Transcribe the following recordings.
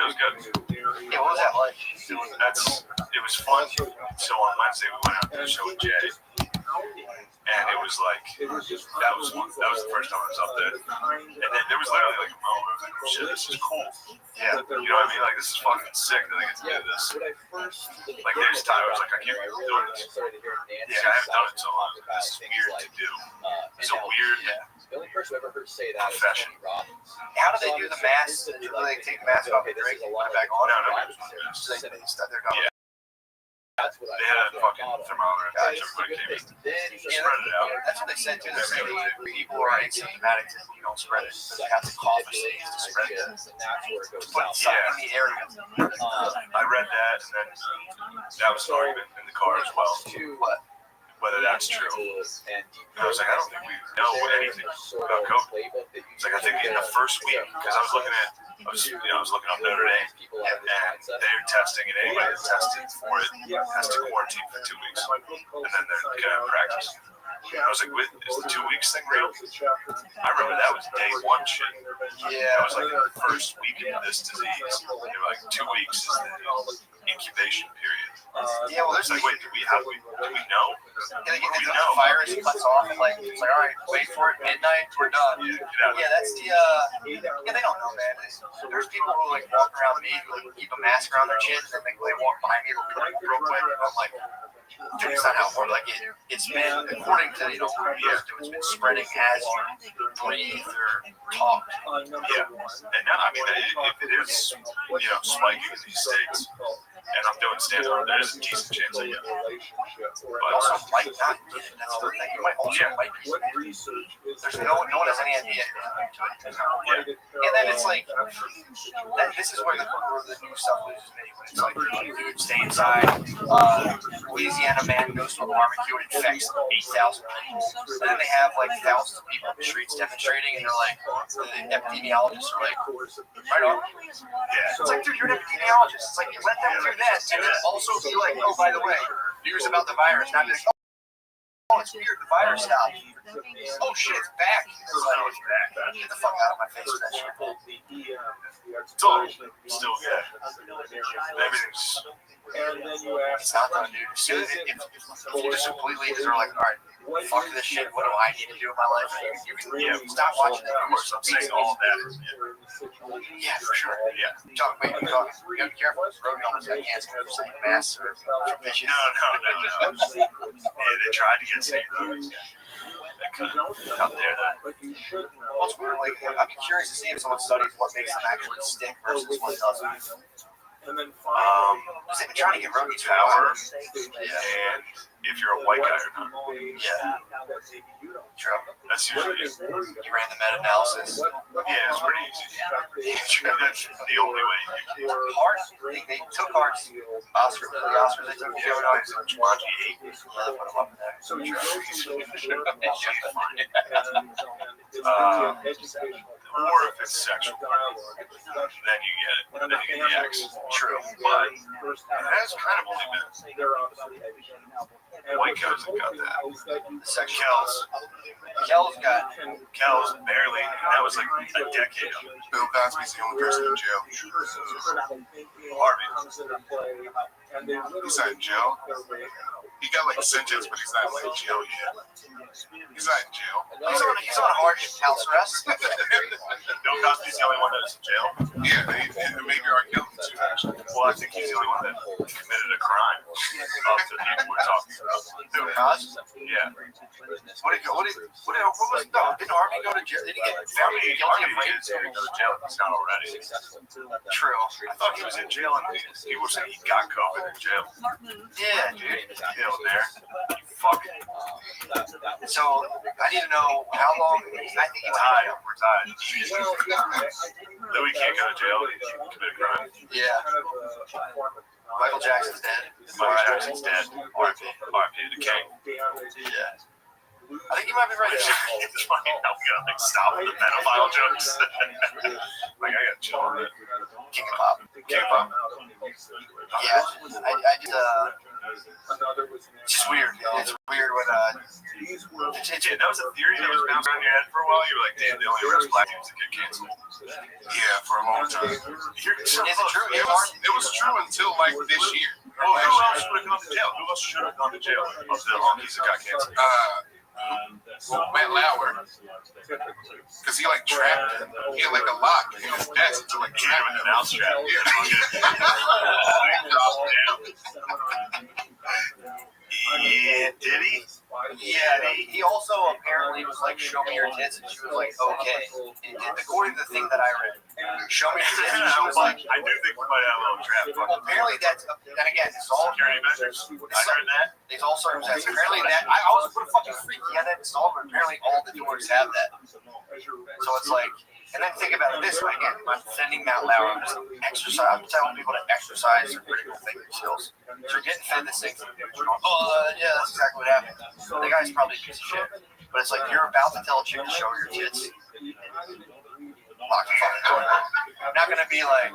It was good. Yeah, what was that like? It was fun. So on Wednesday we went out to the show with Jay, and it was like that was the first time I was up there, and then there was literally like a moment of like, shit, this is cool. Yeah, You know what I mean? Like this is fucking sick that I get to do this. Like there's time I was like, I can't believe we're doing this. Yeah, I haven't done it so long. This is weird to do. It's a weird profession. How do they do the mask? Do they take the mask off and drink and put it back on? No. So they stuck their gum. Yeah. They had a fucking thermometer and everybody came in. Spread it out. That's what they said too. They said people who are asymptomatic, you don't spread it. You have to cough or sneeze to spread it. Put it in the area. I read that, and then that was an argument in the car as well. Whether that's true. And I was like, I don't think we know anything about COVID. It's like I think in the first week, because I was looking up Notre Dame, and they're testing, and anybody that's tested for it has to quarantine for 2 weeks, and then they're gonna practice. I was like, is the 2 weeks thing real? I remember that was day one shit. Yeah. That was like the first week of this disease. They were like 2 weeks is the incubation period. Yeah, well, there's like, wait, do we know? The virus cuts off, like, it's like, all right, wait for it, midnight, we're done. Yeah, that's the, they don't know, man. There's people who, like, walk around me, who, like, keep a mask around their chins, and they walk behind me, they'll be like, real quick, and I'm like, dude, it's not how it works. Like, it's been, according to, it's been spreading as you breathe or talk. Yeah, and now, I mean, if it is, spiking in these states, and I'm doing stand-up, there's a decent chance I am. But also, might not get it. That's the thing. You might also might be. There's no one has any idea. And then it's like, this is where the new stuff loses me. When it's like, dude, stay inside. Louisiana man goes to a barbecue and infects 8,000 people. And then they have like thousands of people in the streets demonstrating, and they're like, the epidemiologists are like, right on. Yeah. It's like, dude, you're an epidemiologist. It's like, you let them do that, and then also be like, oh, by the way, news about the virus. Not be like, oh, it's weird, the virus stopped. Oh shit, it's back. It's like, it's back. Get the fuck out of my face with that shit. It's all still good. Everything's. It's not done, dude. If you just completely are like, all right, fuck this shit, what do I need to do in my life? You can stop watching it. Of course, I'm saying all of that. Yeah, for sure. Yeah. Talk, wait, you gotta be careful. Rogan almost got canceled for saying masks or bitches. No. Yeah, they tried to get St. Louis. They couldn't out there. Well, it's weird. Like, I'd be curious to see if someone studies what makes them actually stick versus what doesn't. They've been trying to get rookies power, and if you're a white guy or not. Yeah. True. That's usually You ran the meta-analysis. Yeah, it's pretty easy. That's the only way. Hard. They took Hart's Oscar. The Oscars they took Joe Dogs and Jumanji 8. Put them up in there. So or if it's sexual, then you get it. Then you get the X. True. But it has kind of only been white guys that got that. Kel's barely. That was like a decade of it. Bill Cosby's the only person in jail. Harvey. He's not in jail. He got like a sentence, but he's not like in jail yet. He's not in jail. He's on hard house arrest. Bill Cosby's the only one that's in jail. Yeah, maybe R. Kelly too, actually. Well, I think he's the only one that committed a crime of the people we're talking about. Bill Cosby? Yeah. Didn't Harvey go to jail? Did he get found guilty of rape? He's going to go to jail if he's not already. True. I thought he was in jail and he was saying he got COVID in jail. Yeah, dude. Killed there. You fucking. So, I need to know how long. I think he's tied. We're tied. That we can't go to jail. He committed a crime. Yeah. Michael Jackson's dead. Michael Jackson's dead. R.I.P. the king. Yeah. I think you might be right. It's funny how we gotta like stop with the pedophile jokes. Like I got chill on it. King of Pop. Yeah. I did. It's just weird. It's weird when Yeah, that was a theory that was bouncing around your head for a while. You were like, damn, they only arrest black dudes that get canceled. Yeah, for a long time. Is it true? It was true until like this year. Well, who else would have gone to jail? Who else should have gone to jail of the honkies that got canceled? Matt Lauer, because he like trapped him. He had like a lock in his desk to like trap him. An mouse trap. Yeah, did he? Yeah, he also apparently was like, show me your tits, and she was like, okay. And according to the thing that I read, show me your tits, and she was like, I do think we might have a little trap. well, apparently that's, and again, it's all Security measures. I heard that. It's all circumstances. Apparently that, I was pretty fucking freaky. I had that installed, but apparently all the doors have that. So it's like, and then think about it this way again. I'm sending Matt Lauer to exercise. I'm telling people to exercise their critical thinking skills. So you're getting fed this thing. Oh, yeah, that's exactly what happened. The guy's probably a piece of shit. But it's like you're about to tell a chick to show her your tits. Lock the fucking door. I'm not gonna be like,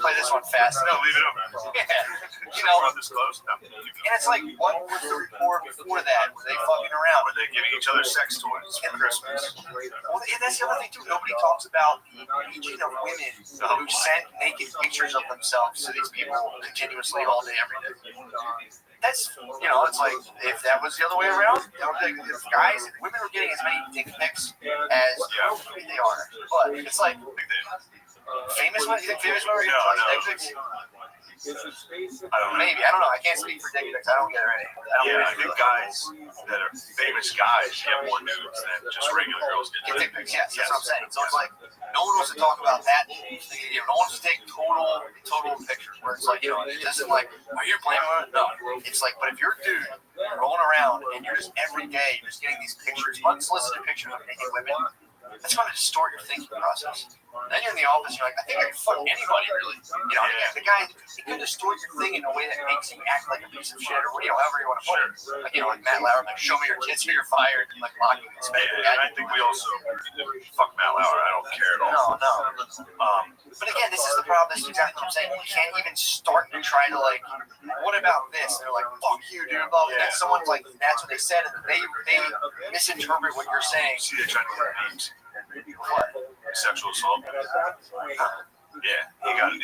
play this one fast. No, leave it open. Yeah. You know, Run this close. No. and it's like, what was the report before that? Were they fucking around? Were they giving each other sex toys for Christmas? Well, and that's the other thing too. Nobody talks about the legion of women who send naked pictures of themselves to these people continuously all day, every day. That's, you know, it's like, if that was the other way around, you know, if guys, if women were getting as many dick pics as they are. But it's like, famous ones? You think famous ones are getting dick pics? I don't know. Maybe. I don't know. I can't speak for dick pics. I don't get any. Yeah, I think guys that are famous guys get more nudes than just regular girls get Dick pics, yes, that's what I'm saying. So it's like, no one wants to talk about that. You know, no one wants to take total pictures where it's like, you know, it isn't like, are you playing with it? No. It's like, but if you're a dude rolling around and you're just every day just getting these pictures, unsolicited pictures of naked women, that's going to distort your thinking process. Then you're in the office, you're like, I think I can fuck anybody, really. You know, the guy, he can distort your thing in a way that makes you act like a piece of shit, or you know, however you want to put it. Like, you know, like Matt Lauer, like, show me your tits or you're fired, and like lock you in space. And I think we also fuck Matt Lauer. I don't care at all. No. But again, this is the problem. This is exactly what I'm saying. You can't even start to try to like, what about this? And they're like, fuck you, dude. Blah, blah. And someone's like, that's what they said, and they misinterpret what you're saying. See, they're trying to get memes. What? Sexual assault. Yeah, he got it.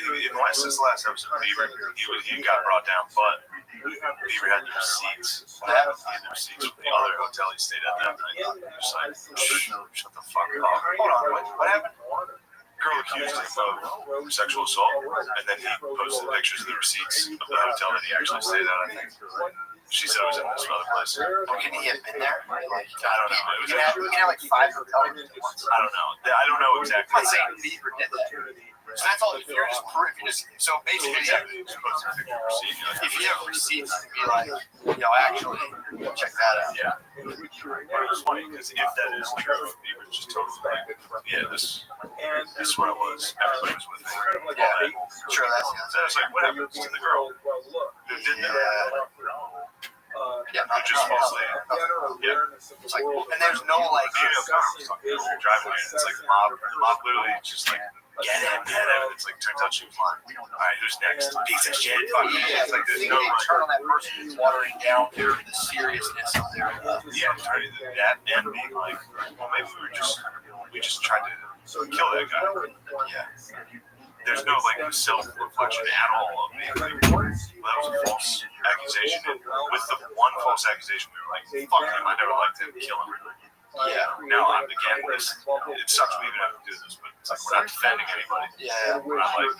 Since the last episode, he got brought down, but Bieber had the receipts. He had the receipts from the other hotel he stayed at that night. He was like, shut the fuck up. Hold on, what happened? Girl accused him of sexual assault, and then he posted pictures of the receipts of the hotel that he actually stayed at, I think. She said it was in this other place. Well, can he have been there? Like, I don't know. You can have like 5 hotel rooms at once. I don't know. I don't know exactly. I'm not saying Bieber did that. So that's all. If you're just proof, so basically, if you have receipts, to be like, you know, actually, check that out. Yeah. It was funny because if that is true, Bieber just totally like, yeah, this is where I was. Everybody was with me. Yeah, sure. That's So I was like, what happened to the girl who did that? Yeah, Just falsely. Yeah. It's like, and there's no like. You're driving, it's like mob literally just like. Get him. It's like turns out she was lying. All right, who's next? Piece of shit. Yeah, it's like they turn on that person who's watering down the seriousness of their. Yeah, turning that and being like, well, maybe we just tried to kill that guy. Yeah. There's no like self-reflection at all of me. Like, well, that was a false accusation. And with the one false accusation, we were like, fuck him. I never liked him. Kill him. Yeah. Now I'm again. It sucks we even have to do this, but it's like we're not defending anybody. Yeah. We're not like,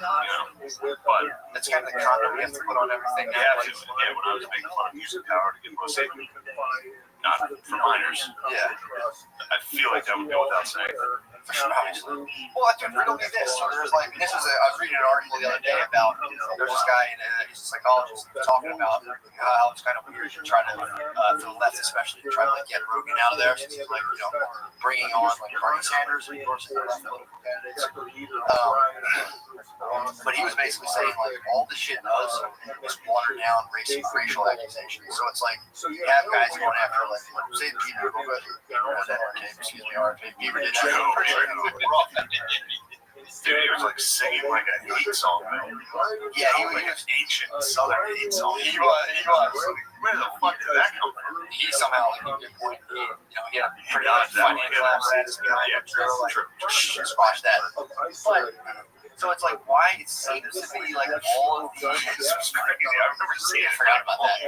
but it's kind of the condom we have to put on everything. Yeah, like, when I was making fun of using power to get pussy, not for minors. Yeah. I feel like that would go without saying. For sure, obviously. Well, dude, riddle me this. So there's like, I was reading an article the other day about, there's this guy, he's a psychologist, talking about how it's kind of weird to try to, for the left especially, to try to like get Rogan out of there, since he's like, you know, bringing on like Bernie Sanders and of course the left political candidates. But he was basically saying like all this shit does is water down racial accusations. So it's like you have guys going after like say Bieber, Bieber did that. Dude, he was like singing like a hate song, man. Yeah, he Like was. an ancient southern hate song. He was. Where the fuck did that come from? He somehow, he had a pretty Yeah, that one, financial yeah. apparatus behind Yeah, him. So like, true. squash that. But so it's like, why it seems to be like all of these. This was crazy. I remember seeing I it. forgot about that.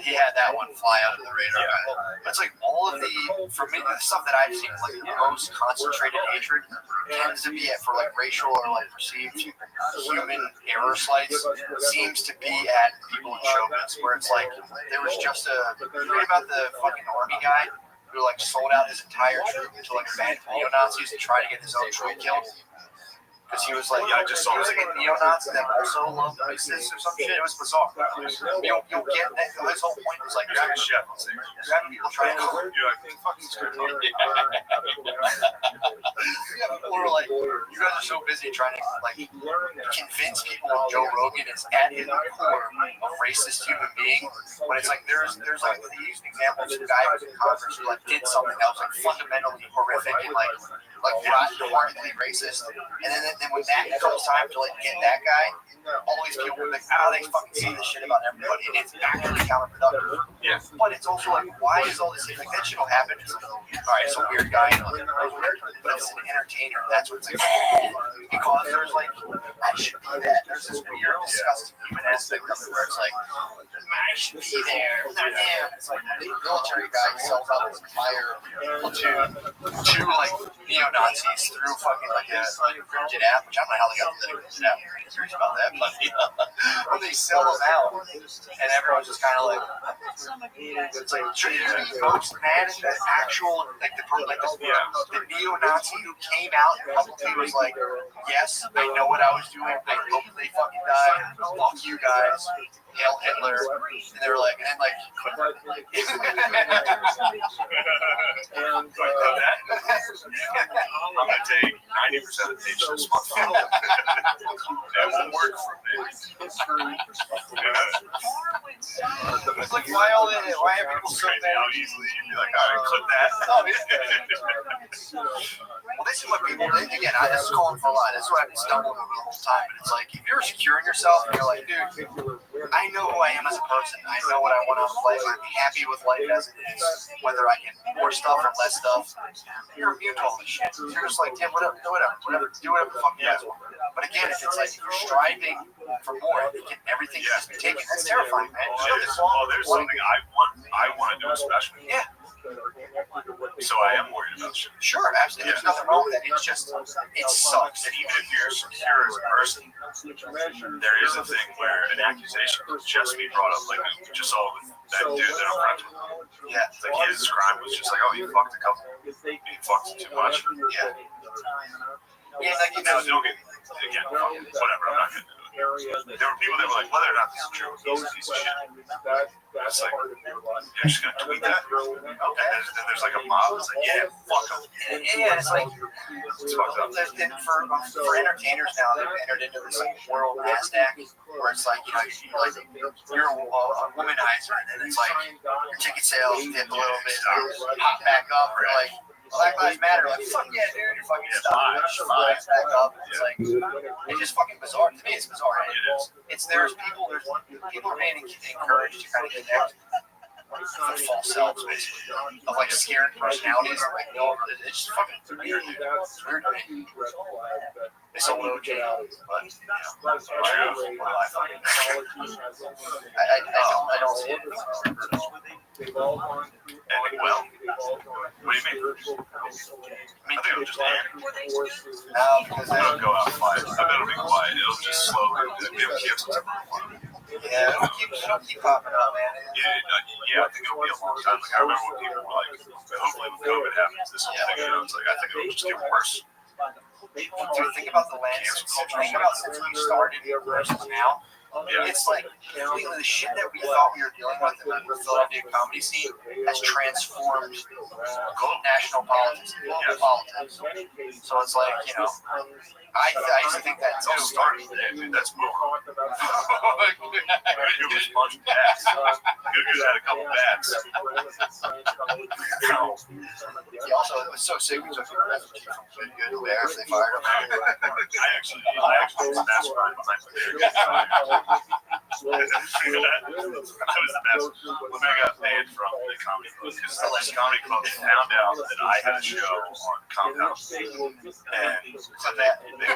He had that one fly out of the radar. Yeah. It's like all of the, for me, the stuff that I've seen, like the most concentrated hatred tends to be for like racial or like perceived human error slights seems to be at people in show biz, where it's like there was just you read about the fucking army guy who like sold out his entire troop to like bad neo-Nazis to try to get his own troop killed. Because he was like, Yeah, I just saw he was like a neo-Nazi that also loved ISIS or some shit. It was bizarre. You'll get that. His whole point was like grabbing Chef. people trying to kill him. You're like, fucking screwed up. People were like, you guys are so busy trying to like convince people Joe Rogan is at the core of racist human being. When it's like there's like they used examples of a guy who was in Congress who like did something that was like fundamentally horrific and like heartedly racist. And then when that comes time to like get that guy, all these people were like, they fucking say this shit about everybody, and it's actually counterproductive. Yeah. But it's also like, why is all this like that shit will happen? It's like, all right, it's a weird guy, but it's an entertainer. That's what it's like. Because there's like, I should be that. There's this weird, disgusting human aspect of it where it's like, I should be there, not him. It's like the military guy sells out his entire platoon to like neo-Nazis through fucking like a cryptid app, which I don't know how they got the cryptid app. I'm curious about that, but when they sell them out, and everyone's just kind of like, it's like, should you be most mad at the actual, like the neo-Nazi who came out publicly was like, yes, I know what I was doing. I hope they fucking die. Fuck you guys. Hail Hitler. And they were like, and like, I'm gonna take 90% of the nation this month. That won't work for me. it's like, why are people so Crazy mad? how easily you'd be like, all right, clip that. Well, this is what people, again, this is calling for a lot. This is what I've been stumbling over the whole time. And it's like, if you're securing yourself and you're like, dude, I know who I am as a person. I know what I want out of life. I'm happy with life as it is. Whether I can more stuff or less stuff, you're immune to all this shit. You're just like, yeah, whatever, do whatever the fuck you guys want. But again, if it's like if you're striving for more, everything can just be taken. That's terrifying, man. There's something I want to do especially. Yeah. So I am worried about shit. Sure, absolutely. There's nothing wrong with that. It's just, it sucks. And even if you're secure as a person, there is a thing where an accusation can just be brought up. Like we just saw with that dude that I'm friends with. Yeah. It's like his crime was just like, oh, you fucked a couple. You fucked too much. Yeah. Yeah, like, Now, don't get, again, whatever, I'm not going to do it. There were people that were like, whether or not this is true, he's a piece of shit. That's like, you're just going to tweet that? And then there's like a mob that's like, yeah, fuck him. Yeah, it's like, It's fucked up. for entertainers now, they've entered into this like world NASDAQ where it's like, you're a womanizer, and then it's like your ticket sales dip a little bit, pop back up, or like Black Lives Matter, like fuck yeah, dude, you're fucking stuff, flies back up. It's like it's just fucking bizarre. To me, it's bizarre. There's people are being encouraged to kind of connect with false selves, basically, of like scared personalities. Like, no, it's just fucking weird. It's weird to me. It's a little jaded, but I don't see it. Well, what do you mean? I think it'll just end. Because It'll go out quiet. I bet it'll be quiet. It'll just slowly. It'll keep it'll keep popping up, man. Yeah, I think it'll be a long time. Like I remember when people were like, hopefully when COVID happens, this whole thing, it's like I think it'll just get worse. Dude, think about the landscape. Think about since we started versus now. Yeah. It's like completely the shit that we thought we were dealing with in the Philadelphia comedy scene has transformed national politics, global politics. So it's like, you know, I used to think that It's all too. starting today, dude. That's more. It was much bats. Googoo's had a couple bats. He also was so sick. He took the message from good there. They fired him. I actually was mastermind behind the I was the best. When I got banned from the comedy club, because the last comedy club found out that I had a show on Compound, and so that and then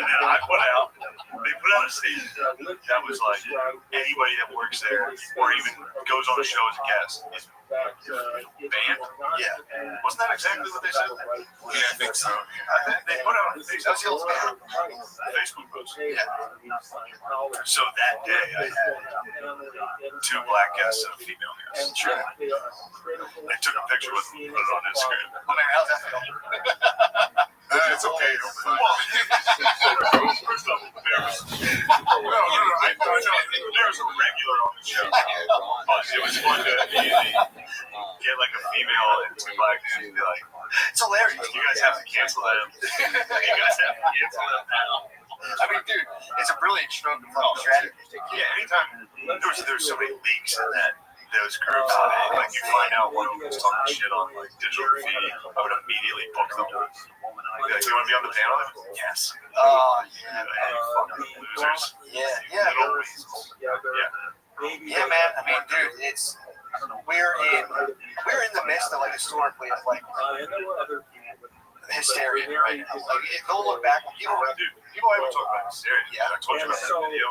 I put out. They put out a statement that was like anybody that works there or even goes on the show as a guest is banned. Yeah. Wasn't that exactly what they said? Yeah, I think so. They put out a That was the ultimate. Facebook post. Yeah. So that day I had 2 black guests and a female guest. Sure. I took a picture with them and put it on Instagram. Oh, man, how's that feel? It's okay. First off, there was a regular on the show. It was fun to get like a female and 2 black dudes and be like, It's hilarious. you guys have to cancel them. You guys have to cancel them now. I mean, dude, it's a brilliant stroke of fucking strategy. Yeah, anytime there's so many leaks in that those groups, like you find out one of them is talking shit on like digital feed, I would immediately book them. Like, you want to be on the panel? Yes. Yeah. Fucking losers. Yeah. Little weasels. Yeah. Yeah, man. I mean, dude, we're in the midst of like historically of like hysteria right now. Like, they'll look back when people People talk about hysteria. Yeah, I told you about that video.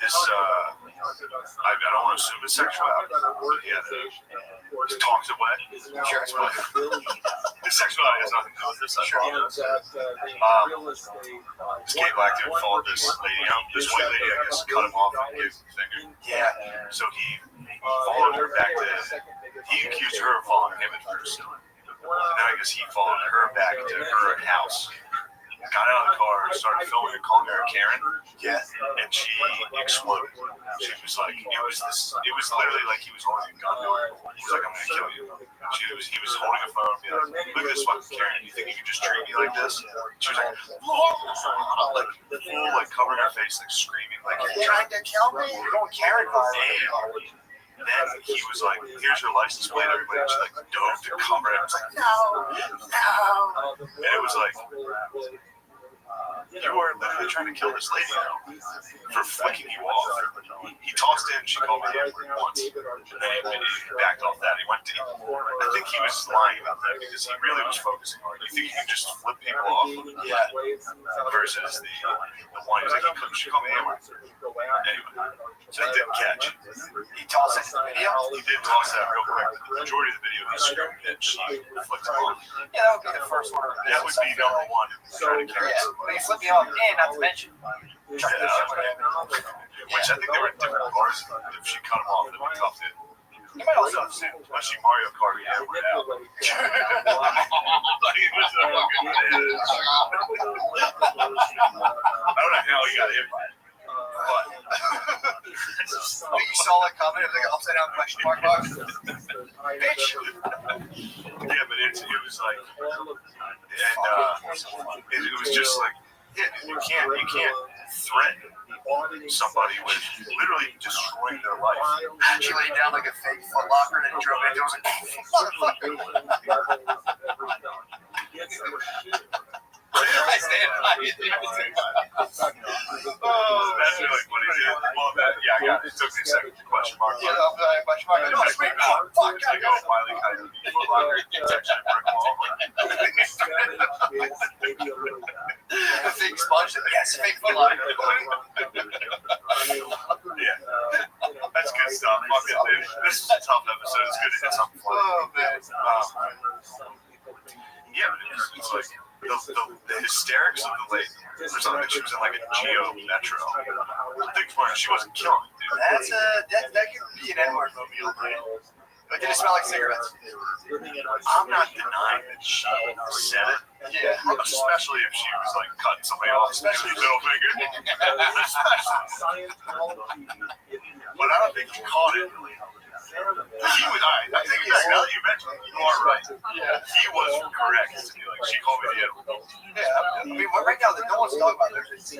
This, I don't want to assume it's sexuality. Yeah, he talks away. Sure, it's fine. The sexuality has nothing to do with this. I promise. This gay black dude followed this lady home. This white lady, I guess, cut him off and gave him the finger. Yeah. So he followed her back to. He accused her of following him at first. And then I guess he followed her back to her house. Got out of the car, started filming and calling her a Karen. Yeah. And she exploded. She was like, it was literally like he was holding a gun. He was like, I'm gonna kill you. He was holding a phone, being like, look at this fucking Karen. You think you can just treat me like this? She was like, like covering her face, like screaming, like, You're trying to kill me? You're going Karen violent. And then he was like, here's your license plate, everybody. And she like dove to cover it. I was like, no. And it was like, you are literally trying to kill this lady now for flicking you off. He tossed in, she called me the N-word once. And then he backed off that. He went deep. I think he was lying about that because he really was focusing on it. You think you can just flip people off? Yeah. Versus the one who's like, she called me the N-word. Anyway, so that didn't catch. He tossed it in the video. He did toss that real quick. The majority of the video he screamed and she flicked him off. Yeah, that would be the first order of That would business. be number one. Trying to carry Yeah, but he flipped me off, and not to mention, which I think they were in different cars. If she cut him off, it would be tough to. you might also assume. Especially Mario Kart, yeah, we're out. Like, it was a fucking I don't know how he got hit by it. But You saw that comment of the upside down question mark box? Bitch! yeah, but it was like, and it was just like, yeah, you can't threaten somebody with literally destroying their life. She laid down like a fake Foot Locker and then drove into it. It was like, I stand by it. Oh, that's really what he did. Well, yeah, I got it. It took me a second. Question mark. Yeah, question mark. No, it's great. Fuck, I go Wiley kind of Foot Locker protection brick wall. The fake sponge. Yes, fake Foot Locker. Yeah, that's good stuff. Fuck it, dude. This is a tough episode. It's good to hit something fun. Oh, man. Yeah, it's like the hysterics of the late. There's something that she was in like a Geo Metro. Things weren't. She wasn't killing it, dude. That could be an N-word movie, right? But did it smell like cigarettes? I'm not denying that she said it. Yeah. Especially if she was like cutting somebody off, especially middle finger. But I don't think he caught it. He was, I think now that you mentioned it, you are right. Yeah. He was correct. Like, she called me the other. Yeah. I mean, right now, no one's talking about this.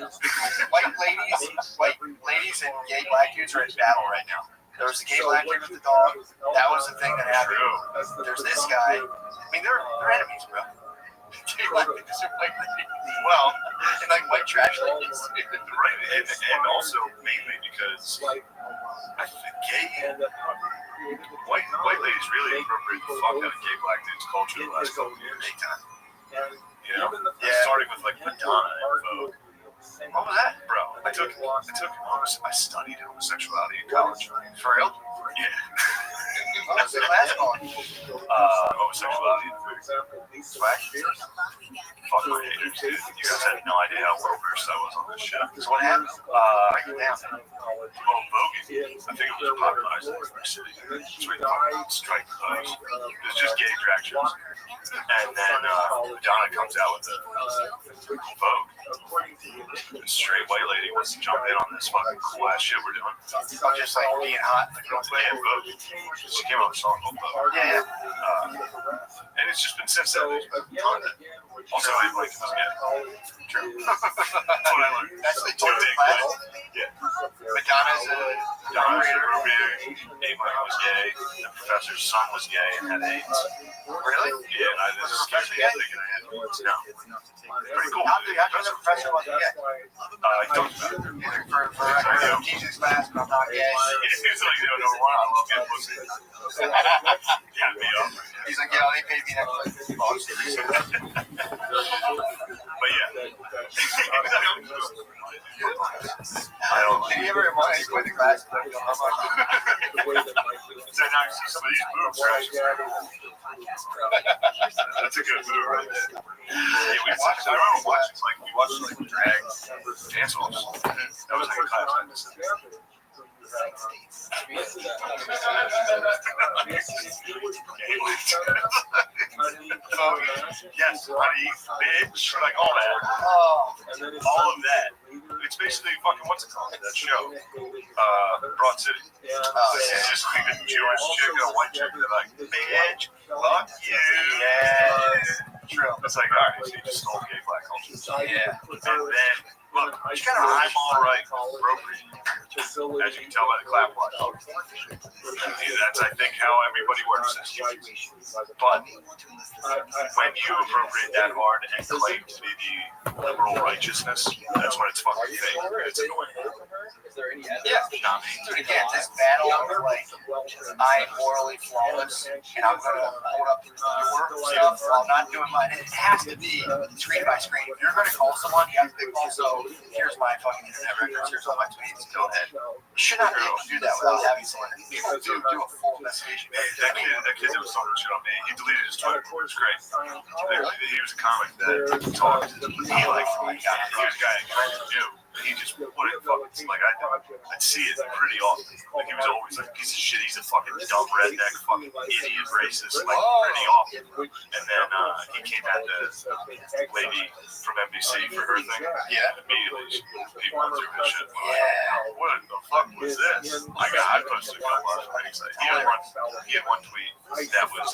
White ladies and gay black dudes are in battle right now. There was the gay black dude with the dog. That was the thing that happened. There's this guy. I mean, they're enemies, bro. Gay black dudes are white ladies. Well, and like white trash ladies. Right, and also mainly because I think white ladies really appropriate the fuck out of gay black dudes culture the last couple of years. Big time. You know, Yeah. starting with like Madonna and Vogue. What was that? Bro, I studied homosexuality in college. For real? Yeah. What was it last one? Homosexuality in food. Swag? Fuck my haters, dude. You guys had no idea how well versed I was on this shit. So what happened? Break it down. Well, Vogue, I think it was popularized in New York City. It's where the strike the pose. It was just gay drag shows. And then Madonna comes out with a Vogue. This straight white lady wants to jump in on this fucking cool ass shit we're doing. So just like being hot. Yeah, Vogue. She came out with a song called Vogue. Yeah. And it's just been since then. There's been a ton of it. Also, I like this guy. True. That's what I learned. That's the Two total big class. Yeah. Madonna's a Donna's a appropriator. Abraham was gay. The professor's son was gay and had AIDS. Really? Yeah, this is actually I thinking I had. No. Pretty cool. How do the professor wasn't gay? I don't know. For Jesus class, but I'm not gay. It's like, you know, number one, I love getting pussy. Yeah, me up. He's like, yeah, they paid me next month. But yeah. I don't Did you ever want to go to class? So now you see some of these moves, right? That's a good move right there. Yeah, we watched, I remember watching, we watched drag dance offs. That was like a class I missed. Yes, honey, bitch, like all that. All of that. It's basically fucking, what's it called? That show. Broad City. It's just like a Jewish chick and a white chick. They're like, bitch, fuck you. Yeah. True. It's like, alright, so you just stole gay black culture. Yeah. And then, look, you kind of eyeball right, appropriate. As you can tell by the clap watch. That's, I think, how everybody works this year. But when you appropriate that hard and claim to be the liberal righteousness, that's when it's fucking fake. Yeah. Dude, again, this battle of like, I'm morally flawless and I'm going to hold up your stuff while not doing mine. It has to be screen by screen. If you're going to call someone, you have to think also, here's my fucking internet records, here's all my tweets, go ahead. You should not be able to do that without having someone people do a full investigation. That kid that was talking shit on me, he deleted his Twitter. It was great. He was a comic that talked. He was a guy I kind of knew. He just wouldn't fucking, like, I'd see it pretty often. Like, he was always like, piece of shit, he's a fucking dumb redneck, fucking idiot, racist, like, pretty often. And then he came at the lady from NBC for her thing. Yeah. Immediately, he went through his shit. Yeah. What the fuck was this? I posted a couple of things. He had one tweet that was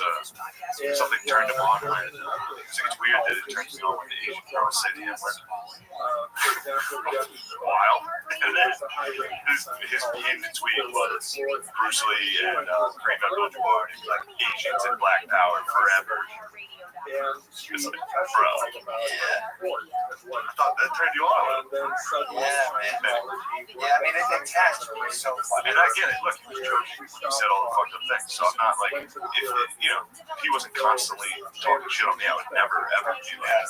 something turned him on when, it's weird that it turns me on when the Asian girls say the N-word. Wild. And then his pinned tweet was Bruce Lee and Kareem Abdul-Jabbar. He was like, Asians and Black Power forever. It's like, bro. I thought that turned you on. Yeah, man. Yeah, I mean, it has to be so fun. And I get it. Look, he was joking. He said all the fucked up things. So I'm not like, if he wasn't constantly talking shit on me, I would never, ever do that.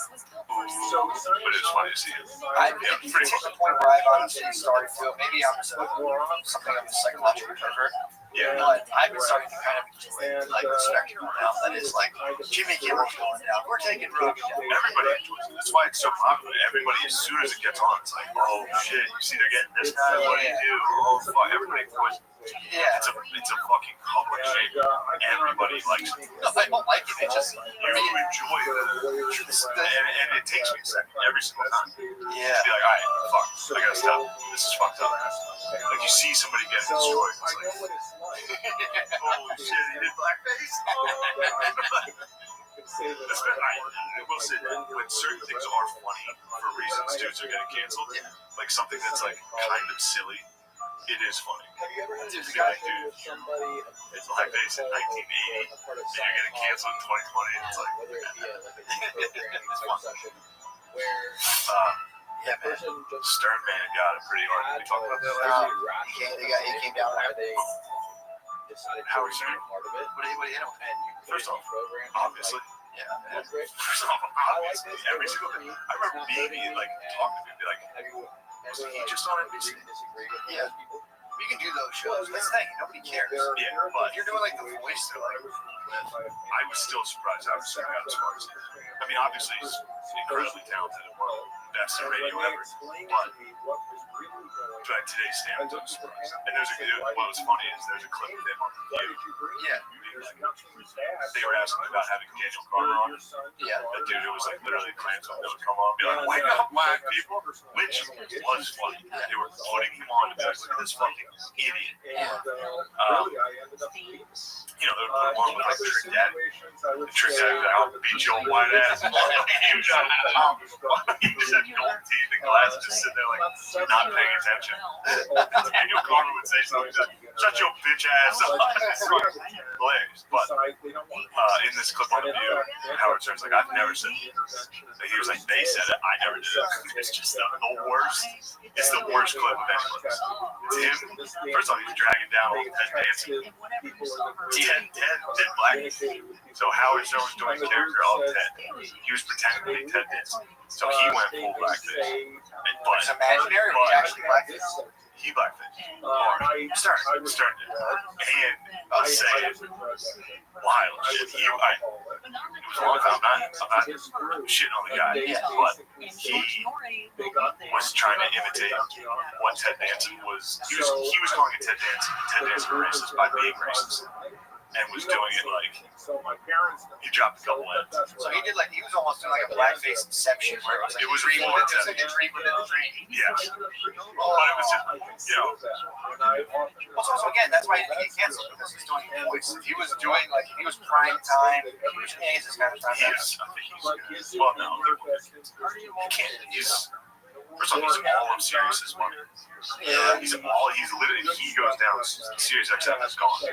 Ooh, but it's funny to see it. I think it's to the point where I've honestly started to, maybe I'm just something of a psychological pervert. Yeah. But I've been starting to kind of like respect people now. That is like Jimmy Kimmel's going down. We're taking Robbie down. Everybody enjoys it. That's why it's so popular. Everybody, as soon as it gets on, it's like, oh shit, you see they're getting this guy. What do you do? Oh fuck. Everybody enjoys it. Yeah. It's a fucking public shame. Everybody likes it. No, I don't like it. It just You enjoy and it takes me a second every single time to be like, all right, fuck, I gotta stop. This is fucked up. Like you see somebody get destroyed, it's like, holy shit, he did blackface. I will say that when certain things are funny for reasons dudes are getting canceled, like something that's like kind of silly, it is funny. To be like, dude, it's blackface in 1980, and you're getting canceled in 2020, and it's like, it's fun. Yeah, man. Stern Man got it pretty hard. We talked about that last week. He came down there. Howard Stern. What did he hit him with? First off, obviously. Yeah. First off, obviously, every single thing. I remember being like talking to him, be like, was he just on NBC? Yeah. You can do those shows. That's the thing. Nobody cares. Yeah, but If you're doing like the voice, they're like, I was still surprised how Stern got as far as. I mean, obviously, he's incredibly talented and one of the best in radio ever. But today's stand up surprised. And there's what was funny is there's a clip of him on the View. yeah, They were asking about having Daniel Carter on. yeah. That dude, it was like literally clams that would come on and be like, wake up, black people, which was funny. They were putting him on to be like, look at this fucking idiot. You know, they would put him on with like Trick Dad. The Trick Dad would be like, I'll beat your white ass. He just had gold teeth and glasses, just sitting there like not paying attention. Daniel Carter would say something like, shut your bitch ass up. Hilarious. But in this clip on the View, Howard Stern's like, I've never said it. He was like, they said it, I never did it. It's just the worst. It's the worst clip of anyone. It's him. First off, he's dragging down all Ted dancing. Ted did black. So Howard Stern was doing the character all Ted. He was pretending to be Ted dancing. So he went full blackface. It's imaginary, but actually blackface. He blackface. Stern did. And I'll say wild shit. It was a long time. I'm not shitting on the guy, but he was trying to imitate what Ted Danson was. He was calling it Ted Danson racist by being racist, and was doing it like he dropped a couple ends. So he did like he was almost doing like a blackface Inception, where it was like a dream within a dream. Yeah, but it was just, you know. Also, again, that's why he didn't get canceled because he's doing voice. If he was doing like if he was prime time, he was this kind of time. I think he's good. Well, no, he can't. First off, he's all of Sirius's money. Yeah, he's literally, he goes down, Sirius XM is gone.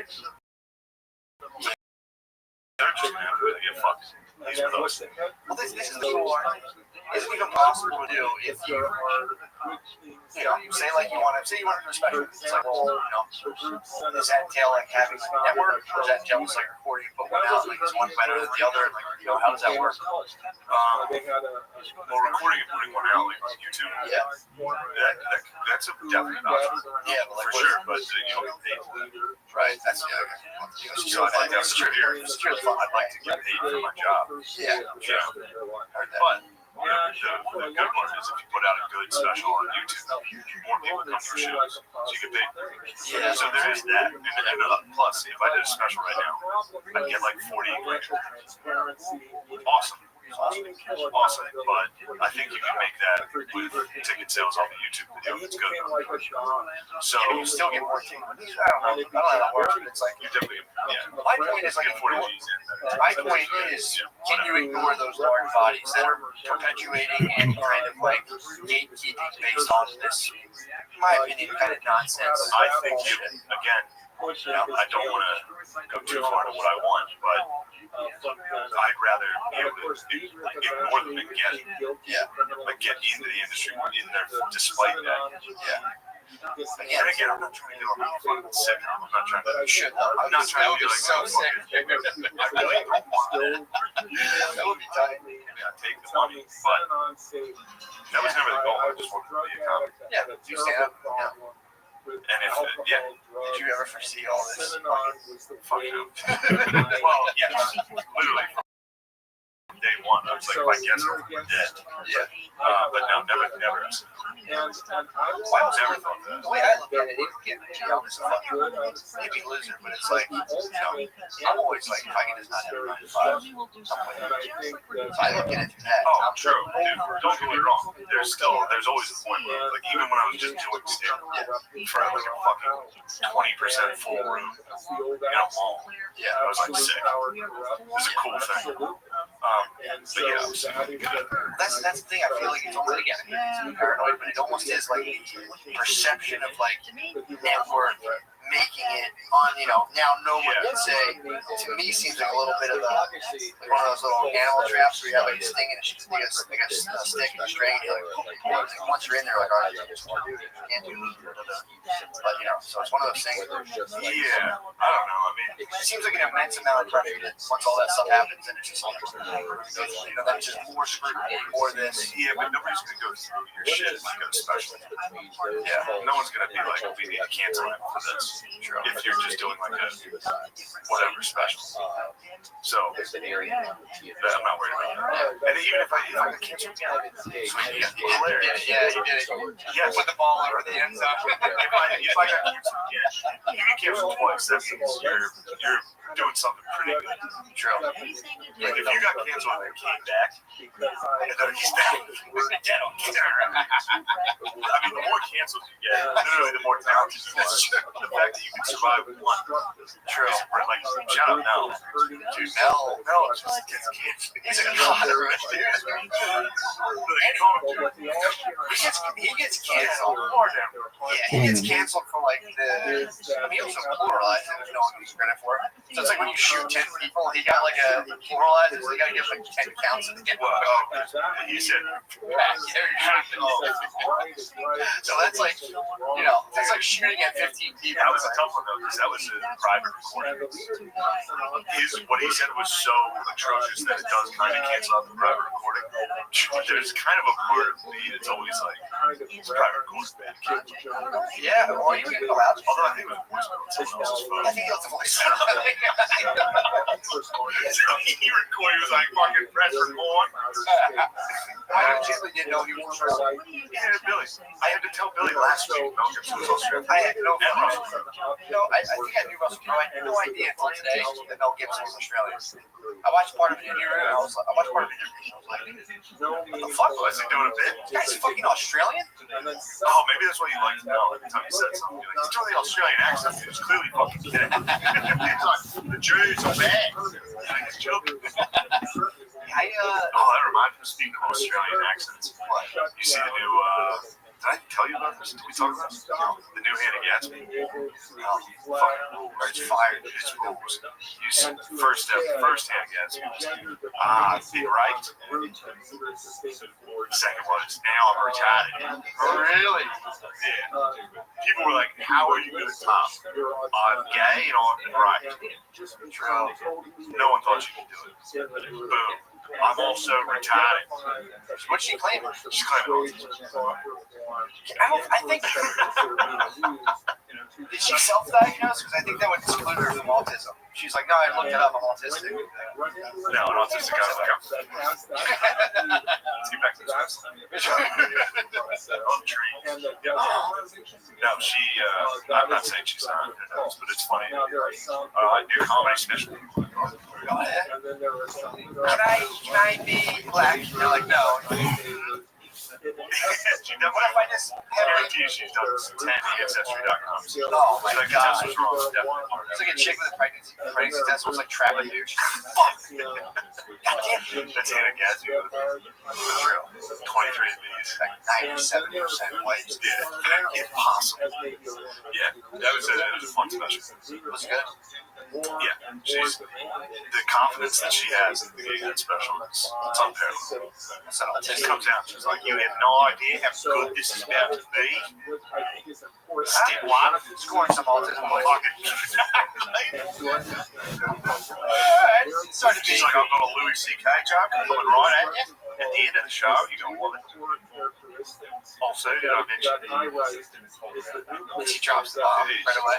They're just going to get fucked. He's with us. Well, this is the whole isn't even possible to do if you say like you want to do a special. It's like, well, does that entail like having like a network, or does that entail just like recording, but one out, like is one better than the other? Like, how does that work? Well, recording and putting one out like on YouTube. Yeah, that's a definite option. Yeah, for sure. But you don't get paid for that. Right. That's So I'd like to I'd like to get paid for my job. Yeah. But the good part is if you put out a good special on YouTube, more people come to your shows, so you get paid. Yeah. So there is that. And plus, if I did a special right now, I'd get like 40 grand. Awesome. Awesome, but I think you can make that with ticket sales off a YouTube video. It's good. So you still get more tickets. I don't know how that works, but it's like you definitely, yeah. My point is like 40 G's in. my point is, can you ignore those large bodies that are perpetuating and kind of like gatekeeping based on this, in my opinion, kind of nonsense? I think again, I don't want to go too far to what I want, but I'd rather be able to ignore them and get into the industry in there despite that. Yeah. And again, I'm not trying to do a fucking sick. I'm not trying to. I'm not trying to be like so sick. I really don't want that. That would be tight. I take the money, but that was never the goal. I just wanted to be a comic. Yeah, you stand up. Yeah. And if, did you ever foresee all this? Fuck you. Well, yeah, literally from day one. I was like, if I cancel, we're dead. Yeah. But no, never. Well, I never thought that. The way I look at it, I'm just a fucking maybe loser, but it's like, I'm always like, if I can just not have a 9 to 5, I'm winning. So I look at it through that. Oh, true. Dude, don't get me wrong. There's always a point where, like, even when I was just doing stand for like a fucking 20% full room in a mall, I was like sick. It was a cool thing. But yeah, that's the thing. I feel like it's almost, again, it's paranoid, but it almost is like the perception of like network making it on, now no one can say. To me, seems like a little bit of like one of those little animal traps where you have like a sting and a stick and a string. Once you're in there, like, all right, you just want to do it. You can't do it. But so it's one of those things. I don't know. I mean, It seems like an immense amount of pressure once all that stuff happens, and it's just like, that's just more scrutiny, more this. Yeah, but nobody's gonna go through your shit if you go special. Yeah, no one's gonna be like, we need to cancel it for this. If you're just doing like a whatever special. So, but I'm not worried about that. And even if I can cancel again, sweet, hilarious. Yeah, you did it. Yeah, Put the ball over the end zone. if I got canceled again, you can cancel twice. That means you're doing something pretty good. True. Like if you got canceled and then came back, and then he's back, I mean, the more cancels you get, literally the more talented you are. The fact that you can survive with one. True. Like, shout out Mel. Dude, Mel just gets canceled. He's a conduit, dude. He gets canceled. Yeah, he gets canceled for like the. I mean, he also pluralized it, no one gives credit for it. So it's like when you shoot 10 people, he got like a pluralized, so he got to give like 10 counts at the end. He said, so that's like, that's like shooting at 15 people. That was a tough one though, because that was a private recording. What he said was so atrocious that it does kind of cancel out the private recording. There's kind of a part of me that's always like, it's private recording. Yeah, or you can go out. Although I think it was someone else's phone. I think it was the voice. He recorded, he was like, fucking press record. I legitimately didn't know he was Australian. Yeah, Billy. I had to tell Billy last week Mel Gibson was Australian. I had no And fucking Russell Crowe. No, I think I knew Russell Crowe. I had no idea until today that Mel Gibson was Australian. I watched part of it in here, and I watched part of it in here, and I was like, what the fuck? Was he doing a bit? This guy's fucking Australian? Oh, maybe that's what you liked to know every time he said something. Like, he's doing the Australian accent. He was clearly fucking kidding. He's like, the Jews are bad. He's joking. That reminds me of speaking of Australian accents. You see the new, did I tell you about this? Did we talk about this? The new Hannah Gatsby? It's fire. It's rules. You see, first Hannah Gatsby was, be right. Second was, now I'm retarded. Really? Yeah. People were like, how are you going to top? I'm gay and I'm right. No one thought she could do it. Boom. I'm also retarded. What's she claiming? She's claiming I think. Did she self-diagnose? Because I think that would exclude her from autism. She's like, no, I looked it up. I'm autistic. No, an autistic guy like, let's get back to this. No, she, I'm not saying she's not, but it's funny. I do comedy special. Can I be black? You're like, no. What if I just guarantee you she's done 10 ancestry.com. Oh my Like, god. the test was wrong, definitely. It's like a chick with a pregnancy test was like trapping dude. Fuck. Goddamn. That's Hannah Gadsby. True. 23 of these. Like 97% white. Yeah. Impossible. Yeah. That was a fun special. Was it good? Yeah. She's the confidence that she has in the gay head special. It's unparalleled. It comes out. She's like, you have no idea how good this is about to be. Step one, scoring some autism. She's like, I've got a Louis C.K. joke coming right at you. At the end of the show, you're going to love it. Also, did I mention She drops the bomb right away.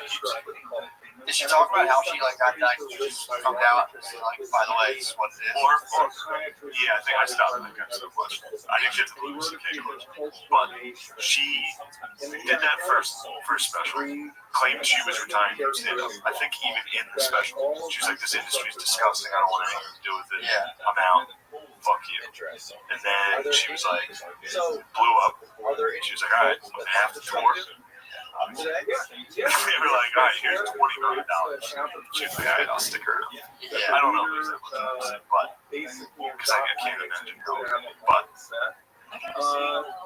Did she talk about how she like got diagnosed, found out, like, by the way, this is what it is? Or yeah, I think I stopped that kind of so much. I didn't get to Louis C.K. clips, but she did that first special, claimed she was retiring from stand-up. I think even in the special, she was like, "This industry is disgusting. I don't want anything to do with it. Yeah. I'm out. Fuck you." And then she was like, blew up. She was like, "All right, I'm gonna have to tour." They were like, "All right, here's $20 million." She was like, "All right, I'll stick around." Yeah. I don't know who's that was, but because I can't imagine how.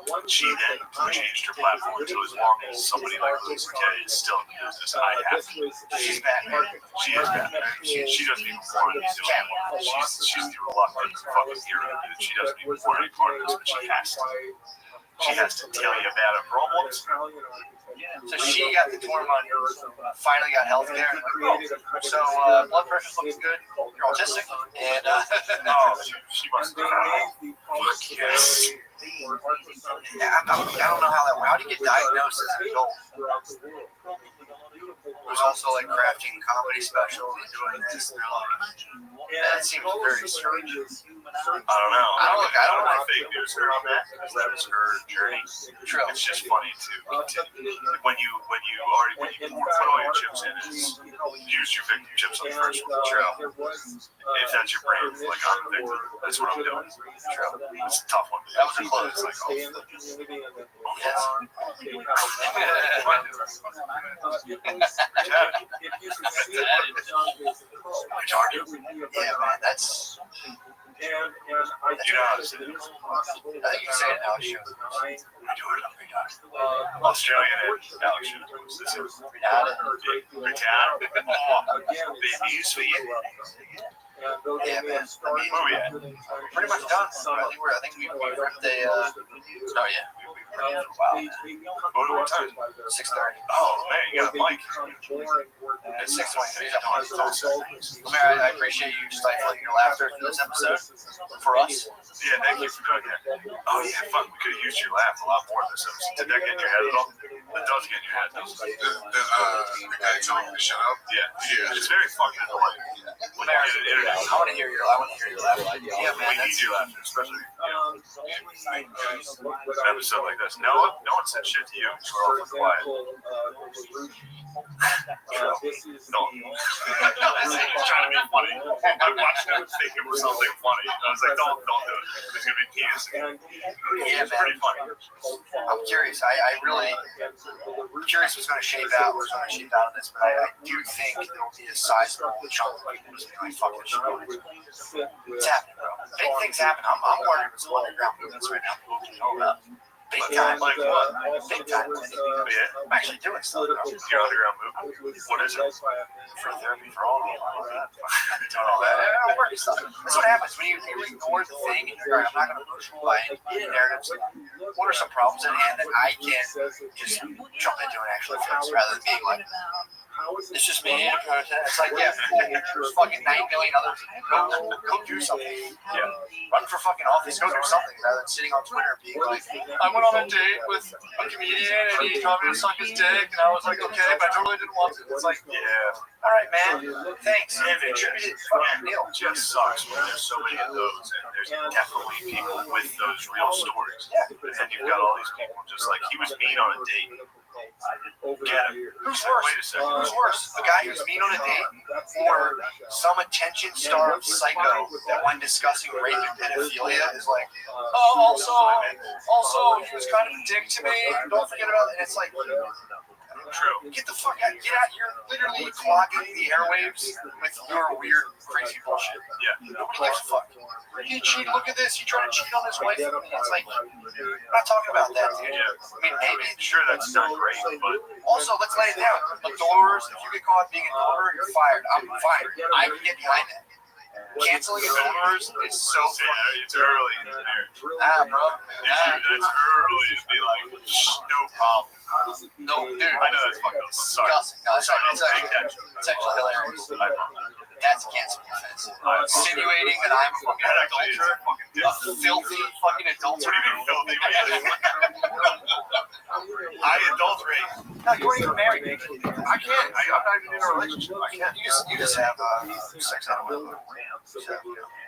But she then changed her platform to as long as somebody like Louis C.K. is still in the business, I have to. She's Batman. She is Batman. She doesn't even want to do it. She's the reluctant fucking hero. She doesn't even want any part of this, but she has to. She has to tell you about her problems. So she got the tour money, finally got health care. So blood pressure's looking good. You're autistic. And Oh, she must have been. Fuck yes. yeah, I don't know how that works. How do you get diagnosed as an adult? There's also like crafting comedy specials and doing this. That seems very strange. I don't know. I don't know fake news her on that because that is her journey. True. It's just funny to when you put all your chips in, is use your victim chips on the first one. True. If that's your brand, like I'm a victim, that's what I'm doing. True. It's a tough one. That was a close. It's like, Yeah, man, that's. you know how to say it. I think you say it now. Shoot. We do it every time. Australian and Alex should this is babies for you. Yeah, man. Where we at? Pretty much done. I think we ripped a. Oh yeah, we ripped for a while. What time? 6:30. Oh man, you got a mic. It's 6:23. I appreciate you stifling your laughter in this episode for us. Yeah, thank you for doing that. Oh yeah, fun. We could have used your laugh a lot more in this episode. Did that get in your head at all? It does get in your head, doesn't it? The guy told me to shut up. Yeah. It's very fucking annoying. When you get an internet. I want to hear your laugh. Yeah, man. We need your laughter, especially an episode like this. No one said shit to you. We're all quiet. Trying to be funny. I watched him think it was something funny. I was like, don't do it. It's gonna be penis. Yeah, It's pretty funny. I'm curious. I really curious what's going to shape out. What's going to shape out of this, but I do think there will be a sizable chunk of people who's going to fuck this shit. It's happening, bro. Big things happen. I'm worried with some underground movements right now. You know about big time, Like what? big time. Yeah. I'm actually doing stuff. Bro. Your underground movement? What is it? For therapy for all of them. I'm working stuff. That's what happens when you ignore the thing and you're like, I'm not going to push by any narratives. What are some problems at hand that I can just jump into and actually fix rather than being like, it's just me. It's like, yeah, cool. There's fucking 9 million others. Go do something. Yeah. Run for fucking office. Go do something rather than sitting on Twitter and being like, I went on a date with a comedian and he told me to suck his dick and I was like, okay, but I totally didn't want to. It's like, Yeah. all right, man. Thanks. And it Contributed fucking deal. just sucks when there's so many of those, and there's definitely people with those real stories. Yeah. And you've got all these people just like, he was mean on a date. Get him. Who's worse? Wait a second. Who's worse? The guy who's mean on a date or some attention starved psycho that when discussing rape and pedophilia is like, oh, also, he was kind of a dick to me. Don't forget about it. And it's like, True. get the fuck out. Get out. You're literally clogging the airwaves with your weird, crazy bullshit. Yeah. Nobody gives a fuck. He cheated. Look at this. He tried to cheat on his wife. It's like, we're not talking about that, dude. Yeah. I mean, maybe. Sure, that's not great, but Also, let's lay it down. Adulterers, if you get caught being an adulterer, you're fired. I'm fine. I can get behind that. Canceling adulterers is so yeah, it's early in the marriage. bro. It's early to be like, no problem. No, dude. I know that's fucking sorry. Disgusting. No, it's actually hilarious. That's a canceling offense. Insinuating that I'm a fucking adulterer, a filthy fucking adulterer. What do you mean filthy? I adulterate. No, you weren't even married. I can't. I'm not even in a relationship. I can't. You just have sex out of wedlock.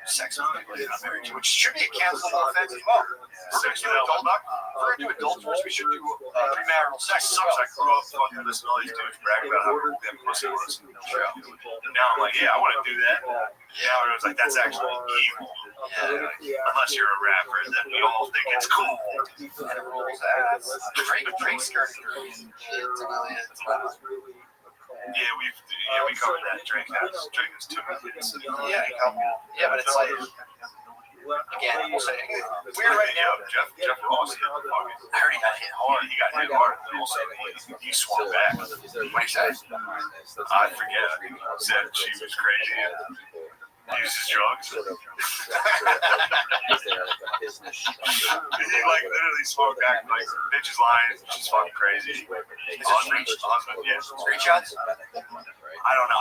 Sex with people you're not married to, which should be a cancelable offense as well. We're gonna do adulterers. We should do premarital sex. Sucks. I grew up fucking listening to all these dudes brag about how their pussy was. Now I'm like, yeah, I want to do that. Yeah, it was like that's actually evil. Yeah. Unless you're a rapper, then we all think it's cool. And it rules ass. Drake skirted her. Yeah, we covered that. Drake has 2 minutes. Yeah, but it's like again, we'll say we're right now. Jeff Ross. I already got hit hard. He got hit hard. Also, he swung back. What he said? I forget. He said she was crazy and uses drugs. He like literally swung back like bitch is lying. She's fucking crazy. Husband, yeah. Screenshots? I don't know.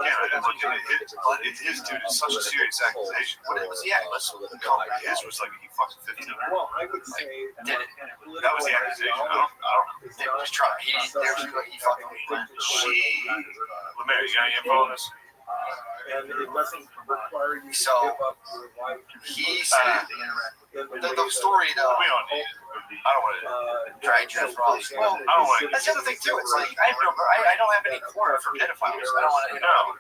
Again, I didn't look at it. But his dude is such a serious accusation. What was the accusation? His was like he fucked 15. Well, I would say That was the accusation. I don't. They was trying. He fucking with She. Lemaire, you got any info on this? and it doesn't require you to So, give up your life. He said the story though. We don't need it. I don't want to. Drag Jeff Ross. Well, I don't want to. that's the other thing too. It's like I don't have any court for pedophiles. I don't want to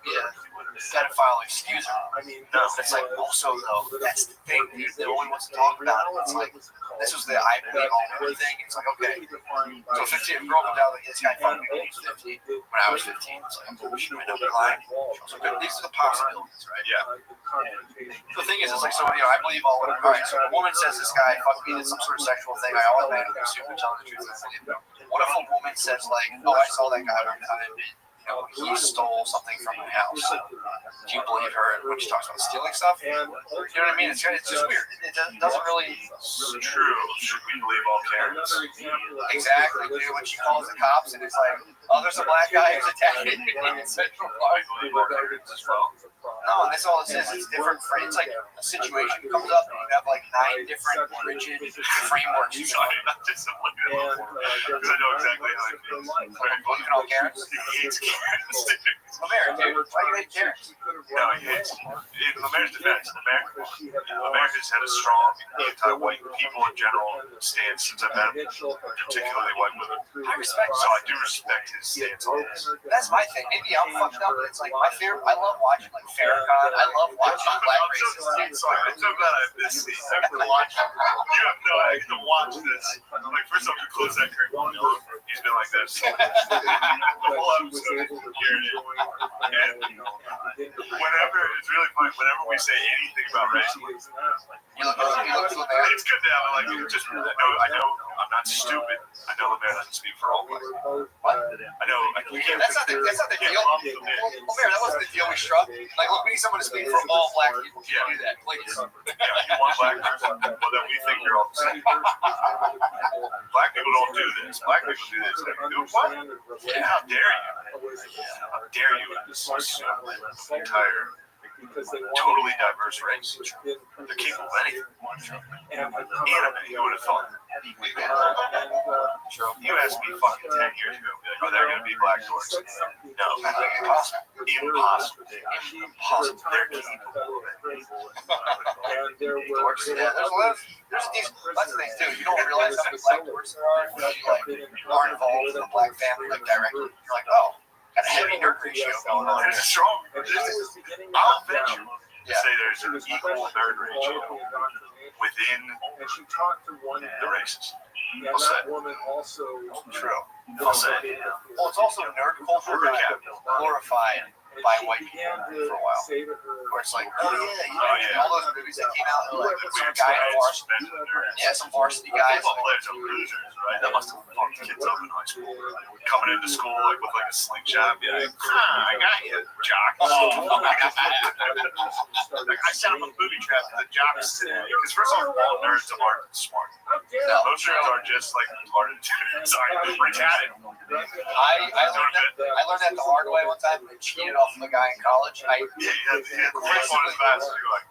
be a pedophile excuser. I mean, No, It's like also though that's the thing. No one wants to talk about it. It's like this was the I believe all everything. It's like okay, so 15 girl comes out like this guy fucked me when he was 15. When I was 15, it's like I'm bullshit. I know they're lying. So these are the possibilities, right? Yeah. The thing is, it's like so. I believe all of it. All right. So a woman says this guy fucked me, did some sort of sexual thing. I automatically assume they're telling the truth. What if a woman says like, "Oh, I saw that guy one time. He stole something from my house." Do you believe her when she talks about stealing stuff? You know what I mean? It's just weird. It doesn't really. It's true. Should we believe all parents? Exactly. Dude, when she calls the cops and it's like, "Oh, there's a black guy who's attacking in Central Park." I believe all parents as well. No, and that's all it says. It's different. It's like a situation comes up and you have like 9 different rigid frameworks. Sorry, not just because I know exactly how it feels. Believe in all Karens? He hates Karens. Lemaire, dude, why do you hate Karens? No, he hates. In Lemaire's defense, Lemaire has had a strong anti-white people in general stance since I've met him, particularly white women. I respect. So I do respect his stance on this. That's my thing. Maybe I'm fucked up, but it's like my favorite. I love watching like Farrakhan. I love watching black races. Sorry, I'm so glad I have this seat. I have to watch it. You have no idea to watch this. Like, first off, you close that curtain. He's been like this. The whole episode, here it is. And whenever, it's really funny, whenever we say anything about race, You look at Lemaire. it's good to have, like, just, I know, I'm not stupid. I know Lemaire doesn't speak for all black people. I know, we can't. That's not the deal. Lemaire, that wasn't the deal we struck. Like, look, we need someone to speak for all black people. Can you do that, please? Yeah, you want black people? Well, then we think you're all the same. Black people don't do this. Black people do this. What? Yeah, how dare you? How dare you in this entire totally diverse race? They're capable of anything. Anime, who would have thought? You asked me fucking 10 years ago, like, are there going to be black dorks? No. Impossible. Impossible. They're capable. Dorks, yeah, there's a decent, that's the thing too. You don't realize how many black dorks there are when you like aren't involved in a black family like directly. You're like, oh, got a heavy nerd ratio going on. There's a strong. I'll venture to say there's an equal nerd ratio within the races. And that woman also True. I'll say it. Well, it's also nerd culture got glorified by white people for a while. Where it's like, oh yeah, all those movies that came out, like some guy in varsity, some varsity guys. Football players are losers, right? That must have fucked kids up in high school. Coming into school like with like a slingshot, be like, I got you, jock. Like, I set up a booby trap for the jocks today. Because first of all nerds aren't smart. Most nerds are just like retarded. Sorry, retarded. I learned that the hard way one time. I cheated off of a guy in college. Yeah, the quiz on his last, you're like,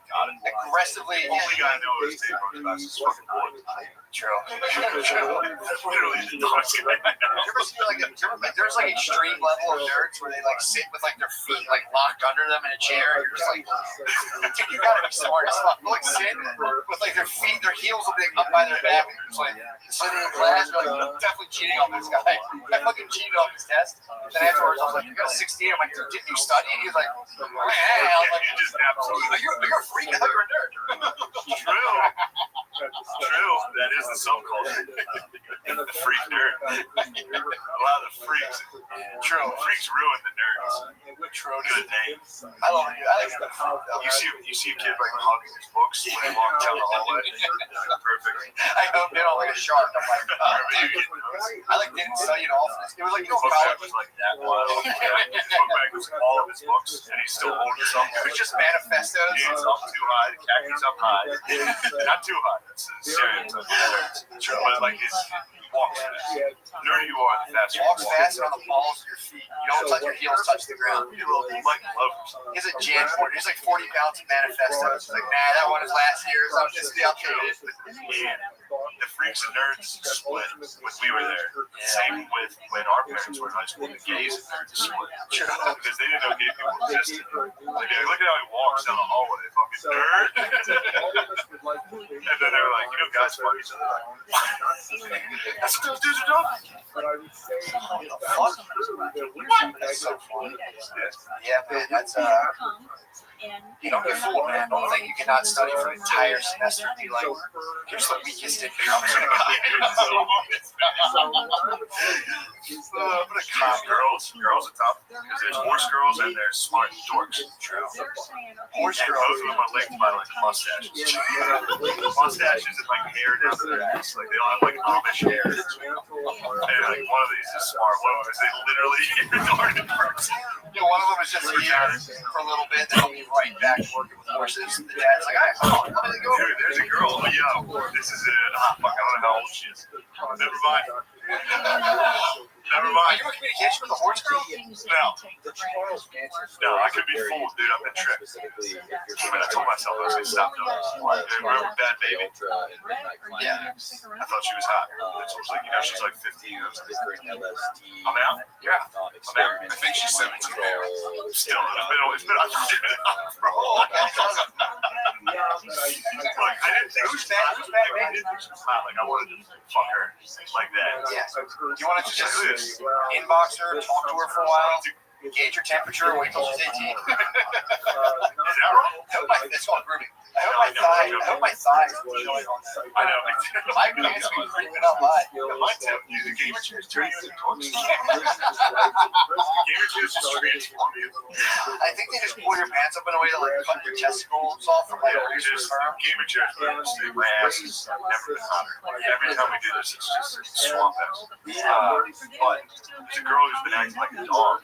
aggressively. Only guy I know is Dave from class is fucking boy. True. Literally the dumbest guy I know. You ever see there's like extreme level of nerds where they like sit with like their feet like locked under them in a chair, and you're just like, dude, you gotta be smart as fuck. They'll like sit with like their feet, their heels will be up by their back, and it's like sitting in class, you're like, I'm definitely cheating on this guy. I fucking cheated on his test. And then afterwards, I was like, you got a 16. I'm like, dude, didn't you study? And he was like, yeah. I'm like, You just absolutely. you're a freak. I thought you were a nerd. True. True. That is the subculture. The freak nerd. A lot of the freaks. True. Freaks ruin the nerds. True. Good name. I love it. I like that. You see a kid like hugging his books when he walks down the hallway. Perfect. I hope they don't like a shark. I'm like, dude. I like didn't study at all. It was like, you know, Book bag college. was like that wild. Book bag was like all of his books, and he's still holding something. It was just manifestos. Jeans up too high, the khakis up high. Not too high. That's a stereotype. But like his walks fast. The nerdy you are, the faster you Walks walk. fast on the balls of your feet. You don't let your heels touch the ground. You like love or something. He's a Jan 40. He's like 40 pounds of manifestos. He's like, nah, that one is last year, so I'm just the outdated. Yeah. The freaks and nerds split when we were there. Same with when our parents were in high school. The gays and nerds split. Because they didn't know gay people existed. Like, look at how he walks down the hallway, fucking nerd. And then they were like, you know, guys fuck each other. That's what those dudes are doing. But I would say That's so funny. Yeah, man, that's you don't get fooled, man. Don't think you cannot study for an entire semester and be like, here's the weakest in here. I'm just gonna Girls are tough because there's horse girls and there's smart dorks. True. Horse And girls. both of them are linked by like mustaches. Mustaches and like hair down to their ass. Like they all have like Amish hair. And like one of these is smart. One of them is they literally retarded person. You know, one of them is just here for a little bit, then he'll be right back working with horses. The dad's like, all right, let me go. Dude, there's a girl. Oh, yo, this is it. Fuck, I don't know how old she is. Never mind. Never Are mind. you in communication with the horse girl? No. No, I could be fooled, dude. I've been tricked. I mean, I told myself I was going to stop doing this. Remember Bad Baby? Yeah. I thought she was hot. And so I was like, you know, she's like 15. I was like, I'm out. Yeah. I'm out. I think she's 17 now. Still, it's been bro. Like, I didn't think she was bad. I didn't think she was hot. Like, I wanted to fuck her like that. Yeah. You want to just inbox her, talk to her for a while, gauge her temperature, wait till she's 18. Is that right? It's called grooming. I hope my thighs will showing on that. I know. My pants be creeping up high. My tip, dude, the gamer chair is turning into torch. The gamer chair is just transforming you. I think they just pull your pants up in a way to like cut your testicles off from like where you're firm. Gamer chairs, my ass has never been hotter. Every time we do this, it's just a swamp ass. But there's a girl who's been acting like a dog.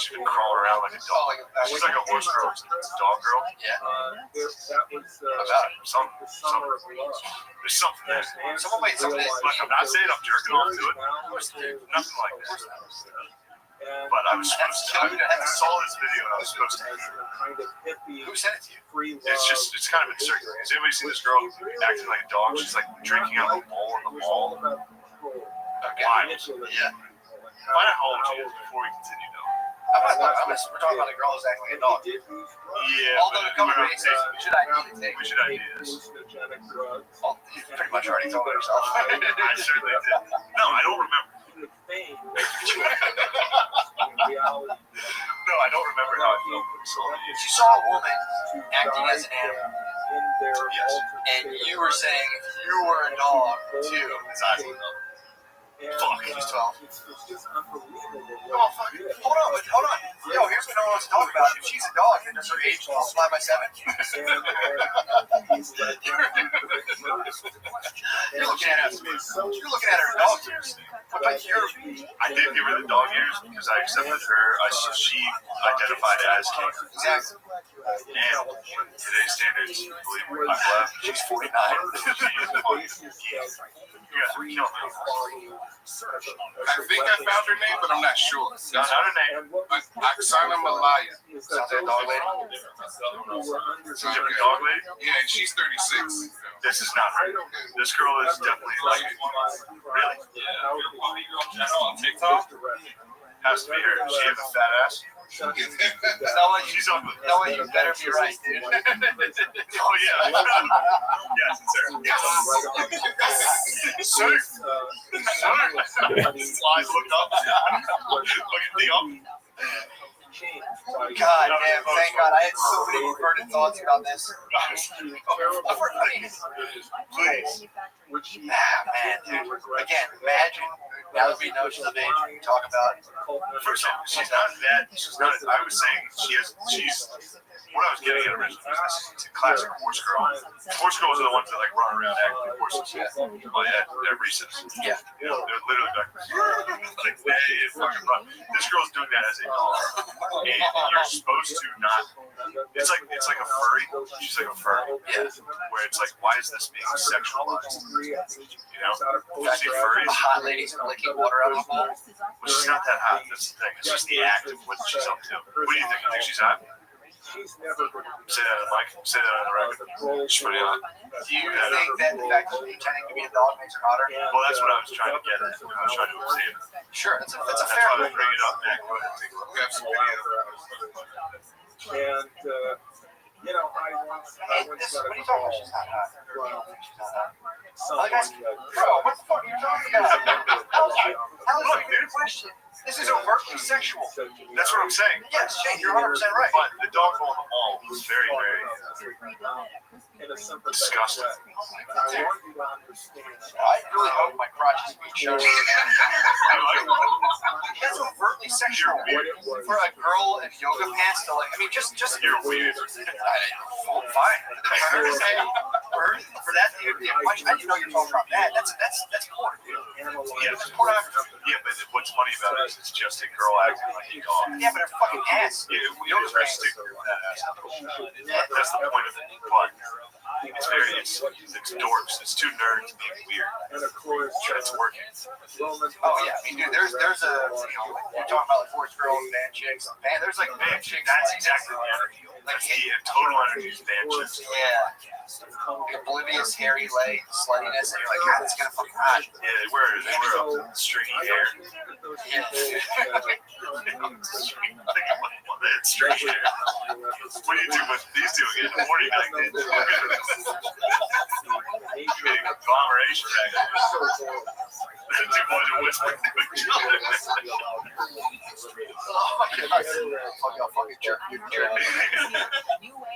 She's been crawling around like a dog. She's like a horse girl. It's a dog girl. Yeah. About it. There's something there. Someone made something. Look, I'm not saying I'm jerking off to it. Nothing like that. But I was supposed to. I saw this video and I was supposed to. Who sent it to you? It's kind of been circulating. Has anybody seen this girl acting like a dog? She's like drinking out of a bowl in the mall. Why? Yeah. Find out how old she is before we continue though. We're talking about a girl who's acting like a dog. Yeah. Although to cover bases, we should ideally take. We should ideas. Well, you pretty much already told yourself. I certainly did. No, I don't remember. No, I don't remember how I felt when I saw it. You saw a woman acting as an animal, Yes. and you were saying if you were a dog too. Exactly. Fuck. She's 12. Oh, fuck. Hold on. Yo, here's what no one wants to talk about. If she's a dog and does her age multiply by 7? You're looking at her dog ears. But I did give her the dog ears because I accepted her. She identified as King. Exactly. today's standards, believe me, I've left. She's 49. I think I found her name, but I'm not sure. Not her name. Oksana Malaya. Sounds like a dog lady. She's a dog lady? Yeah, and she's 36. This is not her. This girl is definitely like, really? TikTok? Has to be her. She has a fat ass. Noah, She's ugly. Noah, you better be right, dude. Oh, yeah. Yes, it's her. Yes. Sir. Slides look up. Look at the God damn, thank God. I had so many perverted thoughts about this. Please. Man, dude. Again, imagine, now that we know she's of age, we can talk about. First off, she's not that. She's not. I was saying she's. What I was getting at originally was this is a classic horse girl. Horse girls are the ones that like run around acting like horses. Well, yeah, they're recent. Yeah. You know, they're literally like hey, fucking run. This girl's doing that as a dog, and you're supposed to not. It's like a furry. She's like a furry. Yeah. Where it's like, why is this being sexualized? You know, see The furries. hot ladies licking water out of the bowl. Well, she's not that hot. That's the thing. It's just the act of what she's up to. What do you think? You think she's hot? She's never going to Say that on the mic. Say that on the record. She's pretty hot. Do you think that the fact that she's pretending to be a dog makes her hotter? Well, that's what I was trying to get at. I was trying to see it. Sure, that's a That's fair why I point. bring it up, man. Go ahead and take a look. We have some video. And, you know, I once What got are you talking about? She's not hot. I don't think she's not hot. someone Bro, what the fuck are you talking about? How is that a question? This is overtly sexual. That's what I'm saying. Yes, Shane, you're 100% right. But the dog on the wall was very, very disgusting. I want you to understand. I really hope my crotch is being shown. That's overtly sexual. For a girl in yoga pants to like, I mean, just You're weird. fine. For that to be a question, I didn't know you were talking about that. That's porn, dude. Yeah, That's pornography. yeah, but what's funny about it is it's just a girl acting like a dog. Yeah, but her fucking ass. Yeah, we don't just stick with that ass. That's the point of it. But it's very, it's dorks. It's too nerds being weird. And of course, But it's working. Oh yeah, I mean, dude, there's a, you know, you're talking about like horse girls, band chicks, band. There's like band chicks. That's exactly the energy. That's the total energy is band chicks. Yeah. The oblivious, hairy leg, sluttiness, and you're like, God, it's gonna fucking hot. Yeah, they wear stringy hair. Yeah. Stringy hair. What do you do with these two in the morning? Like, getting agglomeration back there. Two boys are whispering to each other.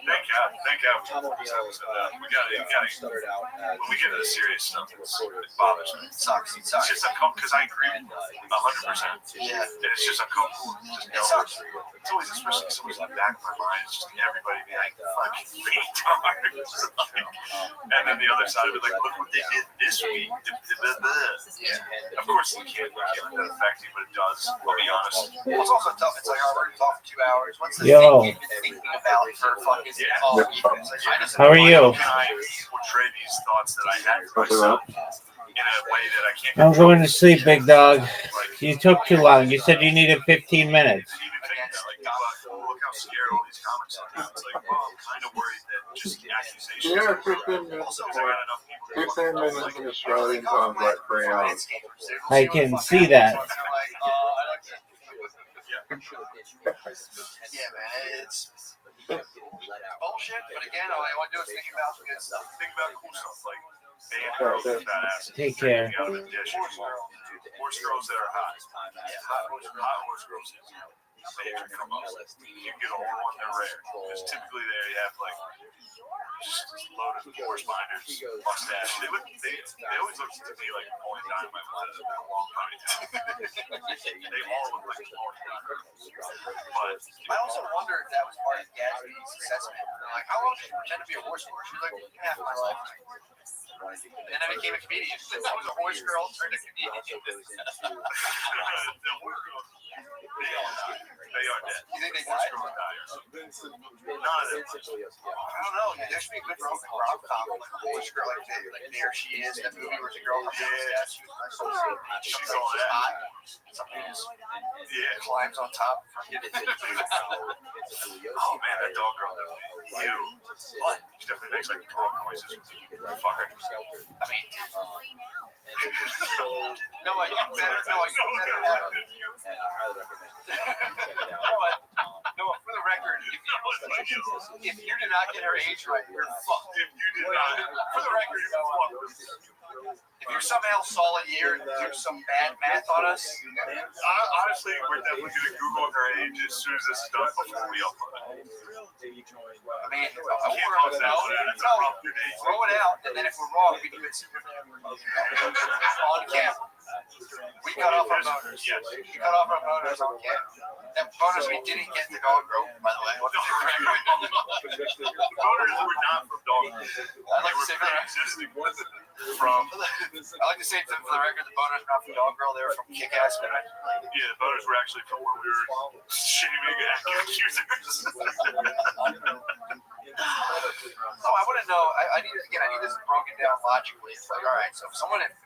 Thank God. We gotta. When we get into the serious stuff, it bothers me. It sucks. It's just uncomfortable because I agree 100%. Yeah. And it's just uncomfortable. It sucks. It's always, especially somebody's in the back of my mind, it's just everybody being like, fucking retards. And then the other side of it, like, look what they did this week. Yeah. Of course, we can't let that affect you, but it does. I'll be honest. Well, it's also tough. It's like, I've already talked for 2 hours. What's the Yo. thing you've been thinking about for fucking Yeah. How are you? Can I portray these thoughts that I had for myself in a way that I can't I'm control? going to sleep, big dog. Like, You took too long. You said you needed 15 minutes. even thinking that, like, look how scared all these comments are. It's like, well, I'm kind of worried that just the accusations. Yeah, 15 minutes. Also, I got enough people. 15 minutes in Australian sounds like 3 hours. I can see that. Yeah, man, it's bullshit. But again, all I want to do is think about the good stuff. Think about cool stuff like band girls with fat asses. Take care. Out of the dish. Horse girls that are hot. Yeah, hot horse girls. They can come up. You get all one, they're rare. Because typically they have like just loaded with horse binders, mustache. They always look to me like Napoleon Dynamite with a long ponytail. They all look like Napoleon Dynamite. But I also wonder if that was part of Gatsby's assessment. Like, how long did you pretend to be a horse girl? She's like, half my life. And then I became a comedian. I was a horse girl turned a comedian. the horse girls, they all die. They are dead. You think they Forrest died? Gump and die or something. Vincent, None of them. I don't know. There should be a good rom-com like Polish girl, like There She Is. That movie where the girl comes down the statue. She's all that. hot. Somebody just climbs on top. Oh man, that dog girl. Ew. What? She definitely makes like dog noises. Fuck her. I mean, no, you better. No, for the record, if you did not get her age right, you're fucked. If you did not, For the record, you're fucked. If you're somehow solid year and do some bad math on us, honestly, we're definitely gonna Google her age as soon as this is done before we upload it. I mean, Can't close that one out. It's a rough debate. throw it out, and then if we're wrong, we do it on camera. We cut off our boners. Yes. We cut off our boners on camera. That bonus we didn't get the dog rope, by the way. The voters were not from dog. I like They to were say pre-existing from. I like to say for the record, the bonus not from Dog Girl. They were from Kick-Ass Man. Yeah, the voters were actually from where we were shaming accusers. So I want to know. I need this broken down logically. It's like, all right, so if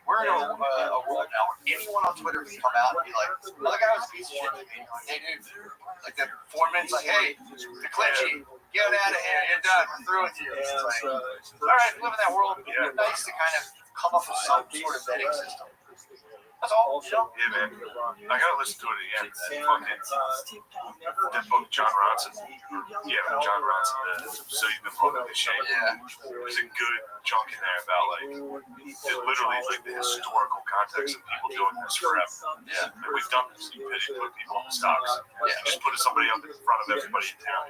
we're in a world now where anyone on Twitter can come out and be like, "Oh, the guy was a piece of shit to me." Hey, dude, like the foreman's like, "Hey, the Clinchie, get out of here. You're done. We're through with you." It's like, all right, we live in that world. It's nice to kind of come up with some sort of vetting system. That's all. Yeah, man. I gotta listen to it again. That book, John Ronson. Yeah, John Ronson. So you've been fucking with shame. Yeah. There's a good chunk in there about literally the historical context of people doing this forever. Yeah. And we've done this. You put people on the stocks. Yeah. Just put somebody up in front of everybody in town.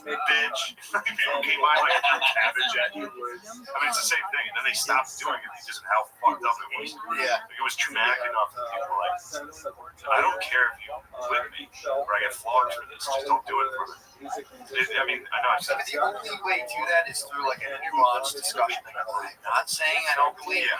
Bitch. People came by like threw cabbage at you. I mean, it's the same thing. And then they stopped doing it because of how fucked up it was. Yeah. Like, it was traumatic enough that people were like, I don't care if you with me or I get flogged for this. Just don't do it for me. I mean, I know I've said But the only way to do that is through like a nuanced discussion. Like, I'm not saying I don't believe it,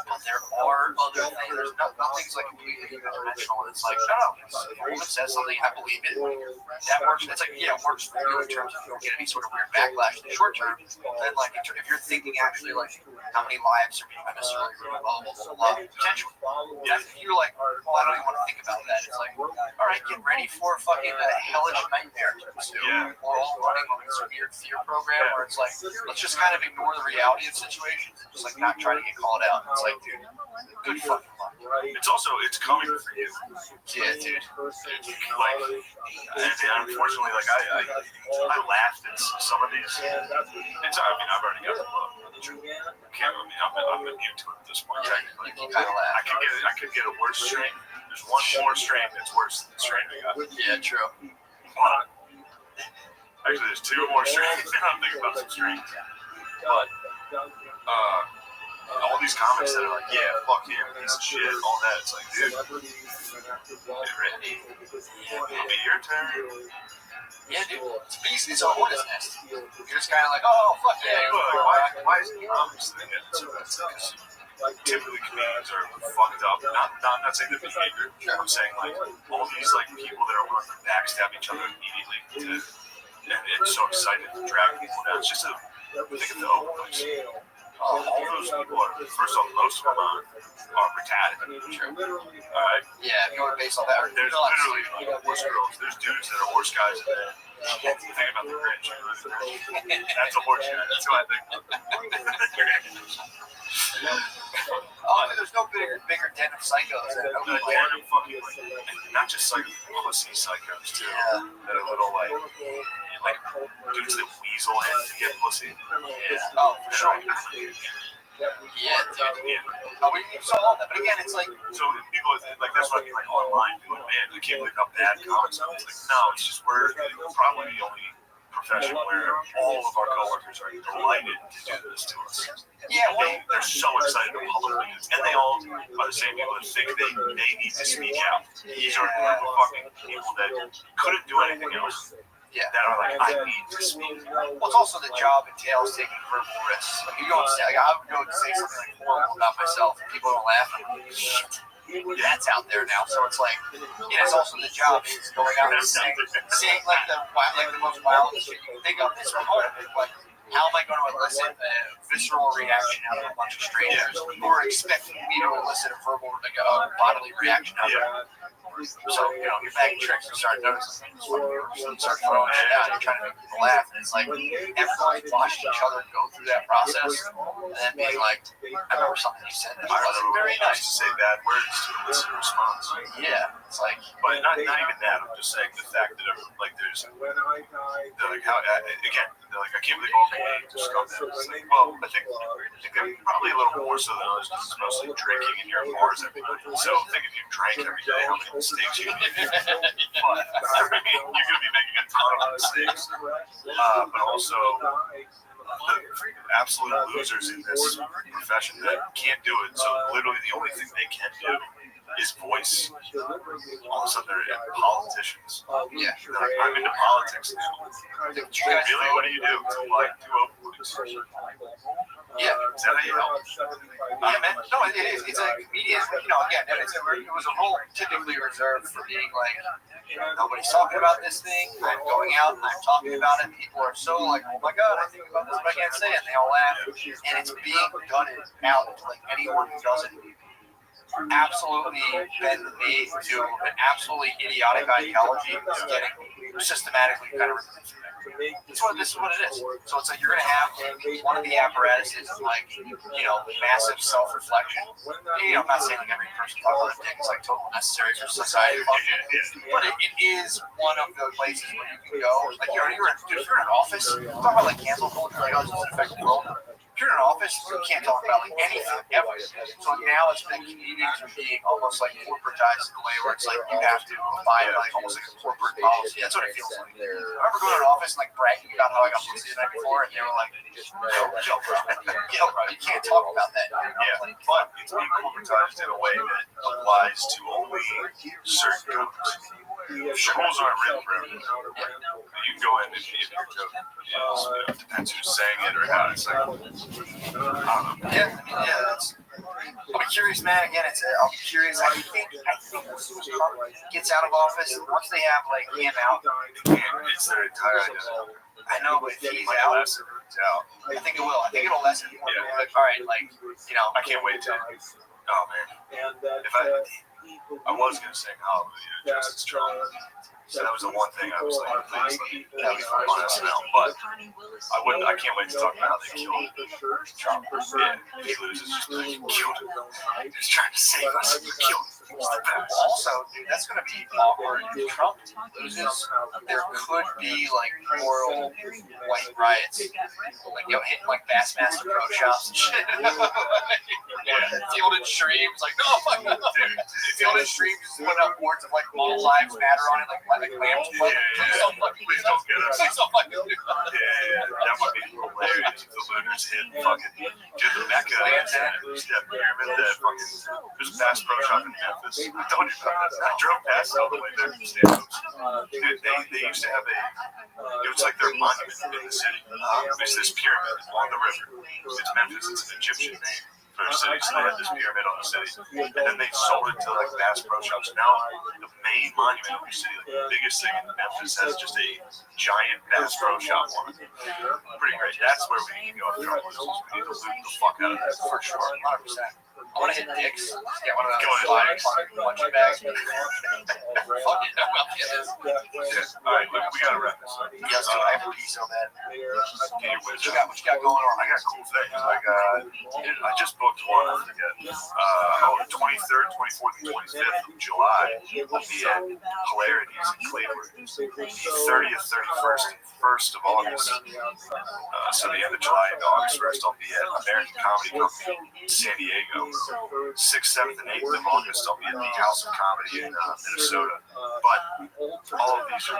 but there are other things. There's nothing's like completely dimensional. It's like, no, if a woman says something, I believe it. That works. It's like, yeah, it works for you in terms of you don't get any sort of weird backlash in the short term. Then, like, if you're thinking actually, like, how many lives are being unnecessarily ruined, blah, blah, blah, blah, potentially. Yeah, if you're like, well, I don't even want to think about that. It's like, all right, get ready for fucking a hellish nightmare to pursue. Yeah. We're all running on this weird fear program where it's like, let's just kind of ignore the reality of situations and just like not try to get called out. It's like, dude, good fucking luck. it's coming for you. Yeah, dude. Like, and unfortunately, like I laughed at some of these. I mean, I've already got the book. I'm immune to it at this point. Technically, You kind of laugh. I could get a worse strain. There's one more strain that's worse than the strain I got. Yeah, true. But actually, there's two more strains. I'm thinking about some strains. But all these comics that are like, yeah, fuck him, piece of shit, all that. It's like, dude, it'll be your turn. Yeah, dude. It's a beast. It's a hornet's nest. You're just kind of like, oh, fuck yeah. Why is the comics thing getting so bad? Typically, comedians are fucked up. I'm not saying the behavior. I'm saying like all these like people that are willing to backstab each other immediately and so excited to drag people down. It's just a think of the overdose. All those people are, first off, most of them are retarded. Alright? Yeah, if you want to base on that. There's literally horse girls. There's dudes that are horse guys in there. Think about the Grinch. That's a horse guy. That's who I think. There's no bigger den of psychos. Not just like pussy psychos too. Yeah. That are little like dudes that weasel in to get pussy. Yeah. Oh, for sure. Yeah, dude. Oh, we saw all that, but again, it's like so people like that's what I mean like online. People like, man, I can't believe how bad comics are. It's like no, it's just we're probably the only profession where all of our coworkers are delighted to do this to us. yeah, well, They're so excited to publicly do this. And they all are the same people that think they need to speak out. These are the fucking people that couldn't do anything else. Yeah. That are like, I need to speak. Well, it's also the job entails taking verbal risks. Like, you don't say, like, I would go and say something like horrible about myself, and people don't laugh. I'm like, shit. that's out there now. So it's like, it's also the job is going out and seeing like the most wild shit you can think of. It's part of it. Like, how am I going to elicit a visceral reaction out of a bunch of strangers who are expecting me to elicit a verbal, like a bodily reaction out of them? So, your bag of tricks, you start noticing things. You start throwing shit out, you're trying to make people laugh, and it's like everybody watched each other go through that process, and then being like, I remember something you said that was very nice. To say bad words to elicit a response. Yeah, it's like, but not even that. I'm just saying the fact that like there's, they're like how again, they're like I can't believe all Canadians are scumbags. It's like, well, I think probably a little more so than others because it's mostly drinking in your bars every night. So think if you drank every day, how many mistakes you can make. But I mean, you're going to be making a ton of mistakes. But also the absolute losers in this profession that can't do it. So literally the only thing they can do is voice. All of a sudden they're politicians. Yeah, They're like, I'm into politics now. Really, what do you do? Like, do open. yeah. Is that how you help? Yeah, man. No, it is. It's like media. Again, it was a role typically reserved for being like, nobody's talking about this thing. I'm going out and I'm talking about it. People are so like, oh my god, I think about this, but I can't say it. And they all laugh, and it's being gutted out to like anyone who doesn't absolutely bend the knee to an absolutely idiotic ideology is getting systematically kind of removed from there. This is what it is. So it's like you're going to have one of the apparatuses like, massive self-reflection. I'm not saying like every person talks about dick is like totally necessary for society to function, but it is one of the places where you can go. Like, if you're in an office, talk about like cancel culture, like, how does this affect the world? If you're in an office, you can't talk about like anything ever. So now it's been comedians are being almost like corporatized in a way where it's like you have to abide by almost like a corporate policy. That's what it feels like. I remember going to an office and like bragging about how I got pussy the night before, and they were like, "Yo, bro, you can't talk about that." Yeah, but it's being corporatized in a way that applies to only certain companies. Schools aren't written for everyone. You can go in and if your joke is, depends who's saying it or how it's like. I don't know. I'm curious, man. Again, I'm curious. I think as soon as Trump gets out of office, once they have like him out, It's their entire identity. I know, but if he's out, I think it will. I think it'll lessen. Yeah. Like, all right, like I can't wait to. Oh man, if I was gonna sing Hallelujah, Justice Trump. So that was the one thing I was like, please let me on SNL. But I can't wait to talk about how they killed Trump. Yeah, he loses, just like, you killed him. He was trying to save us, and you killed him. He was the best. Also, dude, that's gonna be awkward. If Trump loses, there could be like moral white riots, like hitting like Bassmaster Pro Shops and shit. Field and Streams, like no, fuck no. Field and Streams just putting up boards of like all lives matter on it, like clams. Please don't get us. Please don't fucking do that. Yeah, that would be hilarious if the looters hit fucking the Mecca pyramid that fucking there's a Bass Pro Shop in Memphis. I told you about this. I drove past all the way there from Stanhope's. Dude, they used to have it was like their monument in the city. There's this pyramid on the river. It's Memphis, it's an Egyptian name for a city, so they had this pyramid on the city. And then they sold it to like Bass Pro Shops. Now the main monument of the city, like the biggest thing in Memphis, has just a giant Bass Pro Shop on it. Pretty great. That's where we need to go after Trump. We need to loot the fuck out of that for sure. 100%. I want to hit dicks. Get one of those sliders, punching bags. Fuck it. All right, look, we gotta wrap this up. Yes, I have to pee so bad. What you got going on? I got cool things. I just booked one. I forget. The 23rd, 24th, and 25th of July. I'll be at Hilarities in Cleveland. The 30th, 31st, and 1st of August. So the end of July and August 1st, I'll be at American Comedy Company in San Diego. 6th, 7th, and 8th of August, I'll be at the House of Comedy in Minnesota. But all of these are,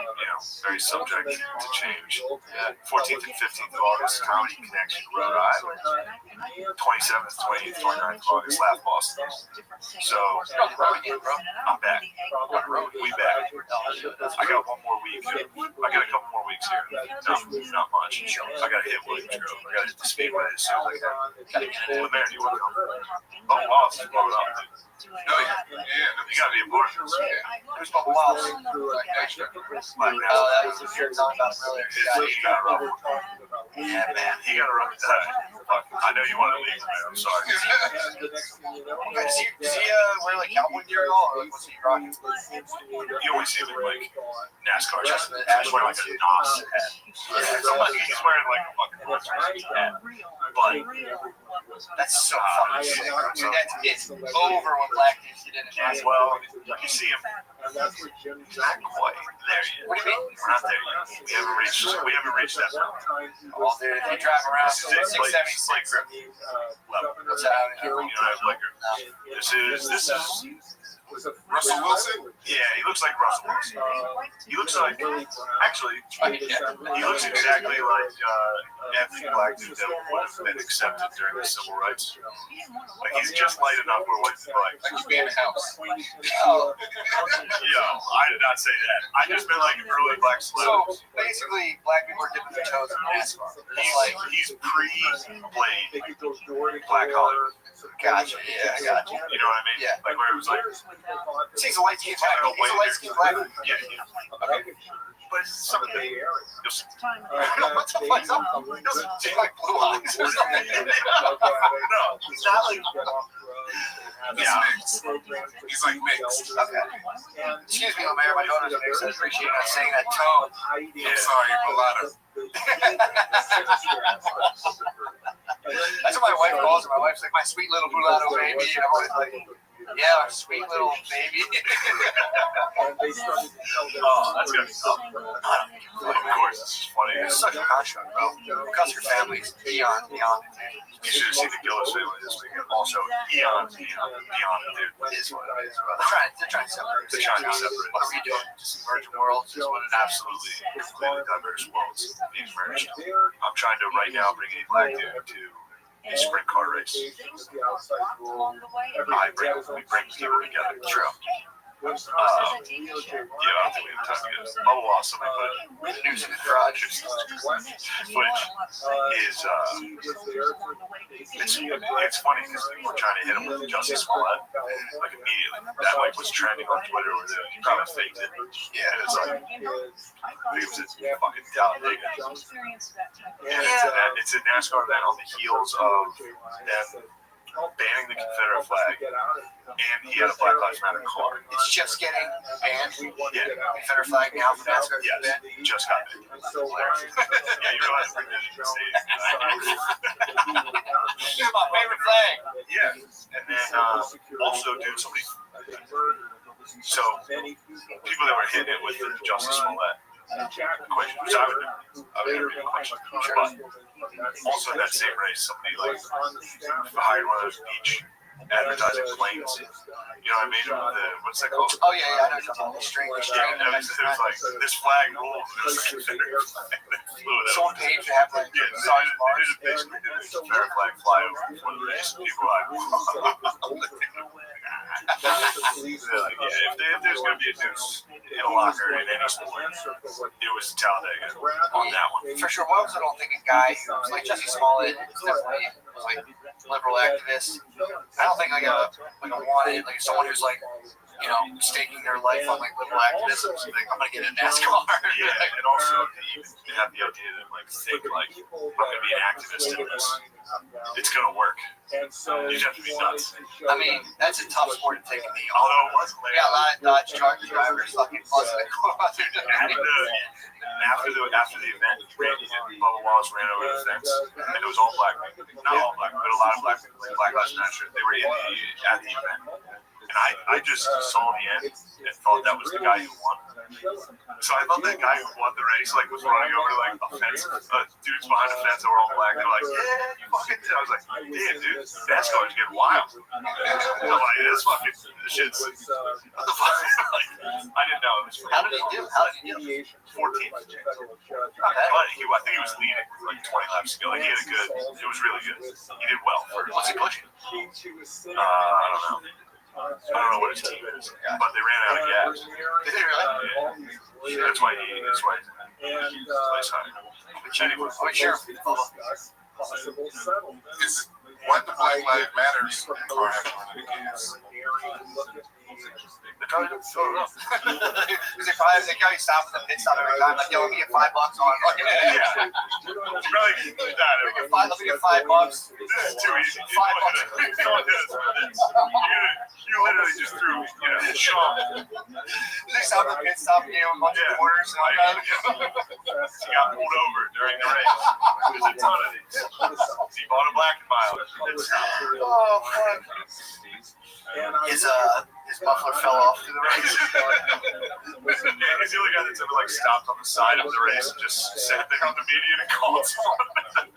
very subject to change. 14th and 15th of August, Comedy Connection, Rhode Island. 27th, 28th, 29th of August, Laugh Boston. So, I'm back. We back. I got one more week. I got a couple more weeks here. Not much. I got to hit Williams Grove. I got to hit the Speedway as soon as I can. Well, man, you want to come? Oh, wow, it's blowing up. No, yeah. You gotta be a part of this. Who's Bubba Wallace? Like, Oh, that was the shirt talking about earlier. He got rough. Yeah, man. He got rough. I know you want to leave, man. I'm sorry. Does he wear like cowboy gear at all, or what's he rocking? You always see him in like NASCAR. Just He's wearing like a NOS hat. He's wearing like a fucking Rothschild hat. But That's so fucking sick. Dude, it's over when black dudes get in it. well, you see him not quite there yet. What do you mean? We're not there yet. We haven't reached that mountain. Oh, dude, they drive around This is it. 676 Level. What's that? You don't have like this is Russell Wilson? yeah, he looks like Russell Wilson. He looks like actually he looks exactly like every black dude that would have been accepted during the civil rights. Like he's just light enough where white people like Like he's being a house. Oh, I did not say that. I just meant like early black so celebrities. basically, black people are dipping their toes in NASCAR. It's like, He's pre-played Black Hollywood. gotcha, yeah, I gotcha. You know what I mean? Yeah. Like where it was like He's a light skinned black. He's a light skinned black. yeah. But it's something What the fuck's up? He doesn't seem like blue eyes or something. no, it's not like He's mixed. He's like mixed. Okay. Excuse me, Mayor, my daughter's mixed. I appreciate you not saying that tone. I'm sorry, mulatto. That's what my wife calls her. My wife's like, my sweet little mulatto baby. And I'm always like, yeah, our sweet little baby. oh, that's gonna be tough. Of course, it's just funny. It's such a construct, bro. Because your family's beyond. You should have seen the Gillis family this weekend. Also, beyond, dude. It is what it is, bro. They're trying to separate. They're trying to separate. What are we doing? Just emerging worlds? Just what it is. Absolutely, completely diverse worlds being merged. I'm trying to right now bring a black dude to a sprint car race. We bring people together. True. I don't think we have time to get it. Bubba lost something, but The news in the garage. which is it's funny because we're trying to hit him with Justice Smollett like immediately. That like was trending on Twitter where he probably faked it. Yeah, and it's like it was a fucking Talladega. And it's a NASCAR event on the heels of them banning the Confederate flag, and he had a Black Lives Matter car. It's just getting banned. Yeah, Confederate flag now from NASCAR. yes, just got banned. Yeah, you realize we're going to say This is my favorite flag. yeah, and then also, dude, somebody. So people that were hitting it with the Justice Smollett question, which I would interview the question, but also in that same race, somebody like hired one of those beach advertising planes. You know what I mean? What's that called? Oh yeah, I know you're talking about the string. Yeah, it was like this flag rules. It was like Confederate flag. They flew it Someone up. paid to have like Yeah, so they just basically did a Confederate flag flyover before the race. People were like, if there's going to be a deuce in a locker in any sport, it was Talladega on that one. for sure. Why was I don't think a guy who was like Jesse Smollett is definitely like liberal activist. I don't think like a wanted like someone who's like staking their life on like liberal activism. So like, I'm gonna get a NASCAR. Yeah, and also they have the idea that like think like I'm gonna be an activist in this. It's gonna work. You have to be nuts. I mean, that's a tough sport to take a knee on. Although it was We got a lot of Dodge truck drivers fucking busting their car out there. after the event, Bubba Wallace ran over the fence, and it was all black, not all black, but a lot of black lives matter. They were at the event, and I just saw the end and thought that was the guy who won. So I thought that guy who won the race like was running over like a fence, dudes behind the fence that were all black. They're like, yeah, you fucking did. I was like, damn, dude, NASCAR's getting wild. I'm like, this fucking shit's what the fuck? Like, I didn't know. It was How did he do? 14. But I think he was leading like 20 laps ago. Like he had a good. It was really good. He did well. What's he pushing? I don't know. I don't know what his team is, but they ran out of gas. Did they really? Yeah. That's why he's place high. Are we sure? Is What the Black Lives Matters car have to do is They're trying to fill it up. Because they probably stop at the pit stop every time. Like, yo, let me get $5 on. Yeah. Really, Let me get $5. This is too easy. $5 bucks. You know what this is? You literally just threw, Sean. They stop at the pit stop, a bunch of quarters. And all that. He got pulled over during the race. There's a ton of these. He bought a black and mild. Oh, fuck. His muffler fell off through the race. He's the only guy that's ever stopped on the side of the race and just sat there on the median and called someone.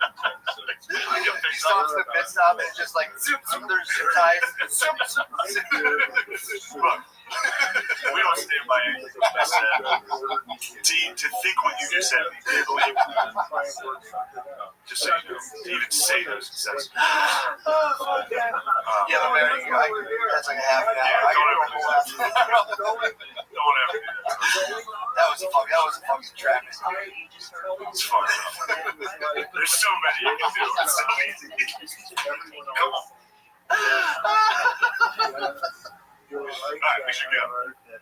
He stops at the pit stop and it's just like, zoom, zoom, there's zip ties. Zoom, zoom, zoom. Look, we don't stand by anything I said. To think what you just said, they believe. Just so you know, to even say those sentences. Yeah, but there you go. That's like a half an hour. Don't ever do that. That was a fucking trap. It's fun enough. There's so many you can do. It's so easy. Come on. Alright, we should go.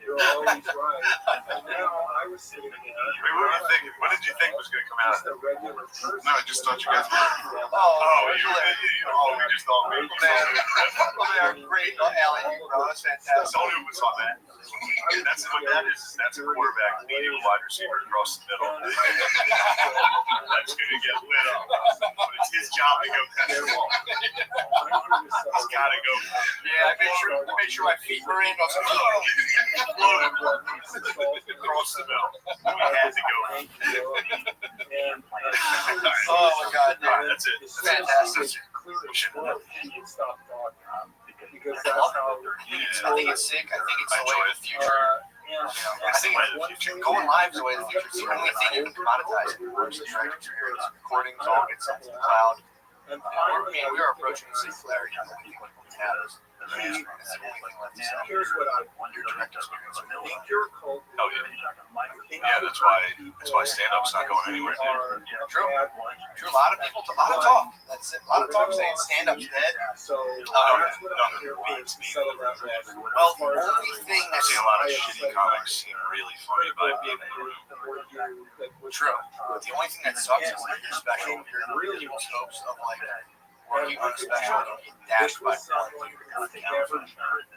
You're always right. Now I was sitting there. What were you thinking? What did you think was going to come out of it? no, I just thought you guys were. We just thought maybe. Great, Allie, bro. That's fantastic. Don't even saw that. That's what that is. That's a quarterback leading a wide receiver across the middle. That's going to get lit up. But it's his job to go catch the ball. He's got to go. Yeah, I made sure my feet were in. I was like, Floated across the middle. We had to go. oh my God, dude. Alright, that's it. Fantastic. Yeah. I think it's sick. I think it's the way of the future. I think going live is the way of the future. It's the only thing you can commoditize. Recordings all get sent to the cloud. We are approaching the singularity. I think what we have is the only thing left to sell. Here's what I Your direct experience. Oh yeah. Yeah, that's why stand-up's not going anywhere, dude. True. A lot of people, a lot of talk. That's it. A lot of talk saying stand-up's dead. So Well, the only thing I've that's seen a lot of shitty comics seem really funny about being in the room. true. The only thing that sucks is that you're special. You're really people's hopes of working on a special and getting dashed by one dude on the couch and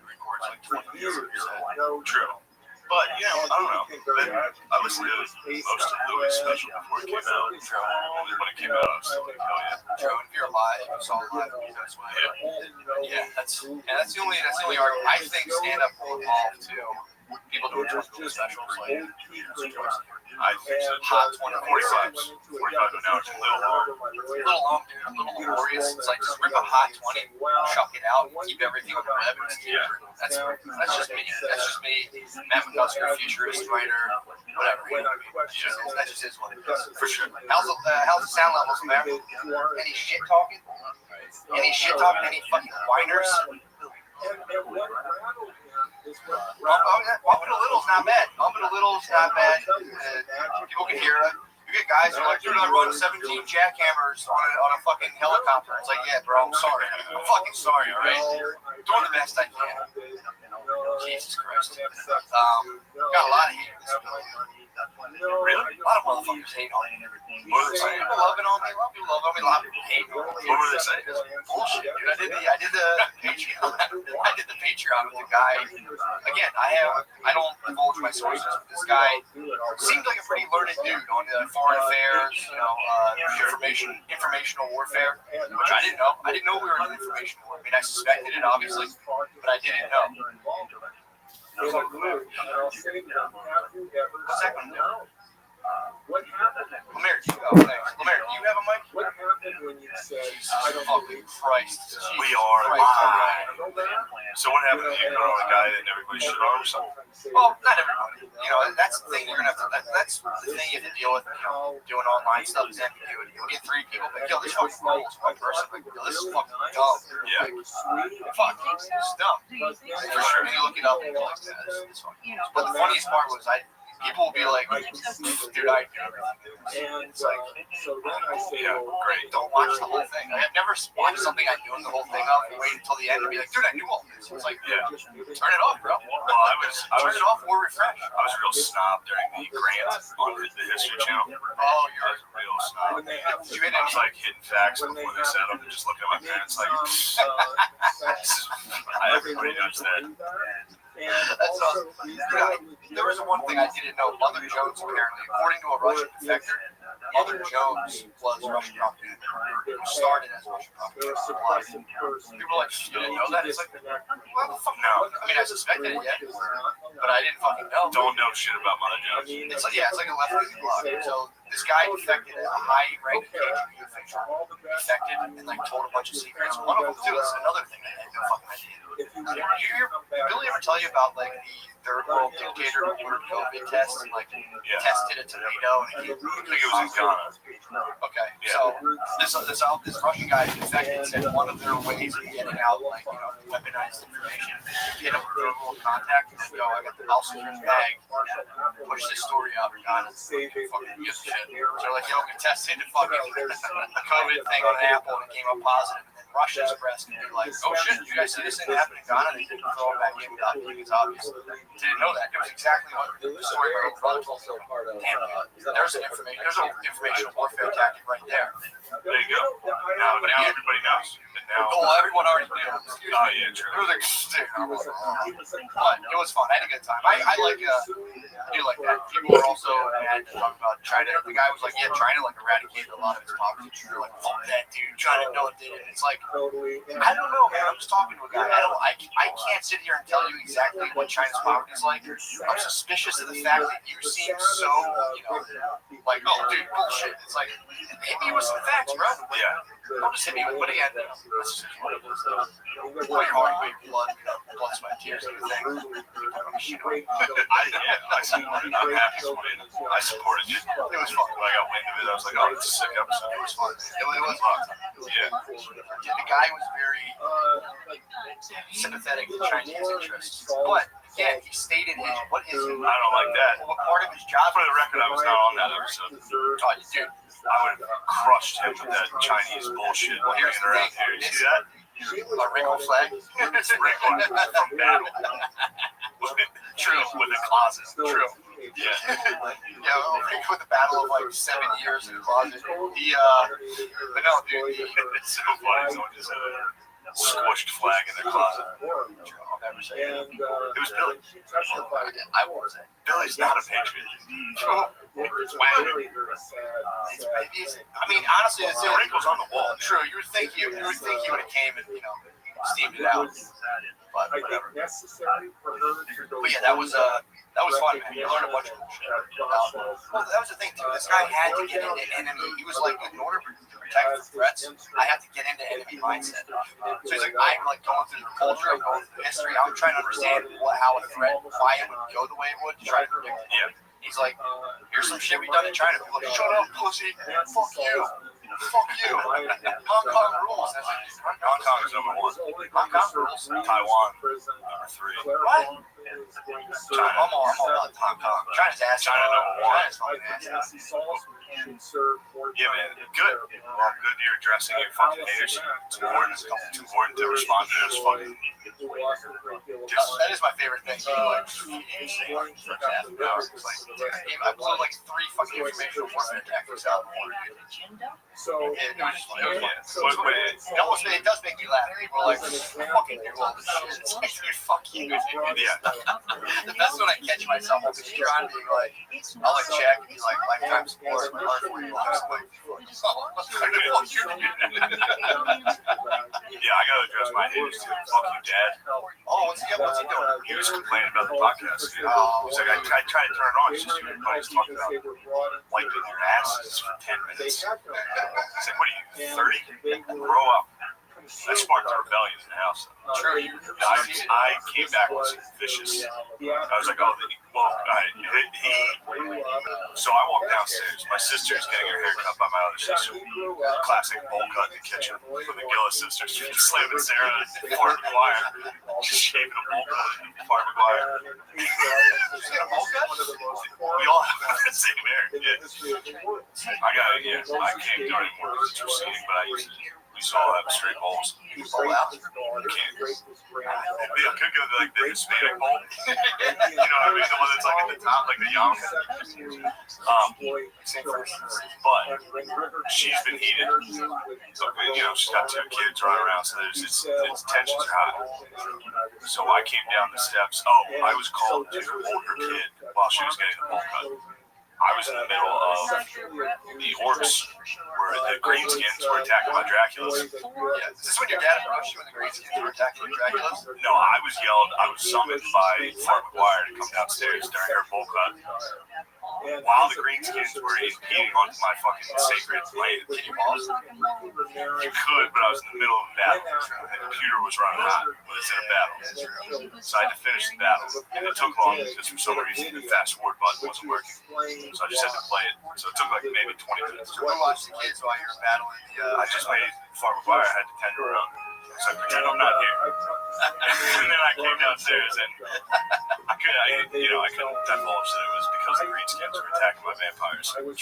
records 20 years ago. True. But, I don't know. I listened to most of Louis' special before it came out. And when it came out, I was still like, hell yeah. True. If you're alive, you saw live, that's why. Yeah, that's the only argument. I think stand-up will evolve too. People doing 20 specials I think so. Hot 45 now it's a little hard. a little long, dude, a little laborious. It's like just rip a hot 20, chuck it out, keep everything on the web. Yeah. That's just me. Matt McCusker, futurist writer, whatever. That just is what it is. For sure. How's the sound levels, man? Any shit talking? Any fucking whiners? Bumping a little's not bad. People can hear it. You get guys who are like, dude, I run 17 jackhammers on a fucking helicopter. It's like, yeah, bro, I'm sorry. I'm fucking sorry, all right? Doing the best I can. Jesus Christ. Got a lot of hate. Really? A lot of motherfuckers hate on me. What were they saying? People love it on me. A lot of people love it on me. A lot of people hate on me. What were they saying? Bullshit, dude. I did the Patreon. I did the Patreon with the guy. Again, I don't divulge my sources, but this guy seemed like a pretty learned dude on foreign affairs, informational warfare, which I didn't know. I didn't know we were in information war. I mean, I suspected it, obviously, but I didn't know. What's that going to do? What happened? Lemaire, do you have a mic? What happened when you said, I don't Fucking Christ. We are live. So what happened? You put on a guy that everybody should on or something? Well, not everybody. That's the thing you're gonna have to. That's the thing you have to deal with. Doing online stuff is ambiguity. You'll get 3 people, but this fucking rules one person. Like, this is fucking dumb. Yeah. Fuck, it's dumb. For sure. And you look it up and you're like, it's fucking. But the funniest part was people will be like, dude, I do everything. And It's like, so then I say, Yeah, well, great. don't watch the whole thing. I've never watched something I knew the whole thing of and wait until the end and be like, dude, I knew all this. It's like, Yeah. turn it off, bro. Well, I Turn was it off or refresh. I was a real snob during the grant on the History Channel. Oh, I was a real snob. when they have You hit I was any? like hitting facts before they said them and just looking at my parents like, everybody knows that. That's awesome. There was one thing I didn't know. Mother Jones, apparently, according to a Russian defector, Mother Jones was Russian propaganda. Started as Russian propaganda. People are like, you didn't know that? It's like, well, the fuck no. I mean, I suspected it yet, but I didn't fucking know. Don't know shit about Mother Jones. It's like, yeah, it's like a left-wing blog. So this guy defected, a high-ranking KGB official defected and like told a bunch of secrets. One of them too. This is another thing I had no fucking idea. Billy ever tell you about like the third world dictator who ordered COVID tests and like tested a tomato and I think it was in Ghana. Okay, Yeah. so this Russian guy defected said one of their ways of getting out like weaponized information is get a criminal contact and then go, I got the house in his bag, push this story out in Ghana. Fucking gives a shit. So like, yo, we tested the fucking COVID thing on Apple and it came up positive. And then Russia's press can be like, oh shit, did you guys see this thing happen in Ghana? And they didn't throw it back in without being as obvious. Didn't know that. It was exactly what the story about Rothschild. Damn, there's an information warfare tactic right there. There you go. Now everybody knows. And now, Oh, everyone already knew. oh yeah, true. It was like, but it was fun. I had a good time. I like do like that. People were also mad to talk about China. The guy was like, yeah, China like eradicated a lot of its poverty. They're like, fuck that dude. China no one did it. It's like, I don't know, man. I'm just talking to a guy. I can't sit here and tell you exactly what China's poverty is like. I'm suspicious of the fact that you seem so, like, oh, dude, bullshit. It's like, hit me with some facts, bro. Yeah. Don't just hit me with, but again, that's just what it was. Play hard, wait, blood, sweat, tears, everything. I'm happy for you. I supported you. It was fun. When I got wind of it, I was like, oh, it's a sick episode. It was fun. It was fun. Yeah. The guy was very sympathetic to Chinese interests, but again, he stated what his. I don't like that. What part of his job? For the record, I was not on that episode. Oh, dude. I would have crushed him with that Chinese bullshit hanging around here. You see that? A wrinkle flag. It's wrinkled from battle. True, with the closet. True. Yeah. With the battle of like 7 years in the closet. But no, dude. It's so funny. Someone just had a squished flag in their closet. I'll never say it. It was Billy. I won't say. Billy's not a patriot. I mean, honestly, it's The wrinkles on the wall. true. You would think he would have came and steamed it out, but whatever. But yeah, that was fun, man. You learned a bunch of cool shit. Well, that was the thing too. This guy had to get into enemy. He was like, in order to protect from threats, I have to get into enemy mindset. So he's like, I'm like going through the culture, I'm going through the history. I'm trying to understand how a threat, why it would go the way it would, to try to predict it. Yeah. He's like, here's some shit we done in China. People are like, shut up, pussy. Fuck you. Fuck you. Hong Kong rules. Hong Kong is number one. Hong Kong rules. Taiwan, number three. What? I'm all about Hong Kong. China's ass. China number one. China's fucking ass. Yeah, man. Good. Well, good you're addressing your fucking haters. It's important. It's important to respond to those fucking. That is my favorite thing. Like, I blew like 3 fucking informational warfare tactics out. So It does make me laugh. People are like, fucking do all this shit. It's like, fuck you. Yeah. The best when I catch myself is trying to be like, I'll like check and be like, lifetime support, my heart $40. Like, fuck you. Yeah, I gotta address my haters too. Fuck you, Dad. Oh, what's he doing? He was complaining about the podcast. He's like, I tried to turn it on. It's just you and buddies talking about wiping your asses for 10 minutes. He's like, what are you, 30? Grow up. That sparked a rebellion in the house. True. I came back with some vicious. I was like, oh, so I walked downstairs. My sister's getting her hair cut by my other sister. Classic bowl cut in the kitchen from the Gillis sisters. Slamming Sarah to the wire. just shaving a bowl cut in Far McGuire. We all have the same hair. Yeah. I can't do it anymore because it's receding, but we used to all have straight bowls. You bowl out. You can't. I could go to like the Hispanic bowl. You know what I mean? The one that's like at the top, like the yam. But she's been heated. So, she's got 2 kids running around, so its tensions are high. So I came down the steps. I was called to hold her kid while she was getting the bowl cut. I was in the middle of the orcs, where the greenskins were attacking my Draculas. Yeah. Is this when your dad approached you when the greenskins were attacking your Draculas? No, I was summoned by Fort McGuire to come downstairs during her bowl cut. While the greenskins were impeding on my fucking sacred land. Can you pause? You could, but I was in the middle of a battle. The computer was running hot when it's in a battle. So I had to finish the battle. And it took long because for some reason the fast forward button wasn't working. So I just had to play it. So it took like maybe 20 minutes. So we watched the kids while you were battling the... I just made Fort McGuire had to tender around. So I pretend I'm not here. And then I came downstairs and I couldn't divulge that it was because the greenskins were attacking my vampires. That was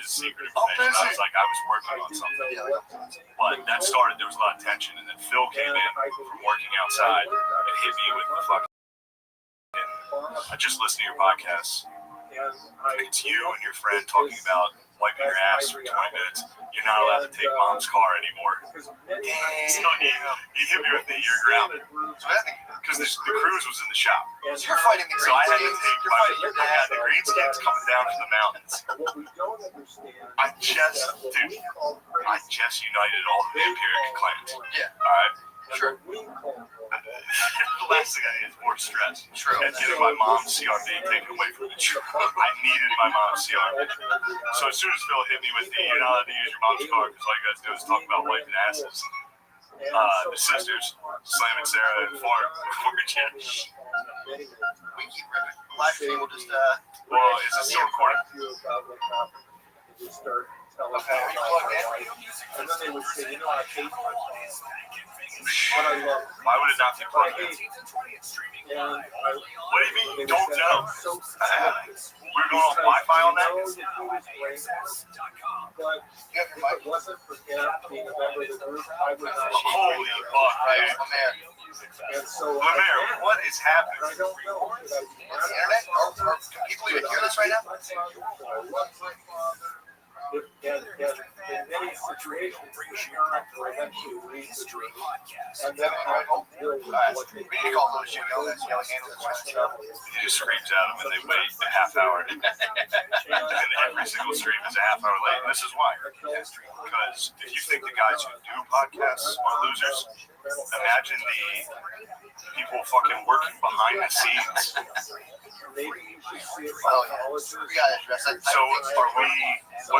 secret information. I was like, I was working on something. But that started, there was a lot of tension. And then Phil came in from working outside and hit me with the fucking... And I just listened to your podcast. It's you and your friend talking about wiping your ass for 20 minutes. You're not allowed to take mom's car anymore. So he hit me with the "you're grounded." Because the cruise was in the shop. So you're fighting the So I had to greenskins. take the greenskins coming down from the mountains. I just united all the vampiric clans. Yeah. All right. Sure. The last thing I need is more stress. True. And getting my mom's CRV taken away from me. I needed my mom's CRV. So as soon as Phil hit me with the "you're not allowed to use your mom's car because all you guys do is talk about wiping asses," the sisters, Slam and Sarah and Fart, were just... We keep ripping. Live stream will just... Well, is this still recording? Okay. And then they would say, I hate my mom, but I love her. Why would it not be plugged in? And I, What do you mean? Don't know. We're going off Wi-Fi on that? But if it wasn't for him being a member of the group, I would not. Holy fuck, Right, dude. I'm there. And so Lemaire, what is happening? I don't know. What's the internet? Or can people even hear this right now? In many situations, the eventually leads to it. And then I don't know what We need to call those you know that's yelling handles. He just screams at them and they wait a half hour. And every single stream is a half hour late. And this is why. Because if you think the guys who do podcasts are losers, imagine the people fucking working behind the scenes. maybe you should see a Oh, yeah. psychologist. We gotta address that. So are we,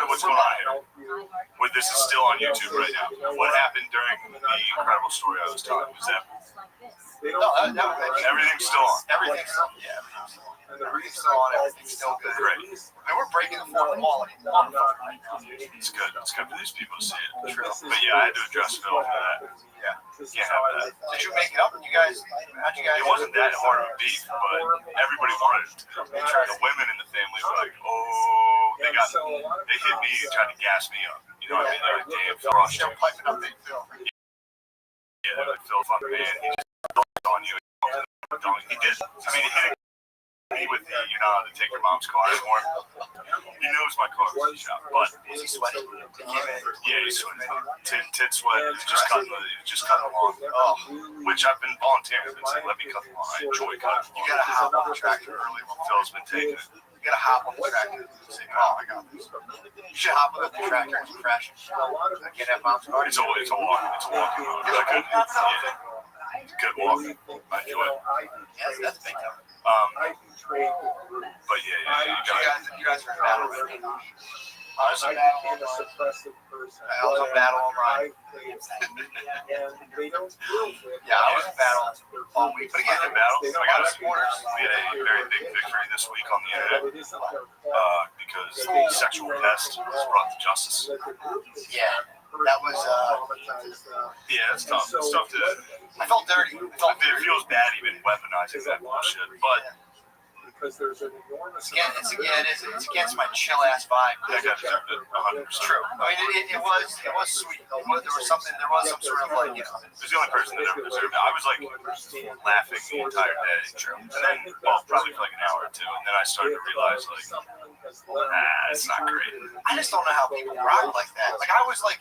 what's going on here? Well, this is still on YouTube right now. What happened during the incredible story I was telling? Was that everything's still on? Everything's still, yeah, everything's still on. Everything's still on, everything's still good. Great. I mean, we're breaking the fourth wall. It's good. It's good for these people to see it. True. But yeah, I had to address Phil for that. Yeah. Can't have that. Did you make it up? You guys, how'd you guys? It wasn't that hard of a beef, but everybody wanted it. The women in the family were like, oh, they hit me and tried to gas me up. You know what I mean? They're like, damn, Phil. They're piping up Big Phil. Yeah, they're like, Phil, fuck man, he just dunked on you. He did. I mean, he hit me with the, you're not allowed to take your mom's car anymore. He knows my car was in the shop, but Was he sweating? yeah, he's sweating. Tit sweat. He was just cutting the lawn. Oh, Which I've been volunteering. It's like, let me cut the lawn. I enjoy cutting. you gotta hop on the tractor early. Phil's been taking it. You gotta hop on the tractor and say, oh, I got this. You should hop on the tractor and crash it. Get that mom's car. It's a walk. It's a walking road. It's like a good walk. I enjoy it. Yes, that's big time. But yeah, You guys are in battle ready. I became a suppressive person. I also battle online. Yeah, I was in battle all week. But again, in battle. I got a supporters. We had a very big victory this week on the internet because sexual pest was brought to justice. Yeah. That was, Yeah, it's tough. It's tough to. I felt dirty. It feels bad even weaponizing that bullshit, but because there's an enormous it's against my chill ass vibe. that guy deserved it 100%. True. I mean, it was sweet. There was some sort of like, It was the only person that ever deserved it. I was like laughing the entire day. True. And then, well, probably for like an hour or two, and then I started to realize like, it's not great. I just don't know how people rock like that. Like I was like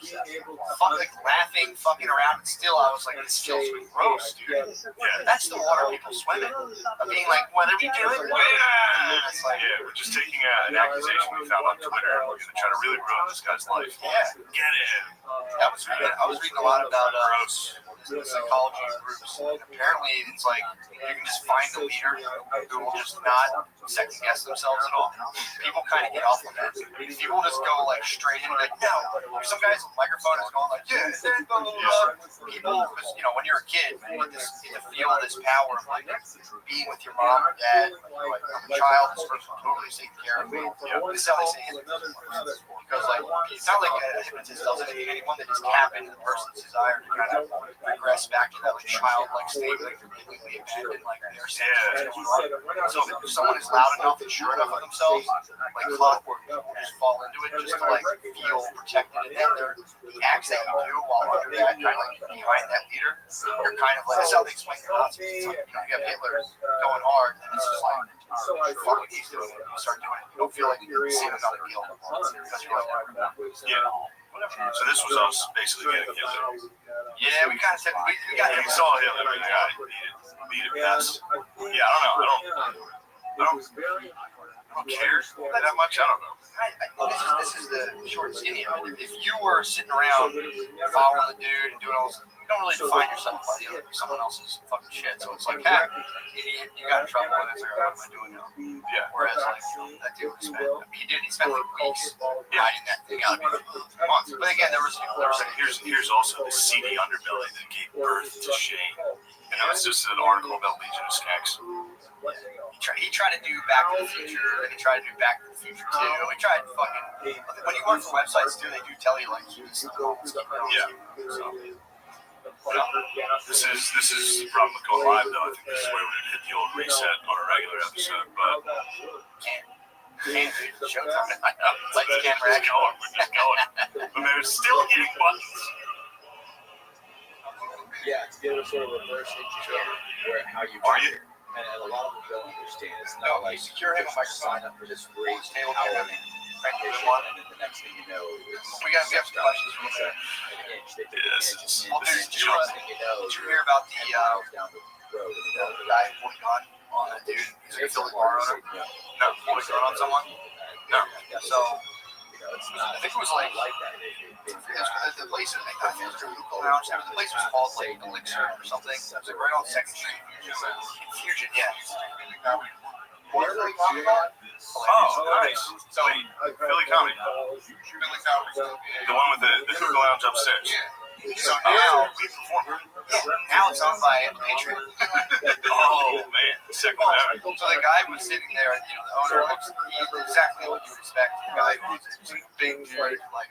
laughing, fucking around, and still I was like, this feels gross, dude. Yeah. That's the water people swim in. I'm being like, what are we doing? It's like, Yeah, we're just taking an accusation we found on Twitter, and we're gonna try to really ruin this guy's life. yeah. Get him. I was reading a lot about the psychology groups. And apparently, it's like you can just find a leader who will just not second guess themselves at all. People kind of get off on that. People just go like straight into like, no. Some guys with microphone is going like, yeah, blah, blah, blah. People, because when you're a kid, you get to feel this power of like being with your mom or dad. Like, I'm a child, this person totally taking care of me. This is how they say it. Because like it's not like a hypnotist does anything. Anyone that just tap into the person's desire to kind of regress back to that like childlike state, like completely abandoned, like they're saying so if someone is loud enough and sure enough of themselves, like clockwork, people just fall into it just to like feel protected. And then the acts that you do while under that kind of like behind that leader, you're kind of like that's how they explain the Nazis. Like, you have Hitler going hard, and it's just like fuck what he's doing. You start doing it, you don't feel like you're seeing another deal because you're like, Yeah. So this was us basically getting Hitler. yeah, we kind of said we got Yeah, him. we saw Hitler and the guy beat it best. Yeah, I don't know. I don't care that much. I don't know. This is the short and skinny of it. If you were sitting around following the dude and doing all this, you don't really define yourself by someone else's fucking shit. So it's like, hey, you got in trouble with it. So what am I doing now? Yeah. Whereas like that dude he spent like weeks hiding that thing out of months. But again, there was Here's also the seedy underbelly that gave birth to shame. And that was just an article about Legion of Skanks. he tried to do Back to the Future, and he tried to do Back to the Future 2. He tried fucking. When you work for websites too, they do tell you like he was. Yeah. So, this is from going live though. I think this is where we're gonna hit the old reset on a regular episode, but. Lights, camera, action. We're just going. But they're still hitting buttons. Yeah, it's get a sort of reverse engineer where how you Are you? and a lot of them don't understand. It's No, not like secure him you if I sign up for this free Table hour camera. practitioner, and then the next thing you know, it's We got some questions from it's there. an inch. They take Yes, an inch, well, and there's the next thing you know, Did you hear about the 10 miles down the road. the guy who pulled a gun on a dude? He's a Philly bar owner. No. Pulled a gun on someone. No. So It's not, I think it was like that. the place. I think the place was called like Elixir or something. It was like right on Second Street. Fusion, yeah. What are they talking about? Oh, nice. So Philly comedy. Philly Comedy. The one with the hookah lounge upstairs. So now we perform. Now it's owned by Patriot. Oh man, second that. So the guy was sitting there, the owner looks exactly what you would expect. The guy who's big, like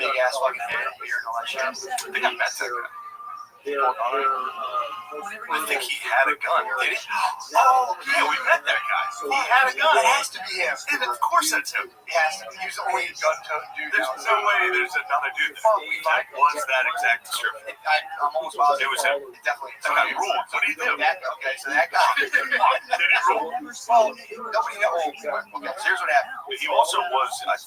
big ass fucking hair, beard, and all that shit. I think I met that guy. I think he had a gun. Did he? Oh yeah, we met that guy. He had a gun. It has to be him. And of course that's him. He has to be. He was the only gun-toted dude. There's no way there's another dude that was that exact description. I'm almost positive It was him. It definitely. That guy ruled. What do you do? Okay, so that guy. Did he rule? Well, nobody knows. Okay, so here's what happened. He also was. I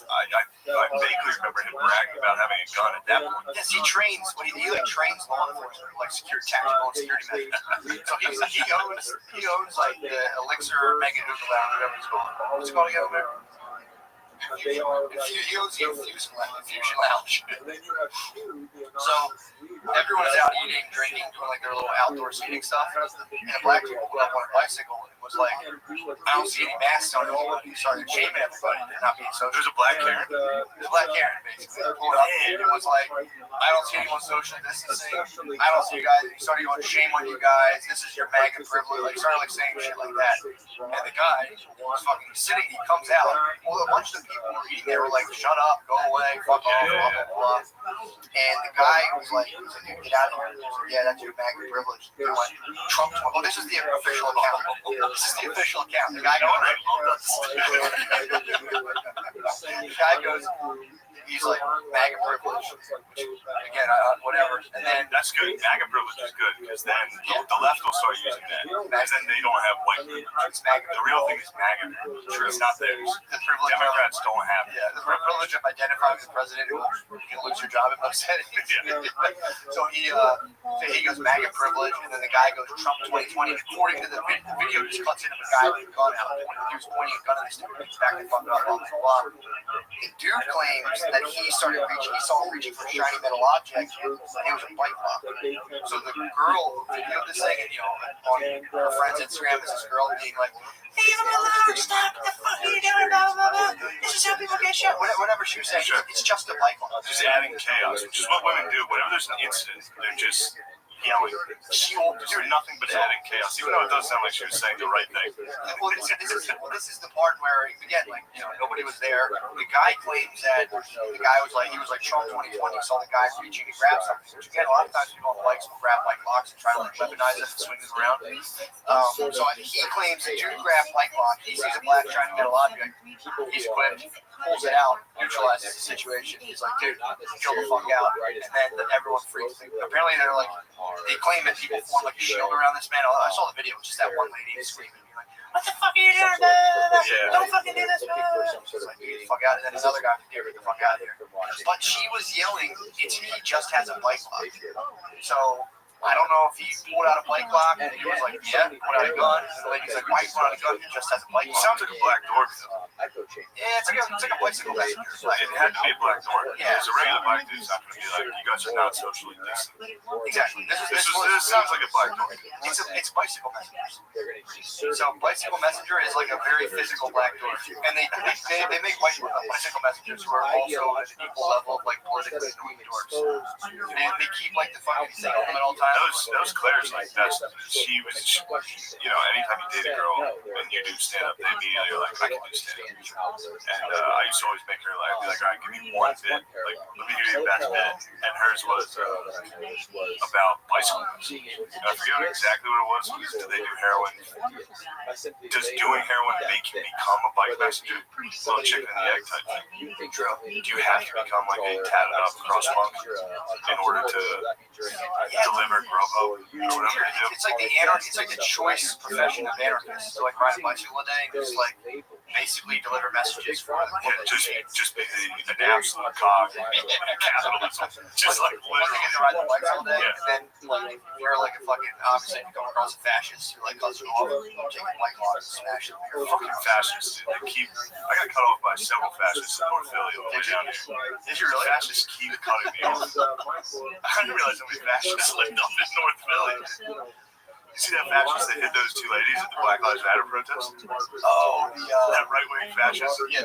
vaguely remember him bragging about having a gun at that point. Yes, he trains. He like trains law enforcement, like tactical and security measures. So he owns like the Elixir Mega Hookah Lounge, whatever it's called. What's it called again? He owns the Fusion Lounge. So everyone was out eating, drinking, doing like their little outdoor seating stuff. And a black dude pulled up on a bicycle and was like, I don't see any masks on anyone. He started shaming everybody for not being social. There's a black Karen. There's a black Karen, basically. He pulled up and it was like, I don't see anyone social distancing. I don't see you guys. He started going, shame on you guys. This is your MAGA privilege. Like, started like saying shit like that. And the guy was fucking sitting, he comes out. Well, a bunch of the people were eating. They were like, "Shut up, go away, fuck off, blah blah blah." And the guy was like, "Dude, get out of here." He was like, "Yeah, that's your MAGA privilege." They went, "Trump." Oh, this is the official account. This is the official account. The guy goes, the guy goes, he's like, "MAGA privilege," which, again, whatever. And then That's good. MAGA privilege is good because then the left will start using that. Because then they don't have white privilege. it's MAGA. The real thing is MAGA privilege. It's not theirs. The privilege. Democrats don't have Yeah, the privilege of identifying as president who can lose your job in most settings. So he goes MAGA privilege, and then the guy goes Trump 2020. According to the video, just cuts in of a guy with a gun out. He was pointing a gun at this dude. He's back and fucked up, blah blah blah. The dude claims that he saw him reaching for a shiny metal object, and it was a bike lock. So the girl videoed this thing, and on her friend's Instagram is this girl being like, "Leave him alone! Stop! What the fuck are you doing? Blah blah blah. This is how people get shot." Whatever she was saying, it's just a bike lock. Just adding chaos, which is what women do. Whenever there's an incident, they're just yelling. She will do nothing but adding chaos, even though it does sound like she was saying the right thing. Well, this is the part where, again, like, nobody was there. The guy claims that the guy was like, Trump 2020, saw the guy reaching and grab something. Which, again, a lot of times people on bikes will grab bike locks and try to like weaponize them and swing them around. So he claims that you grab bike lock, he sees a black shiny metal object, he's equipped, pulls it out, neutralizes the situation. He's like, "Dude, chill the fuck out," and then everyone freaks. Apparently, they're like, they claim that people form like a shield around this man. I saw the video, just that one lady screaming, like, "What the fuck are you doing? Yeah. Don't fucking do this!" She's like, "Get the fuck out!" And then another guy, "Get the fuck out of here!" But she was yelling, he just has a bike lock. So I don't know if he pulled out a bike lock and he was like, "Yeah," pulled out a gun. And the lady's like, "Why you pull out a gun? He just has a bike He lock." sounds like a black dork. Yeah, it's like a bicycle messenger. It had to be a black dork. Yeah. Because a regular bike dude's not going to be like, "You guys are not socially distant." Exactly. This sounds like a black dork. It's bicycle messengers. So bicycle messenger is like a very physical black door, and they make bicycle messengers who are also at an equal level of like politically annoying dorks. They keep like the fucking thing on them at all times. Those Claire's like that's she was anytime you date a girl and you do stand up, they immediately are like, "I can do stand up." And I used to always make her like be like, "All right, give me one bit, like let me give you the best bit." And hers was about bicycles. I forget exactly what it was. Do they do heroin? Does doing heroin make you become a bike messenger? Little chicken and the egg type thing. Do you have to become like a tatted up crosswalk in order to deliver Grubhub or whatever they do? It's like the anarchy. It's like the choice profession of anarchists. So like ride a bicycle a day and just like basically deliver messages for them. Yeah, just be an absolute cog in capitalism. Just like They get to ride the bikes all day, and then like you're like a fucking obviously if you come across a fascist, you're like cussing off, take a bike lock and smash it. You're fucking fascists. They keep. I got cut off by several fascists in North Philly all the way down here. Did you really? Fascists keep cutting me off. I didn't realize how many fascists lived up in North Philly. You see that fascist that hit those two ladies at the Black Lives Matter protest? Oh, That right-wing fascist? yeah,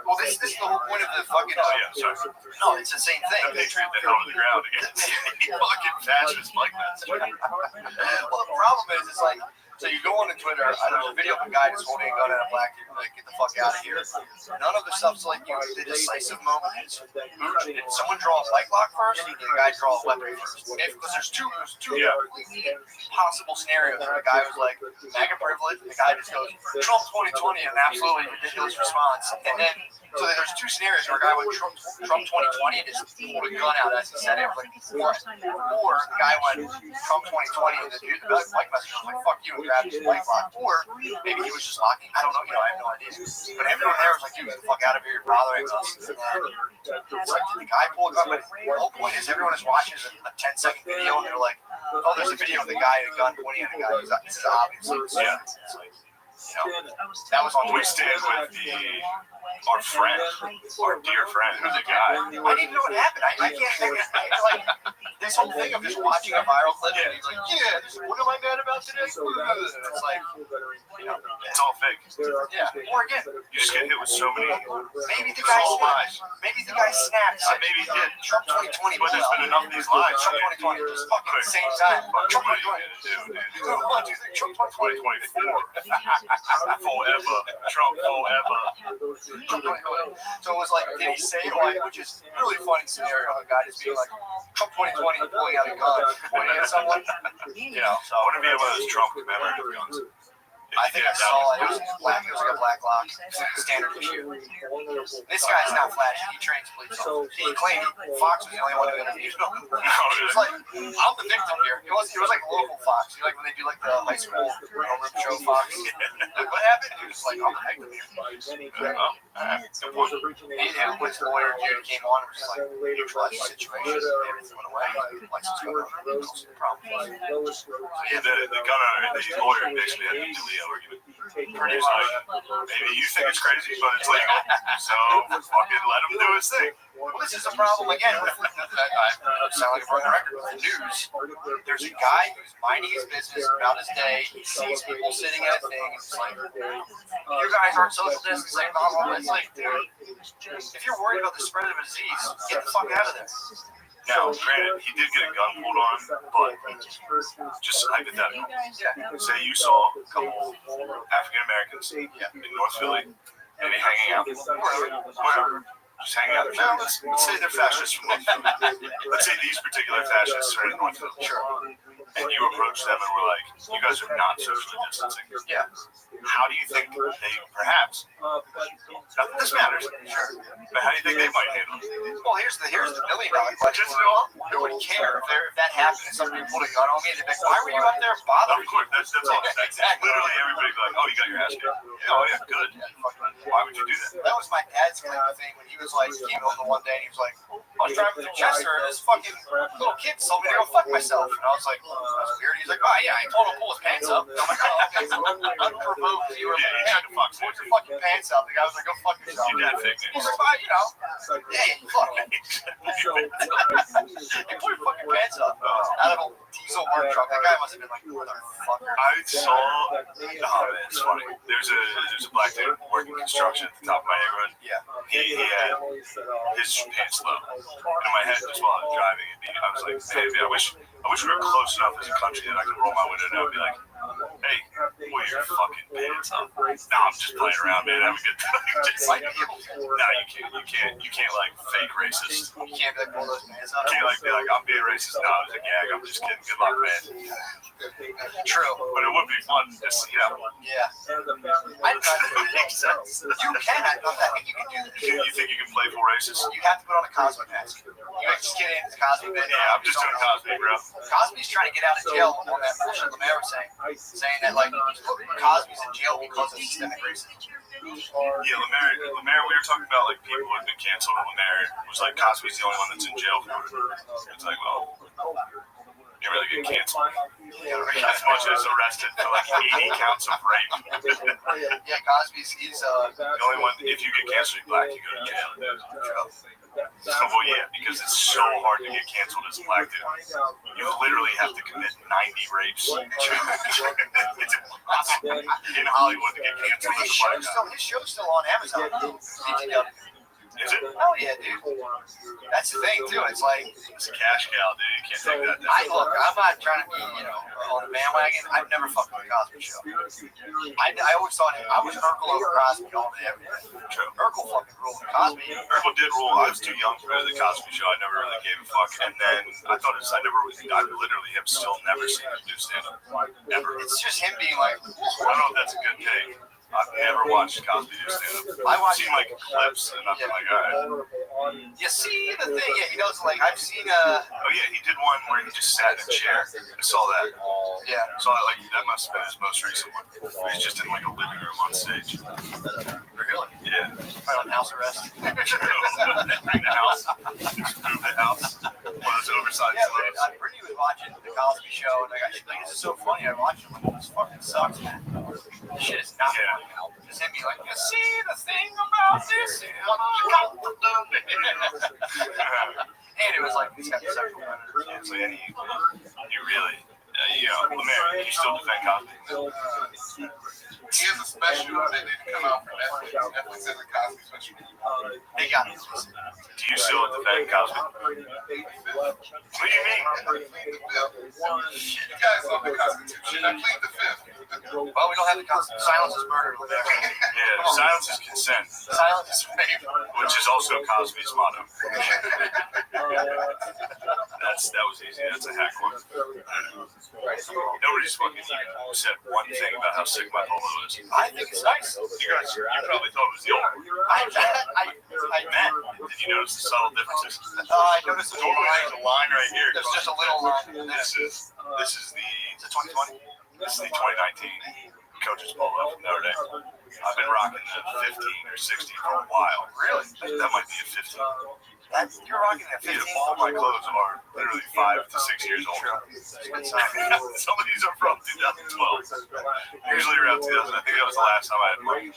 well, this is the whole point of the fucking. Oh, yeah, sorry. No, it's the same The thing. patriot that held the ground against fucking fascists like that. Well, the problem is, it's like, so you go on to Twitter, there's a video of a guy just holding a gun at a black dude, like, "Get the fuck out of here." None of the stuff's like, the decisive moment is, did someone draw a bike lock first, or did the guy draw a weapon first? Because there's two possible scenarios where the guy was like, "MAGA privilege," and the guy just goes, "Trump 2020," an absolutely ridiculous response. And then, so there's two scenarios where a guy went Trump 2020 and just pulled a gun out as he said it, like, or the guy went Trump 2020 and the dude, the bike messenger was like, "Fuck you," and grabbed his bike lock. Or maybe he was just locking. I don't know. I have no idea. But everyone there was like, "Dude, get the fuck out of here! You're bothering us." And then it's like, did the guy pull a gun? But the whole point is, everyone is watching a 10-second video and they're like, "Oh, there's a video of the guy with a gun pointing at the guy. This is obvious." Yeah. That was on We Twitter. stand with the our friend, our dear friend, who's a guy. I didn't even know what happened. I can't think of it. Like, this whole thing of just watching a viral clip and he's like, what am I mad about today? It's like, It's all fake. yeah. Or again, You just get hit with so many. maybe the guy snapped. Maybe he did. Trump 2020. But there's been enough of these lies. Trump 2020. Just fucking at the same time. Trump 2020. What do you think? Trump 2020. 2024. Forever. Trump forever. So it was like, did he say like, which is a really funny scenario of a guy just being like, Trump 2020 pulling out a gun, pointing at someone. So I want to be one of those Trump commemorative guns. I think I saw it. It was black. It was like a black lock, standard issue. This guy's not flashy. He trains police. He claimed Fox was the only one who interviewed him. It was like, I'm the victim here. It was like a local Fox. You know, like when they do like the high school room show Fox. What happened? He was like, I'm the victim here. And Wood's lawyer dude came on and was just like, neutralize the situation. Everything went away. License went away. No problem. Yeah, the gun owner, the lawyer basically had to delete argument. He's like, maybe you think it's crazy, but it's legal. So fucking let him do his thing. Well, this is a problem again. I sound like a broken record. With the news, there's a guy who's minding his business about his day. He sees people sitting at a thing. It's like, you guys aren't social distancing. It's like, dude, if you're worried about the spread of a disease, get the fuck out of there. Now, granted, he did get a gun pulled on, but just hypothetical. Say you saw a couple African Americans in North Philly, maybe hanging out, whatever, just hanging out. Now, let's say they're fascists from North Philly. Let's say these particular fascists are in North Philly. Sure. And you approach them and we're like, you guys are not socially distancing. Yeah. How do you think they perhaps, not that this matters, sure, but how do you think they might handle it? Well, here's the $1 million question. Who would care if that happened and somebody pulled a gun on me? They'd be like, why were you out there bothering? Of course, that's all. Exactly. Literally everybody's like, oh, you got your ass kicked. Yeah, oh, yeah, good. Why would you do that? That was my dad's kind of thing when he was like, he came home the one day and he was like, I was driving through Chester and this fucking little kid told me to go fuck myself. And I was like, that's weird. He's like, oh, yeah, I told him to pull his pants up. I'm like, oh, okay, so unprovoked. You were like, hey, pull your fucking pants up. The guy was like, go fuck yourself. Your dad fake He's like, fine, hey, fuck it. Hey, pull your fucking pants up. Out of a diesel work truck. That guy must have been like, motherfucker. I saw, it's funny. There's a black dude working construction at the top of my neighborhood. Yeah. He had his pants low. And in my head, just while I was driving, I was like, hey, man, I wish we were close enough as a country that I could roll my window down and be like, hey, pull your fucking pants up. Nah, I'm just playing around, man. Have a good time. You can't like fake racist. You can't be like, pull those pants up. You can't like be like, I'm being racist. No, I was like, yeah, I'm just kidding. Good luck, man. True. But it would be fun to see, Yeah. I don't know. It makes sense. You can. I think you can do this. You think you can play full racist? You have to put on a Cosby mask. You guys just get in the Cosby bit. Yeah, I'm just doing Cosby, bro. Cosby's trying to get out of jail on that bullshit Lemaire was saying that like Cosby's in jail because of systemic racism. Yeah, Lemaire, we were talking about like people who have been canceled on Lemaire. It was like Cosby's the only one that's in jail for it. It's like, well, you really get canceled. As much as arrested for like 80 counts of rape. Yeah, Cosby's, he's the only one, if you get canceled, you're black, you go to jail. Well, yeah, because it's so hard to get canceled as a black dude. You literally have to commit 90 rapes. It's impossible in Hollywood to get canceled as a black guy. His show's still on Amazon. Is it? Oh yeah, dude. That's the thing too. It's like it's a cash cow, dude. You can't take that down. I'm not trying to be, on the bandwagon. I've never fucked with the Cosby Show. I always thought I was Urkel over Cosby all day, every day. True. Urkel fucking ruled. Cosby. Urkel did rule. I was too young for the Cosby Show. I never really gave a fuck. And then I thought I literally have still never seen him do stand up. Ever. It's just him being like, I don't know if that's a good take. I've never watched Cosby do stand up. I've seen like clips and nothing like that. You see the thing? Yeah, he does. Like I've seen Oh yeah, he did one where he just sat in a chair. I saw that. Yeah. So that must have been his most recent one. Where he's just in like a living room on stage. Really? Yeah. Probably on house arrest. In the house. Just move the house. One of those oversized Yeah, clothes. but Brittany was watching the Cosby Show, and she's like, "This is so funny." I watched it. I'm like, "This fucking sucks, man. This shit is not funny." Just him be like, "You see the thing about this?" And it was like these kind of sexual predators. Yeah, so yeah, you really, Lemaire, you still defend Cosby. He has a special that didn't come out for Netflix. Netflix has a Cosby special. They got me. Do you still defend Cosby? What do you mean? You guys love the Constitution. I plead the fifth. Well, we don't have the Constitution. Silence is murder. Yeah, silence is consent, Silence is rape. which is also Cosby's motto. That was easy. That's a hack one. Nobody's fucking even said one thing about how sick my polo is. I think it's nice. You probably thought it was the old one. I Matt, did you notice the subtle differences? I noticed the Normally there's a line right here. There's just a little line. This is It's a 2020. This is the 2019 coach's polo from Notre Dame. I've been rocking the 15 or 16 for a while. Really? That might be a 15. You're rocking that 15. Yeah, all my clothes are literally 5 to 6 years old. Some of these are from 2012. Usually around 2000. I think that was the last time I had one.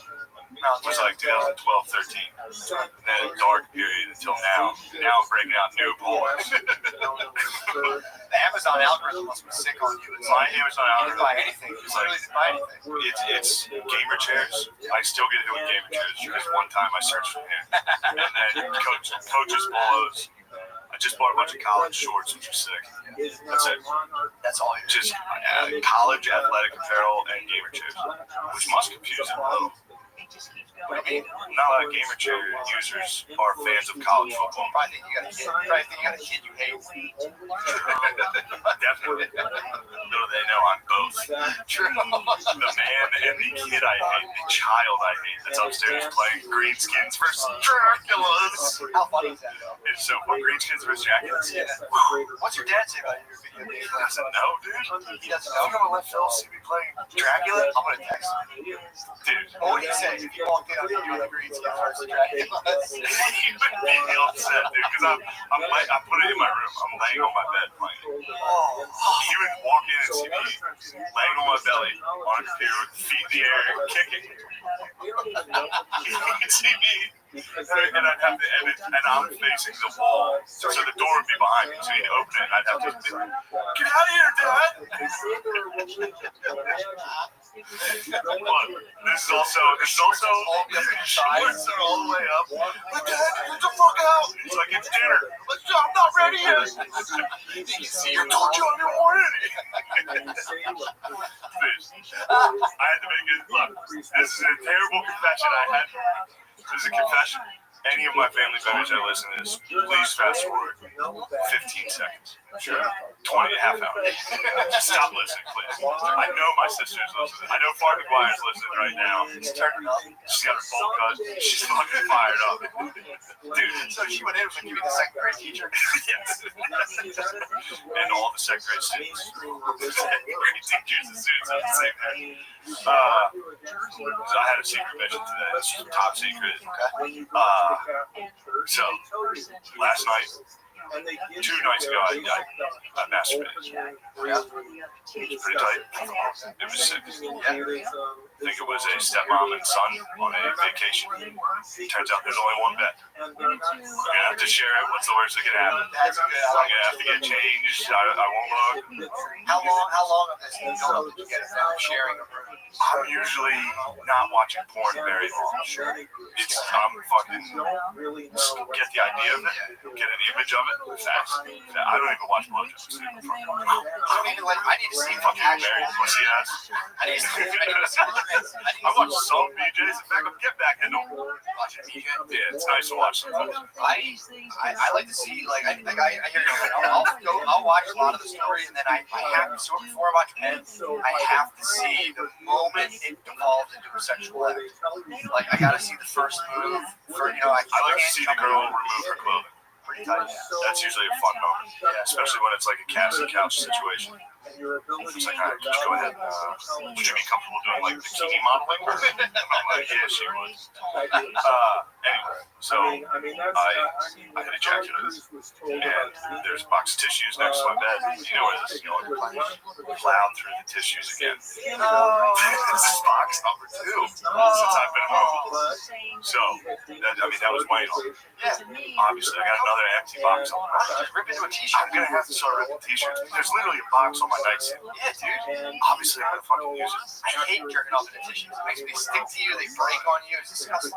It was like 2012, 13. And then a dark period until now. Now I'm breaking out new polos. The Amazon algorithm must be sick on you. It's My like Amazon you algorithm. didn't buy anything. You literally didn't buy anything. It's gamer chairs. I still get hit with gamer chairs because one time I searched for him. And then coaches polos. I just bought a bunch of college shorts, which are sick. That's it. That's all. Just college athletic apparel and gamer chairs, which must confuse them a little. What do you mean? Not a lot of gamer chair users are fans of college football. Probably think you got a kid. Probably think you got a kid you hate. Definitely. Though they know I'm both. True. The man and the kid I hate, the child I hate that's upstairs playing Greenskins versus Draculas. How funny is that though? It's so fun. Greenskins versus Draculas. Yeah. What's your dad say about your video games? I said, no, dude. He doesn't I'm know. gonna let Phil see me playing Dracula. I'm gonna text him. Dude. What would he say if you walked in on you doing the green skin versus Dracula? He would be upset, dude, because I put it in my room. I'm laying on my bed playing it. He would walk in and see me laying on my belly on a computer with feet in the air, kicking. He would see me, and I'd have to edit, and I'm facing the wall, so the door would be behind me. So he'd open it, and I'd have to be like, get out of here, Dad! Look, this is also shorts are all the way up. Like, Dad, get the fuck out! He's like, it's dinner. Like, I'm not ready yet. You can see your told you I'm already. I had to make it. Look, this is a terrible confession I had. This is a confession. Any of my family members that listen to this, please fast forward 15 seconds. Sure. 20, half hour. Just stop listening, please. I know my sister's listening. I know Farm McGuire's listening right now. She's turning up. She's got her bowl cut. She's fucking fired up. Dude. So she went in and was like, give me the second grade teacher. Yes. And all the second grade students. Second grade teachers and students are the same thing. So I had a secret mission today. It's top secret. So last night, 2 nights ago, I masturbated. It was pretty tight. It was sick. I think it was a stepmom and son on a vacation. Turns out there's only one bed. We're gonna have to share it. What's the worst that can happen? That's good. I'm gonna have to get changed. I won't look. How long of this build up did you get it now? Sharing a room? I'm usually not watching porn very long. I'm fucking get the idea of it, get an image of it, Facts. I don't even watch blowjobs. I mean, like, I need to see Fucking action. married pussy ass. I need to see the trends. I watch some BJs. In fact, I'm get back into them. Watching BJ. Yeah, it's nice to watch sometimes. I like to see, like, I hear you. I'll watch a lot of the story, and then I have to, so before I watch Penn, I have to see the moment it devolves into a sexual act. Like, I gotta see the first move. I like to see the girl remove her clothing. Pretty tight. That's usually a fun moment, especially when it's like a casting couch situation. It's like, all right, just go ahead. Would you be comfortable doing like bikini modeling? I'm like, yeah, she would. Anyway, so I had ejaculated, and there's a box of tissues next to my bed. You know where this is going. Plowed through the tissues again. This is box number 2 since I've been home. So, that was Wayne. Obviously, I got another empty box on my Just rip into a t-shirt. I'm gonna have to start ripping t-shirts. There's literally a box on my nightstand. Yeah, dude. Obviously, I'm gonna fucking use it. I hate jerking off into tissues. It makes me stick to you. They break on you. It's disgusting.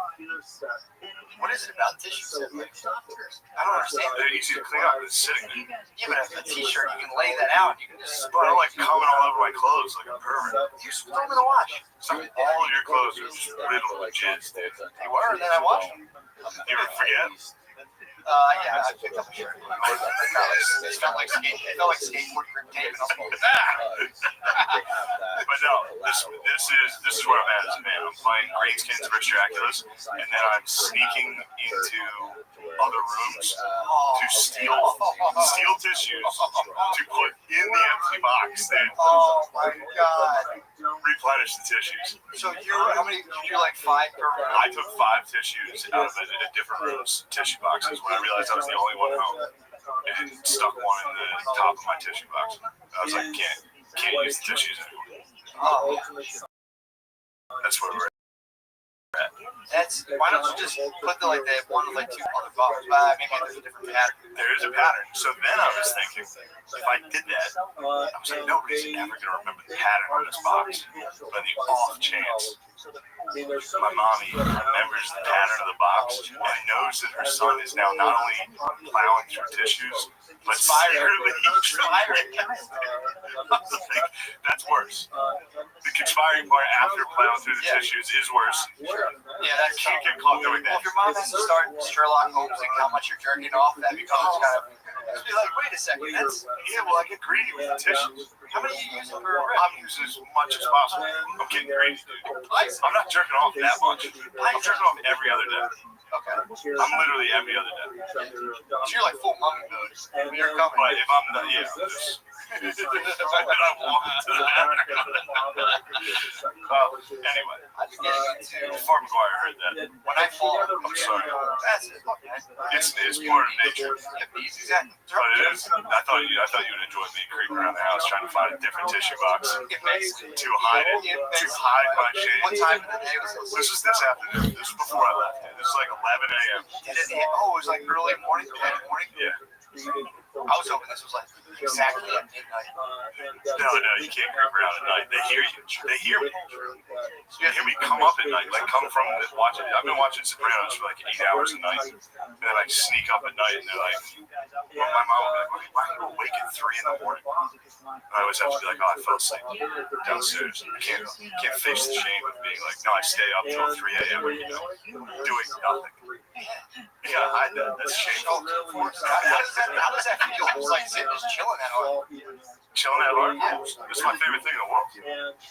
What is it about tissues? I don't understand. They're easy to clean up. It's sitting there. Yeah, but a t-shirt, you can lay that out. You can just But I don't like coming all over my clothes like a pervert. You just throw them in the wash. So all of your clothes are just riddled with jizz, dude. They were, and then I washed them. You ever forget? Yeah, I picked up a shirt. It felt like skateboard grip tape, and I was like, But no, this is where I'm at as a man. I'm playing Greenskins Rich Draculas, and then I'm sneaking into other rooms to steal tissues to put in the empty box. Then oh my god. replenish the tissues. So how many, did you like 5 per room? I took 5 tissues out of a different room's tissue boxes when I realized I was the only one home, and stuck one in the top of my tissue box. I was like, can't use the tissues anymore. Oh, That's where we're at. why don't you just put the one with 2 other bottles? Maybe there's a different pattern. There is a pattern. So then I was thinking, if I did that, I was like, nobody's ever going to remember the pattern on this box. But the off chance, my mommy remembers the pattern of the box and knows that her son is now not only plowing through tissues, but secretly trying. I was like, that's worse. The conspiring part after plowing through the tissues is worse. Yeah, that's Can't get caught doing Well, that. if your mom has to start Sherlock Holmesing how much you're jerking off, that becomes kind of. Just be like, wait a second, that's. Yeah, well, I get greedy with the tissues. How many are you using per rip? I'm using as much as possible. I'm getting greedy, dude. I'm not jerking off that much. I'm jerking off every other day. Okay. I'm literally every other day. So you're like full mummy mode. You're coming. But if I'm not, yeah, just. And I walk into the anyway, before McGuire heard that, When I fall, I'm sorry. that's it. It's part of nature. Exactly. But it is. I thought you would enjoy me creeping around the house trying to find a different tissue box to hide it, to hide my shame. One time in the day was This was this afternoon. This was before I left. This was like 11 a.m. it was like early morning, 10 in the morning. Yeah. I was hoping this was like exactly at midnight. No, you can't creep around at night. They hear you. They hear me. They hear me come up at night, like come from watching. I've been watching Sopranos for like 8 hours a night, and then I sneak up at night, and they're like, well, my mom will be like, why are you awake at 3 in the morning? And I always have to be like, oh, I fell asleep downstairs. I can't face the shame of being like, no, I stay up till 3 a.m. doing nothing. You gotta hide that. That's shameful. How does that feel? It's like sitting just chilling at home. Chilling at home. It's my favorite thing in the world.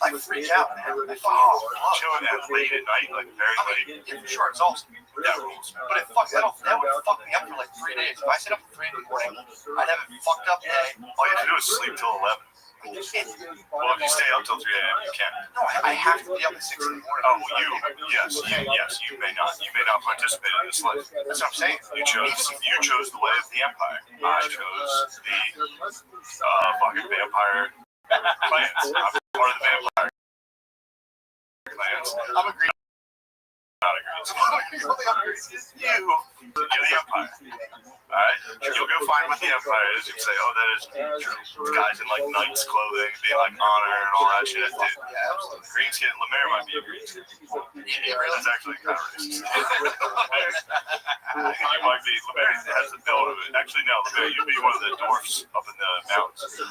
Like freak out, man. Chilling at late at night, like very late. Yeah, for sure, it's awesome. That rules. But that would fuck me up for like 3 days. If I sit up at 3 in the morning, I'd have a fucked up day. All you have to do is sleep till 11. Well, if you stay up till 3 a.m., you can. No, I have to be up at 6 in the morning. Oh, you may not participate in this life. That's what I'm saying. You chose the way of the empire. I chose the fucking vampire clans. I'm part of the vampire clans. I'm a green Not a greenskin. You're the Empire. Alright? You'll go find what the Empire is. You can say, oh, that is true. Guys in like knights clothing, being like honor and all that shit. Dude, Yeah, absolutely. greenskin, Lemaire might be a greenskin. That's actually kind of racist. I think you might be. Lemaire has the build of it. Actually, no, Lemaire, you'd be one of the dwarfs up in the mountains. You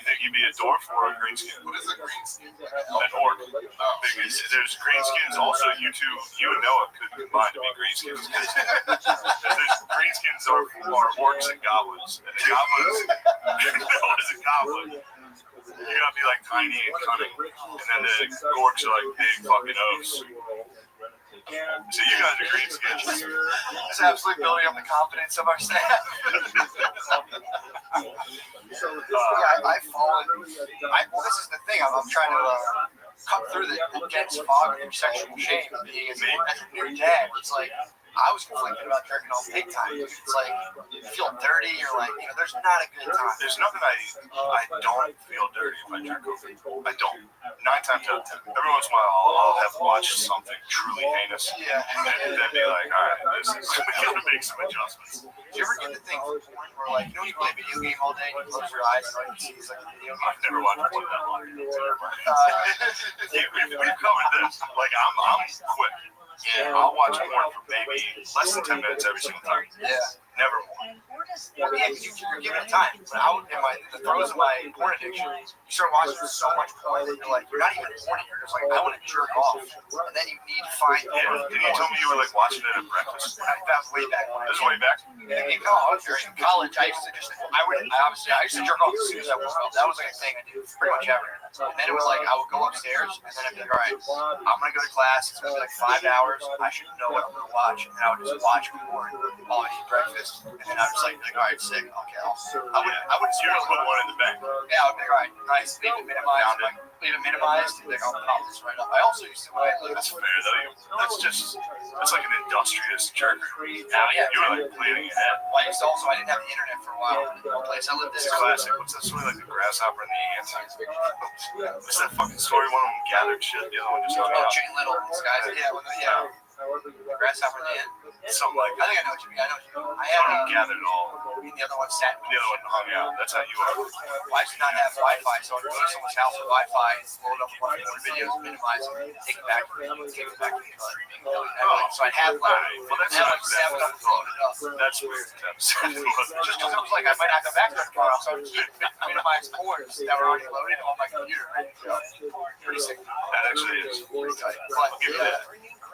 think you'd be a dwarf or a greenskin? What is a greenskin? An orc. Because there's greenskins also. You and Noah could combine to be greenskins. There's greenskins are orcs and goblins. And the goblins, Noah is a goblin. You gotta be like tiny and cunning. And then the orcs are like big fucking oafs. So you guys are greenskins. It's absolutely building up the confidence of our staff. I've fallen. Well, this is the thing. I'm trying to cut through the dense fog of intersectional shame of being as a new dad. It's like I was conflicted about jerking off big time. It's like you feel dirty. You're like, there's not a good time. There's nothing I don't feel dirty if I jerk off. I don't. 9 times out of 10. Every once in a while, I'll have watched something truly heinous. Yeah. And then be like, all right, we gotta make some adjustments. Do you ever get the thing where like, when you play a video game all day and you close your eyes and all you see is like a video game? I've never watched one that long. We've covered this. Like, I'm quick. Yeah, I'll watch porn for maybe less than 10 minutes every single time. Yeah. Never more. Yeah, because you're giving it time. When I was in the throes of my porn addiction, you start watching so much porn that you're like, you're not even horny. You're just like, I want to jerk off. And then you need to find. Yeah. Didn't you tell me you were like watching it at breakfast? That was way back. This is way back. In college, I used to I used to jerk off as soon as I woke up. That was like a thing I did pretty much ever. And then it was like I would go upstairs and then I'd be like, all right, I'm gonna go to class. It's gonna be like 5 hours. I should know what I'm gonna watch, and I would just watch porn while I eat breakfast. And then I was like, all right, sick. Okay, I would You're gonna put one in the bank. Yeah, I would be like, all right, nice. Leave it minimized. And like, I'll pop this right up. I also used to That's fair though. That's like an industrious jerker. Yeah. You were like planning ahead. Well, I didn't have the internet for a while. One place I lived This is classic. What's that story like the grasshopper and the ant? What's that fucking story? One of them gathered shit, the other one just hung out. Chicken Little, these guys. Yeah. Grasshopper and the ant. Something like I think I know what you mean. I had gathered it all. the other one sat. The other one hung out. That's how you are. I used to not have Wi-Fi, so I would go to someone's house with Wi-Fi and load up a bunch of videos, minimize them, and take it back to the So I'd have Well, that's like not 7 of them loaded up. That's weird. Just because it was like I might not come back to it tomorrow, so I would keep minimized porns that were already loaded on my computer. Right? Pretty sick. That actually is. I'll give you that.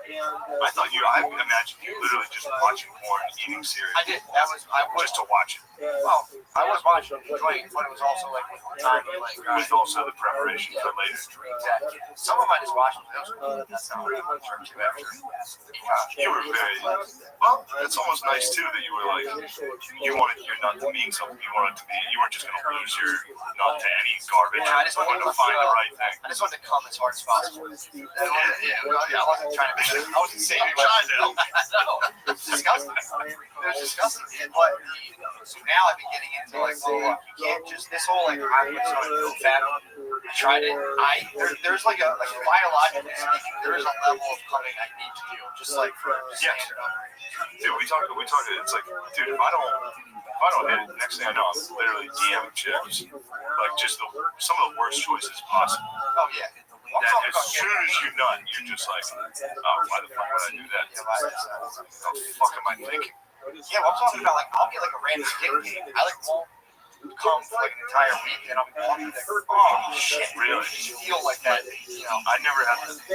I imagined you literally just watching porn, eating cereal. I did. I was just to watch it. Well, I was watching, enjoying it, but it was also like time, With also the preparation for later. Exactly. Some of I just watched them. That's not what I'm trying to after. You were very well. It's almost nice too that you were like you wanted your nut to mean something. You wanted to be. You weren't just gonna lose your nut to any garbage. Yeah, I just wanted to find the right thing. I just wanted to come as hard as possible. I wasn't trying to. I wasn't saving my child. No, it's disgusting. It was disgusting. But now I've been getting into like, well, you can't just this whole like I'm just going to go fat. I tried it. There's like a biologically speaking, there is a level of coming I need to do, just like for standard operating. Dude, we talked. It's like, dude, if I don't hit it, next thing I know, I'm literally DMing chicks, like just some of the worst choices possible. Oh yeah. That as soon as you nut, you're just like, oh, why the fuck would I do that? What the fuck am I thinking? Yeah, well, I'm talking about like I'll get like a random dick game. I like won't come for like an entire week, and I'll be walking there. Oh shit! Really? You feel like that? I never had that.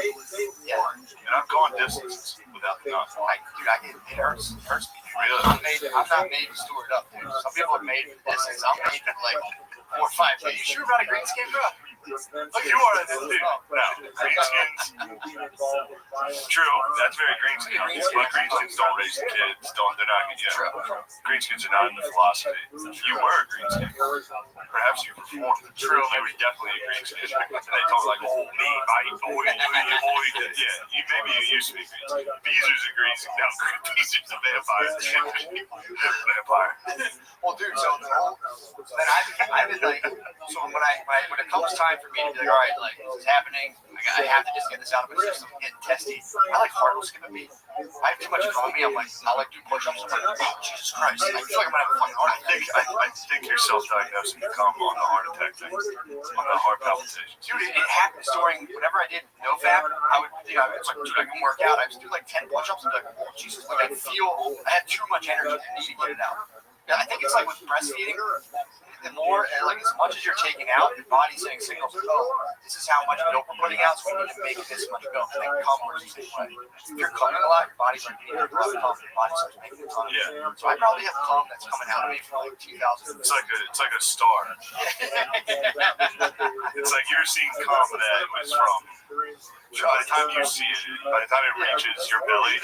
Yeah. And I've gone distances without the nut. Dude, it hurts me. Really? I'm not made to store it up, dude. Some people are made for distance. I'm made for like 4 or 5. Are you sure about a green skin, bro? Look, you are this dude. No, greenskins. True, that's very greenskins. But greenskins don't raise the kids. They're not. Yeah. Greenskins are not in the philosophy. You were a greenskin. Perhaps you performed. True, you were definitely a greenskin. And they talk like, oh, me, boy. Yeah, maybe you used to be greenskin. Beezer's a greenskin. No, Beezer's a vampire. Vampire. Well, dude, so then I've been like, so when it comes time for me to be like, all right, like this is happening. I have to just get this out of my system, get testy. I like heart skipping beat. I have too much on me. I'm like, I like do push-ups. I'm like, oh Jesus Christ! I feel like I'm gonna have a fucking heart attack. I think you're self-diagnosing your come on the heart attack thing, on the heart palpitations. Dude, it happens during whenever I did NoFap. I would, it's like, dude, I can work out. I just do like 10 push-ups. I'm like, oh Jesus! Like I had too much energy. I need to get it out. I think it's like with breastfeeding. The more, like, as much as you're taking out, your body's sending signals. Oh, this is how much milk we're putting out, so we need to make this much milk. And then cum works the same way. If you're coming a lot, your body's like, your body starts making a ton. Yeah. So I probably have cum that's coming out of me from like 2000. It's like a star. It's like you're seeing cum that was from. By the time you see it, by the time it reaches your belly.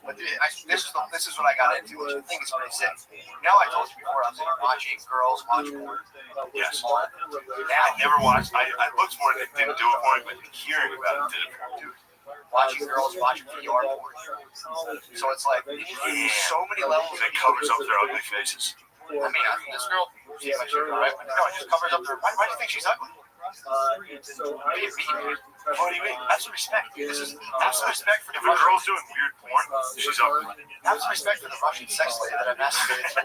But dude, this is what I got into, which I think is pretty sick. Now I told you before, I was watching girls watch porn. Yes. Now I never watched. I looked for it. It didn't do it for me, but hearing about it did it for me. dude, watching girls watch VR porn. So it's like so many levels. It covers up their ugly faces. I mean, this girl seems like she's right, but no, it just covers up their. Why do you think she's ugly? What do you mean? That's respect. That's respect for the If a girl's doing weird porn, she's ugly. That's respect for the Russian sex slave that I masturbated to.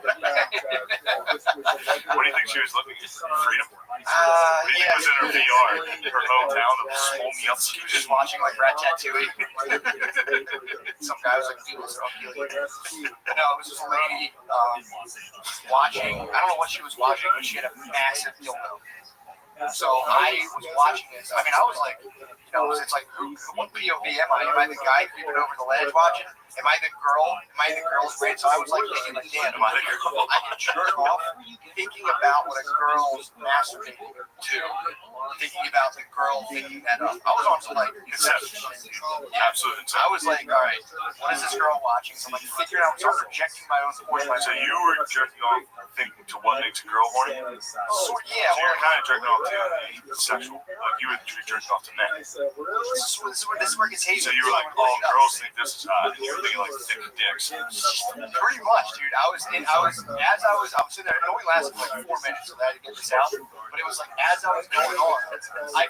What do you think she was looking at? Freedom? What do you think was in her VR? Her hometown of Smolny. She was just watching like Rat Tattooing. Some guy was like, dude, this is ugly. No, it was this lady watching. I don't know what she was watching, but she had a massive dildo. So I was watching this. I mean, I was like, it's like, what POV am I? Am I the guy creeping over the ledge watching? Am I the girl? Am I the girl's brain? So I was like thinking, like, damn, I can jerk off thinking about what a girl's masturbating to, thinking about the girl thinking that up. I was on some like conception. Absolutely. I was like, all right, what is this girl watching? So I'm like figuring out, start projecting my own sports. So you were jerking off thinking to what makes a girl horny? So, yeah, So you're kind of jerking off to sexual. Like you would be jerking off to men. this is where it gets hazy. So you were like, oh, girls think this is hot. And you were thinking like thick dicks. Pretty much, dude. I was sitting there. It only lasted like 4 minutes, so I had to get this out. But it was like as I was going on, I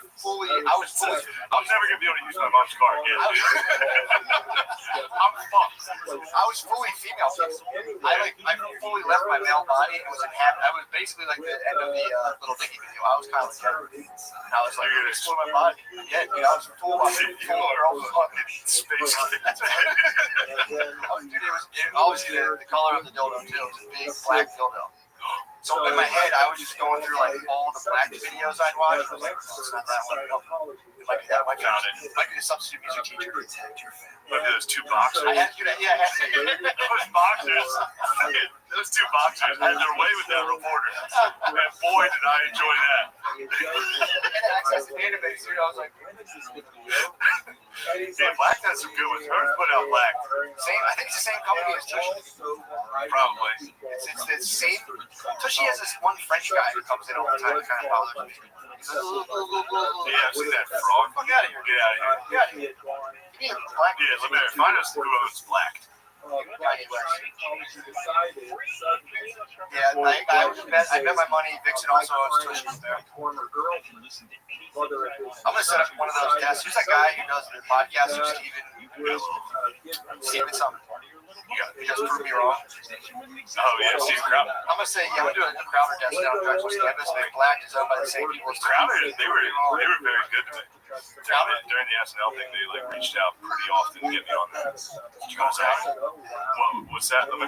was never gonna be able to use my mom's car again. I'm fucked. I was fully female. I fully left my male body and was inhabited. I was basically like the end of the Little Dicky video. I was kind of like, I was like, explore my body. Yeah, dude, I was full girl. Space. Dude, it was obviously the color of the dildo too. It was a big black dildo. So in my head, I was just going through like all the black videos I'd watch. I was like, no, it's not that one. It might be that one. It might be the substitute music teacher. Look at those two boxers. I had to do that. Yeah, I had to. Those boxers. Those two boxers had their way with that reporter. And boy, did I enjoy that. And access to database, dude. I was like, Yeah, Black does some good ones. Hers put out Black. I think it's the same company as Tushy. Probably. It's the same. Tushy has this one French guy who comes in all the time and kind of bothers me. Yeah, I've seen that frog. Fuck out of here. Get out of here. Get out of here. Give me a black. Yeah, let me find us who owns Black. Yeah, I bet my money Vixen also owns Tushy there. I'm gonna set up one of those desks. Who's that guy who does the podcast? Steven something. He just proved me wrong. Oh yeah, Steve Crowder. I'm gonna say, yeah, we're doing a Crowder desk down on Drexel's campus. Black is owned by the same people as Crowder, they were very good to me. During the SNL thing, they like reached out pretty often to get me on that. Did you go to that? What's that? You're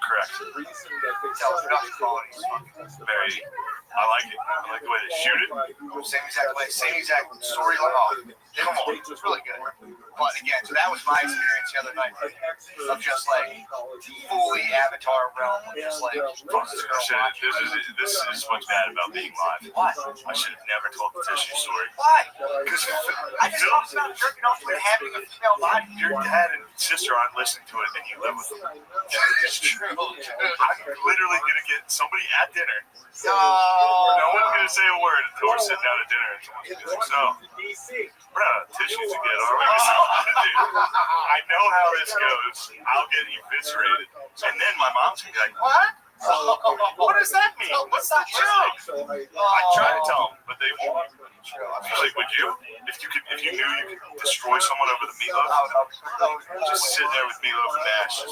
correct. Production quality is fucking Very. I like it. I like the way they shoot it. same exact way, same exact storyline. Oh, come on, it's really good. But again, so that was my experience the other night of just like fully Avatar realm, of just like This is what's bad about being live. Why? I should have never told the tissue story. Why? Because I just talked about jerking off and having a female body. Your dad and sister aren't listening to it, and you live with them. It's true. I'm literally gonna get somebody at dinner. No one's gonna say a word until we're sitting down at dinner and someone's gonna say, no. We're not tissues again, are we? I know how this goes. I'll get eviscerated. And then my mom's gonna be like, What? What does that mean? What's that joke? I try to tell them, but they won't. Like, would you? If you knew you could destroy someone over the meatloaf, just sit there with meatloaf and mash.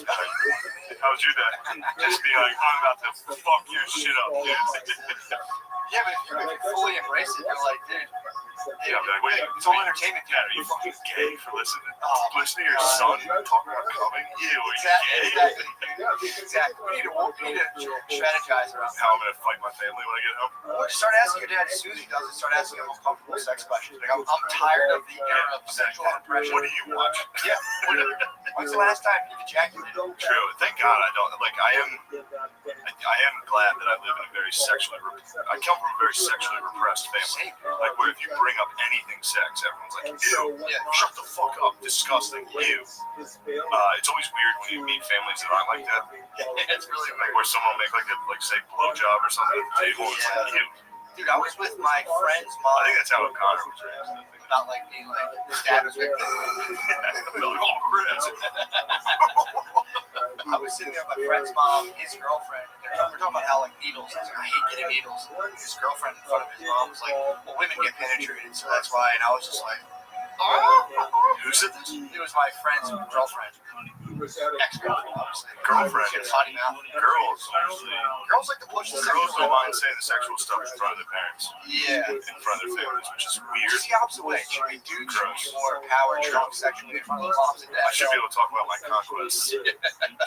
How would you do that? Just be like, I'm about to fuck your shit up, dude. Yeah, but if you fully embrace it, you're like, dude. Yeah, I'm like, wait, it's all entertainment. Yeah, are you fucking gay for listening to your son talk about coming? Ew, are you gay? Exactly. We need to strategize around how I'm gonna fight my family when I get home. Well, just start asking your dad, as soon as he does it, start asking him uncomfortable sex questions. Like, I'm tired of the era of sexual repression. What do you watch? Yeah. When's the last time you ejaculated? True. Thank God I don't. Like, I am glad that I live in a very sexually. I come from a very sexually repressed family. Like, where if you bring up anything sex, everyone's like, ew, shut the fuck up, disgusting, ew. It's always weird when you meet families that aren't like that. It's really like where someone will make like a say blowjob or something at the table. It's like, ew. Dude, I was with my friend's mom. I think that's how O'Connor was raised. Not like being like his dad was with me. I was sitting there with my friend's mom, his girlfriend. We're talking about how like needles. I was like, I hate getting needles. His girlfriend in front of his mom was like, well, women get penetrated, so that's why. And I was just like, who said this? It was my friend's girlfriend. Ex-girlfriend, obviously. Girlfriend. She had a potty mouth. Girls like to push the girls don't mind saying the sexual stuff in front of their parents. Yeah. In front of their families, which is weird. It's the opposite way. It should be dudes should be more power drunk sexually in front of moms and dads. I should be able to talk about my conquests. I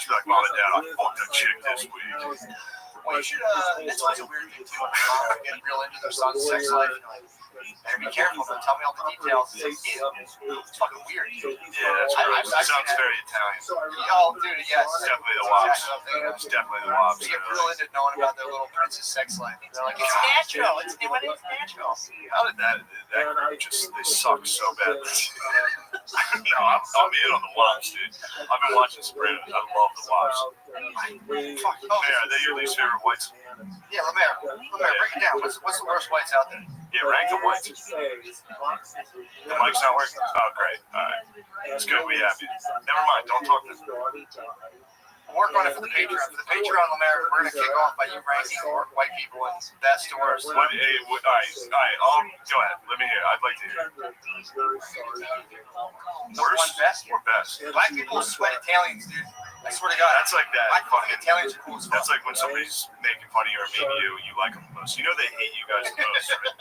should be like, Mom and Dad, I fucked a chick this week. Well, you should, that's always a weird thing too. When moms get real into their son's sex life, you're like, better be careful, but tell me all the details. It's fucking weird. Yeah, it sounds very Italian. Oh, dude, yes. It's definitely the wops. It's definitely the wops. They get real into knowing about their little prince's sex life. They're like, it's natural. It's natural. How did that group just, they suck so bad. No, I'm in on the wops, dude. I've been watching Sopranos. I love the wops. Are they your least favorite whites? Yeah, Lemaire, break it down. What's the worst whites out there? Yeah, rank the whites. The mic's not working. Oh, great. All right. It's good. We happy. Never mind. Don't talk to me. Work on it for the Patreon. For the Patreon, Lemaire, we're going to kick off by you ranking white people and best to worst. All right. Go ahead. Let me hear. I'd like to hear. Worst best? Or best? Black people sweat Italians, dude. I swear to God. That's like that. Black fucking Italians are cool as fuck. That's like when somebody's making fun of you or maybe you like them the most. You know they hate you guys the most, right?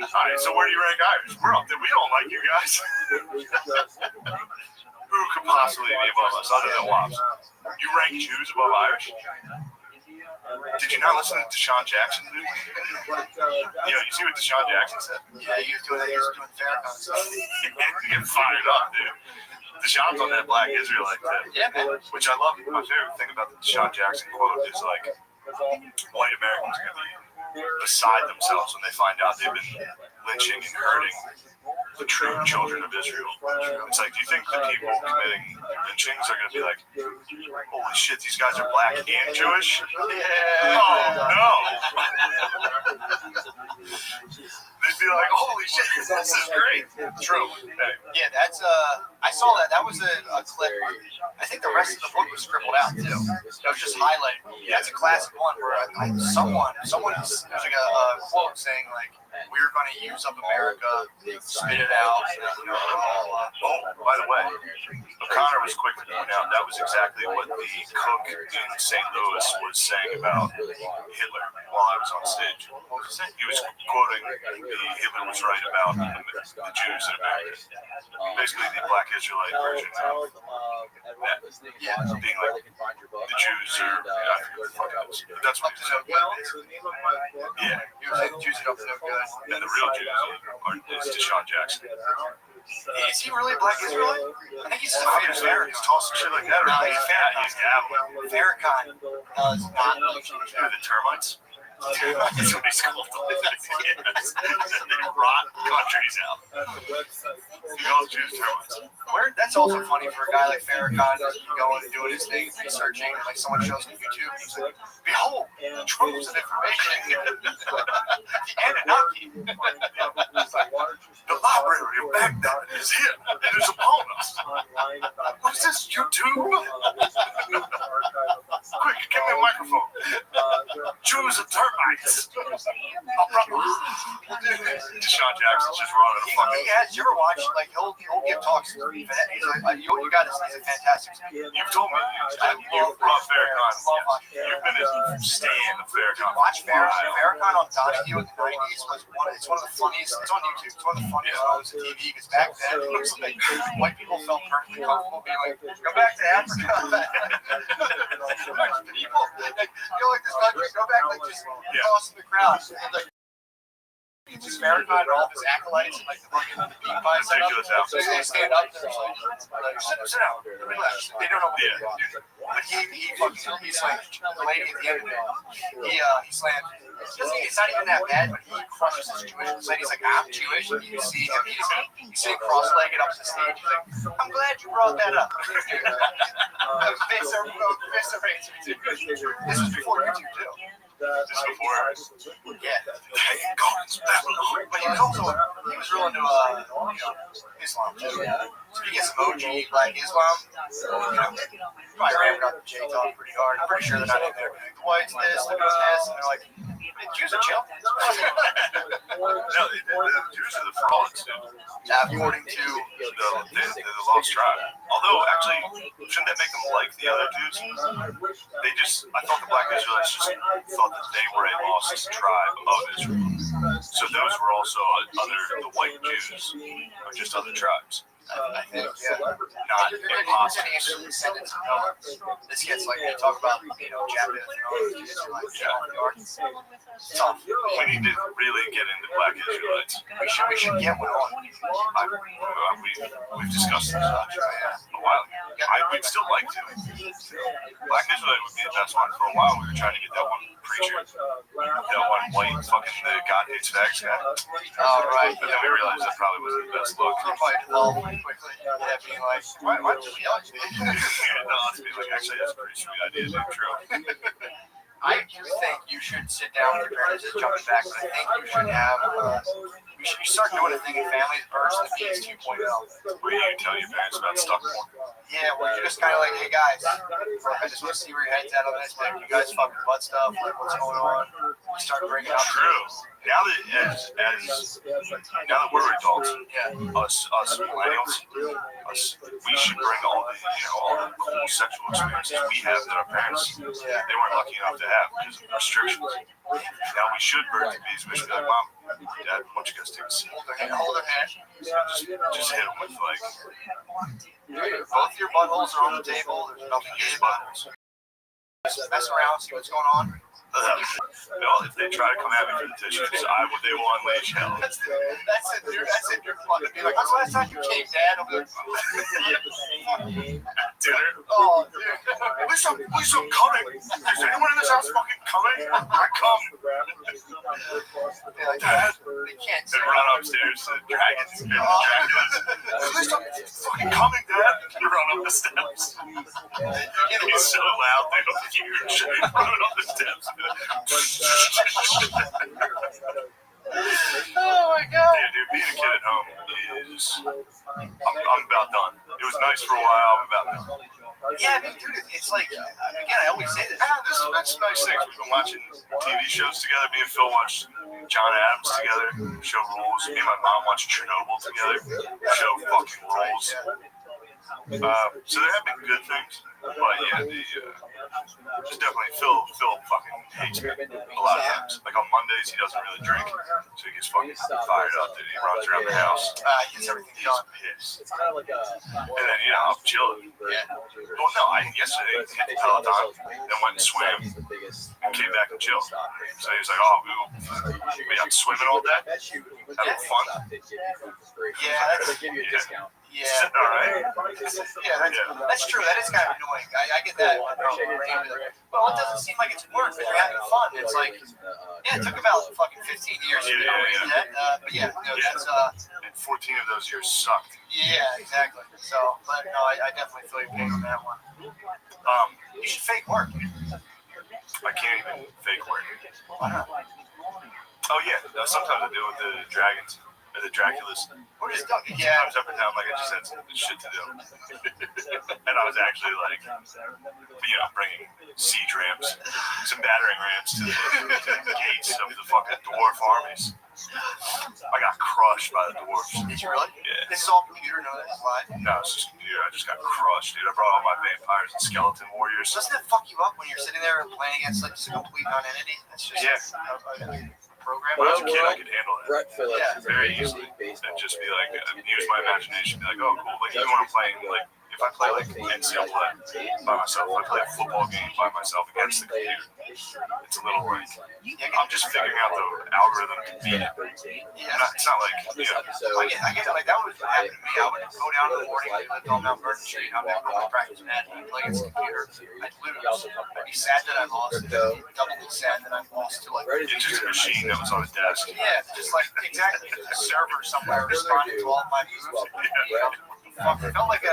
All right, so where do you rank Irish? We're up there. We don't like you guys. Who could possibly be above us other than Wops? You rank Jews above Irish? Did you not listen to Deshaun Jackson, dude? You see what Deshaun Jackson said? Yeah, he was doing Farrakhan stuff. You get fired up, dude. Deshaun's on that Black Israelite tip. Yeah, man. Which I love. My favorite thing about the Deshaun Jackson quote is like, white Americans are going to be beside themselves when they find out they've been lynching and hurting the true children of Israel. It's like, do you think the people committing lynchings are going to be like, holy shit, these guys are black and Jewish? Yeah. Oh, no. They'd be like, holy shit, this is great. True. Yeah, that's, I saw that. That was a clip. I think the rest of the book was scribbled out, too. It was just highlighted. That's a classic one where someone, there's like a quote saying, like, we're going to use up America, spit it out. Oh, by the way, O'Connor was quick to point out that was exactly what the cook in St. Louis was saying about Hitler while I was on stage. He was quoting Hitler was right about the Jews in America. Basically, the Black Israelite version of that. Yeah, being like the Jews are. That's what he said. Yeah, he was like, Jews are up to no good. And the real Jews is Deshaun Jackson. Is he really a Black Israelite? I think he's just famous. He's tossing shit like that. Or he's fat. He's dabbling. Farrakhan does not know the termites. That's what he's called. Yes. Rot countries out. He calls Jews termites. That's also funny for a guy like Farrakhan going and doing his thing, researching, and like someone shows him YouTube, he's like, behold, troves of information. The Anunnaki. The library of Baghdad is here. It is upon us. What is this, YouTube? Deshaun Jackson's just running a fucking. He has. You ever watch? Like he'll give talks. He's like, you got this. He's a fantastic. You've told me you brought Farrakhan. You've been a stay in the Farrakhan. Watch Farrakhan on Donahue in the '90s was it's one of the funniest. It's on YouTube. It's one of the funniest moments on TV because back then it looks like white people felt perfectly comfortable being like, go back to Africa. People, like, like this country, go back, like just toss in the crowd. And, like, it's just Farrakhan and all of his acolytes and like the beat by setup. So they stand up there, like sit down, relax. They don't know what they're doing. But he's like the lady at the end of it. He slammed. It's not even that bad, but he crushes this Jewish lady. He's like, I'm Jewish. And you can see him. He's sitting cross-legged up to the stage. He's like, I'm glad you brought that up. This was before YouTube too. Just before. Yeah. But he was real into Islam too. So he gets some OG like Islam. Probably ramping up the J talk pretty hard. I'm pretty sure they're not in there. The whites this, look at his ass, and they're like, Jews are chill. No, the Jews are the frauds, dude. According to the lost tribe. Although, actually, shouldn't that make them like the other Jews? I thought the black Israelites just thought that they were a lost tribe of Israel. So those were also the white Jews, or just other tribes. I think, Not impossible. This gets like we talk about, Japanese Israelites. Tough. We need to really get into black Israelites. We should get one on. We've discussed this a while ago. We'd still like to. Black Israelite would be the best one. For a while, we were trying to get that one preacher, that one white fucking the God hates fags guy. Oh, right. But then we realized that probably wasn't the best look. Probably devolved quickly. Yeah, being like, why do we like it? No, let's be like, actually, that's a pretty sweet idea. Is true? I do think you should sit down with your parents, just jumping back, but I think you should have, we should start doing a thing in families, Birds and the Bees 2.0. Where you tell your parents about stuff more. Yeah, where you're just kind of like, hey guys, I just want to see where your head's at on this, like, you guys fucking butt stuff, like, what's going on? We start bringing up. True. Now that we're adults, us millennials, we should bring all the cool sexual experiences we have that our parents they weren't lucky enough to have because of restrictions. Now we should birds and bees. We should be like, Mom, Dad, why don't you guys take a seat? Hold their hand. Just hit them with like. Both your buttholes are on the table. There's nothing hidden. Buttholes. Mess around, see what's going on. Well, if they try to come at me for the tissues, they will unleash hell. That's it. You're fun to be like, when's the last time you came, Dad? I'm like, dinner. Oh, dude. Please don't coming. Is anyone in this house fucking coming? I come. Dad, they can't Then run upstairs to the dragons. Please don't fucking coming, Dad. And run up the steps. He's so loud they don't hear shit. Running up the steps. Oh my God. Yeah, dude, being a kid at home is. I'm about done. It was nice for a while. I'm about done. Yeah, I mean, dude, it's like, again, I always say this. That's a nice thing. We've been watching TV shows together. Me and Phil watched John Adams together. Show rules. Me and my mom watched Chernobyl together. Show fucking rules. So there have been good things, but yeah, just definitely Phil fucking hates me a lot of times. Like on Mondays, he doesn't really drink, so he gets fucking fired up. Dude. He runs around the house. He gets everything done. He's pissed. And then I'm chilling. Well, no, yesterday hit the Peloton, then went and swam, and came back and chilled. So he was like, "Oh, we out swimming all day, having fun." Yeah, that's give you a discount. Yeah, all right. That's true. That is kind of annoying. I get that. Well, it doesn't seem like it's work if you're having fun. It's like, it took about fucking 15 years to reach that. But that's 14 of those years sucked. Yeah, exactly. So, but no, I definitely feel your pain on that one. You should fake work. I can't even fake work. Why not? Oh yeah, sometimes I do with the dragons. Or the Draculas. We're just talking. Yeah. Sometimes up and down, like I just had some shit to do. And I was actually like, bringing siege ramps, some battering rams to the gates of the fucking dwarf armies. I got crushed by the dwarves. Did you really? Yeah. This is all computer, no, this is live. No, it's just computer. I just got crushed, dude. I brought all my vampires and skeleton warriors. Doesn't it fuck you up when you're sitting there playing against like just a complete non-entity? That's just a program. When I was a kid, I could handle that Brett Phillips. Yeah. very easily. And just be like, use my imagination. Be like, oh, cool. Like, even when I'm playing, like, if I play like NCL play by myself, if I play a football game by myself against the computer, it's a little like, I'm just figuring out the algorithm to beat it. Yeah. It's not like, I get it. Like that would happen to me. I would go down in the morning, I lived on Mount Vernon Street, I'd never go to practice net, I'd play against the computer, I'd lose. I'd be sad that I lost, doubly sad that I lost to like. it's just a machine that was on a desk. Yeah, just like exactly a server somewhere responding to all of my moves. Fuck, it felt like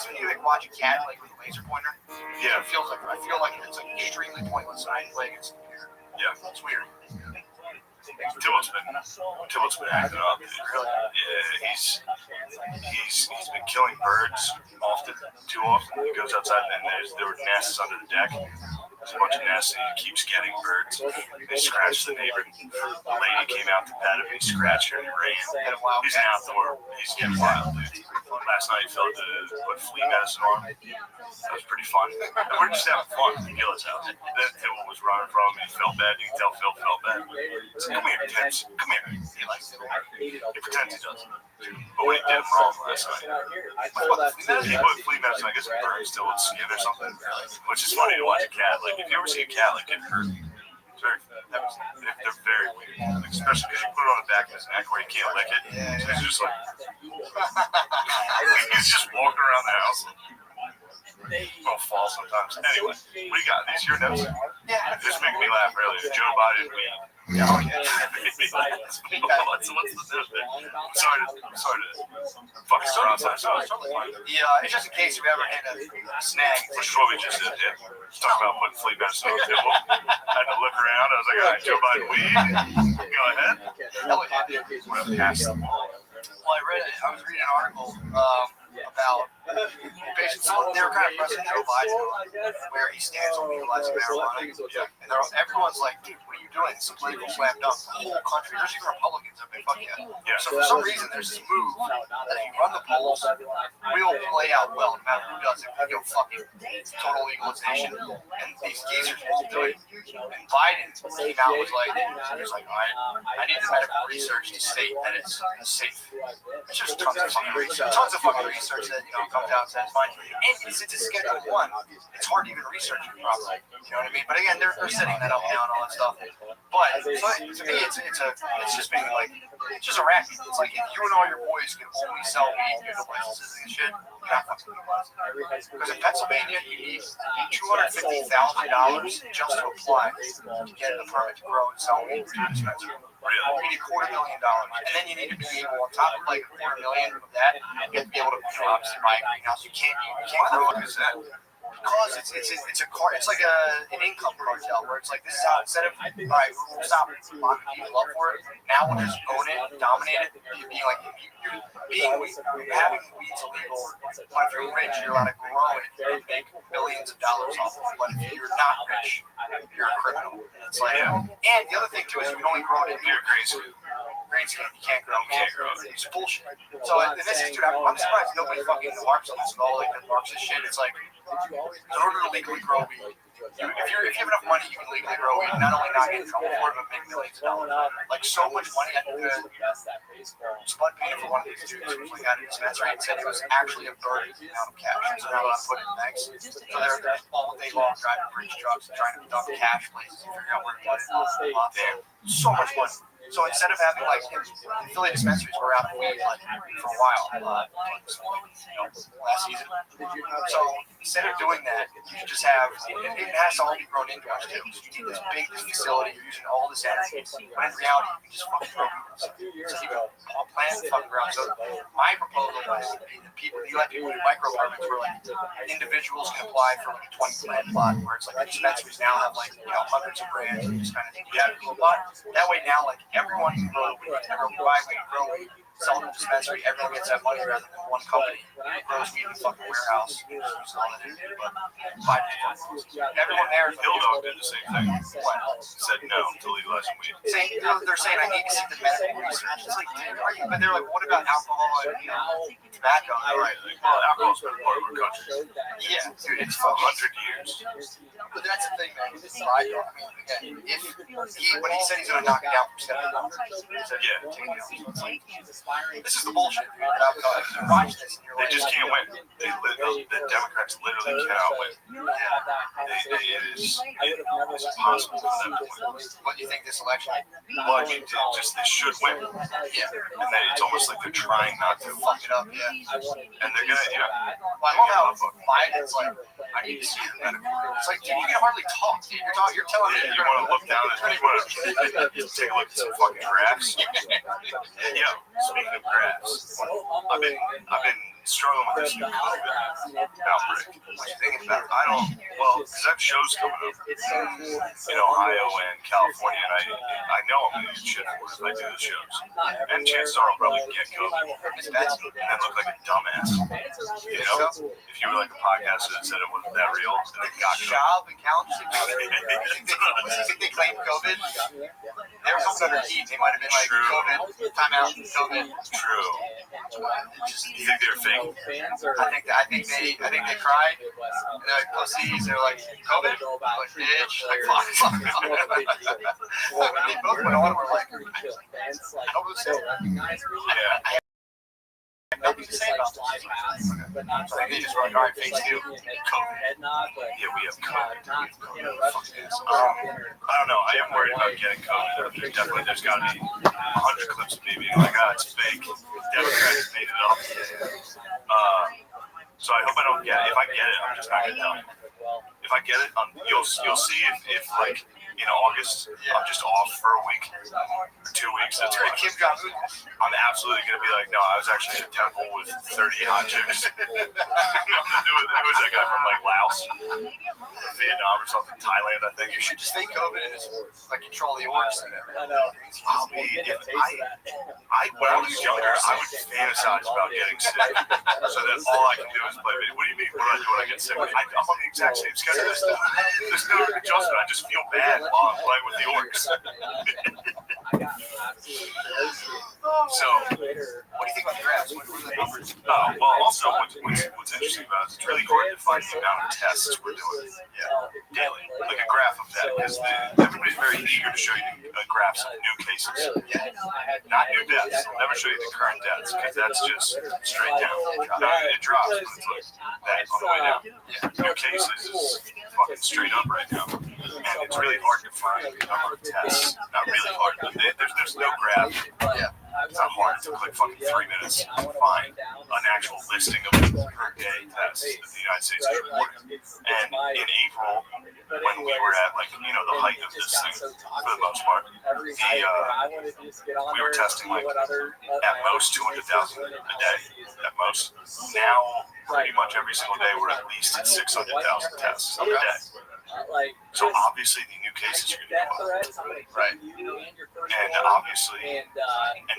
when you like watch a cat like with a laser pointer. Yeah. It feels like I feel like it's like extremely pointless when I play against a computer. Yeah. It's weird. Tillet's been acting up. Yeah, he's been killing birds too often. He goes outside and there were nests under the deck. There's a bunch of nests and he keeps getting birds. They scratched the neighbor. The lady came out to pet him. He scratched her and he ran. He's an outdoor. He's getting wild, dude. Last night he felt to put flea medicine on him. That was pretty fun. And we're just having fun at Gillis' house. Then Phil was running from him. He felt bad. You can tell Phil felt bad. So come here, Tips. Come here. He likes it. He pretends he doesn't. But when he did wrong last night, he put flea medicine, I guess it burns still with skin or something. Which is funny to watch a cat. Like, if you ever see a cat like get hurt, they're very weird. Like, especially because you put it on the back of his neck where he can't lick it. So he's just like, he's just walking around the house. He'll fall sometimes. Anyway, what do you got? These your notes? Yeah. This making me laugh earlier. Joe Biden weed. Oh, yeah. What's the note there? I'm sorry to fucking surround myself. Yeah, it's just in case you ever hit a snag. Which is what we just did, yeah. Talk about putting flea medicine on the table. I had to look around. I was like, all right, Joe Biden weed. Go ahead. Well, pass them all. Well, I was reading an article about basically they were kind of pressing Joe Biden where he stands on legalizing marijuana. And everyone's like, dude, what are you doing? It's a political slam dunk. The whole country, there's even Republicans that fuck yeah. So for some reason, there's this move that if you run the polls, will play out well no matter who does it. Fucking total legalization. And these geezers won't do it. And Biden came out was like, he was like, all right, I need the medical research to state that it's safe. It's just tons of fucking research that comes out and says fine. And since it's Schedule 1, it's hard to even research it properly. You know what I mean? But again, they're setting that up now and all that stuff. But to me, it's just being like, it's just a racket. It's like if you and all your boys can only sell weed in the licenses and shit, you're not fucking legalized. Because in Pennsylvania, you need $250,000 just to apply to get a permit to grow and sell weed to a dispensary. You need $250,000, and then you need to be able, on top of like $250,000 of that, you have to be able to obviously buy a greenhouse. You can't grow it because it's like an income cartel where it's like this is how instead of all right, we'll stop locking people up for it. Now we'll just own it, dominate it, being like having weeds illegal. But if you're rich, you're allowed to grow it and make millions of dollars off of it. But if you're not rich, you're a criminal. It's like, and the other thing too is you can only grow it if you're crazy. Green skin, you can't grow. It's bullshit. So in this is, dude, I'm surprised nobody fucking harps on this at all. Like, harps this shit. It's like, in order to legally grow weed, if you have enough money, you can legally grow weed. Not only not get in trouble for it, but make millions of dollars. Like, so much money. I think Spud paid for one of these dudes who was like at a dispensary and said it was actually a burden amount of cash. So they're allowed to put it in bags. So they're all day long driving bridge trucks and trying to dump cash places and figure out where to put it. So much money. So instead of having like Philly dispensaries were out of weed like for a while, last season. So instead of doing that, you should just have it has to all be grown indoors too. So you need this big facility, you're using all this energy. But in reality, you can just fucking grow weed. So you can plant and fucking ground. So my proposal was that you let people do micro permits where like individuals can apply for like a 20 plant plot, where it's like the dispensaries now have like hundreds of brands and just kind of a lot. That way now like everyone can grow weed. Everyone can buy weed, grow weed, sell it in the dispensary. Everyone gets that money rather than one company grows weed in a fucking warehouse. But everyone there is Hill Dog did the same thing. Said no to legalizing weed. they're saying I need to see the medical research. It's like, but they're like, what about alcohol and tobacco? And they're like, Well, alcohol's been part of our country yeah, dude, it's for fucking. 100 years. But that's the thing, man. Again, when he said he's gonna knock it down from 7, he said, this is the bullshit, dude. You watch this and you're They like, just can't win. The Democrats literally cannot win. It is impossible for them to win. what do you think this election? Well, they should win. Yeah, And then it's almost like they're trying not to. fuck it up. Yeah. And they're gonna, Well, I love how Biden's like, I need to see the medical. It's like, dude, you can hardly talk. Dude. You're telling me you want to look down and you want to take a look at some fucking graphs. Yeah, speaking of graphs, I've been struggling with this COVID outbreak. what you thinking about. I don't, well, because I have shows coming up in Ohio and California, and I know I'm going to get shit for it if I do the shows. And chances are I'll probably get COVID and then look like a dumbass. You know, if you were like a podcaster that said it wasn't that real, and it got COVID. Job and Council. You think they claimed COVID? They were coming under heat. They might have been like True. COVID, timeout, COVID. True. You think they're fake? I think they cried. And they're like pussies. They're like COVID, like bitch, like fuck. They both went on. We're like, Yeah. nothing to say about this. So they just were like, all right, phase 2, COVID. Yeah, we have COVID. I don't know. I am worried about getting COVID. There's got to be 100 clips of me being like, it's fake. Democrats made it up. So I hope I don't get it. If I get it, I'm just not going to tell you. If I get it, you'll see if like in August, I'm just off for a week or 2 weeks. That's It's fine. Kim Jong-un. I'm absolutely going to be like, no, I was actually in a temple with 30 hot chicks. Who was that guy from like Laos, Vietnam or something, Thailand, I think. You should just take COVID and just like control the orcs. I'll be, when I was younger, I would fantasize about getting sick so that all I can do is play video. What do you mean? What do I do when I get sick? I'm on the exact same schedule. There's no adjustment. I just feel bad while I'm playing with the orcs. So, what do you think about the graphs? What are the numbers? well, also, what's interesting about it is it's really hard to find the amount of tests we're doing daily, like a graph of that, because everybody's very eager to show you graphs of new cases, not new deaths. They'll never show you the current deaths, because that's just straight down. It drops, but it's like that on the way down. New cases is fucking straight up right now, and it's really hard to find the number of tests. Not really hard, but there's no graph. It's not hard. It took like fucking 3 minutes to find an actual listing of per day tests that the United States is reporting. And in April, when we were at like, the height of this thing, for the most part, we were testing like at most 200,000 a day, at most. Now, pretty much every single day, we're at least at 600,000 tests a day. So obviously the new cases are going to go up, right? And obviously, and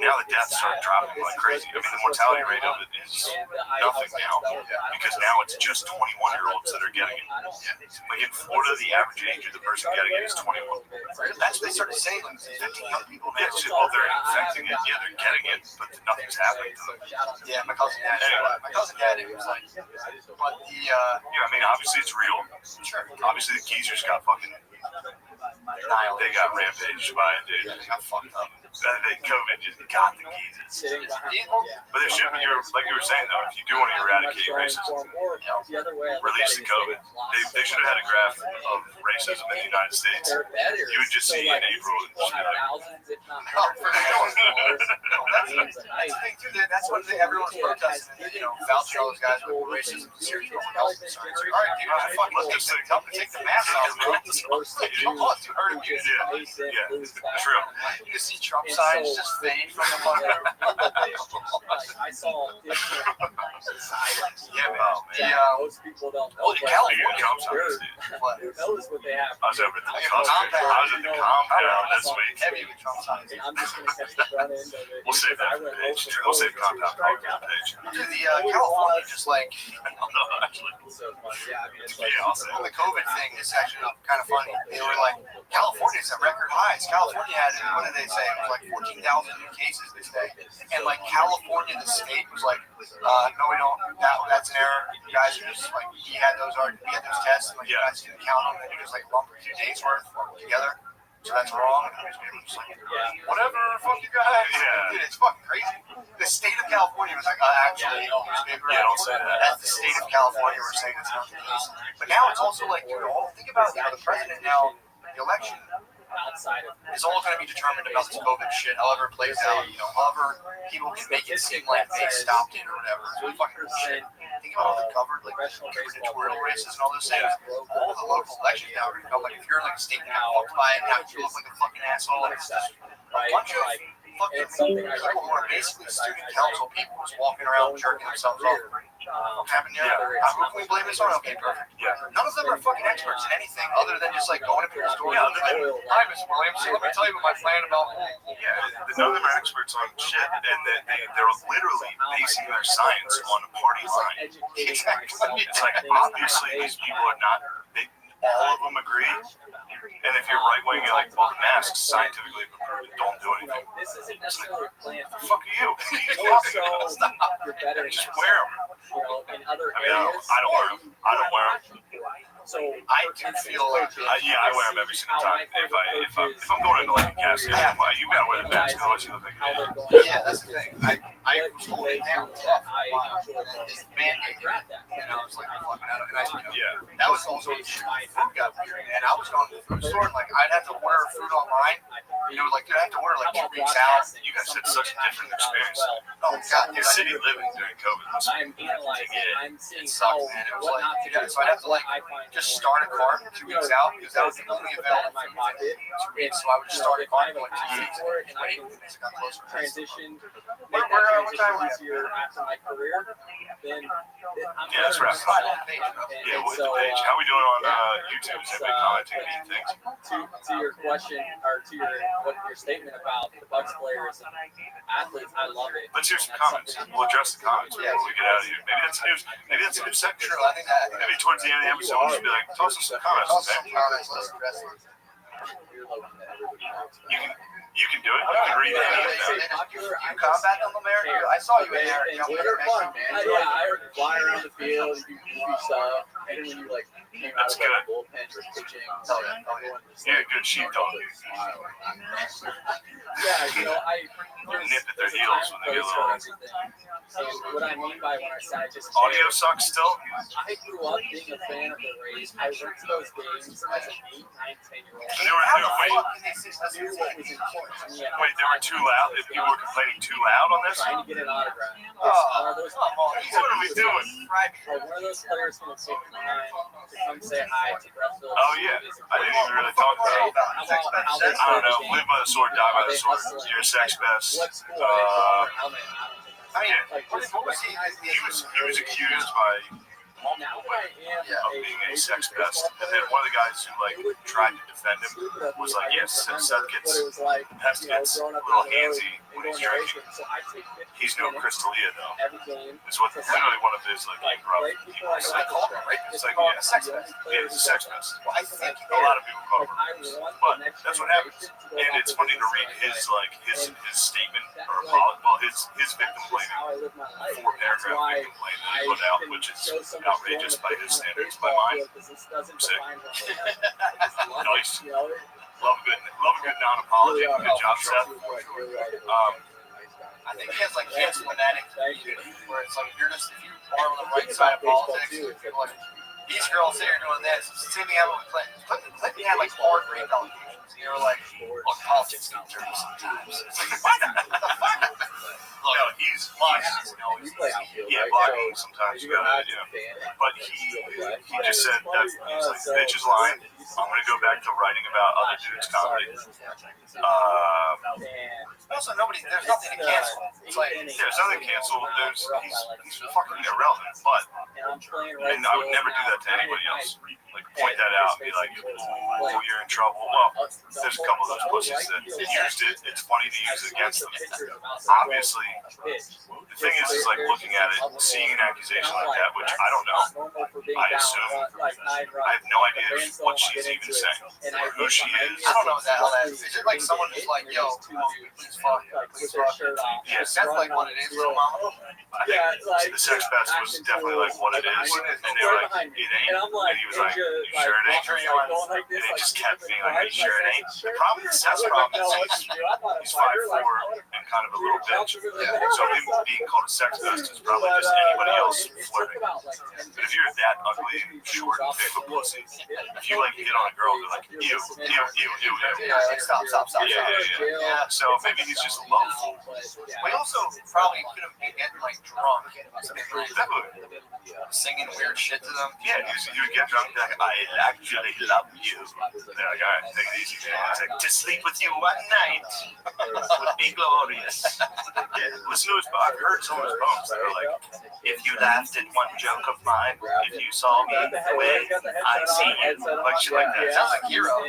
now the deaths are dropping like crazy. I mean, the mortality rate of it is nothing now, because now it's just 21-year-olds that are getting it. Like in Florida, the average age of the person getting it is 21. That's what they started saying. Like 15 young people. Yeah, well, they're infecting it. Yeah, they're getting it, but nothing's happening to them. Yeah, my cousin dad. My cousin dad, it was like, but the I mean, obviously it's real. Obviously the geezers got fucking. They got rampaged by it, dude. They got fucked up. COVID just got the geezers. But there should be, like you were saying though, if you do want to eradicate racism, release the COVID. They should have had a graph of racism in the United States. You would just see in April, just be like, That's one thing everyone's protesting. Fauci, all those guys with racism and serious public health concerns. All right, dude, fuck, let this thing come and take the mask off, bro. heard of you. True. You see Trump signs just fade from the mother. I saw different societies. Yeah, man. Most people don't know. Well, in but California, Trump signs, who knows what they have. I was over at the compound this week. Heavy with Trump signs. And I'm just going to catch the front end of it. We'll save that for the page. We'll save compound talk for the page. Dude, the California just like I don't know, actually. So funny. Yeah, I mean, it's like, Yeah, I'll say on it. the COVID thing is actually kind of funny. They were like, California's at record highs. California had, what did they say? It was like 14,000 new cases this day. And like California, the state was like, no, we don't. That's an error. You guys are just like, we had those tests, and like, you guys didn't count them, and you just like lump 2 days worth together. So that's wrong. And just like, whatever, fuck you guys. Yeah. Dude, it's fucking crazy. The state of California was like, actually, newspaper. Yeah, don't say that. That's the state of California. We're saying it's not the case. But now it's also like, dude, think about the president now, the election outside of is all going to be determined about this COVID shit, however it plays out, however people can make it seem like they stopped it or whatever. It's really fucking bullshit. Think about all the covered, like, gubernatorial races and all those things. All the local elections now are going to become like, if you're in like a state that got fucked by it, now you look like a fucking asshole. And it's just a bunch of fucking people who are basically student council people just walking around jerking themselves off. Having who can we blame this on? Okay, perfect. Yeah. None of them are fucking experts in anything other than just like going to people's doors. Hi, Mr. Williams. Let me tell you what my plan about. None of them are experts on shit, and they're literally basing their science on a party line. Exactly. It's like, obviously, these people are not, all of them agree. And if you're right wing, you're like, well, the masks scientifically don't do anything. this isn't necessarily planned. The fuck are you? Also, you're better Just wear them. in other I mean, areas. I don't wear them. I don't wear them. So I do feel like I wear them every single time. If I'm going into like a gas station, you gotta wear the mask, otherwise you look like an idiot. yeah, that's the thing. I was holding down tough for a while. This mandate, and I was like, I'm fucking out of it. Yeah. That was also my food got weird, and I was going to the food store, and like I'd have to order food online. Like I have to order like 2 weeks out. You guys had such a different experience. Oh god, dude, The city living during COVID was I'm analyzing. I'm seeing it sucked, how man. It was what like, not to do. so I'd have to like I find just more start a cart 2 weeks out because that was because only put that available in my for pocket. 2 weeks. So I would just start a cart for like 2 weeks. For it, and I Wait, can as it got closer. transition, What make that time transition was it? easier after my career. Then I'm Yeah, that's right. Yeah, with the page. How we doing on YouTube? Is everybody commenting these things? To your question or to your statement about the Bucks players and athletes, I love it. Let's hear some comments. We'll address the comments before we get out of here. Maybe that's news. Maybe that's a new section. True, I think that. Maybe towards the end of the episode, we'll just be like, toss us some comments. Also, Okay? comments, let's address it. You can do it. You can read You it. combat them, America? I saw you in there. And you're fun, man. Yeah, I fly around the field, you do goofy stuff, and then when you like came out That's of like, good. the bullpen or pitching, Oh, yeah. everyone just Yeah, good sheepdog. yeah, I Nip at their heels when they get a little. So what I mean by when I say I just Audio sucks still. I grew up being a fan of the Rays. I went to those games as an 8, 9, 10-year-old. They were, I knew what was important to me. wait, they were too loud. If you were complaining too loud on this, Trying to get an autograph. Oh, One of those, what are we doing? like one of those players going to take the time to come say hi to Brett Phillips. Oh yeah, I didn't even really talk about it. I don't know. Live by the sword, die by the sword. You're a sex pest. What school? Helmet. I mean, Like, what just was he? He was accused by multiple women of being a sex pest, and then one of the guys who like tried to defend him was like, yes, Seth gets pest gets a little handsy when he's drinking. He's no Crystalia though. It's what literally one of his like rough people say. It's like, yeah, sex pest. Yeah, it's a sex pest. I think A lot of people call it rapist, but that's what happens. And it's funny to read his statement or apology. Well, his victim blaming 4-paragraph victim claim that he put out, which is outrageous by his standards, by mine. Sick. Nice. Love a good non-apology. Good job, Seth. I think he has like kids fanatic where it's like if you are on the right side of politics, you're like these girls here doing this. It's the same thing happened with Clinton. Clinton had like hard rape allegations. You know, like, well, politics don't turn sometimes. It's like, what the fuck? No, he's blocking sometimes, you gotta, but he just said that he's like, bitch is lying. I'm gonna go back to writing about other dudes' comedy. Also, there's nothing to cancel. It's like, There's nothing canceled. He's fucking irrelevant, but, and I would never do that to anybody else. Like, point that out and be like, oh, you're in trouble. Well, there's a couple of those pussies that used it. It's funny to use it against them. Obviously, the thing is like looking at it, seeing an accusation like that, which I don't know. I assume, I have no idea what she's even saying or who she is. I don't know what the hell that is. Is it like someone who's like, yo, please fuck, please fuck? Yes, That's like what it is, little mama. I think the sex fest was definitely like what it is, and they were like, it ain't, and he was like, you sure it ain't? And it just kept being like, are you sure it ain't? The problem is, that's the problem is he's 5'4" and kind of a little bitch. So him being called a sex pest is probably just anybody else flirting. But if you're that ugly and short and thick with pussy, if you like hit on a girl, they're like, ew, ew, ew, ew, ew. Yeah, like, stop. Yeah. So maybe he's just a love fool. We also probably could have been getting like drunk, Definitely. singing weird shit to them. Yeah, he would get drunk and be like, I actually love you. They're like, all right, take it easy, man. It's like, to sleep with you one night would be glorious. Yeah, listen to his, I've heard some of his poems that are like, if you laughed at one joke of mine, if you saw me the way I see you, like shit like that. Sounds like Hero.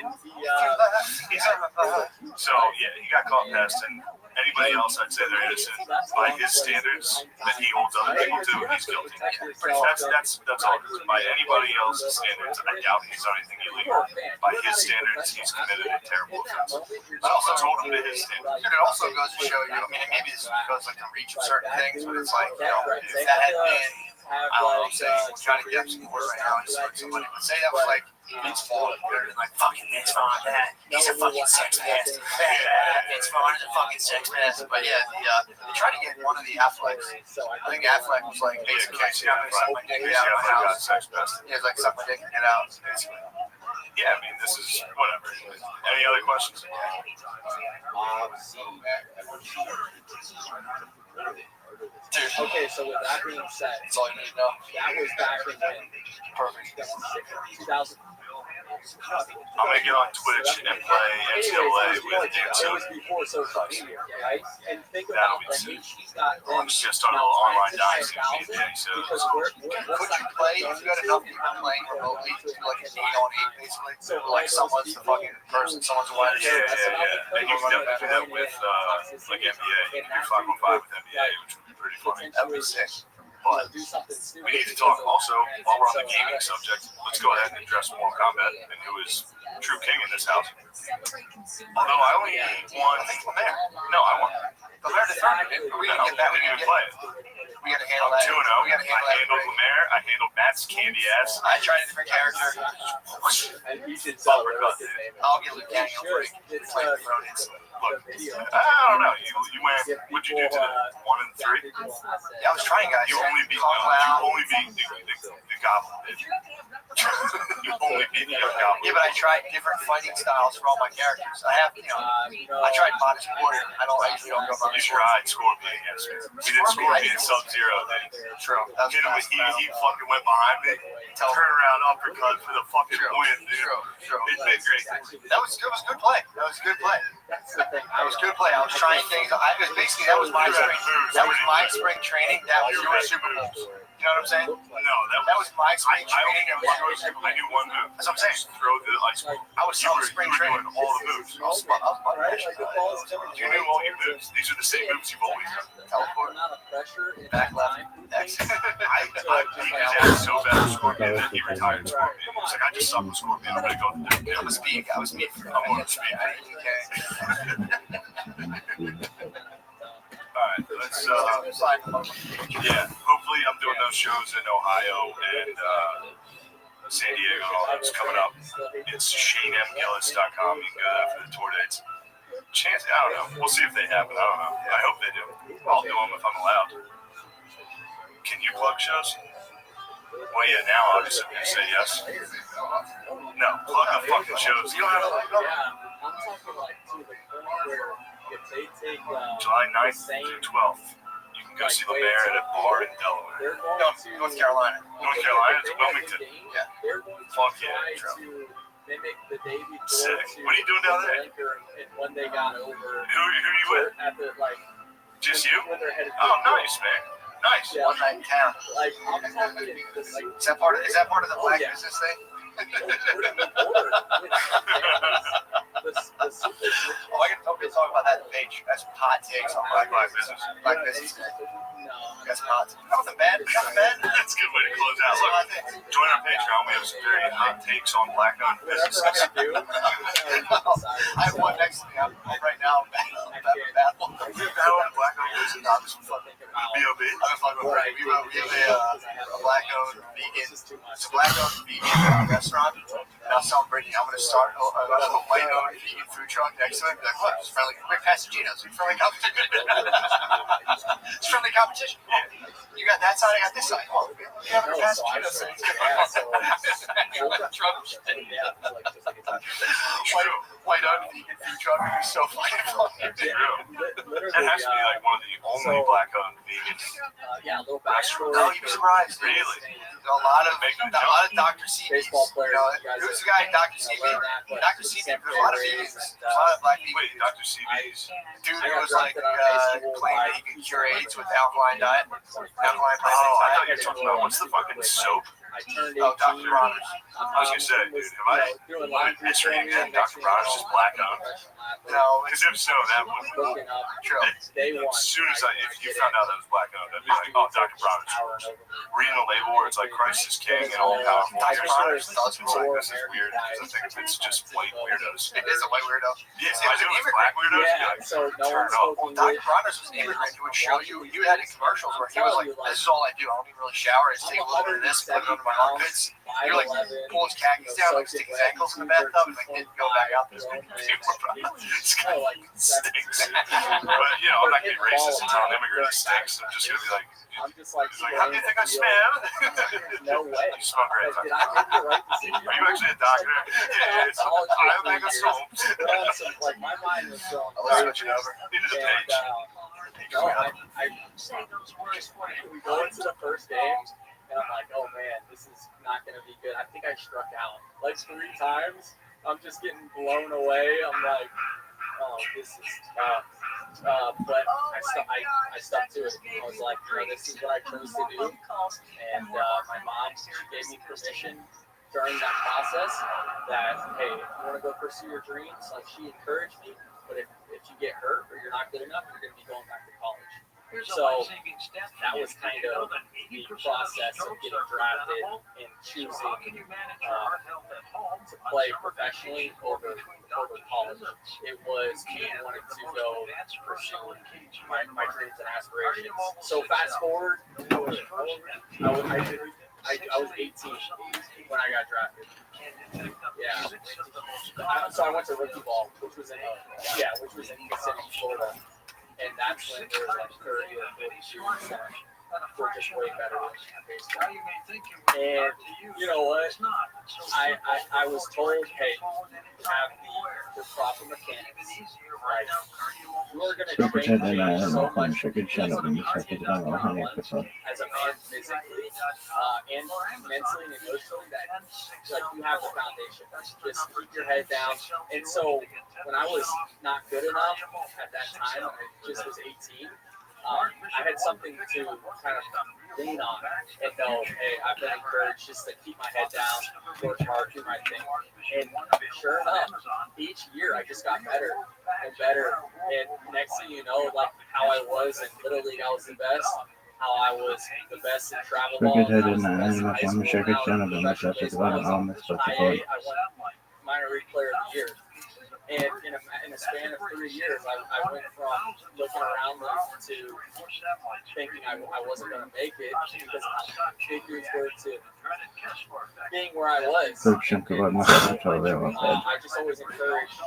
So, yeah, he got caught past, and anybody else, I'd say they're innocent. By his standards that he holds other people to, he's guilty. That's all. By anybody else's standards, I doubt he's done anything illegal. By his standards, he's committed a terrible offense. I also told him to his standards. Dude, it also goes to show you, I mean, maybe this is because like the reach of certain things, but it's like, you know, if that had been, I don't know, say, trying to get some more right now and just like somebody would say that was like, Vince Vaughn, and like, fucking Vince Vaughn, he's a fucking sex pest. Vince Vaughn is a fucking sex pest. But yeah, they tried to get one of the Afflecks. I think Affleck was like, basically, like, suck my dick, get out of my house. Yeah, it's like, suck my dick and get out, basically. Yeah, I mean, this is whatever. Any other questions? Dude, Okay, so with that being said, that's all you need to know. that was back in when? Perfect. 2000. I'm gonna get on Twitch and play NCAA with It Dan. was before social media, right? And think That'll about be the sick. heat she's got then. Just on a little online dynasty with Danny Could Sotos. you play, if you had enough people playing remotely, to do like an 8-on-8 basically? So like someone's the fucking person, someone's the wide Yeah. receiver. And you can definitely do that with like NBA. You can do 5-on-5 with NBA, which would be pretty funny. That'd be sick. But we need to talk also, while we're on the gaming subject, let's go ahead and address Mortal Kombat and who is true king in this house. Although I only won. No, I won. Lemaire determined it, but we didn't get that. I didn't even play it. We gotta handle I'm that. 2-0. We gotta I handle that. handled Lemaire. I handled Matt's candy ass. I tried a different character. And you should Uppercut. I'll get Luke Daniel break. It's Play the Ronin. Look, I don't know. You went. What'd you do today? 1 and 3. Yeah, I was trying, guys. You only beat. The goblin. Did you? You only beat the young goblin. Yeah, but I tried different fighting styles for all my characters. I have, I tried Bodish Warrior. I usually don't go You Bodish Warrior. tried Scorpion against me. We did Scorpion Sub-Zero. True. That was He fucking went behind me. Turn around uppercut for the fucking win, dude. True. It did great. That was good play. That was good play. That was good play. I was trying things. That was my spring. That was my spring training. That was your Super Bowls. You know what I'm saying? No, That was my spring training. I knew one move. That's what I'm saying. Just throw the ice ball. I was on spring training. Doing all the moves. You knew all your moves. These are the same moves you've always done. Teleport. Back left. X. I beat his ass so bad with Scorpion that he retired Scorpion. He was like, I just suck with Scorpion. I'm gonna go with the I was speed. I'm on speed. Alright, let's hopefully I'm doing those shows in Ohio and San Diego. It's coming up. It's ShaneMGillis.com. You can go there for the tour dates. Chance, I don't know. We'll see if they happen. I don't know. I hope they do. I'll do them if I'm allowed. Can you plug shows? Well, yeah, now obviously you say yes. No, plug the fucking shows. You don't have to plug them. I'm talking like to the point where if they take July 9th the same, through 12th, you can go see LeMaire at a bar in Delaware. they're going No, to North Carolina. North Carolina if to they have Wilmington. the game, Yeah. they're going to Fuck try yeah, to mimic the day before. Sick. To What are you doing down there? Lincoln, and when they got over Who are you with? at the like Just you? when they're headed to Oh, the nice, man. Nice. Yeah. One night in town. like I'm talking this like Is that part of the Oh, black yeah. business thing? Oh, I can talk about that page. That's pot takes on black business. Black business day. That's pot. Nothing bad. Nothing bad. That's a good way to close out. Look, join our Patreon. We have some very hot takes on black-owned businesses. I have one next to me. I'm right now. Battle. Black-owned businesses. B.O.B. We have a black-owned vegan. It's a black-owned vegan restaurant. And I was telling Brittany, I'm going to start a white-owned vegan food truck next to it. Be like, look, it's friendly. We're Pasagenos. It's friendly competition. It's friendly competition. You got that side, I got this side. Oh, we have a Pasadena side. White-owned vegan food truck would be so fucking fun. That has to be like one of the only black-owned vegan little backstory. No, you'd be surprised. Really? A lot of Dr. CB's. Baseball players. Who's the guy, Dr. CB? Dr. CB, there's a lot of vegans. There's a lot of black people. Wait, Dr. CB's? Dude who was like claiming that he could cure AIDS with alkaline diet. Alkaline Oh, I thought you were talking about what's the fucking soap? I turned 18. Oh, Dr. Bronner's. I was gonna say, dude, am I history again? Dr. Bronner's just black-owned? No, Because if so, that would. Looking up, true. day one. As soon as if you found out that it was black-owned, I'd be like, oh, Dr. Bronner's. Reading a label where it's like Christ is King and all powerful. Dr. Bronner's does It's like, this is weird because I think it's just white weirdos. It is a white weirdo. Yeah, if I knew it was black weirdos, you'd be Yeah, like, so no turn one's it off. spoken Dr. with. Bronner's was an immigrant who would show you. You had in commercials where he was like, "This is all I do. I don't even really shower. I just take a little bit of this, put it under my armpits." He would like pull his khakis down, like stick his ankles in the bathtub, and like didn't go back out there. This guy stinks. But, you know, I'm not getting racist and telling immigrants stinks. I'm just going to be like, I'm just like, he's like, how do you think I smell? No way. You smell great. Like, did I make the right decision? Are you actually a doctor? Yeah, it's, I think it's soaps. Like, my mind was going. I'll switch it over. Needed a And, page. no, we go into the first game, and I'm like, oh man, this is not going to be good. I think I struck out like 3 times. I'm just getting blown away. I'm like, oh, this is tough. But I stuck to it. I was like, you know, this is what I chose to do. And my mom, she gave me permission during that process that, hey, if you want to go pursue your dreams, like she encouraged me. But if you get hurt or you're not good enough, you're going to be going back to college. So that was kind of the process of getting drafted and choosing to play professionally over college. It was me wanting to go pursue my dreams and aspirations. So fast forward, I was 18 when I got drafted. Yeah. So I went to rookie ball, which was in Kissimmee, Florida. And that's when there was like 30 or 40 students that were just way better than baseball. And you know what? I was told, hey, have the proper mechanics. Right? You're going to train so much as a man physically and mentally and emotionally that like you have the foundation. Just keep your head down. And so when I was not good enough at that time, I just was 18. I had something to kind of lean on and know, hey, I've been encouraged just to keep my head down, work hard, do my thing. And sure enough, each year I just got better and better. And next thing you know, like how I was in Little League, I was the best. How I was the best in travel ball. I was the best in high school. I won minor league player of the year. And in a span of 3 years, I went from looking around to thinking I wasn't going to make it because big dudes were to being where I was. I just always encouraged.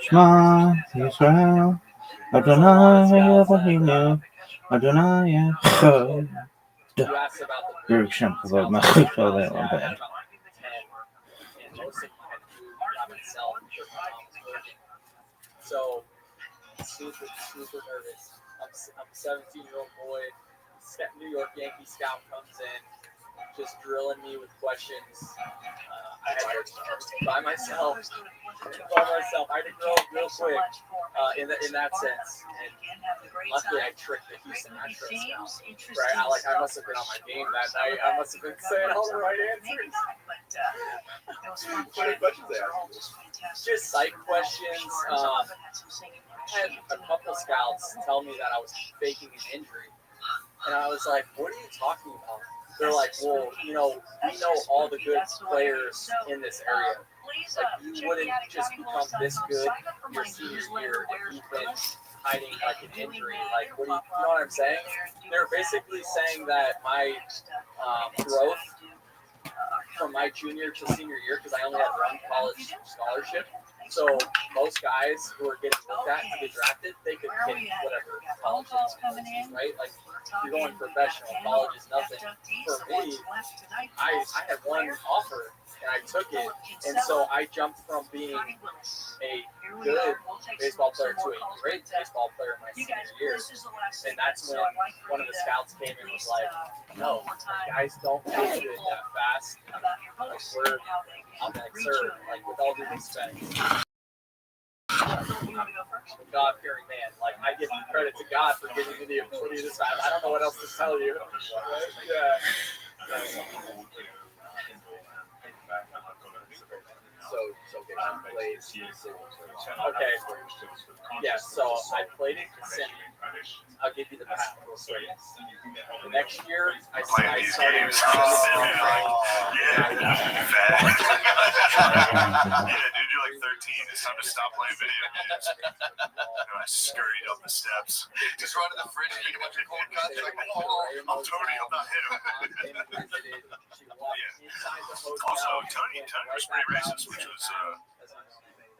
Shema Yisrael, Adonai Eloheinu, Adonai Echad. You asked about the Baruch Shem Kavod Malchut Olam Abed. So super nervous. I'm a 17-year-old boy. New York Yankee scout comes in, just drilling me with questions. I had to by myself. I had to grow up real quick in that sense. And luckily, I tricked the Houston Astros scouts. Right? I must have been on my game that night. I must have been saying all the right answers. Just psych questions. I had a couple scouts tell me that I was faking an injury. And I was like, what are you talking about? They're like, well, we know all the good players in this area. Like, you wouldn't just become this good your senior year if you've been hiding like an injury. Like, what do you know what I'm saying? They're basically saying that my growth from my junior to senior year, because I only had one college scholarship. So most guys who are getting looked at to get drafted, they could pick whatever college is, right? Like, you're going professional, college is nothing. For me, I had one offer and I took it, and so I jumped from being a good baseball player to a great baseball player my senior year. And that's when one of the scouts came and was like, no, guys don't get good that fast. Like, I'm like, sir, like, with all due respect, God-fearing man. Like, I give credit to God for giving me the ability this fast. I don't know what else to tell you. Yeah. So they played. Okay. Yeah, so I played in Kissimmee. I'll give you the path. The next year, I Playing these started. games. Yeah, dude, you're like 13. It's time to stop playing video games. And I scurried up the steps. Just run to the fridge and eat a bunch of cold cuts. Like, I'm Tony, I'm not him. Also, Tony was pretty racist, which was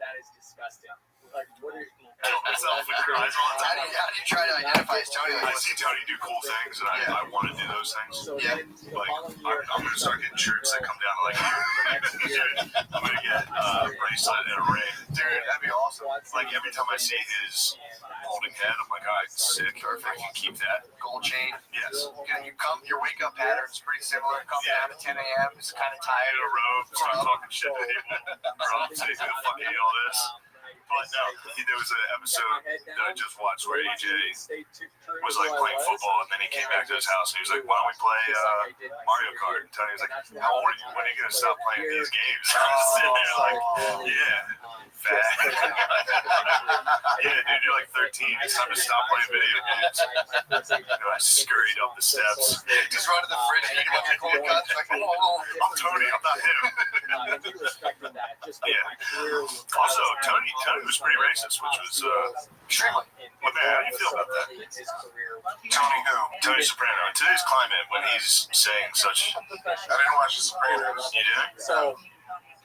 that is disgusting. Like, what are you? myself with your eyes on. How do you try to identify as Tony? I see Tony do cool things, and I want to do those things. So Yeah. Like, I'm going to start getting shirts that come down to like here. I'm going to get a bracelet and a ring. Dude, that'd be awesome. Like, every time I see his balding head, I'm like, all right, sick. Perfect. You keep that. Gold chain. Yes. Your wake up pattern's pretty similar. Come down at 10 a.m. It's kind of I tired. had a robe, start talking shit to people. Rob says, who the fuck hate all this? But no, there was an episode that I just watched where AJ was like playing football, and then he came back to his house and he was like, why don't we play Mario Kart? And Tony was like, how old are you? When are you going to stop playing these games? I'm just sitting there like, yeah, fat. Yeah, dude, you're like 13. It's time to stop playing video games. I scurried up the steps. Just run to the fridge and eat a bunch of cold cuts. Like, I'm Tony, I'm not him. Also, Tony was pretty racist, which was extremely. What man, how do you feel about that? Tony who? Tony Soprano. In today's climate, when he's saying such, I didn't watch The Sopranos. you did? So,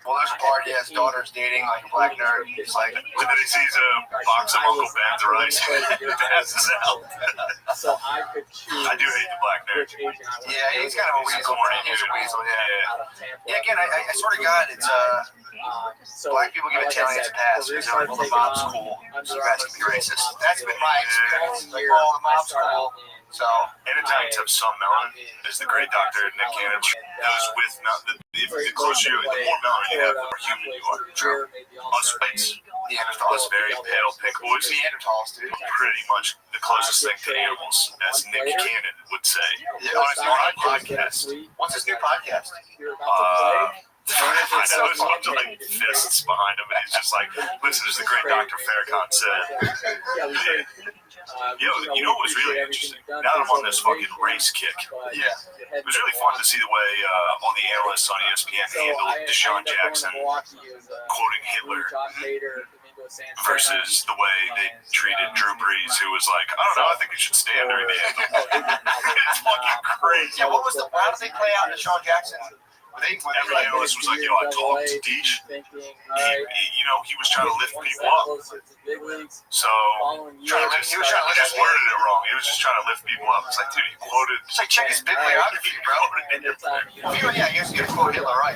Well, there's a part, yeah, his daughter's dating like a black nerd. He's like, And then he sees a box of Uncle Ben's rice. Passes out. so I could choose. I do hate the black nerd. Which agent I would yeah, he's kind of a He's a weasel. corny He's a dude. weasel, yeah. out of Tampa. Yeah, again, I swear to God, it's So, black people give like I Italians a said, pass career because they're like, well, the mob's started cool, taking so off. you guys can be racist. That's been my experience. Like, Year, oh, the I mob's started cool. out in- So, And Italians have some melanin. There's the great doctor, Nick Cannon, goes with melanin. The closer you, the more melanin you have, the more human you are. True. Most whites, Neanderthals. most very pale pink boys, Neanderthals, dude. pretty much the closest thing to animals, as Nick Cannon would say. Yeah, honestly, On a podcast. what's his new podcast? I know it's up to like fists behind him, and he's just like, listen, as the great Dr. Farrakhan said. Yo, you know what was really interesting? Now that I'm on this fucking race kick, Yeah. it was really fun to see the way all the analysts on ESPN handled Deshaun Jackson quoting Hitler versus the way they treated Drew Brees, who was like, I don't know, I think he should stand during the anthem. It's fucking crazy. Yeah, how did they play out in Deshaun Jackson? Every analyst was like, yo, I talked to Deesh. He was trying to lift people up. So, he was trying to just worded it wrong. He was just trying to lift people up. It's like, dude, he quoted. It's like, check his bibliography, bro. Yeah, he has to quote Hitler, right?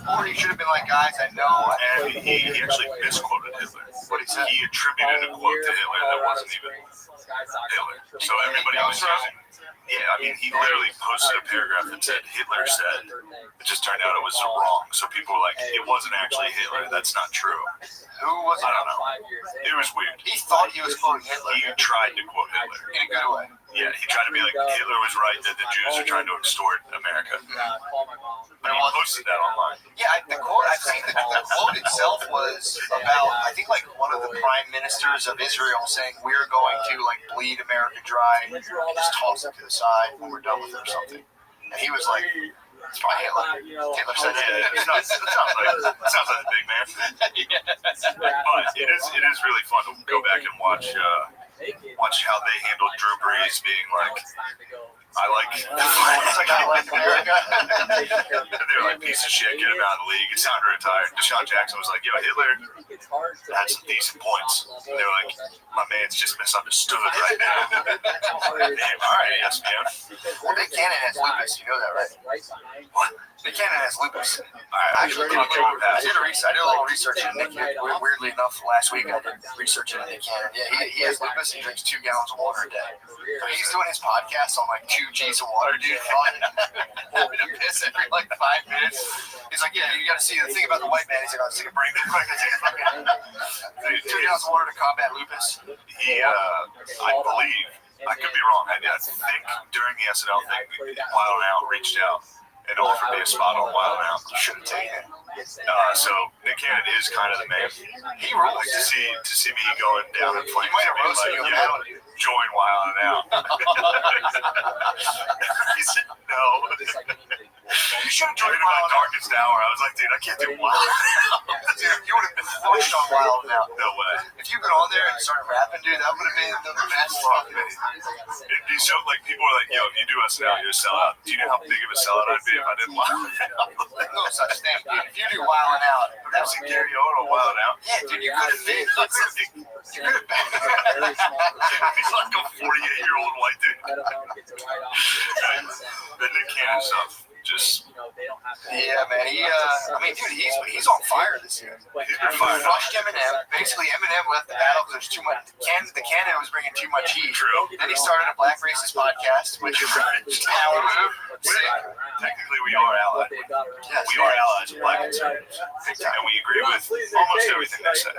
Or he should have been like, guys, I know. And he actually misquoted Hitler. What did he said. he attributed a quote to Hitler that wasn't even Hitler. So everybody was using. Yeah, I mean, he literally posted a paragraph that said Hitler said. It just turned out it was wrong. So people were like, it wasn't actually Hitler. That's not true. Who was it? I don't know. It was weird. He thought he was quoting Hitler. He tried to quote Hitler. In a good way. Yeah, he tried to be like, Hitler was right that the Jews are trying to extort America. But he posted that online. Yeah, the quote I've seen, the quote itself was about, I think, like one of the prime ministers of Israel saying, we're going to like bleed America dry and just toss it to the side when we're done with it or something. And he was like, it's probably Hitler. Hitler said Yeah, it sounds like a big man. But it is really fun to go back and watch how they handled Drew Brees being like, I like America. they're like, piece of shit, get him out of the league. It's time to retire. Deshaun Jackson was like, yo, Hitler had some decent points. And they were like, my man's just misunderstood right now. Damn, all right, yes, man. Well, Nick Cannon has lupus. You know that, right? What? Nick Cannon has lupus. I Actually, did I did a little research on Nick. Weirdly enough, last week I did research on Nick Cannon. Yeah, he has lupus. He drinks 2 gallons of water a day. So he's doing his podcast on like 2 G's of water, dude. Having to piss every like 5 minutes. He's like, yeah, you got to see the thing about the white man. He's like, I'll take a break real quick. I take a fucking 2 gallons of water to combat lupus. He, I believe, I could be wrong. I think during the SNL thing, Wild 'N Out reached out and offered me a spot on Wild 'N Out. Should have taken it. So Nick Cannon is kind of the man. He rules. To see me going down in flames. He might have roasted you. Join Wild 'N Out. He said no. You should have During joined my Wild 'N Out. darkest hour, I was like, dude, I can't do Wild 'N Out. Dude, you would have been pushed on Wild 'N Out. No way. If you got on there and started rapping, dude, that would have been the best. It'd be so like people are like, yo, if you do SNL, you're a sellout. Do you know how big of a sellout I'd be if I did Wild 'N Out? No such thing, dude. If you do Wild 'N Out, That's like Gary Owen on Wild 'N Out. yeah, dude, you could have been. You could have been. He's like a 48-year-old white dude. The Nick Cannon stuff, just Yeah, man. I mean, dude, he's on fire this year. he's been fired up. Crushed Eminem. Basically, Eminem left the battle because there's too much. The Cannon was bringing too much heat. True. Then he started a Black Racist podcast, which is power move. Technically, we are allies. Yes, We are allies of black conservatives. And we agree with almost everything they said.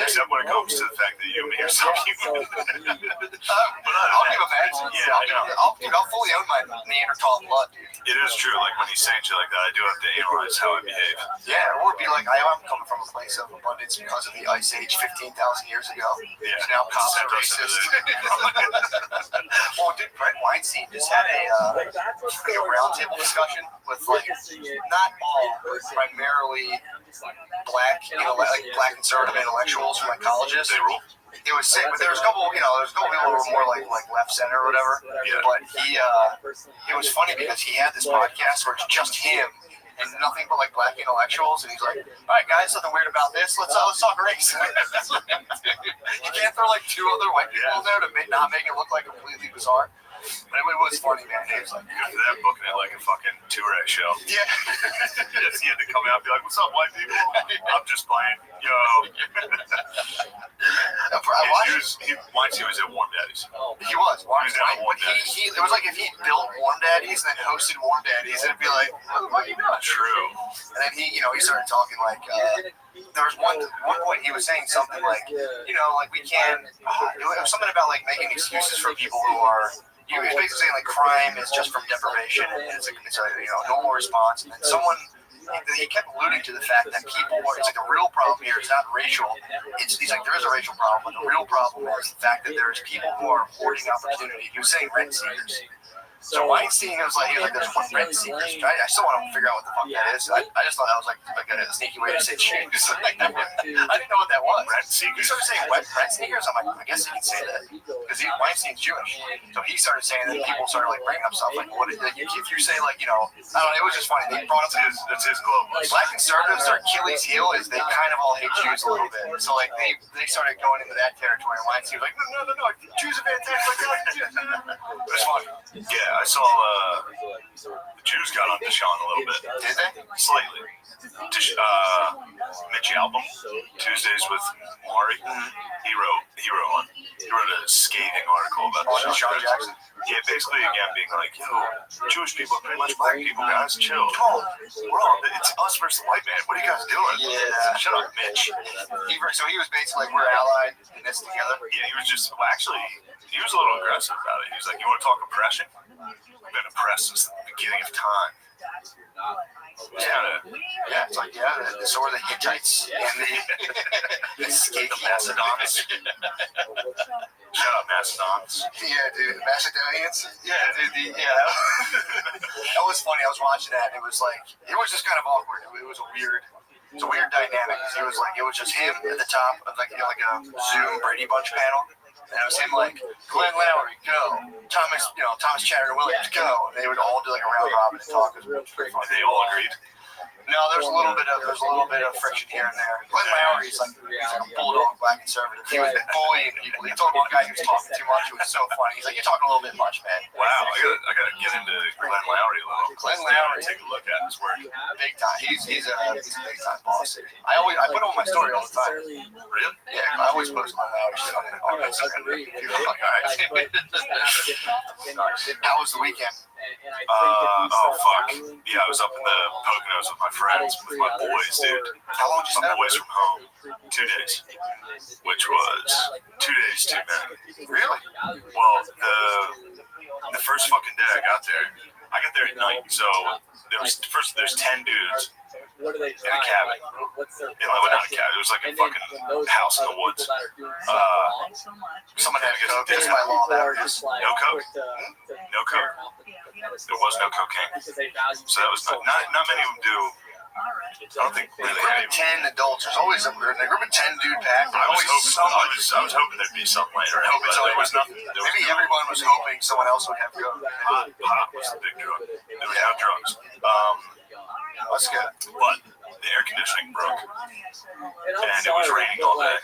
Except when it comes to the fact that you and me are so human. I'll give him that. Yeah, I know. I'll fully own my Neanderthal blood, dude. It is true. Like when he's saying shit like that, I do have to analyze how I behave. Yeah, or be like, I am coming from a place of abundance because of the Ice Age 15,000 years ago. Yeah. So now cops are racist. Well, dude, Brett Weinstein just had a roundtable discussion with like not all, but primarily black, like black conservative intellectuals from like colleges. They rule. It was sick, but there was a couple, there's a couple people who were more like left center or whatever. Yeah. But it was funny because he had this podcast where it's just him and nothing but like black intellectuals, and he's like, "All right, guys, nothing weird about this. Let's talk race." You can't throw like 2 other white people in there to not make it look like completely bizarre. But it was funny, man. It was like, Good for them booking it like a fucking Tourette show. yeah. Yes, he had to come out and be like, "What's up, white people? I'm just playing." Yo. Weinstein was at Warm Daddies. He was. Warm He was down at Warm Daddies. Daddies. It was like if he built Warm Daddies and then hosted Warm Daddies, it'd be like, what are you doing? True. And then he started talking like, there was one point he was saying something like, like we can't, it was something about like making excuses for people who are, he was basically saying like crime is just from deprivation and it's a normal response. And then he kept alluding to the fact that people it's like the real problem here is not racial. He's like, there is a racial problem, but the real problem is the fact that there's people who are hoarding opportunity. He was saying rent seekers. So Weinstein was like, there's one rent seekers. I still want to figure out what the fuck that is. I just thought that was like a sneaky way to say shoes. I didn't know what that was. Rent He seekers. started saying rent seekers. I'm like, I guess you can say that because Weinstein's Jewish. So he started saying that people started like bringing up stuff like, what if you say like, I don't know. It was just funny. They brought up That's his globe. black conservatives. Their Achilles heel is they kind of all hate Jews a little bit. So like they started going into that territory. And Weinstein was like, no, Jews are fantastic. It was funny. Yeah. Yeah, I saw the Jews got on Deshaun a little bit. Did they? Slightly. Mitchie album, Tuesdays with Maury. He wrote a scathing article about Deshaun Jackson. Yeah, basically again being like, yo, Jewish people are pretty much black people, guys. Chill. Come on. We're all, it's us versus the white man. What are you guys doing? Yeah. Shut up, Mitch. So he was basically like, we're allied in this together. Yeah, he was just, well, actually, he was a little aggressive about it. He was like, you want to talk oppression? We've been oppressed since the beginning of time. Yeah, it's like, so are the Hittites and the Macedonians. Shut up, Macedonians. Yeah, dude, the Macedonians. Yeah, dude, that was funny. I was watching that, and it was just kind of awkward. It was a weird dynamic. It was just him at the top of like a Zoom Brady Bunch panel. And it was him like, Glenn Lowry, go. Thomas Chatterton-Williams, go. And they would all do like a round robin and talk. It was pretty fun. They all agreed. No, there's a little bit of friction here and there. Glenn Lowry is like a bulldog black conservative. He was bullying people. He told one guy he was talking too much. It was so funny. He's like, "You're talking a little bit much, man." Wow, I gotta get into Glenn Lowry a little. Glenn Lowry, take a look at his work. Big time. He's a big time boss. I put him on my story all the time. Really? Yeah, I always post Glenn Lowry shit on Instagram. People are like, "All right." How was the weekend? Fuck. Yeah, I was up in the Poconos with my friends, with my boys, dude. How long did you My spend? boys from home. 2 days. Which was 2 days too many. Really? Well, the first fucking day I got there at night, so there's 10 dudes in a cabin. Not a cabin, it was like a fucking house in the woods. Someone had to get up. That's my law. No coke. No coke. There was no cocaine. So that was not many of them do. I don't think really any of them. 10 adults. There's always a group of 10 dude pack. I was hoping there'd be something later, but there was nothing. Maybe everyone was hoping someone else would have to go. Pot was the big drug. There was no drugs. Let's go. But the air conditioning broke, and it was raining all day.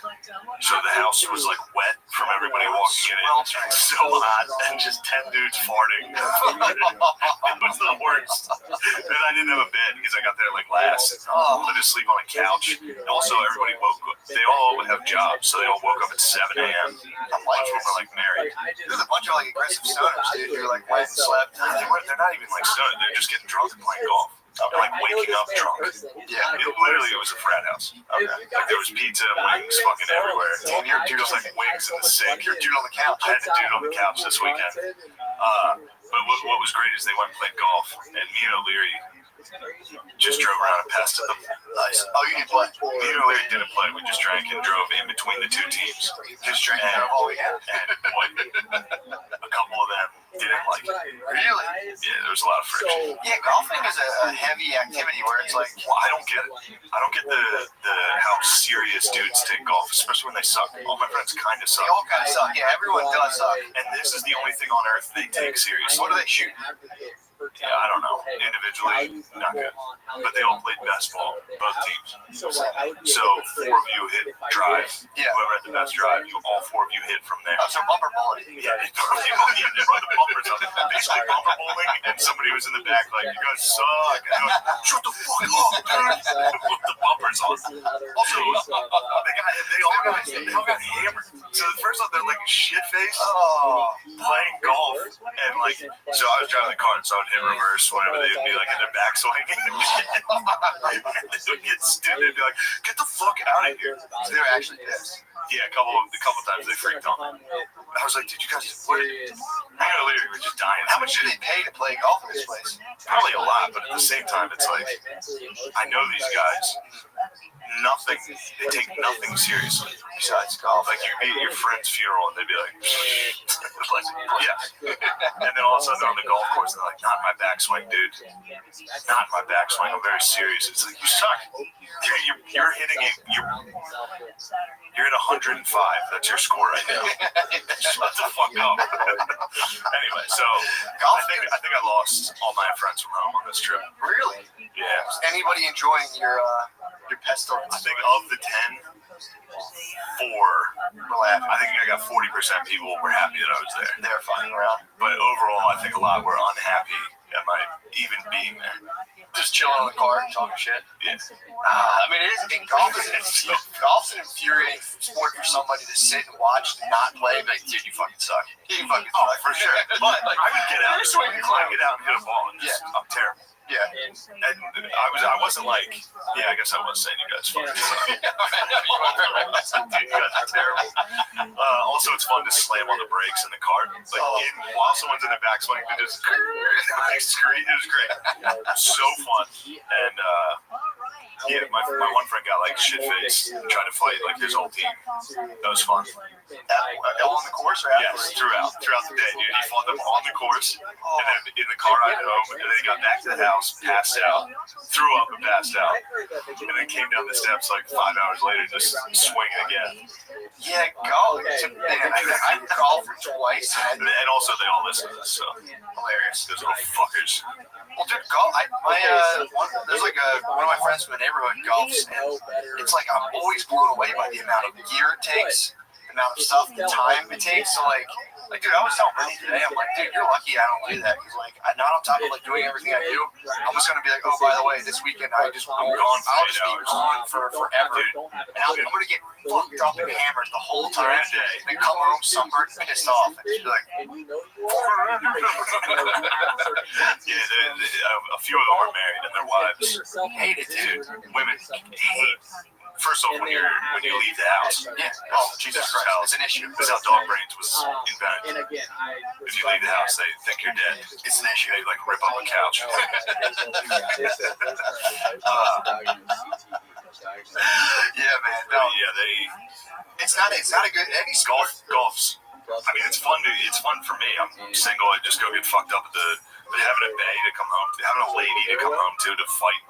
So the house was like wet from everybody walking in it. So hot, and just 10 dudes farting. It was the worst. And I didn't have a bed because I got there like last. I just sleep on a couch. And also, everybody woke up. They all would have jobs, so they all woke up at 7 a.m. A bunch of them were like married. There's a bunch of like aggressive stoners, dude, who like went and slept. They're not even like stoned. They're just getting drunk and playing golf. Like waking up drunk. Yeah, it was a frat house. Okay. Like there was pizza and wings fucking everywhere. And your dude was like wings in the sink. Your dude on the couch. I had the dude on the couch this weekend. But what was great is they went and played golf, and me and O'Leary just drove around and passed them. Nice. Oh, you didn't play? Me and O'Leary didn't play. We just drank and drove in between the two teams. Just drank and drove all weekend. And a couple of them didn't like it. Really? Yeah, there was a lot of friction. Yeah, golfing is a heavy activity where it's like, well, I don't get it. I don't get the how serious dudes take golf, especially when they suck. All my friends kind of suck. They all kind of suck. Yeah, everyone does suck. And this is the only thing on earth they take seriously. What do they shoot? Yeah, I don't know. Individually, not good. But they all played best ball, both teams. So 4 of you hit drive. Yeah. Whoever had the best drive, all 4 of you hit from there. Oh, so bumper bowling. Yeah, they run the bumpers on. Basically bumper bowling, and somebody was in the back like, you guys suck. And they're like, shut the fuck up, dude. Put the bumpers on. Also, they all got hammered. So the first one, they're like shit-faced, playing golf. And like, so I was driving the car, and so I would hit reverse whenever they would be like in their backswing. They would get stupid. They'd be like, get the fuck out of here. So they were actually pissed. Yeah, a couple times they freaked on me. I was like, dude, you guys, what? I literally were just dying. How much did they pay to play golf in this place? Probably a lot, but at the same time, it's like, I know these guys. They take nothing seriously besides golf. Like, you'd be at your friend's funeral and they'd be like, like yeah. And then all of a sudden they're on the golf course and they're like, not in my backswing, dude. Not in my backswing. I'm very serious. It's like, you suck. You're hitting it. You're at 105. That's your score right now. Shut the fuck up. Anyway, so I think I lost all my friends from home on this trip. Really? Yeah. Anybody enjoying your pestle? I think of the 10, I think I got 40% people were happy that I was there. They're fucking around. But overall, I think a lot were unhappy at my even being there. Just chilling in the car and talking shit. Yeah. I mean, it is. Golf's an infuriating sport for somebody to sit and watch and not play. But dude, you fucking suck. You fucking suck. For sure. But I would get out. I get out and hit a ball. And just, I'm terrible. Yeah. And I wasn't like, I guess I was saying you guys fucking suck. Dude, you guys are terrible. Also, it's fun to slam on the brakes in the cart. Like, while someone's in the backswing, they just scream. It was great. So fun. And, my one friend got like shit faced trying to fight like his whole team. That was fun. On the course or after? Yes, throughout the day, dude. He fought them on the course, and then in the car ride home, and then he got back to the house, passed out, threw up and passed out, and then came down the steps like 5 hours later, just swinging again. Yeah, golf. I've golfed twice, And also they all listen to this, so hilarious. Those little fuckers. Well, dude, golf. There's like one of my friends from the neighborhood golfs, and it's like I'm always blown away by the amount of gear it takes, the amount of stuff, the time it takes. So like dude, I was telling Brittany today, I'm like, dude, you're lucky I don't do that, because like I'm not on top of like doing everything I do. I'm just gonna be like, oh, by the way, this weekend I'm gone. I'll just be gone for forever, and I'm gonna get fucked up and hammered the whole time, and then come home sunburned, pissed off, and she's like, a few of them are married and their wives hate it, dude. Women hate. First off, when you leave the house, Jesus Christ, it's an issue. That's how dog brains was invented. If you leave the house, they think you're dead. It's an issue. They like rip up a couch. Yeah, man. No. Yeah, It's not a good. Any golf's. I mean, it's fun for me. I'm single. I just go get fucked up at having a bae to come home, having a lady to come home to fight.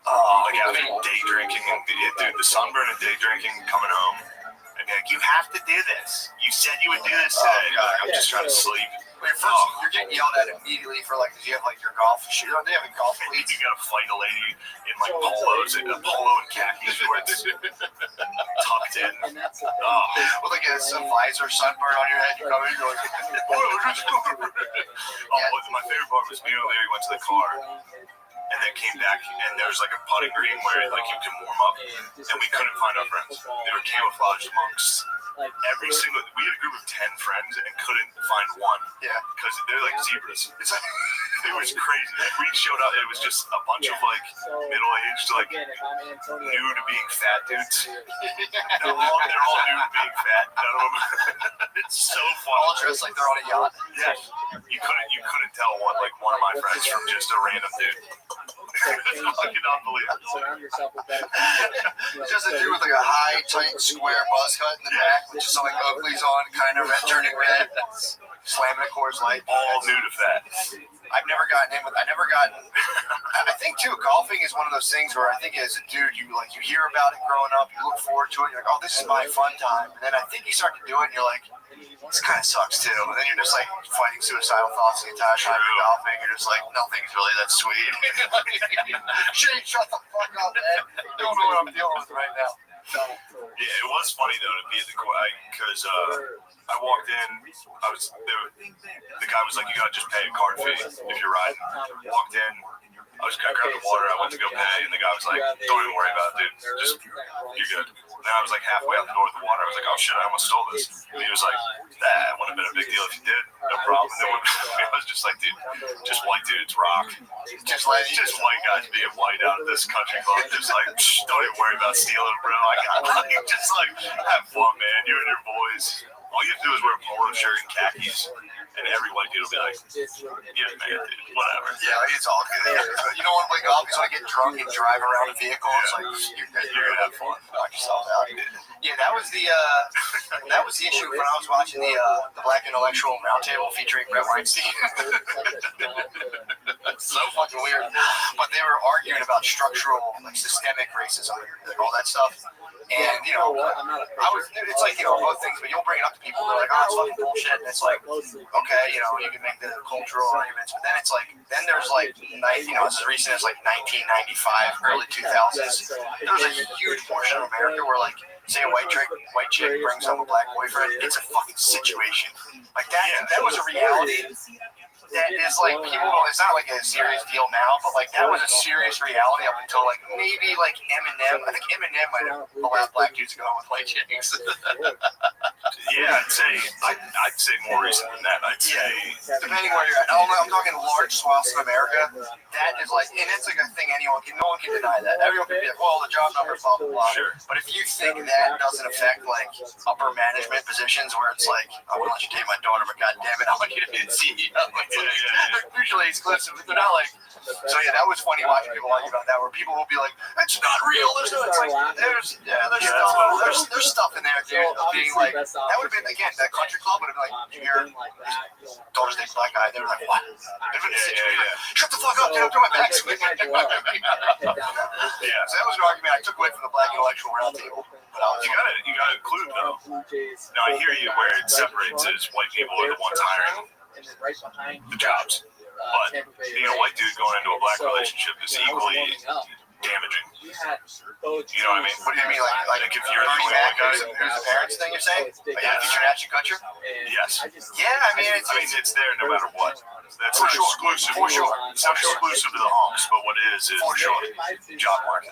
Like having day drinking, and dude, the sunburn and day drinking, coming home, and be like, you have to do this. You said you would do this today. I'm just trying to sleep. Wait, first, you're getting yelled at immediately for like, do you have like your golf shoes on? They have a golf cleats. You gotta fight a lady in like polos, and a polo and khakis where it's tucked in. With like a visor sunburn on your head, you come in, you're like, my favorite part was me and Larry went to the car. And then came back, and there was like a putting green where like you can warm up, and we couldn't find our friends. They were camouflaged amongst every single. We had a group of 10 friends and couldn't find one. Yeah, because they're like zebras. It's like, it was crazy. Like, we showed up, it was just a bunch of like middle-aged, like new to being fat dudes. They're all new to being fat. None of them. It's so fun. All dressed like they're on a yacht. Yeah, you couldn't tell one of my friends from just a random dude. It's fucking unbelievable. Just a dude with like a high, tight, square buzz cut in the back, with just some like Oakley's on, kind of turning red, slamming a Coors Light. All new to fat. I think too, golfing is one of those things where I think as a dude, you hear about it growing up, you look forward to it, you're like, oh, this is my fun time. And then I think you start to do it, and you're like, this kind of sucks too. And then you're just like fighting suicidal thoughts the entire time you're golfing. You're just like, nothing's really that sweet. Shut the fuck up, man. You don't know what I'm dealing with right now. Yeah, it was funny though to be at the court, because I walked in. The guy was like, "You gotta just pay a card fee if you're riding." Walked in. I was gonna grab the water. I went to go pay, and the guy was like, "Don't even worry about it, dude. Just you're good." And then I was like halfway out the door with the water. I was like, "Oh shit, I almost stole this." And he was like, "That wouldn't have been a big deal if you did. No problem." I was just like, "Dude, just white dudes rock. Just white guys being white out of this country club. Just like, don't even worry about stealing, bro. I got just like have fun, man. You and your boys." All you have to do is wear a polo shirt and khakis, and every white dude will be like, "Yeah, man, dude, whatever." Yeah, it's all good. You don't want to play golf, you want to get drunk and drive around a vehicle. It's like, you're gonna have fun. Knock yourself out. Yeah, that was the issue when I was watching the Black Intellectual Roundtable featuring Brett Weinstein. It's so fucking weird. But they were arguing about structural, like systemic racism, like all that stuff. And it's like, both things, but you'll bring it up to people, they're like, oh, it's fucking bullshit. And it's like, okay, you can make the cultural arguments, but then it's like, then there's like, as recent as like 1995, early 2000s, there was a huge portion of America where like say a white chick brings home a black boyfriend, it's a fucking situation. Like that was a reality. That is like people. It's not like a serious deal now, but like that was a serious reality up until like maybe like Eminem. I think Eminem might have allowed black dudes to go with white chicks. Yeah, I'd say more recent than that. I'd say depending where you're at. I'm talking large swaths of America. That is like, and it's like a thing no one can deny that. Everyone can be like, well, the job numbers, blah blah blah. Sure. But if you think that doesn't affect like upper management positions where it's like, I want to let you date my daughter, but goddamn it, I want you to be the CEO. They're usually exclusive, but they're not like. So yeah, that was funny watching people argue about that, where people will be like, "It's not real." There's no. It's like there's stuff in there, dude. Of being like, that would have been again that country club would have been like, you hear daughter's dating black guy. They were like, what? Shut the fuck up, dude. I'm doing my back. Yeah. So that was an argument I took away from the Black Intellectual Roundtable. You gotta include though. Now I hear you where it separates is white people are the ones hiring the jobs. But being a white dude going into a black relationship is equally damaging. You know what I mean? What do you mean, like if you're the white guy, who's the parents thing you're saying? Like, yeah, international culture? Yes. Yeah, I mean, it's there no matter what. That's For sure. exclusive. For sure. It's not exclusive to the honks, but what it is For sure. job market.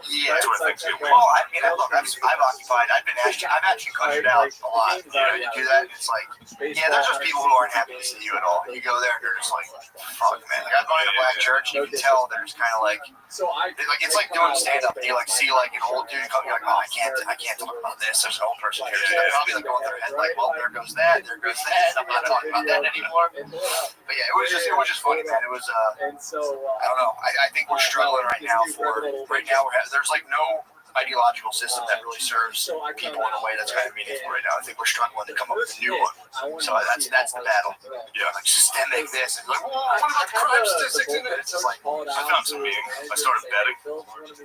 Yeah, that's where things get weird. Well, I mean, look, I've occupied. I've actually countryed out a lot. You know, you do that, and it's like, yeah, there's just people who aren't happy to see you at all. You go there, and they're just like, fuck, man. Like I've gone to a black church, and you can tell there's kind of like it's like doing stand up, and you like see like an old dude come, you're like, oh, I can't talk about this. There's an old person here. So they'll be like going through their head, like, well, there goes that. I'm not talking about that anymore. But yeah, it was just funny, man. It was I don't know. I think we're struggling right now there's like no ideological system that really serves people in a way that's kind of meaningful right now. I think we're struggling to come up with a new one. So that's the battle. Yeah, like systemic this and like, what about the crime statistics in it? It's just like, I found some meetings. I started betting.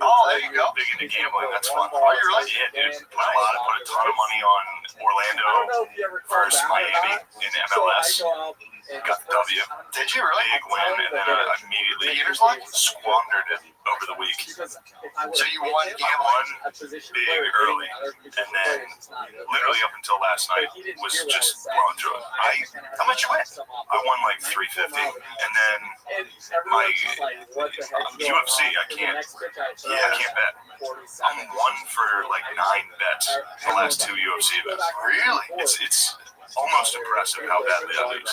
Oh, there you go. Big into gambling. That's fun. Oh, you're right. Yeah, dude. Put a ton of money on Orlando versus Miami in MLS. Got the W. Did you really? Big win, and then I immediately squandered it over the week. So you won big early, and then literally up until last night was just blowing through it. How much you win? I won like $350, and then my UFC, I can't bet. I'm 1 for like 9 bets the last 2 UFC bets. Really? It's almost impressive how badly I lose.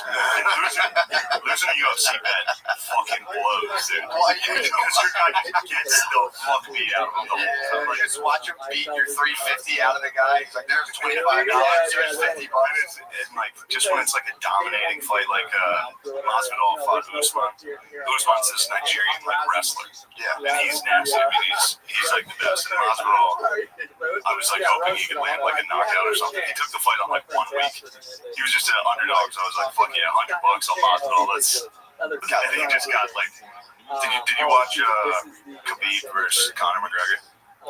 Losing a UFC bet fucking blows, dude. Because your guy gets the fuck beat out of him the whole time. You just watch him beat your $350 out of the guy. He's like, there's $25, there's $50. And like, just when it's like a dominating fight, like Masvidal fought Usman. Usman's this Nigerian like wrestler. Yeah, and he's nasty. I mean, he's like the best. And Masvidal, I was like hoping he could land like a knockout or something. He took the fight on like 1 week. He was just an underdog, so I was like, fuck yeah, $100 on Masvidal. And he just got like, did you watch Khabib versus Conor McGregor?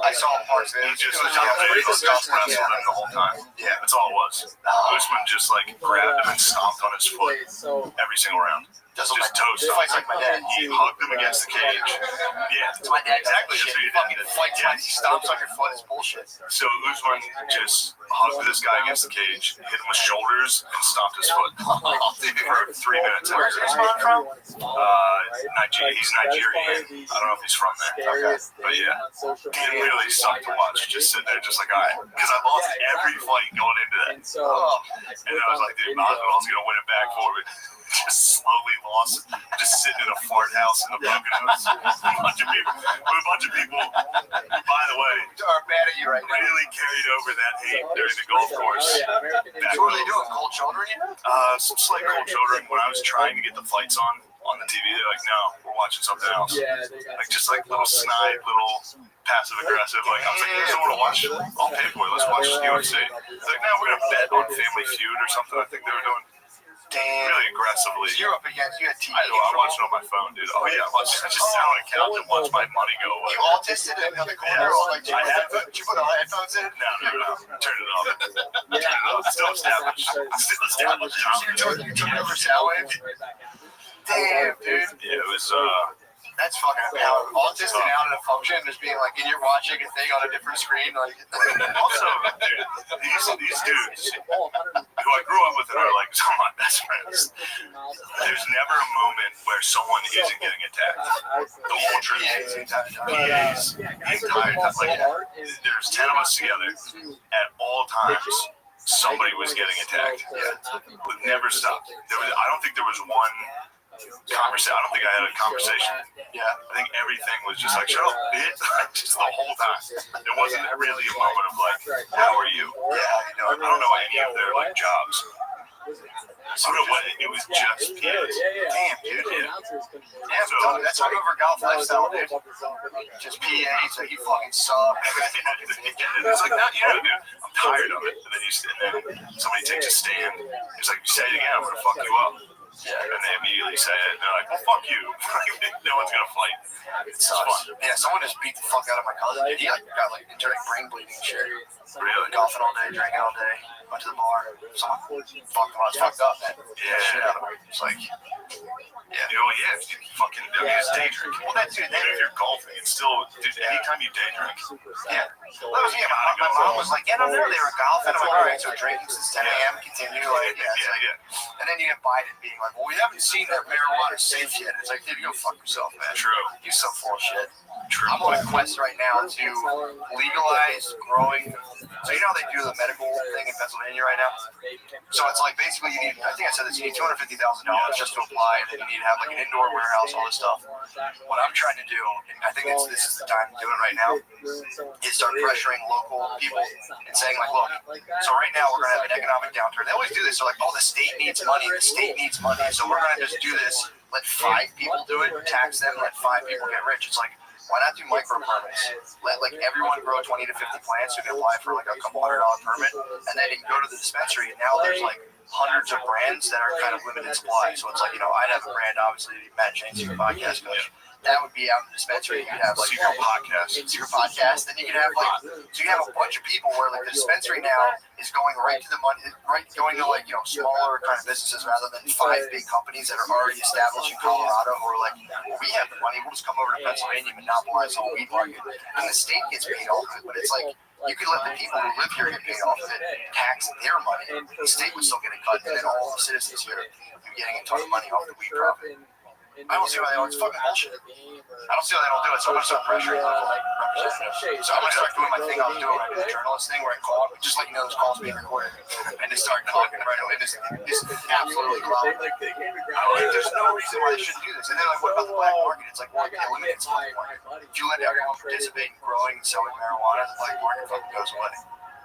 I saw parts of it. He just wrestled him the whole time. Yeah, that's all it was. Usman just like grabbed him and stomped on his foot every single round. Just toast. Fights like my dad. He hugged him against the cage. Yeah, it's my dad. Exactly. That's what he did. Fights like he stomps on your foot. It's bullshit. So Usman just hugged this guy against the cage, hit him with shoulders, and stomped his foot for 3 minutes. Where's Usman from? He's Nigerian. I don't know if he's from there. Okay. But yeah, it really sucked to watch. Just sit there, just like, all right, because I lost every fight going into that. And I was like, dude, Masvidal's gonna win it back for me. Just slowly lost, just sitting in a fart house in the Poconos. A bunch of people, by the way, are mad at you right now. Really carried over that hate during the golf course. What were they doing? Cold shouldering you? Some slight cold shouldering. When I was trying to get the fights on the TV, they're like, no, we're watching something else. Like just like little snide, little passive aggressive. Like I was like, you guys want to watch? I'll pay for it. Let's watch the UFC. They're like, no, we're gonna bet on Family Feud or something. I think they were doing. Damn. Really aggressively. So you're up against, you had TV. I watched it on my phone, dude. Oh, yeah. I just sat on a couch and watched my money go away. You autisted it in the corner? Like, did you put the headphones in? No. Turn it off. Still established. You took over sound wave? Damn, dude. Yeah, it was, That's fucking how autistic out of function, just being like, and you're watching a thing on a different screen, like. Also, dude, these dudes who I grew up with and are like some of my best friends. There's never a moment where someone isn't getting attacked. The whole trip, PAs, the entire time. Like, there's 10 of us together. At all times, somebody was getting attacked. Yeah, it never stopped. I don't think there was one conversation. I don't think I had a conversation. Yeah, I think everything was just like, shut up, bitch. Just the whole time. There wasn't really a moment of like, how are you? Yeah, I don't know any of their like jobs. So it was just PAs. Damn, dude. Yeah. Damn, so, that's how over golf lifestyle, dude. Just PAs, so you fucking suck. It's like, no, yeah, dude, I'm tired of it. And then somebody takes a stand. He's like, you say it again, I'm gonna fuck you up. Yeah, and they immediately say it, and they're like, well, fuck you. No one's gonna fight. It's fun. Yeah, someone just beat the fuck out of my cousin. He like got like internal brain bleeding shit. Really? Golfing all day, drinking all day. Went to the bar. Someone fucked him. I was fucked up, man. Yeah. It's like, yeah. You know, yeah, you fucking, I mean, it's day drink. Well, that's dude, if you're golfing, it's still, dude, anytime you day drink. Yeah. That was me. My mom was like, yeah, no, they were golfing. I'm like, all right, so drinking since 10 a.m. Continue. Like, yeah. And then you get Biden being like, well, we haven't seen that marijuana safe yet. It's like, dude, you go fuck yourself, man. True. You're so full of shit. True. I'm on a quest right now to legalize growing. So you know how they do the medical thing in Pennsylvania right now? So it's like basically you need, I think I said this, you need $250,000 just to apply, and then you need to have like an indoor warehouse, all this stuff. What I'm trying to do, and I think this is the time to do it right now, is start pressuring local people and saying like, look, so right now we're going to have an economic downturn. They always do this. They're like, oh, the state needs money. The state needs money. So we're going to just do this. Let 5 people do it, tax them, let 5 people get rich. It's like, why not do micro permits? Let like everyone grow 20 to 50 plants. You can apply for like a couple $100 permit, and then you can go to the dispensary. And now there's like hundreds of brands that are kind of limited supply. So it's like, you know, I'd have a brand, obviously, Matt James, Secret Podcast Coach. That would be out in the dispensary. You could have like Secret Podcast. Then you can have like, so you have a bunch of people where like the dispensary now is going right to the money, right going to like, you know, smaller kind of businesses rather than 5 big companies that are already established in Colorado who are like, well, we have the money, we'll just come over to Pennsylvania and monopolize the whole weed market. And the state gets paid off of it, but it's like, you could let the people who live here get paid off of it, tax their money. The state would still get a cut, and then all the citizens here are getting a ton of money off the weed profit. I don't see why they don't. It's fucking bullshit. I don't see why they don't do it. So I'm gonna start pressuring local representatives. So I'm gonna start doing my thing I was doing, the journalist thing, where I call, just like you know, those calls being recorded, and just start talking right away. This absolutely loud. There's no reason why they shouldn't do this. And then like, what about the black market? It's like, well, it eliminates the black market. If you let everyone participate in growing and selling marijuana, the black market fucking goes away.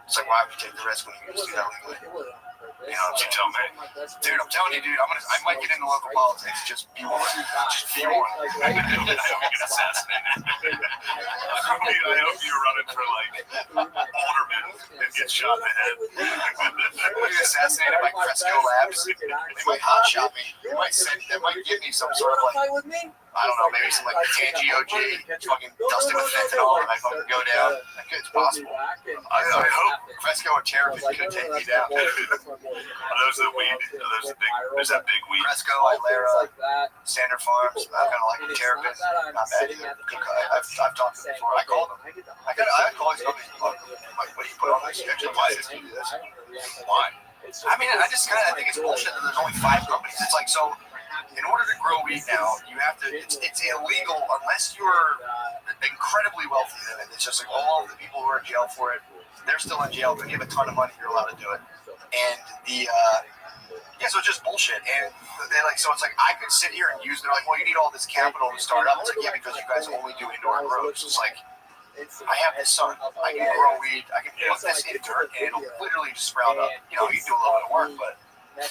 It's like, why would you take the risk when you can just do that legally? You know, you tell me, dude. I'm telling you, dude. I might get into local politics. Just be one. Just be one. I hope you get assassinated. I hope you're running for like alderman and get shot in the head. I'm gonna get assassinated by Cresco Labs. They might hotshot me. They might give me some sort of like, I don't know, maybe some like Tangy OG, fucking dusted with fentanyl, and I fucking go down. It's possible. I hope Cresco or Terrapin could take me down. Are those the weed? Are those the big? There's that big weed. Cresco, Ilera, Standard Farms. I kind of like Terrapin. Not bad either. I've talked to them before. I called them. I call these companies. Like, what do you put on this? Why does he do this? Why? I mean, I think it's bullshit that there's only 5 companies. It's like, so in order to grow weed now, you have to, it's illegal unless you're incredibly wealthy. It's just like all of the people who are in jail for it, they're still in jail, but you have a ton of money, you're allowed to do it. And so it's just bullshit. And they like, so it's like, I could sit here and use, they're like, well, you need all this capital to start up. It's like, yeah, because you guys only do indoor grows. It's like, I have this sun. I can grow weed. I can put this in dirt, and it'll literally just sprout up. You know, you do a little bit of work, but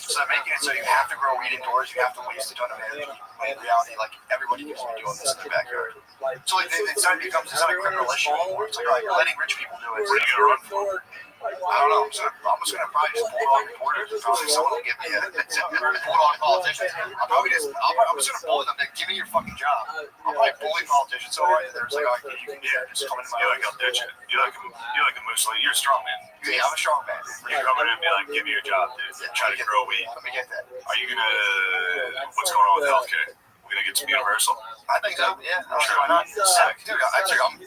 so making it so you have to grow weed indoors, you have to waste a ton of energy. When in reality, like everybody can be doing this in their backyard. So like, it's not a criminal issue anymore. It's like, all right, you're letting rich people do it. What are you gonna run for? I don't know. I'm just gonna probably just pull on reporters. Probably someone will give me pull on politicians. I'm just gonna bully them. Like, give me your fucking job. I'll probably bully politicians so hard that they're just like, oh, you can just come into my life. I'll ditch it. You're like a moose. You're a strong man. Yeah, I'm a strong man. You come in and be like, give me your job, dude. Try to grow weed. Let me get that. Are you gonna? What's going on with healthcare? We're gonna get some universal. I think so. Yeah. I don't see why not. Dude, I'm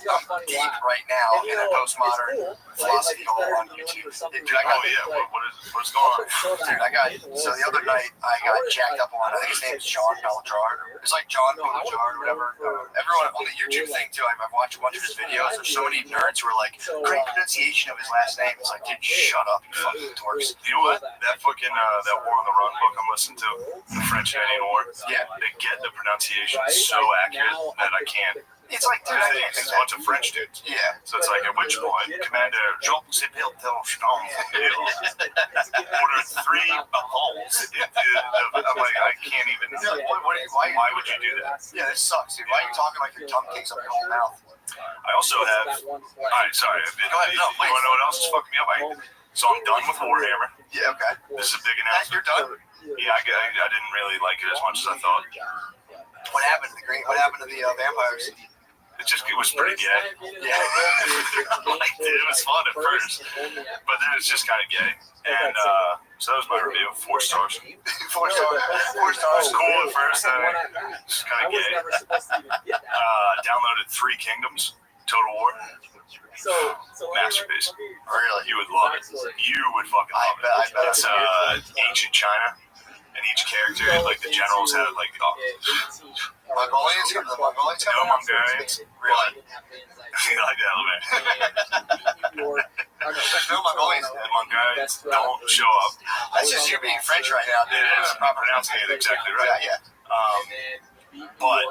deep right now in a postmodern philosophy hole on YouTube. Dude, What's going on? Dude, so the other night I got jacked up on, I think his name is John Beljar. It's like John Beljar or whatever. Everyone on the YouTube thing too, I've watched a bunch of his videos. There's so many nerds who are like, great pronunciation of his last name. It's like, dude, shut up, you fucking dorks. You know what? That fucking that War on the Run book I'm listening to, the French Canadian War. Yeah. They get the pronunciation so accurate that I can't. It's like, dude, I can't It's think a bunch of French dudes. Yeah. So it's like, at which point, Commander Jean Sipil Delchon ordered 3 holes. I'm like, I can't even. Why would you do that? Yeah, this sucks, dude. Why are you talking like your tongue takes up your whole mouth? I also have. Alright, sorry. You want to know what else is fucking me up? So I'm done with Warhammer. Yeah, okay. This is a big announcement. You're done? Yeah, I didn't really like it as much as I thought. What happened to the vampires? It was pretty gay. Yeah. It was fun at first, but then it's just kind of gay. And so that was my review. 4 stars. 4 stars. 4 stars. Cool at first, just kind of gay. Downloaded 3 Kingdoms, Total War. Masterpiece. Really? You would love it. You would fucking love it. I bet. It's ancient China, and each character, like the generals, had like Mongolians? No Mongolians. Really? You like that, man? No Mongolians. The Mongolians don't show up. That's just you being French right now, dude. It is. I'm pronouncing it exactly right. Yeah. But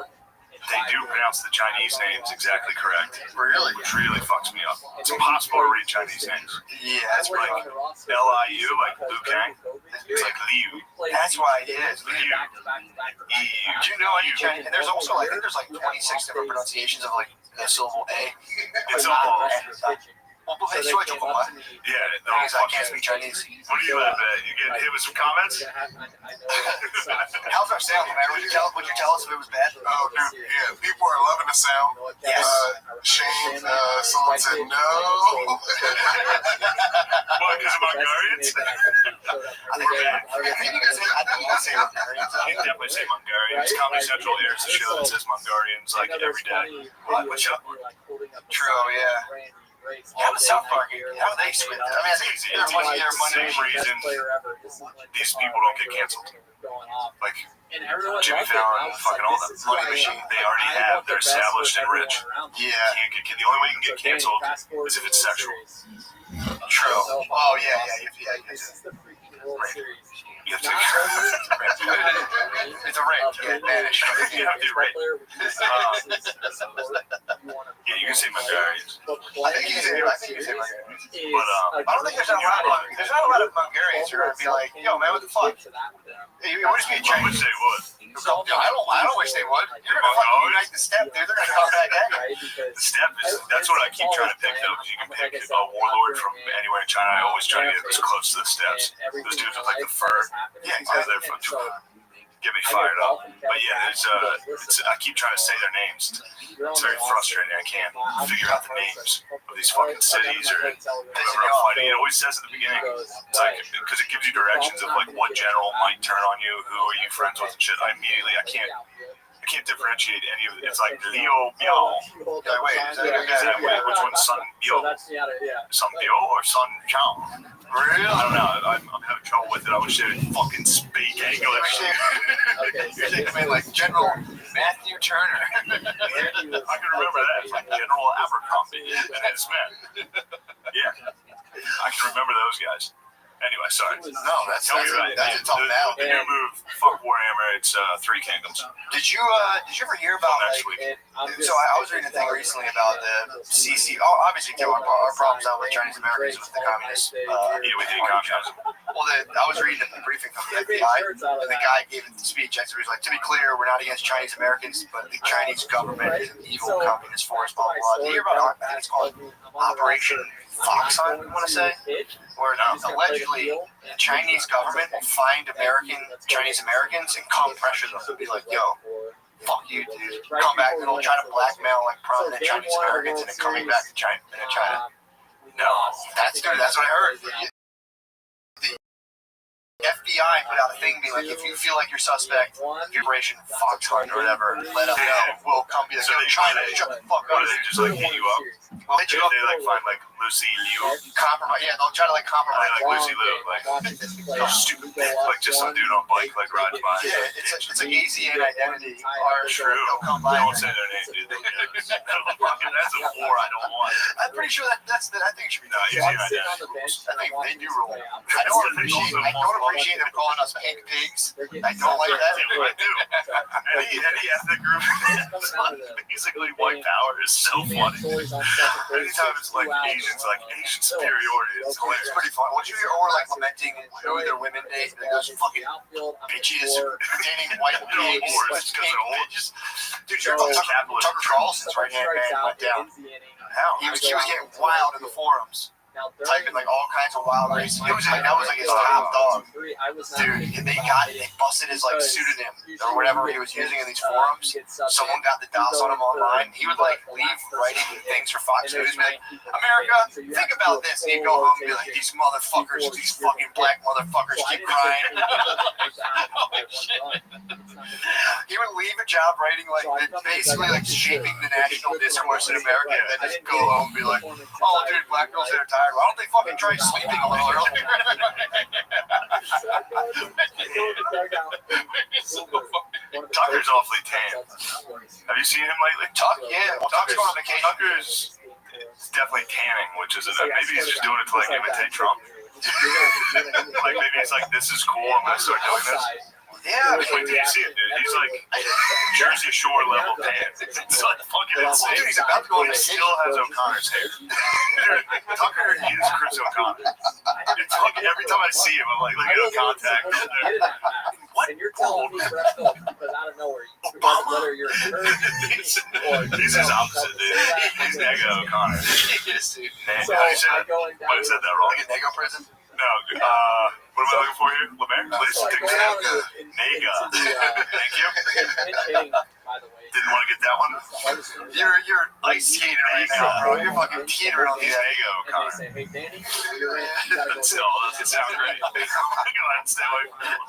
they do pronounce the Chinese names exactly correct. Really? Which really fucks me up. It's impossible to read Chinese names. Yeah, that's Like Liu, like Liu Kang. It's like Liu. That's why it is. Liu. Do you know any Chinese? And there's also, I think there's like 26 different pronunciations of like the syllable A. It's all. Hey, so what? Yeah, I can't speak Chinese. What do you laugh at? You get hit with some comments? How's our sound, man? Would you tell us if it was bad? Oh, dude, yeah. People are loving the sound. Yes. Shane, someone said no. What, because of Mongolians? I think you can say Mongolians. I can definitely say Mongolians. Comedy Central airs a show that says Mongolians like every day. What show? True, yeah. How was South Park? How do they split that? I mean, I think they're money. Same reason these people don't get canceled. Like Jimmy Fallon, fucking all them. Money Machine, they already have. They're established and rich. Yeah. The only way you can get canceled is if it's sexual. True. Oh, yeah. You have to. It's a rape. Get banished. You have to do rape. Yeah, you can say Mongolians. I think you can say Mongolians. But I don't think there's not a lot of Mongolians who are going to be like, yo, man, what the fuck? Hey, you want to be a I wish they would. I don't wish they would. You're going to fucking unite the step, dude. They're going to come back at you. The step is, that's what I keep trying to pick though, because you can pick a warlord from anywhere in China. I always try to get as close to the steps. Those dudes with like the fur. Yeah, because they're from get me fired up. But yeah, I keep trying to say their names. It's very frustrating. I can't figure out the names of these fucking cities or whoever I'm fighting. It always says at the beginning, it's like, because it gives you directions of like what general might turn on you, who are you friends with and shit. I can't differentiate any of it. It's like Leo Biao. Which one's Sun Bio? Sun Bio or Sun Chao? Really? I don't know. I'm having trouble with it. I wish they would fucking speak English. You're thinking like General Matthew Turner. I can remember that. It's like General Abercrombie and his men. Yeah. I can remember those guys. Anyway, sorry. No, that's Tell me about that's a tough now. The new move, fuck Warhammer, it's 3 Kingdoms. Did you ever hear about next week? So I was reading a thing recently about the CC. Obviously, too, our problems out with Chinese Americans with the communists. We hate communism. Well, I was reading a briefing from the FBI, and the guy gave a speech. And he was like, "To be clear, we're not against Chinese Americans, but the Chinese government is an evil communist force." Blah blah. Did you hear about it? It's called Operation Fox Hunt, I want to say, where allegedly the Chinese government will find Chinese Americans and come pressure them to be like, yo, fuck you, dude. Come back, and they'll try to blackmail like prominent Chinese Americans into coming back to China. No, that's what I heard. FBI put out a thing being like, if you feel like you're suspect, vibration Foxtrot or whatever, let us know. We'll come be like, So yo, they- China, shut the fuck What up. do they just like hit you up? Well, They, hit you up, like find like Lucy Liu, compromise. Yeah, they'll try to like compromise. like Lucy Liu, like how stupid, like just some dude on bike like rides by. Yeah, it's like AZN identity. Or True. they'll come They by. won't say their name, dude. That's a war I don't want. I'm pretty sure that's I think it should be No, done. easy identity. I think they do rule. I don't appreciate them calling us pink pigs. I don't like that. I do. Any ethnic group, basically white power is so funny. Anytime it's like Asians, like Asian superiority, it's It's hilarious. pretty fun. What you hear, or like lamenting who their women date, like those fucking bitches dating white pigs, Or like it's because pink they're old. bitches. Dude, you're Tucker Carlson's right hand man went down. How? He was getting wild in the forums, typing like all kinds of wild races. It was like that was like his top dog. Dude, they busted his like pseudonym or whatever he was using in these forums. Someone got the dots on him online. He would like leave writing things for Fox News, be like, America, think about this. And he'd go home and be like, these motherfuckers, these fucking black motherfuckers keep crying. He would leave a job writing like basically like shaping the national discourse in America and then just go home and be like, oh dude, black girls that are tired. Why don't they fucking try sleeping a little earlier? Tucker's awfully tan. Have you seen him lately? Tucker's going on vacation. Tucker's definitely tanning, which is maybe he's just doing it to like imitate Trump. Like maybe he's like, this is cool. I'm gonna start doing this. Yeah, Wait till you see it, dude. He's like Jersey Shore level tan. It's like fucking insane. Dude, he's about to go on He a still has O'Connor's hair. Tucker is Chris O'Connor. It's like every time I see him, I'm like, look at contact. What? And you're telling me because out of nowhere, whether you're He's his opposite, dude. He's Nega O'Connor. Yes, dude. So How do you say I that? go in Might have said that wrong. Like a Nego prison. No, what am I looking for here? Lemaire? Please take me down. Nega. Thank you. By the way, Didn't want to get that one. You're ice skating right now, bro. You're fucking teetering on He's the Nega and O'Connor. they say, hey, Danny, you're in. You gotta go Still, doesn't sound great. I'm gonna stay away from it.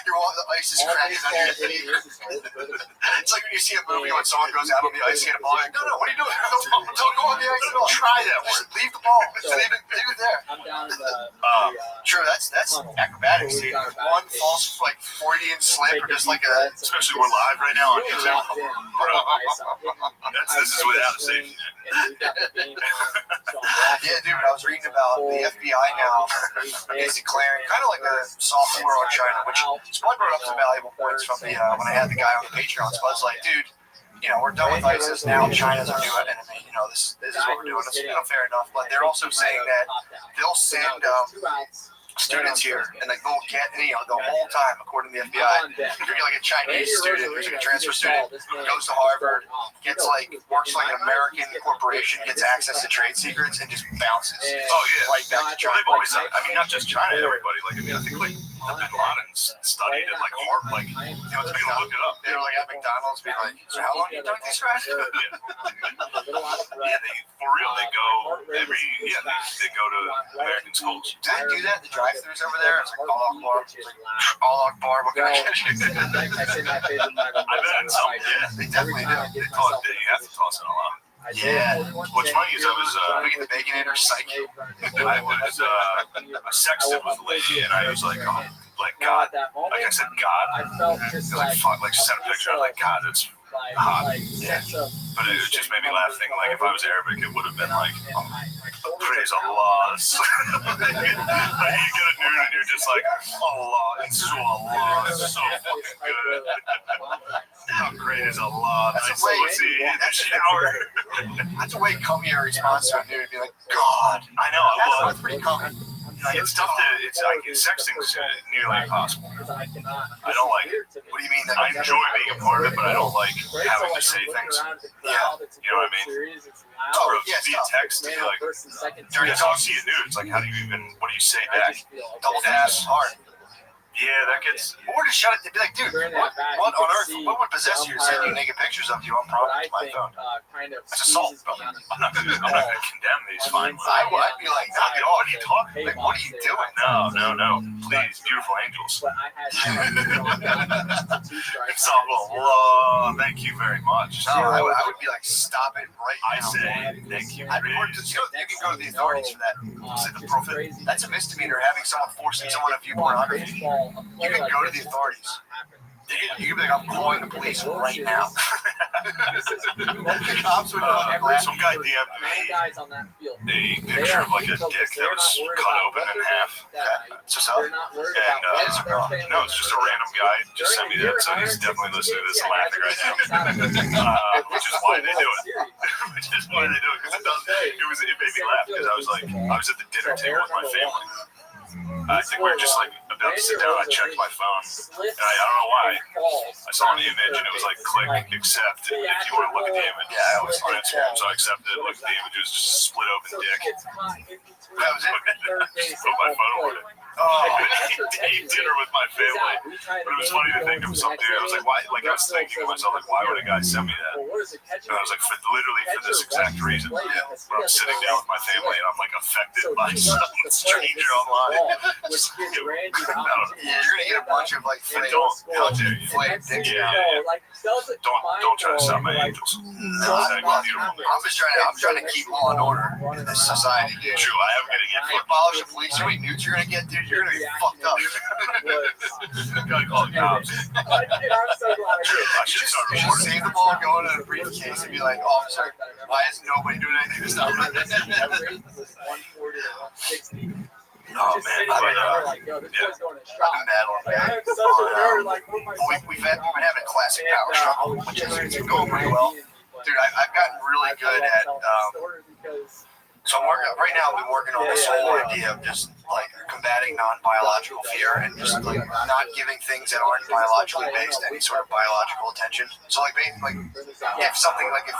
You're on the ice is cracking under your feet. It's like when you see a movie when someone goes out on the ice skate ball. Like, no, what are you doing? Don't go on the ice at all. Try that one. Just leave the ball. Just leave it there. I'm down in the True, that's acrobatics, dude. One false like Freudian slip or just like a. Especially we're live right now on YouTube. This is without a safety net. Yeah, dude. I was reading about the FBI now is declaring kind of like a soft war on China, which Spud brought up some valuable points from the when I had the guy on the Patreon. Spud's like, dude, we're done with ISIS now. China's our new enemy. This is what we're doing. It's fair enough, but they're also saying that they'll send students here, and like they'll get the whole time, according to the FBI, you're like a Chinese student who's like a transfer student who goes to Harvard, works like an American corporation, gets access to trade secrets, and just bounces. Oh yeah, right back to China. They've always, not just China, everybody. Like I think like Bin Laden studied at like Harvard. Like people look it up. They were like at McDonald's, being like, "So how long you done these guys?" Yeah, for real, they go they go to American schools. Do they do that in the drive-thrus over there? It's like Allah Akbar, what can I get you? I bet it's something. Yeah, They definitely do. you have to toss it a lot. Yeah. What's funny is I was Look at the Baconator psych. I sexted with a lady and I was like, oh, like God, like I said, God. I felt just Like fuck, like sent a picture. I was like, God, it's hot. Yeah. But it just made me laugh. Thinking like if I was Arabic, it would have been like, praise Allah. Like you get a nude and you're just like, Allah, it's so Allah, it's so fucking good. How great is Allah? Nice pussy in the shower. That's a way cummier response to a nude. Be like, God. I know. That's pretty cummy. It's tough to. It's like sexting's nearly impossible. I don't like it. What do you mean? I enjoy being a part of it, but I don't like having to say things. Yeah. You know what I mean? Oh, Or yeah, via text, to be like, Dirty I don't see a nude. It's like, how do you even? What do you say back? Double dash hard. Yeah, that gets. Or just shut it. They'd be like, dude, what on earth? What would possess you to send you naked pictures of you on But I my think phone? kind of That's assault, squeezes brother. me on I'm not gonna condemn these fine. I'd be like, knock it off. What are you talking? Like, what are you doing? No. Please, beautiful angels. But I had It's all thank you very much. No, I would be like, stop it right I now. say thank you. I'd report to you can go to the authorities for that. That's a misdemeanor, having someone forcing someone to view pornography. You can go to the authorities. You can be like, I'm calling the police right now. The cops would Some guy DM'd guys on that field. me a picture of like a dick that was cut open in half. It's just up. They're not worried And about no, it's just a random guy just sent me that, so he's definitely listening to this and laughing right now. Which is why they do it. Which is why they do it, because it made me laugh, because I was at the dinner table with my family. I think we were just like about to sit down. I checked my phone, and I don't know why. I saw an image, and it was like, click accept if you want to look at the image. Yeah, I was on Instagram, so I accepted. Looked at the image, it was just a split open dick. That was it. Put my phone over it. Ate dinner with my family. But it was funny to think of something. I was like, why? Like, I was thinking to myself, like, why would a guy send me that? And I was like, literally for this exact reason. When I'm sitting down with my family and I'm like affected by some stranger online. Yeah, you're gonna get a bunch of like fake dicks. Yeah. Don't try to stop my angels. I'm trying to keep law and order in this society. Dude. True, I am gonna get If you abolish the police, you know how many newts you're gonna get, dude? You're gonna get fucked up. Gotta call the cops. I should start You should recording. save the ball, go into the briefcase, and be like, officer, why is nobody doing anything to stop it? Oh man, I've been battling that. We've been having a classic power struggle, which is going pretty well. Dude, I've gotten really good at, so I'm working, right now I've been working on this whole idea of just like combating non-biological fear and just like not giving things that aren't biologically based any sort of biological attention. So like if something like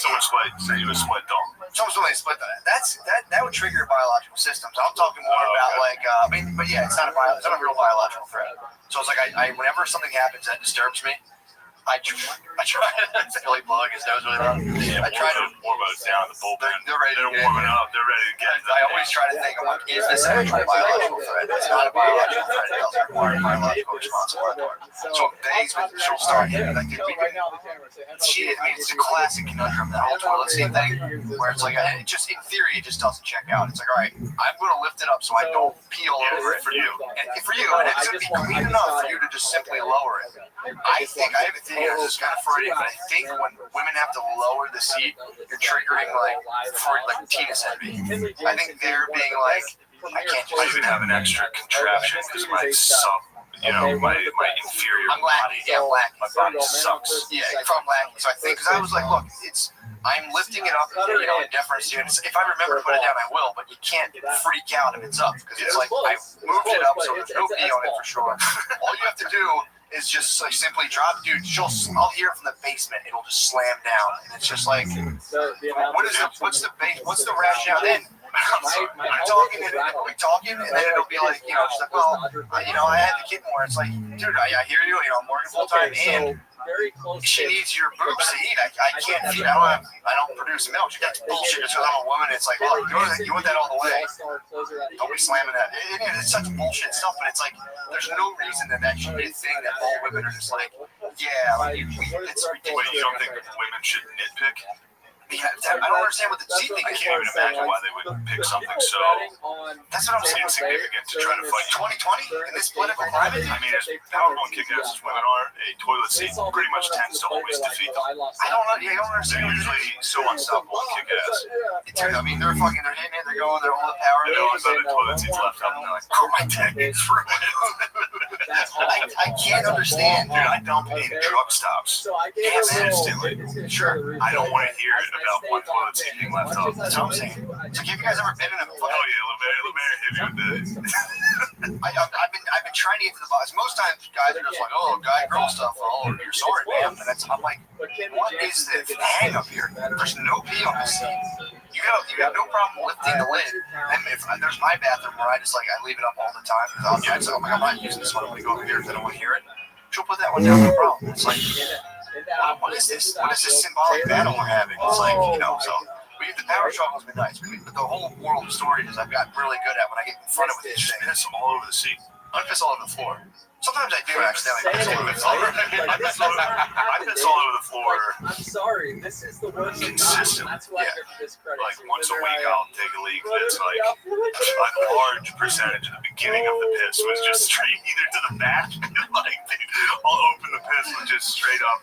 someone say you a split dog. someone's split that would trigger biological systems. I'm talking more about like but yeah, it's not a real biological threat. So it's like I whenever something happens that disturbs me, I try to really plug his nose really loud. I try to warm us down the bullpen. They're ready to warming up. They're ready to get. I always try to think, I'm like, is this actually a biological threat? It's not a biological threat. It doesn't require a biological response on our part. So she'll start hitting like, dude, it's a classic conundrum, that whole toilet seat thing, where it's like, it just in theory, it just doesn't check out. It's like, all right, I'm going to lift it up so I don't peel over it for you. And for you, and it's going to be clean enough for you to just simply lower it. I think I have a theory. This is kind of Freudian, but I think when women have to lower the seat, you're triggering like penis envy. I think they're being like, I can't I just. even have an extra contraption because my my inferior body. Yeah, lacking. My body sucks. Yeah, from lacking. So I think, because I was like, look, I'm lifting it up, in deference to you. If I remember to put it down, I will, but you can't freak out if it's up, because it's like, I moved it up, so there's no pee on it for sure. All you have to do is just like simply drop, dude. I'll hear it from the basement. It'll just slam down, and it's just like, what's the rationale then? We talking, and then it'll be like, just like, well, I had the kid more. It's like, dude, I hear you. I'm working full time, and she needs your boobs to eat. I can't feed. I don't produce milk. That's bullshit. Just because I'm a woman, it's like, well, you want that all the way. Don't be slamming that. It's such bullshit stuff, but it's like, there's no reason that should be a thing that all women are just like, yeah, like, it's ridiculous. Wait, you don't think women should nitpick? Yeah, I don't understand what the seat thing I is. can't even imagine why they would pick something so That's what I'm saying. insignificant to try to fight. 2020 in this political climate. I mean, as powerful and kick-ass as women are, a toilet seat pretty much tends to always defeat them. I don't know. Yeah, I don't They're understand. usually so unstoppable and kick-ass. I mean, they're hitting it. They're going. They're all the power. You know, so the toilet seat's left up and they're like, oh, my dick is ruined. I can't understand. Dude, I dump in truck stops constantly. Sure. I don't want to hear it about one toilet seat being left up. That's what I'm saying. So, have you guys ever been in a? Oh yeah, LeMaire hit me with I've been trying to get to the box. Most times, guys are just like, "Oh, guy-girl stuff." Oh, you're sorry, man. And I'm like, what is the hang up here? There's no pee on the seat. You got no problem lifting the lid. And if there's my bathroom where I just I leave it up all the time because I'm not using this one. I'm gonna go over here if I don't want to hear it. She'll put that one down, no problem. It's like, what is this? What is this symbolic battle we're having? It's like, so the power struggle has been nice. But the whole moral of the story is I've gotten really good at when I get in front of it. Just piss all over the seat. I piss all over the floor. Sometimes I do accidentally piss all over the floor. I piss all over the floor. I'm sorry, this is the worst. Consistent. That's why I give you this credit. Like once a week, I'll take a leak that's like a large percentage of the beginning of the piss was just straight either to the back, I'll open the piss and just straight up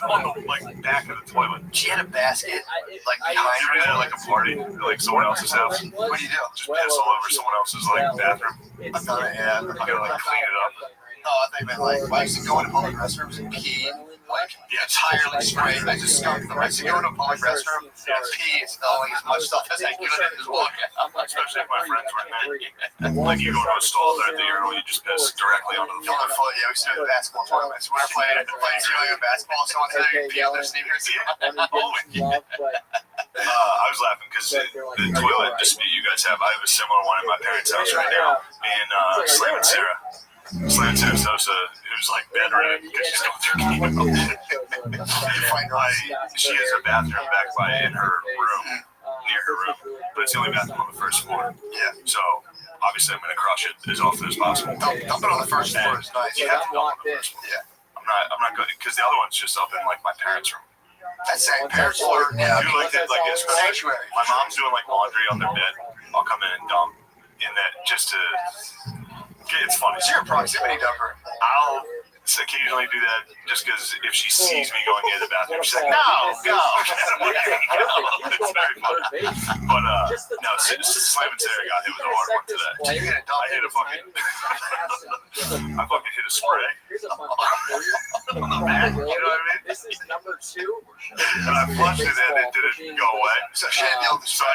on the back of the toilet. She had a basket behind You her. ever at a party, someone else's house? What do you do? Just piss all over someone else's bathroom. I've done it, yeah. You gotta clean it up. No, I think I used to go into public restrooms and pee entirely straight. I just skunk them. I used to go into a public restroom and pee smelling as much stuff as I could and just walk out. Especially if my friends were in there. Like you go to a stall there at the urinal, you just piss directly onto the floor. Yeah, we used to do the basketball tournaments. When I played basketball, someone said you pee on their sneakers. I was laughing because the toilet dispute you guys have, I have a similar one at my parents' house right now. Me and Slam and Sarah. Slam and Sarah Sosa, who's bedridden because she's going through chemo. She has a bathroom back in her room, near her room, but it's the only bathroom on the first floor. Yeah, so obviously I'm going to crush it as often as possible. Dump it on the first floor is nice. You have to dump it on the first floor. Yeah. I'm not good because the other one's just up in my parents' room. That's saying parents' floor. Yeah, do it's sanctuary. My mom's doing laundry on their bed. I'll come in and dump in that just to. It's funny. It's your proximity dumper. I'll occasionally do that just because if she sees me going near the bathroom, she's like, "No, go." It's very funny. But no, Slam and Sarah got hit with a hard one today. I hit a fucking. I fucking hit a spray. On the back, you know what I mean? This is number 2. And I flushed it and it didn't go away. So I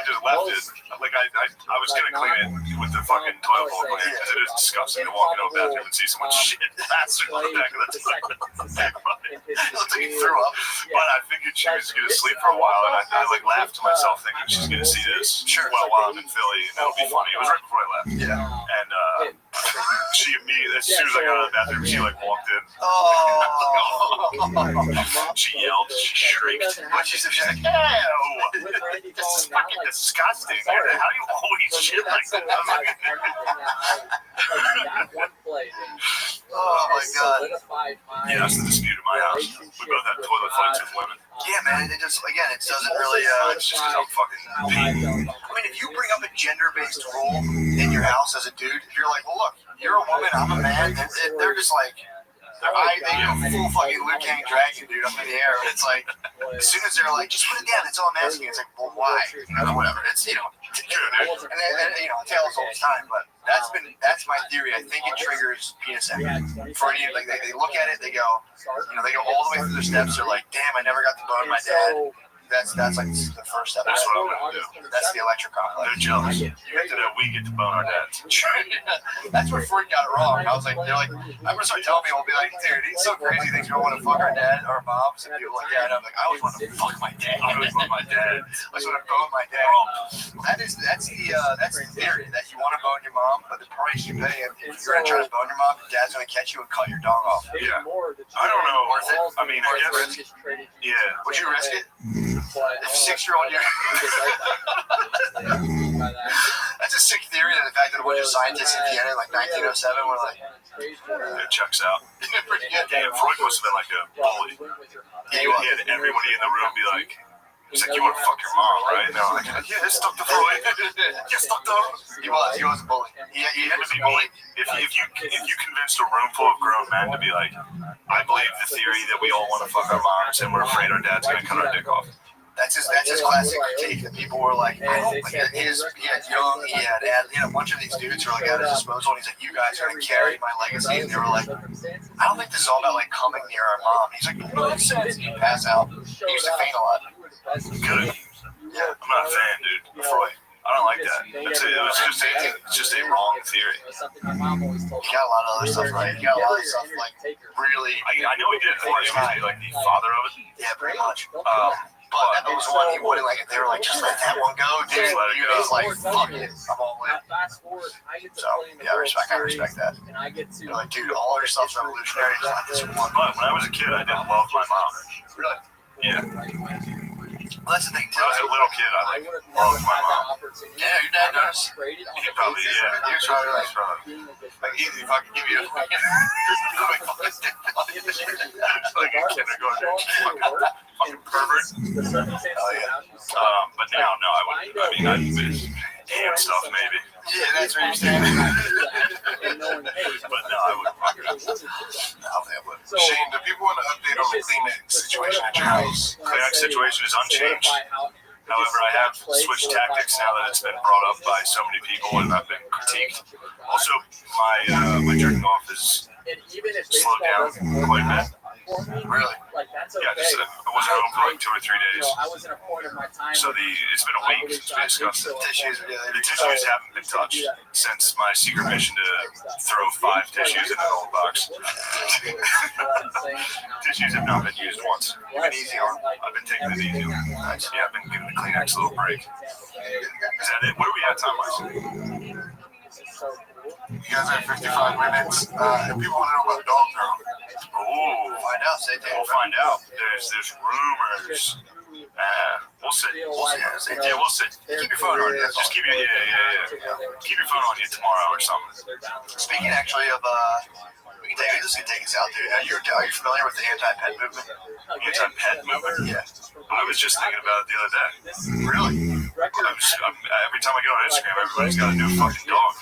just left it. I was gonna clean it with the fucking toilet bowl cleaner because it is disgusting to walk into a bathroom and see someone shit bastard on the back of the toilet. It looked like he threw up. But I figured she was gonna sleep for a while, and I laughed to myself thinking she's gonna see this while I'm in Philly, and it'll be funny. It was right before I left. Yeah. And she immediately, as soon as I got out of the bathroom, she walked in. She yelled, she shrieked, but she's like, "Ew, this is fucking disgusting. How do you always shit like that?" Oh my god. Yeah, that's the dispute in my house. We both have toilet fights with women. Yeah, man, it doesn't really, it's just because I'm fucking I mean, if you bring up a gender-based role in your house as a dude, if you're like, well, look, you're a woman, I'm a man, they're just like, they go full fucking Liu Kang dragon, dude, up in the air. It's like, as soon as they're like, just put it down, that's all I'm asking. It's like, well, why? Whatever. It's, and it tells all the time, but that's my theory. I think it triggers penis acne. For any, they look at it, they go all the way through the steps. They're like, damn, I never got to bone my dad. That's like the first step. That's what I'm gonna do. That's the electric complex. They're jealous. We get to bone our dads. That's where Freud got it wrong. I was like, I'm gonna start telling people, be like, dude, he's so crazy. They don't want to fuck our dad or moms. And people like, yeah, and I'm like, I always want to fuck my dad. I always want my dad. I just want to bone my dad. That's the theory that you want to bone your mom, but the price you pay if you're gonna try to bone your mom, your dad's gonna catch you and cut your dong off. Yeah. I don't know. Worth it? I mean, I guess. Yeah. Would you risk it? If 6-year-old year. That's a sick theory, that the fact that a bunch of scientists at Vienna, like 1907, were like, it checks out. Damn, Freud must have been like a bully. He had everybody in the room be like, he's like, you want to fuck your mom, right? And they're like, yeah, it's Dr. Freud. Yes, Dr. He was a bully. He had to be bullied. If you convinced a room full of grown men to be like, I believe the theory that we all want to fuck our moms and we're afraid our dad's going to cut our dick off. That's his classic critique. That people were like, he had a bunch of these dudes who were like at his disposal, and he's like, you guys are gonna carry my legacy. And they were like, I don't think this is all about coming near our mom. He's like, no, he'd pass out. He used to faint a lot. Good. Yeah, I'm not a fan, dude. Freud. I don't like that. It's just a wrong theory. You got a lot of other stuff right. You got a lot of stuff really. I know he did. He was like the father of it. Yeah, pretty much. But that was one he wouldn't like. They were like, just let that one go, dude. Just let it He go. was like, fuck it, I'm all in. Fast forward, I get to So play in the yeah, World I Series, respect that. and I get to. They're like, dude, all your stuff's revolutionary. Just let this one. But when I was a kid, I didn't love my mom. Really? Yeah. Well, that's the thing too. When I was a little kid, I I would have loved never my had mom. that opportunity. Yeah, your dad does. Traded on He the probably, basis yeah. of He was probably like, being a good like person. easy fucking give you. Like, Like a kindergarten. Fucking pervert. the circumstances around you. But now, no, I wouldn't. I mean, I'd miss ham stuff maybe. Yeah, that's what you're saying. But no, I wouldn't. I don't think I would. Shane, do people want to update on the Kleenex situation at your house? Kleenex situation is unchanged. However, I have switched tactics now that it's been brought up by so many people and I've been critiqued. Also, my jerking off is slowed down quite a bit. Really? Yeah, just, I wasn't home for like 2 or 3 days. I was in a point of my time. So it's been a week. It's been disgusting. The tissues haven't been touched since my secret mission to throw 5 tissues in an old box. Tissues have not been used once. You've been easy on. I've been taking it easy. Yeah, I've been giving the Kleenex a little break. Is that it? What are we at time-wise? You guys have 55 minutes. If people want to know about dog pound, Oh, Find out. Say we'll find out. There's rumors. We'll see. Yeah, we'll see. Keep your phone on you. That's all. Just keep your keep your phone on you tomorrow or something. Speaking actually of, this can take us out, dude. Are you familiar with the anti-pet movement? Anti-pet movement. Yeah. I was just thinking about it the other day. Really? Every time I go on Instagram, everybody's got a new fucking dog.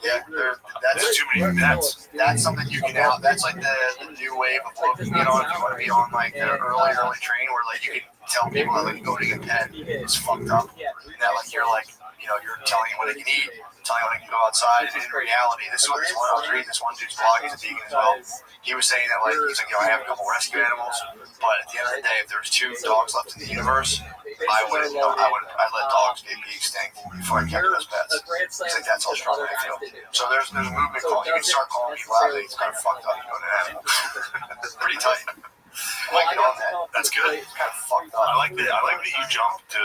Yeah. There's too many pets. That's something you can now. That's like the new wave of looking. You know, if you want to be on like the early train where like you can tell people that like owning a pet is fucked up. And that like you're like, you know, you're telling them what they can eat, telling them when they can go outside. And in reality, this is what I was reading. This one dude's blog. He's a vegan as well. He was saying that like he's like, you know, I have a couple rescue animals, but at the end of the day, if there's 2 dogs left in the universe, I'd let dogs be extinct before I kept them as pets. It's like that's how strong I feel. So there's a movement called. You can start calling people out. It's kind of fucked up. It's pretty tight. I like it on that. That's good. It's kind of fucked up. I like that you jump to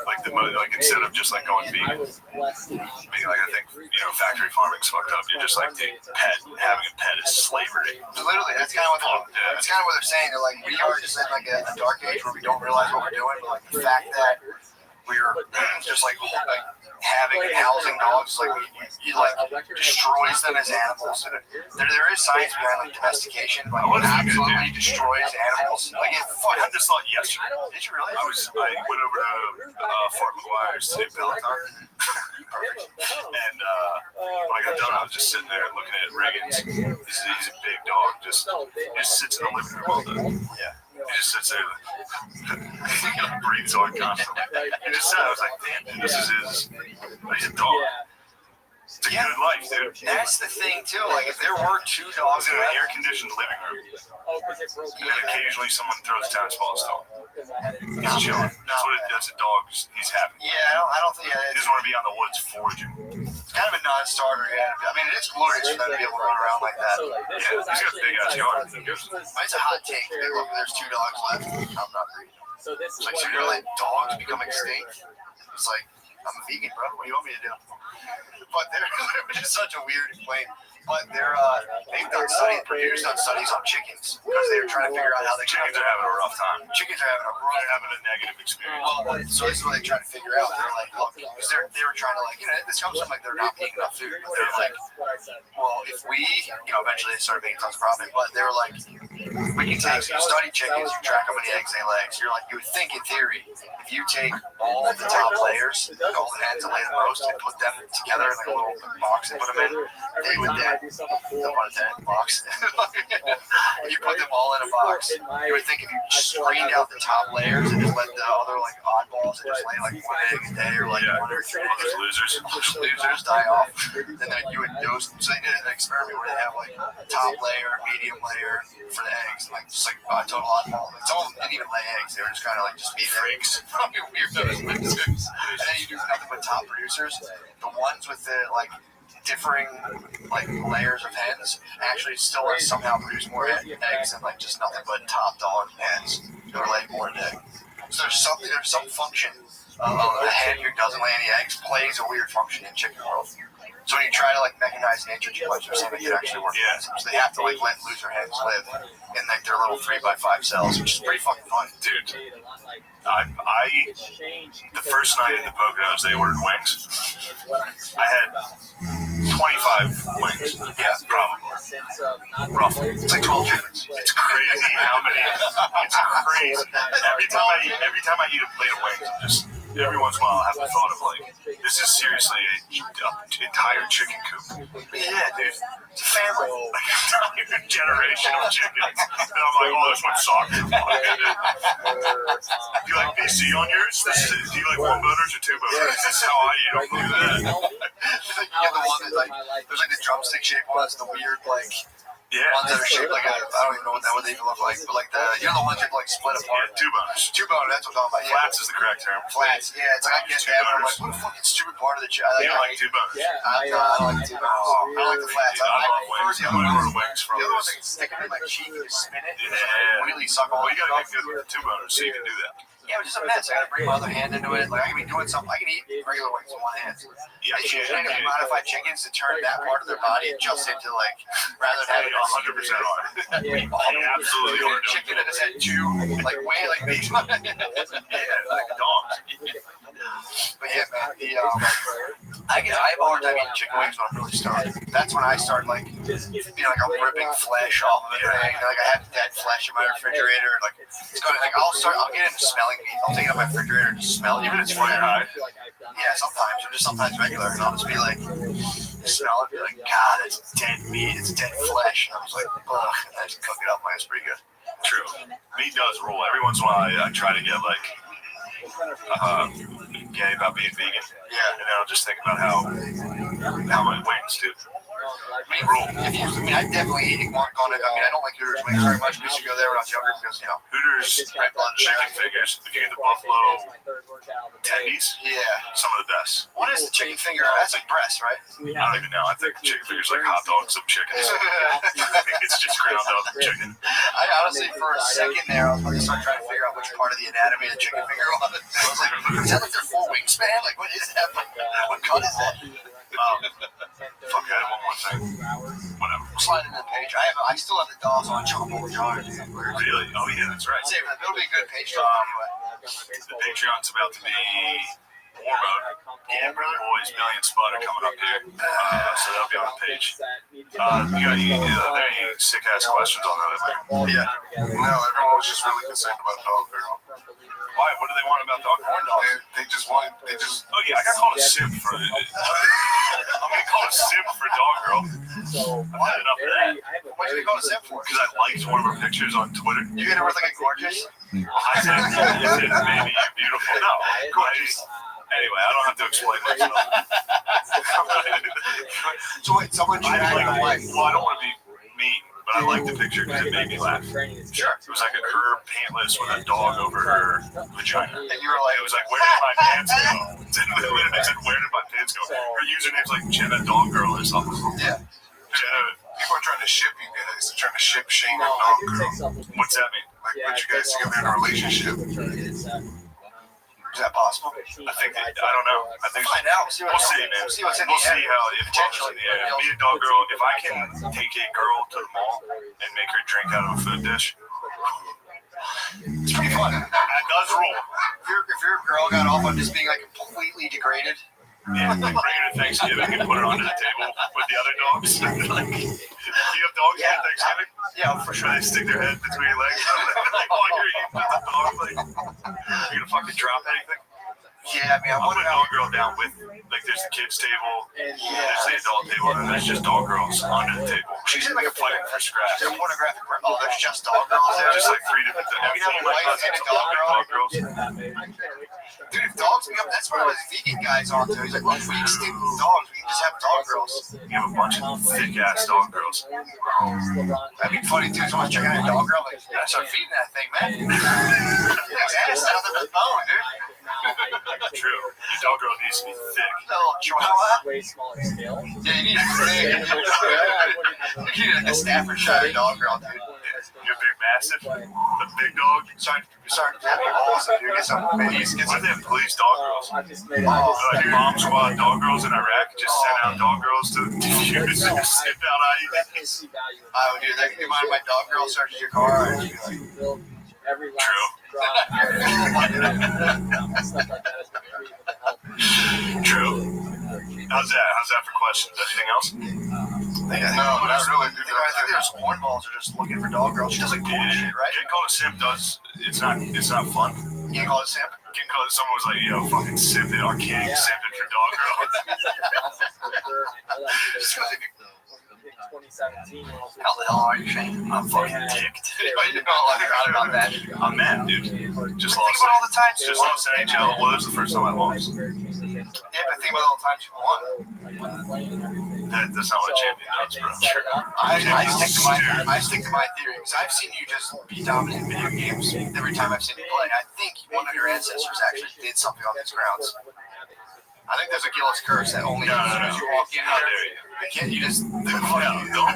like like instead of just like going vegan. Being like I think factory farming's fucked up. You're just like having a pet is slavery. So literally, that's kind of what they're saying. They're like, we are just in like a dark age where we don't realize what we're doing. But like the fact that we're just like having and housing dogs, like you like destroys them as animals. And there is science behind like domestication, but it absolutely destroys animals. Like I just thought yesterday. Did you really? I went over to Fort McGuire's to Peloton. And when I got done, I was just sitting there looking at Reagan's. He's a big dog. Just sits in the living room all day. Yeah. He just sits there, breathes on constantly. He just sat. I was like, damn, dude, this is his. He's a dog. It's a good life, dude. That's the thing too. Like if there were 2 I dogs was in an air-conditioned living room, and then occasionally someone throws tennis balls to him. He's chilling. That's a dog. He's happy. Yeah, I don't think. He doesn't want to be on the woods foraging. It's kind of a non-starter. Yeah, I mean, it is glorious for them to be able to run around like that. Yeah, he's got a big ass yard. It's a hot take. Look, there's 2 dogs left. I'm not reading. It's like, so you're gonna let dogs become extinct? It's like, I'm a vegan, bro. What do you want me to do? But which is such a weird claim. But they've done studies on chickens because they were trying to figure out how Chickens are having a rough time. Chickens are having a negative experience. Well, so this is what they trying to figure out. They're like, look, because they were trying to like, this comes from like they're not making enough food. But they're like, well, if we, eventually they started making tons of profit. But they were like, we can take, so you study chickens, you track how many eggs they lay. So you're like, you would think in theory, if you take all of the top layers, the golden hens that lay the most, and put them together in like a little box and put them in, they would then. No pun intended, box. You put them all in a box. You would think if you screened out the top layers and just let the other like oddballs and just lay like 1 egg a day or like 1 or 2 all those losers die off, then you would dose. So they did an experiment where they have like top layer, medium layer for the eggs, like just like a total oddball. Like some of them didn't even lay eggs; they were just kind of like just be freaks. Weirdos. And then you do nothing but top producers. The ones with the like differing like layers of hens actually still somehow produce more eggs than like just nothing but top dog hens who are laying more than egg. So there's some function of a hen who doesn't lay any eggs plays a weird function in chicken world. So when you try to like mechanize nature too much, there's something that actually works. Yeah. So they have to like let looser hens live in like their little 3x5 cells, which is pretty fucking fun. Dude, the first night in the Poconos, they ordered wings. I had 25 wings. Yeah, probably. Roughly. It's like 12 chickens. It's crazy how many. It's crazy. Every time I eat a plate of wings, I'm just every once in a while I have the thought of like, this is seriously an entire chicken coop. Yeah, dude. It's a family. Like an entire generation of chickens. And I'm like, oh, this one's soccer. Do you like BC on yours? Do you like one butters or two butters? This is how I eat them. Do that. You get the one that like, there's like the drumstick shape ones, the weird like. Yeah. Ones that are shaped like I don't even know what they even look like, but like the ones that like split apart. Yeah, two boners. Two boners, that's what I'm talking about. Flats is the correct term. Flats, yeah. It's like I get that, but I'm like, what a fucking stupid part of the chicken. You don't like two boners? I don't like two boners. I don't like the flats. I love wings. prefer the other ones. Wings from The other ones I can stick them in my cheek and spin it. Yeah. Really suck all Well, the you gotta stuff. get good with the two boners so you can do that. Yeah, but just a mess. I gotta bring my other hand into it. Like I can be doing something. I can eat regular wings with one hand. Yeah, I should have modified chickens to turn that part of their body just into like rather than having 100% on. Absolutely a are. chicken that has had two like way like these. Yeah, like dogs. But yeah, man, I have a hard time eating chicken wings when I'm really starving. That's when I start like feeling like I'm ripping flesh off of the thing. Like I have dead flesh in my refrigerator. Like it's going like I'll get into smelling meat. I'll take it out of my refrigerator and just smell it, even if it's fire high. Yeah, sometimes or just sometimes regular, and I'll just be like smell it, be like, God, it's dead meat, it's dead flesh. And I was like, ugh, and I just cook it up, man, it's pretty good. True. Meat does rule. Every once in a while I try to get like gay about being vegan. Yeah. And then I'll just think about how my wings do. Meat rule. I definitely gone it. I mean, I don't like Hooters wings very much. We used to go there when I was younger because, you know, Hooters red blood chicken fingers. If you get the buffalo tendies, yeah. some of the best. What is the chicken finger? That's like breast, right? I don't even know. I think chicken fingers like hot dogs of chickens. I think it's just ground up chicken. I honestly, for a second there, I was going to start trying to figure out which part of the anatomy of the chicken finger was. I was like, is that like their full wingspan? Like, what is that? What cut is that? Fuck, I had one more thing. Whatever. Slide into the page. I still have the dolls on Chombo Jar. Really? Oh yeah, that's right. It'll be a good page. The Patreon's about to be war mode. Yeah, brother boys, million spotter coming up here. So that'll be on the page. You got any sick ass questions on that? Yeah. No, everyone was just really concerned about Dog Girl. Why? What do they want about Dog Girl? They just want. Oh yeah, I got called a simp for. I'm gonna call a simp for Dog Girl. I've had enough of that. What do they call a simp for? Because I liked one of her pictures on Twitter. You hit her with like a gorgeous? I said, maybe beautiful. No, gorgeous. Anyway, I don't have to explain myself. So wait, someone I tried to like. Well, I don't want to be mean, but I liked the picture because it made me laugh. Sure. It was like her pantless with a dog over her vagina. And you were like, It was like, where did my pants go? I said, where did my pants go? Her username's like Jenna Dog Girl or something. Yeah. Jenna. People are trying to ship you guys. They're trying to ship Shane and Dog Girl. What's that mean? Like, put you guys together in a relationship. Is that possible? I think I don't know. I think Find out. we'll see, man. We'll see what's in We'll the see air. how if potentially, yeah. Me and Dog Girl, if I can take a girl to the mall and make her drink out of a food dish, It's pretty fun. that does rule. If your girl got off on just being like completely degraded, Yeah, like bring her to Thanksgiving and put her onto the table with the other dogs. Like, do you have dogs at Thanksgiving? yeah, for Sure, sure. they stick their head between your legs. Like, oh, you're eating with the dog. Like, you gonna fucking drop anything? Yeah, I mean, I'll put Dog Girl down with, like, there's the kids' table, there's the adult table, and there's just Dog Girls under the table. She's in like a Fighting for scraps. There's a pornographic. Oh, there's just dog girls there. Just like three different things. We have a wife and a dog girl. Dog Girls. Dude, if dogs become, that's what those vegan guys on to. He's like, what if we extinct dogs? We can just have dog girls. You have a bunch of thick ass Dog Girls. That'd be funny too. Someone's checking out a dog girl. Like, yeah, start feeding that thing, man. Ass out of the bone, dude. True. Your Dog Girl needs to be thick. Little chihuahua. Way smaller scale. Yeah, you need a big. You need like a Staffordshire dog girl, dude. You You're big, massive. The big dog. Start tapping balls and get some minis. Get Why some. they have police dog girls? I just made Like bomb squad dog girls in Iraq just sent out dog girls to use and sniff out IEDs. Oh, dude, they mind my dog girl searches your car. I'd be like, Every last True. drop out of stuff like that has been free with the help. True. How's that for questions? Anything else? No, not really. I think there's hornballs are just looking for dog girls. She does like cool shit, right? Getting called a simp it's not fun. You can call it simp. Getting called someone was like, yo, fucking simping, our king simping for dog girls. Just because if you 2017. How the hell are you, Shane? I'm fucking ticked. You know, I forgot about that. I'm mad, dude. Just Think lost. about all the times you Just lost NHL. Well, that was the first time I lost. Yeah, but think about all the times you won. That's not what a champion does, bro. I stick to my theory because I've seen you just be dominant in video games every time I've seen you play. I think one of your ancestors actually did something on these grounds. I think there's a Gillis curse that only as soon as you walk in How here, dare you? you just Don't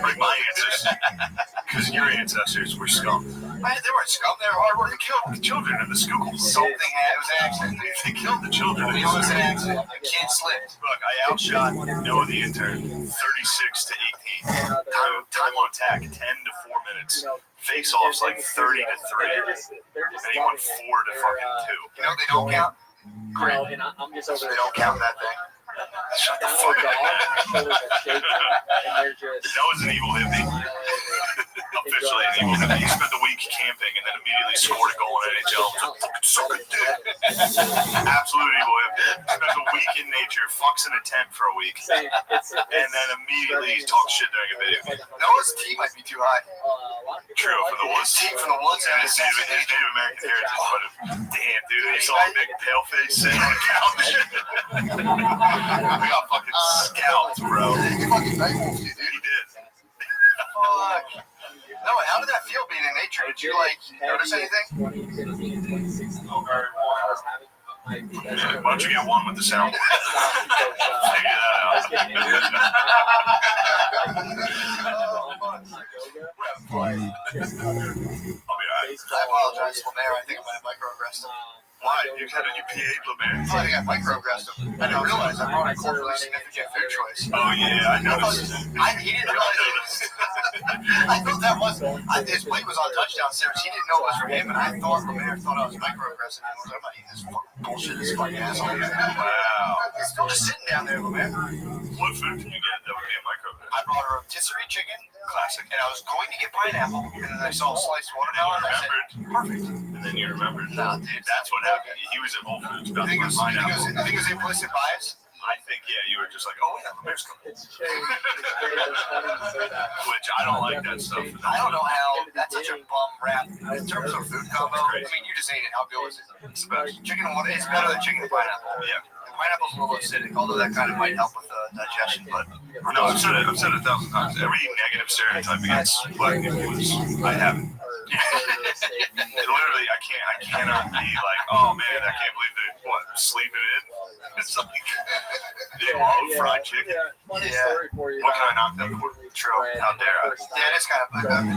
bring my ancestors. Because your ancestors were scum. They weren't scum. They were hardworking. They killed the children in the school. Something it was an accident. They killed the children. It was an accident. The kid slipped. Look, I outshot Noah the intern 36 to 18. Time on attack 10 to 4 minutes. Face offs like 30 to 3. And he won 4 to fucking 2. You know they don't count. And I'm just over They don't count that thing. Shut the down fuck with up. dog, shoulders are shaking, and they're just Noah's an evil hippie. Officially an evil hippie. He spent the week camping and then immediately scored a goal in NHL. Suck a dick. Absolute evil hippie. Spent a week in nature, fucks in a tent for a week, and then immediately talks shit during a video game. Noah's team might be too high. True, from the woods. Team from the woods And and his Native American heritage, but damn, dude, he saw a big pale face sitting on the couch. We got fucking scalped, bro. He fucking nightwolfed you, dude. He did. Fuck. Noah, how did that feel being in nature? Did you notice anything? 2015, 2016, I was having Why don't you get one with the sound? Figure that out. I'll be alright. I apologize, Lemaire. I think I might have microaggressed him. Why? You had a UPA, Lemaire? I think I microaggressed him. I didn't realize I brought a culturally significant food choice. Oh, yeah, I noticed. He didn't realize it. I thought that was. His plate was on touchdown service. He didn't know it was for him, and I thought Lemaire thought I was microaggressing him. I was like, I'm not eating this fucking bullshit, this fucking asshole. Wow. I'm just sitting down there, Lemaire. What food did you get that would be a microwave? I brought her a rotisserie chicken. Classic. And I was going to get pineapple, and then I saw a sliced watermelon. And I said, perfect. And then you remembered. Nah, dude. That's what happened. He was at Whole Foods about to buy pineapple. I think it was implicit bias. I think, yeah, you were just like, oh, yeah, Lemaire's coming. It's changed. It's funny to say that. Which I don't like that stuff. I don't know how that's such a bum rap. In terms of food combo, I mean, you just ate it. How good was it? It's the best. Chicken and water, it's better than chicken and pineapple. Yeah. Pineapple's a little acidic, although that kind of might help with digestion. But No, I've said it 1,000 times. Every negative stereotype against black people is, I haven't. Literally, I cannot be like, oh man, I can't believe they're sleeping in. It's like, they love fried chicken. Funny story for you. What can I knock them for? True. How dare I? yeah, it's kind of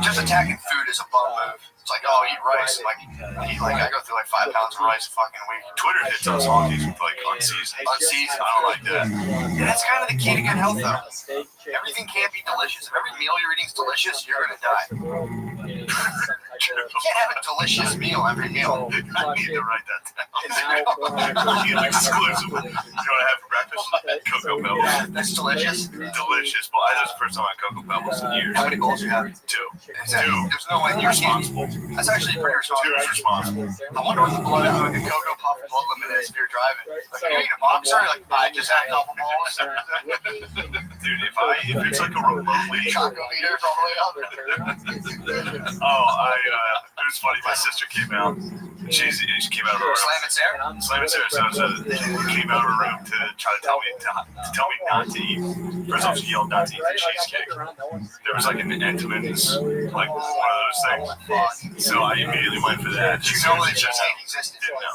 just attacking food is a bum move. It's like, oh, eat rice. I go through like 5 pounds of rice a fucking week. Twitter hits us honkies with like unseasoned. Unseasoned. I don't like that. Yeah, that's kind of the key to good health, though. Everything can't be delicious. If every meal you're eating is delicious, you're gonna die. You can't have a delicious meal every meal. I need to write that down. Exclusive. You know what I had for breakfast? Cocoa Pebbles. That's delicious. Delicious. But that was the first time I had Cocoa Pebbles in years. How many goals you have? 2. There's no way you're responsible. That's actually pretty 2 is responsible. responsible. I wonder what the blood out like a cocoa puff blood limit is if you're driving. Like, are you eating a boxer? Like, I just had a couple balls. Dude, if it's like a remotely Choco meters all the way up. it was funny. My sister came out. She came out of her room. Slam it, Sarah. Slam it, Sarah. So came out of her room to try to tell me not to eat. First off, she yelled not to eat the cheesecake. There was like an Entenmann's, like one of those things. So I immediately went for that. You know that cheesecake existed. Didn't know.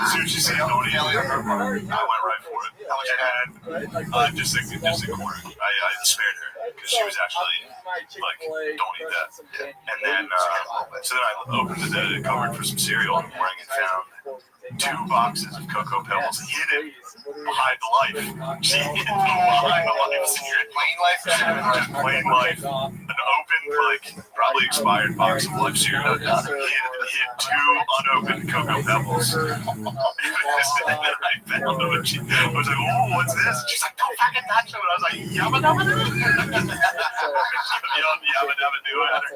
As soon as she said don't eat it, I went right for it. How much you had? And just a quarter. I spared her. because she was actually like, don't eat that. And then, so then I opened the cupboard for some cereal in the morning and found 2 boxes of Cocoa Pebbles hidden behind the life. She hid them behind the life. Plain life or cinnamon life? Just plain life. An open, like, probably expired box of life cereal. Hid 2 unopened Cocoa Pebbles. And I found them and she was like, oh, what's this? And she's like, don't fucking touch them. And I was like, yabba dabba doo. Yabba dabba doo at her.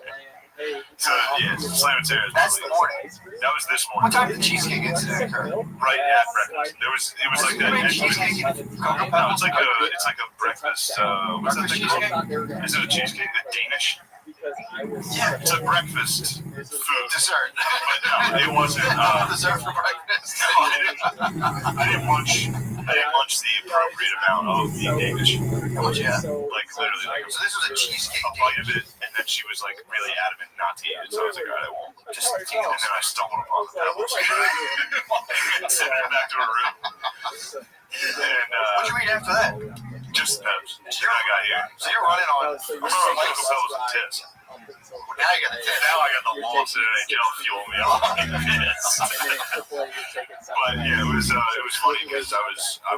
So, yeah, Slam and Sarah's. That's the morning. That was this What morning. time did the cheesecake incident occur? Right at breakfast. It was like that. Cheesecake and Cocoa No, Pebbles? it's like a breakfast. What's that thing called? Is it a cheesecake? The Danish? Yeah, it's a breakfast food. Dessert. But no, it wasn't. Dessert for breakfast. No, I didn't munch the appropriate amount of the Danish. Oh, yeah. Like literally, like So this was a cheesecake a bite of it, and then she was like really adamant not to eat it. So I was like, all right, I won't. Just And then I stumbled upon the pebbles and sent it back to her room. And What'd you eat after that? just pebbles. Then I got here. So you're running on. I'm on Cocoa Pebbles and tits. Now you got the tip. Now I got the lost NHL fuel me up. But yeah, it was funny because I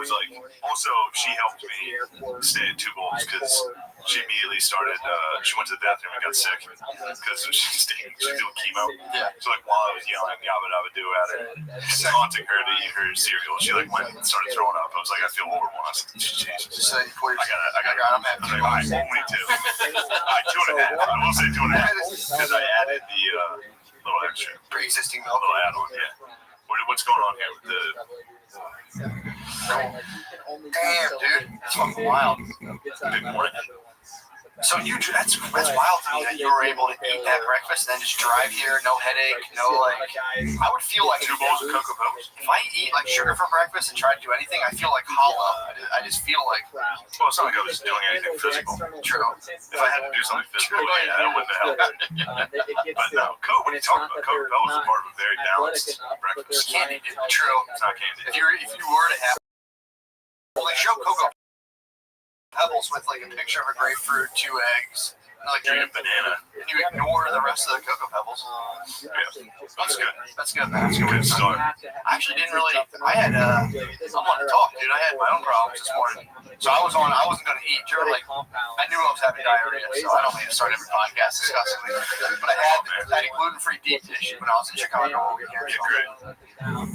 was like, also she helped me stay at 2 goals because she immediately started. She went to the bathroom and got sick because she's doing chemo. Yeah. So like while I was yelling yabba dabba doo at her, taunting her to eat her cereal, she like went and started throwing up. I was like, I feel horrible. I was like, Jesus. So you pour your. I got. I'm at 2. I only 2. 2.5. I will say 2.5 because I added the little extra. Pre-existing milk. Little add-on, yeah. What's going on here with the? Damn, dude. That's fucking wild. Big morning. So that's wild to me that you were able to eat that breakfast and then just drive here, no headache, no like. I would feel like 2 bowls of Cocoa Pebbles. if I eat like sugar for breakfast and try to do anything, I feel like hollow. I just feel like. Well, it's not like I was doing anything physical. True. If I had to do something physical, yeah, that wouldn't have helped. But no, Coke. What are you talking about? Cocoa Pebbles is part of a very balanced breakfast. Candy, dude. True. It's not candy. If you were to have, well, they show Cocoa Pebbles with like a picture of a grapefruit, 2 eggs, and like Drink a banana. and you ignore the rest of the Cocoa Pebbles. Yeah, that's good. That's good, man. That's a Good good start. I actually didn't really. I had I'm on the talk, dude. I had my own problems this morning, so I wasn't gonna eat. You're like, I knew I was having diarrhea, so I don't need to start every podcast discussing it. But I had a gluten-free deep dish when I was in Chicago over here. Yeah, great.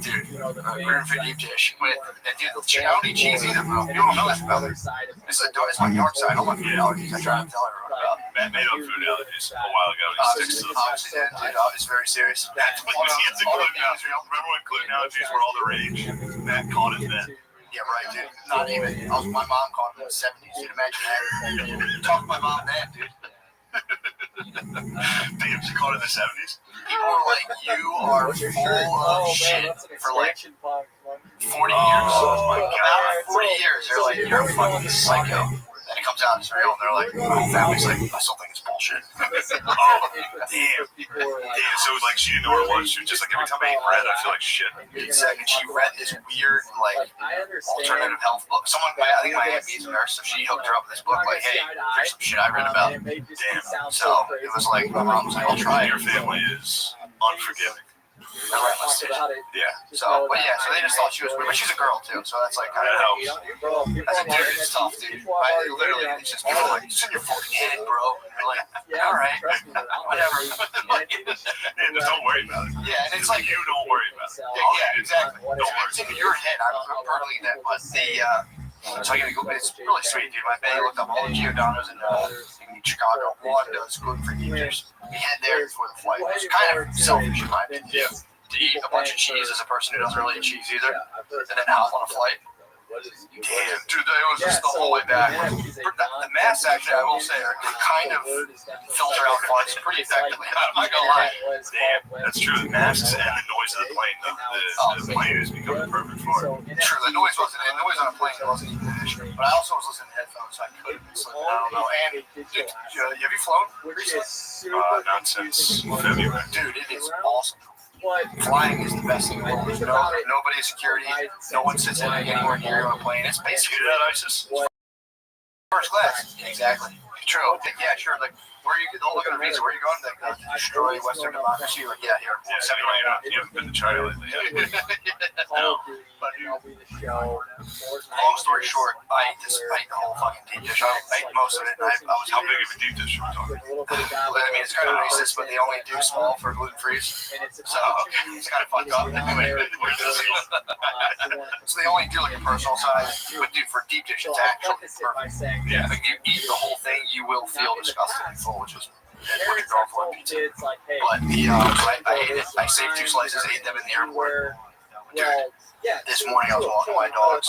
Dude, gluten-free deep dish with, and dude, I don't eat cheese either, bro. You don't know this about me. It's my dark side. I don't want food allergies. I try to tell everyone about. Matt made up food allergies a while ago. He sticks to them. Obviously, dude, it's very serious. Matt was against gluten allergies. Remember when gluten allergies were all the rage? Matt caught it then. Yeah, right, dude. Not even. My mom caught it in the 70s. Dude, imagine that. Talk to my mom then, dude. Damn, she caught it in the 70s? People were like, you are full of shit for like 40 years. Oh, my God. 40 years. They're like, you're a fucking psycho. Then it comes out it's real, and they're like, my whole family's like, I still think it's bullshit. Oh, damn. Yeah, so like she didn't know what it was. She was just like, every time I eat bread, I feel like shit. Dude, second, she read this weird, like, alternative health book. I think my aunt is a nurse, so she hooked her up with this book, like, hey, here's some shit I read about. Damn. So it was like, my mom was like, I'll try it. Your family is unforgiving. Yeah. So, but yeah, so they just thought she was weird. But she's a girl, too, so that's like kind That of helps. As a dude, it's tough, dude. Literally, it's just people are like, it's in your fucking head, bro. And you're like, all right, whatever. Yeah, just don't worry about it. Yeah, and it's like, You don't worry about it. yeah, exactly. Don't worry. It's in your head. I'm perfectly that, but so I gotta go. It's really sweet, dude. My buddy looked up all the Giordano's in Chicago. One does gluten-free deep dish. We had there before the flight. It was kind of selfish in my opinion. To eat a bunch of cheese as a person who doesn't really eat cheese either, and then hop on a flight. Damn, dude, that was just the whole way back. The masks, actually, I will say, are kind of filter out farts pretty effectively. I'm not gonna lie. Damn, that's true. The masks and the noise of the plane. The plane has become perfect for it. True, the noise on a plane wasn't even an issue. But I also was listening to headphones, so I couldn't sleep. I don't know. And dude, have you flown recently? Not since February. Dude, it is awesome. Flying is the best thing in the world. There's nobody security. No one sits in anywhere near you on a plane. It's basically that ISIS. first class. Exactly. True. Yeah, sure. Like, where you they'll look at a visa. Where are you going? Like, destroy Western democracy. Like, yeah, here. Yeah, so you haven't been to China lately. Call of Duty, MLB The Show, Fortnite. Long story short, I ate the whole fucking deep dish. I ate most of it. And I was How big of a deep dish are we talking? A little bit of I mean, it's kind of racist, but they only do small for gluten free. and it's So it's kind of fucked up. So they only do like a personal size. But dude, for deep dish, it's actually perfect. Yeah. Like you eat the whole thing, you will feel disgusted and full, which is what you're going for in pizza. Kids like, hey, But I ate it. I saved 2 slices, ate them in the airport. Dude, yeah, this morning I was walking my dogs,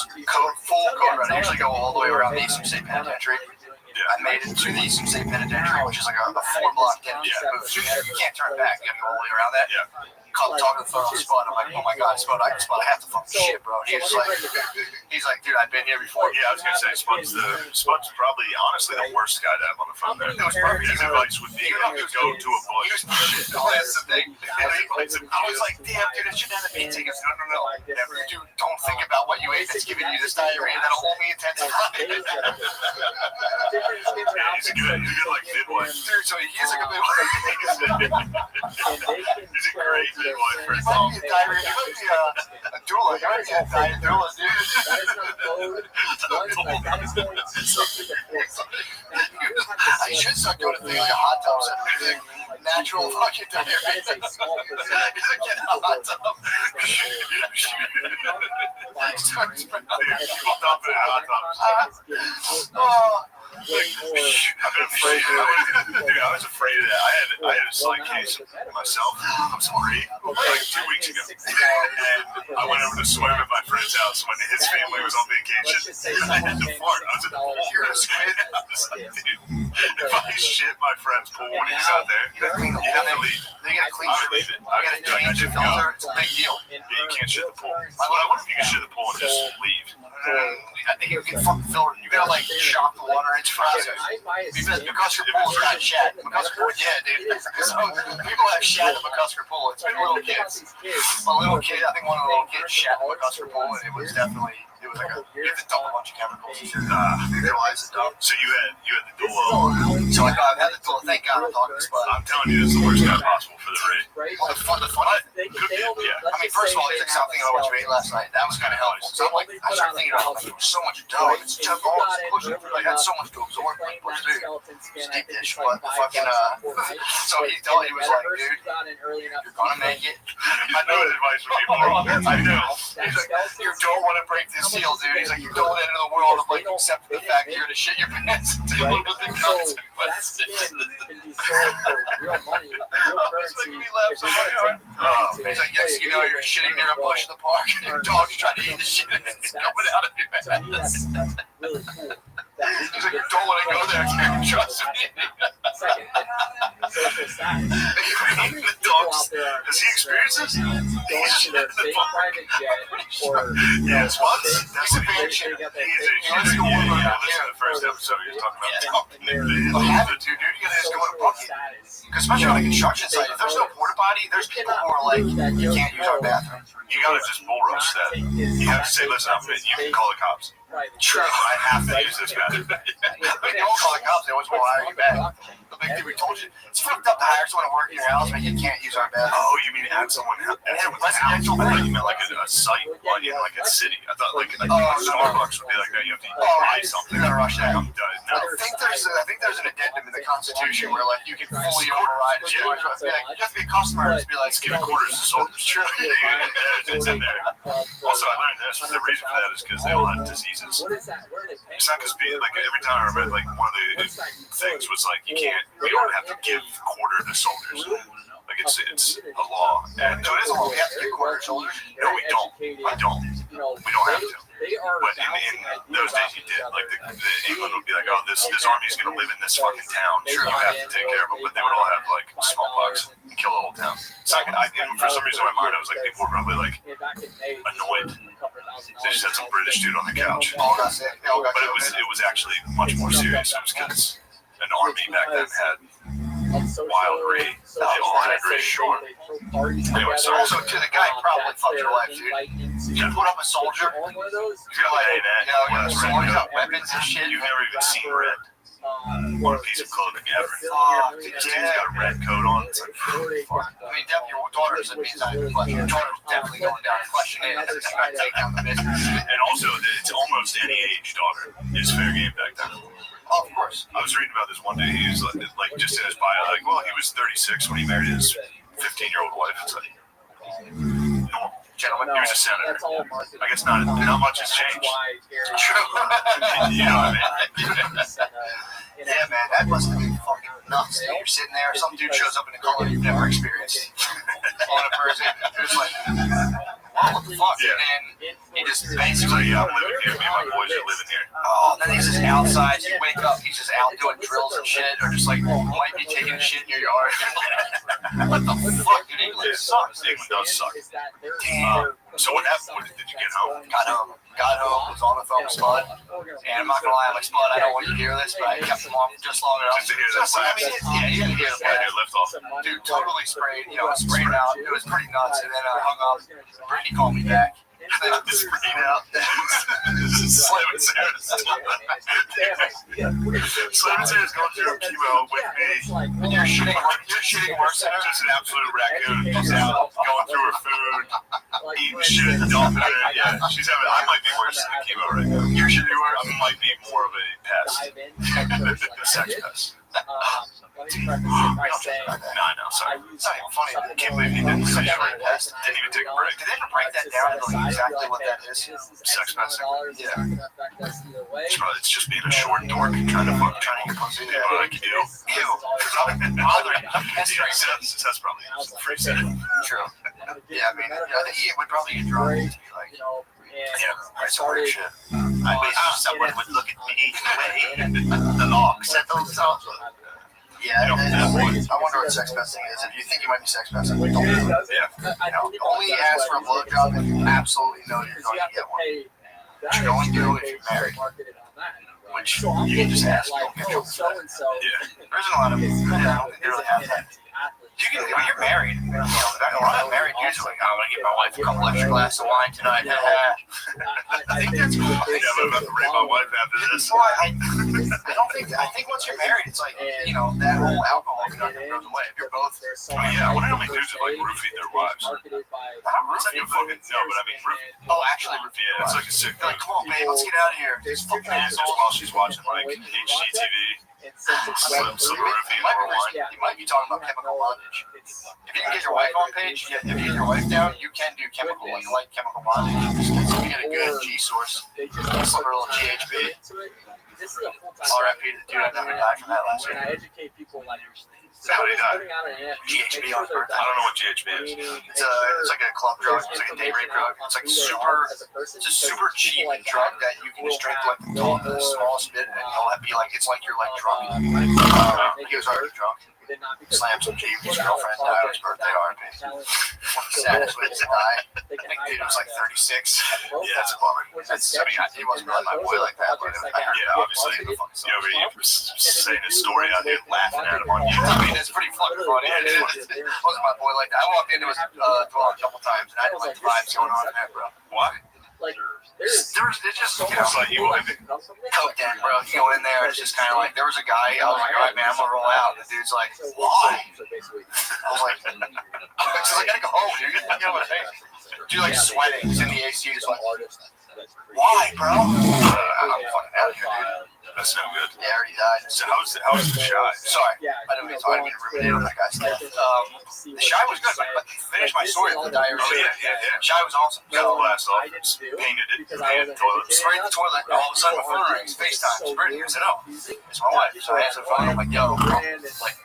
full code red. I usually go all the way around the Eastern State Penitentiary. I made it to the Eastern State Penitentiary, which is like a 4-block dead end. You can't turn back. You gotta go all the way around that. Yeah. Talking to the phone on Spud. I'm like, oh my god, Spud, I can spot half the fucking shit, bro. He's like, dude, I've been here before. Yeah, I was gonna say Spud's probably honestly the worst guy to have on the phone there. It was perfect. His advice would be go to a bush. That's the thing. I was like, damn, dude, it shouldn't have been tickets. No. Dude, don't think about what you ate that's giving you this diarrhea. That'll only intensify. He's a good like midwife. Dude, so he's a good midwife. He's a great midwife for his He might mom. be a diarrhea. He might be a doula. He might be a diet doula, dude. I should start going to things like a hot tub center. Natural fucking diarrhea. Get a hot tub. People dump it in hot tubs. I've been afraid of that. Dude, I was afraid of that. I had a slight case myself. I'm sorry. Like 2 weeks ago. And I went over to swim at my friend's house when his family was on vacation. And I had to fart. I was in the pool. I was like, dude, if I shit my friend's pool when he's out there, you have to leave. They gotta clean I would leave it. I gotta gotta change the filter. It's a big deal. Yeah, you can't shit the pool. Well, I wonder if you can shit the pool and just leave. I think you can fucking filter. You gotta like shock the water into process. Because McCusker Pool's got shat. McCusker Pool, yeah, dude. So people have shat at McCusker Pool. It's been little kids. A little kid, I think one of the little kids shat at McCusker Pool, and it was definitely. It was like you have to dump a bunch of chemicals. They realize it dump. So you had the dual. So I had the dual. Thank God I'm talking to Spud. I'm telling you, this is the worst guy possible for the raid. Well, the fun. Could be, yeah. I mean, first of all, he's like, stop thinking about what you ate last night. That was kind of helpful. So I'm like, I started thinking about like, there was so much dough. It's just I had so much to absorb. Like, what's dude? It's deep dish, but the fucking So he was like, dude, you're gonna make it. I know his advice would be moral. I know. He's like, you don't want to break this seal, dude. He's like, you don't enter the world of like accepting the fact you're gonna shit your pants and deal with the consequences. He's like, yes, you know you're shitting near a bush in the park and your dog's trying to eat the shit and it's coming out of your ass. Really cool. He's like, you don't want to go there, dude. Trust me. Social status. The dogs. Does he experience this? Going to their big private jet or Yes, what? That's a big shit. He's a yeah. Listen to the first episode he was talking about. Have it, dude. You gotta just go in a bucket. Especially on a construction site, if there's no porta potty, there's people who are like, you can't use our bathroom. You gotta just bull rush that. You have to say, listen, you can call the cops. True. I have to use this bathroom. But they don't call the cops, they always will hire you back. The big thing we told you, it's fucked up to hire someone to work in your house, but you can't use our bathroom. Oh, you mean add someone else? Residential I thought you meant like a site, like in like a city. I thought like Starbucks would be like that. You have to buy something. You gotta rush that. I'm done. No. I think there's an addendum in the Constitution where like you can fully override it. You have to be a customer and just be like, Let's give quarters to soldiers. Sure. It's in there. Also, I learned this. The reason for that is because they all have diseases. It's not because like every time I read like one of the things was like you don't have to give quarter to soldiers. Like it's a law. And so it is a law. We have to give quarter to soldiers. No, we don't. I don't. We don't have to. But in those days you did. Like the England would be like, oh, this army's gonna live in this fucking town. Sure, you have to take care of them. But they would all have like smallpox and kill the whole town. So for some reason in my mind I was like, people were probably like annoyed. They just had some British dude on the couch. But it was actually much more serious. It was because an army back then had wild raid. They all had raid. Sure. Anyway, so also to the guy probably fucked your life, dude. You put up a soldier. You're like, hey, man, soldiers got weapons and shit. You've never even seen red. want a piece of clothing ever. This dude's got a red coat on. It's like, I mean, definitely your daughter doesn't mean that. Your daughter's definitely going down questioning it. It's trying to take down the business. and also, it's almost any age daughter is fair game back then. Oh, of course. I was reading about this one day. He was like just in his bio, like, well, he was 36 when he married his 15-year-old wife. It's like, normal. Gentlemen, He was a senator. I guess not much has changed. True. You know what I mean? Yeah, man, that must have been fucking nuts. You're sitting there, some dude shows up in a color you've never experienced on a person. It's like, wow, what the fuck? Yeah. And he just So basically, yeah, I'm living here. Me and my boys are living here. oh, and then he's just outside. You wake up, he's just out doing drills and shit, or just like might be taking a shit in your yard. What the fuck, dude? England sucks. England does suck. Damn. So what happened? When did you get home? Got home, was on the phone with Spud, and I'm not gonna lie, I'm like, Spud, I don't want you to hear this, but I kept him on just long enough. Just to hear that I mean, yeah, you had to hear Yeah, that. dude, lift off. Dude, totally sprayed, sprayed him out. It was pretty nuts, and then I hung up. Brittany called me back. Just sprayed out. Slim and Sarah's. Slim and Sarah's going through chemo with me. And you're shitting worse than her. Just an absolute raccoon. Just out going through her food, eating shit, dumping it. Yeah, she's having. I might be worse than the chemo right now. You're shitting worse. I might be more of a pest. Sex pest. No, I know. Sorry. It's not even funny. I can't believe he didn't say it. Pest. Didn't even take a break. Did they ever break that down to like exactly what that is? Sex pesting. Yeah. It's just being a short dork trying to get pussy. Yeah, what I can do. Ew. That's probably free setting. True. Yeah, I mean, I think he would probably get drunk and be like, Yeah, I saw that shit. I wish someone would look at me the way the law said those songs. Yeah, I wonder what sex pesting is. If you think you might be sex pesting, don't do it. Yeah. Only ask for a blowjob if you absolutely know you're going to get one. What you're going to do if you're married, which you can just ask. Don't get trouble for that. Yeah. There isn't a lot of you don't really have that. You can, when you're married, when I'm married, usually I'm going to get my wife a couple extra glasses of wine tonight. I think that's cool. Yeah, I'm about to rape my wife after this. Well, I don't think. I think once you're married, it's like that whole alcohol conundrum goes away. If you're both. Oh, yeah, I wonder how many dudes that like roofie their wives. It's like you fucking no, but I mean roofie. Oh, actually, Yeah, it's like a sick. they're like, come on, babe, let's get out of here. These fucking Just assholes. while she's watching like HGTV, some roofie or wine. You might be talking about chemical bondage. If you can get your wife on page, if you get your wife down, you can do chemical. Like you like chemical bondage. You get a good G source, some little GHB. RIP to the dude that died from that last week. How did he die? GHB on his birthday. I don't know what GHB is. It's like a club drug. It's like a day rape drug. It's like it's a super cheap drug that you can just drink like the smallest bit and it'll be like, it's like you're like drunk. He was already drunk. Slammed some G. His girlfriend died on his birthday, RIP. One of the saddest ways to die. I think dude was like 36. Yeah, that's a bummer. I mean, he wasn't really my boy like that, but Yeah, obviously. You know, he was saying his story out here, laughing at him on YouTube. I mean, it's pretty fucking funny. It wasn't my boy like that. I walked into his dwelling a couple times, and I had like vibes going on in there, bro. Why? It's just, It's like you live in. coke den, bro. You go in there, it's just kind of like, there was a guy, I was like, all right, man, I'm gonna roll out. The dude's like, why? I was like, I gotta go home, dude. You know what I'm saying? Dude, like sweating, he's in the AC, just like, why, bro? I'm fucking out of here, dude. That's no good. Yeah, I already died. So how's the shot? Sorry, I didn't mean to ruminate on that guy's stuff. The shy was good, but finish my story of the diarrhea. Oh, yeah. Shy was awesome. Got the glass off, painted it, painted the toilet. Sprayed the toilet, and all of a sudden my phone rings, FaceTime, Brittany. I said, oh, it's my wife. So I answered the phone, I'm like, yo, like,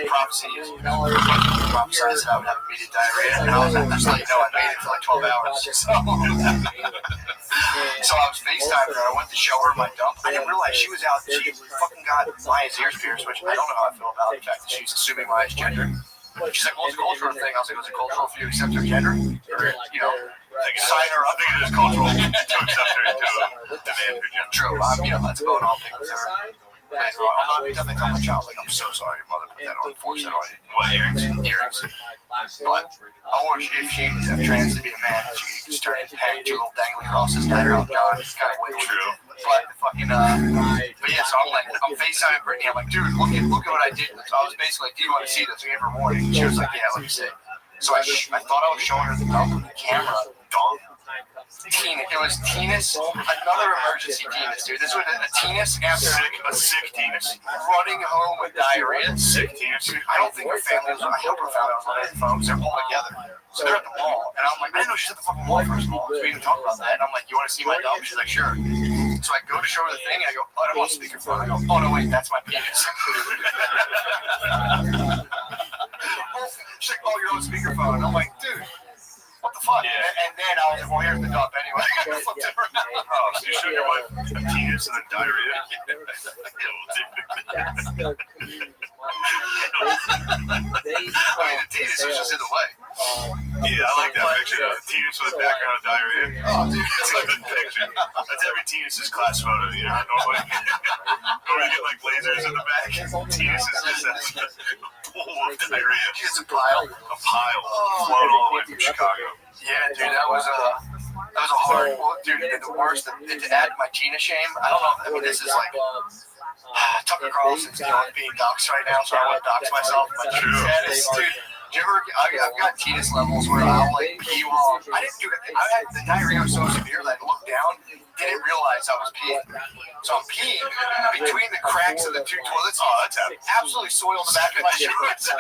prophecy is prophesied that I would have immediate diarrhea. And I was like, just let you know, I made it for like 12 hours. So I was FaceTiming her. I went to show her my dump. I didn't realize she was out. She fucking got Maya's ears pierced, which I don't know how I feel about the fact that she's assuming Maya's gender. She's like, well, it's a cultural thing. I was like, was it cultural for you to accept her gender? Or, sign her up. I think it is cultural to accept her into a demand her gender. True. Let's go and all pick with her. I'm definitely telling my child, like, I'm so sorry your mother put that on, forced that on you. What, earrings? Earrings. But I want if she trans to be a man, she just started hanging two little dangling crosses down her own God. It's kind of weird. True. But fucking but yeah, so I'm FaceTiming Brittany. I'm like, dude, look at what I did. So I was basically like, do you want to see this? We gave her a warning. She was like, yeah, let me see. So I thought I was showing her the dump with the camera. Tina, it was Tina's, another emergency Tina's, dude. This was a Tina's after A sick Tina's. running home with diarrhea. Sick Tina's. I don't think her family was, I hope her family was on the phone because they're all together. So they're at the mall, and I'm like, I didn't know she's at the fucking mall first of all. So we even talked about that, and I'm like, you want to see my dump? She's like, sure. So I go to show her the thing, and I go, oh, I don't want speakerphone. I go, oh, no, wait, that's my penis. She's like, oh, you're on speakerphone. And I'm like, dude, what the fuck? Yeah. And then I was like, well, here's the dump anyway. Flipped it around. Oh, so you showed your wife a penis and then diarrhea. That's the community. The penis was just in the way. Yeah, I like that picture. Teenage with a background of diarrhea. Oh, dude. It's a good picture. That's every teenage's class photo, you know. Normally get like lasers in the back. Teenage is just a pool of diarrhea. It's a pile. A pile flown all the way from Chicago. Yeah, dude, that was a hard one, dude. And the worst, to add my Tina shame, I don't know. I mean, this is like Tucker Carlson's being doxxed right now, so I want to dox myself. But status, dude. Do you ever? I've got Tina's levels where I'll like pee while I didn't do it. I had the diarrhea was so severe that I looked down, didn't realize I was peeing. So I'm peeing between the cracks of the two toilets. Oh, that's absolutely soiled the back of my shorts.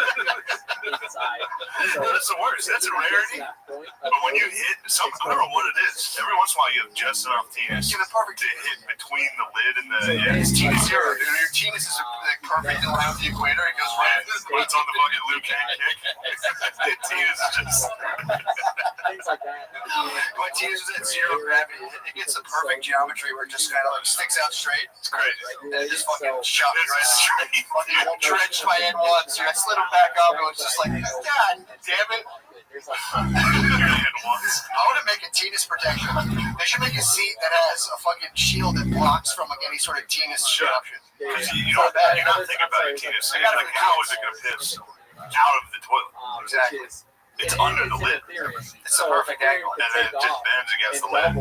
That's the worst. That's a rarity. But when you hit some, I don't know what it is. Every once in a while, you have just enough Tina's Yeah, the perfect to hit between the lid and the. It's Tina zero, dude. Your Tina's is like perfect in line with the equator. It goes right. It's on the fucking Luke Cage kick. Tina's just. Things like that. When Tina's is at zero gravity, it gets the perfect geometry where it just kind of like sticks out straight. It's crazy. And it just fucking shot me right straight. fucking drenched my head once. Dude, I slid him back up and was just like, God damn it. I want to make a Tina's protection. They should make a seat that has a fucking shield that blocks from like any sort of Tina's disruption. Because you're not thinking about your Tina's. You're like, how is it going to piss out of the toilet? Exactly. It's under the lid. It's the perfect angle. And then it just bends against the lid.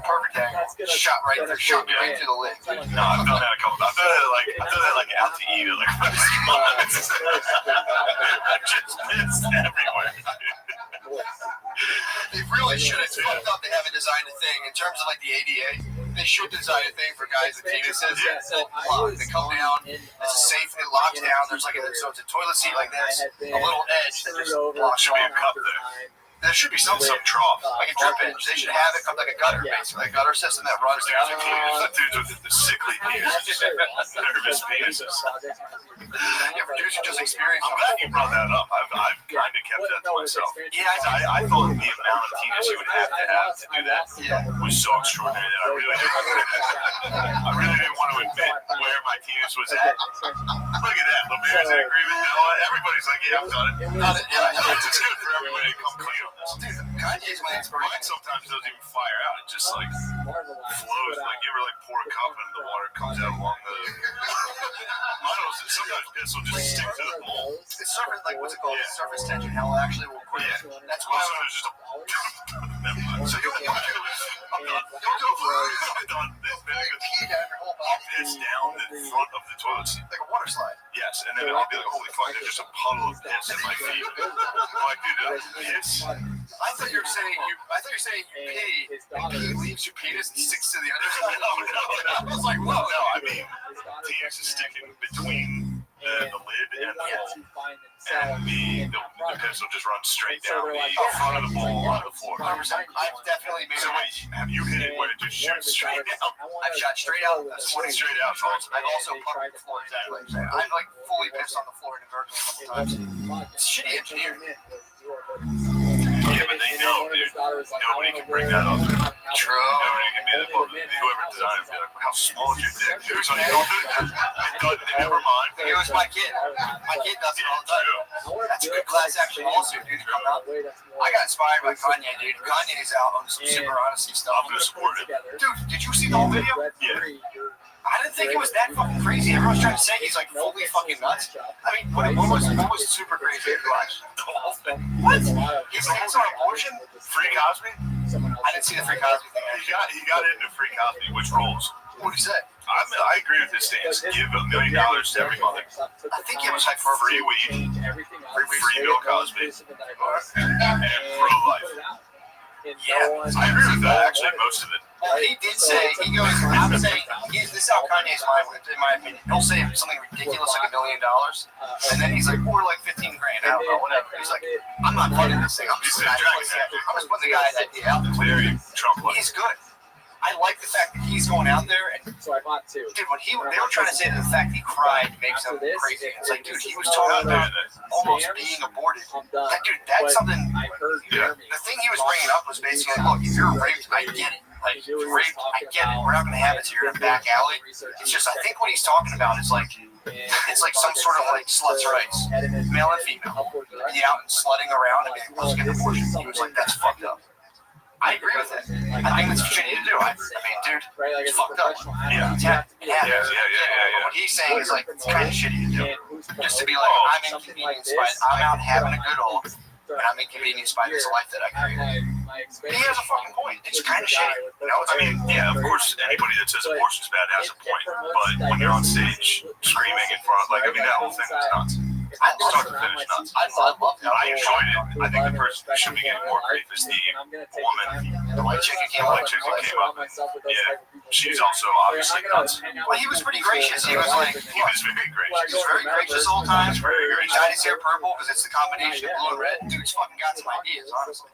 Perfect angle. Shot right through. Shot me right through the lid. No, I've done that a couple times. I've done that like out to eat at like 5 months. I just pissed everywhere. They really should. It's fucked up they haven't designed a thing in terms of like the ADA. They should design a thing for guys with penises that lock. They come down. It's safe. It locks down. There's like so it's a toilet seat like this, a little edge that just locks. Should be a cup there. There should be some trough. like a drip edge. They should have it come like a gutter, basically, a gutter system that runs down. Dudes with the sickly penises, nervous penises. Yeah, producer just experienced. I'm glad you brought that up. I've kind of kept that to myself. Yeah, I thought the amount of penis you would have to do that was so extraordinary that I really didn't want to admit where my penis was at. Look at that, the bears in agreement. You know what? Everybody's like, yeah, I've done it. It's good for everybody to come clean on this. Dude, Kanye's my inspiration. Mine sometimes doesn't even fire out. It just like flows. Like you ever like pour a cup and the water comes out along the. Mine also sometimes piss will just stick to the bowl. It's surface, like what's it called? Yeah. Surface tension. How it actually will quit. Yeah. That's Well, why. sometimes just a. So you'll do. I'm done. I'm done. I'll piss down the front of the toilet seat. Like a water slide. Yes, and then I'll be like, holy fuck, there's just a puddle of piss at my feet. I'm like, dude, piss. I thought you were saying you pee, and pee leaves your penis and sticks to the underside. No. I was like, whoa. No, I mean, penis is sticking between the lid and the bowl. And the piss will just run straight down the front of the bowl on the floor. 100%. I've definitely made So it. wait, have you hit it where it just shoots straight out? I've shot straight out. That's one Straight out. I've also put on the floor. Exactly. I've like fully pissed on the floor inadvertently a couple times. It's shitty engineering. Yeah, but they know, dude. Nobody can bring that up. True. Nobody can be the whoever designed it. Be like, how small is your dick? Dude, so never mind. It was my kid. My kid does it all the time. That's a good class action lawsuit, dude, to come out. I got inspired by Kanye, dude. Kanye's out on some super honesty stuff. I'm gonna support it. Dude, did you see the whole video? Yeah. I didn't think it was that fucking crazy. Everyone's trying to say he's like fully fucking nuts. I mean, what was super crazy to watch? What? His hands on abortion? Free Cosby? I didn't see the Free Cosby thing. He got into Free Cosby, which rolls. What he said. I agree with this stance. Give $1 million to every mother. I think it was like for Free weed, free Bill Cosby, and pro-life. Yeah, I agree with that, actually, most of it. He did say, he goes, I'm saying, this is how Kanye's mind with, in my opinion. He'll say something ridiculous like $1 million, and then he's like, or like 15 grand, I don't know, whatever. He's like, I'm not funding this thing. I'm just putting the guy's idea out there. Very Trump-like. He's good. I like the fact that he's going out there and So I bought two. dude, when they were trying to say that the fact he cried makes him crazy. It's like, dude, he was talking about almost being aborted. That, dude, that's something. I heard Yeah. The thing he was bringing up was basically, look, if you're raped, I get it. Like, if you're raped, I get it. We're not gonna have it here in a back alley. It's just, I think what he's talking about is like, it's like some sort of like sluts' rights, male and female. Be out and slutting around and being, let's get an abortion. He was like, that's fucked up. I agree with it. I think that's what you need to do. I mean, dude, it's fucked up. Yeah. What he's saying is like, it's kind of shitty to do. Just to be like, I'm inconvenienced by it. I'm out having a good old, and I'm inconvenienced by this life that I created. But he has a fucking point. It's kind of shitty. You know, I mean, yeah, of course, anybody that says abortion's bad has a point. But when you're on stage screaming in front, like, I mean, that whole thing was nuts. I Start to finish nuts. love that. I enjoyed it. I think the person who should be getting more credit is the woman, The white chick who came the up. white chick who came up. Yeah, she's also obviously nuts. Well, he was pretty gracious. He was like, He was very he gracious. was very gracious the whole time. He's very He gracious. dyed his hair purple because it's the combination of blue and red. Dude's fucking got some ideas, honestly.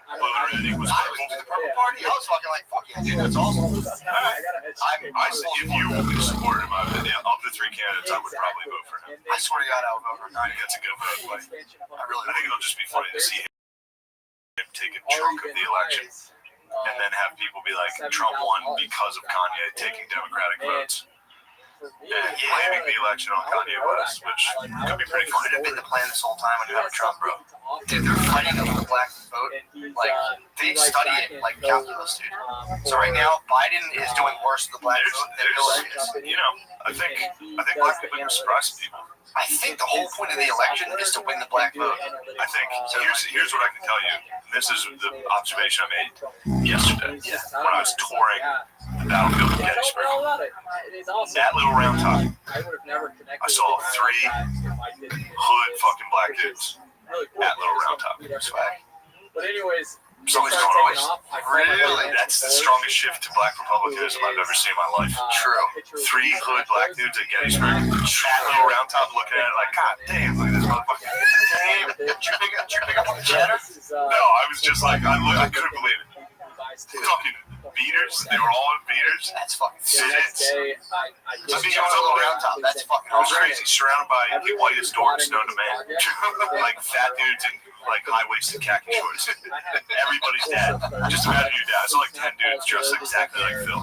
Blue and red equals I was purple. to the purple party. I was fucking like, fuck yeah, dude, that's awesome. If you supported him, of the three candidates, I would probably vote for him. I swear to God, I would vote for I think that's a good vote. Like, I think it'll just be funny to see him take a chunk of the election and then have people be like, Trump won because of Kanye taking Democratic votes. And blaming the election on Kanye West, which could be pretty funny. Could have been the plan this whole time when you have a Trump, bro. Dude, they're fighting over the black vote. Like, they study it like calculus, dude. So right now, Biden is doing worse with the black vote than Hillary is. You know, I think black people are surprising people. I think the whole point of the election is to win the black vote. I think here's what I can tell you. This is the observation I made yesterday when I was touring the battlefield of Gettysburg. That little round top, I saw 3 hood fucking black dudes. That little round top. Swag. But anyways, Something's going on. Really? That's the strongest shift to black republicanism I've ever seen in my life. True. 3 hood black dudes at Gettysburg. That little round top looking at it like, God damn, look at this motherfucker. Did you pick up on the chatter? No, I was just like, I couldn't believe it. Fucking beaters. They were all in beaters. That's fucking sick. I mean, it was all around top. That's fucking It was crazy. Surrounded by the whitest dorks known to man. Like fat dudes in like high-waisted khaki shorts. Everybody's dad. Just imagine your dad. It's like 10 dudes dressed exactly like Phil.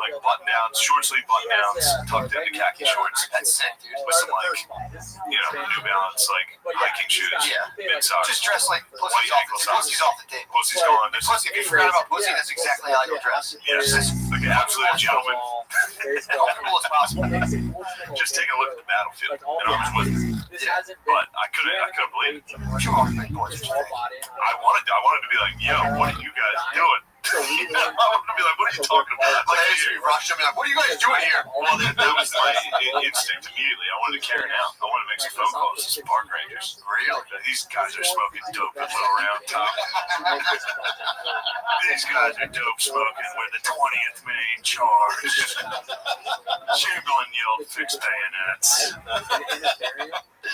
Like button-downs, short-sleeve button-downs, tucked into khaki shorts. That's sick, dude. With some like, New Balance like hiking shoes. Yeah. Mid-socks. Just dress like White ankle socks. pussy's off the table. Pussy's gone. Pussy, if you forgot about pussy, that's exactly how you'll dress. Yes, like an absolute gentleman. Comfortable as possible. Just taking a look at the battlefield, and I was with him. But I couldn't believe it. You always make noises. I wanted to be like, yo, what are you guys doing? I wanted to be like, what are you talking about? Like, you rush them and like, what are you guys doing here? Well, that was my instinct immediately. I wanted to carry it out. I wanted to make some phone calls to some park rangers. Really? These guys are smoking dope at Little Round Top. These guys are dope smoking. We're the 20th main charge. Chamberlain yelled, fix bayonets.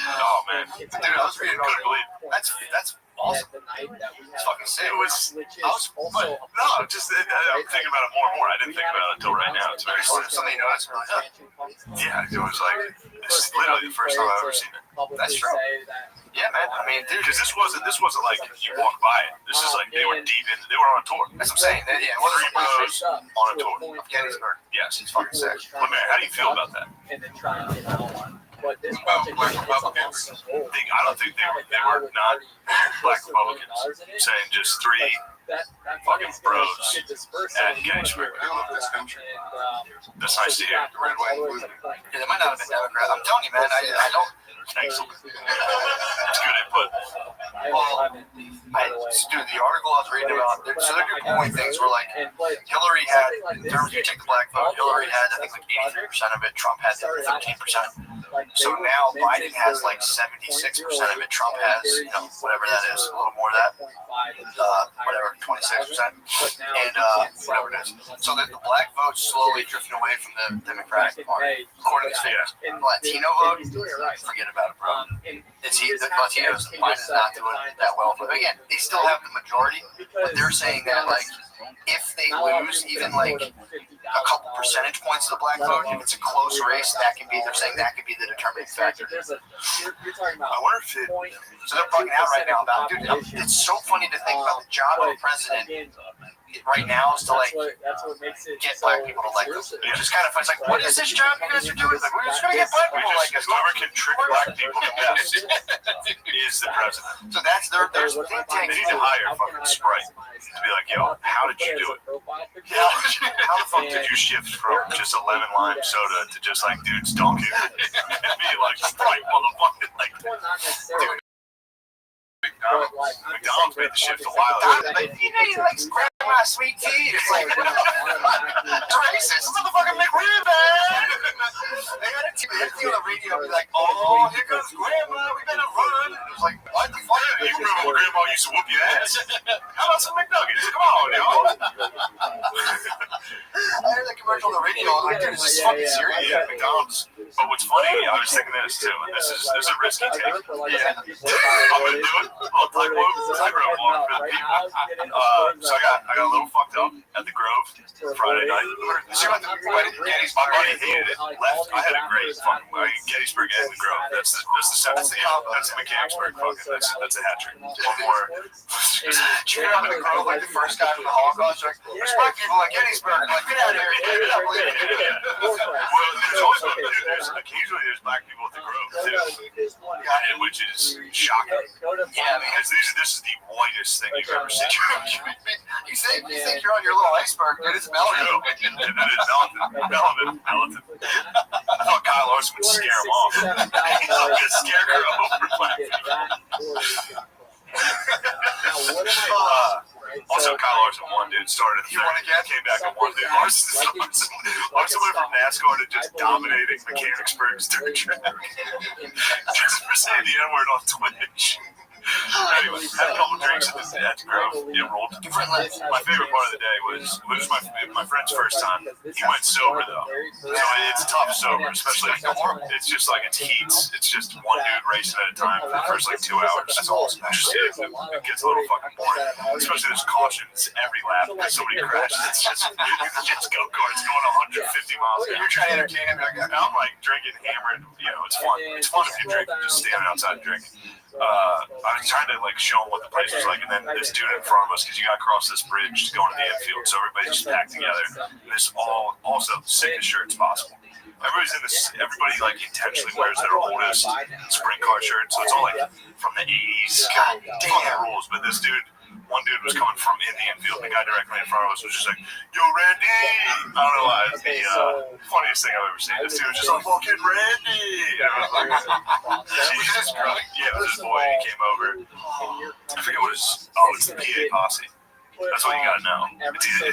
Oh, man. Dude, I was reading Couldn't believe it. That's awesome. It's fucking sick. It was, I'm thinking about it more and more. I didn't think about it until right now. It's very funny. Something you notice, like, Yeah, it was like, it's literally the first time I've ever seen it. That's true. Yeah, man. I mean, dude, Because this wasn't like you walk by it. This is like they were deep in. They were on a tour. that's what I'm saying. Yeah, well, 3 bros on a tour. of Gettysburg. Yes, It's fucking sick. Lemaire, how do you feel about that? And then try and get out one. But this Well, project black is Republicans. I don't think they were not black Republicans saying just 3 fucking bros at Gettysburg. I love this country. That's nice to hear. Yeah, they might not have been Democrat. I'm telling you, man. I don't. Excellent. It's good input. Dude, the article I was was reading about. So they're doing polling things where like Hillary had, in terms of you take the black vote, Hillary had I think like 83% of it. Trump had 13%. So now Biden has like 76% of it. Trump has, whatever that is, a little more of that. Whatever, 26%. And whatever it is. So that the black vote's slowly drifting away from the Democratic Party. According to figures. Latino vote, forget about it, bro. It's the Latinos. Biden's not doing that well. But again, they still have the majority. But they're saying that like if they lose even like a couple percentage points of the black vote, if it's a close race, that can be. They're saying that could be the determining factor. I wonder if it. So they're bugging out right now about, dude. It's so funny to think about the job of the president right now is to like get black people to like us. It's just kind of fun. It's like, what is this job you guys are doing? Like, we're just gonna get black people like us. Whoever can trick black people the best is the president. So that's their think tank. They need to hire fucking Sprite to be like, yo, how did you do it? Yeah. How the fuck did you shift from just a lemon lime soda to just like dudes dunking and be like Sprite, motherfucker? Like, dude. McDonald's made the shift a while ago. Like, he likes grandma sweet tea. It's like, racist. Motherfucking McRib, man. They got a team on the radio be like, oh, here comes grandma. We better run. It was like, what the fuck? You remember when grandma used to whoop your ass? How about some McNuggets? Come on, yo. I heard that commercial on the radio. I was like, dude, is this fucking serious? Yeah, McDonald's. But what's funny, I was thinking this too, and this is a risky take. Yeah. I'm gonna do it. I'll take one. I wrote one for the people. So I got a little fucked up at the Grove Friday night. My buddy hated it. Left. I had a great fucking Gettysburg and the Grove. That's the Mechanicsburg fucking. That's a hat trick. One more. You get up in the Grove like the first guy from the Holocaust. Like, there's black people like Gettysburg. Like, get out of here. Get out of here. Well, there's also occasionally there's black people at the Grove too, which is shocking. Yeah, because this is the whitest thing you've ever seen. You think you're on your little iceberg, dude? It's melting. And then it's melting. I thought Kyle Larson would scare him off. He's like a scarecrow for black people. Also, Kyle Larson won, dude. Started the third, came back and won, dude. Larson went from NASCAR to just dominating Mechanicsburg's dirt track. Just for saying the N-word on Twitch. Anyway, had a couple drinks at the Grove. Rolled. My favorite part of the day was my friend's first time. He went sober though, so it's tough sober, especially it's just like it's heats. It's just one dude racing at a time for the first like 2 hours. That's all. It gets a little fucking boring, especially there's cautions every lap because somebody crashes. It's just go-karts going 150 miles an hour. You're trying to entertain him. I'm like drinking, hammered. It's fun. It's fun if you drink, just standing outside drinking. I was trying to like show him what the place was like, and then this dude in front of us, because you got to cross this bridge to go into the infield, so everybody's just packed together. And this also the sickest shirts possible. Everybody like intentionally wears their oldest sprint car shirt, so it's all like from the 80s. God damn rules, but this dude. One dude was coming from in the infield. The guy directly in front of us was just like, "Yo, Randy!" I don't know why. It's the funniest thing I've ever seen. This dude was just like, "Fucking Randy!" And I was like, Jesus Christ. Yeah, it was this boy. He came over. I forget what his. Oh, it's the PA Posse. That's what you gotta know.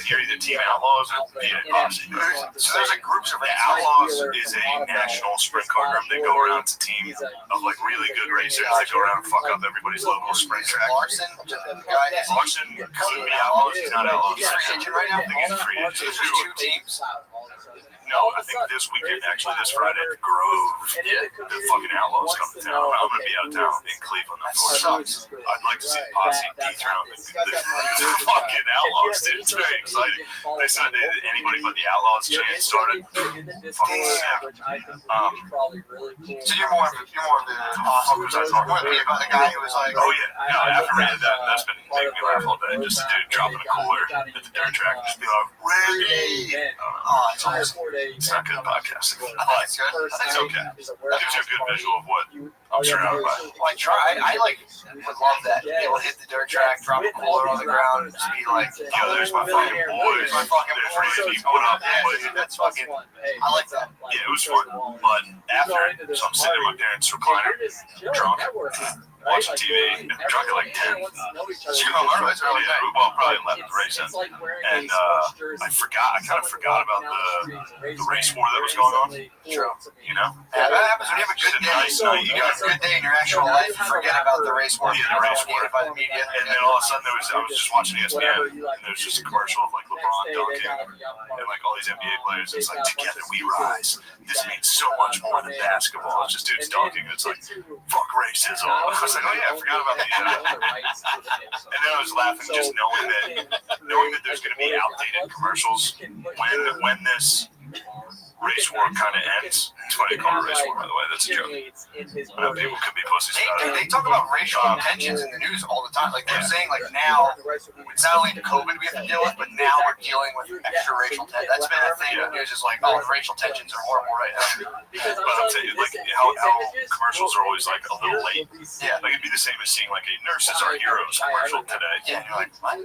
You're either Team Outlaws or PA Posse. So there's like groups of Outlaws is a national sprint car group. They go around to team of like really good racers. They go around and fuck up everybody's local sprint track. Larson could be Outlaws. He's not Outlaws. He's free agent right now. I think he's a free agent. So there's 2 teams. No, I think this weekend, actually, this Friday at the Grove, the fucking Outlaws come to town. I'm going to be out of town in Cleveland, unfortunately. I'd like to see the Posse dethrone the fucking Outlaws, dude. It's very exciting. They said anybody but the Outlaws chance started. Fucking snap. So you're more of the guy who was like, oh yeah, no, after reading that, that's been making me laugh all day. Just a dude dropping a cooler at the dirt track and just be like, Randy! oh, it's awesome. It's not good podcasting. I think it's good. I think It's so. okay. It gives you a good visual of what I'm surrounded by. Well, I like would love that. Be able to hit the dirt track, drop a cooler on the ground, and just be like, Yo, there's my fucking boys. my fucking There's boys. three people up Yeah, boys. dude, that's fucking. I like that. Yeah, it was fun. But after, so I'm sitting in my parents' recliner, drunk, watching TV, drunk at like 10. You home early, it's early day. Well, probably 11 racing. And I kind of forgot about the race war that was going on. True. You know? Yeah, that happens when you have a good It's a day. nice night. You have a good day in your actual life, you forget about the race war. Yeah, the race war. By the media. And then all of a sudden, I was just watching ESPN, and there was just a commercial of like LeBron dunking and like all these NBA players. It's like, together we rise. This means so much more than basketball. It's just dudes dunking. It's like, fuck racism. I was like, oh yeah, I forgot about that. And then I was laughing just knowing that there's going to be outdated commercials when this race war kind of ends. It's funny to call it a race war, by the way. That's a joke. I know people could be pussies about it. They talk about racial tensions in the news all the time. Like they're saying, like now it's not only COVID we have to deal with, but now we're dealing with extra racial tensions. That's been a thing in the news. Is like, oh, the racial tensions are horrible right now. But I'm saying, like how commercials are always like a little late. Yeah. Like it'd be the same as seeing like a nurses are heroes commercial today. Yeah, and you're like, what?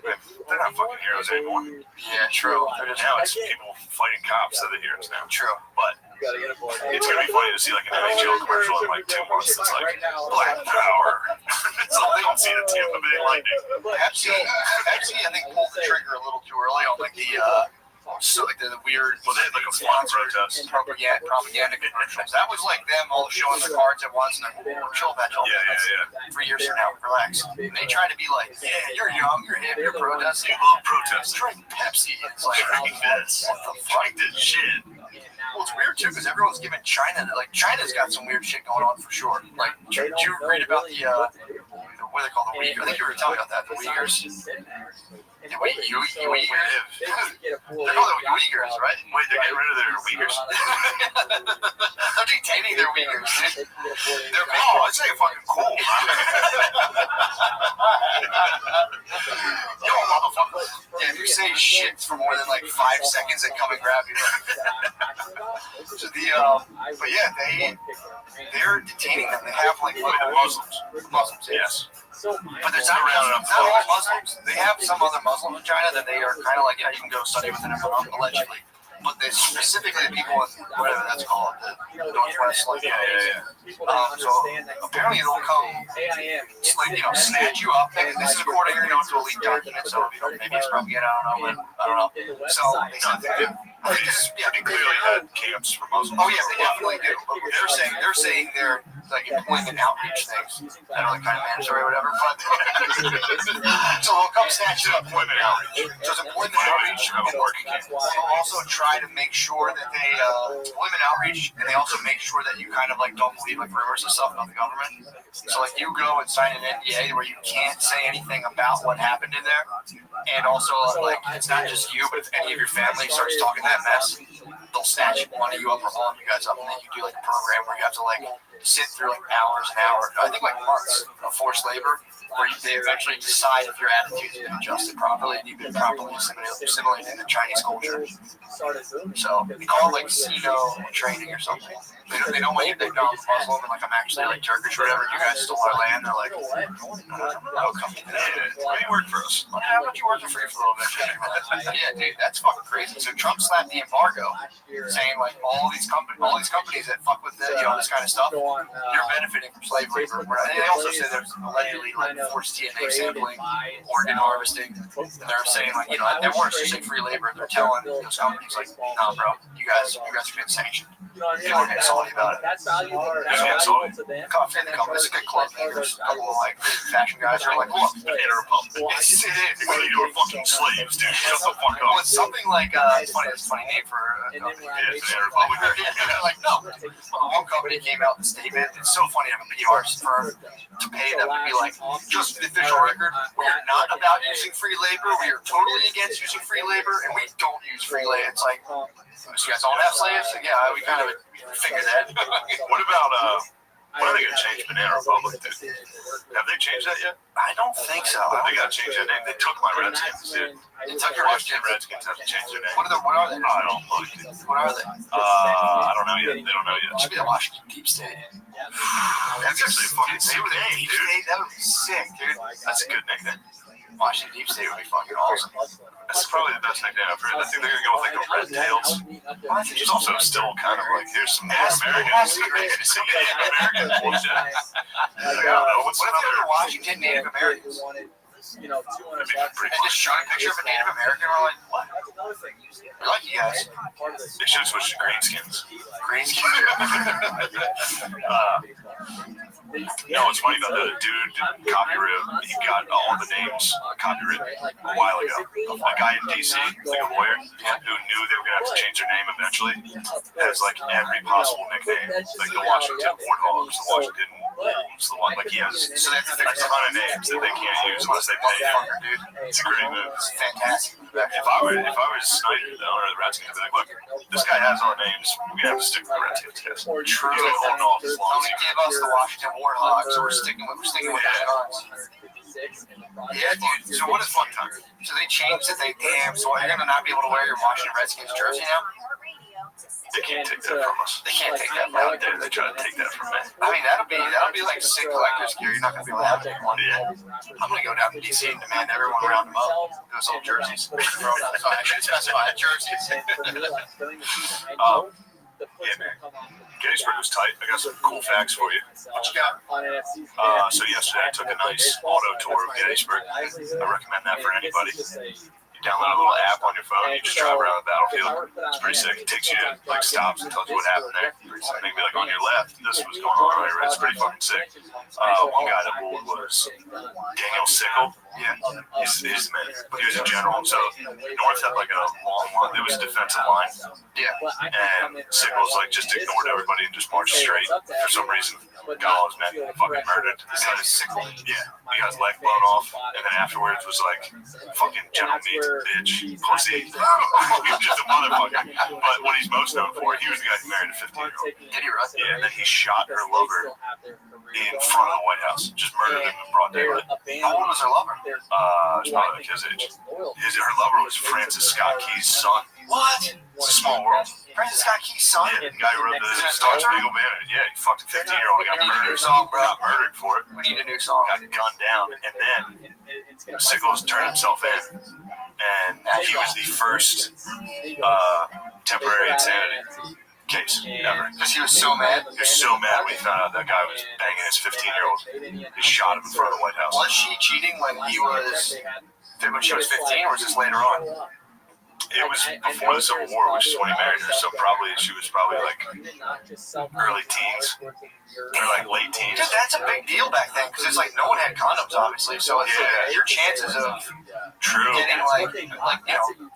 They're not fucking heroes anymore. Yeah, true. Now it's people fighting cops that are the heroes now. True. But it's gonna be funny to see like an NHL commercial in like 2 months that's like Black Power. So they don't see the Tampa Bay Lightning. Pepsi, I think pulled the trigger a little too early on like the weird. Well, they had like a fun protest. Propaganda commercials. That was like them all showing the cards at once and then chill that. Yeah. 3 years from now, relax. And they try to be like, yeah, you're young, you're hip, you're protesting. You love protesting. Drink Pepsi. It's like, Drink this. Drink this shit. well, it's weird too because everyone's giving China China's got some weird shit going on for sure. Like, did you read about the what do they call the Uyghurs? I think you were telling me about that. The Uyghurs. The Uyghurs. They're called the Uyghurs, right? Wait, they're getting rid of their Uyghurs? They're detaining their Uyghurs. I'd say fucking cool. Yo, motherfucker. Yeah, if you say shit for more than like 5 seconds, they come and grab you. But yeah, they're detaining them. They have like Muslims, yes. But there's not all Muslims. They have some other Muslims in China that they are kind of like, yeah, you can go study with them allegedly. But they specifically the people in whatever that's called, the Northwest, like so apparently they'll come, snatch you up. And this is according, to a leaked document, so maybe it's propaganda. I don't know. So they clearly had camps for Muslims. Oh yeah, they definitely do. But they're saying they're like employment outreach things that are like kind of mandatory or whatever. But so they'll come snatch you up. Employment outreach. So it's employment outreach. They'll also try to make sure that they employment outreach, and they also make sure that you kind of like don't believe like rumors and stuff about the government. So like you go and sign an NDA where you can't say anything about what happened in there, and also like it's not just you, but if any of your family starts talking that mess, they'll snatch one of you up or all of you guys up, and then you do like a program where you have to like sit through like hours and hours, I think like months of forced labor, where they eventually decide if your attitude's been adjusted properly and you've been properly assimilated into Chinese culture. So they call it like Sino training or something. They don't want you to think, no, I'm Muslim and like I'm actually like Turkish or whatever. You guys stole our land. They're like, no, come in. Why do you work for us? How about you working for you for a little bit? Yeah, dude, that's fucking crazy. So Trump slapped the embargo, saying like all these companies that fuck with this kind of stuff, you're benefiting from slave labor. They also say there's allegedly like forced DNA sampling, organ harvesting. They're saying like they weren't using free labor. They're telling those companies like, nah, bro, you guys are getting sanctioned. They weren't getting salty about it. It's a good club. There's a couple of like fashion guys who are like, look, it's you're fucking slaves, dude. Shut the fuck up. Well, it's something like it's a funny name for a company. It's an Republican. Like no, one company came out with a statement. It's so funny to have a PR firm to pay them to be like, just for the official record, we are not about using free labor. We are totally against using free labor, and we don't use free labor. It's like, so you guys don't have slaves? Yeah, we kind of figured that. What about When are they gonna change Banana Republic, dude? Have they changed that yet? I don't think so. They gotta change that name. They took my Redskins, dude. They took your Washington Redskins have to change their name. What are they? I don't know. What are they? I don't know yet. They don't know It yet. should be the Washington Deep State. That's actually a fucking sick name, Deep dude. State? That would be sick, dude. That's a good nickname. Washington Deep State would be fucking awesome. That's probably the best nickname I've heard. I think they're gonna go with like the Red Tails, which is also still kind of like here's some Native Americans. Some Native American bullshit. Like, I don't know. What's What if they another? were Washington Native Americans? You know, That'd be pretty And funny. just show a picture of a Native American, we're like, what? We like you guys. They should have switched to Greenskins. Green skin. No, what's funny about the dude did copyright. He got all the names copyrighted a while ago. A guy in DC, like a lawyer, who knew they were gonna have to change their name eventually, has like every possible nickname, like the Washington Warthogs, the Washington Wolves, the one like he has So that's a ton of names that they can't use unless they pay him. dude. It's a great move. It's fantastic. If I was Snyder, the owner of the Redskins, I'd be like, look, this guy has all the names. We're gonna have to stick with the Redskins, guys. True. He's been holding off as long Don't as he give us the Washington Warthogs, so we're sticking with the Guns. Yeah, dude. So what is fun time? So they changed it. So you're gonna not be able to wear your Washington Redskins jersey now? They can't take that from us. They can't take that How from dare they try to take that from me? I mean, that'll be like sick collector's gear. You're not gonna be able to have it anymore. Yeah. I'm gonna go down to DC and demand everyone around them up. Those old jerseys. So I should specify jerseys. Yeah, man. Gettysburg was tight. I got some cool facts for you. What you got? So yesterday I took a nice auto tour of Gettysburg. I recommend that for anybody. You download a little app on your phone. You just drive around the battlefield. It's pretty sick. It takes you to like stops and tells you what happened there. Maybe like on your left, this was going on. Right? It's pretty fucking sick. One guy that ruled was Daniel Sickle. Yeah, he's the man. He was a general. So North had like a long line. There was a defensive line. Yeah. And Sickles like just ignored everybody and just marched straight for some reason. Got all his men fucking murdered. Is that a Sickle? Yeah, he got his leg blown off, and then afterwards was like, fucking General Meat, bitch, pussy. He was just a motherfucker. But what he's most known for, he was the guy who married a 15-year-old. Did he run? Yeah, and then he shot her lover in front of the White House. Just murdered him in broad daylight. How old was her lover? It's probably like his age. Her lover was Francis Scott Key's son. What? It's a small world. Francis Scott Key's son? Yeah, the guy who wrote the Star Spangled Banner. Yeah, he fucked a 15-year-old. Got murdered. Got murdered for it. We need a new song. Got gunned down, and then Sickles turned himself in, and he was the first temporary insanity case ever. Because he was so mad. He was so mad when he found out that guy was banging his 15-year-old. He shot him in front of the White House. Was she cheating when she was 15, or was this later on? It was before the Civil War, which is when he married her. So she was probably like early teens or like late teens. Dude, that's a big deal back then because it's like no one had condoms, obviously. So it's your chances of getting like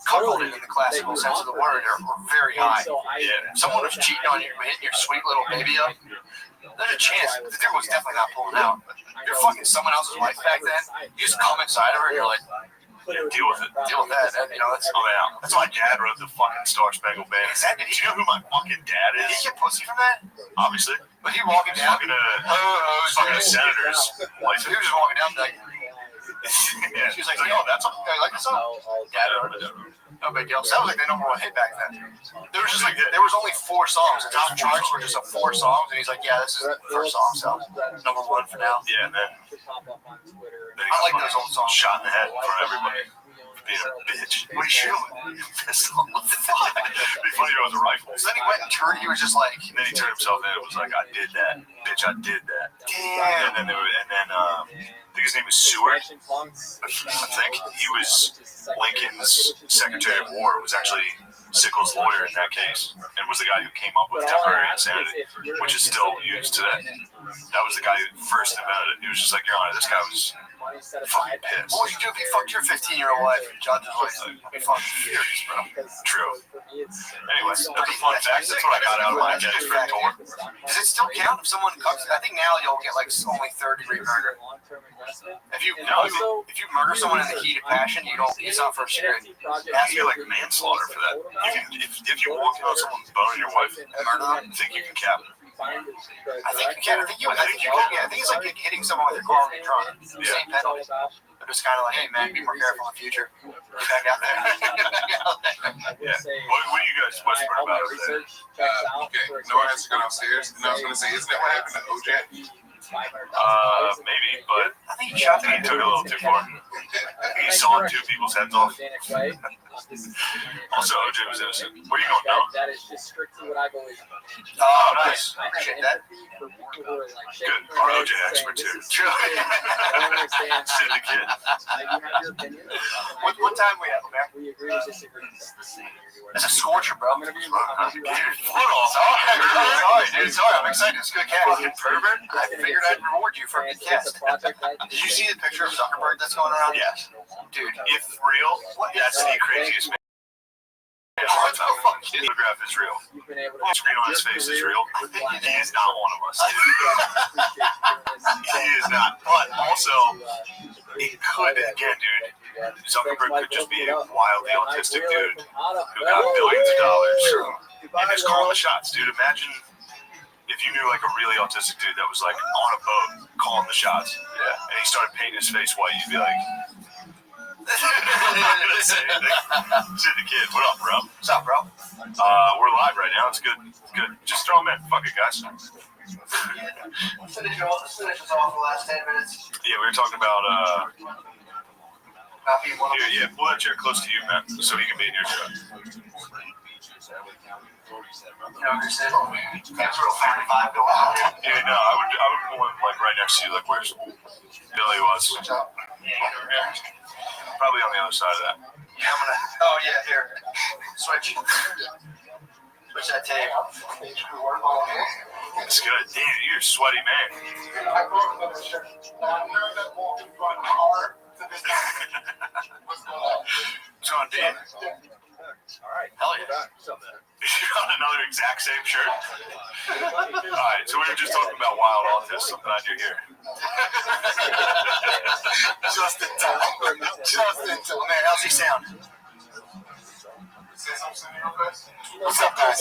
cuckolded in the classical sense of the word are very high. Yeah. Someone was cheating on you, hitting your sweet little baby up. There's a chance. The girl was definitely not pulling out. You're fucking someone else's wife back then. You just come inside of her and you're like, Yeah, deal with it. deal with that. And, that's That's why Dad wrote the fucking Star Spangled Banner. Exactly. Do you know who my fucking dad Did is? he get pussy from that? Obviously. But he walking down. Fucking a senator's wife. He was just walking down like, Yeah. she was like, yo, that's I like this song. Dad wrote it. No big deal. So that was like the number one hit back then. There was only 4 songs. The top charts were just 4 songs, and he's like, yeah, this is the first song, so number 1 for now. Yeah, and then I like those old songs. Shot in the head in front of everybody. Being a bitch. What are you doing? Pistol. What the fuck? It'd be funny if it was a rifle. So then he went and turned. He was just like, And then he turned himself in and was like, I did that. Bitch, I did that. damn. And then I think his name was Seward. I think he was Lincoln's Secretary of War, was actually Sickles' lawyer in that case, and was the guy who came up with temporary insanity, which is still used today. That was the guy who first invented it. He was just like, Your Honor, this guy was fucking pissed. What would you do if he fucked your 15-year-old wife and judge was like, I'd be fucking furious, bro. True. Anyway, that's a fun fact. That's what I got out of my Gettysburg tour. Does it still count if someone cucks? I think now you'll get like only 3rd-degree murder. If you murder someone in the heat of passion, you don't. It's not first degree. You get like manslaughter for that. If you walk in on someone's boning your wife and murder them, think you can cap them. find the I think you can. I think you can. Yeah, I think it's like hitting someone with your car when you're drunk. Same penalty. They're just kind of like, hey man, be more careful in the future. Get back out there. Yeah. What do you guys whisper all my about today? research checks out. Okay, for Noah has to go downstairs. And I was going to say, isn't that what happened to OJ? Maybe, but I think he shot he took it a little too far. He sawed 2 people's heads off. Also, OJ was innocent. Where are you going now? That is just strictly what I've always done. Oh, nice. I have Appreciate that. empathy for people who are like Good. shaking Our their OJ heads expert saying, too. "This is stupid. I don't understand. Sid the kid. You have your opinion. What time we have, man? We agree to disagree. It's a scorcher, bro. I'm gonna be right. Foot off. Sorry, dude. Sorry, I'm excited. It's a good cast. Fucking pervert. I figured I'd reward you for a good cast. Did you see the picture of Zuckerberg that's going around? Yes. Dude, If real, that's the craziest man. His photograph is real. You've been able The to screen on his face is real. He is not one of us. He is not. But also, it could, again, dude, Zuckerberg could just be a wildly autistic dude who got billions of dollars and just calling the shots, dude. Imagine if you knew like a really autistic dude that was like on a boat calling the shots, and he started painting his face white, you'd be like, I'm not gonna say anything. Sid the kid, what up, bro? what's up, bro? We're live right now. It's good. It's good. Just throw them in. Fuck it, guys. Finish us off the last 10 minutes. Yeah, we were talking about Not being one of yeah, pull that chair close to you, man, so he can be in your shot. That's real family vibe going on. Yeah, no, I would pull him like right next to you, like where Billy was. Probably on the other side of that. Yeah, I'm gonna. Oh yeah, here. Switch that tape. It's good. Damn, you're a sweaty man. What's going on, Dan? Hell yeah. You're on another exact same shirt. Alright, so we were just talking about wild autism. I'm glad you're here. Just in time. Man, how's he sound? What's up, guys?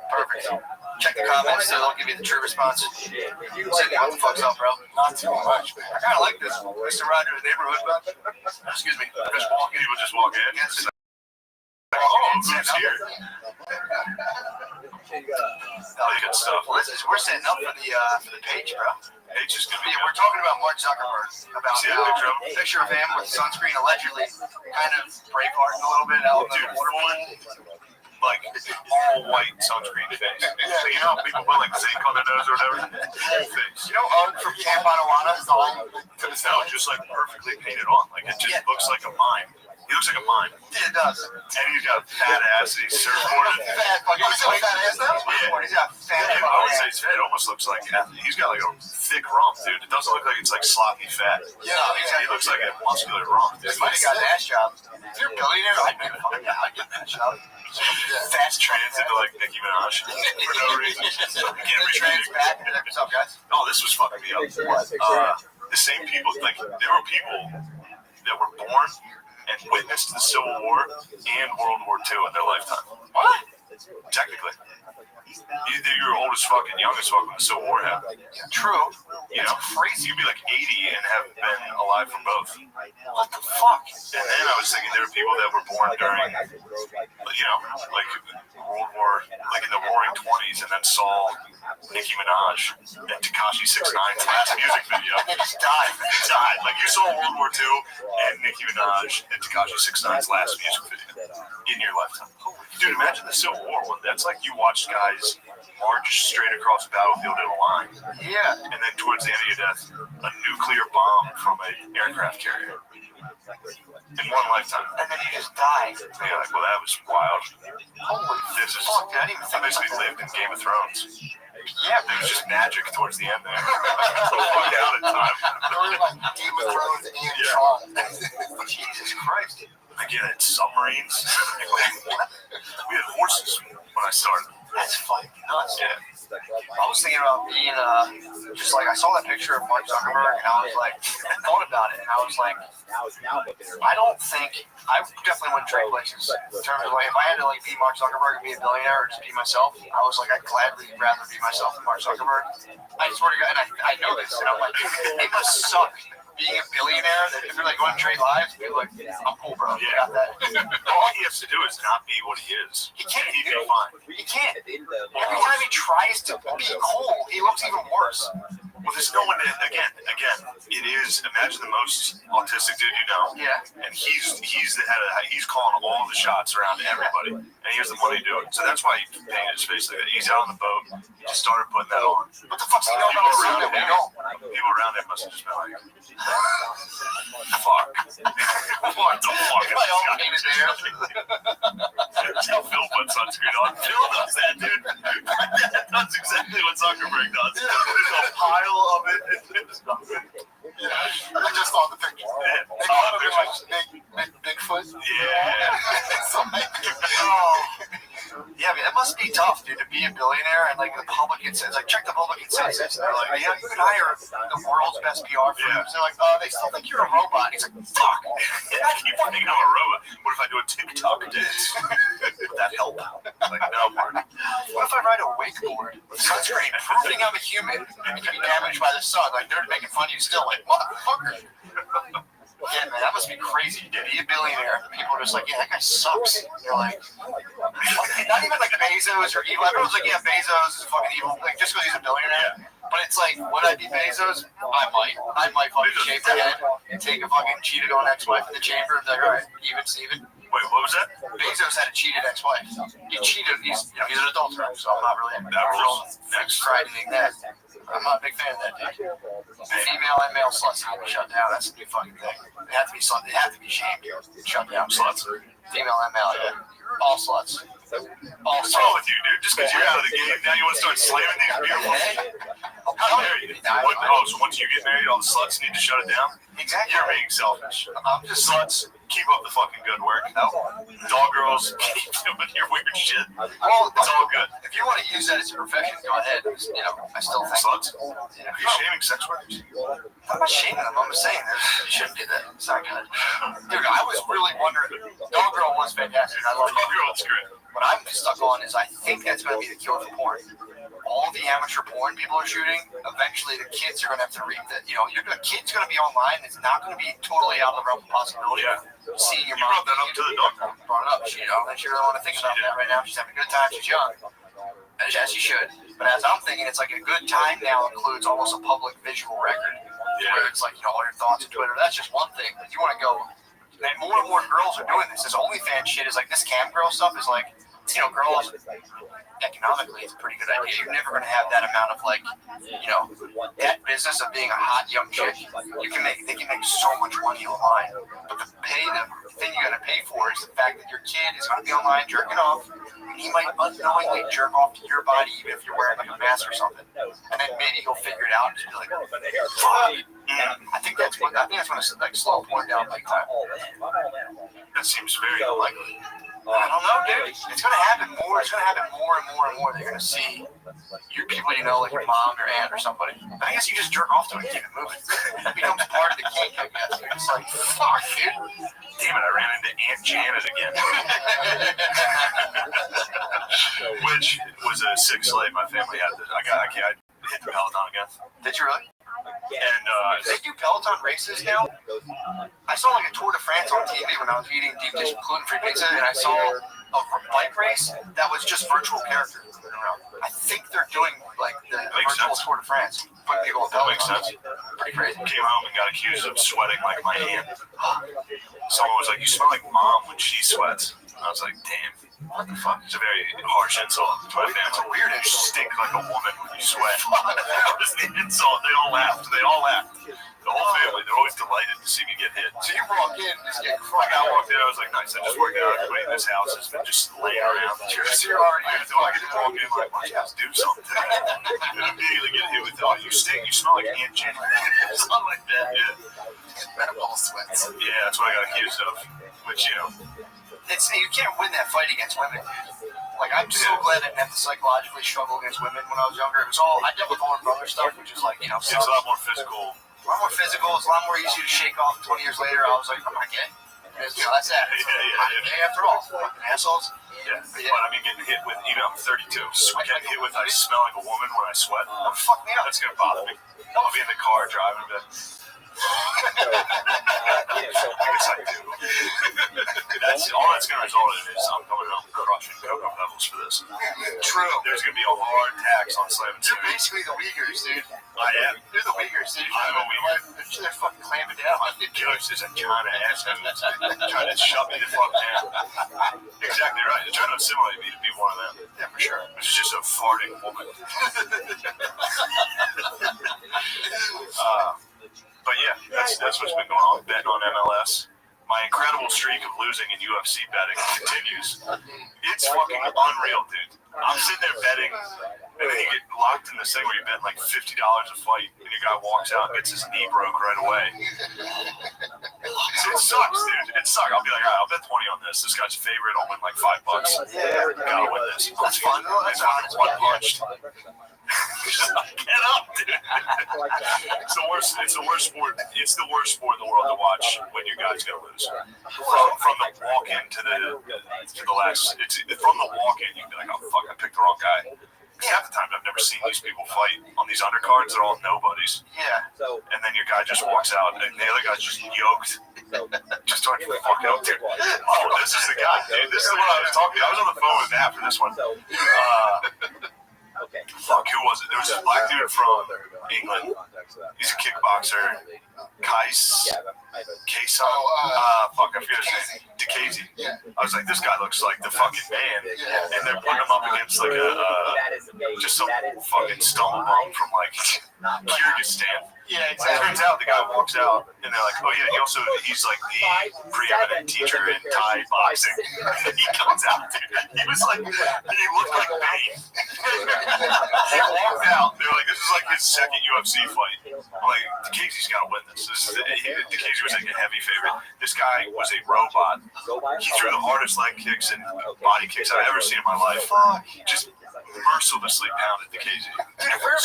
Perfect. Check the comments so they'll give you the true response. Sydney, what the fuck's up, bro? Not too much. I kind of like this. Mr. Rogers' neighborhood, bro. Excuse me. Just walking, people just walk in. Oh, who's here? Good stuff. Well, we're setting up for the page, bro. Hey, just gonna be. Yeah, we're talking about Mark Zuckerberg. About See that picture of him? picture of him with sunscreen, allegedly, kind of Braveheart a little bit out Dude, like all white sunscreen face. So you know how people put like zinc on their nose or whatever? Whole face. You know, from Camp Anawana is all to the No, just like perfectly painted on. Like it just looks like a mime. He looks like a mime. Yeah, it does. And he's got a fat ass and he's surfboarding. Fat, like, you see fat ass now? Yeah. He's got fat Yeah, I would say his head almost looks like he's got like a thick rump, dude. It doesn't look like it's like sloppy fat. Yeah, He looks like a muscular rump. He might have got an ass job. If you're a billionaire, I'd make a fucking I'd get an ass job. Fast trans into like Nicki Minaj for no reason. Trans back. What's up, guys? Oh, this was fucking me up. The same people, like there were people that were born and witnessed the Civil War and World War II in their lifetime. What? Technically. Either you were old as fuck and young as fuck when the Civil War happened. True. You know, crazy. You'd be like 80 and have been alive for both. What the fuck? And then I was thinking there were people that were born during, you know, like World War, like in the Roaring 20s, and then saw Nicki Minaj and Tekashi 6ix9's last music video. And they just died. Died. Like you saw World War II and Nicki Minaj and Tekashi 6ix9's last music video in your lifetime. Dude, imagine the Civil War one. That's like you watched guys march straight across the battlefield in a line. Yeah. And then towards the end of your death, a nuclear bomb from an aircraft carrier. In one lifetime. And then he just died. And you're like, well, that was wild. Holy This is, fuck, I didn't even I think basically lived in Game of Thrones. Yeah, It was just magic towards the end there. So fuck out at time. they were like Game of Thrones and Tron. Jesus Christ. Again, it's submarines. We had horses when I started. That's fucking nuts. Yeah. I was thinking about being just like I saw that picture of Mark Zuckerberg and I was like, I thought about it and I was like, I don't think I definitely wouldn't trade places in terms of like if I had to like be Mark Zuckerberg and be a billionaire or just be myself. I was like, I'd gladly rather be myself than Mark Zuckerberg. I swear to God, and I know this, and I'm like, it must suck being a billionaire. That if you're like going to trade lives, be like, I'm cool, bro. You got that. All he has to do is not be what he is. He can't. He'd be fine. He can't. Every time he tries to be cool, he looks even worse. Well, there's no one that, again, it is, imagine the most autistic dude you know. Yeah. And he's the head of, he's calling all the shots around everybody. And he has the money to do it. So that's why he painted his face like that. He's out on the boat. He just started putting that on. What the fuck's he know about his son that we don't? People around him must have just been like, fuck. What the fuck? Everybody all hated there. Tell Phil put sunscreen on. Phil does that, dude. That's exactly what Zuckerberg does. There's a pile of it. I just saw the picture. Bigfoot. Yeah. It's like, yeah, I mean, that must be tough, dude, to be a billionaire and like the public consensus. Like, check the public consensus. They're like, yeah, you can hire the world's best PR firms. They're like, oh, they still think you're a robot. He's like, fuck. I keep thinking I'm a robot. What if I do a TikTok dance? Would that help? Like, no, Martin. What if I ride a wakeboard with sunscreen, proving I'm a human and can be damaged by the sun? Like, they're making fun of you still. Like, motherfucker. Yeah, man, that must be crazy, dude. Be a billionaire. People are just like, yeah, that guy sucks. They're like, not even like Bezos or evil. Everyone's like, yeah, Bezos is fucking evil. Like, just because he's a billionaire. But it's like, would I be Bezos? I might fucking shave my head and take a fucking cheated on ex-wife in the chamber and be like, all right, even Steven. Wait, what was that? Bezos had a cheated ex-wife. He cheated. He's an adulterer, so I'm not really criticizing that. I'm not a big fan of that, dude. Female and male sluts need to be shut down. That's a new fucking thing. They have to be shamed. Shut down sluts. Female and male, yeah. All sluts. What's wrong with you, dude? Just because you're out of the game, now you want to start slamming these beautiful. How dare you? So once you get married, all the sluts need to shut it down? Exactly. You're being selfish. I'm just sluts. Keep up the fucking good work. Dog girls, keep doing your weird shit. Well, it's all good. If you want to use that as a profession, go ahead. You know, I still think sluts. Are you shaming sex workers? I'm not shaming them. I'm just saying that you shouldn't do that. It's not good. Dude, I was really wondering. Dog girl was fantastic. I love Dog girl. It's great. What I'm stuck on is I think that's going to be the cure for porn. All the amateur porn people are shooting, eventually the kids are going to have to read that. You know, the kid's going to be online. It's not going to be totally out of the realm of possibility. Yeah. Seeing your You mom. brought that up to the doctor. Brought it up. She really want to think about that right now. She's having a good time. She's young. As she should. But as I'm thinking, it's like a good time now includes almost a public visual record. Yeah. Where it's like, you know, all your thoughts on Twitter. That's just one thing. But you want to go. And more and more girls are doing this. This OnlyFans shit is like, this cam girl stuff is like, you know, girls, economically, it's a pretty good idea. You're never going to have that amount of, like, you know, that business of being a hot young chick. They can make so much money online. But the thing you got to pay for is the fact that your kid is going to be online jerking off. And he might unknowingly jerk off to your body, even if you're wearing like a mask or something. And then maybe he'll figure it out and just be like, fuck. I think that's going to like slow porn down big time. That seems very unlikely. I don't know, dude. It's going to happen more. It's going to happen more and more and more. They're going to see your people you know, like your mom, your aunt, or somebody. I guess you just jerk off to it and keep it moving. It becomes part of the kink, I guess. It's like, fuck, dude. Damn it, I ran into Aunt Janet again. Which was a sick slave my family had. I hit the Peloton again. Did you really? And they do Peloton races now. I saw like a Tour de France on TV when I was eating deep dish gluten-free pizza, and I saw a bike race that was just virtual characters moving around. I think they're doing like the virtual Tour de France. Putting people on Peloton. Makes sense. Pretty crazy. Came home and got accused of sweating like my aunt. Someone was like, "You smell like mom when she sweats." I was like, "Damn, what the fuck?" It's a very harsh insult to my family. It's a weird You stink like a woman when you sweat. That was the insult. They all laughed. The whole family. They're always delighted to see me get hit. So you walk in and just get Like I walked in, I was like, nice. I just worked out. Everybody in this house has been just laying around. So you're already I get to walk in like, why don't you guys do something? And immediately get hit with, oh, you stink. You smell like Aunt Jenny. Something like that, yeah. medical sweats. Yeah, that's what I got accused of. Which, you know. You can't win that fight against women. Like, I'm so glad I didn't have to psychologically struggle against women when I was younger. It was all, I dealt with older brother stuff, which is like, It's a lot more physical. A lot more physical. It's a lot more easy to shake off. 20 years later, I was like, I'm not gay. That's that. Gay after all. Fucking assholes. Yeah. But I mean, getting hit with, I'm 32. Getting hit with I smell like a woman when I sweat. Oh, fuck me up. That's going to bother me. I'll be in the car driving a bit. Yes, I do. That's all that's going to result in is I'm coming home crushing cocoa pebbles for this. True. There's going to be a hard tax on slavery. You're basically the Uyghurs, dude. I am. You're the Uyghurs, dude. I'm a Uyghur. They're fucking clamping down. The ghost is a China ass trying to shut me the fuck down. Exactly right. They're trying to assimilate me to be one of them. Yeah, for sure. Which is just a farting woman. But yeah, that's what's been going on. Betting on MLS. My incredible streak of losing in UFC betting continues. It's fucking unreal, dude. I'm sitting there betting, and then you get locked in this thing where you bet like $50 a fight, and your guy walks out and gets his knee broke right away. It sucks, dude. It sucks. I'll be like, all right, I'll bet 20 on this. This guy's favorite. I'll win like $5. Yeah, gotta win this. That's fun. That's fun. Unpunched. Get up, dude. It's the worst. It's the worst sport. It's the worst sport in the world to watch when your guy's gonna lose. From the walk in to the last. It's from the walk in. You can be like, oh fuck, I picked the wrong guy. Half the time I've never seen these people fight on these undercards. They're all nobodies. Yeah. And then your guy just walks out, and the other guy's just yoked. Just talking the fuck out, dude. Oh, this is the guy, dude. This is what I was talking. I was on the phone with Matt for this one. Fuck, who was it? There was this black dude from England. He's a kickboxer. Kaysa. Fuck, I forget his name. DeCasey. I was like, this guy looks like the fucking man. And they're putting him up against like just some fucking stone bum from like Kyrgyzstan. Yeah, It turns out the guy walks out, and they're like, oh yeah, he's like the preeminent teacher in Thai boxing. He comes out, dude. He was like, he looked like Bane. He walked out, they're like, this is like his second UFC fight. I'm like, DeCasey's gotta win this. DeCasey was like a heavy favorite. This guy was a robot. He threw the hardest leg kicks and body kicks I've ever seen in my life. Just mercilessly pounded DeCasey. Dude, if we were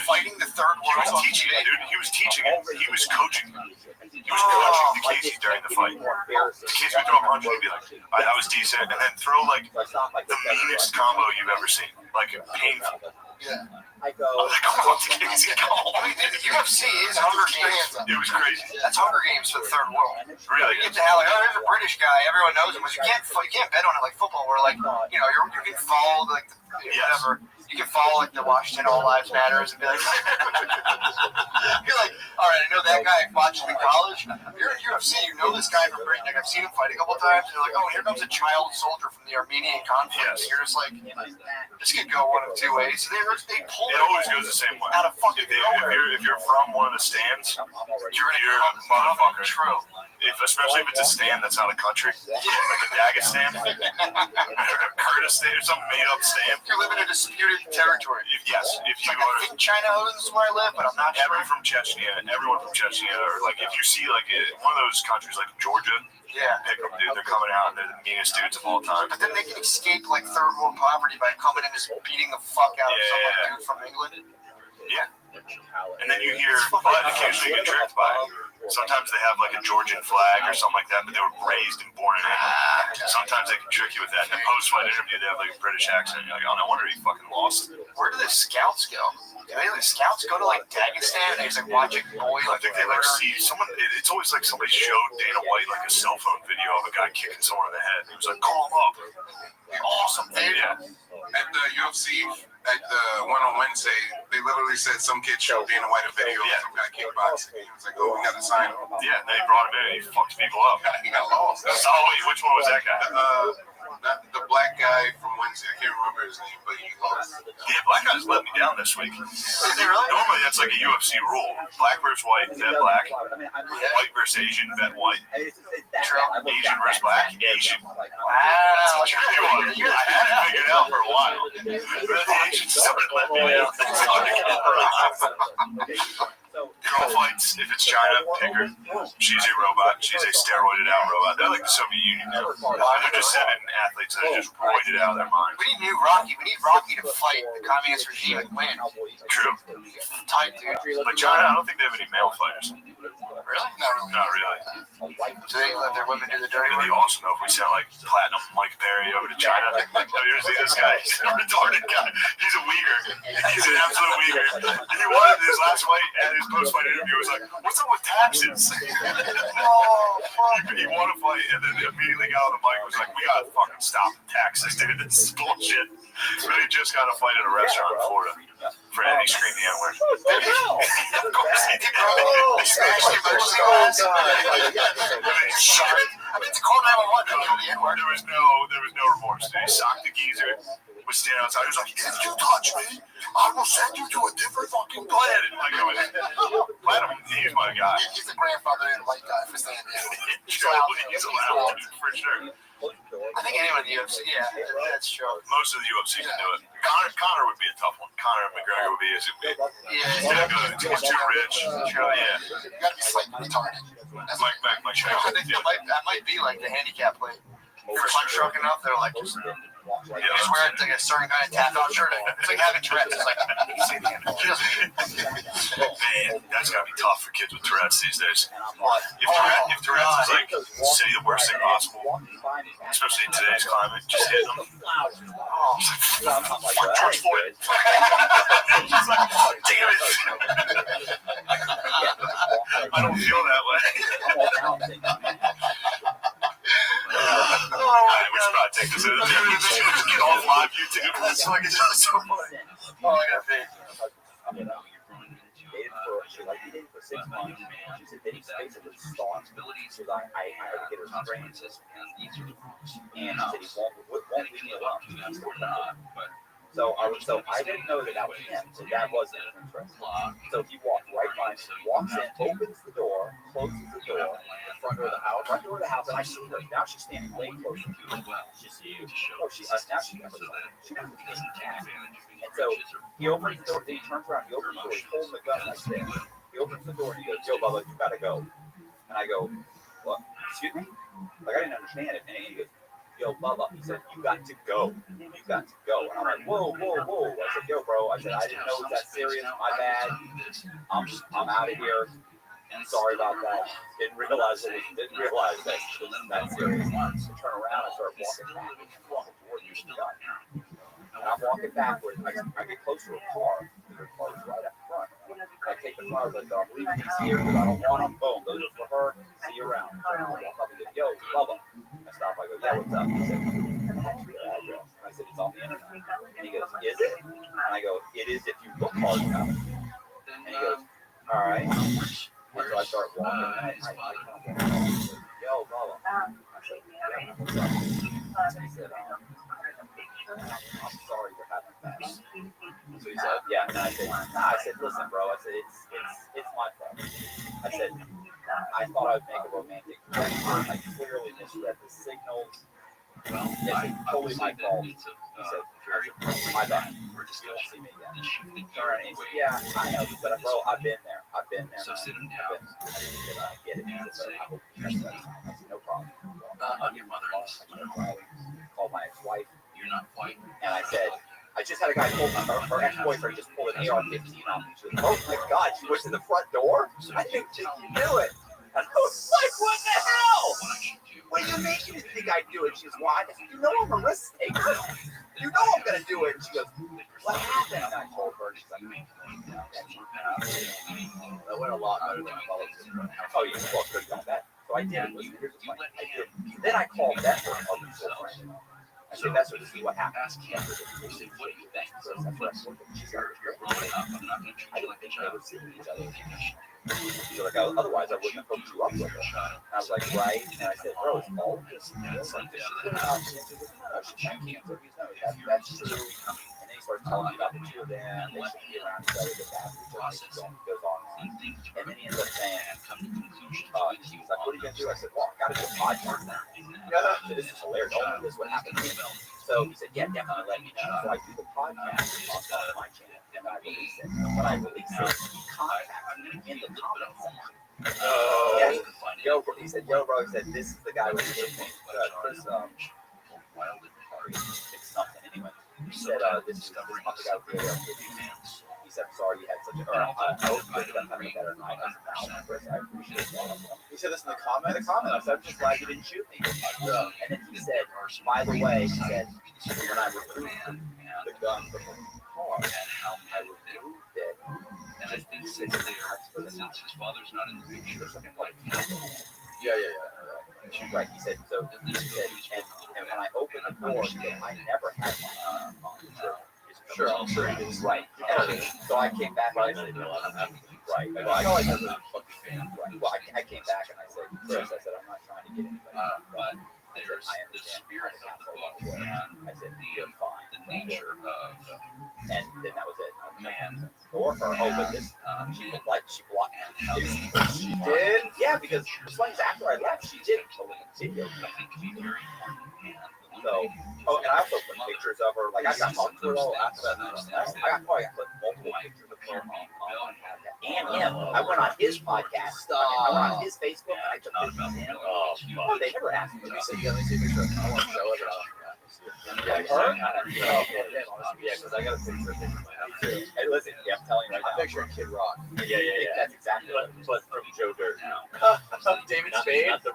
fighting the third He was world, teaching it, dude. He was teaching it. He was coaching. He was coaching DeCasey during the fight. DeCasey would throw a punch and he'd be like, all right, that was decent. And then throw like the meanest combo you've ever seen. Like painful. I was like, oh, DeCasey, come on. I mean, the UFC is Hunger Games. It was crazy. That's Hunger Games for the third world. Really You good. get to have like, oh, there's a British guy. Everyone knows him. But you can't bet on it like football, where like, you can follow like whatever. You can follow like the Washington All Lives Matters and be like, you're like, all right, I know that guy I watched him in college. You're in UFC, you know this guy from Britain. Like I've seen him fight a couple times, and you're like, oh, here comes a child soldier from the Armenian conflict. Yes. And you're just like, this could go one of two ways. They pull It always goes the same way. out of fucking nowhere. If you're from one of the stands, you're a motherfucker. True. Especially if it's a stand that's not a country, like a Dagestan, Kurdistan, or some made-up stand. You're living in a disputed territory. If you I are think China owns where I live, but I'm not sure. everyone from Chechnya, or like if you see like one of those countries like Georgia, Yeah. pick them, dude. They're coming out and they're the meanest dudes of all time. But then they can escape like third world poverty by coming in and just beating the fuck out of some dude from England. Yeah. And then you hear, but occasionally you get tricked by it. Sometimes they have like a Georgian flag or something like that, but they were raised and born in England. Sometimes they can trick you with that. In a post-fight interview, they have like a British accent. You're like, oh, no wonder he fucking lost. Where do the scouts go? Do any of the scouts go to like Dagestan and he's like watching boys? I think they like see someone. It's always like somebody showed Dana White like a cell phone video of a guy kicking someone in the head. He was like, call him up. Awesome, dude. Yeah. At the UFC, at the one on Wednesday, they literally said some kid showed Dana White a video of some guy kickboxing. He was like, oh, we got to sign him. Yeah, and they brought him in and he fucked people up. He got lost. Oh, wait, which one was that guy? The black guy from Wednesday. I can't remember his name, but he lost. Yeah, black guys let me down this week. Is it really? Normally, that's like a UFC rule. Black versus white, bet black. White versus Asian, bet white. Asian versus black, Asian. Wow. I had it figured out for a while. But the Asians started letting me down. It's hard to get it right. Girl fights, if it's China, pick her. She's a robot. She's a steroided out robot. They're like the Soviet Union now. They're just sending athletes that are just roided out of their mind. We need new Rocky. We need Rocky to fight the communist regime and win. True. Tight, dude. But China, I don't think they have any male fighters. Really? Not really. Do they let their women do the dirty It'd be work? awesome though if we sent like platinum Mike Perry over to China. Have you ever seen this guy? He's a retarded guy. He's a Uyghur. He's an absolute Uyghur. He wanted his last fight and his post-fight interview was like, "What's up with taxes?" He won a fight and then immediately got on the mic and was like, "We gotta fucking stop the taxes, dude. This is bullshit." But he just got a fight at a restaurant in Florida for Eddie screamed the N-word. Of course he did. He smashed the emergency glass. I mean, to call 911, don't know the N-word. There was no remorse. He socked the geezer, was standing outside. He was like, "If you touch me, I will send you to a different fucking planet." Like, it was, Platinum, he's my guy. He's the grandfather and white guy for saying that. He's allowed to, for sure. I think anyone in the UFC, yeah, that's true. Most of the UFC can do it. Connor would be a tough one. Conor McGregor would be he's not good. He's too rich. Yeah. You gotta be slightly retarded. That's Mike I think that might be like the handicap plate. If you're punch drunk enough, they're like, just wear it like a certain kind of tap out shirt. It's like having Tourette's. It's like, man, that's gotta be tough for kids with Tourette's these days. If Tourette's is like, say the worst thing possible, especially in today's climate, just hit them. Fuck George Floyd. He's like, oh, damn it. I don't feel that way. We should probably take this in. Get off live YouTube. That's so I get so funny. Oh, I gotta pay. Dated for 6 months. She said that he's basically staunch. She was like, I had to get her trained. And she said he won't leave me alone. So I didn't know that was him. So that wasn't interesting. So he walked right by me, walks in, opens the door, closes the door, front door of the house, and I see her. Now she's standing way closer to me. She's huge. Now she doesn't And so he opens the door, then he turns around, he opens the door, he's holding the gun like this. He opens the door and he goes, "Yo, Bubba, you gotta go." And I go, "What? Excuse me?" Like, I didn't understand it. And he goes, "Yo, Bubba," he said, "you got to go. You got to go." And I'm like, whoa. I said, "Yo, bro," I said, "I didn't know it was that serious. My bad. I'm out of here. Sorry about that. Didn't realize that it was that serious." I turn around, I start walking back. And I'm walking backwards. I get close to a car. Her car is right up front. I take the car, but I'm leaving these here because I don't want them. Boom. Those are for her. See you around. So I walk up and go, "Yo, Bubba." I stop. I go, "Yeah, what's up?" He said, I said, "It's on the internet." And he goes, "Is it?" And I go, "It is if you look hard enough." And he goes, "All right." And so I start walking. And I "Yo, Bubba." I said, "Yeah, what's up?" And he said, "I'm sorry you're having that." So he said, "Yeah." And I said, "Listen, bro." I said, it's my fault." I said, "I thought I would make a romantic gesture. I clearly misread the signals. It's totally my fault." He said, "My bad. You won't see me again." And he said, "Yeah, I know, but bro, I've been there. I said, "I get it." He said, "I hope you next time." I said, "No problem." Called my ex-wife. And I said, "I just had a guy pull her ex-boyfriend just pulled an AR-15 on me." She goes, "Oh my God, she went to the front door? I didn't think you knew it." And I was like, "What the hell? What do you mean you didn't think I'd do it?" She goes, "Well, you know I'm a risk taker. You know I'm going to do it." And she goes, "What happened?" And I told her, she's like, "That went a lot better than I thought it was." "Oh, yeah, well, could have done that." So I did. Here's the point. I did. Then I called that for a mutual friend. I said, "That's what see what happens." What do you think? So that's what I told her. She's like, "I didn't think they were seeing each other." She's like, "Otherwise I wouldn't have hooked you up with her." And I was like, "Right." And I said, "Bro, it's all of this." Like, she can't cancer. That's true. And then he starts telling me about the two of them. They should be around each other. The process goes on. And then he ends up saying, he was like, "What are you going to do?" I said, "Well, I got to do a podcast now." So this is hilarious. Oh, this is what happened to me. So he said, "Yeah, definitely let me know." So I do the podcast on my channel. And I release it. And when I release it, he contacts me in the comments. Yeah, he said, Yo, bro, he said, this is the guy with the Chris, it's something anyway. He said, this is the guy with the He said, sorry you had such a, I hope you ended up having a better night as a pal, Chris. I appreciate that. He said this in the comment. I said, I'm just glad you didn't shoot me. And then he said, by the way, he said, when I removed the gun from the car, I removed it. And I think since his father's not in the picture, something like that. Yeah. Right, he said, so he said, and when I opened the door, he said, I never had my on. Sure, I'm sure he is. Right. So I came back and I said, right. Well, I came back and I said, Chris, I said, I'm not trying to get anybody. But there's the spirit of the law. I said, you're fine. The nature of, and then that was it. Man, or her. Oh, but this, she blocked me. She did? Yeah, because just like after I left, she did a video. So, and I also put pictures of her. Like I got talked to her all after that. I put multiple pictures of her on podcast. And him. I went on his podcast. I went on his Facebook and I took pictures of him. Oh, they never asked me. He said, yeah, let me see a picture. I want to show it. Yeah, her? Yeah, because I got a picture of him. Hey, listen, yeah, I'm telling you right now. I'm picturing Kid Rock. Yeah. That's exactly what. But from Joe Dirt now. David Spade? Not the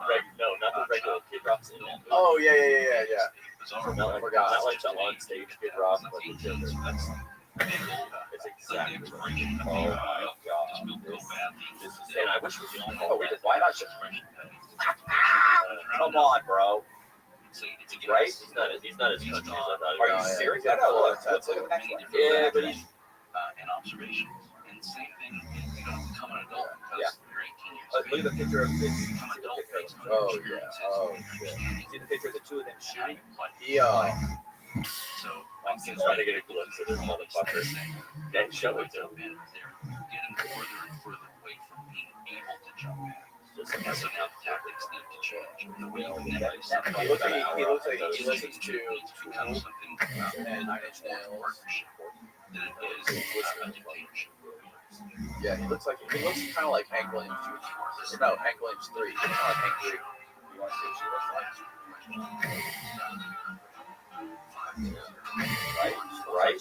regular Kid Rock's in it. Oh, yeah. I forgot. Not like the on stage Kid Rock, but the Joe Dirt. It's exactly right. Oh my God. This is and I wish we could. Oh, why not just? Come on, bro. Right? He's not as country as I thought. Are you serious? I know. Look at the next one. Yeah, but he's an observation. And same thing, become an adult. Yeah. Look at the picture of this. Oh, yeah. See the picture of the two of them shooting? Yeah. So I'm just trying to get a glimpse of this motherfucker. Then show it to him. they're getting further and further away from being able to jump in. So now the tactics need to change. The way He looks like he listens to become something and Nine Inch Nails. partnership than it is a dictatorship. Yeah, he looks kind of like Hank Williams Jr. No, Hank Williams 3. Kind of like Hank 3. You want to see what she looks like? Right?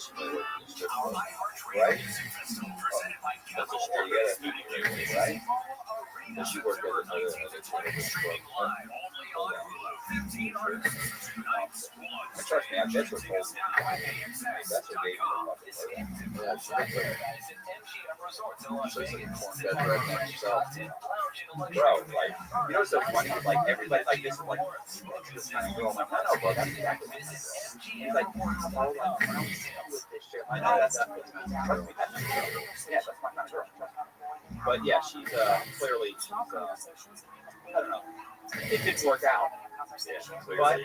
Right? That's a story you gotta right? And she worked with another trust me, I bet her whole that's what gave me Yeah, she looks like a corn bed redneck herself. bro, like, you know what's so funny? Like, everybody, like, this is like, this kind of girl, I'm like, no, bro, that's exactly what it is. He's like, oh, like, with this shit. I know that's trust me, yeah, that's my kind of girl. But yeah, she's clearly, I don't know. It didn't work out. Yeah, but, you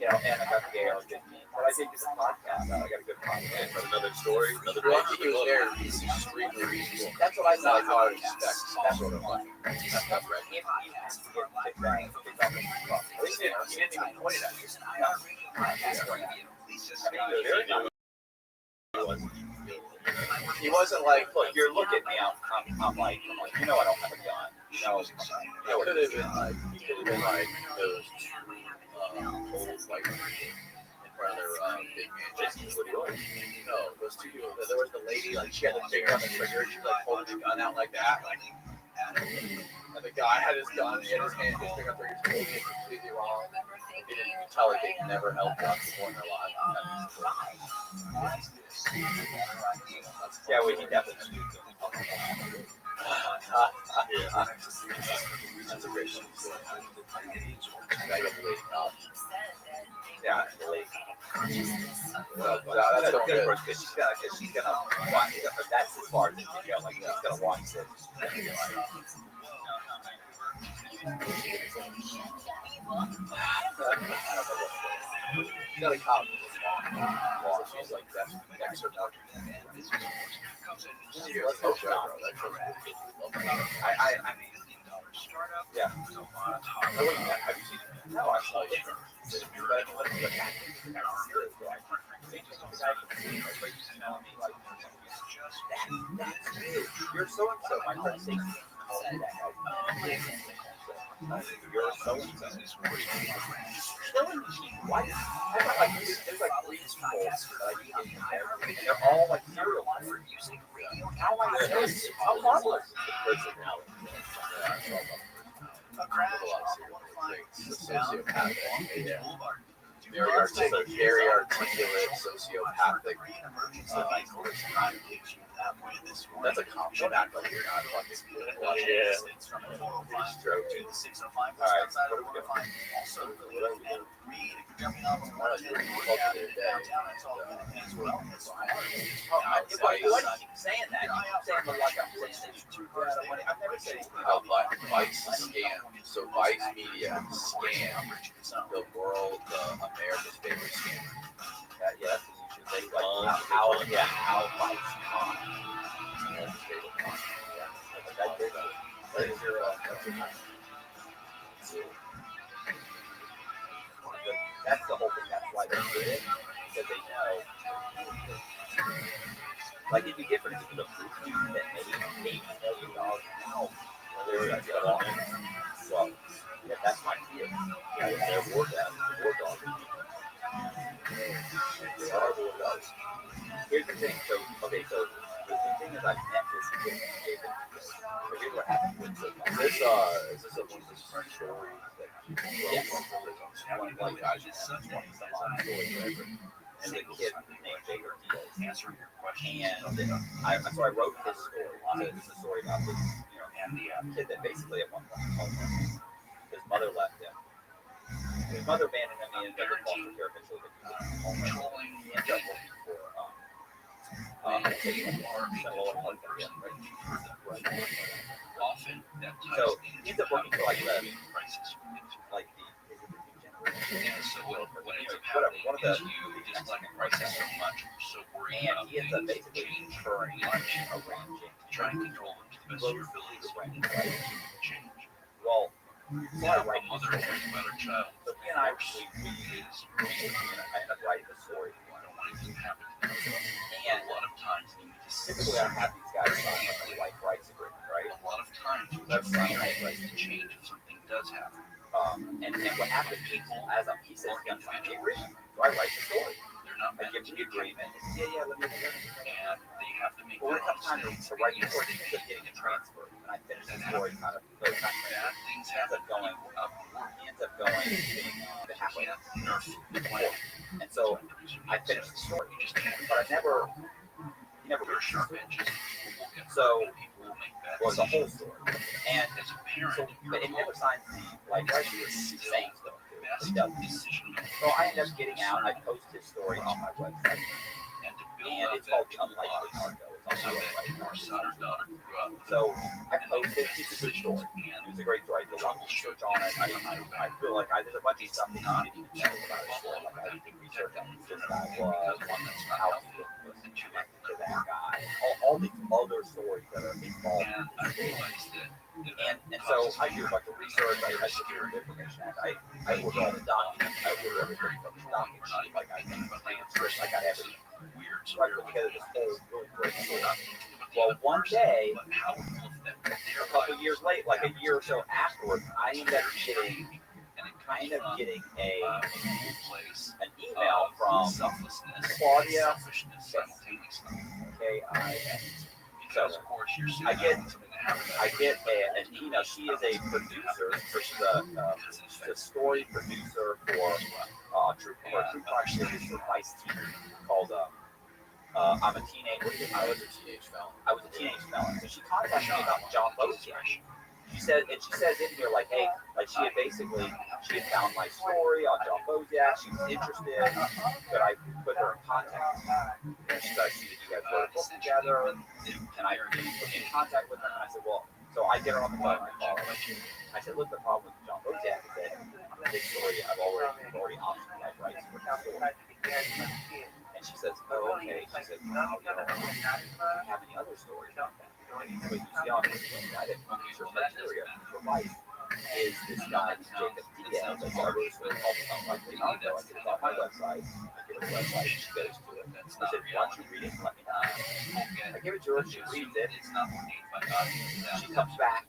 know, and I got the AR 15. But I did get a podcast. I got a good podcast. Another story. Another Once he was there, he's extremely reasonable. That's what I That's thought. how I expect. That's what I'm like. That's not right. If he has to get kicked out, at least he didn't even point it at you. He wasn't like, Look, you're looking at me. I'm like, you know, I don't have a gun. You know, he could have been like those old, like, in front of their big mansions. No, those two people. There was the lady, like, she had the finger on the trigger. She, like, holding the gun out like that. And the guy had his gun, he had his hand, his finger on the trigger. He was completely wrong. He didn't even tell her they never held guns before in their lives. yeah, we can definitely. That's a great one. Yeah, really. That's That's so good good. because she's gonna watch. That's as far as it can go. Like she's gonna watch it. Got a cop. She's like, that's next or not. Let's hope so, bro. I mean, yeah. Have you seen it? No, I saw it. That's you. You're so and so. My friend said that. You're so and so. Killing cheap white. I got like there's like 3 people that I can compare, and they're all like serial killers. How am I this? How marvelous the personality. A crash. Sociopathic. Yeah. Very articulate, sociopathic. That's a compliment. Act like you're not fucking cool. Yeah. Stroke. Alright, what are we doing? Why keep saying that? You keep saying the like I'm saying that. I've never said how Vice scam. So Vice Media scam the world, America's favorite scam. Yeah, that's what you should say. Like how Vice con. America's favorite con. That's the whole thing. That's why they did it, because they know. Like it'd be different if it was a fruit juice that made $80 million now. They were gonna get along. Well, yeah, that's my fear. Yeah, they're war dogs. War dogs. They are war dogs. Here's the thing. So the thing is, I've met this kid, David. So here's what happened with this. Is this a one of those French stories that you wrote from? One like I just 20 some odd story, whatever. And the kid named Baker Diaz. So I wrote this story. It's a story about this, kid that basically at one point homeless. His mother left him. His mother abandoned him. He ended up in foster care eventually, but he was homeless. He ended up working for so he ends up working for like the what ends up happening one of the is you just like crisis so much, so worried about he ends up basically arranging, trying to control them to the best of your abilities, change. Well, Now, a mother worries about her child. so he and I end up writing the story. I don't want anything to happen to them. And a lot of times you need to typically I have these guys sign a like rights agreement, right? a lot of times you have to change if something does happen. And what happens is, as I'm, he says, I'm signing the agreement. So I write the story. They're not I meant give to him be the agreement. Let me and they have to make But when it their comes own time mistakes. to write the story, he ends up getting a transfer. And I finish the story kind of those kind of Bad things. things He ends happen. up going, he ends up going to being the halfway Can't nurse the plan. And so I finished the story. You just can't. But he never There are really sharp finished edges. it. So, People will make bad well, the whole decisions. story. And As a parent, so, but it never signs the, like, right here, saying stuff. best It doesn't. decision making. So I end up getting out. I post his story on my website. And to build And up it's called that The Unlikely toolbox Cargo. It's so on my that website. your son or daughter grew up. So I posted it. It's a good story. It was a great story. I did a lot of research on it. I feel like there's a bunch of stuff that you didn't even know about his story. Like I did research on who this guy was, how he was connected to that guy, all these other stories that are involved. And I realized that. And so I do a bunch of research. I secure information. I order all the documents. I order everything from the documents. Like I got transcripts. I got everything. Weird. So I put together this whole really great story. Well, one day, a couple years late, like a year or so afterwards, I ended up getting an email from Claudia. So I get an email. She is a producer. She's a story producer for true crime series for Vice TV called I'm a Teenage. I was a teenage felon. So she contacted me about John Boziak. She says in here like, hey, like she had found my story on John Boziak. She was interested. Could I put her in contact? And she said, I see that you guys wrote a book together. And I put me in contact with her. And I said, well, so I get her on the phone. I said, look, the problem with John Boziak is that this story I've already optioned rights for that story. And she says, oh, okay. She said, no, you don't have any other stories like that. But you see on this thing, I didn't use her criteria for life. Is this guy, Jacob Diaz, I wrote a story called Unlikely Cargo. I did it on my website. I did a website, she goes to it. I said, why don't you read it and let me know? I give it to her. She reads it. She comes back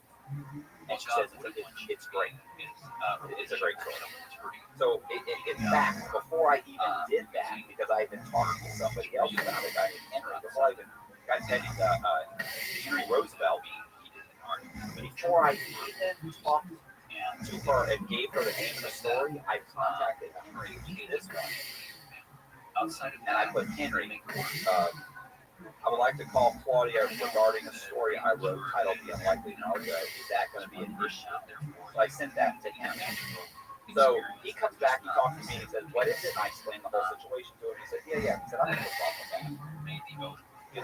and she says it's great. It's a great story. So in fact, before I even did that, because I had been talking to somebody else about it, before I even got Henry Roosevelt, before I even talked to her and gave her the name of the story, I contacted Henry, this one, and I put Henry. I would like to call Claudia regarding a story I wrote titled The Unlikely Narco. Is that going to be an issue? So I sent that to him. So he comes back, he talks to me, and he says, what is it? And I explained the whole situation to him. He said, yeah. He said, I don't have a problem with that. He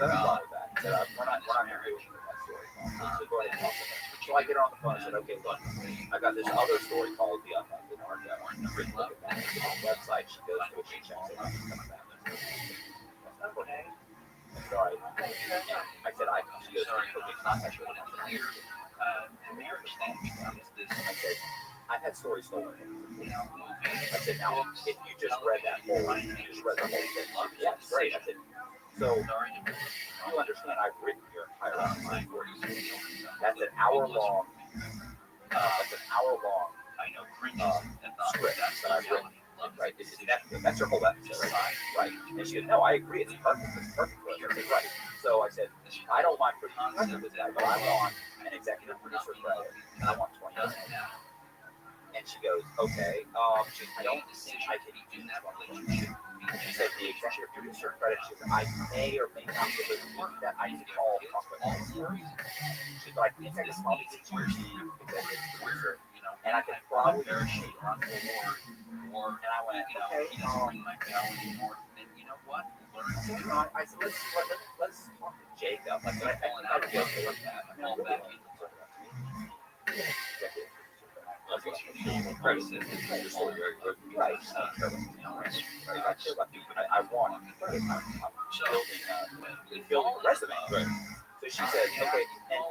said, I don't have a problem with that. He said, we're not going to do anything with that story. So go ahead and talk to him. So I get her on the phone and said, okay, look, I got this other story called The Unlikely Narco. Look at that. It's on the website. She goes to it, she checks it out, and comes back. Okay. Sorry. I said, she goes, okay, contact her. I said, I've had stories stolen. I said, now, if you just read that whole thing, yeah, it's great. I said, so you understand I've written your entire life. That's an hour-long script that I've written. Right, that's your whole episode, right? And she goes, no, I agree, it's perfect. I said, right. So I said, I don't mind putting on record this guy, but I want an executive producer credit, and I want 20 minutes. And she goes, okay, I don't think I can do that. She said, the executive producer credit, she said, I may or may not be able to do that. I need to call her. She's like, I think I can probably get you executive producer, and I can probably negotiate on the award. And I went, okay, I said, let's talk to Jacob. Like, I think I would be okay with that. I mean, I'll bet he can talk about me. I want building a resume. Right. So she said, okay, and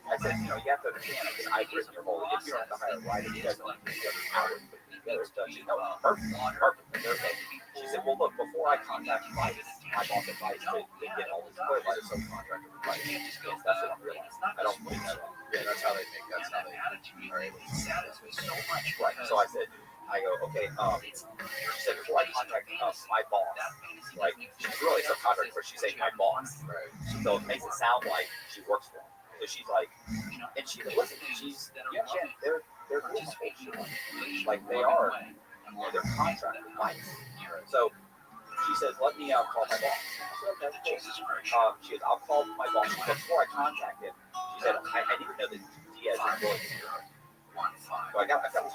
I said, you have to understand, because I've written your whole, if you don't have to hire a writer, you guys don't have to get hours put together stuff. She said, no, perfect. Okay. She said, well, look, before I contact my boss advice to get all this clear by the subcontractor advice. That's what I'm realizing. I don't think that. Yeah, that's how they are able to satisfy so much. Right. So I said, okay, she said, before I contact my boss, like, she's really a subcontractor, but she's saying my boss. Right. So it makes it sound like she works for him. So she's like, and she said, listen, they're like, they are, they're contracted advice. So she says, let me call my boss. I said, okay, cool. She goes, I'll call my boss. But before I contact him, she said, I didn't know that Diaz is willing to hear her. So I got this time.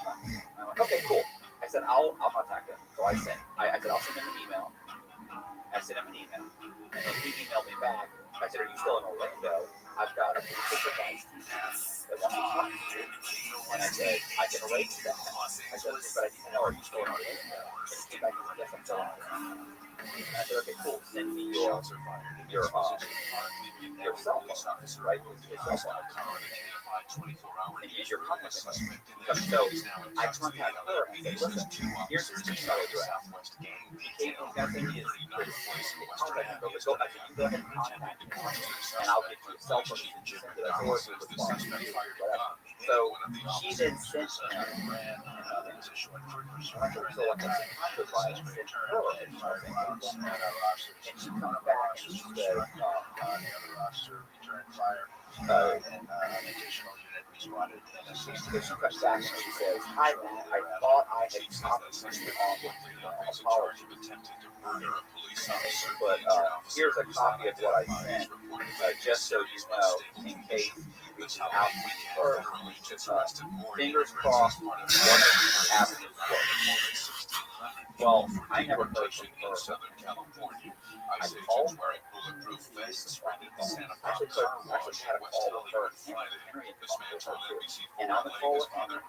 I'm like, okay, cool. I said, I'll contact him. So I said, I'll send him an email. I sent him an email. And then he emailed me back. I said, are you still in Orlando? I've got a police advice that wants to talk to you. And I said, I can arrange that. I said, but I need to know, are you still in Orlando? And he came back and said, yes, I'm still in Orlando. And I said, okay, cool. Send me your cell phone, right? Your cell phone. And use your contact information. So I contacted her and said, listen, here's his email address. He got me his contact info. I said, you go ahead and contact him, and I'll get you a cell phone. You can send it to us, or respond to you, whatever. So she then sent him. So like I said, and she comes back and she says, she comes back and she says, hi Matt, I thought I had copied you on the apology. But here's a copy of what I sent, just so you know, in case you reach out to me first. Fingers crossed, one of these avenues works. Well, I never heard from her. I called her. Actually had a call with her and on the call with her,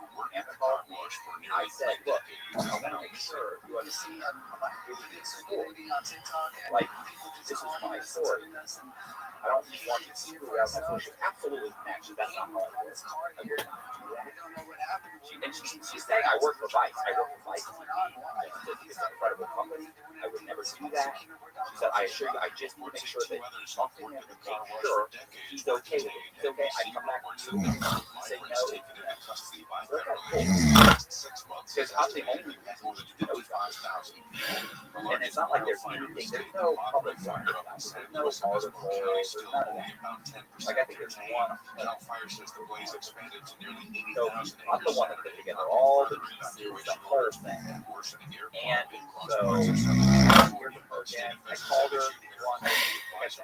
I said, look, I want to make sure you understand I'm not giving you a story. Like, this is my story. I don't want you to screw out my story. Absolutely, actually, that's not how it works. she's saying I work for Vice. I work for Vice. It's an incredible company. I would never do that. She said, I assure you, I just want to make sure that something that would make sure he's okay with it. He's okay. I come back to him. He said, no. Because I'm the only one who knows about it. And it's not like there's anything, there's no public record about it. There's no article, there's none of that. Like, I think there's one. So I'm the one that put together all the pieces, the whole thing. And so, here's the again. I called her once.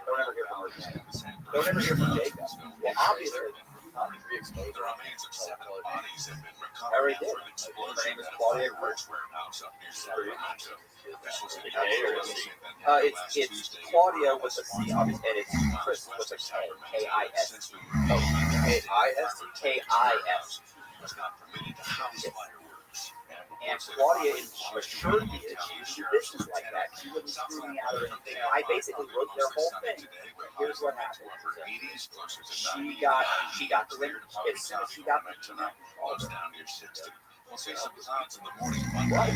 Don't ever hear from her again. Don't ever hear from Jacob. Well, obviously, re-exposed her. I already did. Her name is Claudia. It's Claudia with a C, obviously, and it's Chris with a K, K-I-S. Oh, K-I-S? K-I-S. And Claudia assured me that she would do business like that. She wouldn't screw me out of anything. I basically wrote their whole thing. Here's what happened. She got the ring. As soon as she got the email, We'll see some clouds in the morning. Right,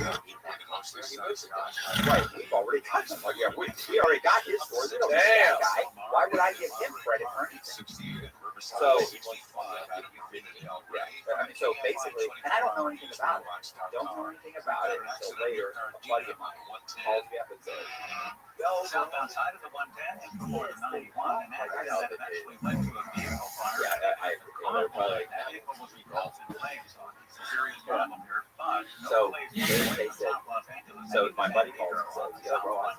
we've already got him. Like, yeah, we already got his story. We don't need that guy. Why would I give him credit for anything? So, so basically, and I don't know anything about it. Don't know anything about it until later. A buddy of mine calls me up and says, South outside of the 110, north 91, and that eventually led to a vehicle fire. Yeah, I agree. That vehicle was engulfed in flames. It's a serious problem here, but so they said, so my buddy calls and says, yeah, bro, I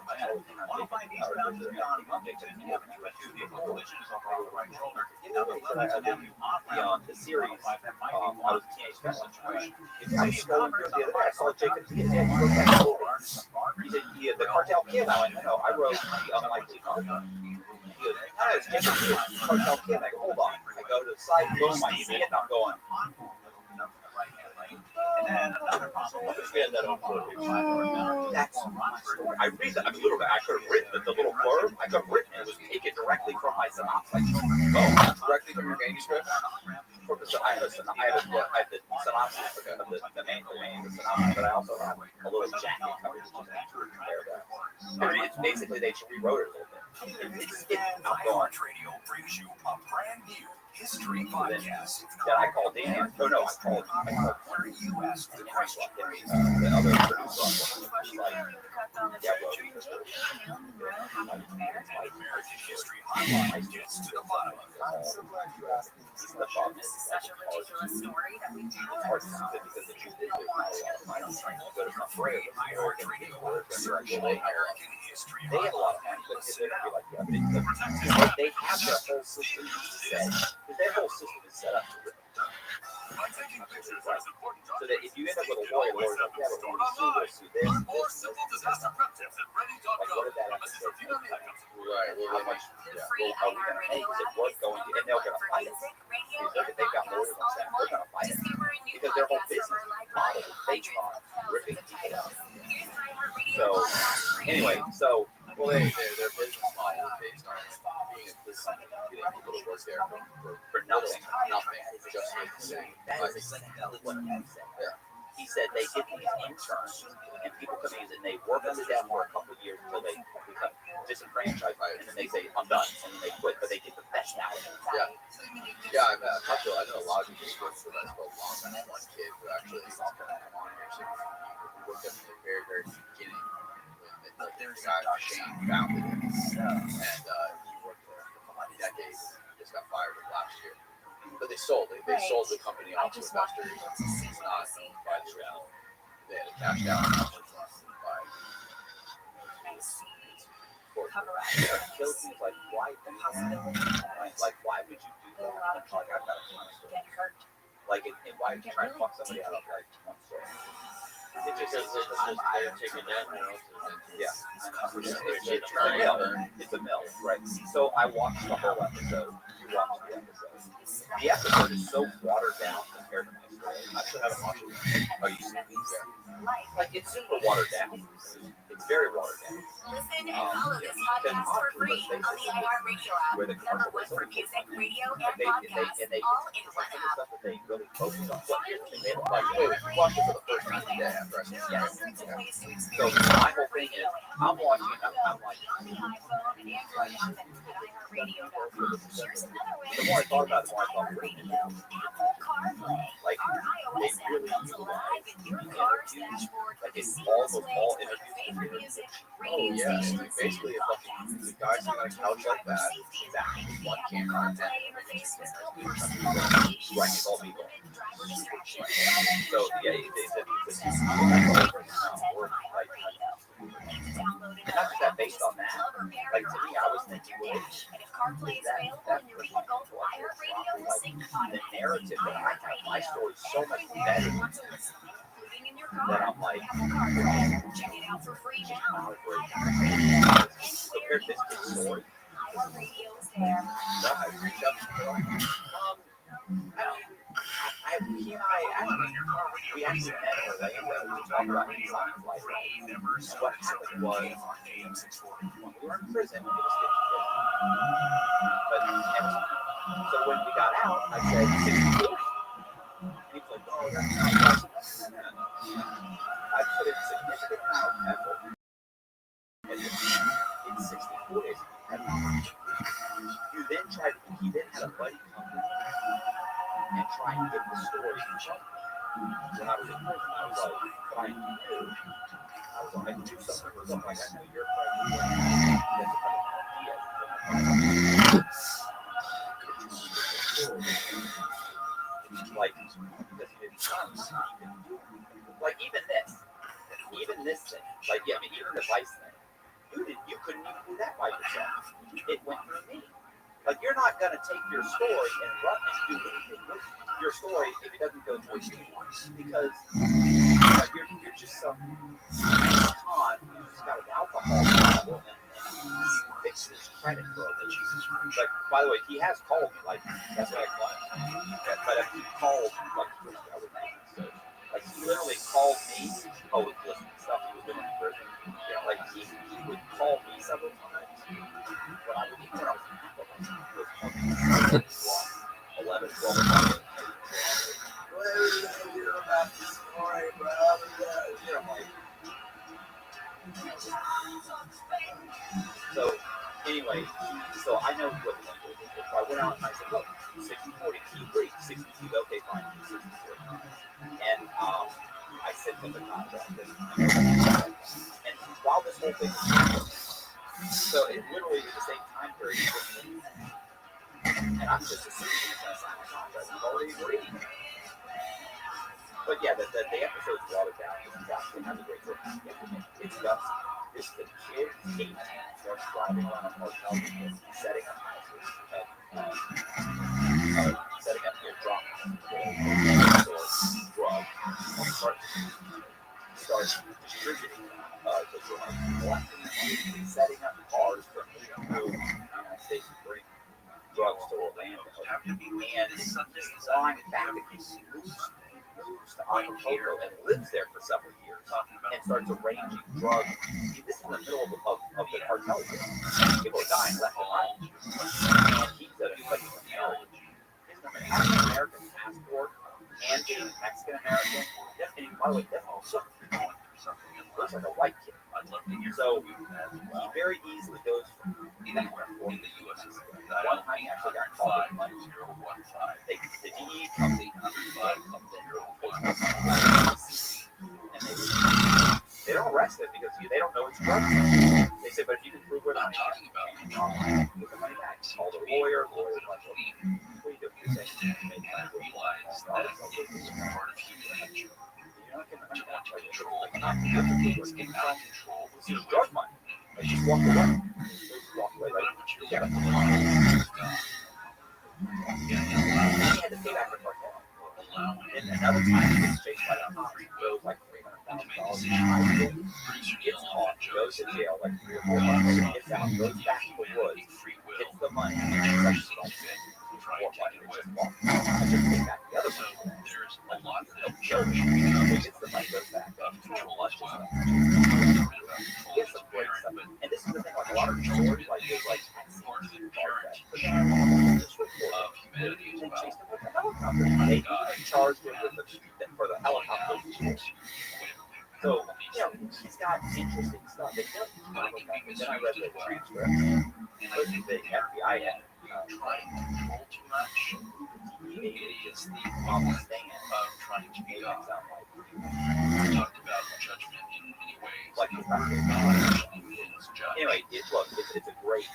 modifying eastbound to Don Bumpington Avenue with two vehicle collisions over the right shoulder. Beyond the series, I was a teenage felon. I scrolled through the other day. I saw Jacob the other day. He wrote that over. He said, the cartel kid. I went, no, I wrote the unlikely cartel. He goes, no, it's Jacob the cartel kid. I go, hold on. I go to the side, boom, I see it, and I'm going. And then another problem. That's my story. I read that. I mean, literally, I could have written the little blurb. I could have written it. It was taken directly from my synopsis. Directly from your manuscript? I have the synopsis of the main synopsis, but I also have a little jacket cover. I mean, it's basically they rewrote it a little bit. I'm going. Radio brings you a brand new history podcast. Then I called Dan. No, I called Where you ask the question. the other producer. American history highlight gets to the bottom of it. I'm so glad you asked. This is such a ridiculous story that we do. Hard to because the truth is, but I'm afraid American history they have a lot of money, but they're not like that. They have their whole system set. Their whole system is set up to rip. So that if you end up with a lawyer, like, yeah, we'll sue this. Like, what did that have to say? Right. How much? Yeah. Well, are we going to pay? Is it worth going to? And they're going to fight it. They've got lawyers on staff. They're going to fight it because their whole business model is based on ripping people out. So anyway, Well, their business model is based on being a business, getting people to work there for nothing, just for the same. that is exactly what he said. Yeah. He said they get these interns and people come in and they work under them for a couple of years until they become disenfranchised, and then they say, I'm done, and then they quit, but they get the best out of it. Yeah, I know a lot of people work for that for a long time. One kid who actually worked at the very, very beginning when the guy Shane founded it, and he worked there for decades. He just got fired last year. But they sold it. They sold the company off to investors. It's not by the realm. They had to cash out. It kills me, like, why would you do that? Like, I've got a ton of stories. Like, and why would you try to fuck somebody out of, like, one story? It just they're taking that now. Yeah. It's a mill, right? So I watched the whole episode. You watched the episode. The episode is so watered down compared to my I still haven't watched it. Oh, you see these? Like, it's super watered down. It's very watered down. Listen and follow this podcast for free on the iHeartRadio app. Number one for music, radio, and podcasts, all in one app. Stuff that they really focus on. What they made like, wait, watch it for the first time today after I said yes. So my whole thing is, I'm watching it, I'm like, On the iPhone and Android app at iHeartRadio.com. Here's another way the more I thought about it, the more I thought, iHeartRadio, Apple CarPlay, like, our they iOS app really comes alive in your car's dashboard like, with a it's seamless all way all to play your favorite interviews. music, Oh, radio yeah. stations, Basically, and it's podcasts. the guys on a couch like that. Safety is Exactly. the One Apple camera. CarPlay interface was built for simple navigation Right, it's all to people. limit driver distraction. So, yeah, they said, Access that's all all of right the now. content We're from like, iHeartRadio. Download it not just that, based on that, plug or pair like, your to me, I was iPhone with thinking, your well, dash. And if CarPlay is available in your vehicle, iHeartRadio will sync the automatically. narrative that I have, my iHeartRadio, story is so much everywhere better you want to listen, including in your that car. I'm like, Apple CarPlay. Check it out for free now. iHeartRadio. compared to this kid's story, iHeartRadio is there. that I reached up to him. He and I we actually met in Orlando to talk about his life. So what happened was, when we were in prison, it was 50-50. But never mind. So when we got out, I said 60-40. He was like, oh, that's not possible. I put in significant amount of effort. And it's 60-40. You then tried, he then had a buddy come and try and get the story to Chuck. When I was in prison, I was like, but I knew, I was like, I knew something was up. Like, I know you're probably that's like, because he didn't come, like, even this thing, like, yeah, I mean, even the vice thing, you couldn't even do that by yourself. It went through me. Like, you're not going to take your story and run and do anything with your story if it doesn't go towards you. Because you're just some con who's got an alcohol problem and he fixes credit for it. Like, by the way, he has called me. Like, that's what I call him. But he called, like, I would so, like, he literally called me. Oh, listen, stuff he was doing in prison. Yeah, like, he would call me several times. When I was in prison, 11, 12 o'clock. So, anyway, so I know what the number is. So I went out and I said, look, 60-40, he agreed. 60, okay, fine, 60-40. And I sent him the contract. And while this whole thing was happening, so it literally was the same time period. And I'm just assuming he's going to sign a contract. We've already agreed. But yeah, the episode's watered down. It's actually has a great story. It's just, this the kid, 18, starts driving around a hotel, setting up houses, setting up your drug, starts distributing the drug, setting up cars from the United States to bring drugs to Orlando, and flying back moves to Acapulco and lives there for several years and starts arranging drugs. This is in the middle of the cartel here. People are dying left and right. And he's a American passport and being Mexican American. And by the way, that's also looks like a white kid. So he very easily goes from that one to the U.S. One time he actually got caught with money. The DE comes in, and they don't arrest him because they don't know it's drugs. They say, but if you can prove where the money is, get the money back. Call the lawyer. Lawyer's like, what do you do? You're saying you make time to realize that it's part of human nature. To want to control the conflict in out of control. This is drug money. Like, just walk away. Walk away. Like, you got to he had to pay back the cartel. And another time he gets chased by a cop, goes like $300,000. Gets caught, goes to jail like 3 or 4 months, gets out, goes back to the woods, gets the money, and I just pay back the other money. church, gets the money goes back up to lunch and stuff. He has some great stuff. And this is the thing, like a lot of stories, like there's like part of the parent of humanity as well. They charged him for the helicopter. So, you know, he's got interesting stuff. They don't talk about it. Then I read the transcript. The FBI had Trying to control too much. It is the stand of trying to be God. We talked about judgment in many ways. Like the word God actually means judge. Anyway, it's a great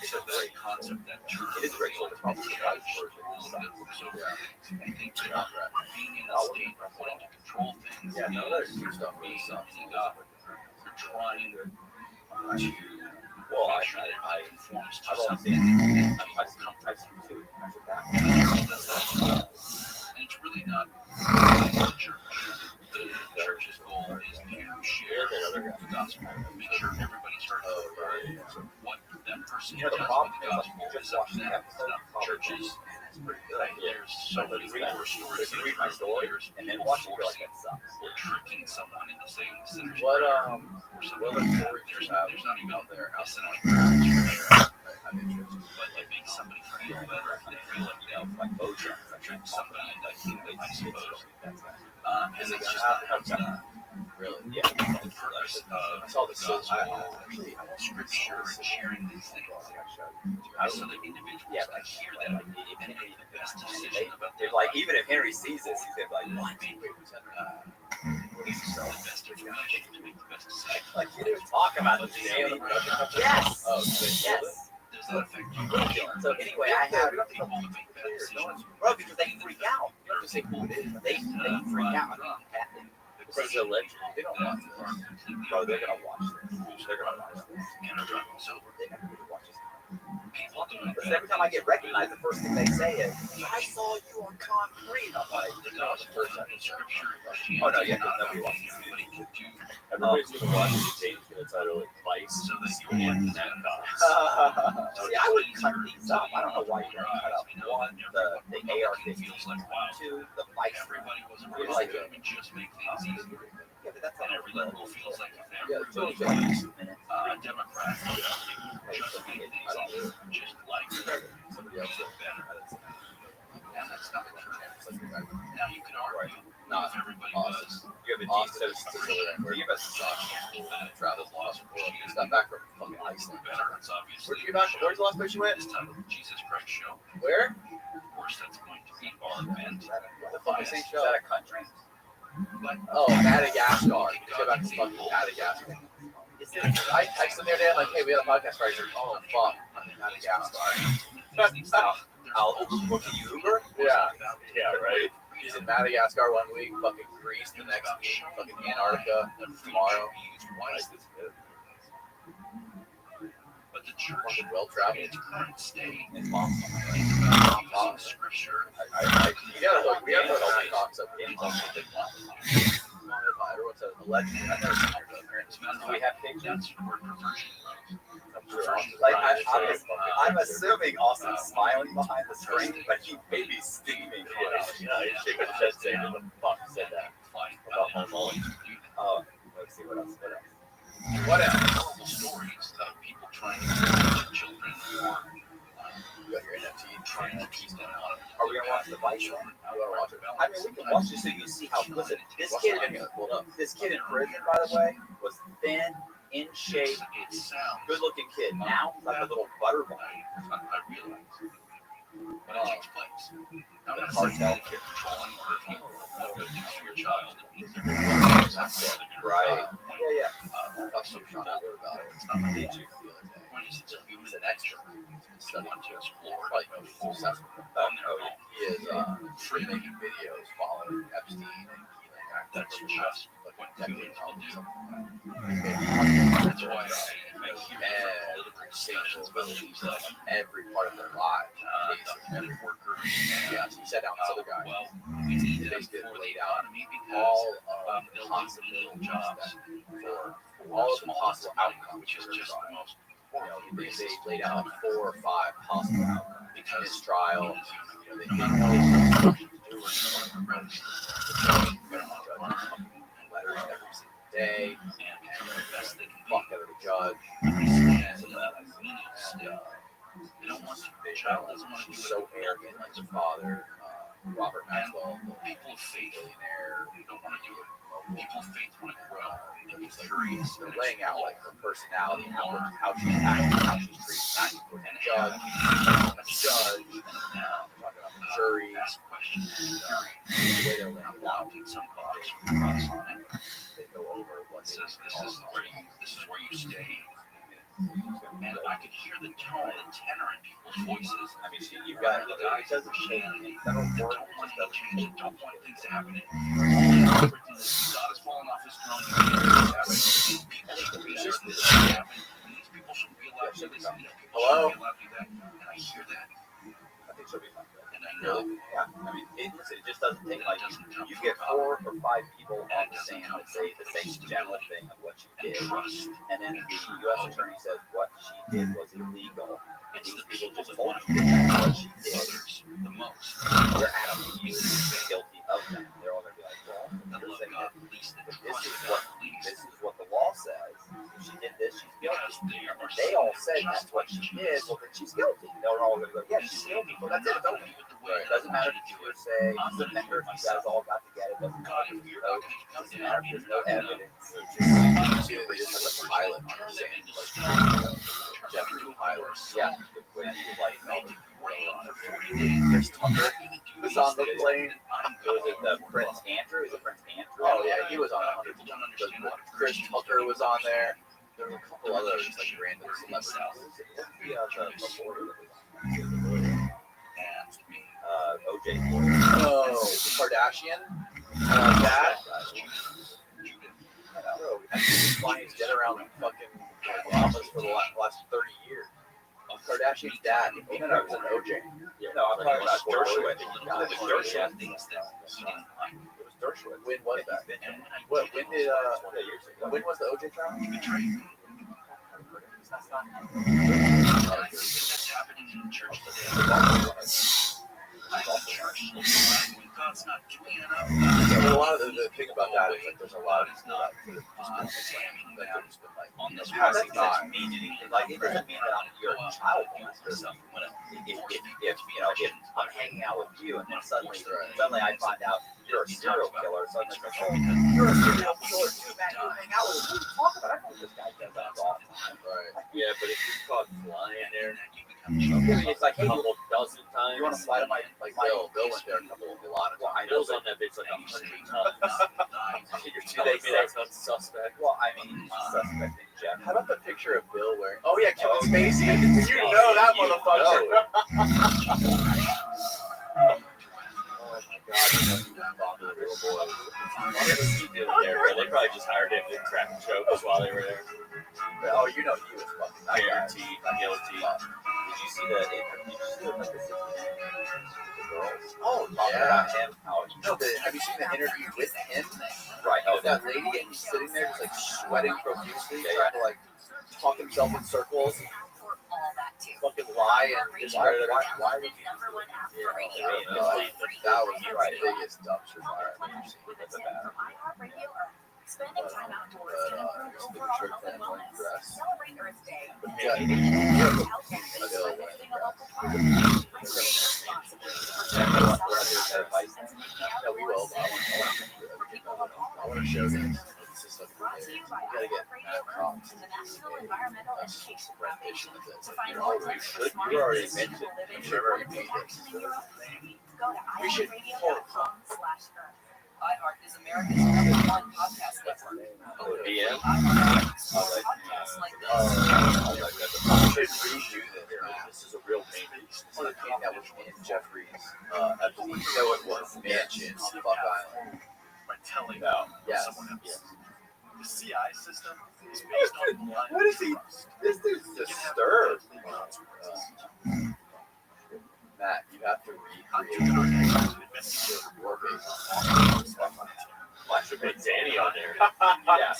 concept that it is a great sort of probably the right version. I think that being in a state of wanting to control things. Yeah, no, there's new stuff. Being God. You're trying to well, make sure that it conforms to I've something. seen two. And it's really not the church. The church's goal is to share the gospel, make sure everybody's heard of what that person You know, the does problem with the is, like, gospel you just is up watch to the them. It's episode, not the church's. There's so many more stories. If you read my story and then watch it, you're like, that sucks. We're tricking someone into saying sinners. What or something. There's not even out there outside but it makes somebody feel better if they feel like like mojo, trick somebody into thinking, I suppose. And it's just not really. Yeah. The purpose of the gospel, scripture, and sharing these things, so that individuals can hear that and make the best decision about their Like, even if Henry sees this, he's gonna be like, what? the best information to make the best decision. Like, you didn't talk about this. Yes. Oh, Yes. Does that affect you? So anyway, I have people to make bad decisions. bro, because they freak out. You don't just say who it is. They freak out. This is a legend. They don't want this. Bro, they're gonna watch this. They're gonna watch this. So They're gonna watch this. people doing Because every time I get recognized, the first thing they say is, I saw you on concrete. I'm like, no, the person in scripture. oh no, yeah, nobody watches this. Everybody's gonna watch it. James gonna title it Vice. So that you want that See, I would cut these up. I don't know why you don't cut up one, the AR-15, two, the Vice. everybody was It's like like just make things easier. Yeah, but that's And not every liberal feels like if they Yeah, were so voting it's for like 2 minutes. a Democrat, just make things easier, just like somebody else better. And that's not true. Now you can argue, if everybody does. You have a G7 where you have a Travel laws and He's not back from fucking Iceland. better. It's obviously. Where'd you get back? Where's the last place you went? This time of the Jesus Christ show. Where? Of course, that's going to be our event. What the fuck is Is he show? that a country? But Oh, Madagascar. You go back to fucking Madagascar. I texted him the other day, I'm like, hey, we have a podcast right here. Oh, fuck. I'm in Madagascar. I'll book you Uber? Yeah. Yeah, right. He's in Madagascar 1 week, fucking Greece the next week, fucking Antarctica tomorrow. But the church, Fucking well traveled. its current state, It's awesome. using scripture. We gotta put all the talks up in something. Everyone says allegedly. I've never seen your parents. Do we have pictures? That's where perversion goes. Like, I'm assuming Austin's smiling behind the screen, but he may be steaming. Yeah, he's shaking his chest saying, "Who the fuck said that about homo?" Oh, let's see what else. What else? Horrible stories of people trying to kill children or You got your NFT. trying to keep them on. Are we gonna watch the Vice one? I wanna watch it. I mean, we can watch this so you see how. Listen, this Watch kid, it again. Hold up. this kid in prison, by the way, was thin, in shape, It sounds good-looking kid. Now, he's like a little butterball. I realize. But it takes place. Now, The that's cartel. if you're controlling or if you have good news for your child, it means they're going Right. Yeah. I'm so shocked about it. It's not Did you? when he was an extra. So want to explore. Probably no full sense. Oh, He is free making videos following Epstein and That's just what humans will do. and That's why I hear political discussions about things like every part of their lives. the Every workers. Yeah, he sat down with this other guy. Well, we need They them basically for the laid out economy all because of the they'll do possible little jobs for all of the possible outcomes, which is just the most You know, they laid out like 4 or 5 possible outcomes in his trial. You know, they didn't know letters every single day, fuck out of the judge, she's so arrogant like her father, Robert Maxwell, the billionaire. They're laying out like her personality and how she's acting, how she's treated the judge, talking about the jury, the way they're laying it out. They go over what This is where you stay. And I could hear the tone and tenor in people's voices. I mean, you've got it doesn't change in federal court. Don't want to change. Don't want things to happen. God is falling off his throne. People should be here. This happen. These people should be allowed to do this. Hello. And I hear that. I think she'll be fine. And I know. Yeah. I mean, it just doesn't take like you get 4 or 5 people on the stand that say the same general thing of what she did, and then the U.S. attorney says what she did was illegal. And these people just told you what she did. The most. They're asking you to be guilty of that. They're all gonna be like, well, you're saying that this is what the law says. If she did this, she's guilty. And they all said that's what she did. Well, then she's guilty. They're all gonna go, yeah, she's guilty. Well, that's it. It's over. It doesn't matter if you say, it doesn't matter if you guys all got together. It doesn't matter if there's no evidence. They just have a pilot on the sand. Jeffrey pilot. Yeah. When he was like, Chris Tucker was on the plane. Was it the Prince Andrew? Is it Prince Andrew? Oh yeah, he was on it. Chris Tucker was on there. There were a couple others like random celebrities. OJ. Oh, Kardashian. That. Bro, we've been flying dead around fucking Bahamas for the last 30 years. Kardashian's dad. No, it was an OJ. No, I'm talking about Dershowitz. It was Dershowitz. When was that? When was the OJ trial? That's happening in church today. God's not doing enough. Yeah, a lot of the thing about that is like there's a lot of these guys that have just been like on this passing by. Like it doesn't mean that you're a child molester. If you know if I'm hanging out with you and then suddenly I find out you're a serial killer, suddenly it's like, oh, you're a serial killer too, man. You hang out with him. What are you talking about? I know this guy does that all the time. right. Yeah, but if you're caught flying there, It's like, a hey, couple dozen times. You want to fly to my Bill went there a lot of times. Bill's on that bitch like 100 tons. You're They say that's not suspect. well, I mean, suspect in general. How about the picture of Bill wearing? Oh yeah, Kevin Spacey. You know that motherfucker. Oh my god, little boy. What was he doing there? They probably just hired him to crack jokes while they were there. Oh, you know he was fucking that guy. Guaranteed, guilty. Did you see the girls? Oh Talking about him? How No, have you seen the interview with him? right? With that lady, and he's sitting there just like sweating profusely, trying to like talk himself in circles, fucking lie, and just why would you? That was the biggest dumpster fire I've ever seen. That's a bad. Spending time outdoors can improve overall health and wellness. Celebrate Earth Day. But Health and Bill went visiting a local park. No, we will. But I want to show them. It's just like you gotta get Matt Cox. The National Environmental Education Foundation. To find You more tips for smart already sustainable mentioned. living I'm sure and you protection in your own community, go to We should- iHeartRadio.com/Earth. iHeart is America's #1 podcast network. DM? Podcasts like this. I should redo this. This is a real pain. This is a pain that was in Jeffrey's Epstein. So it was mansion on Buck Island. By telling Yes. someone else. The CI system is based on blind What is he? trust. This dude's disturbed. Matt, you have to recreate your base. Watch your big Danny on there. Yeah.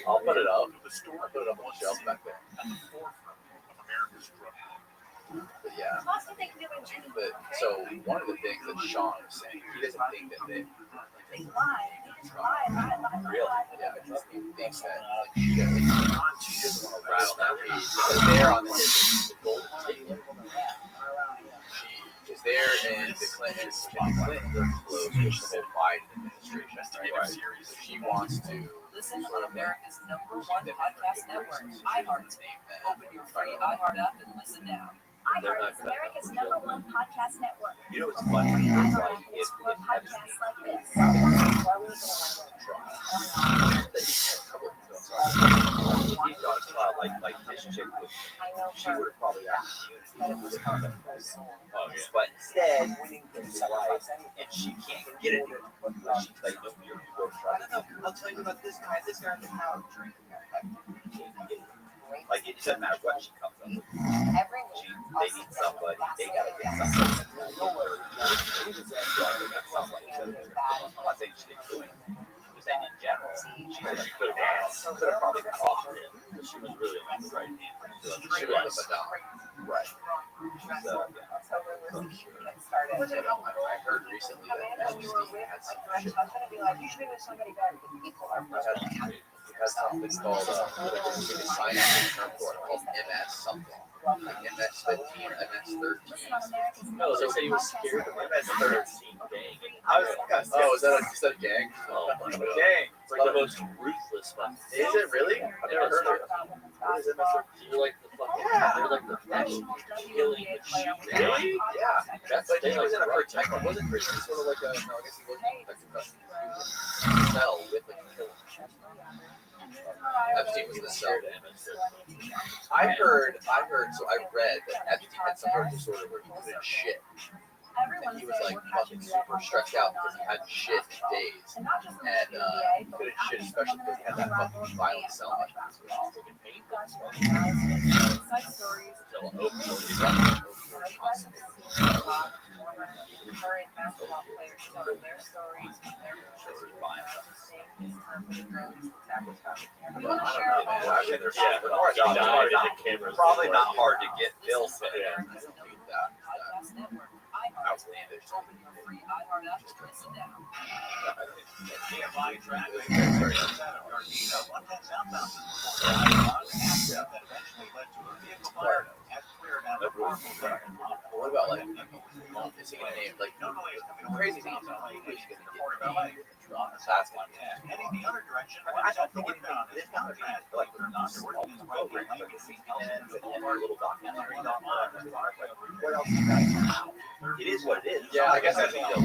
I'll put it up. I'll put it up on the shelf back there. At the forefront of America's struggle. But yeah. But So one of the things that Sean was saying, he doesn't think that they really, yeah, he thinks that like she doesn't want to rattle that cage because they're on the golden ticket. She's there, and the Clintons are close with the whole Biden administration. Right? So she wants to. Listen on America's #1 podcast network, iHeart. Open your free iHeart app and listen now. iHeart is America's #1 podcast network. You know what's funny? It's like if podcasts like this. He's on a trial like this chick was. She would have probably asked you. But instead, his wife, and she can't get it. She's like, no, you're I'll tell you about this guy in the house. Like it doesn't matter what she comes up with. They need somebody. They gotta get somebody. I'm not saying she didn't do anything. I'm saying in general, she could have probably got off of it. She was really on the right hand. She was, but not right. So, I heard recently that Steve had some shit. Has something called sign up term for it called MS something. Like MS-15 or MS-13. No, they said he was scared of MS-13 gang. Oh, is that a gang? Oh, gang. It's like the most ruthless one. Is it really? I've never heard of it. What is MS-13? They're like the fucking, they're like the killing machine. Really? Yeah. That's like he was in a protect. Wasn't Christian sort of like a? No, I guess he wasn't like a cell with like a killing machine. Epstein was the cell. I heard, so I read that Epstein had some sort of disorder where he couldn't shit. And he was like fucking super stressed out because he hadn't shit in days. And he couldn't shit, especially because he had that fucking violent cell life. So he was taking pain. Current basketball players tell their stories and their Probably not hard to get Bill said. Outlandish. What about like, is he gonna name like crazy things? He's gonna get that's one. Heading the other direction. I don't think it's not like we're not program, but this is our little documentary. What else you guys? It is what it is. Yeah, I guess that's what it is.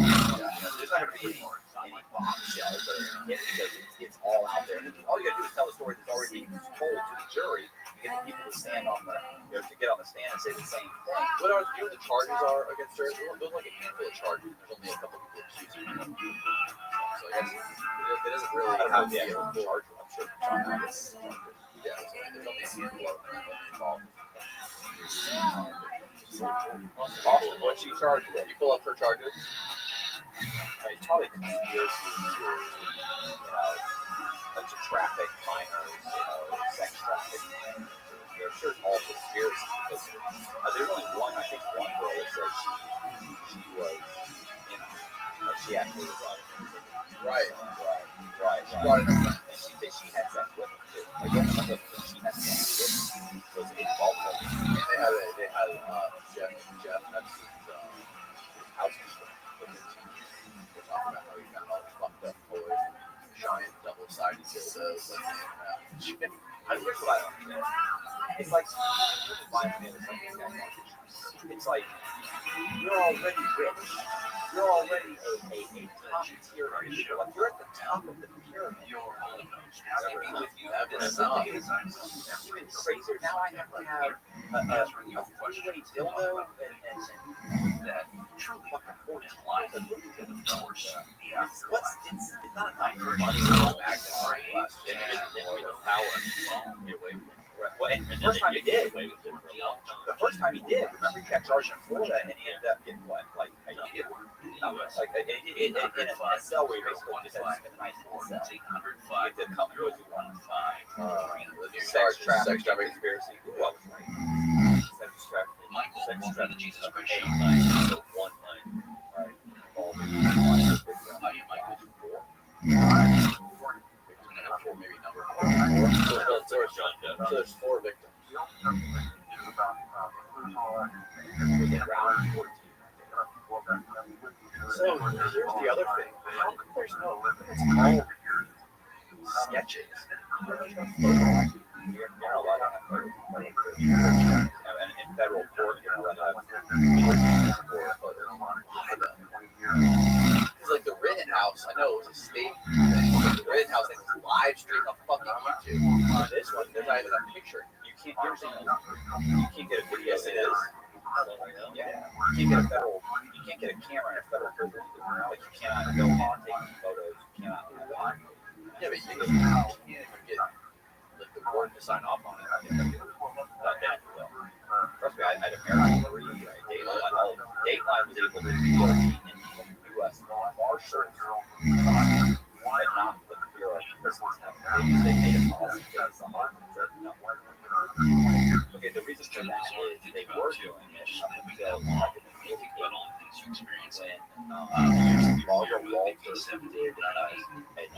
There's not gonna be any bombshells that are gonna hit because it's all out there. All you gotta do is tell a story that's already being told to the jury. You get people to stand on the, to get on the stand and say the same thing. What are the charges are against her? There's like a handful of charges. There's only a couple people accused. So I guess it doesn't really have the actual charge. I'm sure. Yeah, there's only a handful of people involved. Awesome. What's she charged with? You pull up her charges. It's probably conspiracy to, bunch of traffic, minors, sex trafficking. They're sure all conspiracy because there's only one, I think one girl that says she was, she actually was on it. Right. She brought it up and she said she had sex with him too. I guess some of them she had sex with was involved with him. And they had Jeff Epstein's housekeeper with his team. We're talking about how he found all these fucked up toys, giant double-sided dildos. Here's what I don't understand. It's like, it's like you're already rich. You're already a top tier leader. Like you're at the top of the pyramid. Even crazier. Now I have to have a three-way dildo and that truly fucking 14 lines of it's not a nice money magnet the first time he did, remember he got charged in Florida and he ended up getting what? Like a year? Like in a cell where he basically just had a nice cell. He did come through as he wanted. Sex trafficking conspiracy. Who else? Sex trafficking. Jesus Christ. 1 night. So here's the other thing. There's no it's called sketches. You're not allowed to have photos. And in federal court, you're not allowed to have photos. It's like the Rittenhouse. I know it was a state thing. The Rittenhouse thing was live streamed on fucking YouTube. On this one, there's not even a picture. You can't get a video. Yes, it is. Yeah. You can't get a camera in a federal prison. Like you cannot go on taking photos. You cannot do that. Yeah, but you can get like the board to sign off on it. Trust me, I had American Marine, Dateline was able to do in U.S. Marshals, but not the Bureau of Prisons. They made a policy based on no. Okay, the reason for that is they were doing it until like in the Navy when Barbara Walters did an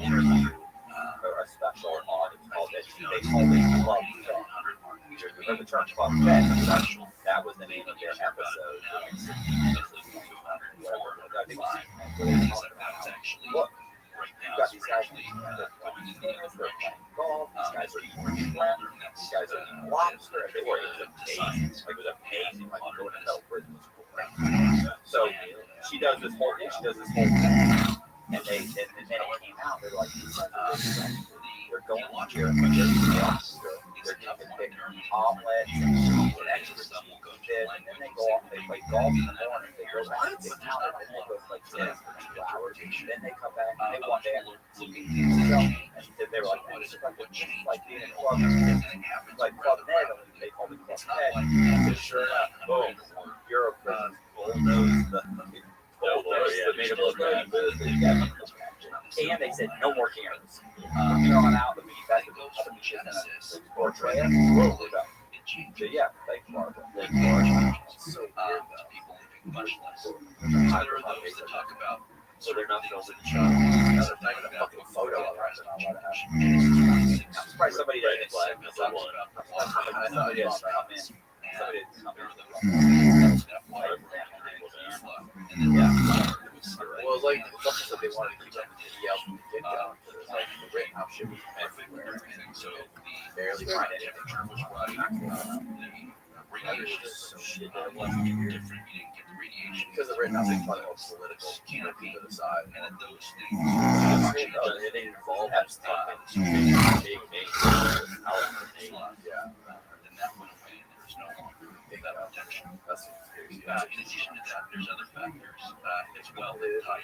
interview or a special on it's called it. They called it Club Fed. Remember the term Club Fed? That was the name of their episode. Look, you got these guys playing golf, these guys are eating shrimp, these guys are eating lobster. It was amazing. Like, it was amazing. Like, going to no prison was cool. So she does this whole thing, and then it came out. They're like, they're going here, they're taking omelets and cheese and extra cheese, and then they go off, they play golf in the morning, they go back, they count it, and they go like tennis for 2 hours, then they come back, and they one day and they were like, this is like being in Club Med, like Club Med, they called it Club Med, and sure enough, boom, Euro prisons bulldoze the made it look bad. And they said no more cameras. From here on out, the media guys would go up and portray it. So yeah, thanks, Martha. So people much less. There are those that talk about. So they're not filming the show. They're taking a fucking photo of it. I'm surprised somebody didn't flag. Somebody didn't come in. Somebody didn't come in. Yeah. Well, it was like something that they wanted to keep up the video from the get-go. It was like the Rittenhouse shit was everywhere. So barely find anything. Shit that it wasn't different. Because the Rittenhouse thing was political. Keep it aside. And those things. It didn't involve Epstein. Yeah. Then that went away, and there's no longer that protection. That's in addition to that, there's other factors as well that tie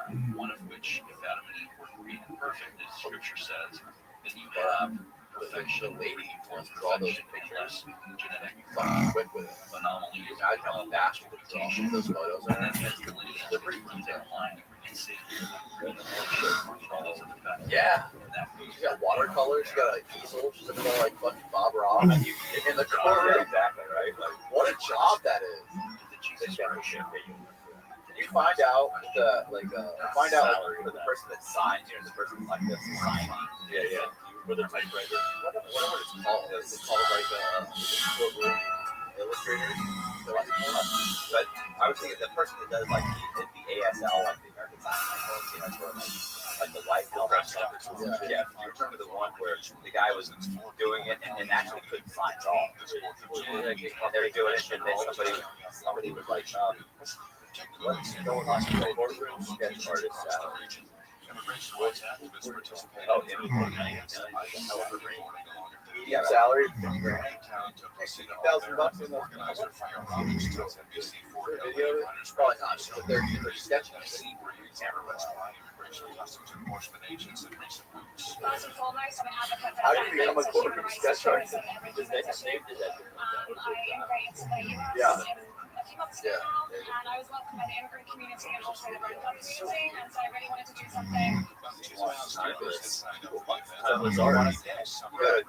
in. One of which, if Adam and Eve were created perfect, as Scripture says, then you have the fictional lady who wants to draw those pictures. Genetic fucking quick with it. Phenomenal. You guys have a bastard to draw those photos, and then they're pretty detailed. Yeah. You got watercolors, you got like easels, you got like fucking Bob Ross in the corner. Exactly right. Like, what a job that is. Can you find out for the person that signs here, the person like this signing? Yeah. With their typewriter. What it's called? It's called like courtroom illustrators. But I was thinking the person that does like the ASL, like the American Sign Language, for like the life stuff. Yeah, you remember the one where the guy was doing it and actually couldn't sign at all. And they were doing it, and then somebody was like, what's going on in the courtroom? Sketch artist salary. Yeah, salary. $60,000 in those video. Probably not. But they're sketching. How do you become a courtroom sketch artist? Yeah. A few months ago now, and I was welcomed by the immigrant community and also the Roman community, and so I really wanted to do something. That was already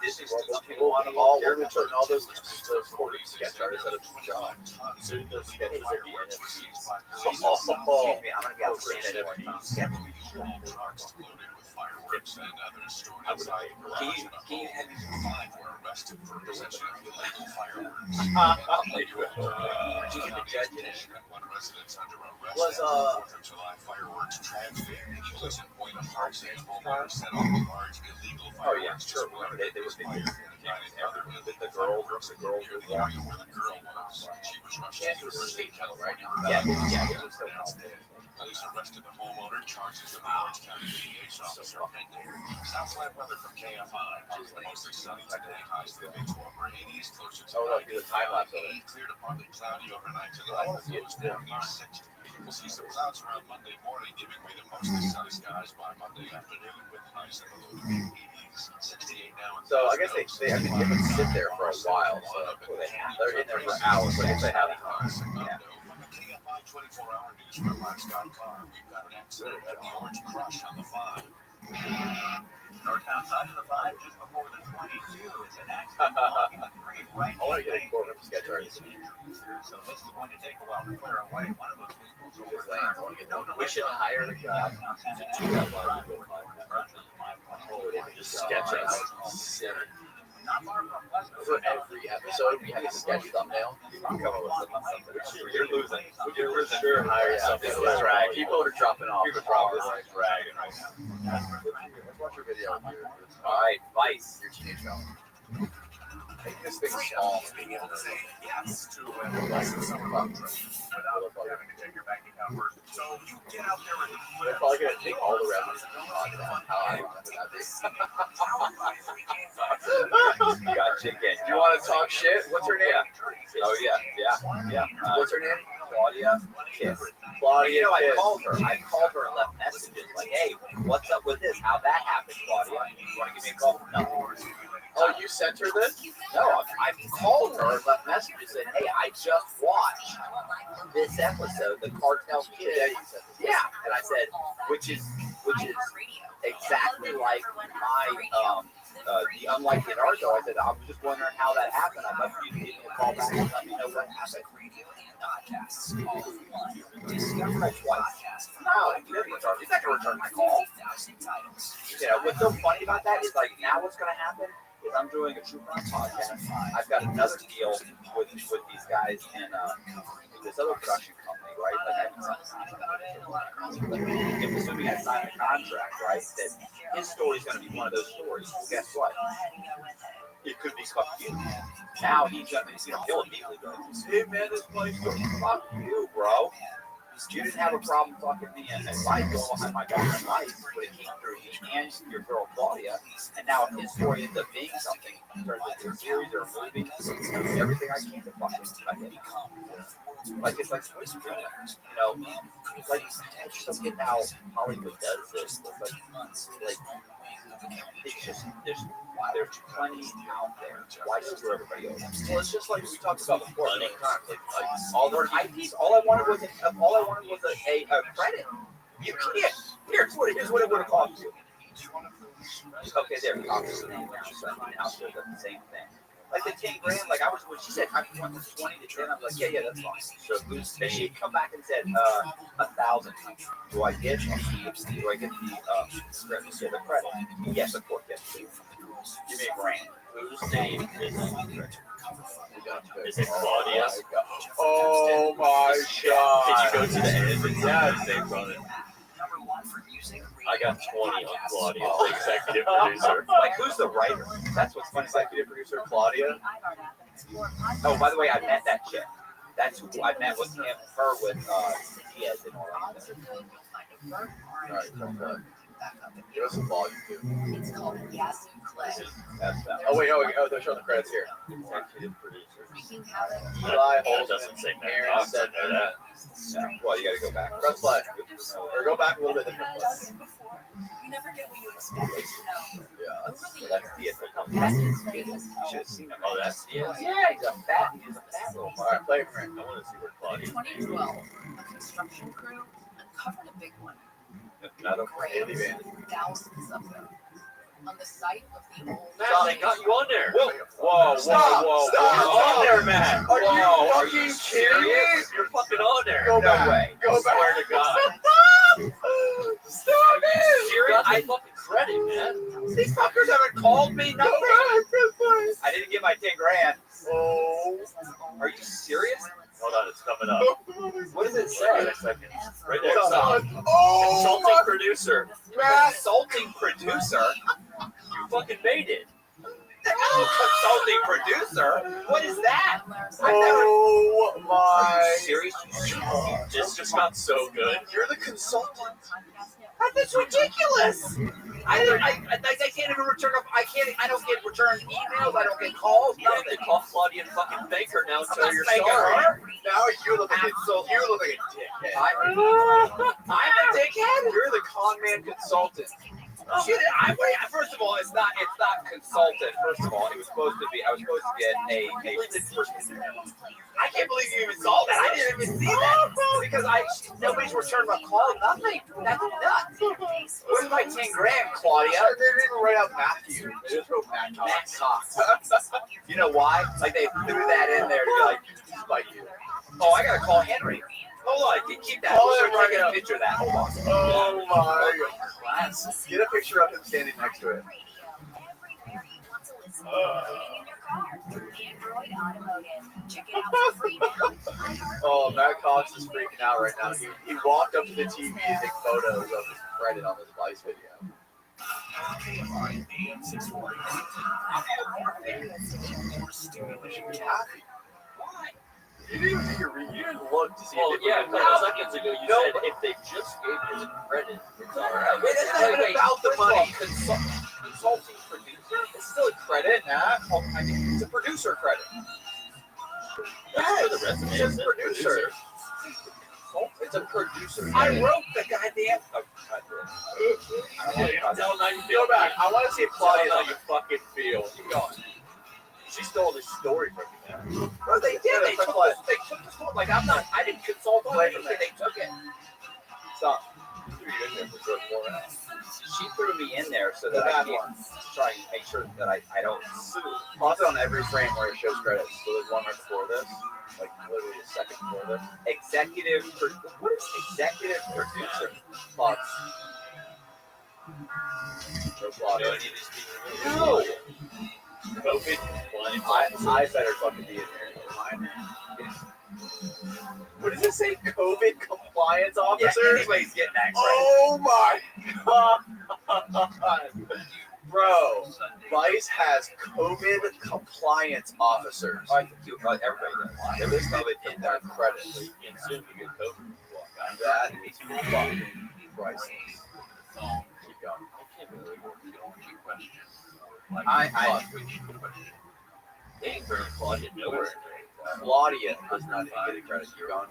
Disney World. People want them all. We're putting all those sketch artists out of job. So those sketches are being I'm gonna be able to sketch. fireworks and others stored inside the garage in a home. 5 were arrested for possession of illegal fireworks. Did you get the judge in it? One residence under arrest Was, after 4th of July fireworks tragedy. He was in Point of Park St. Homeowner set off a large illegal Oh yeah, fireworks sure. display. They were Fire the girl from the area where the girl was. She was rushed to University of California. Yeah. Police arrested the homeowner, charges of Orange County PA's officer pending. Southland weather from KFI. Mostly sunny today, highs in the mid-to upper 80s, closer to 90. Clear to partly cloudy overnight tonight. Lows down near 60. We'll see some clouds around Monday morning, giving way to mostly sunny skies by Monday afternoon with highs in the low to mid 80s. 68 now. So I guess they would sit there for a while. So they're in there for hours. But if they have Yeah. 24-hour news from Scott Carr. We've got an accident at the Orange Crush on the 5. Northbound side of the 5, just before the 22, is an accident blocking the right. I want to get a courtroom sketch artist. So this is going to take a while to clear away. One of those vehicles will Just laying, I want to get return. we should hire a guy to do that while we go. Just sketch us. Not far from Western. For every episode, we have a sketch thumbnail. You can come up with something. You're losing. You're sure hire something. Drag. People are dropping off. People are dropping like dragging right now. Let's watch your video. All right, Vice. Your teenage film. Make this thing small. Being able to say yes to a license summer love trip without having to check your bank account first. So you get out there and They're probably going to take all the references and talk about how I want to do this. Got chicken. Do you want to talk shit? What's her name? Oh, yeah. What's her name? Claudia Kiss. Claudia, you know, I called her and left messages like, hey, what's up with this? How'd that happen, Claudia? You want to give me a call? No. Oh, you sent her this? No, I called her and left messages saying, hey, I just watched this episode, the Cartel Kid. Yeah, and I said, which is exactly like my the Unlikely Naruto. I said, I was just wondering how that happened. I'd love for you to give me a call back and let me know what happened. Discover my twice. No, he's not going to return my call. You know, what's so funny about that is like now what's going to happen is I'm doing a true crime podcast. I've got another deal with these guys and this other production company, right? Like, assuming I sign a contract, right? That his story is going to be one of those stories. Well, guess what? It could be fuck you. Now he's going to, he'll immediately go, hey man, this place goes, fuck you, bro. You didn't have a problem fucking me and life going behind my goddamn life, but it came through me and your girl Claudia. And now if his story ends up being something, turns into a series or a movie, everything I can to fucking become. Like it's like, you know, like I just don't get how Hollywood does this. Like it's just there's plenty out there. Why screw everybody over? Well, it's just like we talked about before. Like all their IPs. All I wanted was a credit. You can't. Here's what it would have cost you. Okay, there. Obviously, now the same thing. Like the 10 grand, like I was when she said I went from 20 to 10, I was like, yeah, that's fine. So and she come back and said 1,000. Do I get the credit? Yes, of course, yes. Give me a grand. Whose name is it Claudia? Oh my god. Did you go to the end? Yeah, it's named on it. I got 20 on Claudia, the executive producer. Like, who's the writer? That's what's funny. Executive producer Claudia. Oh, by the way, I met that chick. That's who I met with him, her with Diaz in Orlando. All right, give us a volume, too. It's called Gas and Clay. Oh, wait, they're showing the credits here. Executive producer. Eli Holden. Doesn't say Aaron that. said that. Well, you gotta go back. Press play. Or go back a little bit. You never get what you expect. Yeah, that's Diaz. You should have seen him. Oh, that's Diaz. Yeah, he's a fat little. All right, play it for him. I want to see where Claudia. 2012, a construction crew uncovered a big one. Not a Graves, thousands of them. On the site of the old. Matt, they got you on there. Whoa. Stop. On there, Matt. Are you fucking serious? You're fucking on there. Go back. I swear to God. Stop it. Serious? I fucking These fuckers haven't called me. Nothing. I didn't get my 10 grand. Oh, are you serious? Hold on, it's coming up. What does it say? Right in a second. Right there. Oh, Consulting producer. consulting producer. You fucking made it. Consulting producer. What is that? Oh Are my! you serious? This just got so good. You're the consultant. That's ridiculous. I can't even return. I don't get returned emails. I don't get calls. You have to call Claudia and fucking thank her now and tell her you're Thank sorry. her. Now you look like a dickhead. I'm a dickhead. You're the con man consultant. Shit, first of all, it's not consultant. First of all, I was supposed to get a person. I can't believe you even saw that. I didn't even see that because nobody's returned my call. Nothing. That's nuts. Where's my 10 grand, Claudia? They didn't even write out Matthew. They just wrote Matt Cox. You know why? Like they threw that in there to be like, spite you. Oh, I gotta call Henry. Hold on, keep that. We're taking a picture of that. Hold on. Oh my! Get a picture of him standing next to it. Oh, Matt Cox is freaking out right now. He walked up to the TV to take photos of his credit on this Vice video. You didn't even take a read. You didn't look to see Well, if yeah, a couple seconds ago you said if they just gave him credit, it's all right. Wait, that's not even about the money. Consulting producer. It's still a credit. It's a producer credit. That's for the resume. It's just producer. It's a producer. I wrote the goddamn. Go back. I want to see if Claudia how you fucking feel. Keep going. She stole this story from you. Well, they did. They took this. Like I didn't consult them. They took it. Stop. She threw me in there so that I can try and make sure that I don't sue. Pause it on every frame where it shows credits. So there's one right before this, like literally a second before this. What is executive producer? Pause. No Claudia. No. COVID I better fucking be in here. What does it say? COVID compliance Yeah, officers? anybody's getting that credit. Oh my god. Bro, Vice has COVID compliance officers. I think everybody does. There is COVID in their credit. You can soon get COVID. That is fucking priceless. Keep going. I can't believe they ain't very Claudia nowhere. Claudia does not even get a credit. Keep going.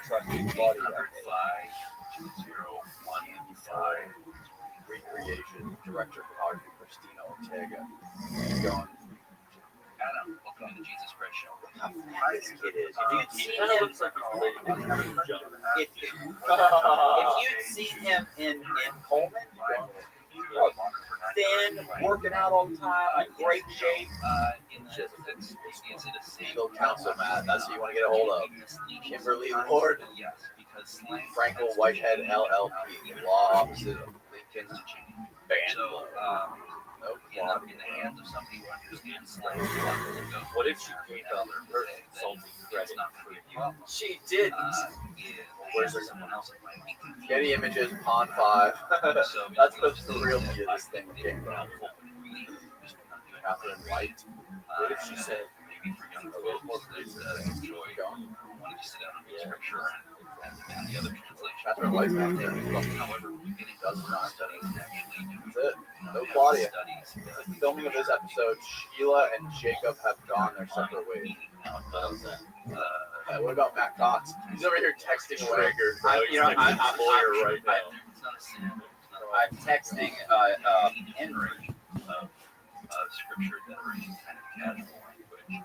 Trust me, Claudia. 52015. Recreation director photography Christina Ortega. Keep going. Adam, welcome to the Jesus Christ Show. It is. He kind of looks like he's related to John. If you'd seen him in Coleman, thin, working out all the time, in great shape. Legal counsel, Matt. That's who you want to get a hold of. Kimberly Lord. Frankel Whitehead LLP. Law offices of Lincoln Band. Nope. In the hands of somebody who understands slavery. What if she paid her consulting credit for you? She didn't. Where's there someone else that might be? Getty Images, Pond 5. That's the real view of this thing came from. Catherine White. What if she said, Maybe for young folks that enjoy wanting to sit down and read scripture and the other translation. Catherine White's not there. However, beginning Does not. studies actually do That's it. No Claudia. studies. The filming of this episode, Sheila and Jacob have gone their separate ways. What about Matt Cox? He's over here texting away. I'm lawyer right now. It's not a sin. I'm texting Henry. Scripture that are in kind of casual language.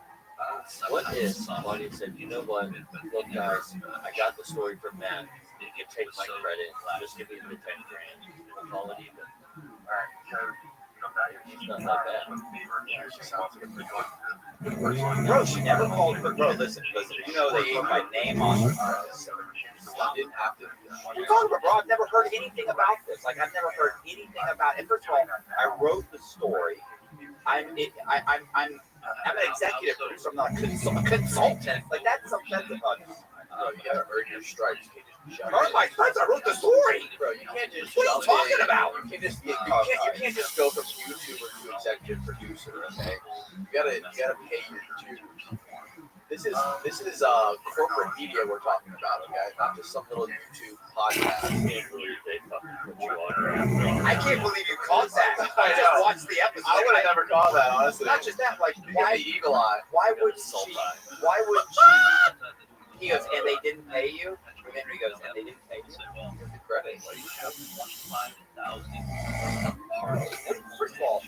What if Claudia said, you know what, look guys, I got the story from Matt. You can take my credit, just give me the 10 grand. We'll call it even. It's not that bad. Bro, she never called her. Bro, listen. You know they ate my name on. didn't have to. What are you talking about, bro? I've never heard anything about this. Like, I've never heard anything about it. First of all, I wrote the story. I'm an executive producer. I'm not a consultant. Like, that's offensive. You gotta earn your stripes. Earn my stripes? I wrote the story. Bro, you can't just. What are you talking about? You can't just go from YouTuber to executive producer. Okay, you gotta pay your dues. This is corporate media we're talking about, okay? Not just some little YouTube podcast. I can't believe you caught that. I just watched the episode. I would have never caught that, honestly. Not just that, like, why the eagle eye? Why would she? He goes, and they didn't pay you. Henry goes, and they didn't pay you. Give the credit. First of all,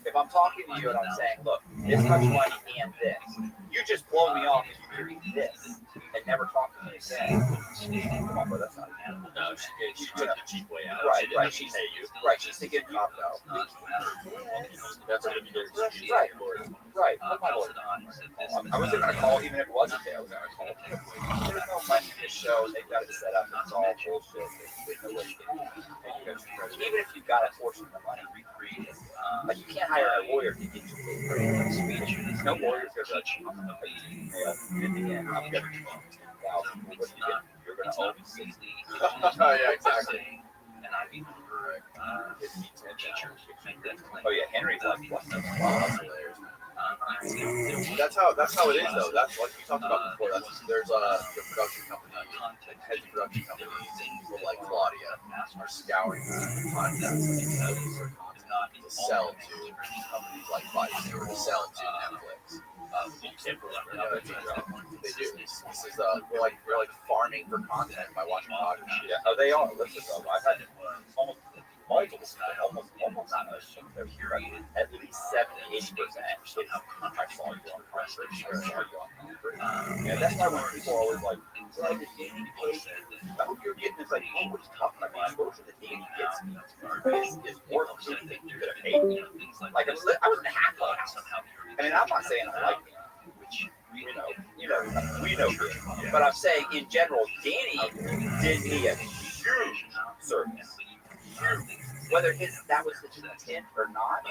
if I'm talking to you and I'm saying, look, this much money and this, you just blow me off if you give me this and never talk to me again. Come on, bro, that's not an no, she took the cheap way out. Right. She's pay you. Right, she's thinking, no. That's going to be their excuse. Right. I wasn't going to call even if it wasn't there. I was going to call. There's no money in this show. They've got it set up. It's all bullshit. There's no way you can even if you got a portion of the money, like you can't hire a lawyer to get you a speech. No lawyer's going to in the end, I'm going to you're going to owe me 60. Yeah, exactly. And I mean, oh yeah, Henry's like, what? That's how it is though. That's like we talked about before. There's the production company, heads of production companies, and people like Claudia are scouring content to sell to companies like Vice or to sell to Netflix. They do. This is we're like farming for content by watching podcasts. Yeah, oh, they are. Listen, I've had almost not at least 70-80%. I saw you on concert. Yeah, that's why when people are always like, you're getting this like, oh, what's tough? I mean, exposure that Danny gets is worth something you could have paid me. Like, I was in a half house. I mean, I'm not saying I like it. We know, but I'm saying in general, Danny did me a huge service. Whether that was his intent or not,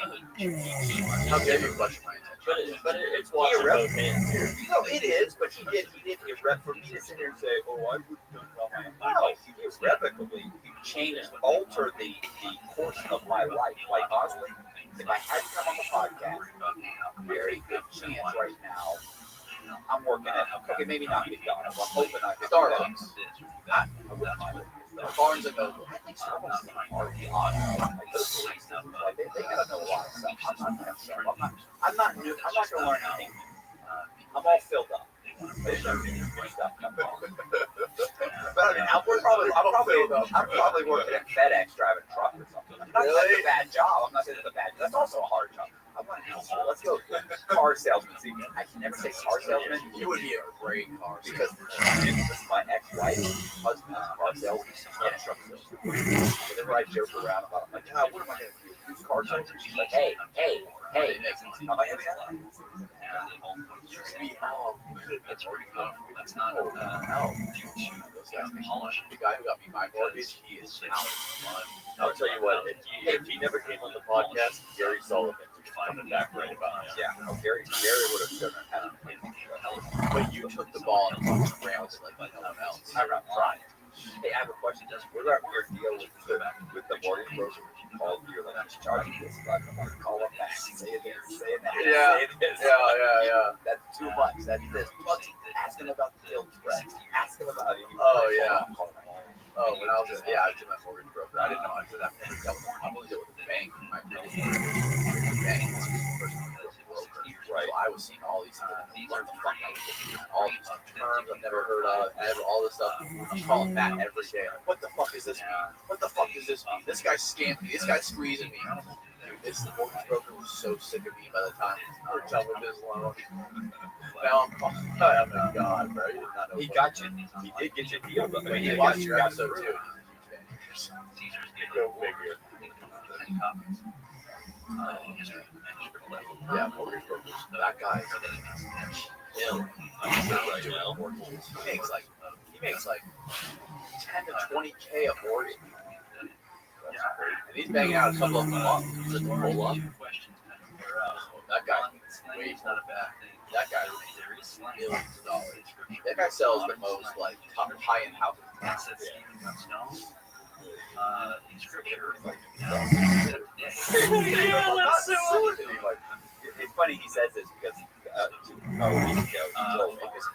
how dare you question my intention? But it's irrelevant. No, it is, but he did irrevocably for me to sit here and say, oh, I wouldn't do it on my own. No, he irrevocably changed, altered the course of my life. Like, honestly, if I hadn't come on the podcast, very good chance right now. I'm working at, okay, maybe not McDonald's. I'm hoping I can Starbucks. Barnes and Noble. I think Starbucks is already on. Like, they gotta know a lot of stuff. I'm not going to learn anything. I'm all filled up. But I mean, I'm probably working at FedEx driving a truck or something. That's not a bad job. I'm not saying it's a bad job. That's also a hard job. Let's go car salesman. See, I can never say car salesman. You would be a great car because my ex-wife's husband is a car salesman and a truck salesman. Whenever I joke around about it, I'm like, God, what am I going to do? Use car salesman? She's like, hey. I'm like, that's not no. The guy who got me my mortgage, he is out. I'll tell you what, if he never came on the podcast, Gary Sullivan would coming back right about him. Yeah, no, Gary would have done that. But you took the ball and ran with it like no one else. I'm not trying. Hey, I have a question. What about your deal with the mortgage broker? Called you, like, I'm just charging this. I'm going to call up back. Say it there. Say it there. Yeah. That's too much. That's this. Ask him about the deal spread. Ask him about it. Oh, yeah. When I was I did my mortgage broker. I didn't know I did that. I'm going to deal with the bank. My previous bank was the first broker. Right. So I was seeing all these things. What the fuck I was looking at? All these terms I've never heard of. All this stuff. I'm calling Matt every day. Like, what the fuck is this mean? What the fuck is this mean? This guy's scamming me. This guy's squeezing me. Dude, the mortgage broker was so sick of me by the time we were done with this loan. Now I'm calling. Oh my God, bro. He got you. He did get you a deal, but he watched your episode too. Go figure. Yeah, mortgage brokers. That guy. Him. Right now. Mortgages. He makes like he makes like 10 to 20K a horse. And he's banging out a couple of them a month. Just pull up. That guy makes way more. That guy makes millions of dollars. That guy sells the most like top high-end houses. It's funny he says this because a week ago, Joel Lucas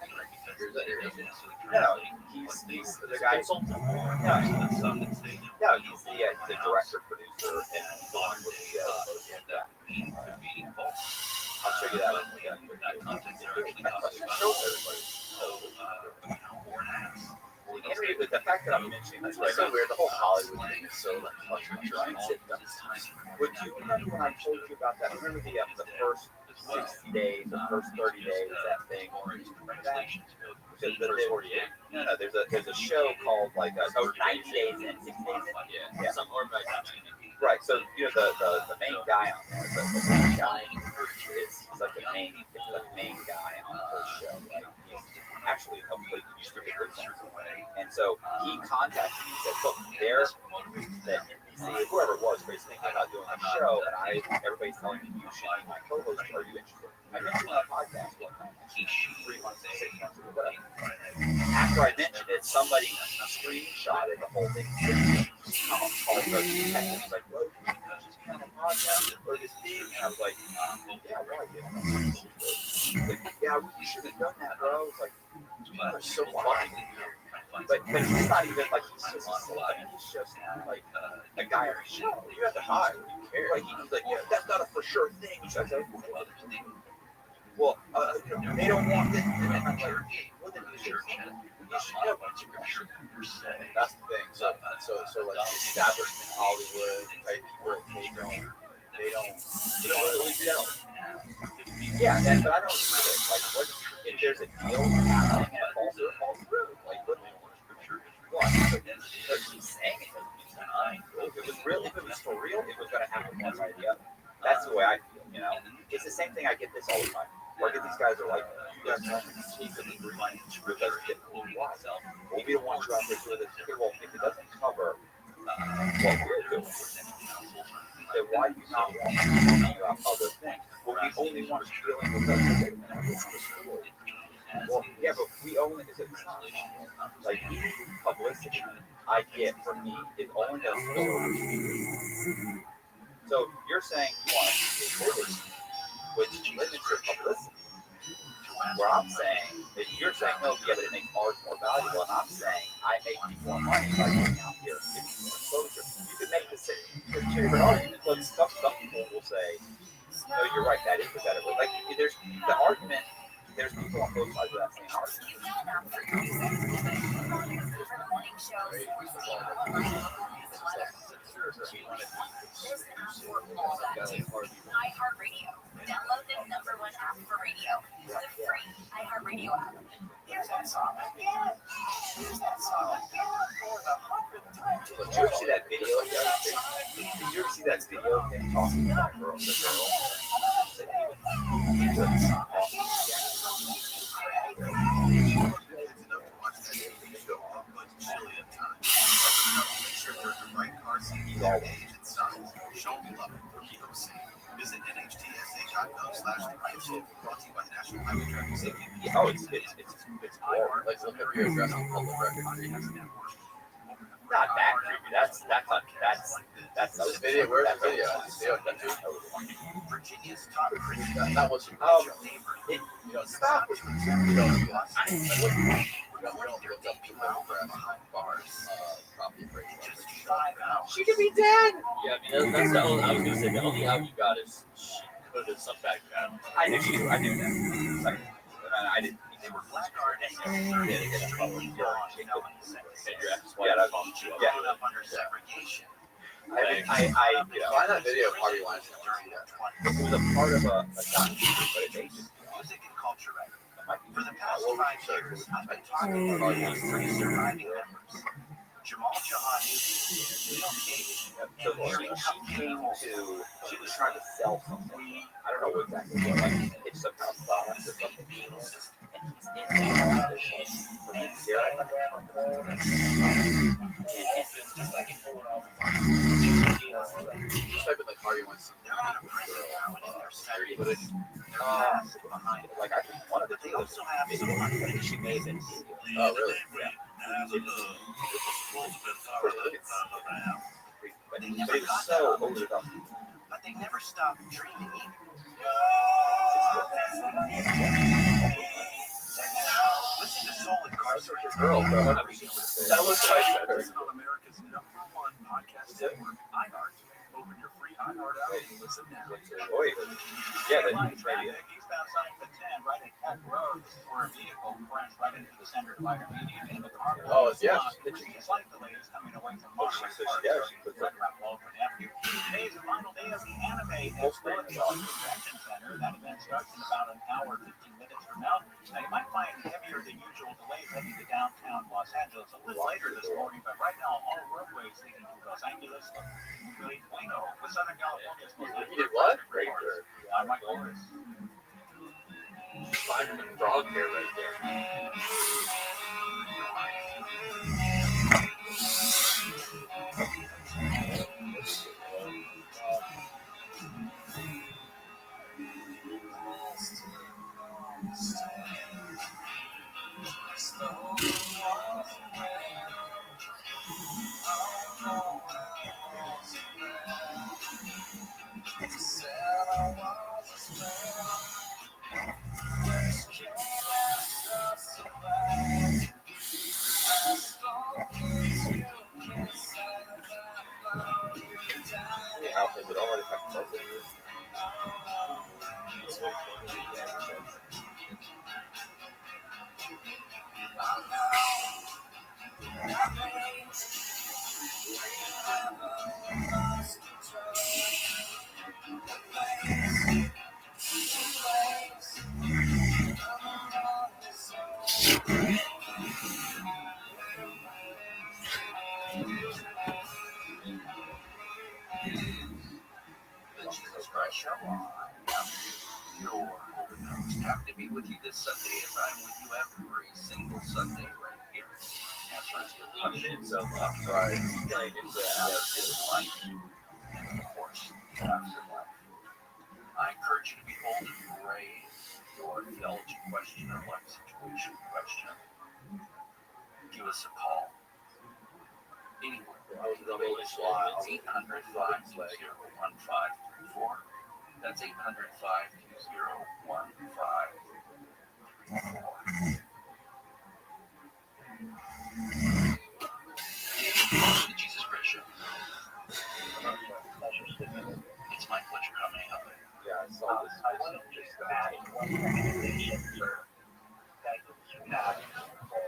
no, he's the guy. No, he's the director, producer, and on with the show. I'll show you that one. Henry, the fact that I'm mentioning this, right? So weird. The whole Hollywood thing is so like much. Would you remember when I told you about that? Remember the first 60 days, the first 30 days, that thing? Because there's 48. No, there's a show called like 90 days in, 60 days in. Yeah. Some or right. So you know the main guy on there, the main guy is like the main guy on the whole show. Like he's actually a complete distributor. And so he contacted me and said, look, there's that NBC, whoever it was, was thinking about doing a show, and everybody's telling me you should be my co-host. Are you interested? I mentioned on a podcast one time, 3 months, 6 months ago, whatever. After I mentioned it, somebody screenshotted the whole thing. Called the detective, like, what? On a podcast or this thing? And I was like, yeah, right. Yeah, you should have done that, bro. It's like, that was so funny. But he's not even like he's just like a guy on the show. You have to hire. Like he's like, yeah, that's not a for sure thing. He says, well, they don't want this. And I'm like, well, then you should know what you're saying. That's the thing. So like the establishment Hollywood type people, they don't really know. Yeah, but I don't see it. Like, what if there's a deal happening and it falls through? Like, what? But she's saying it. If it was real, if it was for real, it was going to happen one way or the other. That's the way I feel. You know, it's the same thing. I get this all the time. Like, if these guys are like, you guys want to speak to the group, why? Well, we don't want you out there doing this. Well, if it doesn't cover what we're doing, then why do you not want to talk about other things? Well, we only want to deal with us. Well, yeah, but we only is like publicity. I get for me is only a story. So you're saying you want to do this, which limits your publicity. Where I'm saying, if you're saying no, yeah, but it makes ours more valuable, and I'm saying I make more money by going out here and getting more exposure. You could make the same argument, but some people will say, no, you're right, that is the better way. Like there's the argument. There's people on both sides of that same argument. iHeartRadio. Download the #1 app for radio. The free iHeartRadio app. Here's that song again. Here's that song again for the 100th time. Did you ever see that video? Did you ever see that video of him talking to that girl? The girl. Visit NHTSA.gov/the brought to you by the National Highway Traffic Safety. Oh, it's cool. Let's look up your address on public record. Not that creepy. That's the video. Where's the video? Virginia's top creepy. That was stop. She could be dead. Yeah, I mean that's the only. I was gonna say the only out you got is she could have some back down. I knew that. Like, I didn't. They were black card and under segregation. Find that video probably once. It was a part of a documentary, but it made music and culture. For the past 5 years, I've been talking about these 3 surviving members. Jamal Jahan she was trying to sell something. I don't know exactly what, like it's some kind of product or something. And Type in the car you want to see. But it's like I think one of the things she made in oh really? Yeah. But it was so over the top. But they never stopped dreaming either. Listen to Soul and Carson. Girl, bro. That was on America's #1 podcast network, iHeart. Open your free iHeart app and listen now. Yeah, then you can try it. Eastbound sign for 10, right at Cat Road. Or a vehicle crashed right into the center divider median in the car. Oh, yeah. Slight delays coming away from Motorway Park. Right around Walford Avenue. Today is the final day of the Anime Expo at the Convention Center. That event starts in about an hour, 15 minutes from now. Now, you might find heavier than usual delays heading to downtown Los Angeles a little later this morning, but right now, all roadways leading to Los Angeles look really bueno. With Southern California supposed to be what? great. I'm Mike Morris. Finding the frog hair right there. Happy to be with you this Sunday as I'm with you every single Sunday right here. Right. And of course, afterlife. I encourage you to be bold and brave. Your theology question or life situation question. Give us a call. Anywhere. 800-520-1534. That's 800-520-1534. The Jesus Christ Show. It's my pleasure. How may I help you? Yeah, I saw this. I want to just add one recommendation for guys that you have for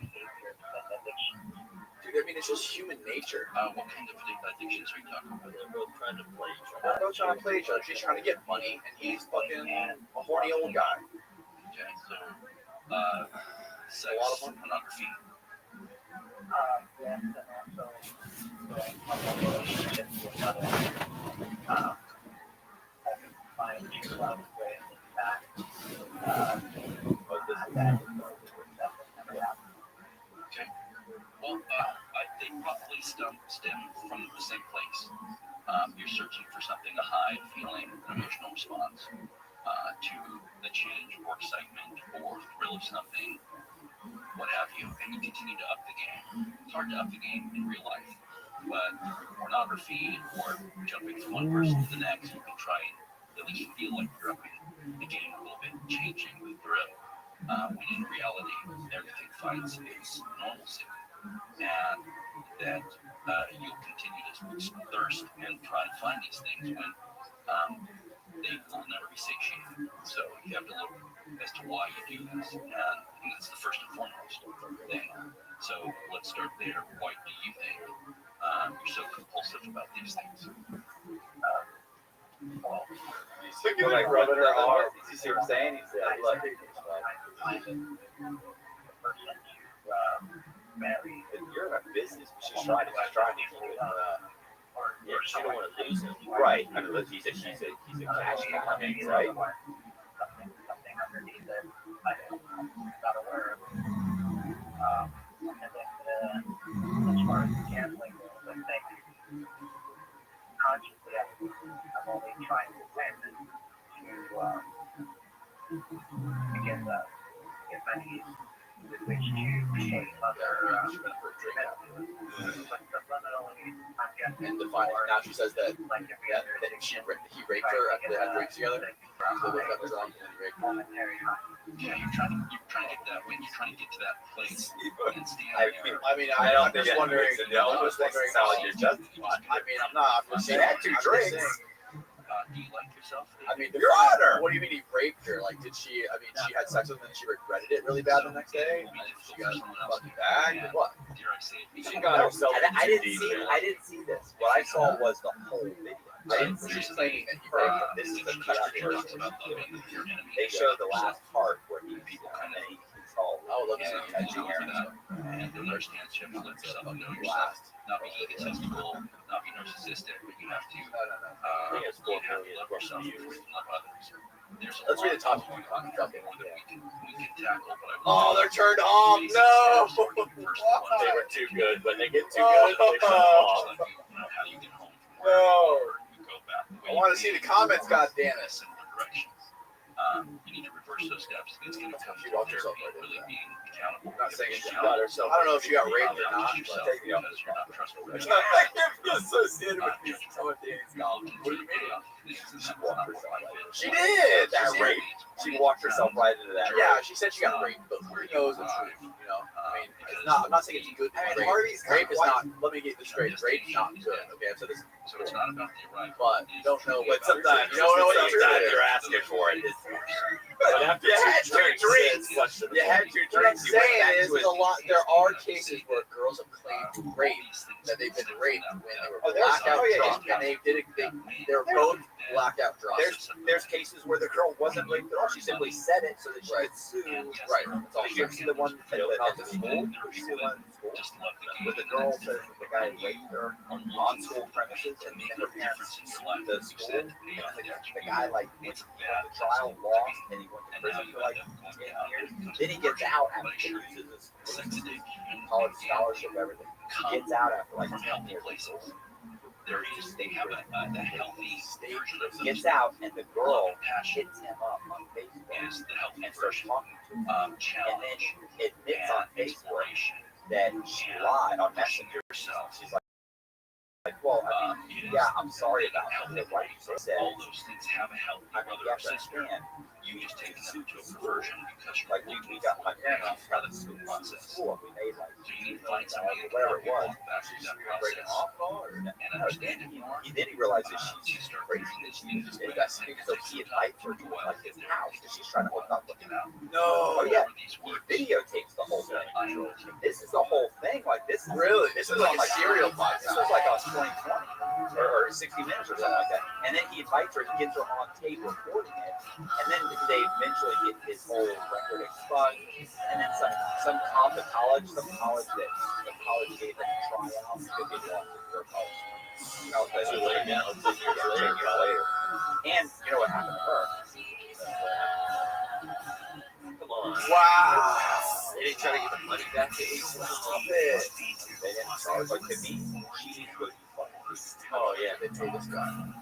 behavior and addiction. Dude, I mean, it's just human nature. What kind of addictions are you talking about? They're both trying to play each other. They're both trying to play each other. She's trying to get money, and he's fucking a horny old guy. Okay, so, sex, pornography. Yes, and also, relationship with others. Find true love with that. Okay. Well, they probably stem from the same place. You're searching for something, a high feeling, an emotional response to the change or excitement or thrill of something, what have you, and you continue to up the game. It's hard to up the game in real life, but pornography or jumping from one person to the next, you can try and at least feel like you're upping the game a little bit, changing the thrill, when in reality, everything finds its normalcy, and that you'll continue to thirst and try to find these things when they will never be satiated. So you have to look as to why you do this, and I think it's the first and foremost thing. So let's start there. Why do you think you're so compulsive about these things? Well, You're like rubbing her arm. You see what I'm saying? He's like, look. Marry. You're in a business, but she's trying to yeah, she don't want to lose him. Right. I mean, he's a cash cow, right? Something underneath it. I don't not aware of. And then as far as gambling goes, I think consciously I'm only trying to win to get money with which to pay other and define it. Now she says that he raped her after they had rape together. So they got drunk and then raped her. Yeah, you're trying to get that when you're trying to get to that place. And stand I there. mean, I'm just wondering. I'm just wondering how you're justified. I mean, I'm not. I'm just saying. Had 2 drinks. Do you like yourself? I mean, Your Honor. What do you mean he raped her? Like, did she? I mean, she had sex with him and she regretted it really bad the next day. And she got fucking bagged. What? Dare I say it? She got herself. I didn't see this. What I saw was the whole video. I didn't see She's claiming that he raped her. This is the cut version. They showed the last part where he beat her and then he controlled. Oh, look at And don't understand, you have to let yourself know yourself. Not be egotistical, not be narcissistic, but you have to love yourself before you love others. Let's read the top 2 comments. More that we can tackle. But Oh, they're turned off. No. They were too good. When they get too good, they turn off. How you get home. No. You go back. I want to see the comments. God damn it. Similar directions. You need to reverse those steps. It's going to come to really being accountable. I'm not saying she got herself. I don't know if she got raped or not, but take me off. Because you're not trustworthy. It's not like you're associated with these Danny's golf. What do you mean? She did. That rape. She walked herself right into that. Yeah, she said she got raped, but who knows the truth? You know, I mean, it's not. I'm not saying it's good. Rape is not. Let me get this straight. Rape is not good. Okay, so this. So it's not about the right. But you don't know. But sometimes you don't know what you're asking for it. But after you had 2 drinks. You had 2 What I'm drinks. saying is, a lot. There are cases where girls have claimed rape, that they've been raped when they were blackout drunk, and they were both blackout drunk. There's cases where the girl wasn't raped at all. She simply said it so that she could sue. Right. That's all. You see the one at the school? You see the one at school? Where the girl says that the guy raped her on school premises and her parents sued the school. And the guy went to the trial, lost, and he went to prison for 10 years. Then he gets out after he loses his college scholarship, everything. He gets out after 10 years. There is, they have a healthy version of He gets out, and the girl hits him up on Facebook is the healthy and starts version. talking to him. And Challenge then admits on and Facebook inspiration. that she lied on Messenger. Yourself. She's like, well, I mean, yeah, I'm sorry about it. What you said. All those things have a healthy I mean, you brother or have to sister. understand. You just take them to a perversion because you're Like, we got my parents got us to school. We made So you need to find somebody whatever it was. back through that Breaking process. off or And understand if you are. then he realizes she's crazy. That she just investigating. So he invites her to his house because she's trying to hook up with him. No. Oh yeah, These he words. videotapes the whole thing. This is the whole thing. Like this is Really? This was on like serial podcast. This was like on 2020 or 60 Minutes or something like that. And then he invites her, he gets her on tape recording it, and then they eventually get his whole record expunged. And then some college gave him a tryout because they wanted to go to college. That's too late now. It's 10 years later. And you know what happened to her? Come on. Wow. They didn't try to get the money back to you. Stop it. They didn't charge like to me. She needs to go to Oh, yeah. They told this guy.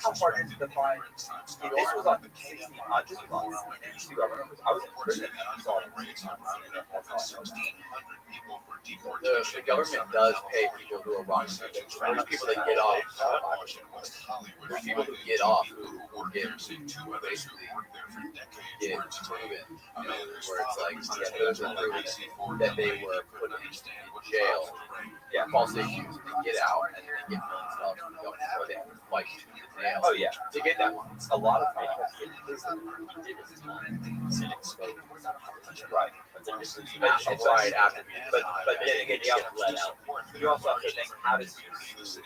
How hard is it to find? This was on 1600 months. I remember I was in prison. I saw it. The government does pay people who are wrong. There's people that get off. There's people who get off who get basically get proven. You know, where it's like, yeah, those are proven that they were put in jail. Yeah, false issues. They get out and they get millions of dollars from the government, or they have to fight to the nail. Oh yeah, To get that one. a lot of people get prison. Right. But It's right after being but then again, you have to let out. You also have to think, how does you sue?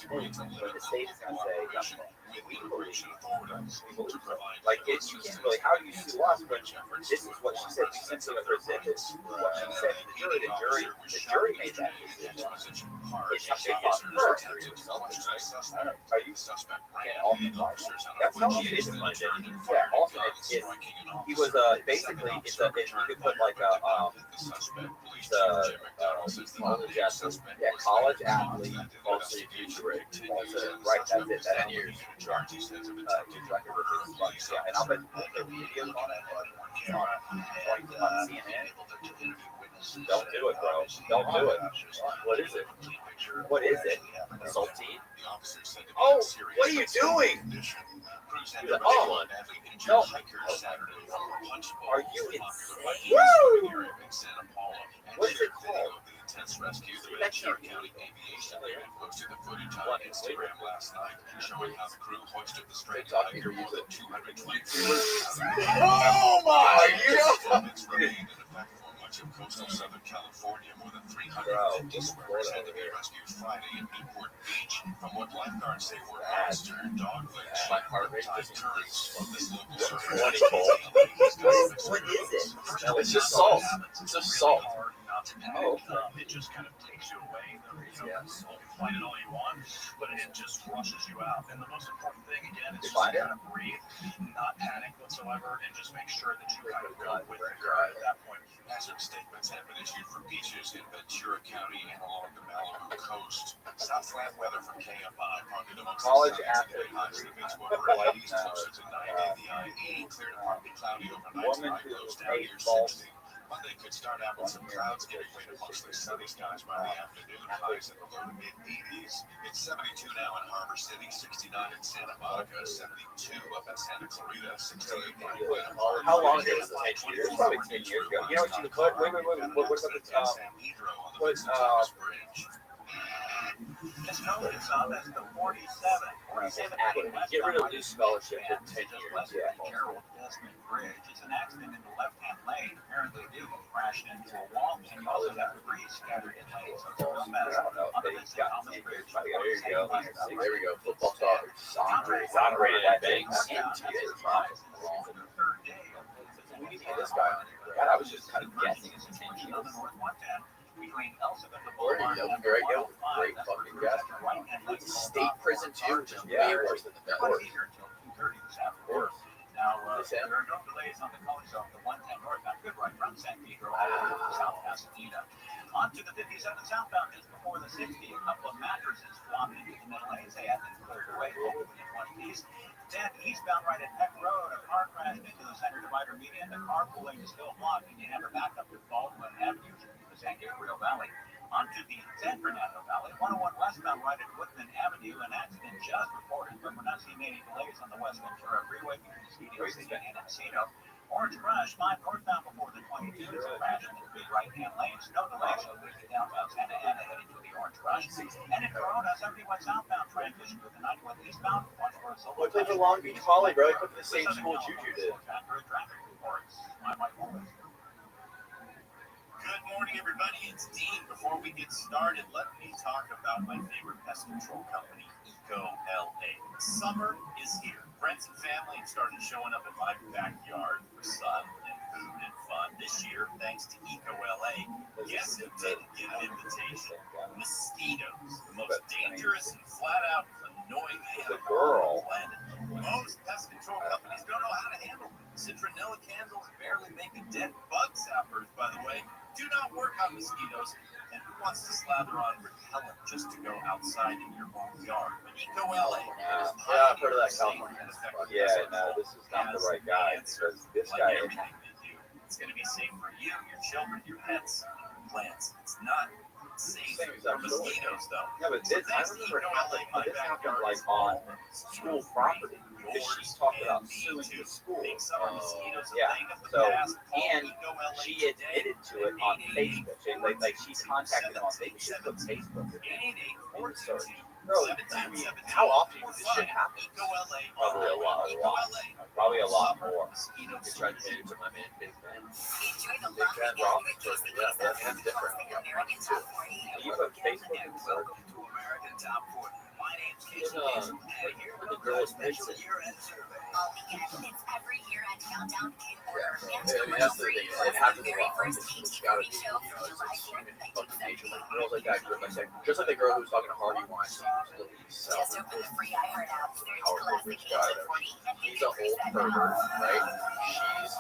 When the state is going to say, with immigration authorities to provide like it's you can't really how do you sue us, but this is what she said. We simply presented what she said to the jury. The jury made that decision. It's her. Are you suspect that's how she did it. Yeah, also he was basically it's a you could put like a college athlete, Falsely accused rape. right? That's it. That's 10 years. Yeah, and I'll bet the videos on it on CNN. Don't do it, bro. Don't do it. What is it? What is it? Saltine? Oh, what are you doing? Oh, No. Are you insane? Woo! What is it called? Bexar County Aviation posted the footage on Instagram last night, showing how the crew hoisted the straight tiger more than 220 Oh my! You know. remained in effect for much of coastal Southern California. More than 350 swimmers had to be rescued Friday in Newport Beach from what lifeguards say were monster dogfish. my heart rate Tide just currents increased. of this local What is it? It's just salt. It's just salt. Oh, It just kind of takes you away. yes. You can fight it all you want, but it just rushes you out. And the most important thing, again, is You just find it? kind of breathe, not panic whatsoever, and just make sure that you kind of go with the current at that point. Hazard statements have been issued for beaches in Ventura County and along the Malibu coast. South flat weather from KFI pointed amongst College the athlete. highs of the beach water lighties closer to 90. The I-80 cleared to partly cloudy overnight. Woman Tonight who goes down ate near false. 60. Monday could start out with some clouds giving way to mostly sunny skies by the afternoon. Highs in the low to mid 80s. It's 72 now in Harbor City, 69 in Santa Monica, 72 up in Santa Clarita, 68 in How long ago was it? 10 years? Probably 10 years ago. You know what you could put? Wait. What about It's known as the 47 Get rid of new scholarship in 10 years. Yeah. Bridge. It's an accident in the left-hand lane. Apparently, the vehicle crashed into a wall, and you also have debris scattered in lanes. So it's a real mess. I don't know if On the they Vincent got Thomas Bridge. There you go. There we go. Football talk. Exonerated that thing. We need to get this guy on here. God, I was just kind of guessing. On the North 110 between Elizabeth There Boulevard you go. and There you go. 105. Great That's fucking where guess. you're right-hand lane. State prison too, which is way worse than the They're federal. going to be here until 2:30 this afternoon. Now, there are no delays on the college zone, the 110 northbound, good right from San Pedro over to South Pasadena. On to the 57 southbound just before the 60. A couple of mattresses flopped into the middle lanes. They had been cleared away over the 20 east. 10 eastbound right at Peck Road. A car crashed into the center divider median. The carpooling is still blocked, and you have a backup to Baldwin Avenue to the San Gabriel Valley. Onto the San Fernando Valley, 101 westbound right at Woodman Avenue. An accident just reported, but we're not seeing any delays on the West Ventura Freeway between Studio City and Encino. Orange Crush, 5 northbound before the 22. There's a crash in the big right-hand lanes. No delays over to downtown Santa Ana heading to the Orange Crush. And in Corona, 71 southbound transition to the 91 eastbound. Watch for a solo. Well, he played for Long Beach Poly, bro. He put in the same school Juju did. Traffic reports. I'm Mike Morris. Good morning, everybody. It's Dean. Before we get started, let me talk about my favorite pest control company, EcoLA. Summer is here. Friends and family have started showing up in my backyard for sun and food and fun. This year, thanks to EcoLA, guess who didn't get an invitation? Mosquitoes. The most dangerous and flat-out annoying animal on the planet. Most pest control companies don't know how to handle them. Citronella candles barely make a dent. Bug zappers, by the way, do not work on mosquitoes. And who wants to slather on repellent just to go outside in your own yard? But EcoLA is Yeah, I've heard of that California. Yeah, no, this is not the right guy. Because this guy. Everything they do, it's going to be safe for you, your children, your pets, plants. It's not safe for mosquitoes, though. Yeah, but this, I remember this happened like on school property. Because she talked about suing the school. Yeah, so, and she admitted to it on Facebook. She contacted him on Facebook. She put Facebook. Bro, how often does this shit happen? Probably a lot. Probably a lot more. You tried to do it to my man, Big Man. Big Man Rothschild. Yeah, that's different. You put Facebook in Welcome to American Top 40. My name's the girl was Vincent. All weekend, it's every year at Countdown in order and Yeah, I mean, commercial that's the free. thing. Plus It the happens a very lot. first It's gotta AT40 be, show you know, from July it's 4th, fucking nature. 1978. Like girls like that, just like the girl who was talking to Harvey Weinstein, who's the lead Just seller. open the free iHeart app, search Powerful classic rich guy. AT40, and She's get an your old first pervert, right? She's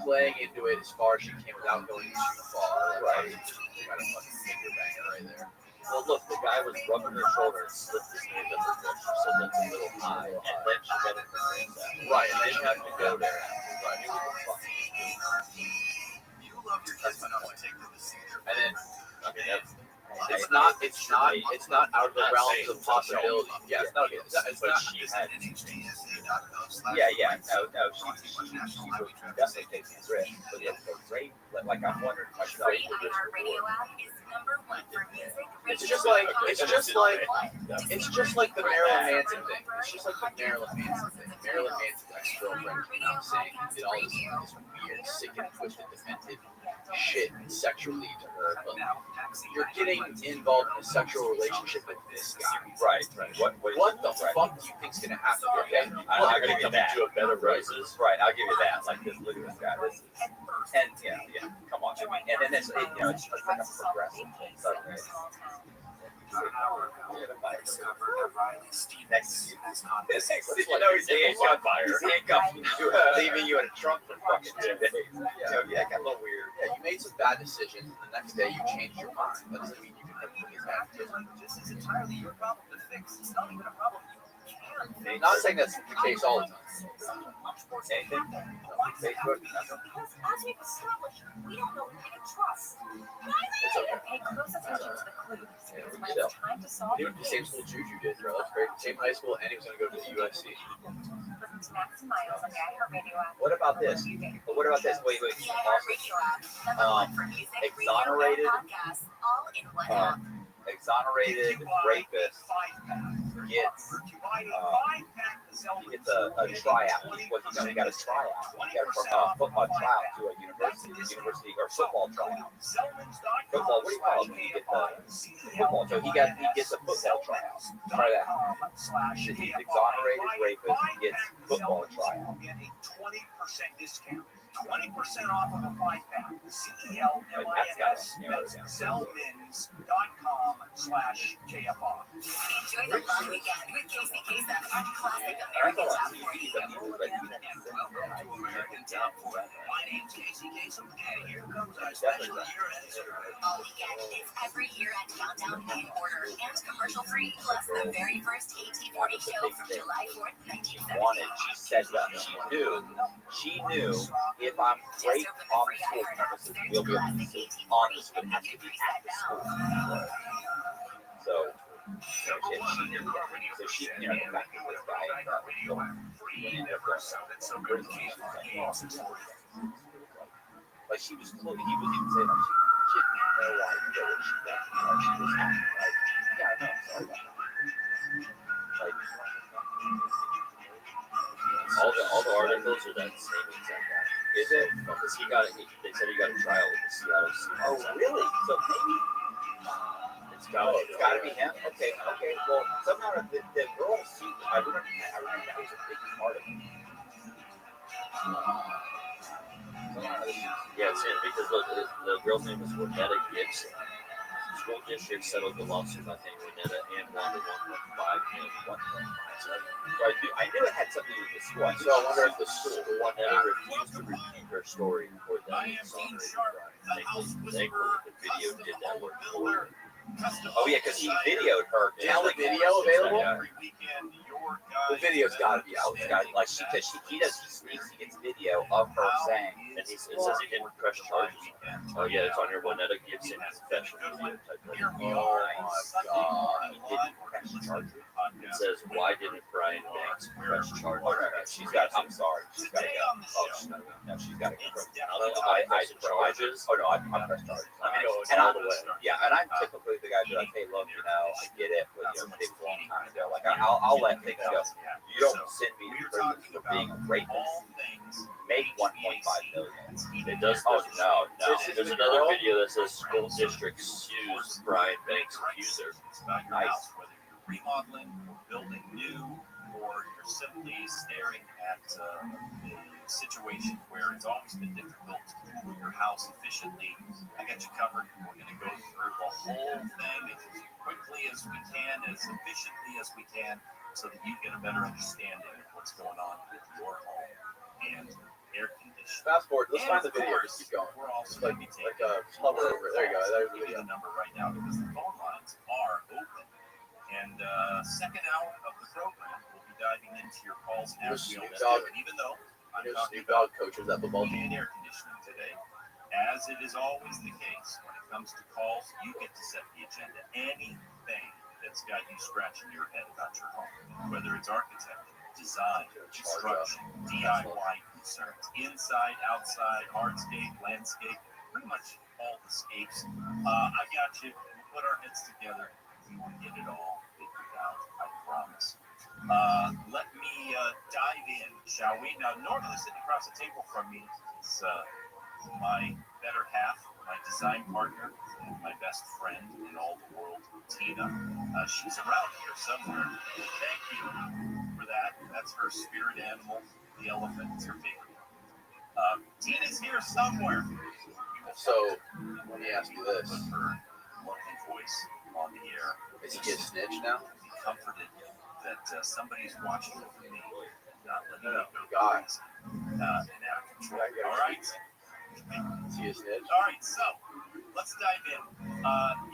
playing into it as far as she can without going too far. Right. You got a fucking finger banger right there. Well, look, the guy was rubbing her shoulder and slipped his hand up her butt. She said that's a little high, and then she got in her hands out. Right, and then Didn't you have have to to go go there. there. Right. You love your kids enough to take them to see their And then I mean, that's it's not out of the realms of possibility. Yeah, it's not. but she had. Yeah. No, she definitely takes the risk. But the rate, like I'm wondering myself. free iHeart Radio app is #1 for music, It's radio, just like podcasts, it's just like the Marilyn Manson thing. It's just like the Marilyn Manson thing. Marilyn Manson's ex-girlfriend came out saying he did all this weird, sick and twisted, demented shit sexually to her. But you're getting involved in a sexual relationship with this guy. Right. What the fuck do you think's gonna happen? Okay, I'll give you that. to a better Roses. Right, I'll give you that. Like this, look at this guy. This is, And yeah, come on. I mean, and then it's like a progressive thing. So, next, he's on fire. He's handcuffed you, leaving you in a trunk for fucking 2 days. Yeah, it got a little weird. Yeah, you made some bad decisions, and the next day you changed your mind. That doesn't mean you can never put his hand. This is entirely your problem to fix. It's not even a problem you can I'm not saying that's the case all the time. anything? Facebook, Because as we've established, we don't know who we can trust. Pay close attention to the clues. Because when it's time to solve he went to the same school Juju did, bro. That's great. Same high school, and he was going to go to the USC. listen to Max and Miles on the iHeart Radio app. What about this? But what about this? Wait. The iHeart Radio app, #1 for music, exonerated, radio, and podcasts, all in one app. Exonerated rapist gets a tryout. He got a tryout. He got a football tryout to a university or football tryout. Football, what do you call it when you get the football? So he gets a football tryout. Try that. He's exonerated rapist gets football tryout. 20% discount. 20% off of a 5-pack. CELMINS.com/KFR. Enjoy the long weekend with Casey Kasem and Classic American Top 40. Welcome to American Top 40. My name's Casey Kasem, and here comes our special year editor. All weekend, it's every year at Countdown in order and commercial free. Plus the very first AT40 show from July 4th, 1978. She said that she knew if I'm great on the school premises, we'll be on the school, have to be at the school. So she, the fact that this guy ended up like she was close, he was even saying she had no idea what she done. Like she was happy, like, yeah, I know, sorry about that. Like, All the articles are that same exact guy. is it? Because they said he got a trial with the Seattle Seahawks. Oh, really? So maybe It's it's got to be him. Okay. Well, somehow the girl suit. I remember that was a big part of it. Yeah, it's him because look, the girl's name is Renetta Gibson. The school district settled the lawsuit by paying Renetta and won the $1.5 million. So I knew it had something to do with the school. So I wonder if the school Renetta refused to repeat her story for that exonerated crime. Thankfully, the video did that work for her. Oh yeah, because he videoed her. Is the video available? The video's got to be out. It's got like he gets video of her saying, and it says he didn't press charges. Oh yeah, it's on your Renetta Gibson confession video type thing. oh my god, He didn't press charges. It says, why didn't Brian Banks press charges? Oh no, she's got. I'm sorry, she's got to go. Oh, she's got to go. No, she's got to go. I pressed charges. And all the way. Yeah, and I'm typically the guy who's like, hey, look, I get it, but it takes a long time. They're like, I'll let things go. You don't send me to prison for being a rapist. Make 1.5 million. It does. Oh no. There's another video that says school district sues Brian Banks accuser. Nice. remodeling or building new, or you're simply staring at a situation where it's always been difficult to cool your house efficiently, I got you covered. We're going to go through the whole thing as quickly as we can, as efficiently as we can, so that you get a better understanding of what's going on with your home and air conditioning. Fast forward. Let's And find the of video. course, Just keep going. we're also Like going to be taking hover over. There you go. There's the give you video. the number right now because the phone lines are open. And second hour of the program, we'll be diving into your calls as we always do. And even though I'm talking about coaches at football heating and air conditioning today, as it is always the case when it comes to calls, you get to set the agenda. Anything that's got you scratching your head about your home, whether it's architecture, design, construction, DIY concerns, inside, outside, hardscape, landscape, pretty much all the scapes. I got you. We'll put our heads together. We will get it all figured out, I promise. Let me dive in, shall we? Now, normally sitting across the table from me is my better half, my design partner, and my best friend in all the world, Tina. She's around here somewhere. Thank you for that. That's her spirit animal, the elephant. It's her favorite. Tina's here somewhere. So, let me ask you this. Put her lovely voice on the air. Is he getting snitched now? Be comforted that somebody's watching over me, not letting me go God. and out of control. All right? Is he a snitch? All right, so let's dive in.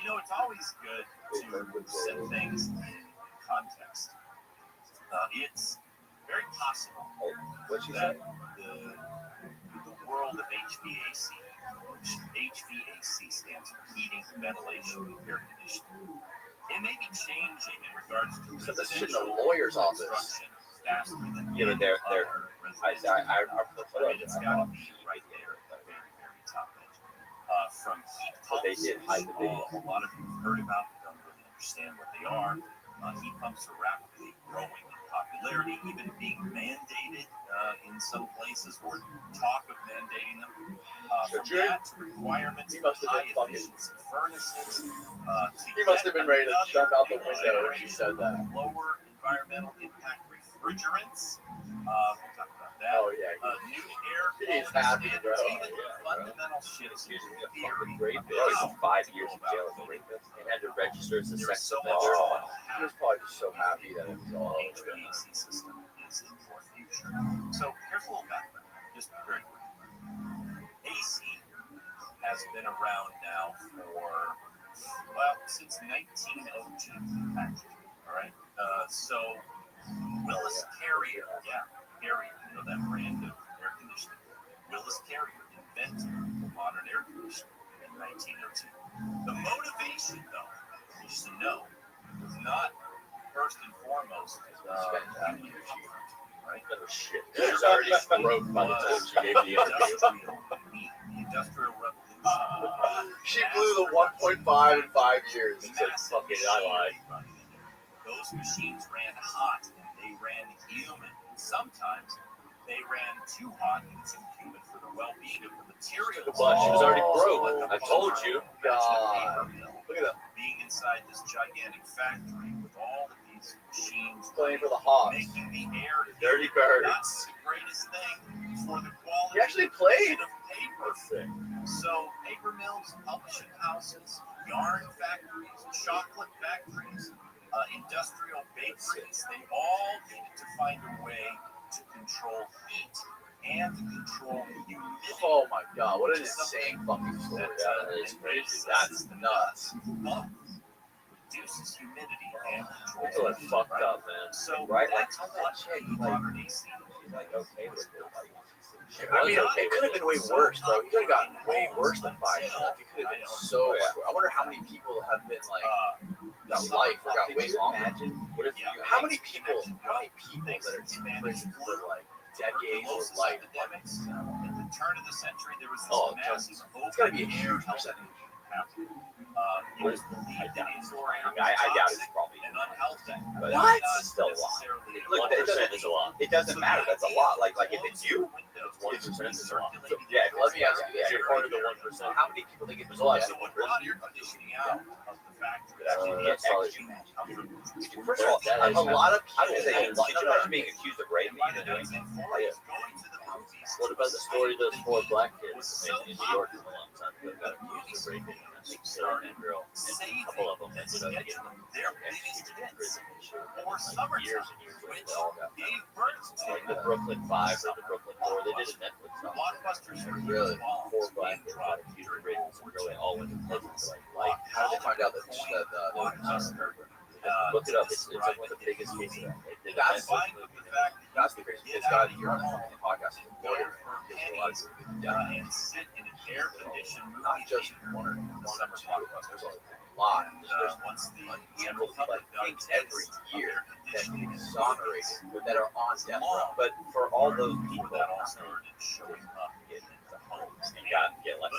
It's always good to set things in context. It's very possible that the world of HVAC, which HVAC stands for heating, ventilation, air conditioning, it may be changing in regards to So this is in the lawyer's office. construction faster than Yeah, but they're other residential. It's got to be right there at the very, very top edge. From heat pumps, they did hide the video. a lot of you have heard about, but don't really understand what they are. Heat pumps are rapidly growing in popularity, even being mandated in some places, or talk of mandating them. From that to requirements He for must have high been fucking- efficiency furnaces. He must have been ready to jump out the window when she said that. Lower environmental impact refrigerants. We'll talk about that. Oh, yeah. New air He's quality happy, bro. standards, even fundamental shifts in theory. Great about bit. how 5 years in people jail about for rapist and had to register as a there is sex so much offender. more He to was have. probably just so happy that it was all over. HVAC system is in your future. So here's a little background, just very quick. AC has been around now for, since 1902, actually. All right. So Willis Carrier, Carrier, that brand of air conditioning. Willis Carrier invented the modern air conditioner in 1902. The motivation, though, you should know, was not first and foremost having comfort, right? Oh, shit. She was already broke by the time she gave the interview. The Industrial Revolution. She blew the 1.5 in 5 years. The He said, massive fuck it, I lied. machinery running in it. Those machines ran hot and they ran humid. And sometimes they ran too hot and too humid for the well-being of the materials. But she was already broke. So I told you. God. Look at that. Being inside this gigantic factory with all of these machines Playing for the Hawks. making the air Dirty not birds. the greatest thing for the quality He actually played. of paper. So paper mills, publishing houses, yarn factories, chocolate factories, industrial bakeries, they all needed to find a way to control heat and to control humidity. Oh my god, what an insane fucking story. That is crazy. That's nuts. Both reduces humidity and controls People are heat, fucked right? up, man. So Right? that's Like, what modern AC She's like, okay with it. I mean, it could have been way worse, bro. He could have gotten way worse than 5 years. Like, it could have been so much worse. I wonder how many people have been like, got life or got way longer. What if you How many people that are in prison for like decades of life? epidemics. At the turn of the century, there was this Oh, massive it's gotta be a open huge air percentage. happening. It was believed that indoor air was I doubt it's toxic probably. and unhealthy. But What? it's still a lot. Necessarily Look, it doesn't, is a lot. it doesn't matter. That's a lot. Like if it's you, Windows, 1% is a lot. Yeah, let me ask you this. you're part of the 1%. How many people think it was a lot of people in prison? That's probably. First of all, a lot of people. I would say a lot of being accused of raping. What about the story of those 4 black kids in New York a long time ago got accused of raping? I think Sarah and girl, and a couple of them ended up getting executed in prison. Like years and years later, they all got like the Brooklyn 5 or the Brooklyn 4. They did a Netflix documentary. Really, 4 black kids got accused of raping some girl. They all went to prison for like life. How did they find out that Look it up. It's like one of the biggest cases. that's the crazy. It's got you're on the podcast with a lawyer. Not just one or two. There's a lot. There's general like things every year that get exonerated that are on death row. But for all those people that also get get less.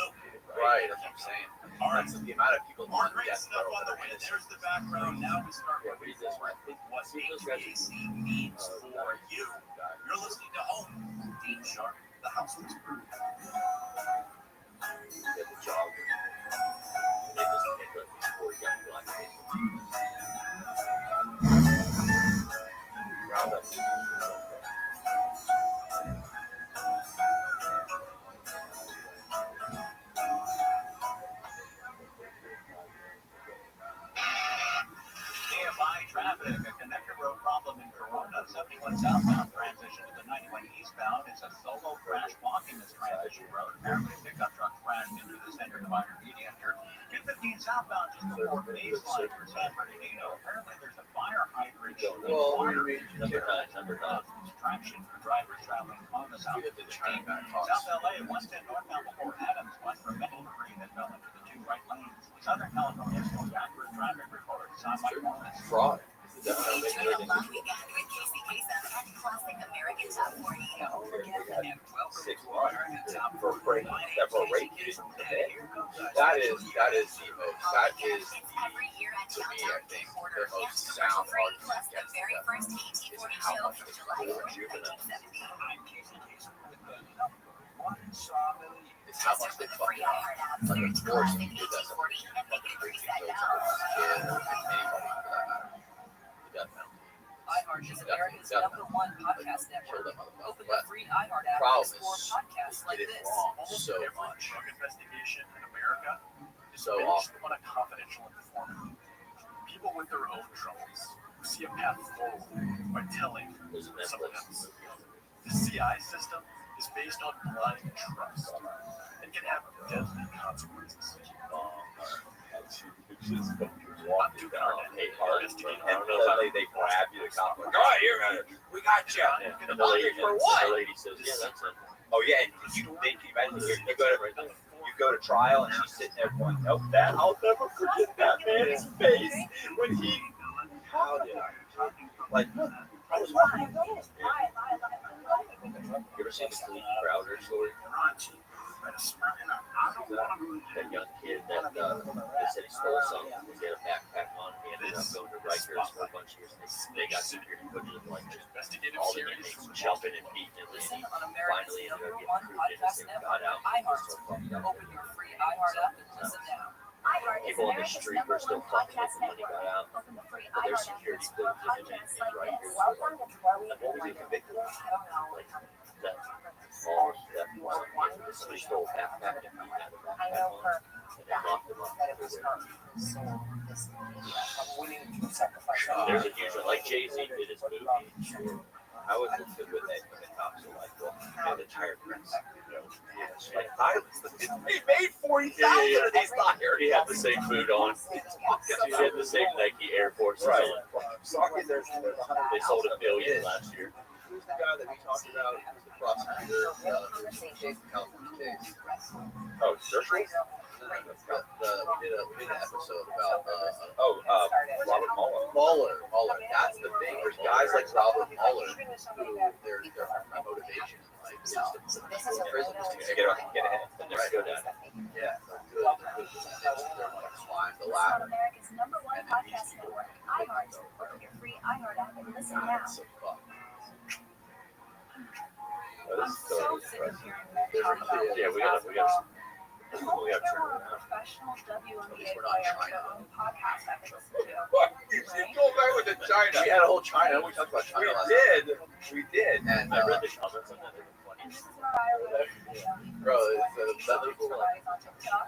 Right, that's what I'm saying. That's the amount of people on death row that are innocent. There's the background. Now we start Yeah, read this one. what AKC means for you. You're listening to Home. Dean Sharp, the House Whisperer. Get the job. They just make like these 4 young black people. Round up. Traffic, a connector road problem in Corona, 71 southbound transition to the 91 eastbound. It's a solo crash blocking this transition road. Apparently, a pickup truck crashed into the center divider median here. 215 southbound just before baseline for San Bernardino. Apparently, there's a fire hydrant. Well, number 9. Distraction for drivers traveling on the south. South LA, 110 northbound before Adams, west from Metal Debris that fell into the 2 right lanes. Southern California still backward traffic report. Fraud. Long weekend with Casey Kasem and Classic American Top 40. For rape. That is the most. That is to me, I think, the most sound argument against the is how much this poor juvenile. It's how much they fuck up. Like, of course, you did that something. iHeart is America's #1 podcast network. Open the free iHeart app Problem and explore is, podcasts like get it this. wrong so much. Drug investigation in America is So based often. on a confidential informant. People with their own troubles who see a path forward by telling someone else. The CI system is based on blind trust and can have deadly consequences. Walk you down and pay hard. And they grab you, the cop, like, all right, here, we got you. And the lady, For what? the lady says, yeah, that's it. Oh, yeah, and you go to trial, and she's sitting there going, nope, I'll never forget that man's face when he, how did I, like, I was walking. You ever seen the Cleve Crowder story? That young kid that they said he stole something. He had a backpack on. He ended up going to Rikers for a bunch of years. They got security footage of like just all the inmates jumping and beating him. And he finally ended up getting proved innocent and got out. Open your free iHeart app and listen now. People on the street were still fucking with him when he got out. But their security footage of him in Rikers. Like, what was he convicted of? Like that. All that somebody stole a backpack and beat out of that backpack on, and then locked him up. There's a huge one, like Jay-Z did his movie. I was good with that when the cops were like, well, the tire press. Like, they made 40,000 of these tires. He had the same boot on. He had the same Nike Air Forces on. They sold $1 billion last year. Who's the guy that we talked about? Who's the prosecutor? California case. Oh, Dershowitz? We did an episode about Robert Mueller. Mueller. That's the thing. There's guys like Robert Mueller who their motivation in life is to prison To get ahead. And never go down. Yeah, they're good. They're like climb the ladder. America's #1 podcast network, iHeart. Open your free iHeart app and listen now. So fun. I'm so sick of hearing men talk about Yeah, we got Only if there were a professional WNBA player with their own podcast I could listen to. What? You go back with the China. We had a whole China. We talked about China last night. We did. And I read the comments on that. They were funny. This is Mariah with bro, it's the everybody's on TikTok,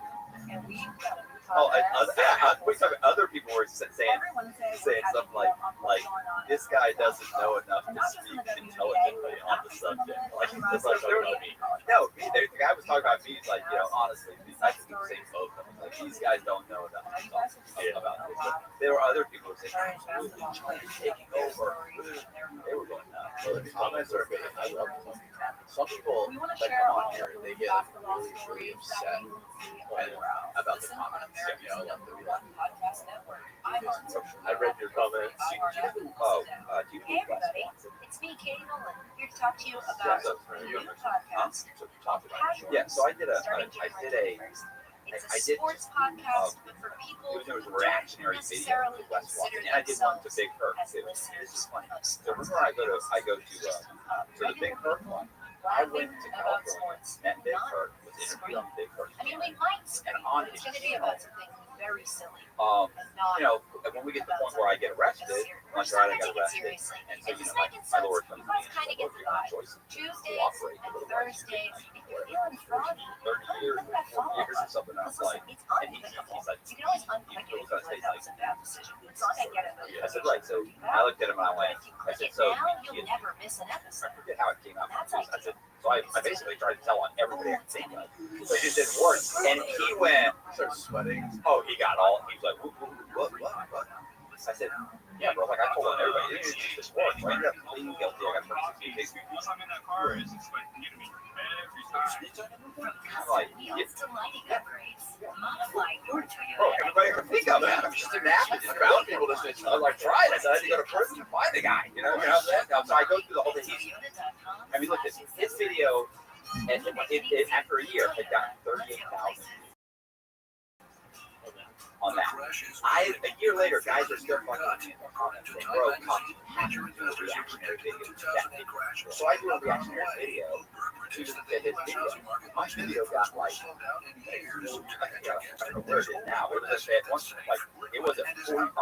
and we got a new Oh, and podcast. other people were saying Every Wednesday, saying we're something catching like, up on what's going on in this the guy world. doesn't know enough And to not just in speak the WNBA, intelligently on the subject. Like, it's like there was no, the guy was talking about me. He's like, honestly, I can do the same both of them. Like, these guys don't know enough to talk about this. But there were other people who were saying, absolutely, China's taking over. They were going nuts. So the comments are big. I love them. Some people We want to that share come all on here, of they the get basketball really, really stories upset that you will see all around. about the Listen on comments. America's You know, number one podcast network. I read your comments. Oh, do you Hey everybody, it's me, Katie Nolan, here to talk to you about a new podcast. Yeah, so I did a, Starting January 21st. It's a sports podcast, but for people there was who a reactionary don't video necessarily to West consider Walking, and I did one to themselves Big Perk. as listeners of So sports remember, I go podcasts. to the Big Perk one. I went to California, met Big Perk, was interviewed on Big Perk, I mean, we might scream, and on but his it's going to be channel, about something very silly um, and not when we get to the point where I get arrested, we're like starting I to got take it arrested, seriously. and so It's just my making lawyer sense. comes You to me guys and kind of says, get "Look, the you have a vibe. choice. Tuesdays Cooperate and with the Thursdays, if you're feeling froggy, 30 years, click that 40 follow years or button. something." I was Because like, listen, it's and unclickable. he's like, You can always unclick it if you feel like that was a bad decision. It's not going to get it. I said, right. So I looked at him and I went, If you I click said, it so now, you, you'll never miss an I episode. forget how it came out. That's I said, so I basically tried to tell on everybody I could think of. So it just didn't work. And he went, Started sweating. oh, he got all, he was like, what? I said, yeah, bro, like I told on everybody, it just worked. So I ended up pleading guilty. I got 26 days. I'm in that car is expecting you to meet every I'm like, Wheels to lighting upgrades. Modify your bro, everybody could think of it. I'm just an athlete. Just found people to snitch. I was like, tried. I said, I had to go to prison to find the guy. You know what I'm saying? So I go through the whole thing. I mean, look at his video, and after a year, it got 38,000 on that. A year later, guys are still fucking in the comments saying, bro, cops have to do a reactionary video to that video. So I do a reactionary video to his video. My video got like, I don't know where it is now, but it was like, it was at 45,000.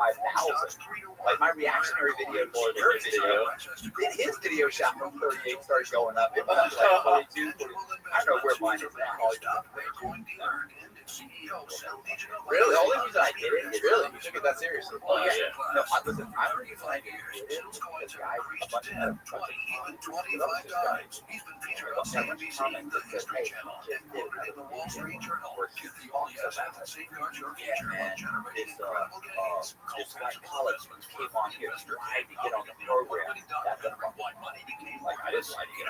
Like my reactionary video for your video, then his video shot from 38 started going up. It went up to like 42, 40. I don't know where mine is now. Really? The only reason I did it is Really? You took it that seriously? oh yeah. No, listen, I don't even like it. This guy, a bunch of comments that said, hey, just did the Wall Street Journal where he talks about and this guy college came on here tried to get on the program. That's a fucking like I didn't like it.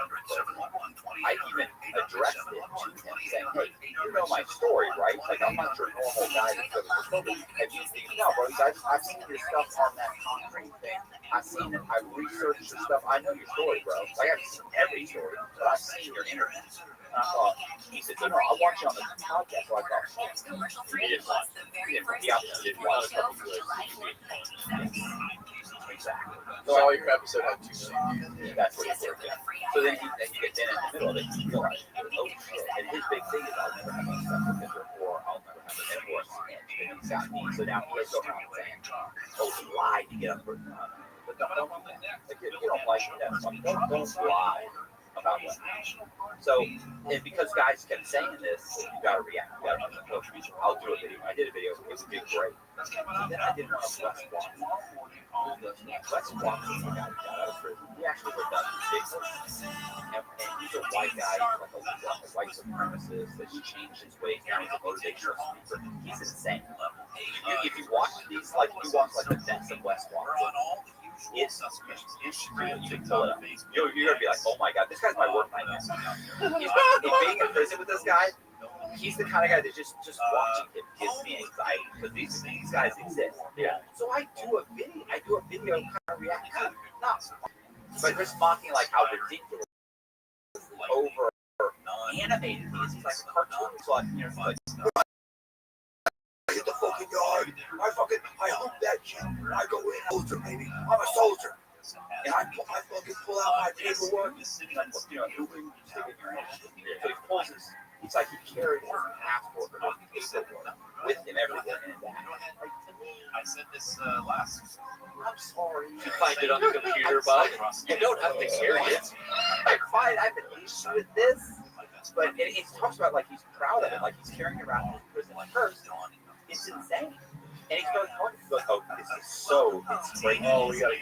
I even addressed it to him saying, hey, you know my story, right? Like I'm not your normal guy that goes to school. Have you seen no, bro, I've seen your stuff on that concrete thing. I've seen it, I've researched your stuff. I know your story, bro. Like I've seen every story, but I've seen your interviews. And I thought, he said, no, I watch you on the podcast. So I thought, he didn't want exactly. So your episode had 2 million views. That's what he did. So then you get in the middle of it, you feel like, oh shit. And his big thing is, I'll never have a sex offender or I'll never have an N-word snitch. And he's got me. So now he's going around saying, oh, he lied to get up for but don't like, you don't like that stuff. Don't lie about what happened. So, and because guys kept saying this, you gotta react. You gotta I'll do a video. I did a video. It was a big break. And then I did one of West Walking. West Walking, the guy got out of prison. He actually lived out in Bigfoot. And he's a white guy, like a white supremacist that's changed his ways. Now he's a motivational speaker. He's insane. If you watch these, like you watch like the best of West Walking, it's real. You can pull it up. You're gonna be like, oh my god, this guy's my work nightmare. Being in prison with this guy, he's the kind of guy that just watching him gives me anxiety because these guys exist. Yeah. So I do a video kind of reaction, not but just mocking like how ridiculous, over animated he is. He's like a cartoon. It's like like. Get the fucking yard. I hope that shit. I go in, soldier, baby. I'm a soldier. And I fucking pull out my paperwork. And I'm, stick in your hand. So he He's like, he carried his passport or paperwork with him everywhere. And that, like, to me, I said this last. I'm sorry. You find it on the computer, bud. You don't have to carry it. Like, fine, I've been used with this. But it talks about, like, he's proud of it. Like, he's carrying around his prison purse. It's insane. And he's going, oh, this is so, it's crazy. Oh, we got a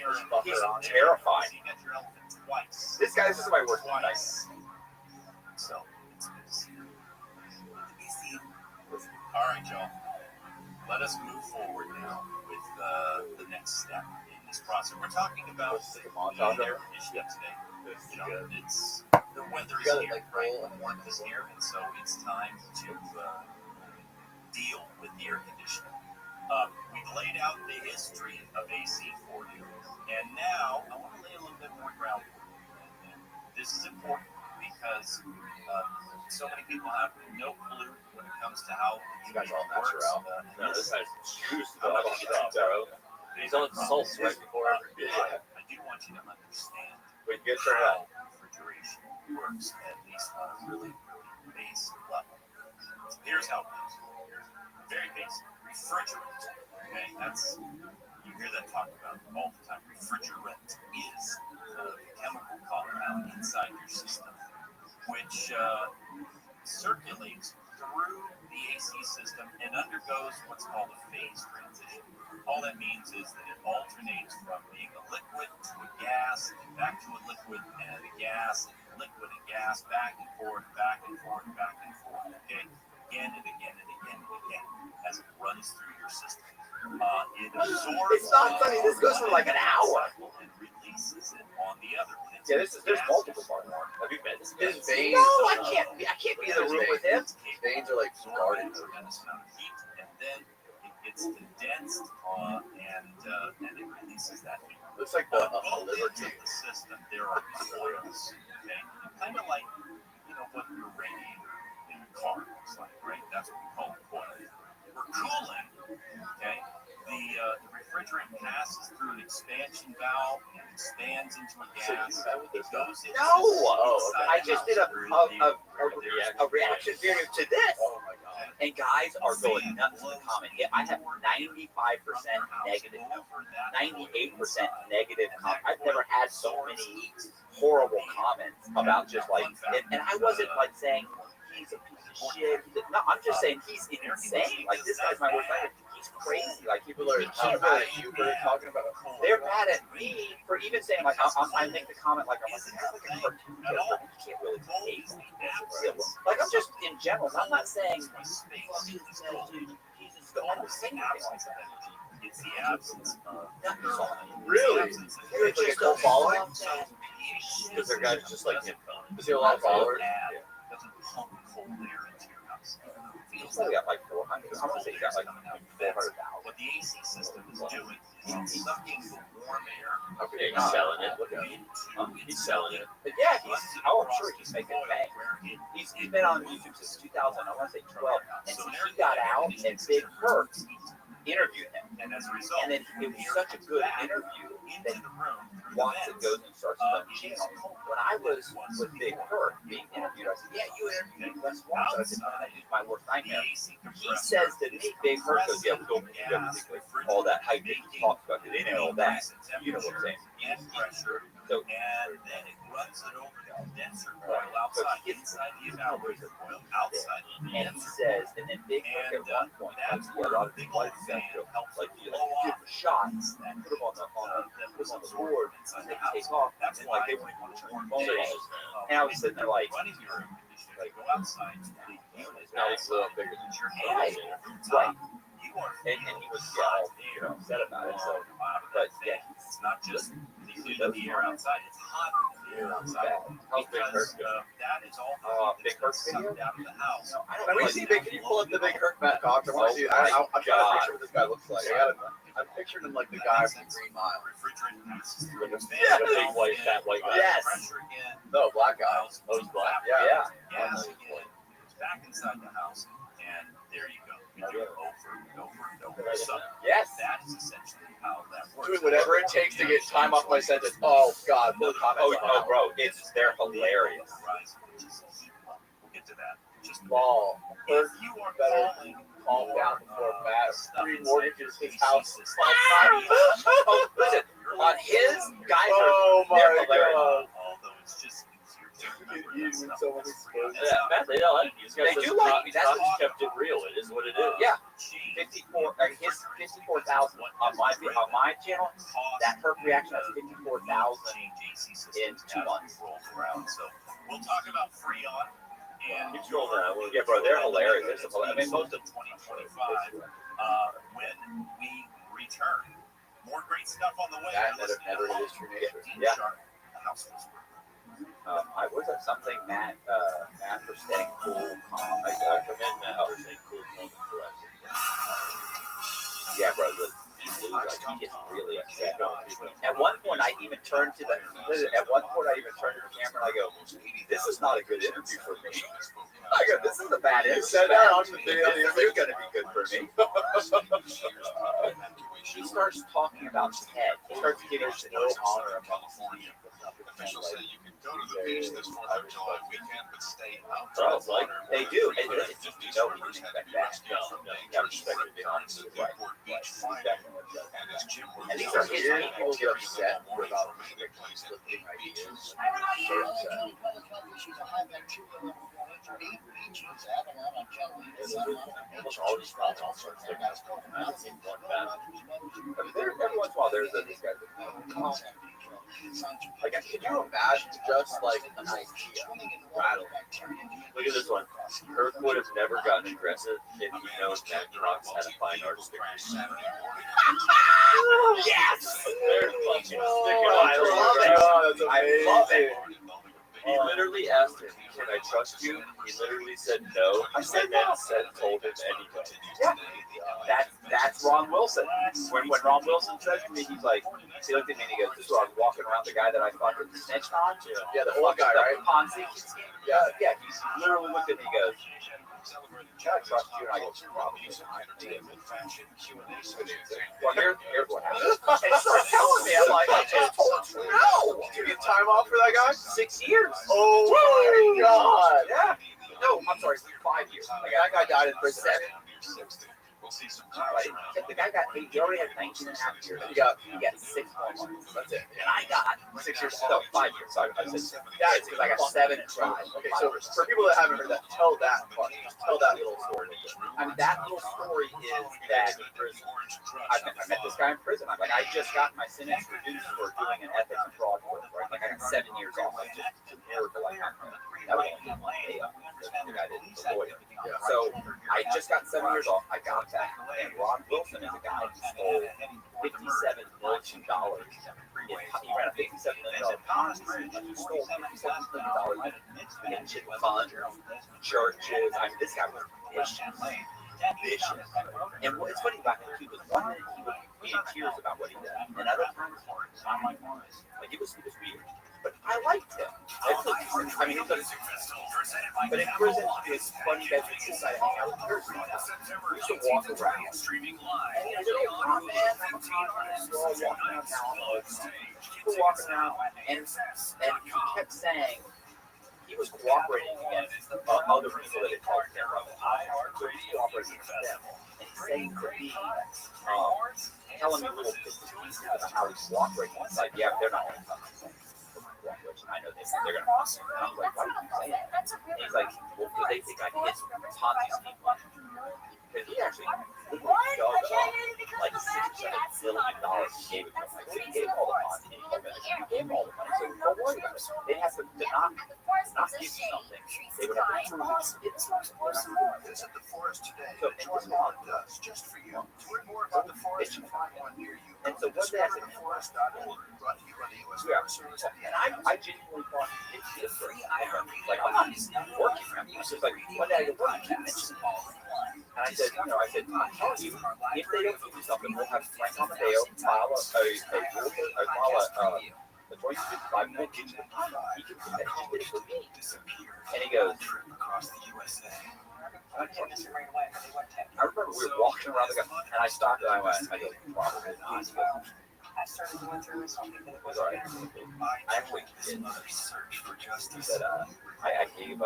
He's terrified. This guy's just my worst nightmare. So, all right, y'all. Let us move forward now with the next step in this process. We're talking about the air conditioning today. You know, it's the weather is here, right? Warmth is here, and so it's time to deal with the air conditioning. We've laid out the history of AC for you, and now I want to lay a little bit more groundwork. And this is important because so many people have no clue when it comes to how You guys are all works. natural. No, this guy's juiced up, bro. He's on salts right before. I do want you to understand Wait, you turn it how on. refrigeration works, at least on a really, really basic level. Here's how it goes. Very basic. Refrigerant. Okay, that's, you hear that talked about all the time. Refrigerant is the chemical compound inside your system, which circulates through the AC system and undergoes what's called a phase transition. All that means is that it alternates from being a liquid to a gas, back to a liquid and a gas, liquid and gas, back and forth, back and forth, back and forth, okay? Again and again and again and again as it runs through your system. It absorbs. It's not funny. This goes for like an hour. And releases it on the other. Yeah, there's multiple parts. Have you been? His veins. No, I can't be in the room with him. His veins are like Absorbing started. a tremendous amount of heat, and then it gets condensed and it releases that heat. Looks like But a both liver ends of the system, there are coils, okay? Kind of like, you know, what your radiator in a car looks like, right? That's what we call a coil. For cooling, okay, the refrigerant passes through an expansion valve and expands into a gas. It goes into I just did a reaction video to this. Oh my god. And guys are going nuts in the comment. Yeah, I have 95% negative, 98% negative comments. I've never had so many horrible comments about just like, and I wasn't like saying he's a piece of shit. No, I'm just saying he's insane. Like, this guy's my worst enemy. He's crazy. Like, People are mad at you for talking about it. they're mad at me for even saying, like, I make the comment, like, I'm like, you're like a cartoon character. You can't really taste these. Like, I'm just, in general, I'm not saying, I'm not saying anything like that. It's the absence of Really? You're just a following? Because their guys just like him. Is he a lot of followers? Doesn't pump cold air into your house. He's probably got like 400. I'm gonna say he got like 400,000. What the AC system is doing is it's sucking the warm air. Yeah, he's selling it. He's selling it. But yeah, I'm sure he's making bank. He's been on YouTube since 2000, I want to say 12. And so he got out, and Big Kirk interviewed him. And as a result, And then it was such a good interview that Watson goes and starts his own channel. When I was with Big Kirk being interviewed, I said, yeah, you interviewed Les Watson. I said, no, that is my worst nightmare. He says to me, Big Kirk goes, yeah, we don't all that hype that he talks about, because they know all that. You know what I'm saying? and pressure, So, and then it runs it over the condenser coil outside, inside the evaporator coil, outside the and he condenser. says, and then Big Kirk at one point, that's where a lot of people like like you give the shots and put them on the board and they take off. That's And why like they they want want to to turn turn phones. And I was sitting there like, running your air conditioner, like go outside to the unit. Now he's a little bigger than Your Right. hand, Right. you are and he was all, upset about it. So, but yeah, it's not just the air outside, it's hot in the air outside. How's Big Because Kirk? that is all Big Kirk sucked out of the house. Can we see Big? Can you pull up the Big Kirk Matt Cox? I want to see. I'm trying to picture what this guy looks like. I'm picturing him like the guy from Green Mile. Refrigerant passes through Yes. the The big white, fat white guy. Yes. Pressure in, No, black guy. Oh, he's black? Yeah. gas in, it's back inside the house, and there you go. You do it over and over and over. So yes. that is essentially how that works. Doing whatever it takes to get time off my sentence. Oh God, no comments. Oh, bro, they're hilarious. We'll get to that in just small. Kirk better calm down before Matt remortgages his house last night. Oh, listen, on his guys are they're hilarious. Although it's just easier to remember Matt, they don't like these guys. They do like me. That's That's what kept it real. It is what it is. Yeah, 54. His 54,000 on my channel. That Kirk reaction has 54,000 in 2 months. So we'll talk about Freon and Keep scrolling down. Yeah, bro, they're hilarious. They're so, I mean, most of 2025 when we return. More great stuff on the way. that never is true nature. Yeah. I was at something Matt for staying cool, calm. I come in Matt for staying cool, calm, and collected. Yeah, bro, he gets really upset. At one point, I even turned to the camera and I go, "This is not a good interview for me." I go, "This is a bad interview." Said that on the video. You're gonna be good for me. He starts talking about Ted. He starts giving no honor among Officials say you can go to the beach this 4th of July weekend, but stay out. Bro, like they do. And it's just These no, workers he had didn't to be expect that. rescued from You dangerous gotta flood respect beyond the Right. Newport Beach Right. Friday. Definitely. And as Jim And these are his people get upset about remaining place at 8 beaches. Almost all these spots all sorts of guys in one battle. I mean, every once in a while there's these guys that like, could you imagine just like an idea rattle? Look at this one. Kirk would have never gotten aggressive if he knows that Rox had a fine arts degree. Yes! They're fucking sticking I love it. I love it. He literally asked him, "Can I trust you?" He literally said no. I said and then no. told him anyway. Yeah. That's Ron Wilson. When Ron Wilson said to me, he's like, he looked at me and he goes, "This is what I was walking around the guy that I fucking snitched on." Yeah, the old guy, right? Ponzi. Yeah. He literally looked at me and goes, "Can I trust you?" And I go, "Probably." Well, here's what happened. And he started telling me, I'm like, "I just told you no." Did you get time off for that guy? 6 years. Oh my God. Yeah. No, I'm sorry, 5 years. Like, that guy died in prison. 7. Right. The guy he already had 19 and a half years. He got 6 more months. That's it. And I got 6 years, no, 5 years. Sorry, I said that's because I got 7 and 5. Okay, so for people that haven't heard that, tell that part. Tell that little story. I mean, that little story is that in prison, I met this guy in prison. I'm like, I just got my sentence reduced for doing an ethics and fraud course, right? Like, I got 7 years off. Like, just a miracle. Like, that was only 1 day off. The guy didn't, the lawyer. So I just got 7 years off. I got that. And Ron Wilson is a guy who stole $57 million. He ran a $57 million Ponzi. He stole $57 million in pension funds, churches. I mean, this guy was vicious. And what's funny about him, he was one minute he would be in tears about what he did, and other times, like it was weird. But I liked him. I mean, but in prison, it's funny that he decided to hang out with person. We used to walk around. And he was like, "Oh, man, I'm a conference. We're all walking around now. People walking around." And he kept saying, he was cooperating against other people that had called him on the iHeart, so he was cooperating against them. And he's saying to me, telling me little bits and pieces about how he's cooperating. It's like, yeah, they're not going to come and say cooperation. I know they're going to come. And I'm like, why do you say that? And he's like, well, because they think I hit Ponzi scheme money. Because he actually literally dug up like $6 or $7 million he gave it to him. Like, so he gave all the Ponzi. He gave all the money. So don't worry about it. They have to not give you something. They would have to prove it's Visit the forest today. So, Enjoy what it does just for you. To learn more about the forest and find one near you. And so one day I said, Discovertheforest.org, brought to you by the U.S. yeah. Forest Service. And I genuinely thought it's different. Like, I'm not working for him. It's just like, one day I go, what? And I said, I'm telling you, if they don't give you something, we'll have Frank Amadeo file a joint suit 5 minutes. He can just did it for me. And he goes, Across the USA. I remember we were walking around the guy, and I stopped and I go, probably not. He goes, started going through or something that was alright. I actually did. I gave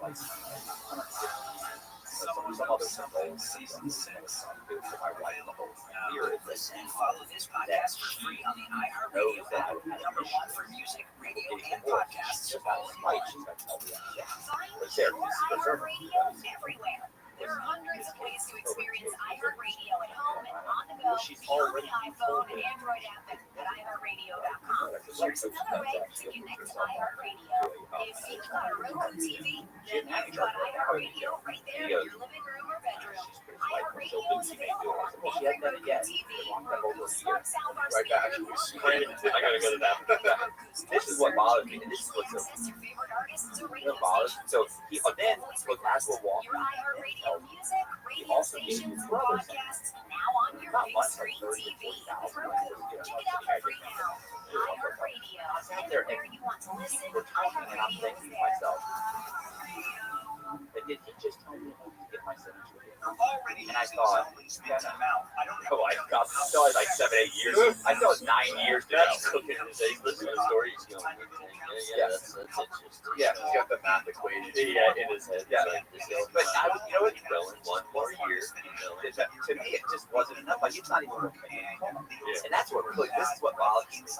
like some other symbols for my wife. The whole fear is Listen and follow this podcast for free on the iHeartRadio app. #1 for music, radio, and podcasts. All in one. was there. Your iHeartRadio everywhere. There are hundreds of ways to experience iHeartRadio at home and on the go beyond the iPhone and Android app at iHeartRadio.com. Here's another way to connect to iHeartRadio. If you've got a Roku TV, then you've got iHeartRadio right there in your living room or bedroom. iHeartRadio is available on every Roku TV, Roku Smart Soundbar speaker, I gotta go to that. This is what bothers me. And this is what's access your favorite artists or so radio bothers. stations. So then, look, as we're walking, Your iHeartRadio music, radio stations, and podcasts now on your big screen TV. Roku. Check it out for free now. iHeartRadio. Anywhere you want to listen, and I'm iHeartRadio is thinking to there. myself, did he just tell me to get my signature? And I thought, oh, I got still had like 7-8 years. I still had 9 years to go. Listen to the stories. That's interesting. Yeah, He's got the math equation. Yeah, in his head. Yeah. Like, But I was, you know what? one more year. To me, it just wasn't enough. Like, it's not even worth it. And that's what really, this is what bothers me. It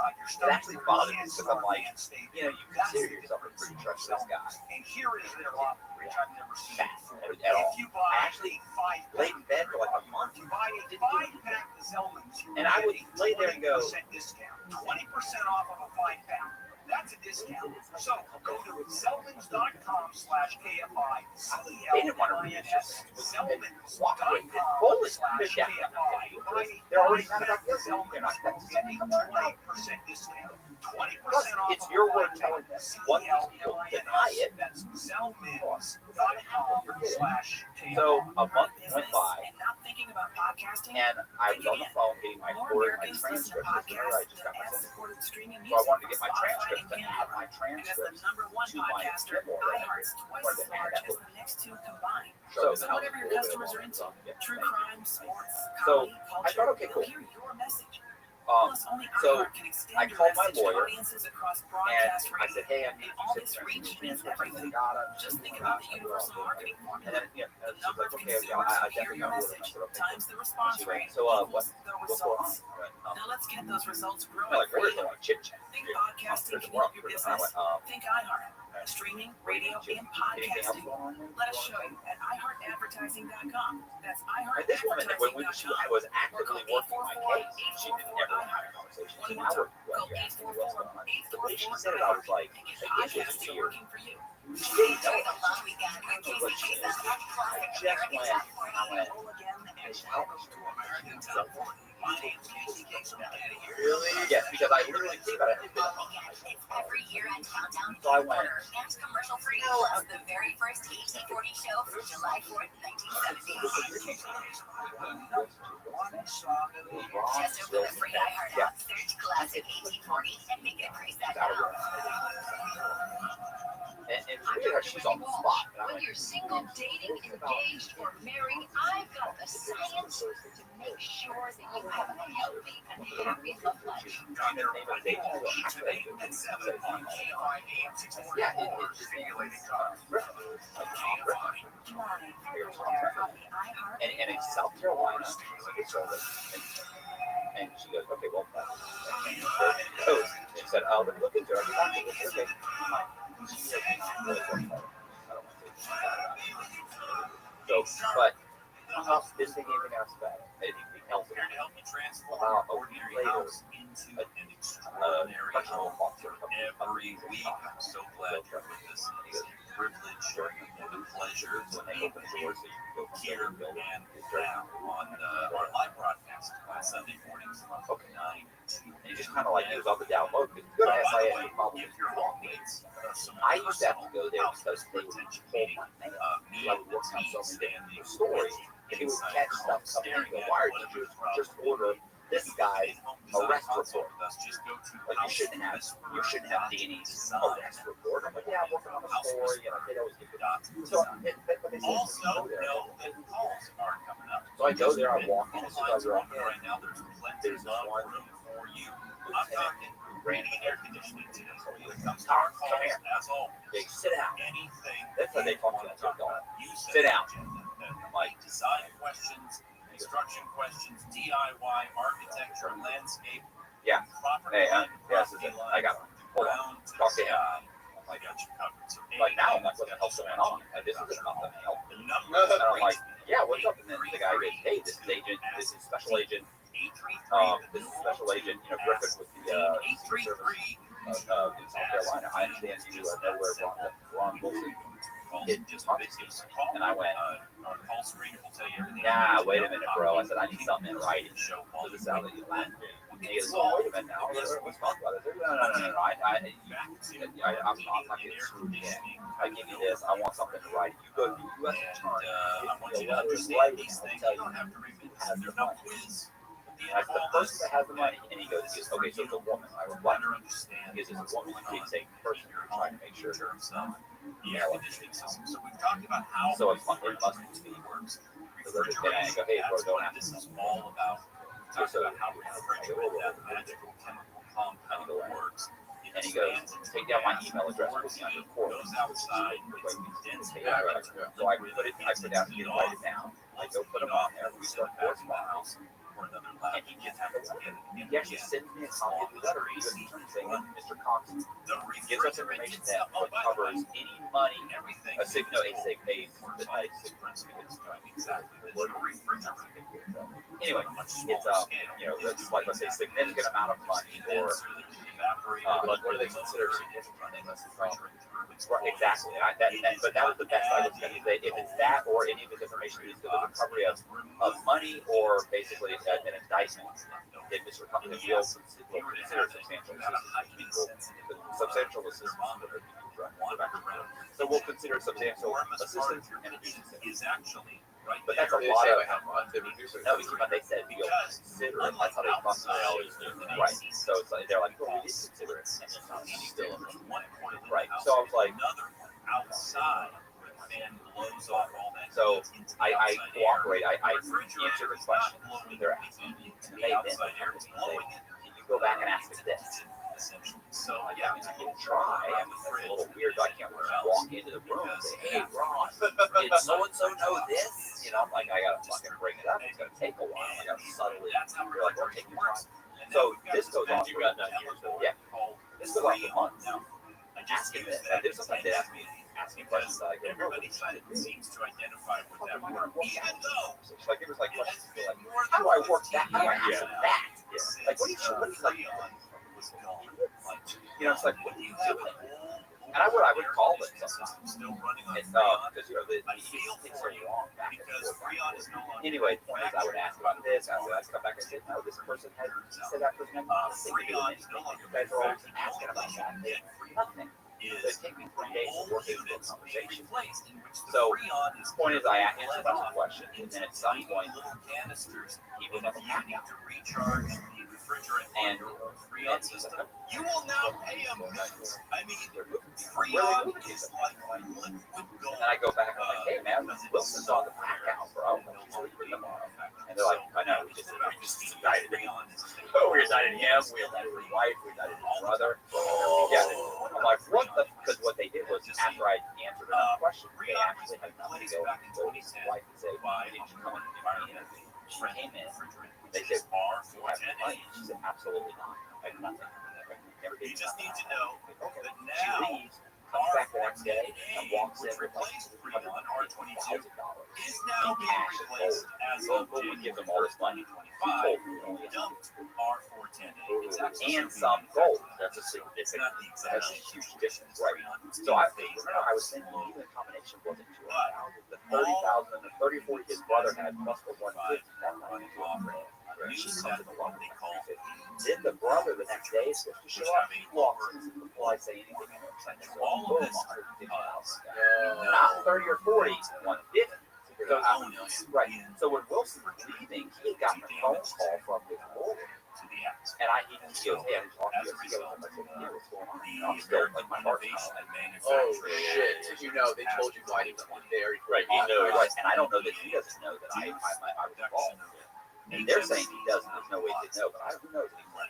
actually bothers me because I'm like, you know, you consider yourself a pretty trustless guy. And here is their offer, which I've never seen. At all. If you I buy actually laid in bed for like a month. you buy a 5-pack of Zellmans, And I would lay there and go, 20% discount, 20% off of a 5-pack. That's a discount. So go to Zellmans.com/KFI. they didn't want to read it. Walk away. Zellmans.com/KFI. They're already kind of like this. They're not Get a 20% discount. 20% Plus, off. it's your word telling them. One people deny it. That's Zellmans.com/KFI. So a month went by, And not thinking about podcasting? and I was on the phone getting my More word, my Americans listen to transcript. Remember, I podcasts just got than my ad-supported streaming So I music wanted to get from my Spotify transcript and and have my Pandora. And as the transcript #1 to my podcaster, Kindle. iHeart's twice as large as the next two combined. So So whatever your customers are into, true crime, sports, So, comedy, I culture, thought, okay, cool. they'll hear your message. Plus, only so iHeart can extend I your called my message to lawyer, audiences across and broadcast I said, radio. hey, I need All you this to reach means I everything. got it. Just think about the universal marketing And formula. then, yeah, The she's number like, of okay, consumers yeah, I who hear definitely your got it. message times the response rate So, equals the what's going on? results. Now let's get those results I'm growing like, for where's you. the chit chat? Think podcasting can help your business. Think iHeart. Streaming, radio, and podcasting. Let us show you at iHeartAdvertising.com. That's But this woman, when she iHeartAdvertising.com. was actively working my case, she didn't ever have a conversation. See, now we're, Call you're asking me what's going on. The 844-844 way she said it, I was like, and get this was podcasting weird. working for you. She didn't know. Enjoy the long weekend with Casey Kasem and classic American Top 40 and Mulligan and Welcome to American Top 40. My name's Casey Kasem. Really? Yes, because I literally think about it. It's been a month. It's every year at Countdown So I went, Theater and commercial free. Plus the very first HT40 show from July 4th, 1970. Just open the free iHeart app, search classic HT40 and make it praise that now. And it's weird how she's on the spot. And I'm Whether like, you're single, dating, engaged, or married, I've got the science to make sure that you have a healthy and happy love life. the name of the day, yeah, it's just Everywhere on the iHeart. and in South Carolina, and she goes, okay, well, she said, let me look into it. I mean, okay. So, but didn't think anything else about it. Anything else about a week later, a personal officer Every week, I'm so glad you're with us. It's a privilege and a pleasure to when they open the doors, so you can go here and now on our live broadcast on Sunday mornings from 9 to and you just kind of like use up the download. Because good SIS would probably if you're walkmates, I used to have to go there because they would pull my mail. me Like work on so many standing stories. If you would catch stuff coming in, go, why did you just order this guy's arrest report? Just go to Like you shouldn't have Danny's arrest report. I'm like, yeah, I'm working on a story, and they'd always give it up. So, but they also go there. know that calls are coming up. So I go there, I walk in, as soon as I walk in, Right now, there's plenty there's one you, I'm talking ran air conditioning too. So he was Comes to our calls, come here. as always. Big, sit down. Anything That's how they talk to want that dog. you Sit down. Like design questions, construction questions, DIY, architecture, landscape. Yeah. Property Hey, line, yes, property line, I got him. Hold on. ground to Talk to the him. sky. I got you covered. So Like now, I'm like, what the hell's going on? And this isn't about the help. And I'm like, yeah, what's up? And then the guy goes, hey, this is agent, this is special agent. This is special agent, Griffin with the Secret Service in South Carolina. I understand you know where Ron Wilson did talk to you. And I went, nah, wait a minute, bro. I said, I need something in writing. So this is how they land. And he goes, oh, wait a minute now. Let's talk about it. No. I'm not getting screwed again. I give you this. I want something in writing. You go to the U.S. attorney. I want you to understand these things. You don't have to read it. There's no quiz. That's the person that has the money. And he goes, okay, so it's a woman. I was like, he goes, it's a woman. He's a person you're trying to make sure. Yeah, so we've talked about how so it must be works. So I go, hey, bro, don't have This is all about how refrigerant, that magical chemical compound works. And he goes, take down my email address, put me on your court. Goes outside, it's condensed air. So I put down, you write it down. I go put them on there. We start correspondence. And he gets he actually sends me a copy of the letter. He goes, saying, Mr. Cox gives us information that covers any money. A sick, no, a sick, a anyway, it's it's like let's say significant amount of money or what do they consider significant? Right, exactly. But that was the best I was going to say. If it's that or any of his information is the recovery of money or basically an indictment, if it's recovery of will consider substantial assistance. So we'll consider substantial assistance and abuse. But that's a lot of no, but they said we'll consider it. That's how they must right. So it's like they're like, well, we did consider it, and it's not still right. So I was like, outside and blows off all that. So I cooperate. I answer the question they're asking. And they then say, can you go back and ask us this? So yeah, I can try. It's a little weird. I can't just walk into the room and say, hey, Ron, did so and so know this? I'm like, I gotta fucking bring it up. It's gonna take a while. I gotta subtly. You're like, we're taking time. So this goes on. You got that here. So yeah, this goes on for months. Asking this. And sometimes they ask me questions like, everybody seems to identify with that word, even though like it was like questions like, how do I work that? How do I answer that? Yeah. Like what do you like? It's like, what are you doing? And I would call it sometimes. Because the things are wrong back and forth. Anyway, the point is I would ask about this, I'd come back and say, no, this person had said that person had nothing to do with anything. You guys are always asking about that. Nothing. It take me 3 days to work into a conversation. So the point is I answer a bunch of questions, and then at some point he would have a backup. And Freon system, you will now pay a minute. I mean, Freon is like liquid gold. And I go back and I'm like, hey man, Wilson's on the blackout, bro. And they're like, I know, we just indicted him. Oh, we indicted him, we indicted his wife, we indicted his brother. Yeah. I'm like, what the? Because what they did was after I answered another question, they actually had nothing to go to his wife and say, why didn't you come in the interview? She came in. They said, you have money? She said, absolutely not. I have nothing. You just need to know that now she leaves, comes back the next day, and walks in with like $120,000 is now being replaced as of we give them all this money. Dumped R410. And some gold. That's a significant. That's a huge difference, right? So I was thinking even the combination wasn't $200,000. The $30,000 and the $30,000 his brother had plus the $150,000. That money was she comes in the one they call it. Then the brother the next day is supposed to show up. He walks in before I say anything. So boom, $150,000. Not 30 or 40, 150. So, right. So when Wilson was leaving, he had gotten a phone call from his lawyer. And he goes, hey, I'm talking to you. I said, yeah, what's going on? I'm still like my heart's oh shit! Did you know they told you why he was there? Right. He knows. Right. And I don't know that he doesn't know that I was involved. And they're saying he doesn't. There's no way to know, but who knows anymore.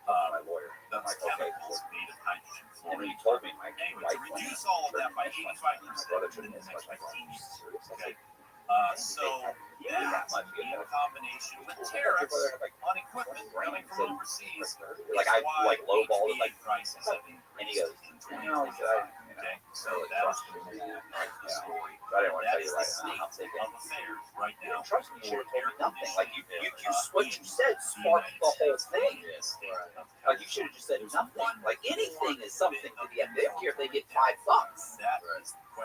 My lawyer. I'm like, okay. And when you told me my wife went to my brother took this much, my serious. So that in combination with tariffs on equipment coming from overseas, like I like lowballed it, like prices have and he goes, no, he said, okay, so that's the story. I didn't want to tell you right now. I'm thinking, of affairs right now. Trust me, you should have told me nothing. Like what you said sparked the whole thing. Like you should have just said nothing. Like anything is something to the end. They don't care if they get $5.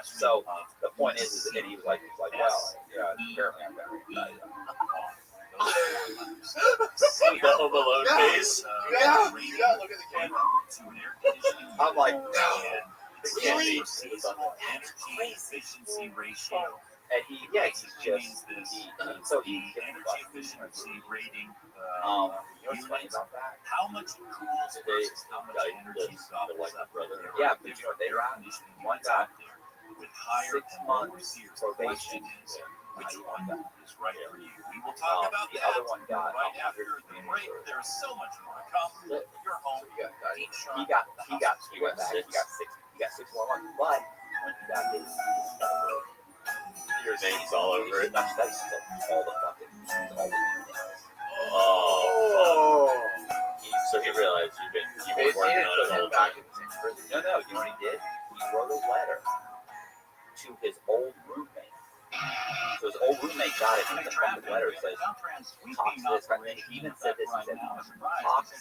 So the point is that he was like, well, yeah, apparently I'm very excited. The Home Alone face. Yeah, look at the camera. I'm like, Really? Energy efficiency ratio. and he's just so he Energy efficiency rating. you know what's funny about that? How much cools versus how much energy gobbles up. Yeah, but you know what they ran? One guy, With higher 6 months probation. which one is right for you? We will talk about The that other one got right after the break. There's so much more to come. You're home. Deep Shot. he went back. He got 6 more months, but when he got his Your name's all over it. that's all the fucking all the Oh. So he realized you've been working on it the whole time. No, you know what he did? He wrote a letter to his old roommate. So his old roommate got it, and the fucking letter says, Cox this, and then he even said this, he said, Cox,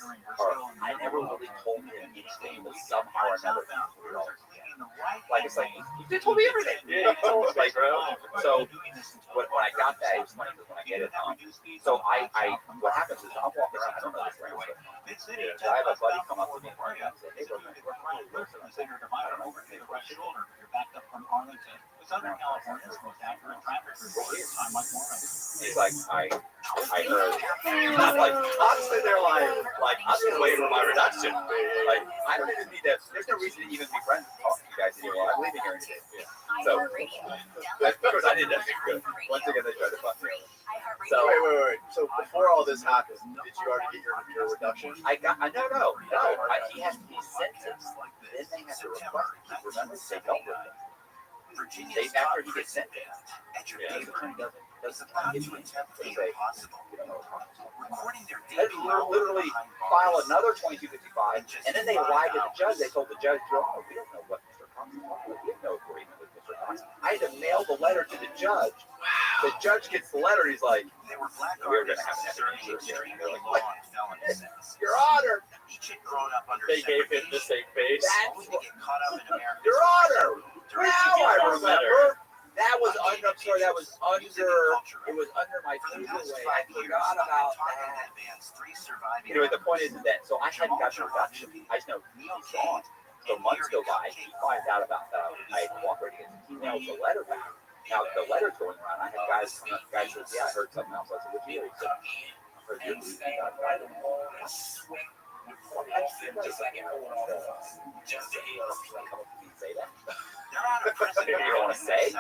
or I never really told him anything, but somehow or another, like, it's like, you told me everything. Yeah, you told me, Like, bro. so, when I got that, it was funny, because when I get it, so I, what happens is, I'm walking around, I don't know this very well, so I have a buddy come up to me, and say, hey, bro, where are you? I said, I don't know, Southern California's most accurate traffic report. he's like, I heard. I'm like, I'm sitting there like I'm just waiting for my reduction. Like, I don't even need that. There's no reason to even be friends with talk to you guys anymore. I'm leaving here today. So, of course, I did nothing good. Once again, they tried to fuck me. So wait. So before all this happened, did you already get your reduction? No. He has to be sentenced. Then they have to request it. Remember, they don't with him. After he gets sentenced, doesn't get to attempt to say, they literally file another 2255, and then they lied to the judge. They told the judge, "Oh, we don't know what Mr. Cox is on. We have no agreement with Mr. Cox." I had to mail the letter to the judge. The judge gets the letter, and he's like, "We're going to have to have an insurance." They're like, "What? Your Honor." They gave him the same face. Your Honor. Now I remember. That was under. I'm sorry. That was under. It was under my freeway. I forgot about that. Anyway, the point is that so I hadn't got the reduction. I just know he's gone. So months go by. He finds out about that. I had cooperated. He mails the letter back. Now the letter's going around. I had guys come up. Guys says, "Yeah, I heard something else." I said, "What'd you hear?" He said, "I heard you're losing that." I don't know. Say that. You don't want to say? I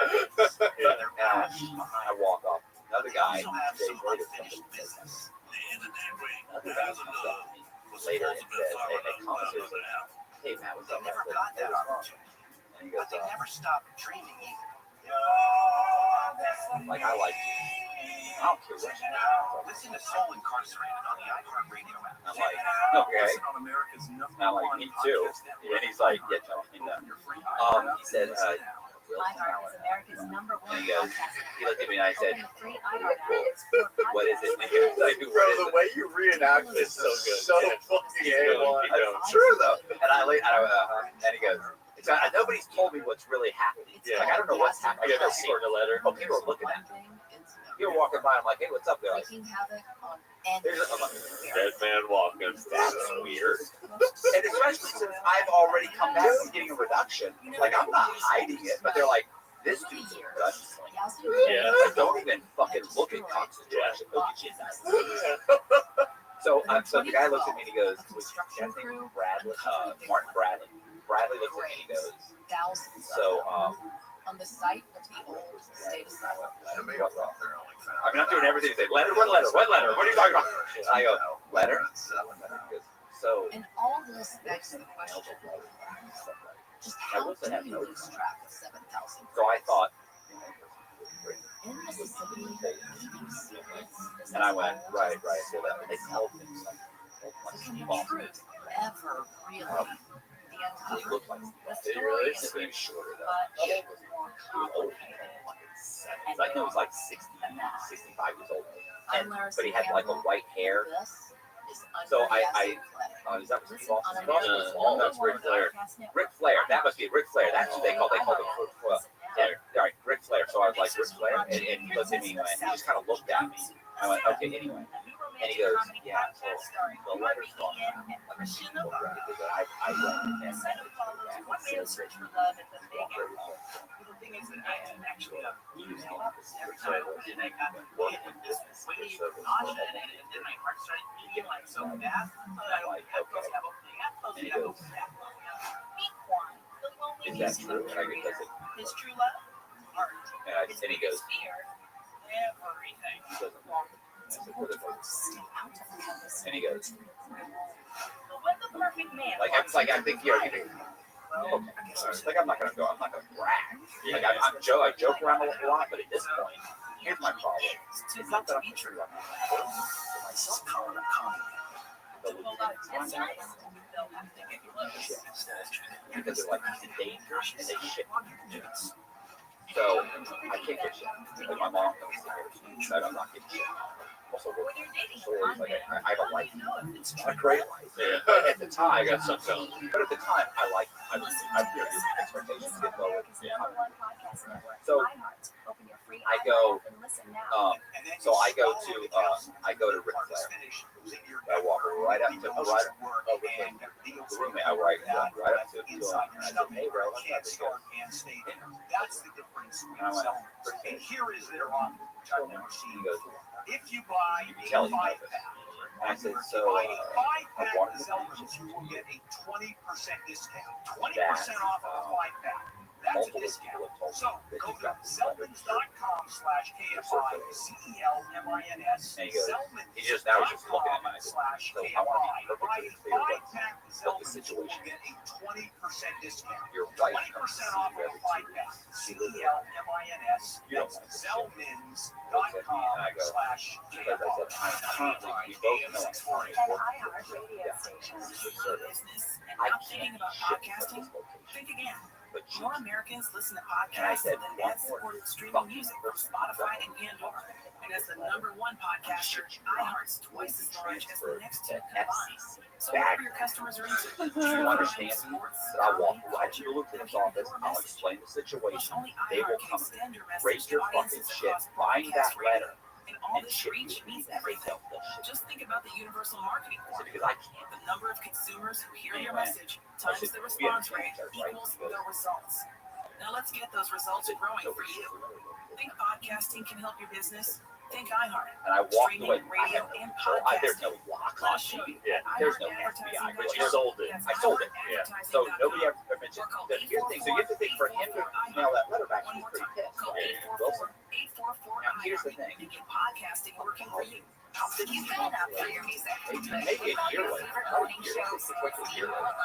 walk off. Another guy, days later, another guy comes up to me later and says, "Hey, Matt, what's up?" And he goes, never stop dreaming either. like, I like you. I don't care what you know. Listen to Soul Incarcerated on the iHeartRadio app. I'm like, okay. I'm like, me too. And he's like, yeah, tell me that. He said, iHeart is America's #1 he goes, he looked at me and I said, what is it? Bro, the way you reenact this is so fucking A1. It's true though. And and he goes, nobody's told me what's really happening. Like, I don't know what's happening. I got a sort of letter. Oh, people are looking at me. You're walking by, I'm like, hey, what's up, guys? There's Dead man walking. That's weird. And especially since I've already come back from getting a reduction. Like, I'm not hiding it, but they're like, this dude's a gunslinger. Yeah. Don't even fucking look at concentration. Look at you. So the guy looks at me and he goes, Bradley, Martin Bradley. Bradley looks at me and he goes, so, on the site of the old state asylum. I mean, mean, I'm doing everything. They say, letter? What letter? What letter? What are you talking about? I go, letter? He goes, so. And all this begs the question, just how do you lose track of 7,000? So I thought, In Mississippi, and I went, right. So that they called me. can the truth ever really be He uncovered? looked like The he story really is is shorter though. much He more was old. complicated. Like he was like 60, 65 years old. I'm And, Larissa but he had like a Campbell. white hair. This is So Under the I Acid is that what Listen on Steve Austin? America's Oh, number that's one Ric Flair. podcast network. Ric Flair. That must be Ric Flair. That's what they call him. Listen now. Yeah, right, Ric Flair. So I was like, Ric Flair? And he looked at me and he just kind of looked at me. I went, okay, anyway. And he goes, yeah, so the letter's gone out. Like, people read it because I went and sent it to them. One man search for love at the big apple. The thing is that I am actually Every time I opened it, I got the way you nauseous, and then my heart started beating like so fast. But I don't have those have opening up, those have opening up. Meet Juan, the lonely Is that true? museum And I go, does it? His true love, art. And he goes, Fear, Everything. he doesn't want it. I said, what is it? stay out of the compass. And he goes, But when the perfect man like, I think you're getting. Like I'm not gonna brag. Like I joke around a lot, but at this point, here's my problem. It's not that I'm true. I'm That's nice. because they're like dangerous and they shit. So I can't get shit. Like my mom knows that I'm not getting shit. Also, When you're dating stories like I have a life. it's Not a great life. Yeah. But at the time, I got some zone. But at the time, I like. I your expectations get lower. So I go. So I go to Ric Flair. I walk right up to the roommate. I right up to him. I said, "Hey, bro, what's up?" He goes, That's the difference. and I went, And here is their offer, which I've never he seen. goes, If you buy "You can a tell he knows 5-pack, it." And I said, "So buy a I 5-pack wanted of to Zelmer's, you will get a 20% discount. 20% off of a 5-pack. That's a multiple discount. people have told So me that go he's to got Zelmans.com/KFI, CELMINS, And he goes, he just now he's just looking at me. I said, so I want to be perfectly clear what the situation get a 20% discount. Your wife 20% off of a 5-pack. CELMINS. You don't That's want to Zelmans.com/KFI. we both know it's fine. And not thinking about podcasting? Think again. More Americans listen to podcasts than ad-supported streaming music from Spotify and Pandora. And as the #1 podcaster, iHeart's twice as large as the next two combined. So whatever your customers are into, You understand me? That I'll walk right to the lieutenant's office, I'll explain the situation. They will come raise your fucking shit, find that letter, and all and this shit reach you. means everything. Just think about the universal marketing So formula. because I can't. The number of consumers who hear your message times the response rate equals the results. Now let's get those results growing for you. Think podcasting can help your business? Think iHeart. And I walked away. Streaming, radio, and There's podcasting. no lock Let on us show you. Yeah. There's no FBI. But you sold it. I sold it. Yeah. So nobody ever mentioned that. Here's the thing. So you have to think for him to mail that letter back, he's pretty pissed. Call Yeah. Wilson. 844 Now here's the thing. and get podcasting working for you. You've been up for your music. Maybe a year later. Probably a year later. Quickly a year later.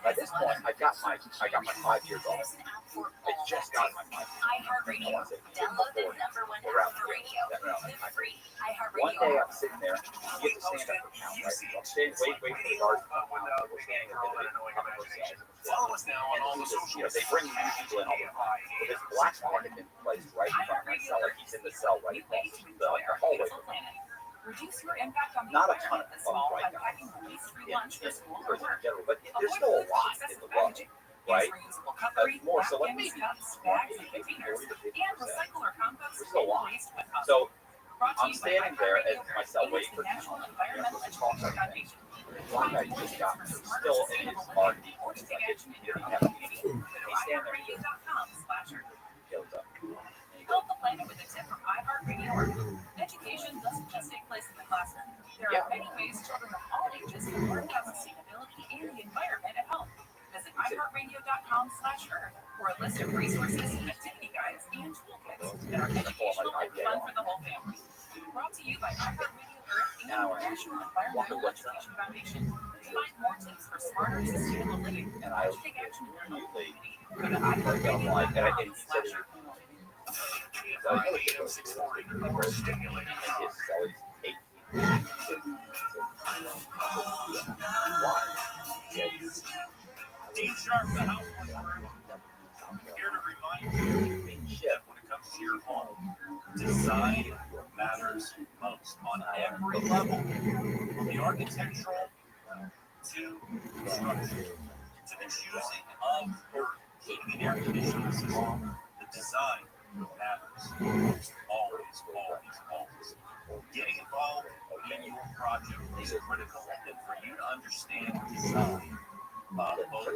By this point, I got my 5 years off. I just got my 5 iHeartRadio. Download the #1 app for radio. The free One iHeartRadio. day I'm sitting there, you get to stand up for count, right? So I'm standing, wait for the guards to come out. We're standing there, Follow us now on all the social they bring people in all the time. Well, this black market been placed right in front of my cell, like he's in the cell right across the hallway from me. Reduce your impact on the Not a ton environment of this fall right by now. packing a waste-free In lunch for school or prison in work. general, but there's still a lot in the world, right? Reusable cutlery, More so, like napkins, maybe cups, bags, and containers, 40 to and 50%. recycle or compost There's still a lot. waste when possible. So Brought to I'm you by standing there at iHeartRadio my cell and waiting for the National count. Environmental Education Foundation. One guy just got still in his RD. He's like, he didn't have a meeting. He's standing there, he goes, iHeartRadio.com/earth. goes up. And he goes, Help the planet with a tip from iHeartRadio. Education doesn't just take place in the classroom. There are many ways children of all ages can learn about sustainability and the environment at home. Visit iHeartRadio.com/earth for a list of resources, activity guides, and toolkits that are educational and fun for the whole family. Now I wonder what's that. And I immediately, and I'm like, and he said, so I really get those stimulating and his cells 8. Why? Dean Sharp, the house here to remind you that when it comes to your home, design matters most on every level, from the architectural to the structure, to the choosing of your heating and air conditioning system. The design matters. Always. Getting involved in your project is critical, and for you to understand design, both the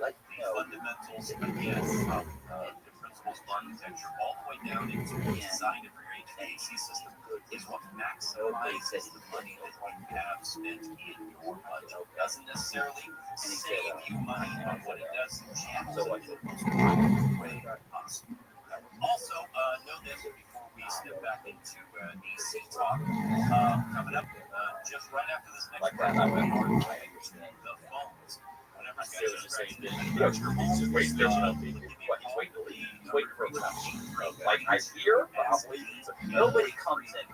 fundamentals, again, the principles of architecture, all the way down into the design of your HVAC system, is what maximizes the money that you have spent in your budget. It doesn't necessarily save you money, but what it does is jam so much of the most way possible. Also, know this before we step back into AC talk. Coming up just right after this next break, the phones. Whenever you guys are scratching the He's waiting to leave. He's waiting for a company. Like I hear, probably nobody comes in.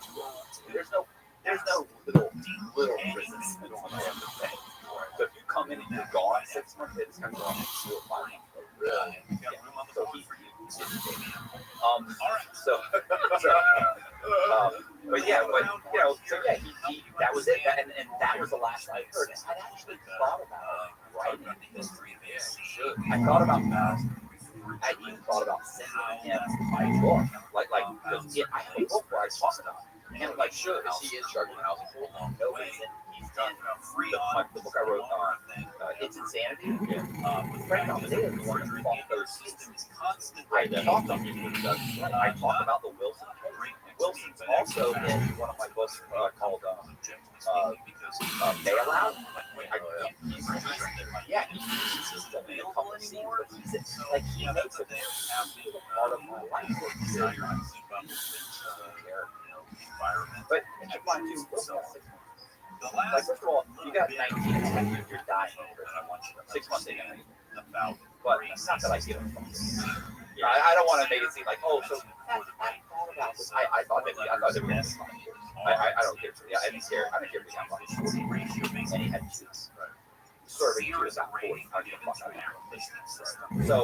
There's no little resistance on the thing. So if you come in and you're gone 6 months, it's kind of going to 5 months. Really? So he for you. But yeah, he that was it, and that was the last I heard. I actually thought about writing history of AC. I thought about that. I even thought about sending him my book, like I have a book where I talk about it. And like, sure, is he in charge of the housing? No, he's done the book I wrote on It's Insanity. With Frank Almeida, the one that fought those systems. I talked about I talk about the Wilson case. Wilson's also in one of my books called Bailout. He's a couple of scenes, but he's like he makes a part of my life. But keep in mind too, like first of all, you got 19 and you're dying. 6 months in, but it's not that I give a fuck. I don't want to make it seem like, oh, so I thought that they were fine. I don't care. Yeah, I didn't care. I didn't care if he got money. And he had kids. Serving to about 40. So,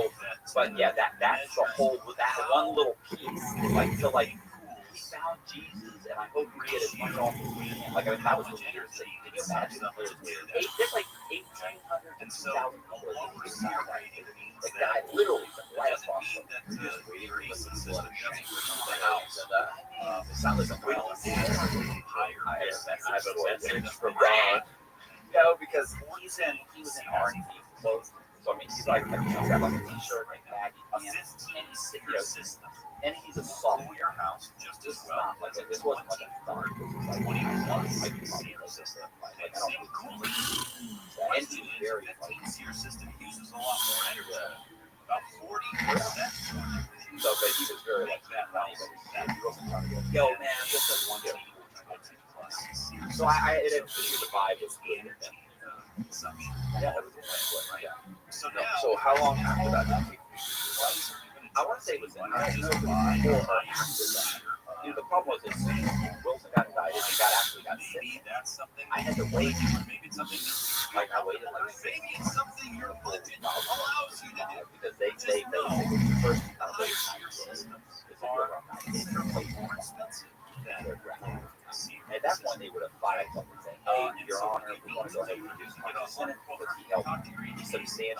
but yeah, that's the whole, that one little piece, like, to like, he found Jesus, and I hope we get as much off as we can. Like, I mean, that was really weird. Can you imagine? There's like 1,800 to 2,000 people in this society. The guy literally right across from him. Just waiting for the house. It sounds like a well. I have a message from God. No, because he was in R&D. So I mean, he's like, he's got like a t-shirt, like baggy pants, and he's a software house. Just as well. Like this wasn't like a thought. This was like 21 system. Like I don't know. And he's very like your system uses a lot more energy. About 40%. So, but he was very like that. He wasn't trying to go, yo man, just like one day. So I it was the vibe was good. Yeah, so how long after that? I want to say it was before or after that. You know, the problem was is Wilson got indicted and actually got sick. I had to wait. Like I waited like 6 months because they first at that point, they would have filed something saying, hey, Your Honor, we want to go ahead and reduce my Senate because he substantially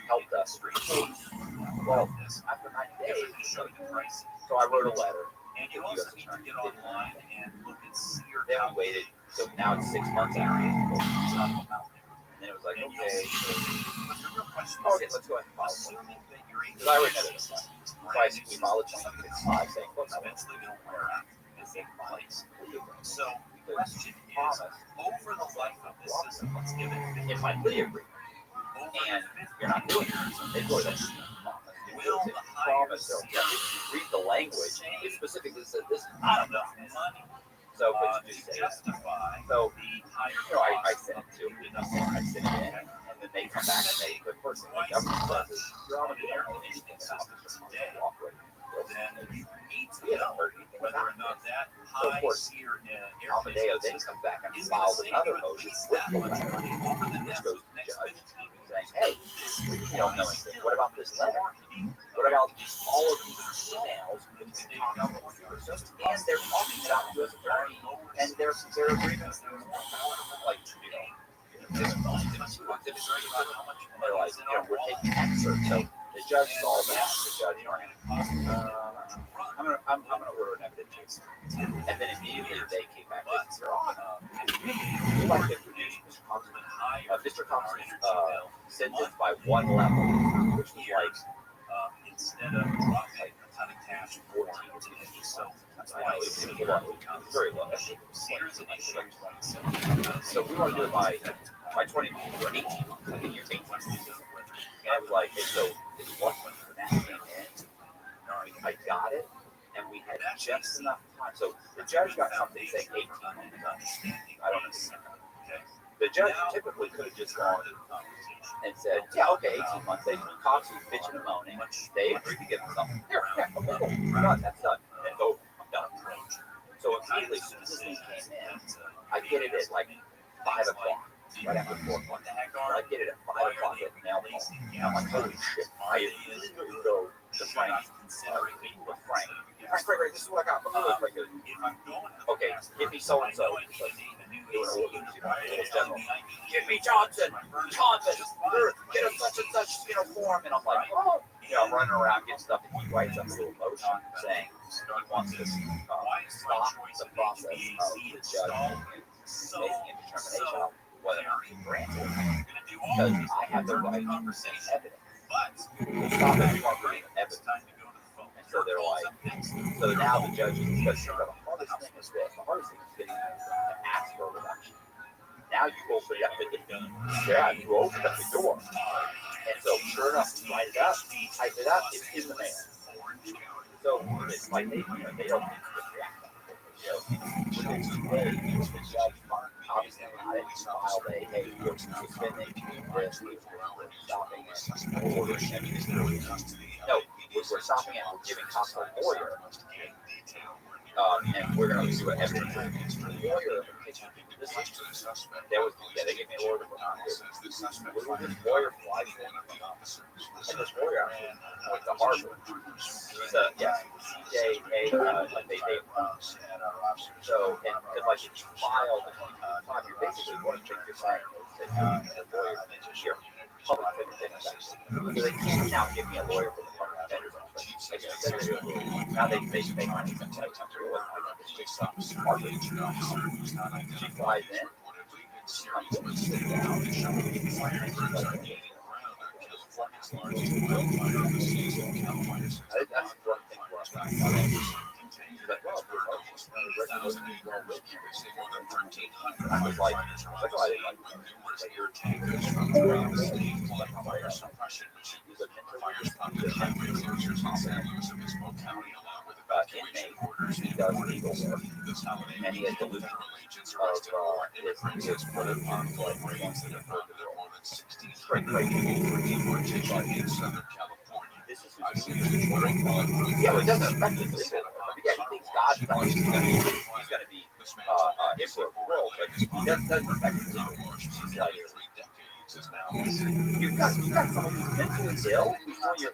helped us. Well, after 9 days, so I wrote a letter. And you also need to get online and look and see your. Then we waited, so now it's 6 months after. And then it was like, okay, let's go ahead and file it. Because I already had it. Twice we filed a 26.5 saying, look, eventually we don't wear out. Place. So the question is, over the life of this system, let's give it in my plea agreement, and you're not doing it. They go this. Will the promise? If you read the language, it specifically says this is not enough money. So could you just say justify? So without this. So of course, Amadeo then comes back and files another motion with the letter, which goes to the judge, saying, hey, you don't know anything. What about this letter? What about all of these emails between Tom and they're talking about U.S. attorney and their agreement, like, you know, and they're like, you know, we're taking excerpts. So the judge is all that. The judge, I'm gonna order an evidence case. And then immediately they came back and said, we'd like to introduce Mr. Thompson. Mr. Thompson sentenced by one level, which was like instead of like a ton of cash, 14 to 50. So that's why it's very low. So we want to do it by 20 or 18 months. I think you're 18 months. And I was like, hey, so it's 1 month for that came in. I got it. And we had just enough time. So the judge got something saying 18 months. I don't understand. The judge typically could have just gone and said, yeah, okay, 18 months. They Cox was bitching and moaning. They agreed to give him something. Here, okay, cool. Done. That's done. And go, I'm done. So immediately, as soon as this thing came in, I get it at like 5 o'clock. Right after 4 o'clock. I get it at 5 o'clock at the mail phone. And I'm like, holy shit. I immediately go to Frank. With Frank. All right, Frank, this is what I got. Okay, give me so and so. Give me Johnson. Get a such and such, you know, form. And I'm like, oh, you know, I'm running around getting stuff, and he writes up a little motion saying he wants to stop the process of the judge making a determination on whether or not he grants it, because I have the right to present evidence. Stop it, you want to bring evidence. And so they're like, so now the judge is, because the hardest thing is this, the hardest thing is getting to ask for a reduction. Now you open up the door. Yeah, you open up the door. And so sure enough, you write it up, type it up, it's in the mail. So it's like they don't need to react. Within 2 days, the judge obviously I didn't file a, hey, we're suspending this, we're stopping it, we're ordering it. No, we're stopping it, we're giving Cox a lawyer, and we're going to do an evidence for the lawyer. They gave me a lawyer for this lawyer flies in, and this lawyer went to Harvard. He's a, CJA, so, and because like if you file the 25, you're basically going to take your sign that the lawyer here, public defender's office. So they can't now give me a lawyer for the public defender's office. Now they money from like Harvard. She flies in. She comes in, sits down, and shows me the sign. That's one thing for us. Like, well, I was like, oh, I didn't like inmate, he does legal work, and he has delusions of his political conflict. Straight crazy. This is yeah, it doesn't affect his legal work. Yeah, he thinks God's telling him he's going to be in for a parole, but it doesn't affect his legal work. She's like, you've got someone who's mentally ill before you're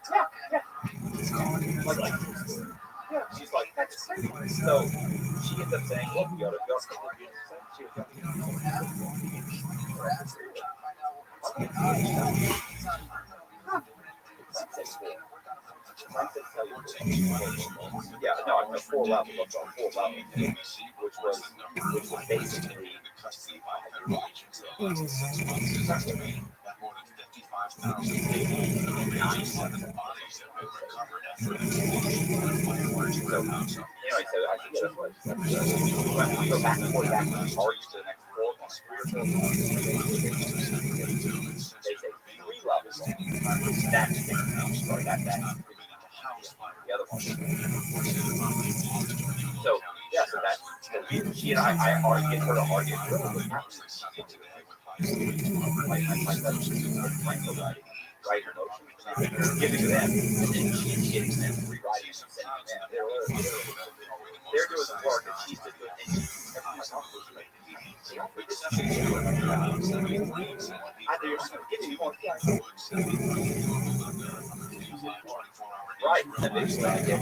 yeah. She's like, that's crazy. So she ends up saying, look, you ought to go. Yeah, no, I mean 4 levels, which was basically anyway, so I think that's what when we go back and forth to the next 4 months, they say 3 levels. That's the other one. So yeah, so that's she and I argue, get her to argue. Write her motion, give it to them, and then she gives them rewriting and sending them. They're Right. And eventually I get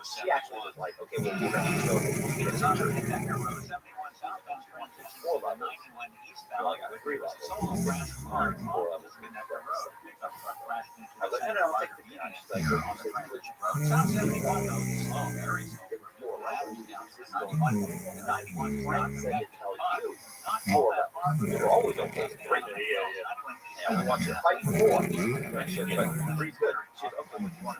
she actually was like, okay, well, we're going to show you the teacher in that area. 4 levels. Well, I got 3 levels. 4 levels. I was like, no, I'll take the she's like, she's like, you're always okay with 3. And we want you to fight 4. And she's like, 3's good. She's okay with 1.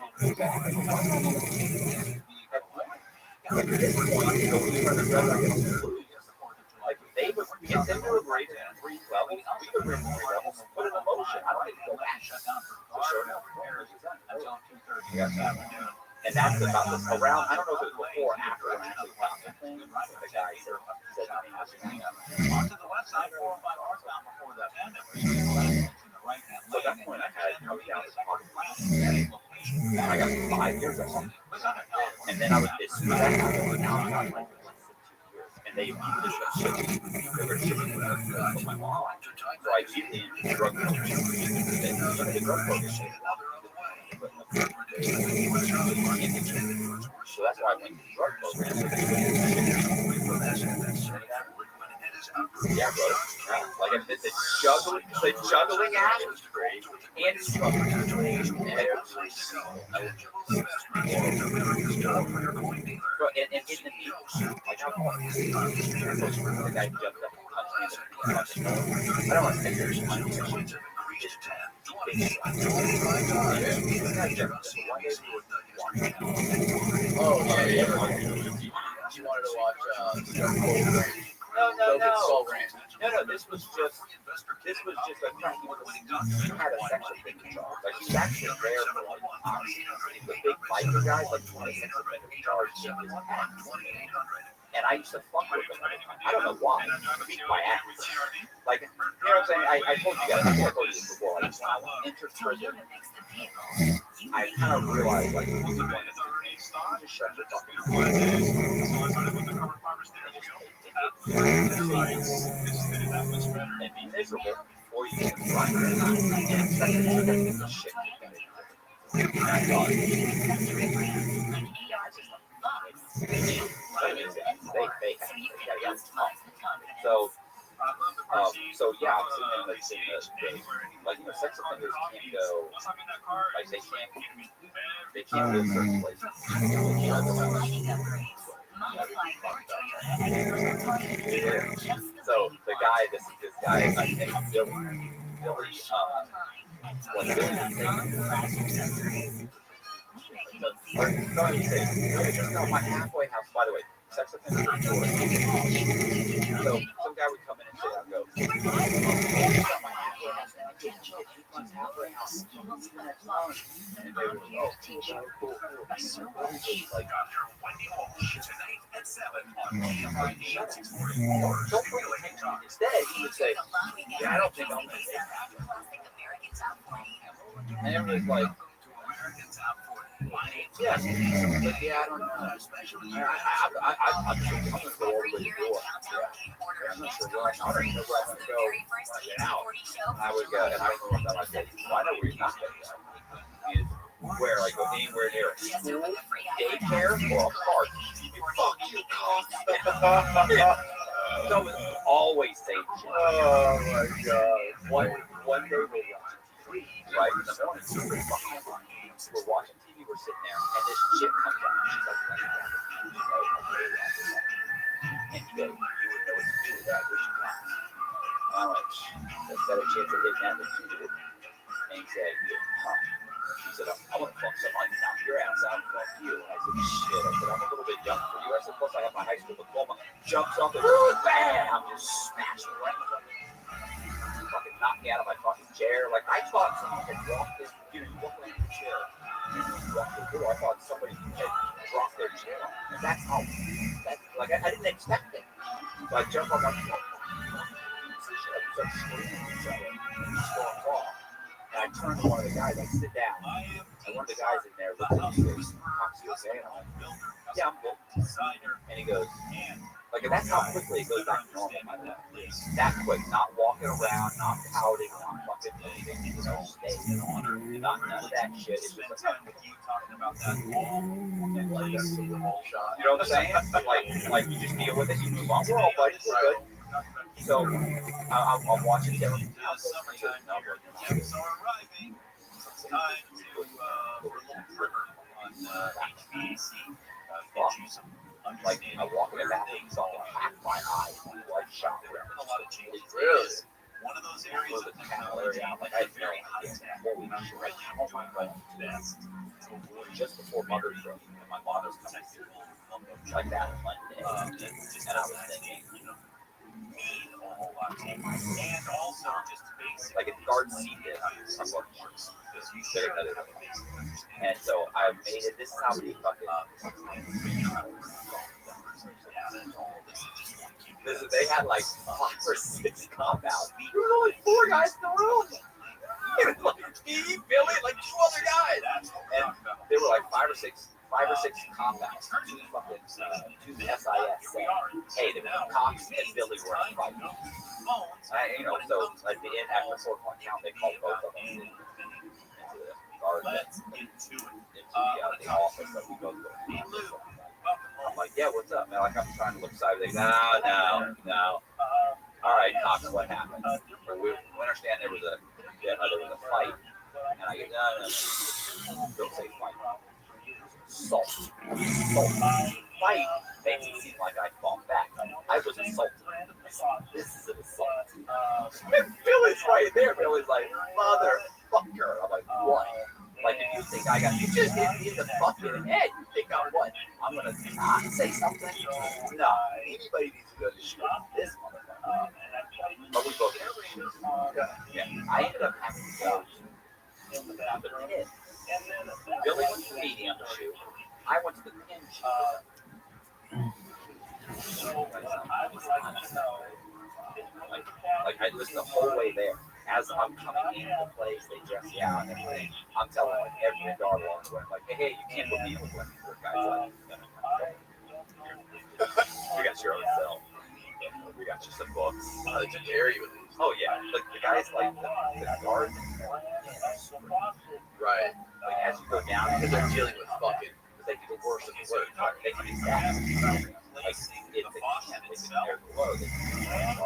Like, they would get them to agree to 3 levels. We could bring 3 levels and put it in motion. I don't need to go back. And that's about this around, I don't know if it was before or after I actually found the thing. The guy said so at that point I had come down to talk. I got 5 years or something. And then I was this and they immediately shipping for my mom. So I immediately in the drug program. So that's why I went to the drug program. Yeah, bro. Like I said, the juggling act and struggling. Bro, and in the meat, like the guy jumped up and punched me. I don't want to take your money. Oh, yeah. You wanted to watch No. This was just a crack. He had a sex offender charge. Like, he was actually there for like the big biker guys, like 26 offender charge. And I used to fuck with him. I don't know why. Beat my ass. Like, you know what I'm saying? I told you guys, I told you this before. Like, when I entered prison, I kind of realized, like, you just shut your fucking mouth. And be miserable before you can run and expect to get the shit you gotta do. And I thought, so yeah, I'm sitting there like, sex offenders can't go, like, they can't go certain places. So the guy, this guy, I think Billy, my halfway house, by the way, sex offenders are short. So some guy would come in and say, I'll go, my halfway house, halfway house. And they would go, cool. Like, instead, he would say, yeah, I don't think I'm going to take that. And everybody's like, yeah, I don't know. I'm going to go over the door. I'm not sure where I don't know where I'm going to go right now. And I would go, and I don't know what I said. Well, I know where you're not going to go. Where I go anywhere near a school, daycare, or a park. Fuck you, so always say shit. Oh my god. One day we're watching TV, right? We're watching TV, we're sitting there, and this chick comes out. She's like, and you go, you would know what to do with that, would you not? I'm like, that's better chance of getting that than you did. And he said, huh? She said, I want to fuck somebody, knock your ass out and fuck you. And I said, shit. I said, I'm a little bit young for you. I said, plus I have my high school diploma. Jumps up and bam! Just smashed me right in the fucking knocked me out of my fucking chair. Like, I thought someone had dropped this, you walk around the chair, and you walk the door. I thought somebody had dropped their chair. And that's how, like, I didn't expect it. So I jump on my floor. I start screaming at each other. He storms off. And I turned to one of the guys, I sit down, and one of the guys in there looked at me and goes, "Talk to you, okay?" And I'm like, "Yeah, I'm good." And he goes, Like, and that's how quickly it goes back to normal. That quick, not walking around, not pouting, not fucking anything, you know, staying on her, not none of that shit. It's just like, you talking about that wall and like a Super Bowl shot. you know what I'm saying? Like you just deal with it, you move on. We're all buddies, we're good. So I'm watching Derek. Guests are arriving. Time to for a little primer on HVAC. Get you some Like I walk in the bathroom, fucking half my eye, like shot around. a lot of changes. Really? One of those areas of technology, like I had very high holy shit, right? Oh my god, just before Mother's Day, and my father's coming like that Monday, and I was thinking, mean a whole lot to you. And also just basic like a garden seed did, and so I made it. This is how we fucking. They had like 5 or 6 compounds. There were only 4 guys in the room. It was like me, Billy, like 2 other guys, and there were like 5 or 6 compounds. 2 fucking 2 SIS said, "Hey, the cops and Billy were on fight." You know, so at the end after 4 point count, they called both of them into the garden, into the office that we go to. I'm like, yeah, what's up, man? Like, I'm trying to look aside. Like, no. All right, cops, what happened? We understand there was a fight, and I go, no. Don't say fight. Salt. Fight makes it seem like I fought back. I was assaulted. This is an assault. Billy's right there. Billy's like, motherfucker. I'm like, what? Like, if you think you just hit me in the fucking head, you think I'm what? I'm gonna not say something? No, anybody needs to go to shoot this motherfucker. But we both yeah. I ended up having to go to the pin. Billy went to the medium shoot. I went to the pin shoot. Like I listened the whole way there. As I'm coming into the place, they dress me out and everything. I'm telling like every dog along the way, like, hey, you can't put me in with one of these guys. Like, we got your own cell. We got you some books. To carry with these. Oh yeah, like the guys like the guards. Right. Like as you go down, Because they're dealing with fucking. they do the worst of the work. They can be sad. Like if they can't, they can air below. They can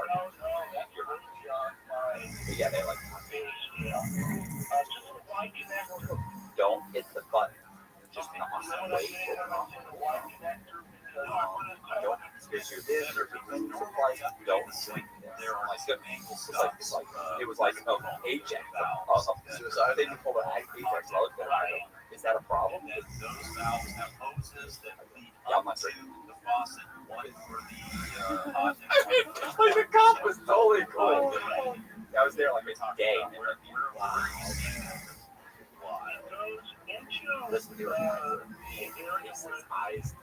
but yeah, they're like, don't hit the button. Just wait for don't if you're this or if don't swing there. It was like Ajax. Suicide. They pulled an Ajax. I looked at it. Is that a problem? Those valves have hoses that lead Yeah, up I'm not to sure. the faucet. One for the hot Like the cop was totally cool. I was there like a day. And they're like, wow. Listen to it. His eyes.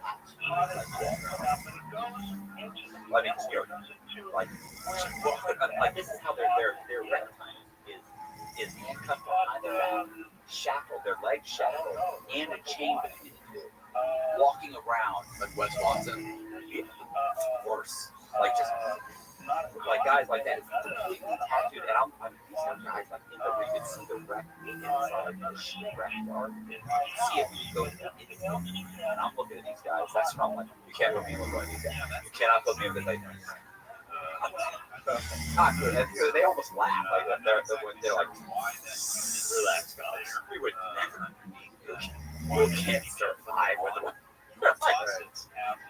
Let me just go. Like this is how their red time is handcuffed behind their back, shackled, their legs shackled, and a chain between the two. Walking around Like Wes Watson. Worse. Like just like guys like that, completely tattooed. And I'm some guys like in the ring, you can see the wreck inside the sheet wreck yard. See it when you go in there. And I'm looking at these guys. That's what I'm like. You can't put me in with one of these guys. You cannot put me in with this. And they almost laugh. Like they're like, relax, guys. We would never. We can't survive with them.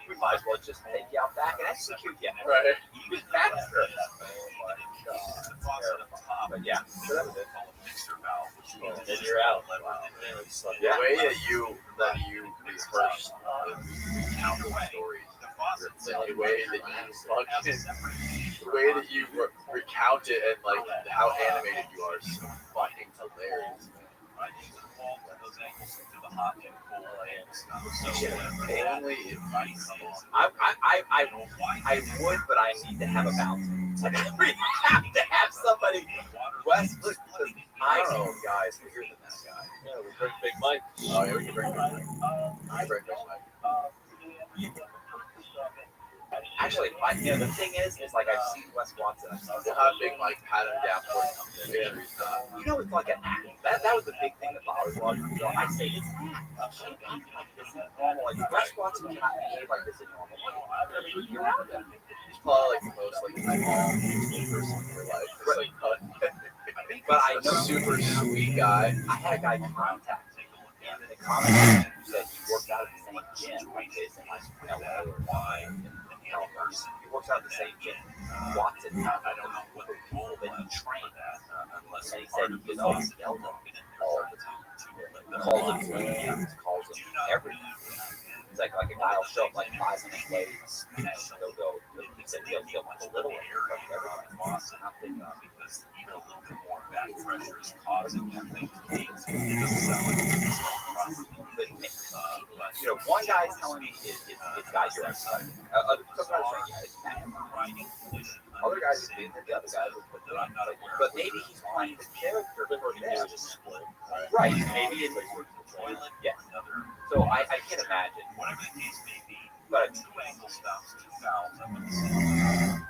We might as well just take you out back and execute you. Right. Even faster. Oh my God. But yeah, so that was it. And then you're out. The way that you rehearse recount the stories, the way that you recount it and like how animated you are is so fucking hilarious. Only I would, but I need to have a balance. Like we have to have somebody. Wes, look, I know guys bigger than that guy. Yeah, we bring Big Mike. Oh yeah, we can bring Big Mike. I Actually, the thing is like I've seen Wes Watson. We'll have big Mike pat him down before he comes in. You know, it's like an act. That was the big thing that bothers a lot of people. I say it's an act. You can't act like this is normal. Like Wes Watson cannot behave like this in normal life. You're around him. He's probably like the most like calm, peaceful person in your life. Just, like, but I know super sweet guy. I had a guy contact me in the comments who said he worked out at the same gym like this in like LA or California. He works out at the same gym. Watson, I don't know what people that he trained at, and he said he gets all yelled at all the time. Calls him names, calls him everything. It's like a guy will show up like 5 minutes late. They'll go. He said he'll belittle him in front of everybody. And I'm thinking, because even a little bit more back pressure is causing that thing to leak. It doesn't sound like it's but one guy's telling me it's guys you're outside. Other guys are being the other guys, but maybe he's playing the character for them. Right? Maybe it's like yeah. So I can't imagine. Whatever the case may be, but 2 angle stops, 2 fouls up in the center.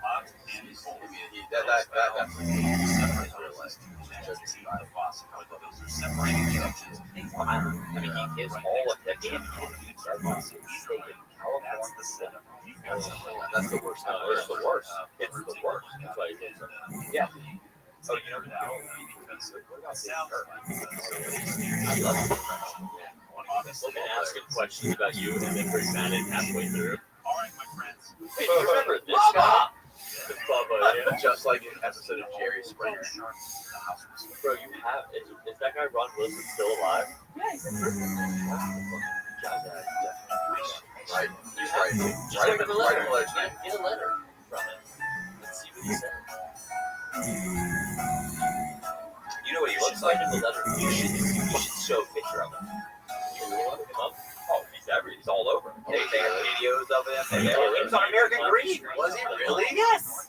That's separating judges. I mean, he gives all of the game. He's taking California. That's the worst. It's the worst. It's the worst. That's why he gives them. Yeah. So you know now because I love it. Let me ask a question about you and then bring that in halfway through. All right, my friends. Hey, do you remember this guy? Bubba, yeah. Just like an episode of Jerry Springer. Bro, you have is that guy Ron Wilson still alive? Yeah, he's in prison. Right. He's right. Just write him a letter. Get a letter from him. Let's see what he says. You know what he looks like? You should show a picture of him. You look him up? Oh, he's all over. They have videos of him. He was on American Greed. Was he really? Yes.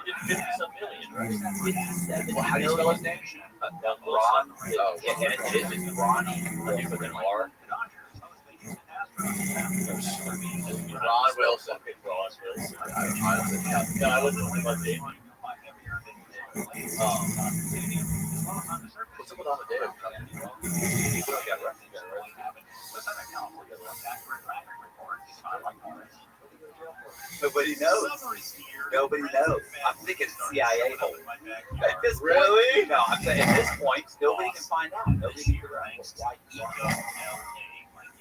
He did 50-some million, right? 57. Well, how do you spell his name? Ron. Yeah, and it is Ronnie. With an R. Ron Wilson. Ross Wilson. Honestly, yeah. No, I wasn't thinking about Dave. What's up with Amadeus? Nobody knows. Nobody knows. I'm thinking CIA hold. At this point, Really? No, I'm saying at this point, nobody can find out. Nobody can figure out why he.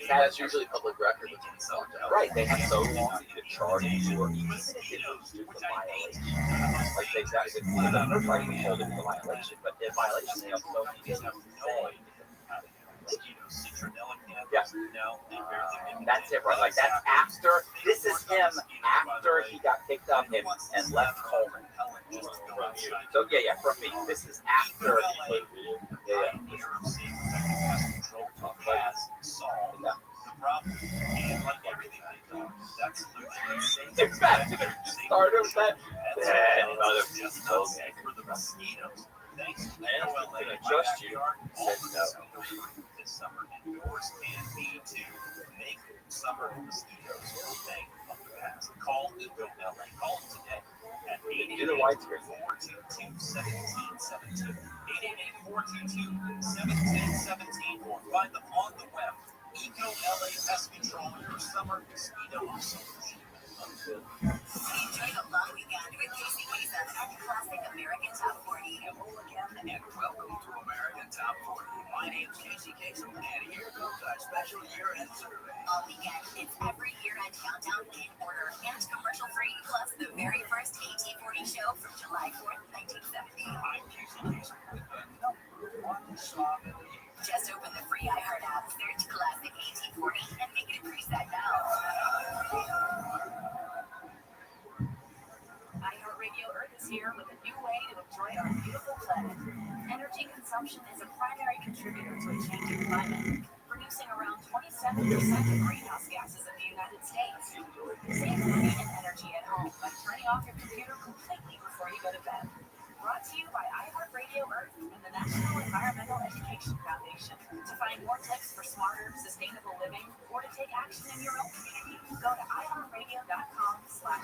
That's usually public record. Right, they have so long to charge you or even if it was due for violation. Like they got the first right you hold it for violation, but the violation they have so many things to say. Yeah. That's it, right? Like that's after. This is him after he got picked up and left Coleman. So yeah, from me. This is after. Yeah. In fact, start with that. And adjust you. Said no. This summer indoors can be to make summer mosquitoes thing of the past. Call Eco LA. Call today at 888-422-1717. 888-422-1717 or find them on the web. Eco LA Pest Control, your summer mosquito solution. Enjoy the long weekend with Casey Mesa and Classic American Top 40. Hello again and welcome to American Top 40. My name's Casey Kasem and here comes our special year-end survey. All weekend, it's every year-end countdown in order and commercial-free, plus the very first AT40 show from July 4th, 1970. I'm Casey Kasem with the #1 song of the year. Just open the free iHeart app, search Classic AT40, and make it a preset now. iHeartRadio Earth is here with a new way to enjoy our beautiful planet. Energy consumption is a primary contributor to a changing climate, producing around 27% of greenhouse gases in the United States. Save money and energy at home by turning off your computer completely before you go to bed. Brought to you by iHeartRadio Earth and the National Environmental Education Foundation. To find more tips for smarter, sustainable living, or to take action in your own community, go to iHeartRadio.com/ The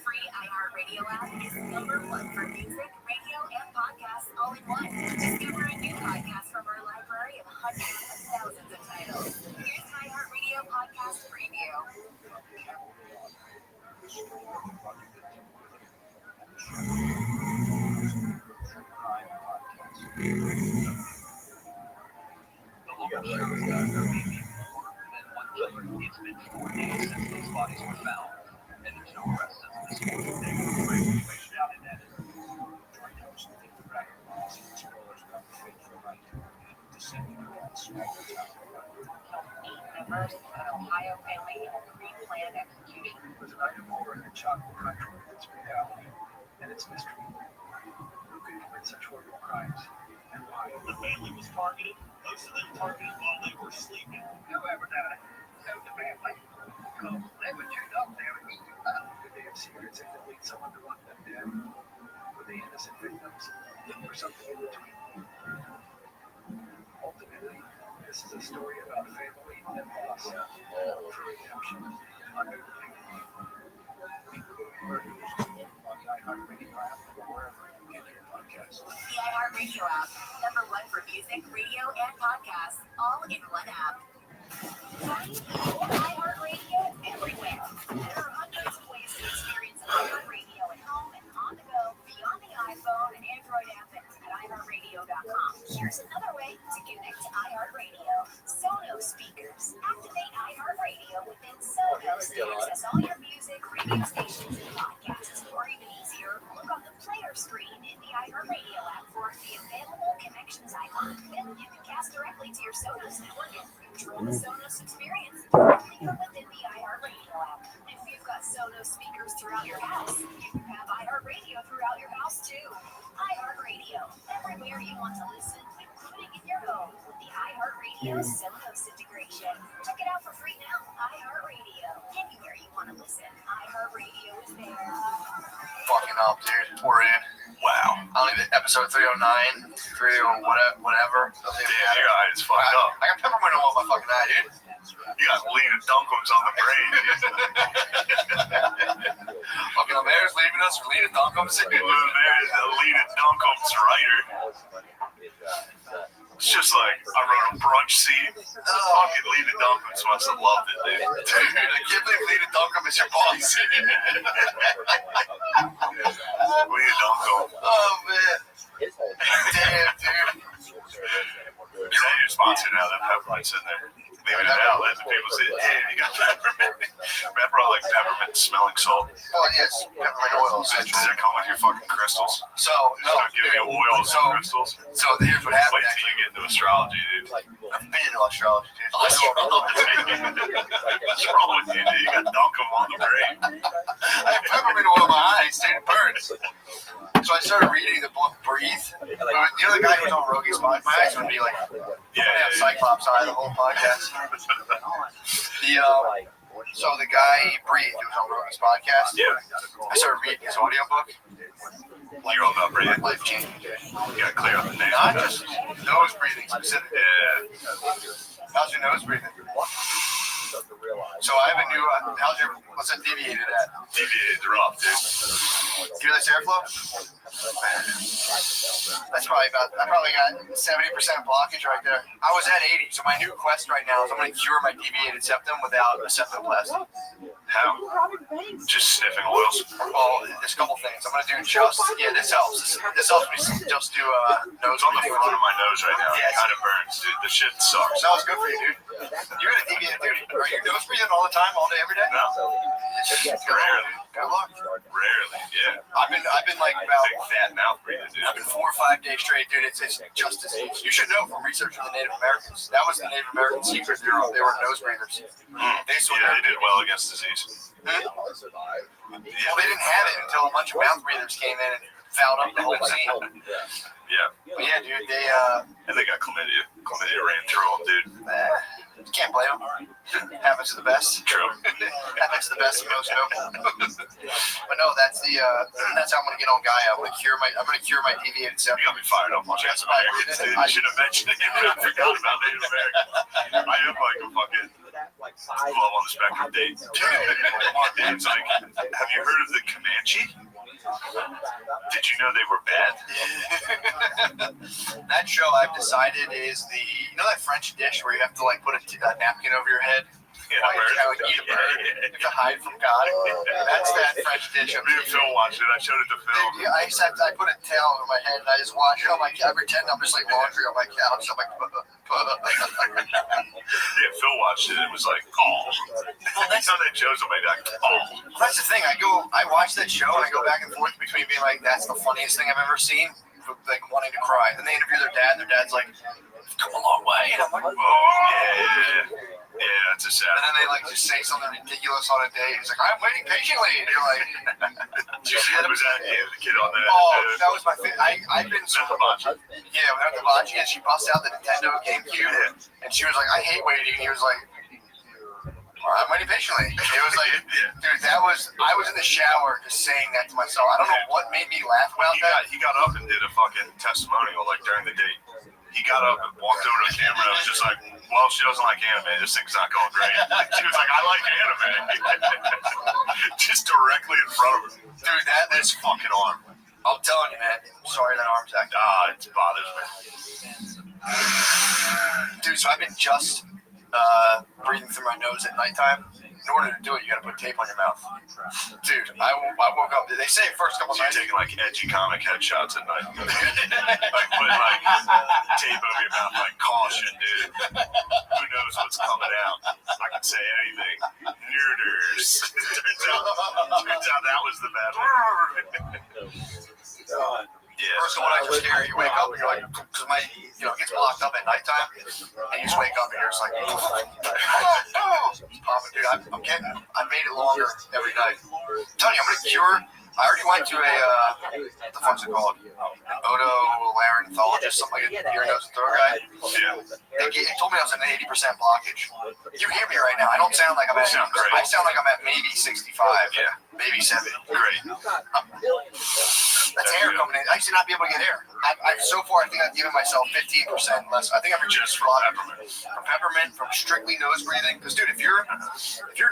free iHeartRadio app is #1 for music, radio, and podcasts all in one. Discover a new podcast from our library of hundreds of thousands of titles. Here's iHeartRadio podcast preview. It's been 4 days since those bodies were found, and there's no arrests since this morning. Information out in that Members of an Ohio family in a pre-planned execution. It was an item over in the chocolate country. It's reality, and it's mystery. Who could commit such horrible crimes, and why? The family was targeted. Most of them targeted while they were sleeping. Whoever died, killed the family. Because they were too dumb to ever eat. Could they have secrets that could lead someone to want them dead? Were they innocent victims? Or something in between? Ultimately, this is a story about family and loss. For redemption. Under the big one. Including murders on the iHeartRadio app or wherever you get your podcasts. The iHeartRadio app, #1 for music, radio, and podcasts, all in one app. Find iHeartRadio everywhere. There are hundreds of ways to experience iHeartRadio at home and on the go beyond the iPhone and Android app at iHeartRadio.com. Here's another way to connect to iHeartRadio. Sonos speakers. Activate iHeartRadio within Sonos to access all your music, radio stations, and podcasts. Or even easier, look on the player screen in the iHeartRadio app for the available connections icon. Then you can cast directly to your Sonos network and control the Sonos experience directly from within the iHeartRadio app. If you've got Sonos speakers throughout your house, you can have iHeartRadio throughout your house too. iHeartRadio, everywhere you want to listen, including in your home with the iHeartRadio Sonos integration. Check it out for free now. iHeartRadio, anywhere you want to listen, iHeartRadio is there. Fucking up, dude. We're in. Wow. I don't even episode 309, 30 whatever. Damn, your eye is fucked up. I got peppermint all my fucking eye, dude. You got Lena Dunham's on the brain. Fucking America's leaving us for Lena Dunham's. Lena Dunham's writer. It's just like, I wrote a brunch scene. Fucking Lena Dunham's must have loved it, dude. Dude, I can't believe Lena Dunham is your boss. Lena Dunham. Oh, man. Damn, dude. You're your sponsor now, that peppermint's in there. Leaving it out, letting people say, hey, you got peppermint. Remember all like peppermint smelling salt? Oh, yes, peppermint oil. Does it come with your fucking crystals? So, no. Start giving you oils and crystals. So, here's what happened. Wait till you get into astrology, dude. I've been into astrology, dude. What's wrong with you, dude? You got Duncan on the brain. I have peppermint oil in my eyes, dude, it burns. So I started reading the book Breathe. You know the guy who's on Rogi's podcast? My eyes would be like, Cyclops eye the whole podcast. So the guy Breathe, who was on Rogi's podcast. Yeah. I started reading his audiobook. You're all about breathing. Life changing. You gotta clear up the name. Not just nose breathing specifically. Yeah. How's your nose breathing? So I have a new, what's that deviated at? Deviated rough, dude. Give me this airflow? That's probably I probably got 70% blockage right there. I was at 80, so my new quest right now is I'm going to cure my deviated septum without a septoplasty. How? Just sniffing oils? Well, there's a couple things. I'm going to do this helps. This helps me just do nose. It's on the front of my nose right now. It kind of burns, dude. The shit sucks. That was good for you, dude. You're going to deviate, dude. Are you nose breathing all the time, all day, every day? No. Rarely. Good luck. Rarely, yeah. I've been like about big fat mouth breather, dude. I've been 4 or 5 days straight, dude. It's just disease. You should know from researching the Native Americans. That was the Native American secret. They were nose breathers. They did well against disease. Well, they didn't have it until a bunch of mouth breathers came in and fouled up the whole scene. Yeah. But yeah, dude, and they got chlamydia. Chlamydia ran through them, dude. Can't blame them. Happens to the best. True. Happens to the best of most noble. But no, that's how I'm gonna get on Gaia. I'm gonna cure my deviated septum. You got me fired up on Native Americans, dude. I should have mentioned it. I forgot about Native Americans. I am like a fucking Love on the Spectrum date. Dave's like, have you heard of the Comanche? Did you know they were bad? That show I've decided is you know that French dish where you have to like put a napkin over your head? Yeah, While you're trying to eat a bird to hide from God. That's that French dish. Me and Phil watched it. I showed it to Phil. Dude, I put a towel over my head and I just watch it on my couch. I pretend I'm just like laundry on my couch. I'm like, Yeah, Phil watched it. It was like, oh. That's how that show's on my back. Oh. That's the thing. I watch that show and I go back and forth between being like, that's the funniest thing I've ever seen, like wanting to cry. Then they interview their dad, and their dad's like, it's come a long way. And I'm like, oh. Yeah, it's a sad. And then they like just say something ridiculous on a day. He's like, I'm waiting patiently. And you're like, was that the kid on that? Oh, that was my favorite. I've been so much. Yeah, without the Hibachi, and she busts out the Nintendo GameCube, and she was like, I hate waiting. And he was like, I'm waiting patiently. It was like, dude, I was in the shower just saying that to myself. I don't know what made me laugh about that. He got up and did a fucking testimonial like during the date. He got up and walked over to the camera and was just like, well, she doesn't like anime. This thing's not going great. She was like, I like anime. Just directly in front of her. Dude, that's fucking arm. I'm telling you, man. Sorry that arm's acting. It bothers me. Dude, so I've been just breathing through my nose at nighttime. In order to do it, you gotta put tape on your mouth. Dude, I woke up. They say first couple nights. You're taking like edgy comic headshots at night. Like putting like tape over your mouth, like caution, dude. Who knows what's coming out? I can say anything. Nerders. Turns out that was the bad one. Yeah. First one I just hear, you wake up and you're like, because my, it gets blocked up at nighttime, and you just wake up and you're just like, dude, I made it longer every night. I'm telling you, I'm gonna cure. I already went to what the fuck's it called? An otolaryngologist, something like a ear, nose, and throat guy. Yeah. They told me I was at an 80% blockage. You hear me right now. I don't sound like I'm at, I sound like I'm at maybe 65. Yeah. Maybe 70. Great. That's hair coming in. I used to not be able to get hair. So far, I think I've given myself 15% less. I think I've reduced from peppermint, from strictly nose breathing. Because, dude, if you're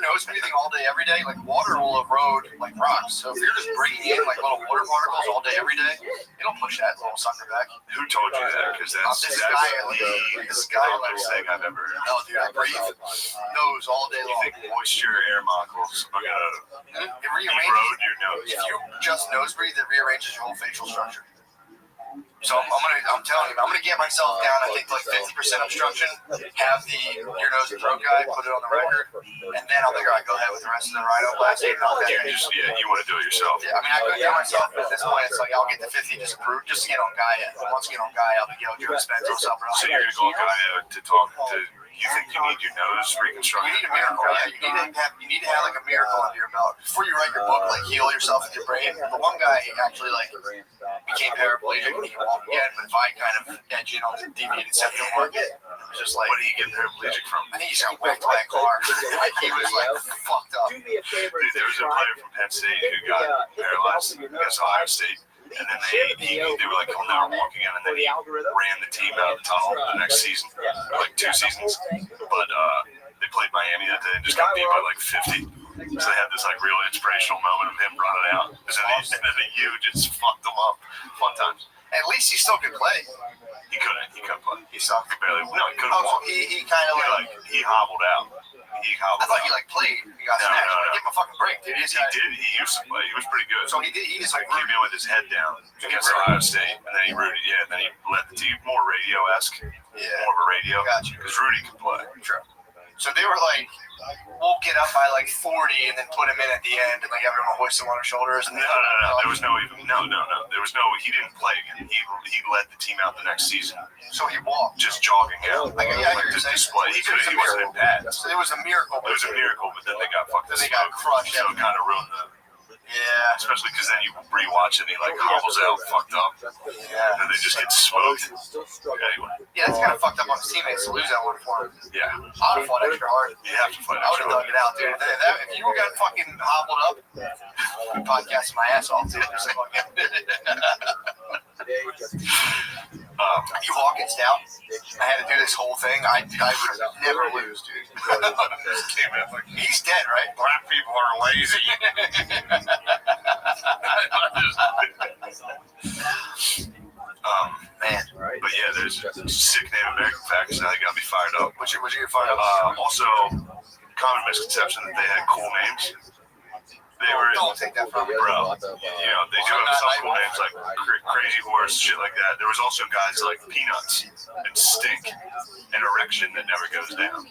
nose breathing all day, every day, like water will erode like rocks. So if you're just bringing in like little water particles all day, every day, it'll push that little sucker back. Who told you that? Because that's this the guy dumbest thing I've ever heard. No, dude, I breathe nose all day long. You think moisture air molecules are gonna it rearranges erode your nose? If you just nose breathe, it rearranges your whole facial structure. So I'm telling you, I'm gonna get myself down. I think like 50% obstruction. Have the ear, nose, and throat guy put it on the record, and then I'll figure I'd go ahead with the rest of the rhinoplasty. You want to do it yourself. Yeah, I mean, I could get myself, but at this point, it's like I'll get the 50 disapproved just to get on Gaia. And once I get on Gaia, I'll be Joe Dispenza or something else. So you're gonna go on Gaia to talk to. You think you need your nose reconstructed? You need a miracle. Yeah, you need to have like a miracle under your belt before you write your book. Like heal yourself with your brain. The one guy actually like became paraplegic and he can walk again, but if I kind of edge in on the deviated septum market, it was just like, what did he get paraplegic from? I think he got whacked by a car. He was like fucked up. Dude, there was a player from Penn State who got paralyzed against Ohio State. And then they were like, he'll never walk again. And then he ran the team out of the tunnel the next season, or like 2 seasons. But they played Miami that day and just got beat by like 50. So they had this like real inspirational moment of him running out. And then the U just fucked them up. Fun times. At least he still could play. He couldn't play. He sucked. He barely. No, he couldn't walk. He kind of like he hobbled out. I thought he like played. He got snatched. Give him a fucking break, dude. He did. He used to play. He was pretty good. So he did. He just like came in with his head down against Ohio State, and then he rooted. Yeah, and then he led the team more radio-esque. Yeah, more of a radio. Gotcha. Because Rudy could play. True. So they were like, we'll get up by like 40 and then put him in at the end and like everyone hoist him on their shoulders. And no. There was no. There was no. He didn't play again. He led the team out the next season. So he walked, just jogging out. Like just display. He wasn't in pads. So it was a miracle. It was a miracle, but then they got fucked. Then they got crushed. So it kind of ruined the. Yeah. Especially because then you rewatch it and he like hobbles out fucked up. Yeah. And then they just get smoked. Anyway. Yeah, that's kind of fucked up on his teammates to lose that one for him. Yeah. I would have fought extra hard. You have to fight extra hard. I would have dug it out, dude. If you got fucking hobbled up, I'd podcast my ass off, dude. You Hawkins down? I had to do this whole thing. I would never lose, dude. He's dead, right? Black people are lazy. Man. But yeah, there's sick Native American facts that got me fired up. Would you get fired up? Also, common misconception that they had cool names. They were, don't take that from me, bro. You know, they do have some cool names like Crazy Horse, shit like that. There was also guys like Peanuts and Stink and Erection that never goes down.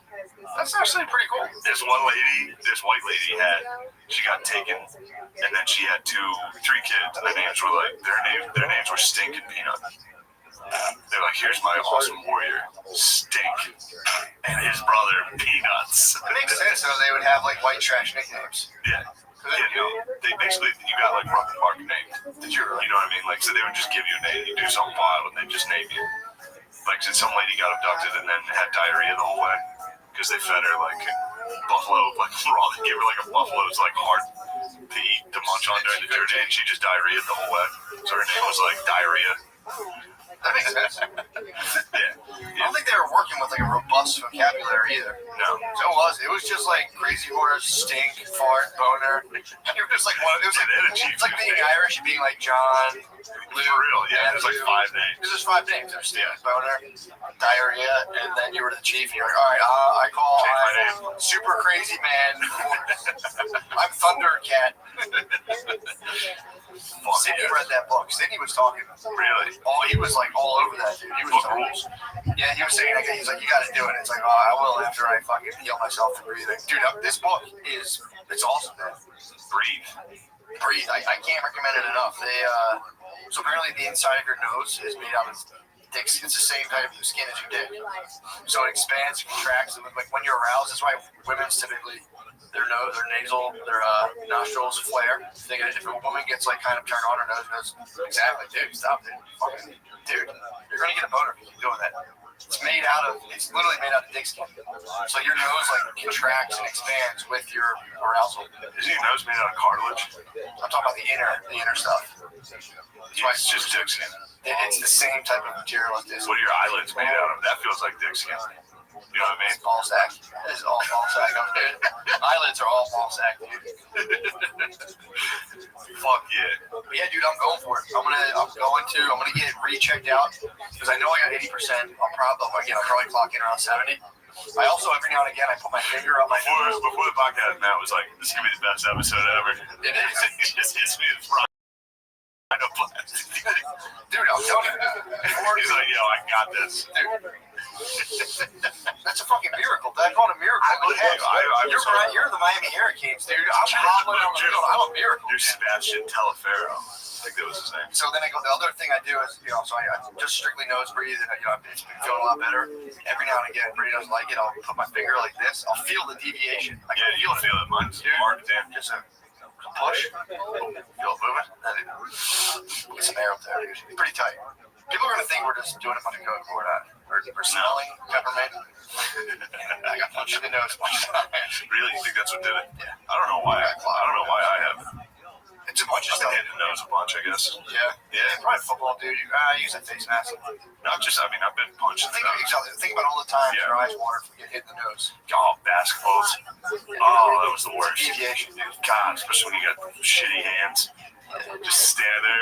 That's actually pretty cool. This one lady, this white lady she got taken, and then she had 3 kids, and their names were like, their names were Stink and Peanut. They're like, here's my awesome warrior, Stink, and his brother, Peanuts. It makes sense, though. They would have, like, white trash nicknames. Yeah. Yeah, you know, they basically, you got like Rock Park name. You know what I mean? Like, so they would just give you a name, you do something wild, and they just name you. Like, so some lady got abducted and then had diarrhea the whole way because they fed her like buffalo, like raw. They gave her like a buffalo. It's like hard to eat, to munch on during the journey, and she just diarrheaed the whole way. So her name was like Diarrhea. That makes sense. Yeah. I don't think they were working with like a robust vocabulary either. No. So it was just like Crazy Horse, Stink, Fart, Boner. It was just like one. It was like being Irish and being like John, Lou. For real, yeah. There's like 5 names. There's 5 names. There's Stink, Boner, Diarrhea, and then you were the chief. And you're like, all right, I'm Super Crazy Man. I'm Thundercat. Sydney read that book. Sydney was talking. Really? Oh, he was like all over that, dude. He was rules. Yeah, he was saying, he's like, you got to do it. It's like, oh, I will after I fucking heal myself from breathing. Dude, this book it's awesome, man. Breathe. I can't recommend it enough. So apparently the inside of your nose is made out of dick. It's the same type of skin as your dick. So it expands, contracts, and like when you're aroused, that's why women's typically their nose, their nasal, their nostrils flare. If a woman gets like kind of turned on, her nose goes, exactly, dude, stop, dude. Dude, you're gonna get a boner doing that. It's literally made out of dick skin. So your nose like contracts and expands with your arousal. Isn't your nose made out of cartilage? I'm talking about the inner stuff. That's why it's just dick skin. It's the same type of material as this. What are your eyelids made out of? That feels like dick skin. You know what I mean? Ball sack. This is all ball sack. Eyelids are all ball sack, dude. Fuck yeah. But yeah, dude, I'm going for it. I'm gonna get rechecked out because I know I got 80%. I'll probably clock in around 70. I also every now and again I put my finger up my nose. Before the podcast, Matt was like, "This is gonna be the best episode ever." It is. He just hits me with front. Dude, I'm telling you. He's like, "Yo, I got this." Dude. That's a fucking miracle. That's not a miracle. I believe you. You're the Miami Hurricanes, dude. I'm hobbling on the field. I'm a miracle. You're Sebastian Telefero. I think that was his name. So then the other thing I do is, so I just strictly nose breathe, and it's been feeling a lot better. Every now and again, Brady doesn't like it. I'll put my finger like this. I'll feel the deviation. You'll feel it. Mine's marked in. Just a push. Feel it moving. Get some air up there, dude. It's pretty tight. People are gonna think we're just doing a bunch of coke. We're not. We're smelling peppermint. I got punched in the nose one time. Really? You think that's what did it? Yeah. I don't know why. I don't know why I have. It's a bunch of I've stuff. been hitting the nose a bunch, I guess. Yeah. Probably football, dude. Use a face mask. Not just. I've been punched. Think about all the times your eyes water if you get hit in the nose. Oh, basketballs. Oh, that was the worst. Deviation, dude. God, especially when you got shitty hands. Just stand there,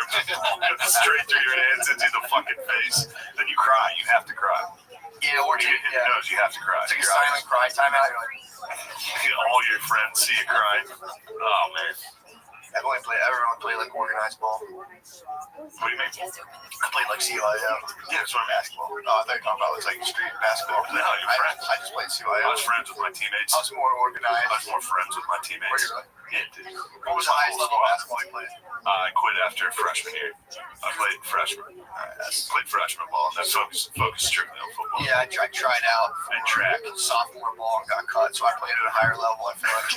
straight through your hands into the fucking face. Then you cry. You have to cry. Yeah, or you hit the nose, you have to cry. It's like a silent cry. Time out. You're like, all your friends see you crying. Oh man. Everyone play like organized ball. What do you mean? I played like CYO. Yeah, that's what I'm asking. I thought you were talking about like street basketball. No, you're friends. I just played CYO. I was friends with my teammates. I was more organized. I was more friends with my teammates. Were you really? Yeah, dude. What was the highest level of basketball you played? I quit after freshman year. I played freshman. Played freshman ball, and then focused strictly on football. Yeah, I tried out and track. Sophomore ball and got cut, so I played at a higher level. I feel like.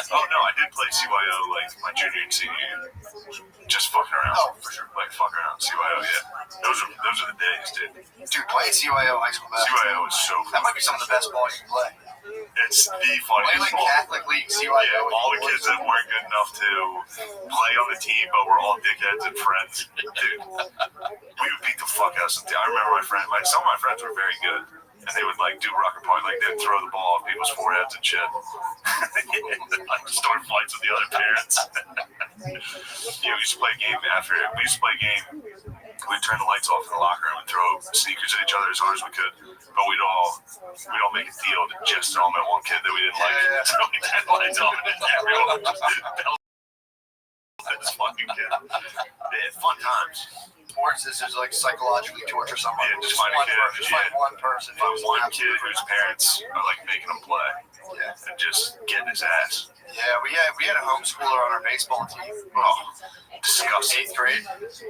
Oh no, I did play CYO like my junior and senior year. Just fucking around. Oh, for sure. Like fucking around. CYO, yeah. Those are the days, dude. Dude, playing CYO high school basketball. CYO is so cool. That might be some of the best ball you can play. It's the Play funniest. like Catholic League, see why All the kids that weren't good enough to play on the team, but we're all dickheads and friends. Dude, we would beat the fuck out of some team. I remember some of my friends were very good, and they would like do rocket party, like they'd throw the ball at people's foreheads and shit. Like start fights with the other parents. Yeah, we used to play a game after it. We used to play a game. We'd turn the lights off in the locker room and throw sneakers at each other as hard as we could. But we'd all make a deal to just throw them at one kid that we didn't like. So we turned the lights off and everyone just pelted this fucking kid. Yeah, fun times. Sports is just like psychologically torture someone. Yeah, just find a kid. Find one person. Find one kid whose parents are like making him play. Yeah. And just getting his ass. Yeah, we had a homeschooler on our baseball team. Oh, disgusting. 8th grade.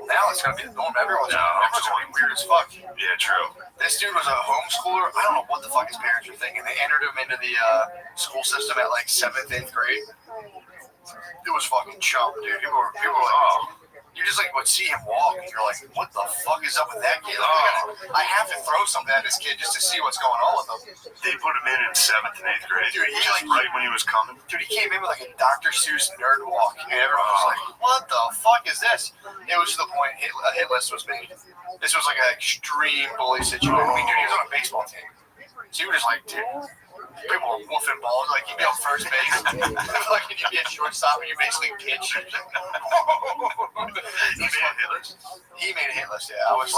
Now it's gonna be the norm. Everyone's gonna be weird as fuck. Yeah, true. This dude was a homeschooler. I don't know what the fuck his parents were thinking. They entered him into the school system at like 7th, 8th grade. It was fucking chump, dude. People were like, oh. You just like would see him walk, and you're like, "What the fuck is up with that kid?" Like, I have to throw something at this kid just to see what's going on with him. They put him in 7th and 8th grade. Dude, just right when he was coming. Dude, he came in with like a Dr. Seuss nerd walk, and everyone was like, "What the fuck is this?" It was to the point a hit list was made. This was like an extreme bully situation. I mean, dude, he was on a baseball team, so you were just like, dude. People were woofing balls, like you'd be on first base, like you'd be a shortstop, and you basically pitch. He made a hit list. He made a hit list, yeah. I was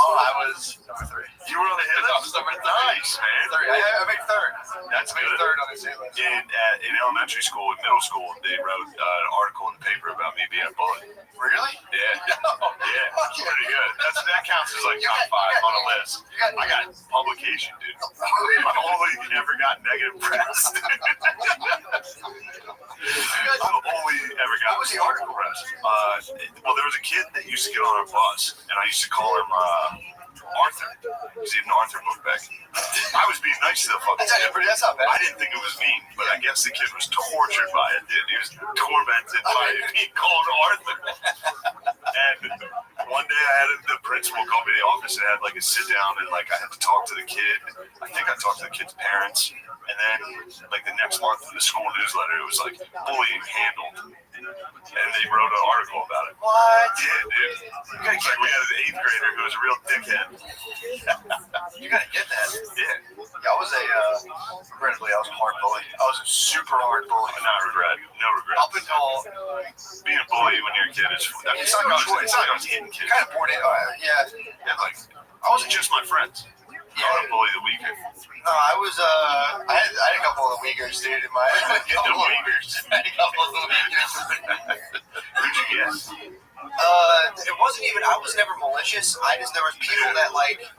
number 3. You were on the hit list? I was number 3. Nice, man. I made 3rd. That's I made good. 3rd on his hit list. In elementary school and middle school, they wrote an article in the paper about me being a bully. Really? Yeah. Yeah, that's pretty good. That counts as like top 5 on a list. I got publication, dude. I've only ever got negative press. I've only ever got What was the article? press. Well, there was a kid that used to get on our bus, and I used to call him Arthur. Because he had an Arthur book bag. I was being nice to the fucking kid. That's not bad. I didn't think it was mean, but I guess the kid was tortured by it, dude. He was tormented by it being called Arthur. And one day the principal called me to the office and had like a sit down, and like I had to talk to the kid. I think I talked to the kid's parents. And then like the next month in the school newsletter, it was like bullying handled. And they wrote an article about it. What? Yeah, dude. It's like we had an 8th grader who was a real dickhead. You gotta get that. Yeah. I was regrettably, I was a hard bully. I was a super hard bully. Not regret. No regret. Up until Being a bully when you're a kid is. I mean, it's not like I was hitting kids. kind of bored in. Yeah. And like, I wasn't just my friends. I was a bully the weaker. No, I was. I had a couple of the Uyghurs, dude. In my Get the Uyghurs. I had a couple of the Uyghurs. Who'd you get? It wasn't even. I was never malicious. There was people that like.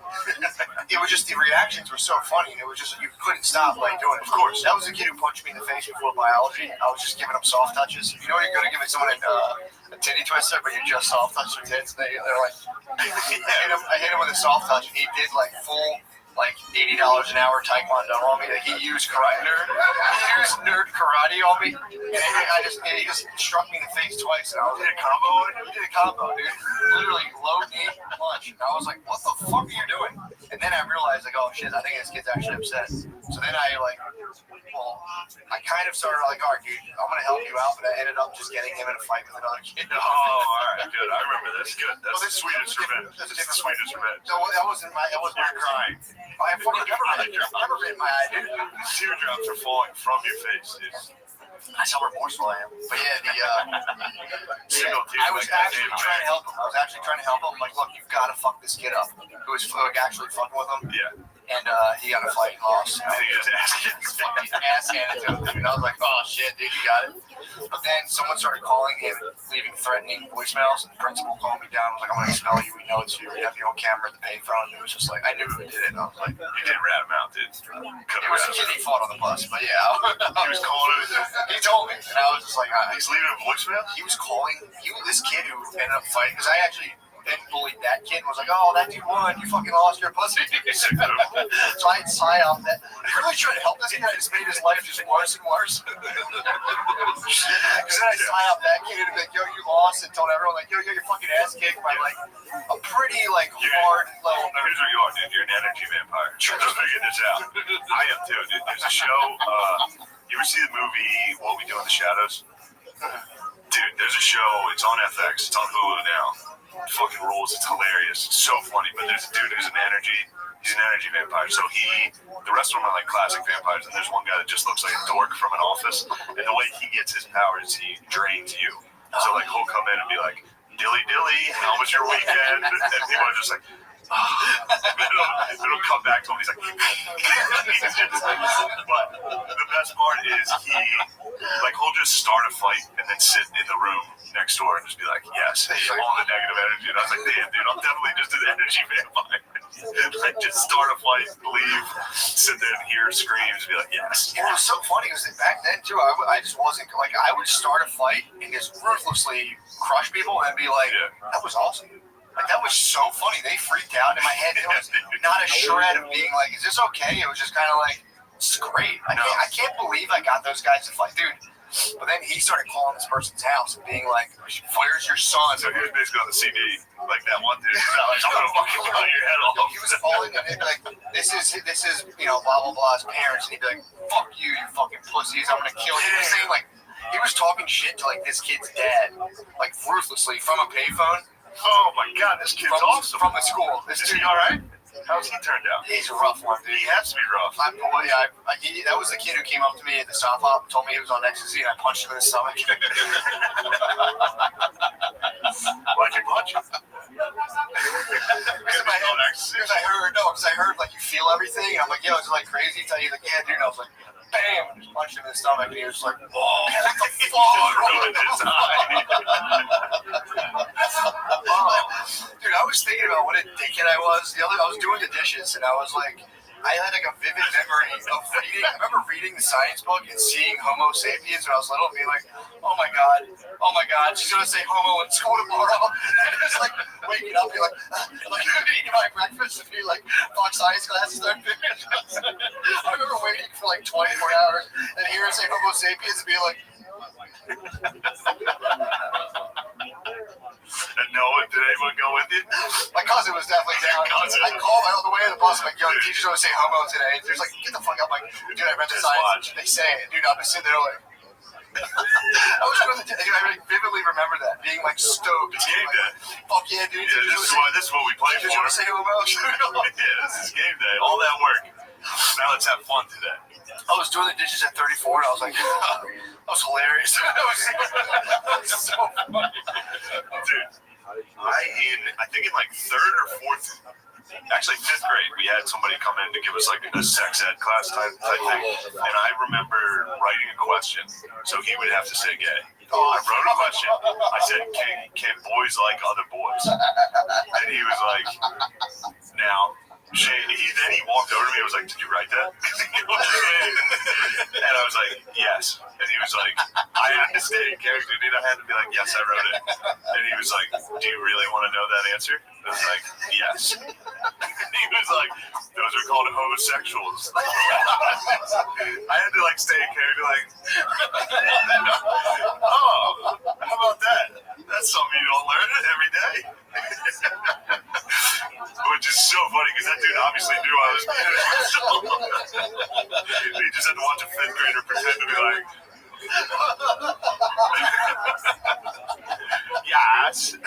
It was just the reactions were so funny, and it was just you couldn't stop like doing it. Of course, that was the kid who punched me in the face before biology. I was just giving him soft touches. You know, you're gonna give someone a titty twister, but you just soft touch their tits. They're like, I hit him with a soft touch, and he did like full. Like $80 an hour taekwondo on me. Like he used karate nerd karate on me. And he just struck me in the face twice. And I was like, he did a combo, dude. Literally low knee punch. And I was like, what the fuck are you doing? And then I realized like, oh shit, I think this kid's actually upset. So then I kind of started like, all right, dude, I'm gonna help you out, but I ended up just getting him in a fight with another kid. Oh, all right, good. I remember this. Good. That's the sweetest revenge. That's the sweetest revenge. So that wasn't my. That wasn't. You're crying. I fucking never been my eye, dude. Teardrops are falling from your face, dude. That's how remorseful I am. But yeah, Single tear. I was actually trying to help him. I'm like, look, you've got to fuck this kid up. Who was actually fucking with him. Yeah. And he got a fight and lost. I think his ass handed to him. And I was like, oh shit, dude, you got it. But then someone started calling him, leaving threatening voicemails. And the principal called me down. I was like, I'm going to expel you. We know it's you. You have your own camera at the payphone. And it was just like, I knew who did it. And I was like, you didn't rat him out, dude. It was a kid he fought on the bus. But yeah. He was calling him. He told me. And I was just like, he's leaving a voicemail? He was calling. This kid who ended up fighting. Because I actually then bullied that kid and was like, oh, that dude won. You fucking lost your pussy. So I had sign off that. I really tried to help this guy. Just made his life just worse and worse. Because then I sign off that kid and be like, yo, you lost, and told everyone like, yo, you got your fucking ass kicked by like a pretty like hard level. Here's what you are, dude. You're an energy vampire. Just figure this out. I am too, dude. There's a show. You ever see the movie What We Do in the Shadows? Dude, there's a show. It's on FX. It's on Hulu now. It fucking rules. It's hilarious. It's so funny. But there's a dude who's an energy. He's an energy vampire. So the rest of them are like classic vampires, and there's one guy that just looks like a dork from an office. And the way he gets his powers, he drains you. So like he'll come in and be like, "Dilly dilly, how was your weekend?" And people are just like, it'll come back to him. He's like, but the best part is he'll just start a fight and then sit in the room next door and just be like, yes, all the negative energy. And I was like, damn, dude, I'm definitely just an energy vampire. Like, just start a fight, leave, sit there and hear screams, be like, yes. And it was so funny because back then too, I just wasn't like, I would start a fight and just ruthlessly crush people and be like, that was awesome. Like, that was so funny. They freaked out in my head. It was not a shred of being like, is this okay? It was just kind of like, it's great. I can't believe I got those guys to fight. Dude, but then he started calling this person's house and being like, where's your son? So he was basically on the CD. Like that one dude. He's not like, I'm going to fucking cut your head off. He was calling and he'd be like, this is, blah, blah, blah's parents. And he'd be like, fuck you, you fucking pussies. I'm going to kill you. He was saying, like, he was talking shit to, like, this kid's dad, like, ruthlessly from a payphone. Oh my god, this kid's awesome. From the school. Is he alright? How's he turned out? He's a rough one, dude. He has to be rough. That was the kid who came up to me at the stop hop and told me he was on ecstasy, and I punched him in the stomach. Why'd you punch him? Because I heard like you feel everything. And I'm like, yo, it's like crazy. He's like, yeah, dude. And I was like, bam, and just punched him in the stomach, and he was like, whoa, what the fuck? Dude, I was thinking about what a dickhead I was. I was doing the dishes, and I was like, I had like a vivid memory of reading. I remember reading the science book and seeing Homo sapiens when I was little, and being like, oh my god, she's gonna say homo in school tomorrow. And just like waking up, be like eating my breakfast and be like, fuck, science classes are finished. I remember waiting for like 24 hours and hearing her say Homo sapiens and be like, and did anyone go with you? My cousin was definitely down. I called on the way to the bus. I'm like, yo, the teacher's gonna say homo today. And he was like, get the fuck up. I'm like, dude, I read the science. They say it. Dude, I'm just sitting there like, I vividly remember that, being like stoked. Game day. Fuck yeah, dude. Yeah, this is what we play for. Did you say homo? Yeah, this is game day. All that work. Now let's have fun today. I was doing the dishes at 34, and I was like, that was hilarious. That was so funny. Dude, I think in like third or fourth, actually fifth grade, we had somebody come in to give us like a sex ed class type thing. And I remember writing a question, so he would have to say gay. I wrote a question. I said, can boys like other boys? And he was like, now. Then he walked over to me and was like, did you write that? And I was like, yes. And he was like, I had to stay in character, dude. I had to be like, yes, I wrote it. And he was like, do you really want to know that answer? I was like, yes. And he was like, those are called homosexuals. I had to like stay in character like, oh, how about that? That's something you don't learn every day. Which is so funny because that dude obviously knew I was he just had to watch a fifth grader pretend to be like, yes.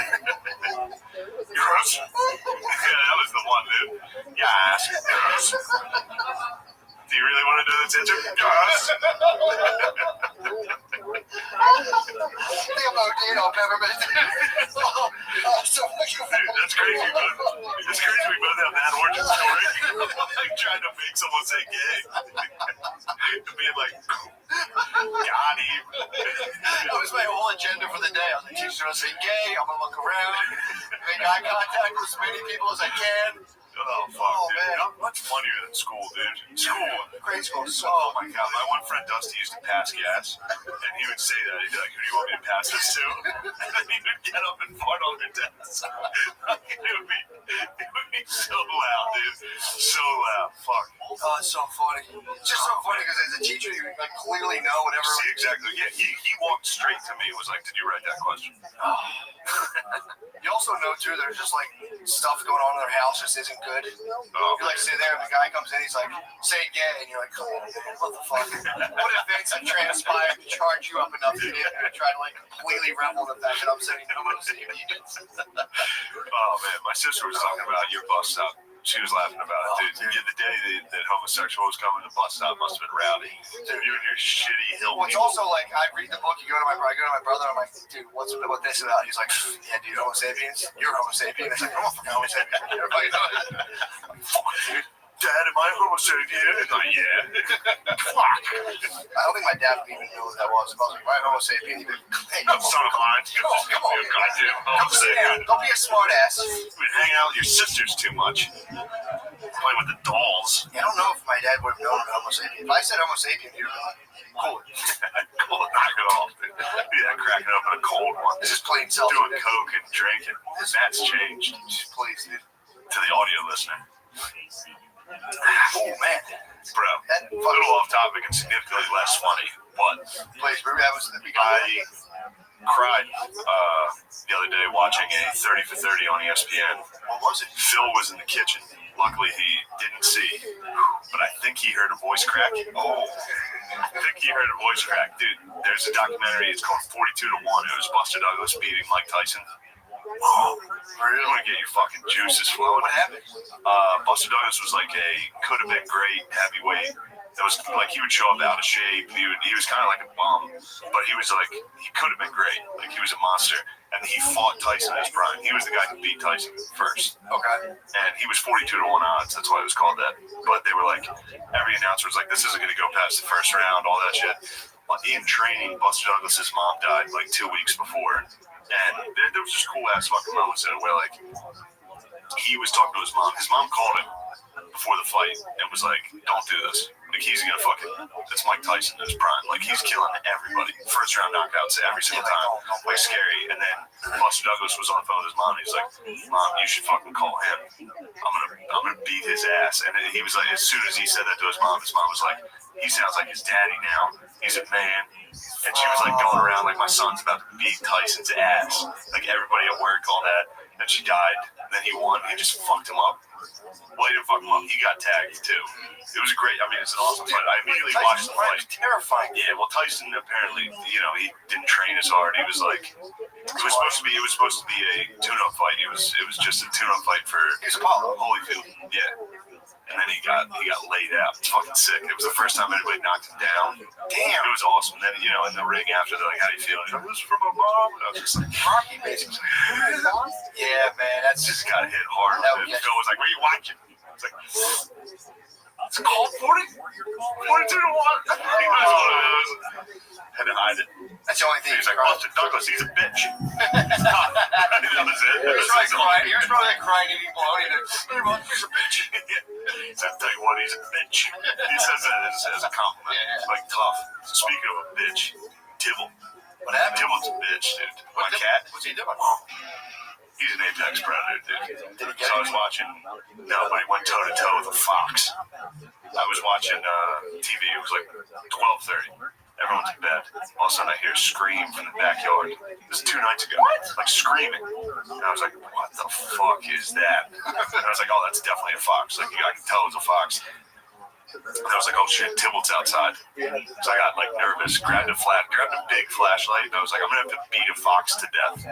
Gross. Yeah, that was the one, dude. Yes. Gross. Do you really want to know this answer? Yes. Dude, that's crazy, man. It's crazy we both have that origin story. Like trying to make someone say gay. And being like, got him. That was my whole agenda for the day. I was like, teacher's gonna say gay, I'm gonna look around, make eye contact with as many people as I can. Oh, fuck, dude. Man. What's funnier than school, dude? School. grade school was so. Oh my god, my one friend Dusty used to pass gas, and he would say that. He'd be like, "Who do you want me to pass this to?" And then he would get up and fart on their desk. It would be so loud, dude. So loud. Fuck. Oh, it's so funny. It's just so funny because as a teacher, you like clearly know whatever. See, exactly. Yeah, he walked straight to me and was like, "Did you write that question?" You also know too, there's just like stuff going on in their house just isn't good. Oh, You like sit there and the guy comes in, he's like, "Say gay," and you're like, "Come on, man, what the fuck? What events have transpired to charge you up enough to get there and try to like completely revel in the fact that I'm saying homo sapiens?" Oh man, my sister was talking about your bus stop. She was laughing about it, dude. Yeah, the day that homosexuals come in the bus stop must have been rowdy. Dude, you and your shitty hill. Well, it's also like I read the book. I go to my brother. I'm like, "Dude, what's this about?" He's like, "Yeah, dude, Homo sapiens. You're Homo sapien." It's like, "I'm a fucking Homo sapien." Everybody knows. Fuck, dude. Dad, am I Homo sapien? Like, yeah. Fuck. I don't think my dad would even know what that was. If I was like, "Why Homo sapien?" He'd be like, "Hey, Son of mine. come on, Goddamn Homo come sit sapien. down. Don't be a smart ass." We hang out with your sisters too much. Play with the dolls. I don't know if my dad would have known Homo sapien. If I said Homo sapien, he'd be like, "Cool." Cool, knock it off. Yeah, cracking up in a cold one. This is plain self. Doing coke and drinking. That's changed. Please, dude. To the audio listener. Oh man, Bro, a little off topic and significantly less funny, but please, that was the beginning. I cried the other day watching a 30 for 30 on ESPN. What was it? Phil was in the kitchen. Luckily, he didn't see, but I think he heard a voice crack. Oh, I think he heard a voice crack. Dude, there's a documentary. It's called 42 to 1. It was Buster Douglas beating Mike Tyson. Oh, really? I want to get your fucking juices flowing. What happened? Buster Douglas was like could have been great heavyweight. That was like he would show up out of shape. He was kind of like a bum, but he was like he could have been great. Like he was a monster, and he fought Tyson in his prime. He was the guy who beat Tyson first. Okay. And he was 42 to 1 odds. That's why it was called that. But they were like every announcer was like, "This isn't going to go past the first round." All that shit. In training, Buster Douglas's mom died like 2 weeks before. And there was just cool ass fucking moments in it where like he was talking to his mom. His mom called him before the fight and was like, "Don't do this. Like he's gonna fucking it's Mike Tyson in his prime. Like he's killing everybody. First round knockouts every single time. Like scary." And then Buster Douglas was on the phone with his mom. He was like, "Mom, you should fucking call him. I'm gonna beat his ass." And he was like, as soon as he said that to his mom was like, "He sounds like his daddy now. He's a man." And she was like going around like, "My son's about to beat Tyson's ass." Like everybody at work, all that. And she died. And then he won. He just fucked him up. Well, he didn't fuck him up. He got tagged too. It was great. I mean, it's an awesome fight. I immediately watched the fight. Terrifying. Yeah. Well, Tyson apparently, he didn't train as hard. He was like, it was supposed to be a tune-up fight. It was just a tune-up fight for Holyfield. Yeah. And then he got laid out. It's fucking sick. It was the first time anybody knocked him down. Damn. It was awesome. Then, in the ring after, they're like, "How do you feel?" He's like, "This is from my mom." And I was just like, Rocky, basically. Yeah, man, that's just got hit hard. And Phil was like, "What are you watching?" It's like, it's called 42 to 1. Had to hide it. That's the only thing. He's like, "Buster Douglas, he's a bitch." That was it. He was probably crying, eating bologna. He's a bitch. I'll tell you what, he's a bitch. He says that as a compliment. Yeah. Like, tough. Speaking of a bitch, Tibble. What happened? Tibble's a bitch, dude. My cat. What's he doing? He's an apex predator, dude. So I was watching. Nobody went toe to toe with a fox. I was watching TV. It was like 12:30. Everyone's in bed. All of a sudden, I hear a scream from the backyard. This is 2 nights ago. Like screaming. And I was like, "What the fuck is that?" And I was like, "Oh, that's definitely a fox. Like, I can tell it was a fox." And I was like, "Oh shit, Tibble's outside." So I got like nervous, grabbed a big flashlight, and I was like, "I'm gonna have to beat a fox to death."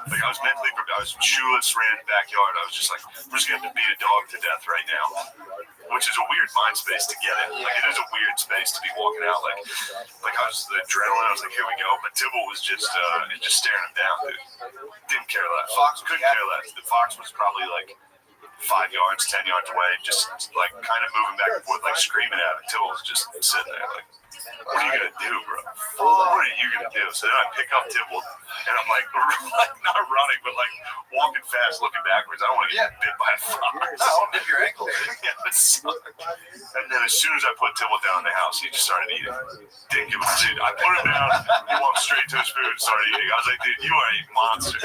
Like I was mentally prepared. I was shoeless, ran in the backyard. I was just like, "I'm just gonna have to beat a dog to death right now," which is a weird mind space to get in. Like it is a weird space to be walking out. Like I was the adrenaline. I was like, "Here we go." But Tibble was just staring him down, dude. Didn't care less. Fox couldn't care less. The fox was probably like 5 yards, 10 yards away, just like kind of moving back and forth, like screaming at him. Tibble was just sitting there, like. What are you gonna do, bro? What are you gonna do? So then I pick up Tibble, and I'm like not running, but like walking fast, looking backwards. I don't want to get bit by a fox. No, dip your ankle. Yeah, it sucked. And then as soon as I put Tibble down in the house, he just started eating. Didn't give a shit. I put him down. He walked straight to his food and started eating. I was like, dude, you are a monster.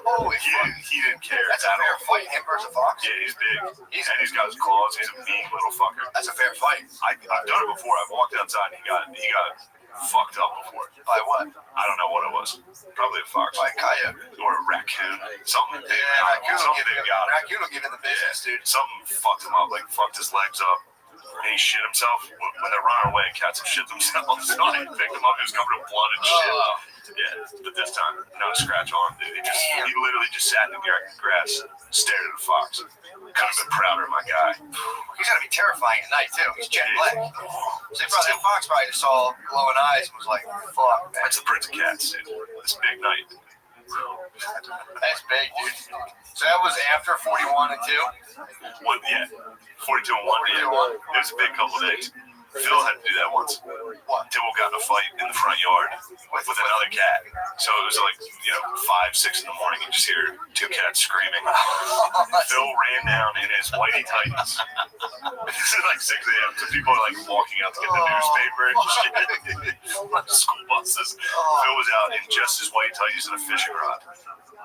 Holy fuck. He didn't care. That's a fair fight, him versus a fox. Yeah, he's big. And he's got his claws. He's a mean little fucker. That's a fair fight. I've done it before. I've walked outside and he got fucked up before. By what? I don't know what it was. Probably a fox. By a coyote. Or a raccoon. Something big. Yeah, Something big got him. Raccoon will get in the business, dude. Something fucked him up. Like fucked his legs up. And he shit himself. When they're running away, cats have shit themselves. So I picked him up. He was covered in blood and shit. Yeah, but this time, not a scratch on him, dude. He literally just sat in the grass, stared at a fox. Couldn't have been prouder of my guy. He's gotta be terrifying at night too. He's jet black. So that fox probably just saw glowing eyes and was like, "Fuck, man." That's the Prince of Cats, dude. This big night. That's big, dude. So that was after 41 and 2. 42 and 1. Yeah. It was a big couple of days. Phil had to do that once. Tibble got in a fight in the front yard with another cat. So it was like, 5, 6 in the morning. You just hear two cats screaming. Phil ran down in his whitey tights. This is like 6 a.m. So people are like walking out to get the newspaper and shit. School buses. Phil was out in just his white tights and a fishing rod,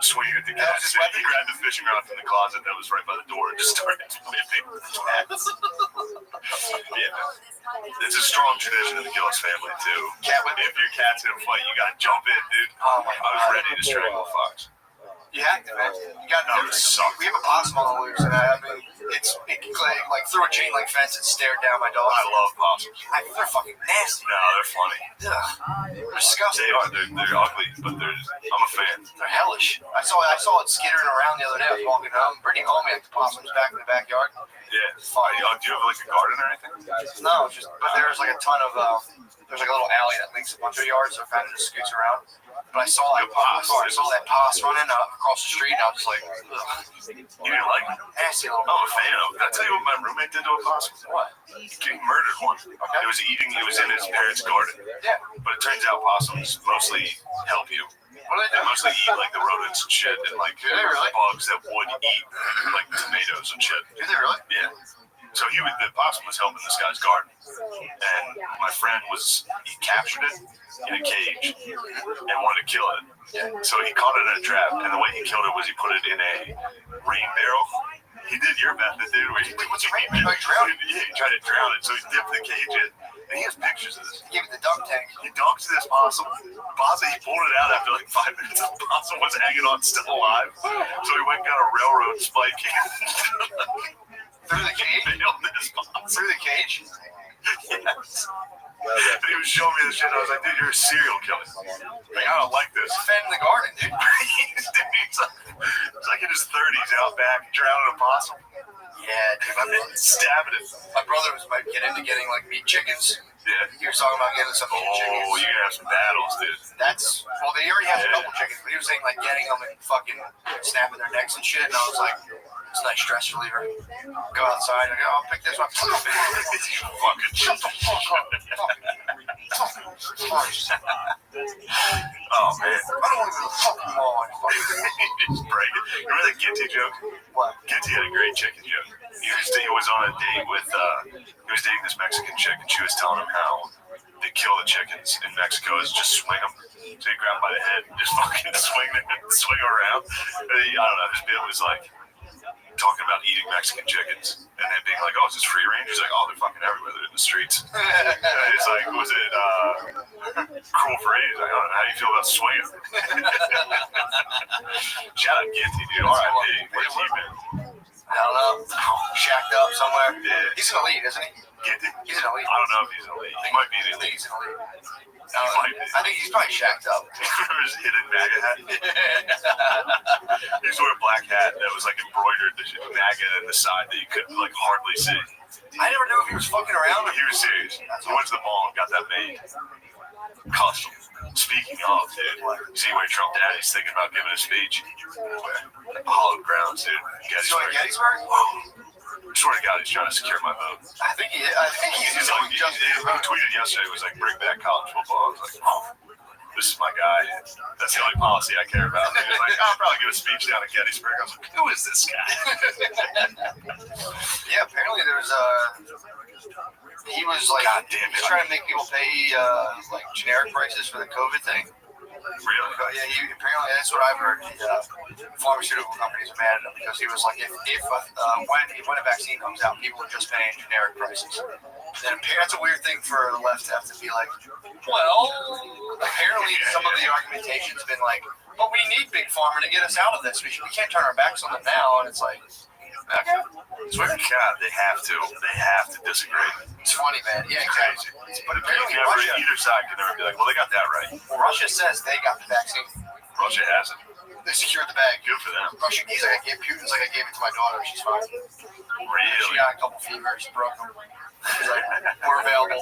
swinging at the cats. He grabbed the fishing rod from the closet that was right by the door and just started whipping the cats. Yeah. It's a strong tradition in the Gillis family, too. If your cat's in a fight, you gotta jump in, dude. I was ready to strangle a fox. You have to, man. You gotta do it. We have a possum on the loose, and it like through a chain link fence and stared down my dog. I love possums. They're fucking nasty. No, they're funny. They're disgusting. They are. They're ugly, but I'm a fan. They're hellish. I saw it skittering around the other day. I was walking home. Brittany called me at the possums back in the backyard. Yeah. Do you have like a garden or anything? No, but there's like a ton of there's like a little alley that links a bunch of yards, so I kind of just scoots around. But I saw that poss running across the street, and I was just like, ugh. You didn't like it? Nasty little. I'm a fan of it. Did I tell you what my roommate did to a possum? What? He murdered one. Okay. It was in his parents' garden. Yeah. But it turns out possums mostly help you. What do they do? They mostly eat like the rodents and shit and like bugs that would eat like tomatoes and shit. Do they really? Yeah. So the possum was helping this guy's garden, and my friend he captured it in a cage and wanted to kill it. So he caught it in a trap, and the way he killed it was he put it in a rain barrel. He did your method, dude. What's a rain barrel? Yeah, he tried to drown it, so he dipped the cage in. And he has pictures of this. He gave it the dunk tank. He dunked this possum. He pulled it out after like 5 minutes. The possum was hanging on, still alive. So he went and got a railroad spike. Through the cage? Through the cage? Yes. And he was showing me this shit. I was like, dude, you're a serial killer. Like, I don't like this. Defending the garden, dude. He's like in his 30s out back, drowning a possum. Yeah, dude. I've been stabbing it. My brother might get into getting like meat chickens. Yeah. He was talking about getting some meat chickens. Oh, you're gonna have some battles, dude. They already have a couple chickens, but he was saying like getting them and fucking snapping their necks and shit. And I was like, it's a nice stress reliever. Go outside and go, I'll pick this one. Fucking shit. Oh, man. I don't want to be the fucking lawn. Just break it. Remember that Ginty joke? What? Ginty had a great chicken joke. He was on a date with, he was dating this Mexican chick, and she was telling him how they kill the chickens in Mexico is just swing them. So you grab them by the head and just fucking swing them around. I don't know, his bit was like, talking about eating Mexican chickens and then being like, oh, is this free range? He's like, oh, they're fucking everywhere. They're in the streets. It's like, was it cruel phrase? Like, I don't know. How do you feel about swinging? Shout out Ginty, dude. R.I.P. Where's he been? I don't know. Shacked up somewhere. Yeah. He's an elite, isn't he? Ginty? He's an elite. I don't know if he's an elite. He might be an elite. He's an elite. I think he's probably shacked up. Remember his hidden MAGA hat? He wore a black hat that was like embroidered, the MAGA in the side that you could like hardly see. I never knew if he was fucking around or he was serious. He went to the mall and got that made. Custom. Speaking of, dude, see where Trump Daddy's thinking about giving a speech? Hollow grounds, dude. Gettysburg? Whoa. swear to God, he's trying to secure my vote. I think he tweeted yesterday, was like, bring back college football. I was like, oh, this is my guy. That's the only policy I care about. He was like, I'll probably give a speech down at Gettysburg. I was like, who is this guy? Yeah, apparently there's he was like, he's trying to make people pay like generic prices for the COVID thing. Really? Yeah, apparently that's what I've heard. Pharmaceutical companies are mad at him because he was like, if when a vaccine comes out, people are just paying generic prices. And that's a weird thing for the left to have to be like, well, apparently some of the argumentation's been like, but we need Big Pharma to get us out of this. We can't turn our backs on them now. And it's like, okay. Swear to God, they have to disagree. It's funny, man. Yeah, exactly. But apparently either side can never be like, well, they got that right. Russia says they got the vaccine. Russia hasn't. They secured the bag. Good for them. Russia, Putin's like, I gave it to my daughter. She's fine. Really? She got a couple fevers, broke them. He's like, we're available.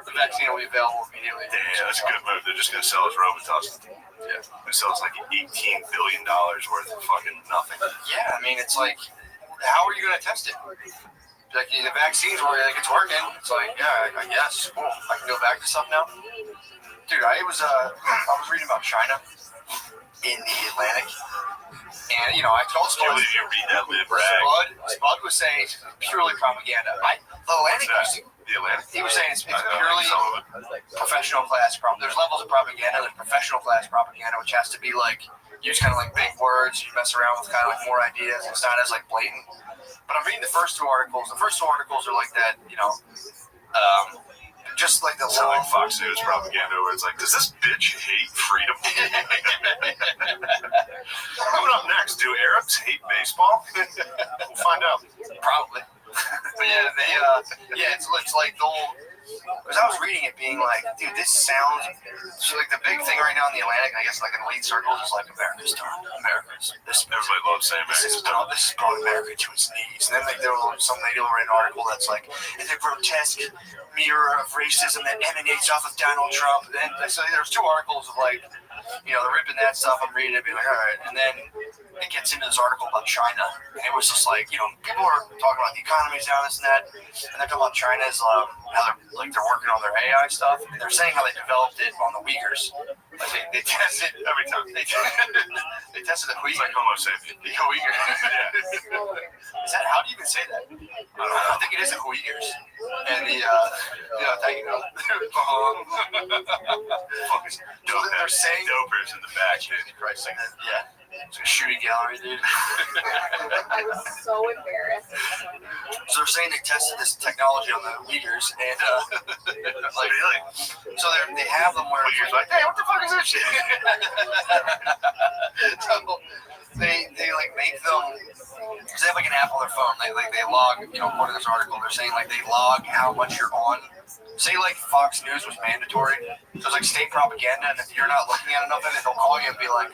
The vaccine will be available immediately. Damn, that's a good move. They're just going to sell us Robitussin. Yeah. They sell us like $18 billion worth of fucking nothing. Yeah, I mean, it's like, how are you going to test it? Like, the vaccine's where like, it's working. It's like, yeah, I guess. Cool. I can go back to stuff now. Dude, I was reading about China in the Atlantic. And, you know, I told stories. You read that lib rag? Spud was saying it's purely propaganda. The Atlantic he was saying it's purely professional class propaganda. There's levels of propaganda. There's professional class propaganda, which has to be like, use kind of like big words. You mess around with kind of like more ideas. It's not as like blatant. But I'm reading the first two articles. The first two articles are like that, you know, just like the long like Fox News propaganda where it's like, does this bitch hate freedom? Coming up next, do Arabs hate baseball? We'll find out. Probably. But yeah, it's like the whole. Because I was reading it being like, dude, this sounds. So, like, the big thing right now in the Atlantic, I guess, like in elite circles, is like America's done. Everybody loves saying This has brought America to its knees. And then like, some lady will write an article that's like, it's a grotesque mirror of racism that emanates off of Donald Trump. And so there's two articles of like, you know, they're ripping that stuff. I'm reading it, being like, all right. And then it gets into this article about China. And it was just like, you know, people are talking about the economy's down, this and that. And they're talking about China's, how they're working on their AI stuff. And they're saying how they developed it on the Uyghurs. Like they test it every time. They tested the Uyghurs. It's like Homo sapien. The Uyghurs. Is that, how do you even say that? I think it is the Uyghurs. And the, thank you. So they're saying dopers in the back, dude. Christ, yeah. It's a shooting gallery, dude. I'm so embarrassed. So they're saying they tested this technology on the Uyghurs, and like, really? So they have them where Uyghurs like, hey, what the fuck is this shit? So they like make them. Cause they have like an app on their phone. They log. You know, according to this article, they're saying like they log how much you're on. Say like Fox News was mandatory, so it's like state propaganda, and if you're not looking at enough of it, they'll call you and be like,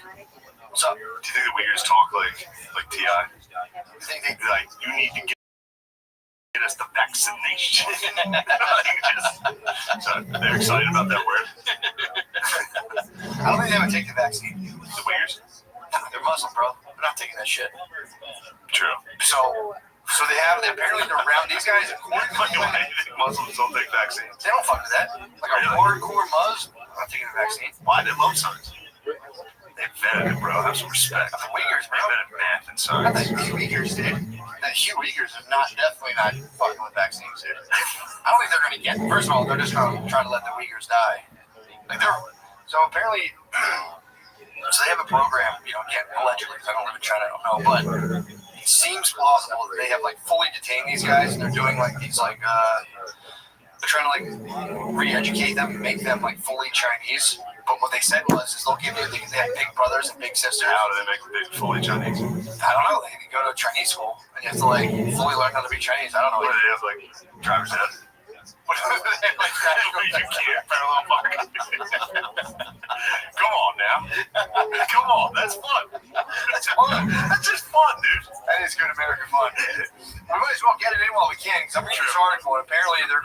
"What's up?" Do you think the Uyghurs talk like T.I.? I think they like, you need to get us the vaccination. So they're excited about that word. I don't think they would take the vaccine. The Uyghurs? They're Muslim, bro. They're not taking that shit. True. So they apparently they're around these guys. Why do you think Muslims don't take vaccines? They don't fuck with that. Like a hardcore Muslim, not taking the vaccine. Why? They love science. They invented it, bro. Have some respect. The Uyghurs, They bro. invented math and Not science. the Uyghurs, dude. The Uyghurs are definitely not fucking with vaccines, dude. I don't think they're gonna get. First of all, they're just gonna try to let the Uyghurs die. Like so apparently. So they have a program, you know, again, allegedly, because I don't live in China, I don't know, but it seems plausible that they have, like, fully detained these guys, and they're doing, like, these, like, they're trying to, like, re-educate them, make them, like, fully Chinese, but what they said was, is they'll give you, they have big brothers and big sisters. How do they make them big, fully Chinese? I don't know, they can go to a Chinese school, and you have to, like, fully learn how to be Chinese, I don't know. What do they have, like, driver's ed? You can't parallel park. Come on now. Come on, that's fun. That's fun. That's just fun, dude. That is good American fun. We might as well get it in while we can, because I'm reading this article, and apparently they're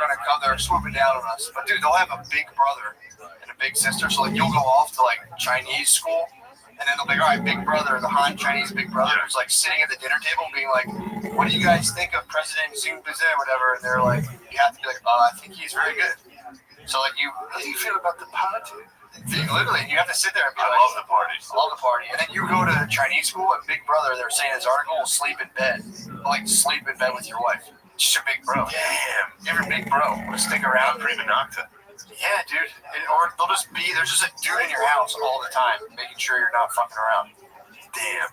swooping down on us. But dude, they'll have a big brother and a big sister, so like you'll go off to like Chinese school, and then they'll be, all right, big brother, the Han Chinese big brother is like sitting at the dinner table being like, what do you guys think of President Xi Jinping or whatever? And they're like, you have to be like, I think he's very good. So like, how do you feel about the party? Literally, you have to sit there and be like, I love the party. And then you go to Chinese school and Big Brother, they're saying his article will sleep in bed. Like, sleep in bed with your wife. Just your big bro. Damn. Give your big bro. Stick around. Prima nocta. Yeah, dude. Or they'll just be, there's just a dude in your house all the time, making sure you're not fucking around. Damn.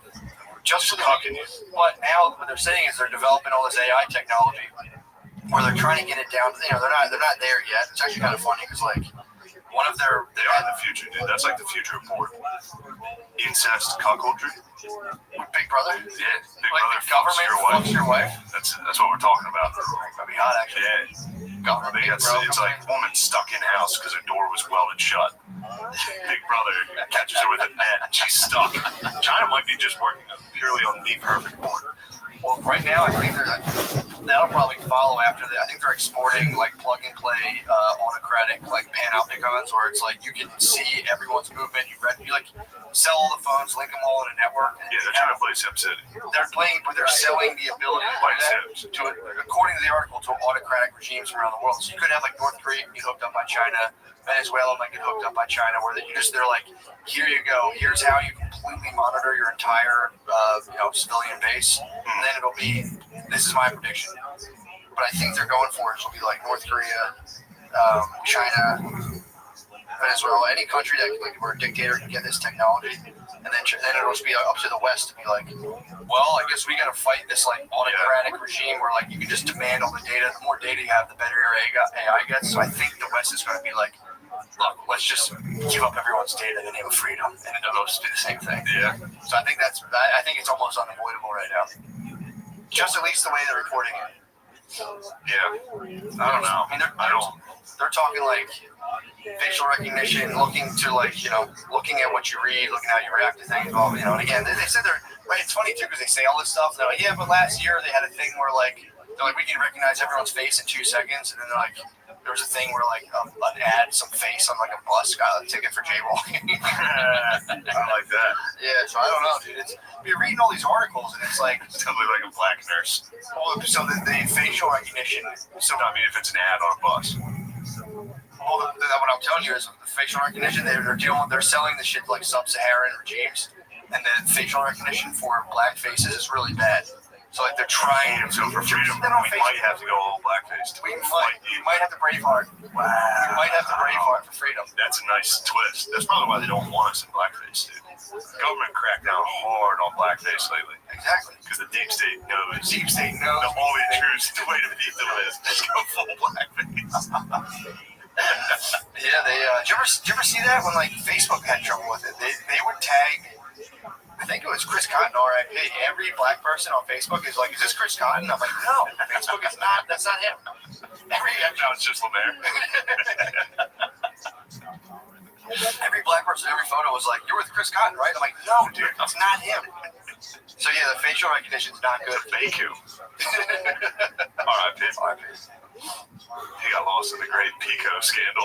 Just for the fucking you. But now what they're saying is they're developing all this AI technology where they're trying to get it down. You know, they're not there yet. It's actually kind of funny because like one of their they are the future, dude. That's like the future of porn. Incest, cuckoldry. Big Brother. Yeah, Big like Brother the government fucks your wife. That's what we're talking about. That'd be hot, actually. Yeah. Government. It's like woman stuck in house because her door was welded shut. Big Brother catches her with a net and she's stuck. China might be just working purely on the perfect porn. Well, right now I think that'll probably follow after that. I think they're exporting like plug and play autocratic like panopticons where it's like you can see everyone's movement. You like sell all the phones, link them all in a network. Yeah, they're trying to play SimCity. They're playing, but they're selling the ability to play Sims to, according to the article, to autocratic regimes around the world. So you could have like North Korea get hooked up by China, Venezuela might get hooked up by China, where they're like, here you go, here's how you completely monitor your entire civilian base, and then it'll be, this is my prediction, but I think they're going for it. It'll be like North Korea, China, Venezuela, any country that like where a dictator can get this technology, and then it'll just be up to the West to be like, well, I guess we got to fight this like autocratic regime where like you can just demand all the data. The more data you have, the better your AI gets. So I think the West is going to be like, look, let's just give up everyone's data in the name of freedom, and it'll just be the same thing. Yeah. So I think it's almost unavoidable right now. Just at least the way they're reporting it. Yeah. I don't know. I mean, they're talking like facial recognition, looking to like, looking at what you read, looking at how you react to things. Well, and again, they said it's funny too because they say all this stuff. They're like, yeah, but last year they had a thing where like we can recognize everyone's face in 2 seconds, and then they're like, there was a thing where like an ad, some face on like a bus got a ticket for jaywalking. I like that. Yeah, so I don't know, dude. You're reading all these articles and it's like it's totally like a black nurse. So the facial recognition. So I mean, if it's an ad on a bus. Well, what I'm telling you is the facial recognition they're selling the shit to like sub-Saharan regimes, and the facial recognition for black faces is really bad. So like they're trying to for freedom. We might have to go all blackface. You might have to Braveheart. Wow. You might have to Braveheart for freedom. That's a nice twist. That's probably why they don't want us in blackface, dude. The government cracked down hard on blackface lately. Exactly. Because the deep state knows. The deep state knows. The only the way to beat them is go full blackface. Yeah, did you ever see that when like Facebook had trouble with it? They would tag. I think it was Chris Cotton, R.I.P. Every black person on Facebook is like, is this Chris Cotton? I'm like, no, Facebook is not. That's not him. No, it's just Lemaire. Every black person, every photo was like, you're with Chris Cotton, right? I'm like, no, dude, that's not him. So yeah, the facial recognition is not good. Fake you. R.I.P. He got lost in the great Pico scandal.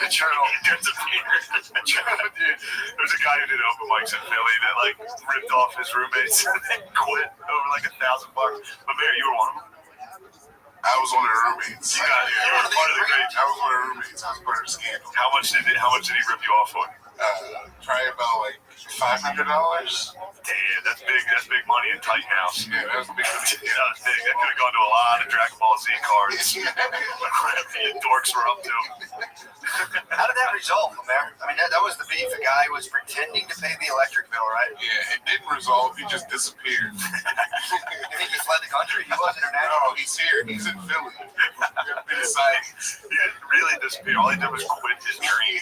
True. He disappeared. Dude, there's a guy who did open mics in Philly that like ripped off his roommates and then quit over like $1,000. But Mayor, you were one of them. I was one of the roommates. You were part of the great. I was one of the roommates. I was part of the scandal. How much did he rip you off for? Probably about like $500. Damn, that's big. That's big money in Titan House. Yeah, that was big. Yeah, that was big. That could have gone to a lot of Dragon Ball Z cards. The dorks were up to. How did that resolve, Lemaire? I mean, that was the beef. The guy was pretending to pay the electric bill, right? Yeah, it didn't resolve. He just disappeared. You think he fled the country? He was international. No, he's here. He's in Philly. He really disappeared. All he did was quit his dream.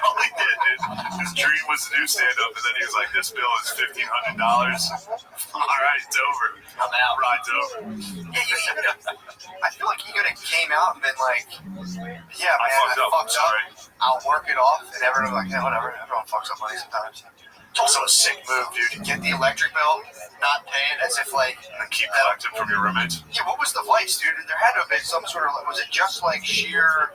All he did, dude. His dream was to do stand-up, and then he was like, this bill is $1,500. All right, it's over. I'm out. Ride's over. Yeah, I feel like he could have came out and been like, yeah, man, I fucked up. I'll work it off. And everyone was like, yeah, whatever. Everyone fucks up money sometimes. It's also a sick move, dude. To get the electric bill, not pay it as if like... And keep collecting from your roommates. Yeah, what was the vice, dude? There had to have been some sort of... Was it just like sheer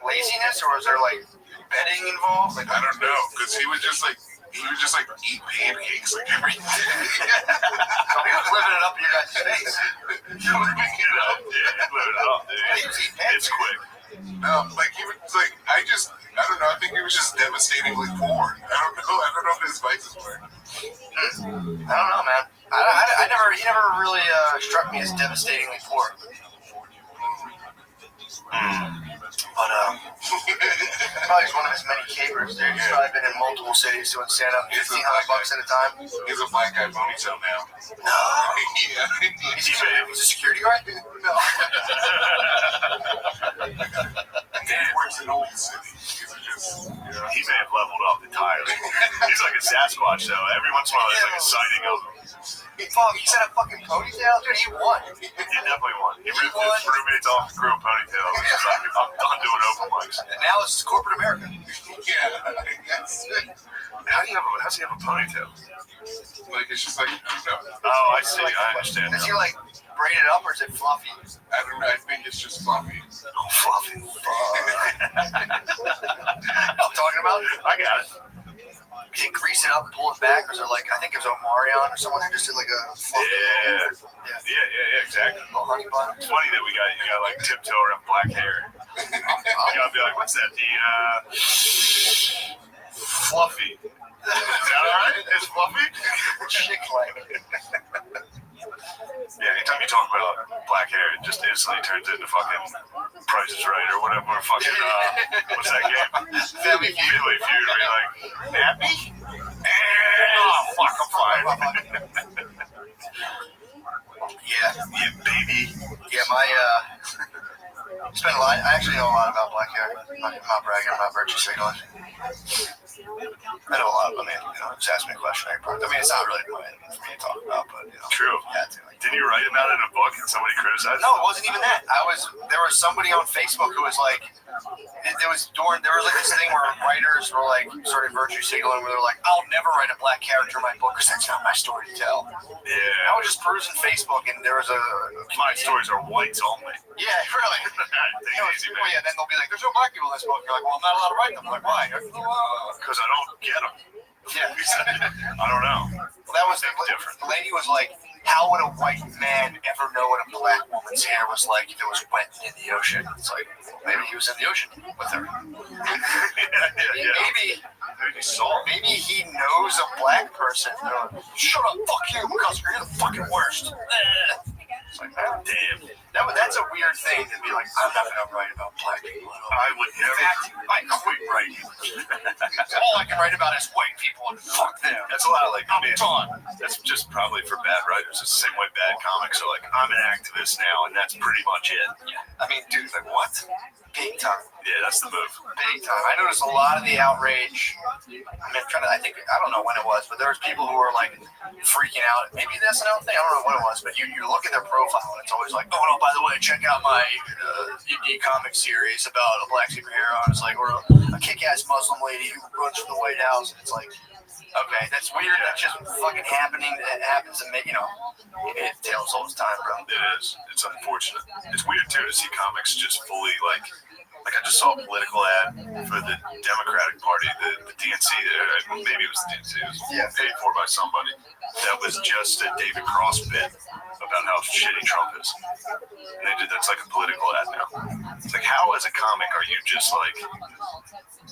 laziness, or was there like betting involved? Like, I don't know, because he was just like He would just like eat pancakes like every day. So he was living it up in your guys' face. Living it up, dude. It's quick. No, like he was like, I don't know. I think he was just devastatingly poor. I don't know if his vices were. I don't know, man. He never really struck me as devastatingly poor. But probably he's one of his many capers, dude. He's probably been in multiple cities doing stand-up, $1,500 at a time. He's a black guy ponytail now. No. Yeah. He's a security guard? No. He works in old city. He may have leveled up entirely. He's like a Sasquatch, though. Every once in a while, there's like a sighting of him. He said a fucking ponytail? Dude, he won. He definitely won. He ripped his roommates off, grew a ponytail. He's like, I'm done doing open mics. And now it's corporate America. Yeah. How's he have a ponytail? Like, it's just like, I don't know. Oh, I see. I understand. Is he like braided up or is it fluffy? I don't know. I think it's just fluffy. Oh, fluffy. You know what I'm talking about? I got it. You can grease it up and pull it back, or is it like, I think it was Omarion or someone who just did like a fluffy. Yeah, exactly. Little honey bun. It's funny that you got like tiptoe around black hair. You gotta be like, what's that? Fluffy. Is that alright? It's fluffy? Chick like. Yeah, anytime you talk about black hair, it just instantly turns into fucking Price is Right or whatever. Fucking, what's that game? Family Feud. Where you're like, nappy? Oh, fuck, I'm fine. Yeah, baby. Yeah, spent a lot. I actually know a lot about black hair. I'm not bragging, I'm not virtue signaling. I know a lot. I mean, just ask me a question. It's not really for me to talk about, but True. Didn't you write about it in a book and somebody criticized it? No, it wasn't even that. There was somebody on Facebook who was like, there was like this thing where writers were like started virtue signaling where they're like, I'll never write a black character in my book because that's not my story to tell. Yeah. I was just perusing Facebook and there was my stories are whites only. Yeah, really. Then they'll be like, there's no black people in this book. You're like, well, I'm not allowed to write them. I'm like, why? Because I don't get them. Yeah. I don't know. Well, that was different. The lady was like, how would a white man ever know what a black woman's hair was like if it was wet in the ocean? It's like, maybe he was in the ocean with her. Maybe he knows a black person. Shut up, fuck you, because you're the fucking worst. It's like, oh, damn. That's a weird thing to be like, I'm not going to write about black people. I would never. In fact, I quit writing. All I can write about is white people and fuck them. That's a lot of like, I'm done. That's just probably for bad writers. It's the same way bad comics are like, I'm an activist now, and that's pretty much it. Yeah. I mean, dude, like, what? Big time. Yeah, that's the move. Big time. I noticed a lot of the outrage. I don't know when it was, but there was people who were like freaking out. Maybe that's an thing. I don't know what it was, but you look at their profile and it's always like, oh no, by the way, check out my indie comic series about a black superhero. And it's like, or a kick-ass Muslim lady who runs for the White House. And it's like, okay, that's weird. That's just fucking happening. It happens to me, it tails all the time, bro. It is. It's unfortunate. It's weird too to see comics just fully like I just saw a political ad for the Democratic Party, the DNC, maybe it was the DNC, it was paid for by somebody. That was just a David Cross bit about how shitty Trump is. And that's like a political ad now. It's like, how as a comic are you just like,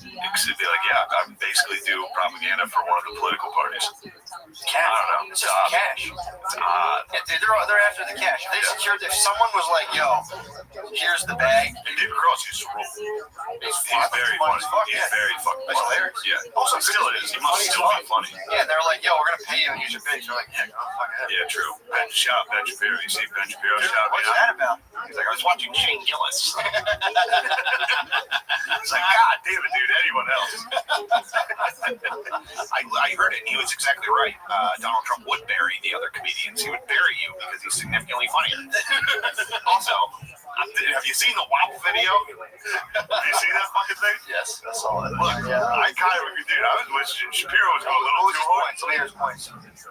it'd be like, yeah, I basically do propaganda for one of the political parties. Cash. I don't know. It's just cash. It's odd. They're after the cash. If someone was like, yo, here's the bag. And David Cross used to rule. He's very funny. He's very fucking funny. Hilarious. Yeah. Also, still is. He must still be funny. Yeah, they're like, yo, we're going to pay you and use your bitch. You're like, yeah, go fuck it. Yeah, true. Ben Shapiro. You see Ben Shapiro shout? What's that about? He's like, I was watching Shane Gillis. It's like, God damn it, dude. Anyone else? I heard it, and he was exactly right. Donald Trump would bury the other comedians. He would bury you because he's significantly funnier. Also, have you seen the WAP video? Have you seen that fucking thing? Yes, I saw it. Look, I kind of dude. I was wishing Shapiro was going a little too hard. Let me hear his points.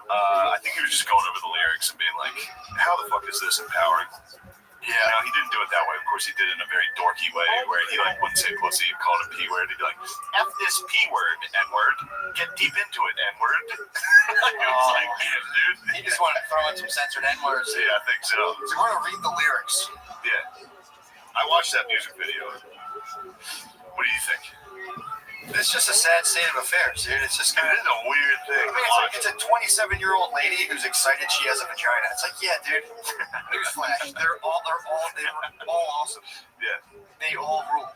I think he was just going over the lyrics and being like, how the fuck is this empowering? You know, he didn't do it that way. Of course, he did it in a very dorky way where he like wouldn't say pussy, he'd call it a P word. He'd be like, F this P word, N word. Get deep into it, N word. It was like, man, dude. He just wanted to throw in some censored N words. Yeah, I think so. So we're gonna read the lyrics. Yeah. I watched that music video. What do you think? It's just a sad state of affairs, dude. It's just kind It of is a weird thing. I mean, it's a 27-year-old lady who's excited she has a vagina. It's like, yeah, dude. Newsflash. They were all awesome. Yeah. They all rule.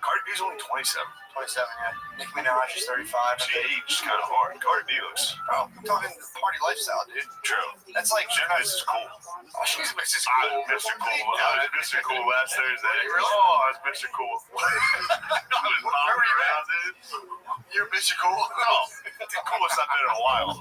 Cardi B's only 27. 27, yeah. Nicki Minaj is 35. She aged kind of hard. Cardi B looks. Bro, I'm talking party lifestyle, dude. True. That's like She's Mrs. Cool. Oh, she's Mrs. I Cool. was Mr. Cool. I was Mr. Cool last Thursday. Really? Oh, I was Mr. Cool. I was bobbing around, dude. You're Mr. Cool? No. The coolest I've been in a while.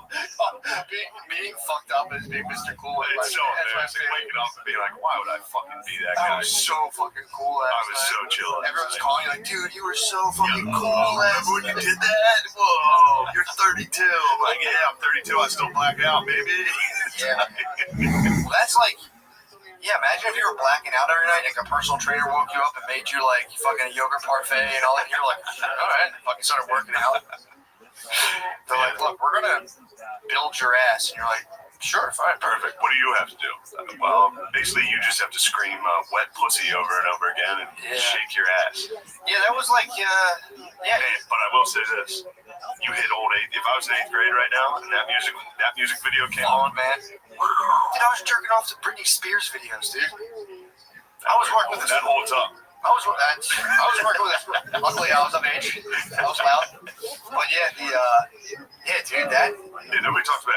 Being fucked up as being Mr. Cool. It's so embarrassing waking up and being like, why would I fucking be that I guy? was so fucking cool I last was night. so chill. Everyone's calling you like, dude, you were so fucking cool Remember last when you night. did that? Whoa, you're 32. I'm like, yeah, I'm 32. I still black out, baby. Yeah. Well, that's like, yeah, imagine if you were blacking out every night, like a personal trainer woke you up and made you like fucking a yogurt parfait and all that, and you're like, all right, fucking started working out. They're like, look, we're gonna build your ass, and you're like, sure, fine, Perfect. What do you have to do? Well, basically, you just have to scream wet pussy over and over again and shake your ass. Yeah, that was like, yeah. Hey, but I will say this. You hit old eighth. If I was in 8th grade right now and that music video came on, man. Dude, I was jerking off to Britney Spears videos, dude. I was working with this. That holds up. I was working with this. Luckily, I was of age. I was loud. But yeah, dude, that. Yeah, everybody talks about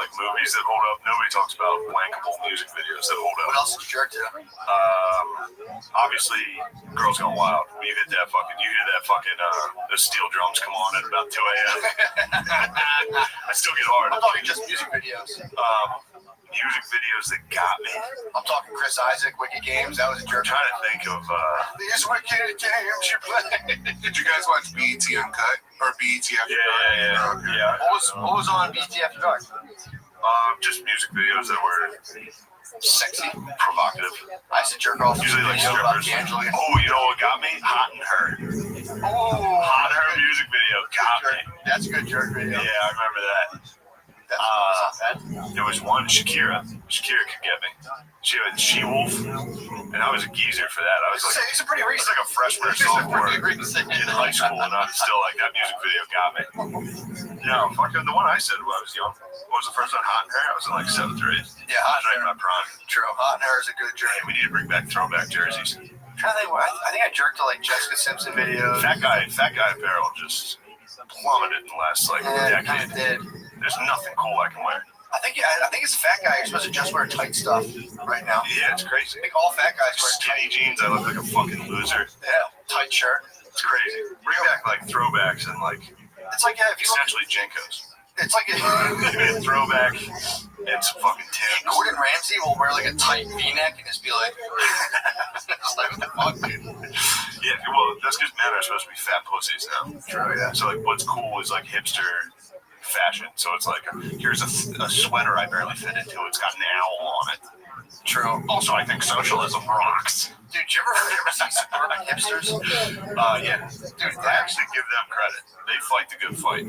like movies that hold up. Nobody talks about blankable music videos that hold up. What else did you jerk to? Obviously, Girls Gone Wild. When you hear that fucking, those steel drums come on at about 2 a.m. I still get hard. I'm talking just music videos. Music videos that got me. I'm talking Chris Isaac, Wicked Games. That was a jerk. I'm trying to think of these Wicked Games you play. Did you guys watch BET Uncut or BET After Dark? Yeah. What was on BET After Dark? Just music videos that were Sexy, provocative. I used to jerk off. Usually like strippers. Oh, you know what got me? Hot and Her. Oh, Hot and Her music video got me. That's a good jerk video. Yeah, I remember that. There was one, Shakira. Shakira could get me. She had She-Wolf, and I was a geezer for that. I was like, It's a pretty recent. like a freshman or sophomore in high school, and I'm still like, that music video got me. No, fucking the one I said when I was young. What was the first one? Hot and Her? I was in like 7th or 8th. Yeah, I was right in my prime. True. Hot and Her is a good jerk. We need to bring back throwback jerseys. I think I jerked to like Jessica Simpson videos. Fat guy apparel just plummeted in the last like Yeah, it kind decade. of did. There's nothing cool I can wear. I think it's a fat guy who's supposed to just wear tight stuff right now. Yeah, it's crazy. I think all fat guys wear Skinny jeans, I look like a fucking loser. tight shirt. It's crazy. Bring back like throwbacks and like It's like if you look, essentially Jinkos. it's like Throwback and some fucking Timbs. Gordon Ramsay will wear like a tight V-neck and just be like, it's like what the fuck, dude? Yeah, well, that's because men are supposed to be fat pussies now. True, yeah. So like, what's cool is like hipster fashion. So it's like, here's a sweater I barely fit into. It's got an owl on it. True. Also, I think socialism rocks. Dude, did you ever see suburban hipsters? Yeah. Dude, I actually give them credit. They fight the good fight.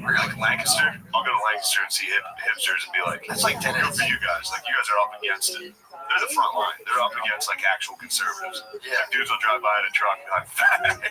We're like Lancaster. I'll go to Lancaster and see hipsters and be like, That's like good for you guys. Like, you guys are up against it. They're the front line. They're up against like actual conservatives. Yeah. Like, dudes will drive by in a truck and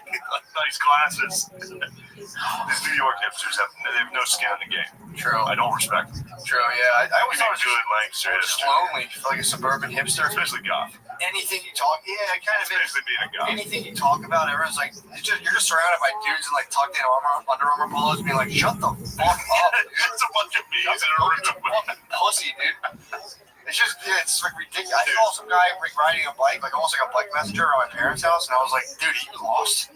be like, nice glasses. These New York hipsters have no skin in the game. True. I don't respect them. True, yeah. I always thought it was good Lancaster just hipster. lonely for like a suburban hipster. Especially goth. Anything you talk, yeah, it kind of is. Especially being a goth. Anything you talk about, everyone's like, you're just surrounded by dudes in like tucked in Under Armour polos, being like, shut the fuck up, dude. It's a bunch of bees in a room. Pussy, dude. It's just, yeah, it's like ridiculous. I saw some guy riding a bike, like almost like a bike messenger around my parents' house, and I was like, dude, he lost.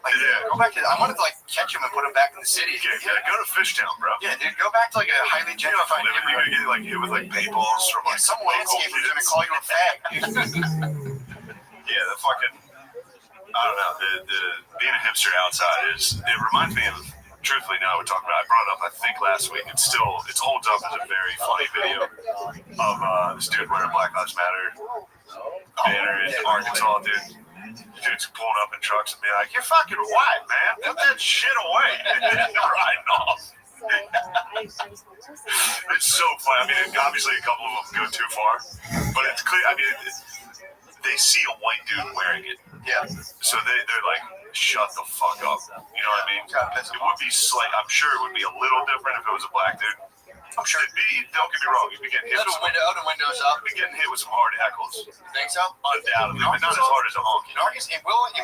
Like, go back to, I wanted to like catch him and put him back in the city. Yeah, go to Fishtown, bro. Yeah, dude, go back to like a highly gentrified You're neighborhood. gonna get like hit with like paintballs from like Some local landscaper's kids. gonna call you a fag, dude. Yeah, the fucking, I don't know, the being a hipster outside it reminds me of, truthfully now we're talking about, I brought it up I think last week, it holds up as a very funny video of this dude wearing Black Lives Matter banner in Arkansas, dude. Dudes pulling up in trucks and being like, "You're fucking white, man. Put that shit away." Riding off. It's so funny. I mean, obviously a couple of them go too far, but it's clear. I mean, they see a white dude wearing it. Yeah. So they're like, shut the fuck up. You know what I mean? It would be I'm sure it would be a little different if it was a black dude. I'm sure it'd be, don't get me wrong, you'd be getting hit with the windows up. You'd be getting hit with some hard heckles. Think so? Undoubtedly, but not as hard as a honky. In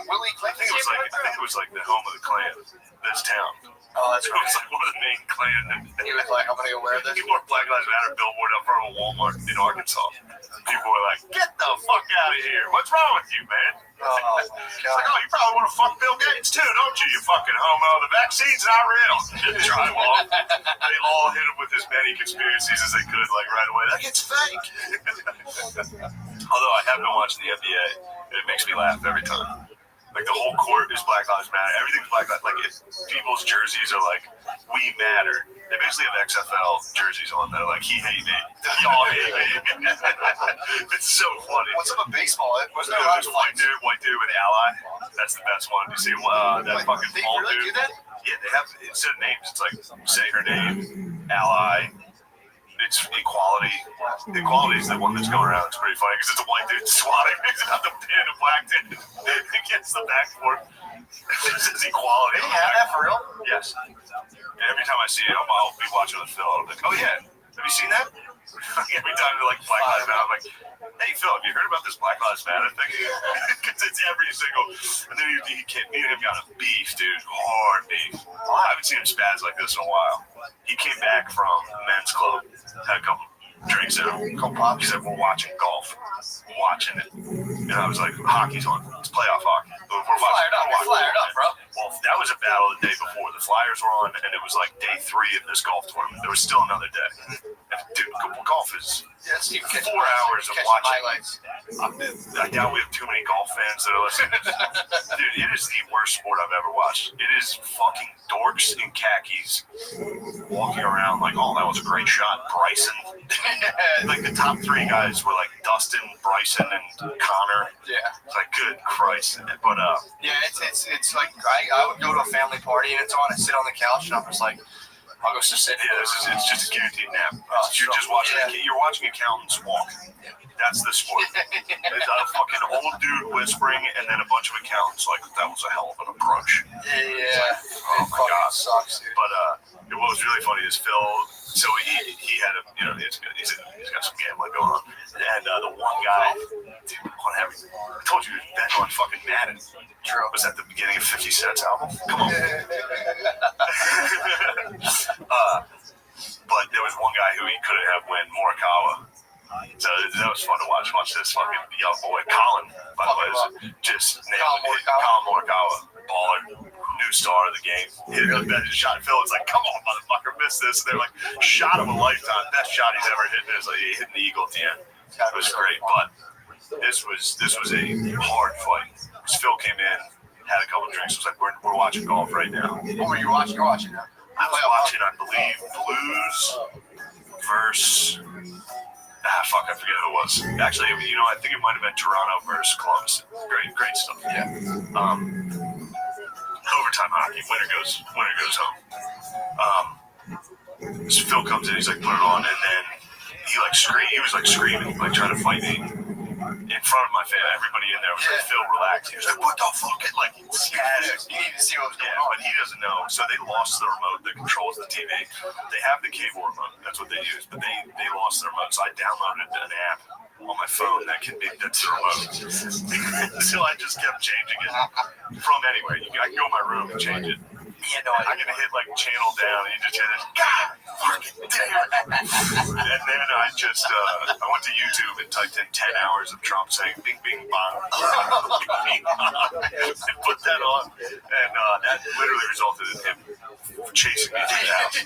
Willie I think it was like the home of the Klan, this town. Oh, that's It right. was like one of the main Klan. He was like, I'm going to go wear this. People were Black Lives Matter billboard up front of a Walmart in Arkansas. People were like, get the fuck out of here. What's wrong with you, man? Oh, It's like, oh, you probably want to fuck Bill Gates too, don't you, you fucking homo? The vaccine's not real. Drywall. They all hit him with as many conspiracies as they could, like right away. Like, it's fake. Although I have been watching the NBA, it makes me laugh every time. Like, the whole court is Black Lives Matter. Everything's Black Lives. Like, people's jerseys are like, we matter. They basically have XFL jerseys on. They're like, he hate me. Y'all hate me. It's so funny. What's up with baseball? Wasn't there a white dude with Ally? That's the best one. You see that fucking They bald really dude? do that? Yeah, they have, instead of names, it's like, say her name, Ally. It's equality. Equality is the one that's going around. It's pretty funny because it's a white dude swatting. It's not the pin, a black dude against the backboard. It says equality. They have that for real? Yes. And every time I see it, I'll be watching the film. I'll be like, oh yeah, have you seen that? Every time they're like Black Lives Matter, I'm like, hey Phil, have you heard about this Black Lives Matter thing? Because it's every single. And then me and him got a beef, dude, hard beef. I haven't seen him spaz like this in a while. He came back from men's club, had a couple drinks in him, he said, we're watching golf. Watching it. And I was like, hockey's on. It's playoff hockey. We're watching. Fired up, bro. Well, that was a battle the day before. The Flyers were on, and it was like day 3 of this golf tournament. There was still another day. And dude, golf is 4 hours of watching. Highlights. I doubt we have too many golf fans that are listening to this. Dude, it is the worst sport I've ever watched. It is fucking dorks in khakis walking around like, oh, that was a great shot. Bryson. Like the top 3 guys were like Dustin, Bryson, and Connor. Yeah. It's like, good Christ. But yeah, it's like I would go to a family party and it's on. I sit on the couch and I'm just like, I'll go sit. Yeah, it's just a guaranteed nap. You're just watching. You're watching accountants walk. That's the sport. It's a fucking old dude whispering, and then a bunch of accountants like, that was a hell of an approach. Yeah. Oh my god, sucks, dude. But what was really funny is Phil. So he had a, you know, he's got some gambling going on, and the one guy, dude, on everything. I told you, bet on fucking Madden. True. Was that the beginning of 50 Cent's album? Come on. But there was one guy who he couldn't have win, Morikawa. So that was fun to watch. Watch this fucking young boy, Colin, by the way, just nailed it. Colin Morikawa, baller, new star of the game. Hit that shot. Phil was like, come on, motherfucker, miss this. And they're like, shot of a lifetime. Best shot he's ever hit. There's like, he hit the eagle at the end. It was great. But this was a hard fight. Phil came in, had a couple of drinks. Was like, we're watching golf right now. What were you watching? You're watching now. I was watching, I believe, Blues versus. I forget who it was. Actually, you know, I think it might have been Toronto versus Columbus. Great stuff. Yeah. Overtime hockey. Winner goes home. So Phil comes in. He's like, put it on, and then he was screaming, like trying to fight me in front of my family. Everybody in there was like, Phil, relax. He was like, what the fuck? Like, you need to see what was going on. But he doesn't know. So they lost the remote that controls the TV. They have the cable remote. That's what they use. But they lost the remote. So I downloaded an app on my phone that's the remote. So I just kept changing it from anywhere. I can go in my room and change it. Yeah, no, I'm gonna hit like channel down, and you just hear this. God, fucking damn it! And then I just I went to YouTube and typed in 10 hours of Trump saying "Bing Bing Bong," and put that on, and that literally resulted in him chasing me through the house.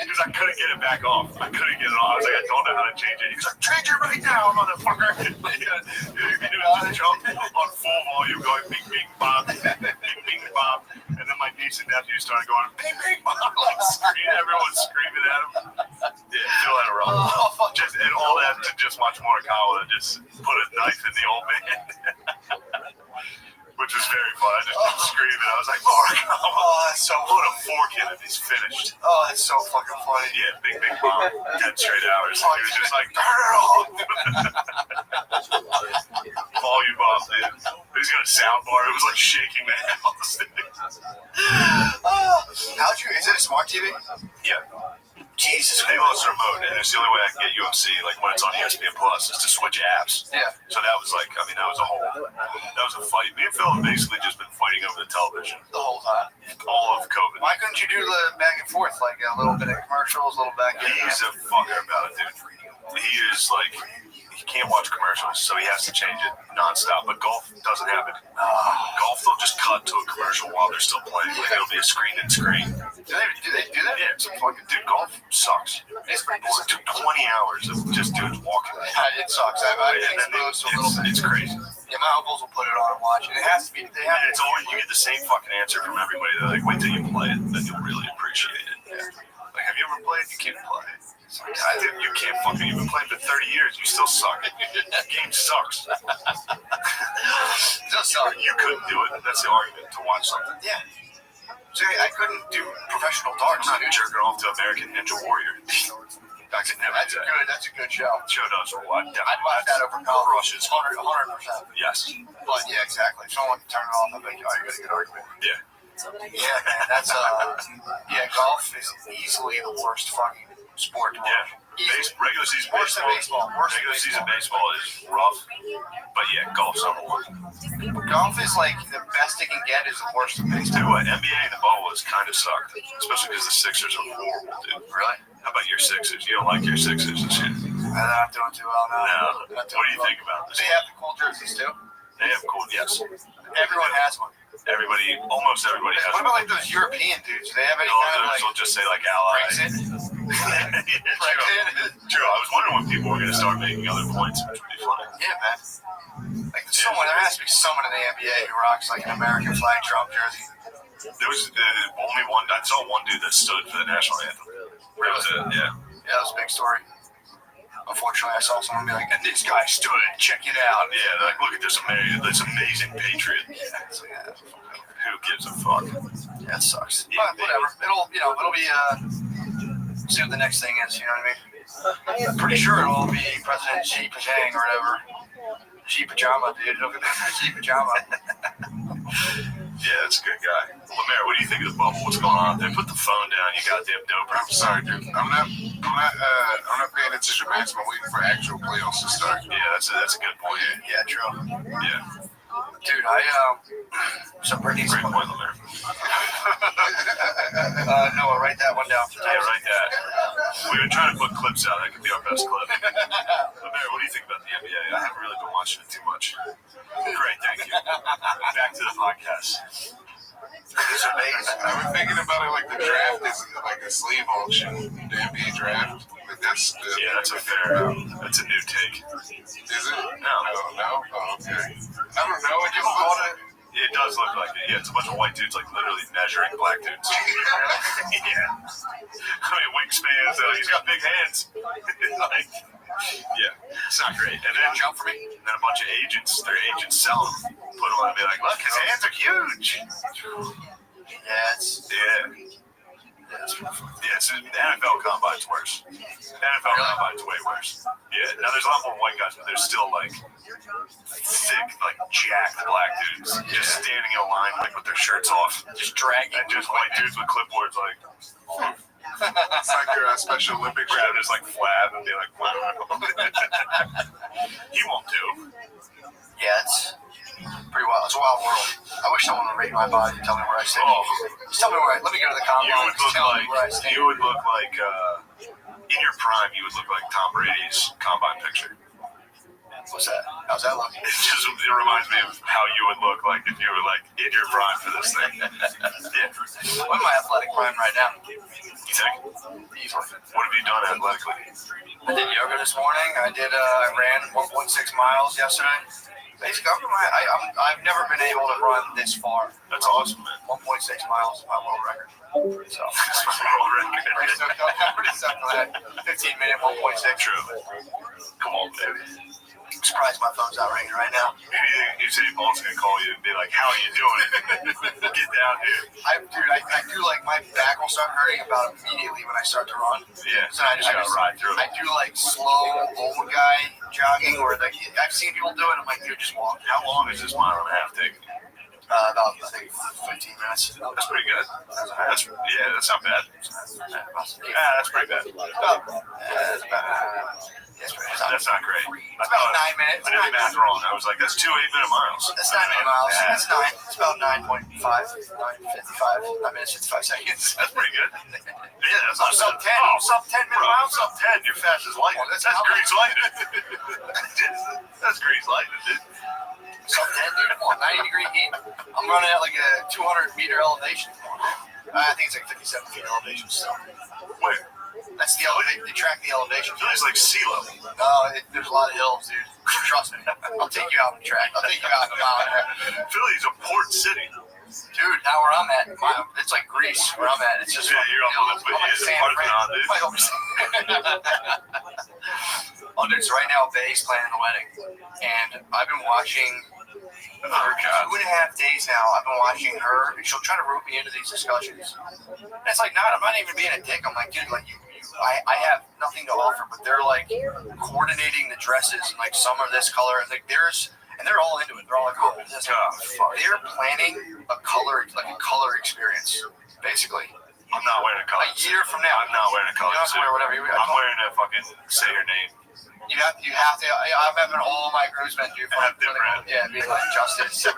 Because I couldn't get it back off. I couldn't get it off. I was like, I don't know how to change it. He was like, change it right now, motherfucker. It was just Trump on full volume going "Bing Bing Bong." Bing, bing, bong. And then my niece and nephew started going, bing, bing, bong, like screaming. Everyone's screaming at him. Yeah, Phil had a wrong. Just and all that to just watch Morikawa just put a knife in the old man, which was very fun. I just kept screaming. I was like, Morikawa! Oh, that's so Put a fork in it. He's finished. Oh, that's so fucking funny. Yeah, big bomb, dead straight hours. He was just like, turn it off. Volume off, dude. He's got a soundbar. It was like shaking the house. How'd you? Is it a smart TV? Yeah. Jesus. They lost the remote, and it's the only way I can get UFC, like when it's on ESPN Plus, is to switch apps. Yeah. So that was like, I mean, that was a fight. Me and Phil have basically just been fighting over the television The whole time. all of COVID. Why couldn't you do the back and forth, like a little bit of commercials, a little back and He's a fucker about it, dude. He is like, he can't watch commercials, so he has to change it nonstop. But golf doesn't have it. Golf, they'll just cut to a commercial while they're still playing. Like it'll be a screen and screen. Do they do that? Yeah, it's fucking, dude, golf sucks. It's 20 hours of just dudes walking. It sucks. I've been exposed to a little bit. It's crazy. Yeah, my uncles will put it on and watch it. It has to be. They have And it's always, you get the same fucking answer from everybody. They're like, wait till you play it, then you'll really appreciate it. Yeah. Like, have you ever played? You can't play. It's like, I think you can't fucking, you've been playing for 30 years, you still suck. That game sucks. You couldn't do it. That's the argument, to watch something. Yeah. See, I couldn't do professional darts. I'm not jerking off to American Ninja Warrior. I could never do that. That's a good show. Show does what? I'd watch that over college. Crushes. 100%. Yes. But yeah, exactly. If someone can turn it off, I bet you got a good argument. Yeah. Yeah, man. That's yeah, golf is easily the worst fucking sport to watch. Yeah. Regular season Worse than baseball. Regular season baseball is rough, but yeah, golf's number one. Golf is like the best it can get is the worst of baseball. Dude, what? NBA in the bubble has kind of sucked, especially because the Sixers are horrible, dude. Really? How about your Sixers? You don't like your Sixers and shit. I'm not doing too well now. No. What do you think about this? They have the cool jerseys too. They have cool, yes. Everyone has one. Almost everybody has What one. about like those European dudes? Do they have any No, kind of those like will just say like allies. Brexit? True. I was wondering when people were going to start making other points, which would be funny. Yeah, man. Like there has to be someone in the NBA who rocks like an American flag Trump jersey. There was only one. I saw one dude that stood for the national anthem. Really? Yeah. Yeah, that was a big story. Unfortunately, I saw someone be like, and this guy stood, check it out. Yeah, they're like, look at this amazing patriot. Who gives a fuck? Yeah, it sucks. But whatever. It'll be, see what the next thing is, you know what I mean? I'm pretty sure it'll be President Xi Jinping or whatever. Xi Pajama, dude. Look at that Xi Pajama. Yeah, that's a good guy. Lemaire, what do you think of the bubble? What's going on out there? Put the phone down, you goddamn doper. I'm sorry, dude. I'm not paying attention, man. I'm waiting for actual playoffs to start. Yeah, that's a good point. Yeah, true. Yeah. Dude, some Britney's. Great point, Lemaire. Noah, write that one down. Yeah, write that. We've been trying to put clips out. That could be our best clip. Lemaire, what do you think about the NBA? I haven't really been watching it too much. Great, thank you. Back to the podcast. It's amazing. I've been thinking about it like the draft is like a slave auction. The NBA draft. Like that's a new take. Is it? No. Oh, okay. I don't know. It just looks like It does look like it. Yeah, it's a bunch of white dudes like literally measuring black dudes. Yeah. I mean, wingspans. He's got big hands. Like, yeah, it's not great. And then jump for me. And then a bunch of agents. Their agents sell them. Put them on and be like, look, his hands are huge. Yeah, it's the NFL combine's worse. NFL combine's way worse. Yeah, now there's a lot more white guys, but there's still like thick, like jacked black dudes just standing in a line like with their shirts off, just dragging, and just white dudes with clipboards like. it's like your Special Olympics. Grab his like flab and be like, wow. He won't do. Yeah, it's pretty wild. It's a wild world. I wish someone would rate my body and tell me where I stand. Just tell me where let me go to the combine. You would look like in your prime. You would look like Tom Brady's combine picture. What's that? How's that look? It reminds me of how you would look like if you were like in your prime for this thing. Yeah. I'm in my athletic prime right now. You think? Easily. What have you done athletically? I did yoga this morning. I ran 1.6 miles yesterday. Basically, I've never been able to run this far. That's awesome, man. 1.6 miles is my world record. So That's my world record. pretty stoked on that. 15-minute 1.6. True. Come on, baby. I'm surprised my phone's not ringing right now. Maybe Usain Bolt's gonna call you and be like, "How are you doing? Get down here." I do like my back will start hurting about immediately when I start to run. Yeah. So I just ride through. I do like slow old guy jogging, or like I've seen people do it. I'm like, dude, just walk. How long is this mile and a half take? About I think 15 minutes. That's pretty good. That's not bad. That's pretty bad. That's not great. It's about 9 minutes. I did the math wrong. I was like, that's 2 8-minute miles. That's 9 minute miles. That's 9. It's about 9.5, 9:55, 9 minutes 55 seconds. That's pretty good. Yeah, that's not sub 10. Oh, Sub 10 minute bro, miles. sub 10. You're fast as lightning. That's grease lightning. That's grease lightning, dude. Sub 10, dude. Come on, 90-degree heat. I'm running at like a 200-meter elevation. I think it's like 57 feet elevation still. Where? That's the elevation. They track the elevation. It's like sea level. No, there's a lot of hills, dude. Trust me. I'll take you out on the track. I'll take you out on the mountain. Philly's a port city. Dude, now where I'm at, it's like Greece where I'm at. It's just you're on the Parthenon, dude. Oh, dude, so right now, Bay's planning the wedding. And I've been watching for 2.5 days now. I've been watching her, and she'll try to rope me into these discussions. And it's like, I'm not even being a dick. I'm like, dude, like, I have nothing to offer, but they're like coordinating the dresses, and like some are this color, and like they're all into it. They're all like, oh, this. They're planning a color experience, basically. I'm not wearing a color. A year from now, I'm not wearing a color. You don't have to wear whatever you wear. I'm wearing a fucking say your name. You have to. I'm having all my groomsmen do different. Yeah, be like Justice.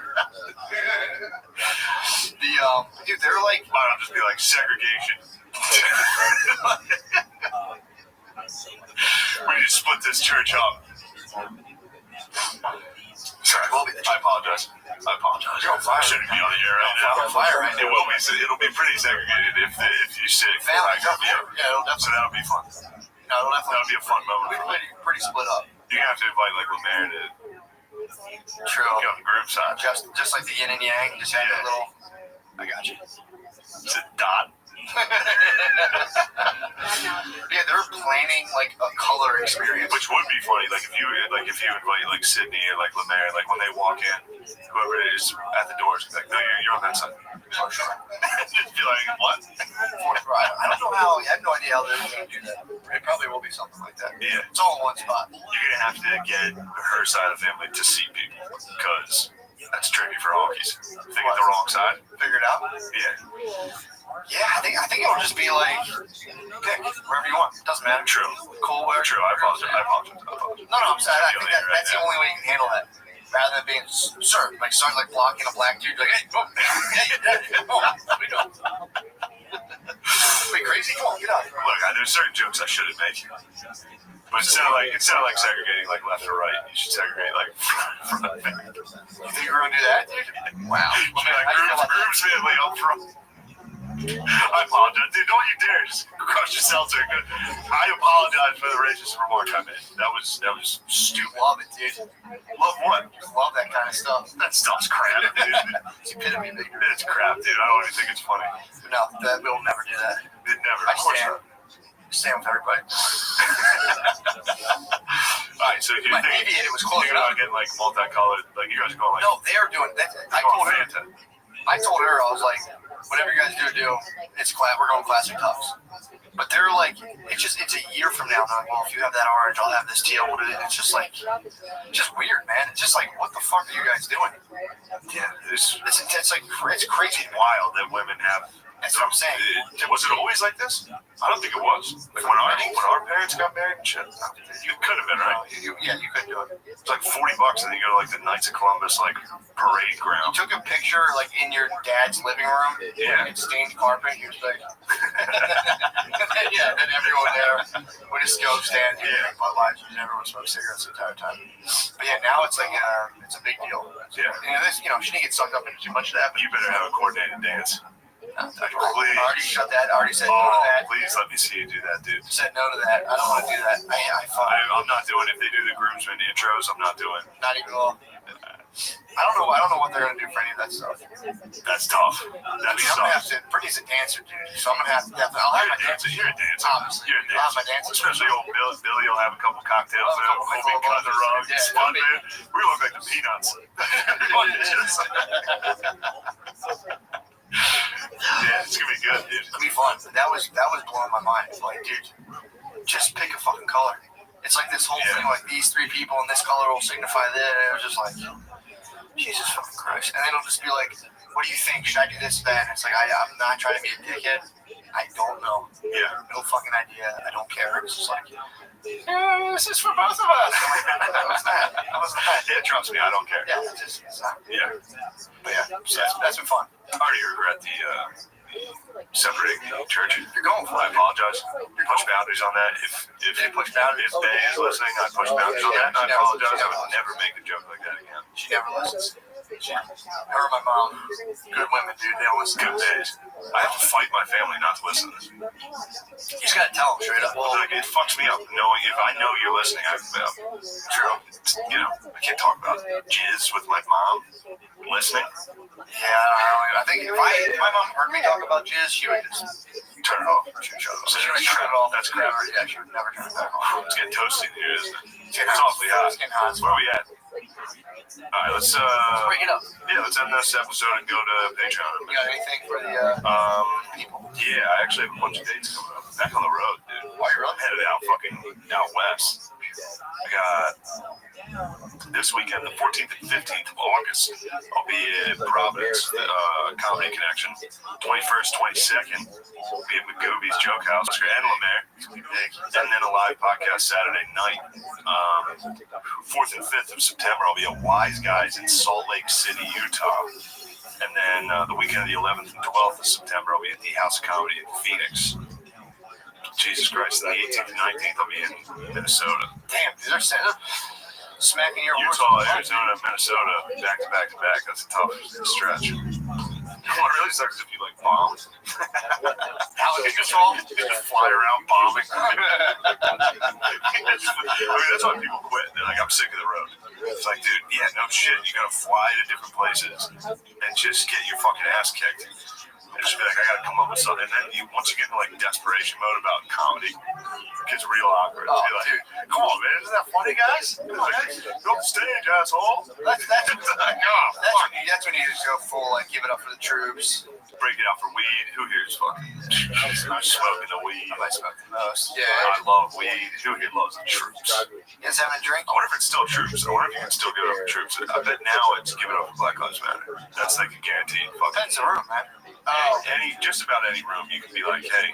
Dude, they're like. Why don't just be like segregation? We need to split this church up. Sorry, I apologize. You're on fire. I shouldn't be on the air right now. You're on fire right now. It will be. It'll be pretty segregated if you sit. Family, So that'll be fun. No, That'll be a fun moment. We're pretty split up. You're gonna have to invite like Lemaire to True. get on the group side. Just like the yin and yang, just have a little. I got you. It's a dot. Yeah, they're planning like a color experience, Which would be funny, like if you invite like Sydney or like Lemaire, like when they walk in, whoever it is at the doors, like, no, you're on that side. Oh, sure. Just be like, what? I don't know how. I have no idea how they're going to do that. It probably will be something like that. Yeah, It's all in one spot. you're gonna have to get her side of the family to see people because that's tricky for honkies. If they get the wrong side, Figure it out. yeah, Yeah, I think it'll just be like pick wherever you want. Doesn't matter. true. Cool wear. True. I apologize. No, I'm saying I think that's the only way you can handle that. Rather than being sir, like start like blocking a black dude, like hey, boom, what are we doing? Wait, crazy? Come on, get out. Look, there's certain jokes I shouldn't make, but instead of like segregating like left or right, you should segregate like front and back. You think we're gonna do that, dude? Wow. Like groom's family up front. I apologize, dude. Don't you dare just crush yourself so good. I apologize for the racist remark I made. That was stupid. Love it, dude. Love what? Love that kind of stuff. That stuff's crap, dude. It's epitome of ignorance. It's crap, dude. I don't even think it's funny. No, we'll never do that. It never. I stand with everybody. Alright, so you My think aviator was close you're enough. not getting like multicolored, like you guys are going like No, they're doing that. I told her, I was like, whatever you guys do, we're going classic tufts. But they're like, it's a year from now. They're like, well, if you have that orange, I'll have this teal. It's just like, just weird, man. It's just like, what the fuck are you guys doing? yeah, it's crazy. wild that women have. That's what I'm saying. Was it always like this? I don't think it was. Like when our parents got married and shit, it could have been, right? You could do it. It's like $40 and then you go to like the Knights of Columbus like parade You ground. took a picture like in your dad's living room. Yeah. It's stained carpet. You're just like, yeah, and everyone there would just go stand here and Bud Light, and everyone smoked cigarettes the entire time. But yeah, now it's like it's a big deal. Yeah. And she didn't get sucked up into too much of that. But You better have a coordinated dance. I already shut that. I already said no Oh, to that. please let me see you do that, dude. Said no to that. I don't want to do that. I'm not doing if they do the groomsmen intros. I'm not doing. Not even all. I don't know what they're gonna do for any of that stuff. That's tough. I'm That's gonna have tough. to. Brittany's a dancer, dude. So I'm gonna have to. I'll have my dancer. You're a dancer. Obviously, You're a I'll have my dancer. dancer. Especially old Billy will have a couple cocktails there. We'll be cutting the rug. Yeah, Spun, man. We look like the Peanuts. Yeah, it's gonna be good, dude. It'll be fun. That was blowing my mind. It's like, dude, just pick a fucking color. It's like this whole thing, like these three people and this color will signify that. And it was just like, Jesus fucking Christ. And then it'll just be like, what do you think? Should I do this or that? And it's like, I'm not trying to be a dickhead. I don't know. Yeah. No fucking idea. I don't care. It's just like, this is for both of us. That was that. Yeah, trust me, I don't care. Yeah, it's not. Yeah. But yeah, so that's been fun. I already regret the separating churches. You're going for I it. apologize. Push boundaries on that. If They push boundaries. If Bay is listening, I push boundaries on that. And I apologize. I would never make a joke like that again. She never listens. Her and my mom, good women, dude. They don't listen. Good days. I have to fight my family not to listen to this. You just gotta tell them straight up. Well, it fucks me up knowing if I know you're listening. True. You know, I can't talk about jizz with my mom listening. Yeah, I think if my mom heard me talk about jizz, she would just turn it off. She would turn it off. That's great. Yeah, she would never turn it back on. It's getting toasty here, isn't it? It's awfully hot. It's getting hot. Where are we at? All right, let's break it up. Yeah, let's end this episode and go to Patreon. You got anything for the people? Yeah, I actually have a bunch of dates coming up. Back on the road, dude. Oh, you're I'm headed out out west. I got this weekend, the 14th and 15th of August. I'll be at Providence Comedy Connection. 21st, 22nd, we'll be at McGooby's Joke House and Lemaire. And then a live podcast Saturday night. 4th and 5th of September, I'll be at Wise Guys in Salt Lake City, Utah. And then the weekend of the 11th and 12th of September, I'll be at the House of Comedy in Phoenix. Jesus Christ, the 18th and 19th, I'll be in Minnesota. Damn, these are smacking your Utah, Arizona, Minnesota, back to back to back. That's a tough stretch. What really sucks if you like bomb. How is it all? You just fly around bombing. I mean, that's why people quit. They're like, I'm sick of the road. It's like, dude, yeah, no shit. You gotta fly to different places and just get your fucking ass kicked. And just be like, I gotta come up with something. And then once you get into like desperation mode about comedy, it gets real awkward. It's like, dude, come on, man, isn't that funny, guys? Go off the stage, asshole. That's when you just go full, like, give it up for the troops. Break it out for weed. Who here's fucking smoking the weed? I smoke the most. Yeah, I love weed. Who here loves the troops? You guys having a drink? I wonder if it's still troops. I wonder if you can still give it up for troops. I bet now it's give it up for Black Lives Matter. That's like a guaranteed. Depends on the room, man. Just about any room, you can be like, hey,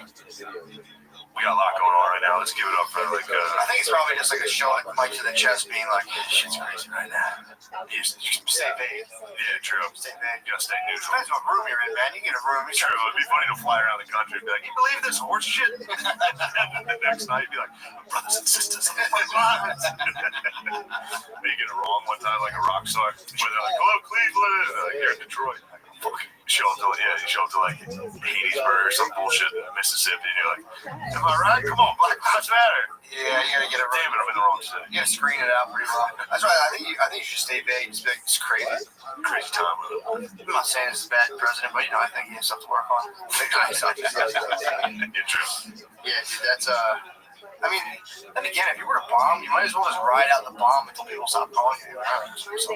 we got a lot going on right now. Let's give it up for like. I think it's probably just like a shot mic to the chest, being like, shit's crazy right now. You stay vague. Yeah, true. Stay vague. You gotta stay neutral. Depends what room you're in, man. You get a room. True. It'd be funny to fly around the country and be like, you believe this horse shit? And the next night, you'd be like, brothers and sisters. You get it wrong one time, like a rock star, where they're like, hello, Cleveland. Like, you're in Detroit. Show up to like Hattiesburg or some bullshit in Mississippi, and you're like, am I right? Come on, Black Lives Matter. Yeah, you gotta get it right. Damn it, I'm in the wrong city. You gotta screen it out pretty well. That's why I think you should stay vague. It's crazy. Crazy time with it. I'm not saying this is a bad president, but I think he has stuff to work on. Yeah, true. Yeah, dude, that's I mean, and again, if you were to bomb, you might as well just ride out the bomb until people stop calling you. Just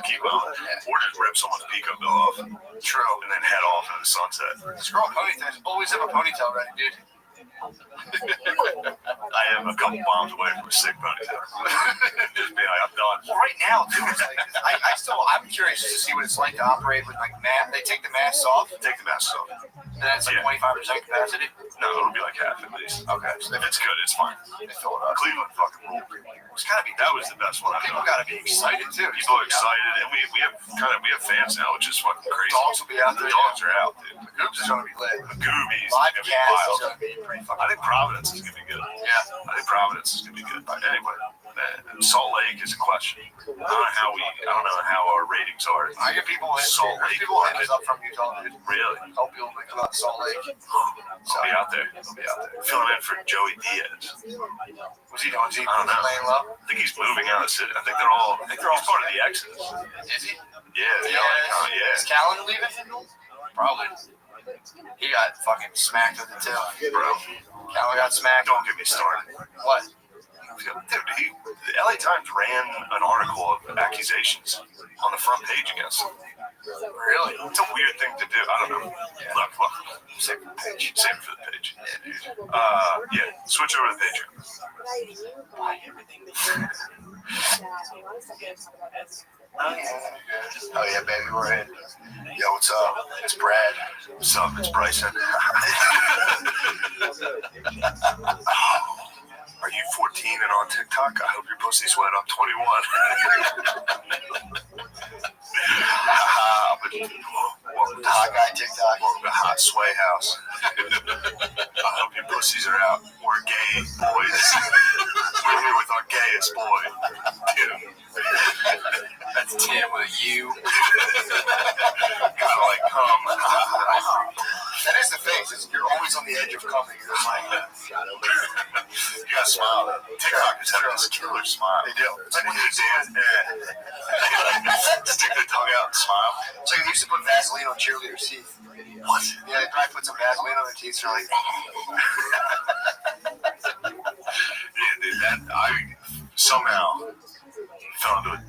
keep going. Or just rip someone's peacoat bill off. True. And then head off into the sunset. Scroll ponytails. Always have a ponytail ready, dude. I am a couple bombs away from a sick ponytail. Just be like, I'm done. Well, right now, dude, I'm curious to see what it's like to operate with like mask. They take the masks off. Take the masks off. And that's like 25% capacity. No, it'll be like half at least. Okay, so if it's good, it's fine. They fill it up. Cleveland fucking ruled. That was the best one. People gotta be excited too. People are excited, and we have fans now, which is fucking crazy. Dogs will be out there. The dogs are out, dude. The Goobs is gonna be lit. The Goobies Live is gonna be cast wild. is gonna be pretty fucking. I think Providence is gonna be good. Yeah, I think Providence is gonna be good. But anyway, Salt Lake is a question. I don't know how our ratings are. I get people Salt Lake. people hitting us up from Utah, dude. Really? Help people come out to Salt Lake. I'll be out there. Filling in for Joey Diaz. Was he doing? Is he I don't know. playing well? I think he's moving out of the city. I think they're all he's part of the Exodus. Is he? Yeah. Is Callan leaving? Probably. He got fucking smacked with it too. Bro. Callan got smacked. Don't get me started. What? Dude, the LA Times ran an article of accusations on the front page against him. Really? It's a weird thing to do. I don't know. Look. Save it for the page. Save it for the page. Switch over to the page. Oh yeah, baby, we're in. Yo, what's up? It's Brad. What's up? It's Bryson. Are you 14 and on TikTok? I hope your pussy's wet. I'm 21. Welcome to Hot Guy TikTok. Welcome to Hot Sway House. I hope your pussies are out. We're gay, boys. We're here with our gayest boy, Tim. That's Tim with a U. Kind of like cum. That is the face. You're always on the edge of coming. You're just like, you gotta smile. TikTok is having this killer smile. They do. It's like when you stick their tongue out and smile. So you used to put Vaseline on cheerleaders' teeth. What? Yeah, they probably put some Vaseline on their teeth. So like, yeah, dude, that I somehow fell into a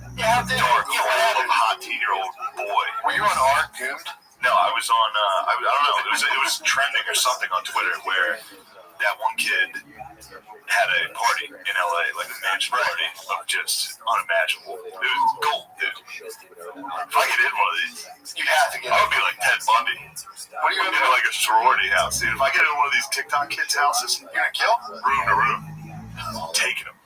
dark hole of a hot 10-year-old boy. Were you on Art Doomed? No, I was on. I don't know. It was trending or something on Twitter where that one kid had a party in LA, like a mansion party of just unimaginable. It was gold, dude. If I get in one of these, you have to get. I would be like Ted Bundy. What are you gonna do? Like a sorority house, dude. If I get in one of these TikTok kids' houses, you're gonna kill room to room, taking them.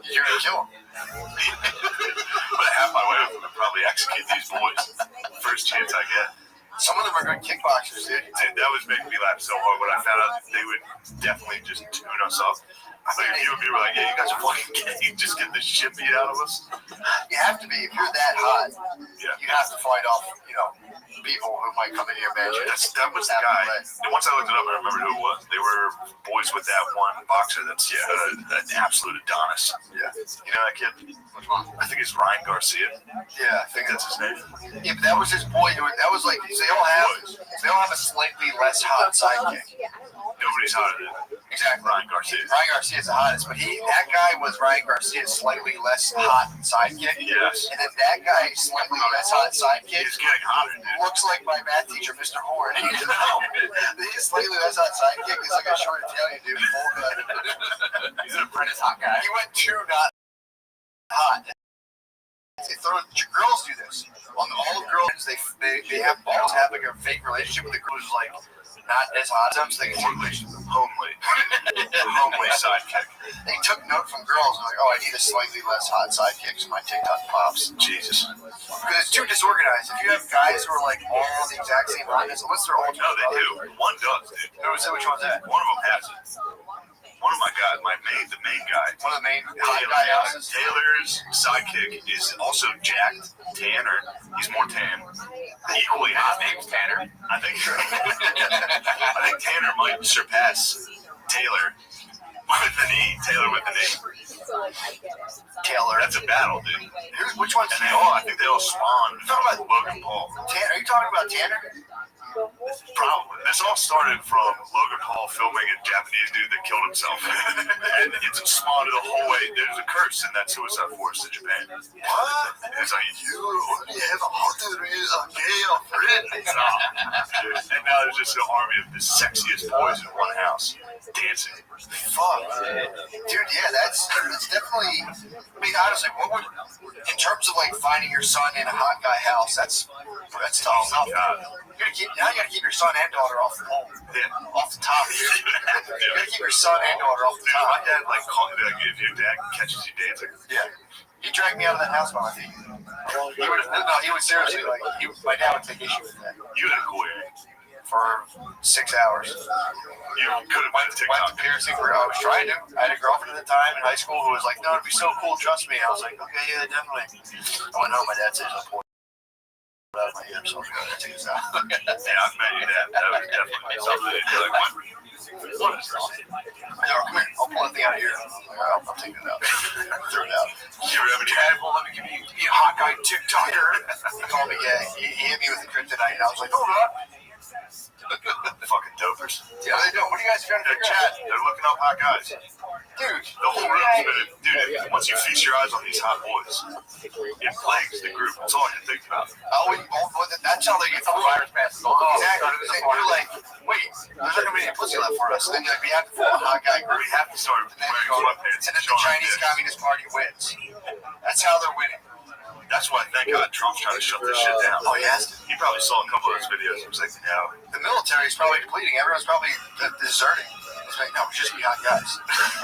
You're gonna kill them. But half my way with them, I'd probably execute these boys. First chance I get. Some of them are good kickboxers, dude. That was making me laugh so hard when I found out they would definitely just tune us up. I thought you and me were like, yeah, you guys are fucking gay. You just get the shit beat out of us. You have to be. If you're that hot, yeah, you have to fight off, people who might come into your mansion. That was the guy. And once I looked it up, I remember who it was. They were boys with that one boxer that's an absolute Adonis. Yeah. You know that kid? Which one? I think it's Ryan Garcia. Yeah, I think that's his name. Yeah, but that was his boy. That was like they all have a slightly less hot sidekick. Nobody's hotter than exactly Ryan Garcia. Ryan Garcia is the hottest, but that guy was Ryan Garcia's slightly less hot sidekick. Yes. And then that guy, slightly less hot sidekick, is getting hotter, dude. Looks like my math teacher, Mr. Horn. His slightly less hot sidekick is like a short Italian dude. He's an apprentice hot guy. He went too not hot. Girls do this. All the girls, they have balls have like a fake relationship with the girl who's like not as hot as them, so they can take homely sidekick. They took note from girls and like, oh, I need a slightly less hot sidekick so my TikTok pops. Jesus. Because it's too disorganized. If you have guys who are like all the exact same hotness, unless they're all no, they do. One does, dude. Which one's that? One of them has it. One of my guys, the main guy. One of the main hot guys. Taylor's sidekick is also jacked, tanner. He's more tan. Equally hot. His name's Tanner. I think Tanner might surpass Taylor with the knee. Taylor with the knee. Taylor. That's a battle, dude. Which one's and I think they all spawned from Logan Paul. Tanner? Are you talking about Tanner? Probably. This all started from Logan Paul filming a Japanese dude that killed himself. And it's spawned the whole way. There's a curse in that suicide forest in Japan. What? It's like, you only have a gay friend. And now there's just an army of the sexiest boys in one house dancing. Fuck. Dude, yeah, that's definitely, I mean, honestly, in terms of like finding your son in a hot guy house, that's tough. Now you gotta keep your son and daughter off the home. Yeah, off the top. You gotta keep your son and daughter off the top. My dad called me if your dad catches you dancing. Yeah. He dragged me out of that house by my feet. He would seriously my dad would take issue with that. You had a cool area. for 6 hours. You could have went to Went TikTok. to piercing. I was trying to. I had a girlfriend at the time in high school who was like, "No, it'd be so cool. Trust me." I was like, "Okay, yeah, definitely." I went home. My dad said, "I'm pouring out of my ear, so I'm gonna take this out." Yeah, I've met you that. That was definitely something. You're like, what? What is this? No, come here. I'll pull that thing out of here. I'll take it out. Throw it out. You ever have any Dad won't let me be a hot guy TikToker. He called me gay. He hit me with the kryptonite, and I was like, "Hold up." fucking dopers? Yeah, they don't. What are you guys trying to They're figure out? chatting. They're looking up hot guys. Dude, The whole room's been, dude, once you feast your eyes on these hot boys, it plagues the group. That's all I can think about. That's how they get the virus passes on. Exactly. We're like, wait, there's not going to be any pussy left for us. And we have to form a hot guy group. We have to start wearing sweatpants. And then the Chinese Communist Party wins. That's how they're winning. That's why, thank God, Trump's trying to shut this shit down. Oh, he has to. He probably saw a couple of those videos. He was like, no. The military's probably depleting. Everyone's probably deserting. It's like, no, we just be hot guys.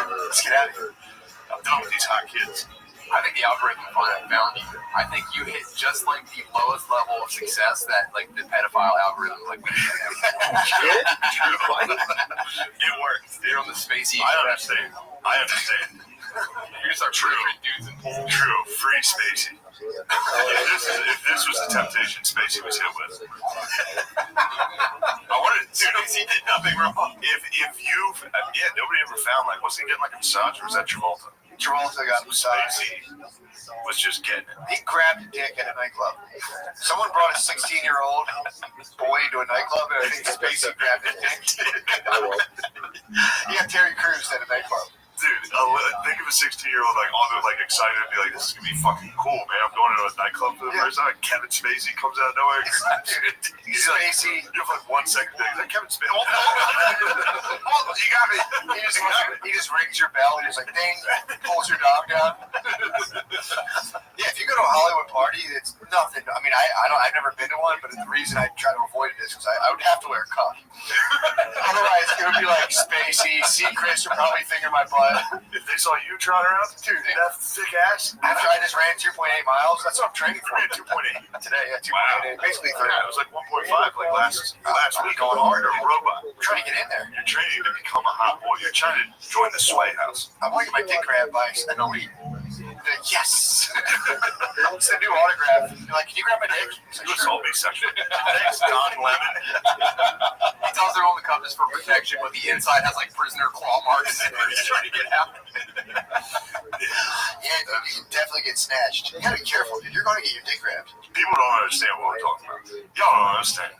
Let's get out of here. I'm done with these hot kids. I think the algorithm found you. I think you hit just like the lowest level of success that like the pedophile algorithm like we did. It worked. They're on the spacey. I understand. You're just our true dudes in pools. True. Free Spacey. If this was the temptation Spacey was hit with. I wanted to, Spacey did nothing wrong. If you, nobody ever found, like, was he getting like a massage or was that Travolta? Travolta got a massage. Spacey was just getting it. He grabbed a dick at a nightclub. Someone brought a 16-year-old boy into a nightclub, and I think Spacey grabbed his dick. He had Terry Crews at a nightclub. Dude, think of a 16-year-old like all they're like excited to be like, this is gonna be fucking cool, man. I'm going to a nightclub for the first time. Kevin Spacey comes out of nowhere. He's Spacey. You have like 1 second. He's like, Kevin Spacey. Oh, you got me. He just rings your bell. He's like, ding, pulls your dog down. Yeah, if you go to a Hollywood party, it's nothing. I mean, I've never been to one, but the reason I try to avoid it is because I would have to wear a cuff. Otherwise, it would be like Spacey, Chris would probably finger my butt. If they saw you trotting around, dude, that thick ass. After I just ran 2.8 miles, that's what I'm training for. 2.8 today. Yeah, 2.8, basically 30. Yeah, it was like 1.5 like last week. Going hard or robot. I'm trying to get in there. You're training to become a hot boy. You're trying to join the Sway House. I'm going to get my dick grabbed by an elite. Yes! It's the new autograph. You're like, can you grab my dick? You assault me sexually. Thanks, Don Lemon. He tells everyone the cup is for protection, but the inside has like prisoner claw marks. He's trying to get out. Yeah, dude, you can definitely get snatched. You gotta be careful, dude. You're going to get your dick grabbed. People don't understand what we're talking about. Y'all don't understand.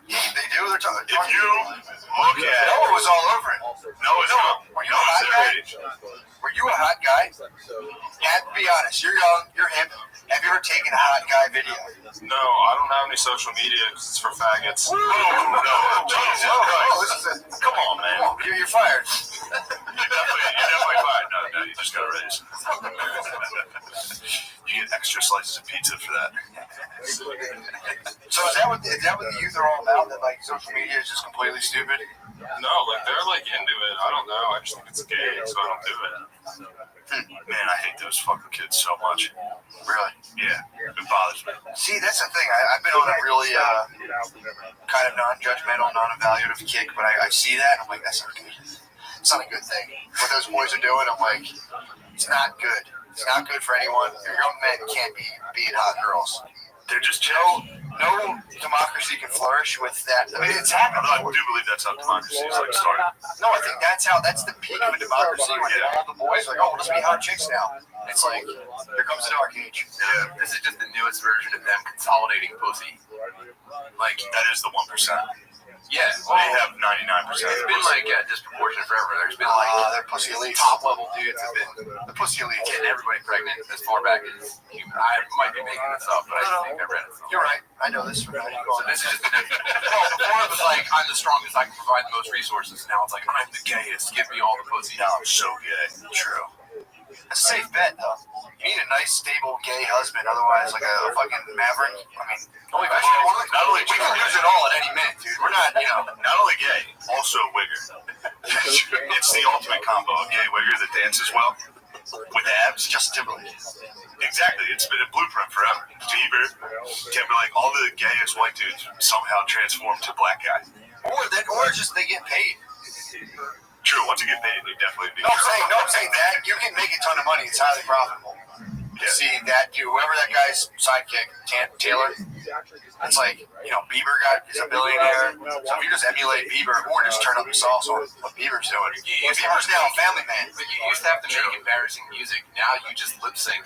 Yeah, they do. They're talking. If you look at Noah was all over it. Noah, were you a hot guy? Were you a hot guy? And be honest, you're young, you're hip. Have you ever taken a hot guy video? No, I don't have any social media because it's for faggots. No, Jesus Christ. Come on, man. You're fired. You're definitely fired. No, you just got a raise. You get extra slices of pizza for that. So is that what the youth are all about? That like social media is just completely stupid? No, like they're like into it. I don't know. I just think it's gay, so I don't do it. Man, I hate those fucking kids so much. Really? Yeah, it bothers me. See, that's the thing. I've been on a really kind of non-judgmental, non-evaluative kick, but I see that and I'm like, that's not good. It's not a good thing. What those boys are doing, I'm like, it's not good. It's not good for anyone. Your young men can't be being hot girls. They're just no democracy can flourish with that. I mean, it's happening. I do believe that's how democracy is like started. No, I think that's the peak of a democracy when all the boys are like, oh, let's be hot chicks now. It's like, here comes the dark age. Yeah, this is just the newest version of them consolidating pussy. Like, that is the 1%. Yeah, they have 99%. It's been like disproportionate forever. There's been like they're pussy elite. Top level dudes have been the pussy elite getting everybody pregnant as far back as human. I might be making this up, but I think I read it. You're right. I know this. So this is just before it was like I'm the strongest. I can provide the most resources. Now it's like I'm the gayest. Give me all the pussy. Now I'm so gay. True. It's a safe bet, though. You need a nice, stable, gay husband. Otherwise, like a fucking maverick. I mean, we can lose it all at any minute, dude. We're not, not only gay, also wigger. It's the ultimate combo. A gay wigger that dances well. with abs. Justin Timberlake. Exactly. It's been a blueprint forever. Bieber, Timberlake, all the gayest white dudes somehow transformed to black guys. Or just they get paid. True. Once you get paid, you definitely be. No, I'm saying that you can make a ton of money. It's highly profitable. You see that dude, whoever that guy's sidekick, Taylor. It's like, Bieber is a billionaire. So if you just emulate Bieber or just turn up the sauce on what Bieber's doing. Bieber's now a family man. But you used to have to make embarrassing music. Now you just lip sync.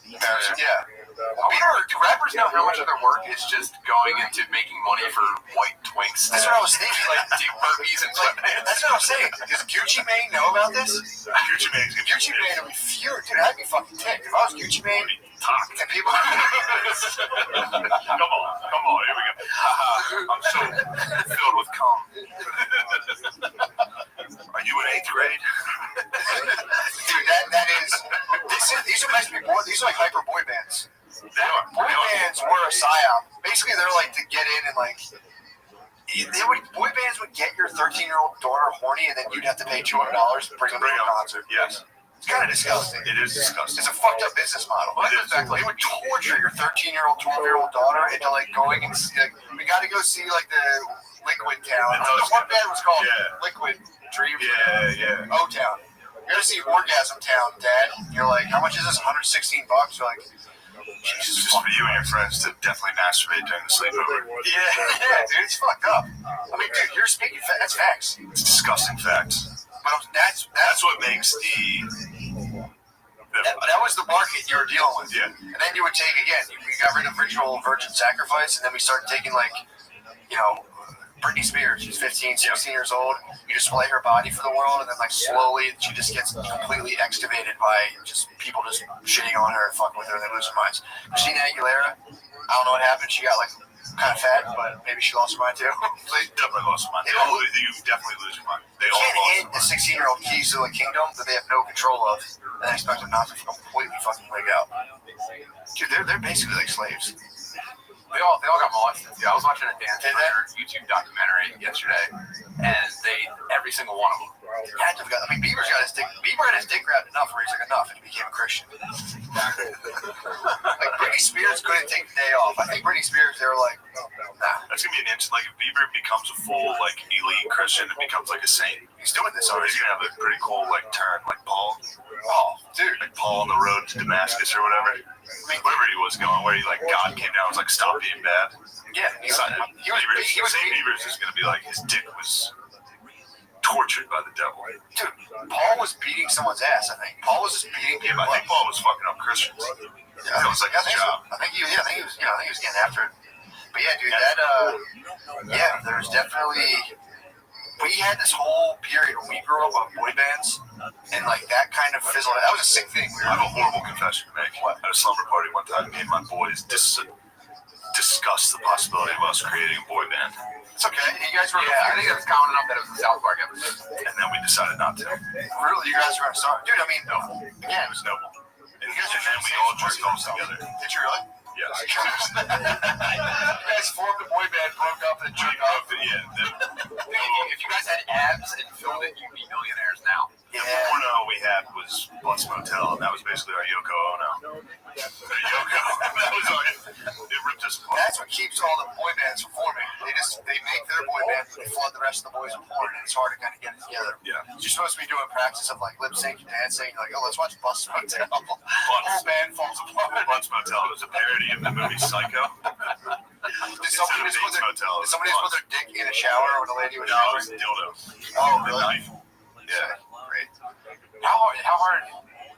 Embarrassing, yeah. Do rappers know how much of their work is just going into making money for white twinks? That's what I was thinking. Like deep burpees and sweatpants. That's what I was saying. Does Gucci Mane know about this? Gucci Mane would be furious. Dude, I'd be fucking ticked. If I was Gucci Mane, and people. Come on, here we go. I'm so filled with cum. Are you in 8th grade? Dude, that is. These are meant to be these are like hyper boy bands. Boy bands were a psyop. Basically, they're like to get in and like. Boy bands would get your 13-year-old daughter horny, and then you'd have to pay $200 to bring them to a concert. Yes. It's kind of disgusting. It is disgusting. It's a fucked up business model. Exactly. They would torture your 13-year-old, 12-year-old daughter into like going and we got to go see like the Liquid Town. The one band was called Liquid Dreams. Yeah. O-Town. You got to see Orgasm Town, Dad. You're like, how much is this? $116? You're like, Jesus, just for you and your friends to definitely masturbate during the sleepover. Yeah, dude, it's fucked up. I mean, dude, you're speaking. That's facts. It's disgusting facts. But that's what makes that was the market you were dealing with. Yeah. And then you would take we got rid of ritual virgin sacrifice, and then we started taking Britney Spears. She's 15, 16 years old. You display her body for the world, and then slowly she just gets completely excavated by just people just shitting on her and fucking with her, and they lose their minds. Christina Aguilera, I don't know what happened. She got kind of fat, but maybe she lost her mind too. They definitely lost their mind. You definitely lose your mind. They you all can't hand the 16-year-old keys to a kingdom that they have no control of, and expect them not to completely fucking wig out. Dude, they're basically like slaves. They all got molested. Yeah, I was watching a Dan Turner YouTube documentary yesterday, and every single one of them. Bieber had his dick grabbed enough where he's like enough, and he became a Christian. Britney Spears couldn't take the day off. I think Britney Spears, they were like, nah. That's gonna be an instant. If Bieber becomes a full elite Christian and becomes a saint, he's doing this already. He's gonna have a pretty cool turn, like Paul. Oh, dude, like Paul on the road to Damascus or whatever. Wherever he was going, where God came down and was stop being bad. Yeah, St. Bieber's is gonna be his dick was tortured by the devil. Dude, Paul was beating someone's ass, I think. Paul was just beating people. I think Paul was fucking up Christians. Yeah, that was his job. I think he was getting after it. But yeah, dude, there's definitely. We had this whole period when we grew up of boy bands, and that kind of fizzled. That was a sick thing. I have a horrible confession to make. At a slumber party one time, me and my boys discussed the possibility of us creating a boy band. It's okay. You guys were. Yeah, I think it was common enough that it was a South Park episode. And then we decided not to. Really, you guys were gonna start, dude? I mean, no. Again, it was noble. And then we all jerked off together. Did you really? Yes. You guys formed a boy band, broke up, and jerked off. If you guys had abs and filmed it, you'd be millionaires now. The porno we had was Butts Motel, and that was basically our Yoko Ono. That was it ripped us apart. That's what keeps all the boy bands from forming. They make their boy band, and they flood the rest of the boys with porn, and it's hard to kind of get it together. Yeah. You're supposed to be doing practice of lip sync and dancing, let's watch Butts Motel. Whole band falls apart. Butts Motel was a parody of the movie Psycho. Did somebody just put their dick in a shower when the lady was showering? No, it was a dildo. Oh, really? Knife. Yeah. Great. How hard?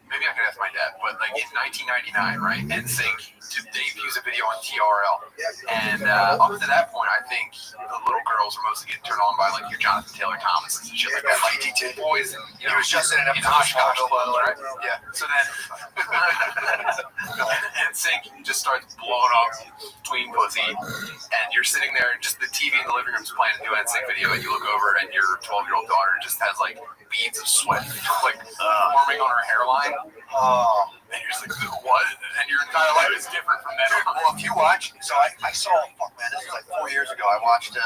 Maybe I could ask my dad, but in 1999, right? NSYNC debuts a video on TRL, and up to that point, I think the little girls were mostly getting turned on by your Jonathan Taylor Thomas and shit like that. Boys, and he was just in an episode of Chicago, by the way. Right? Yeah. So then, NSYNC just starts blowing up tween pussy, and you're sitting there, and just the TV in the living room's playing a new NSYNC video, and you look over, and your 12-year-old daughter just has beads of sweat forming on her hairline. Oh, and you're just what? And your entire life is different from then on. Well, if you watch, so I saw, this was 4 years ago, I watched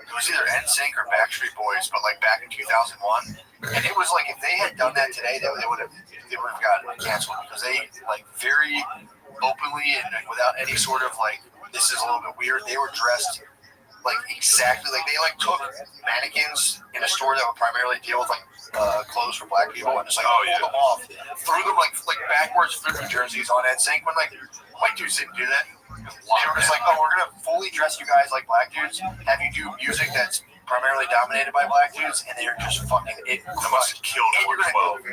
it was either NSYNC or Backstreet Boys, but like back in 2001. And it was like if they had done that today, they would have gotten canceled because they like very openly and without any sort of like this is a little bit weird. They were dressed like exactly like they like took mannequins in a store that would primarily deal with like clothes for black people and just like pulled them off, threw them like backwards through New Jerseys on NSYNC when like white dudes didn't do that. They were just like, oh, we're gonna fully dress you guys like black dudes, have you do music that's primarily dominated by black dudes, and they're just fucking it. That must have killed 112. 112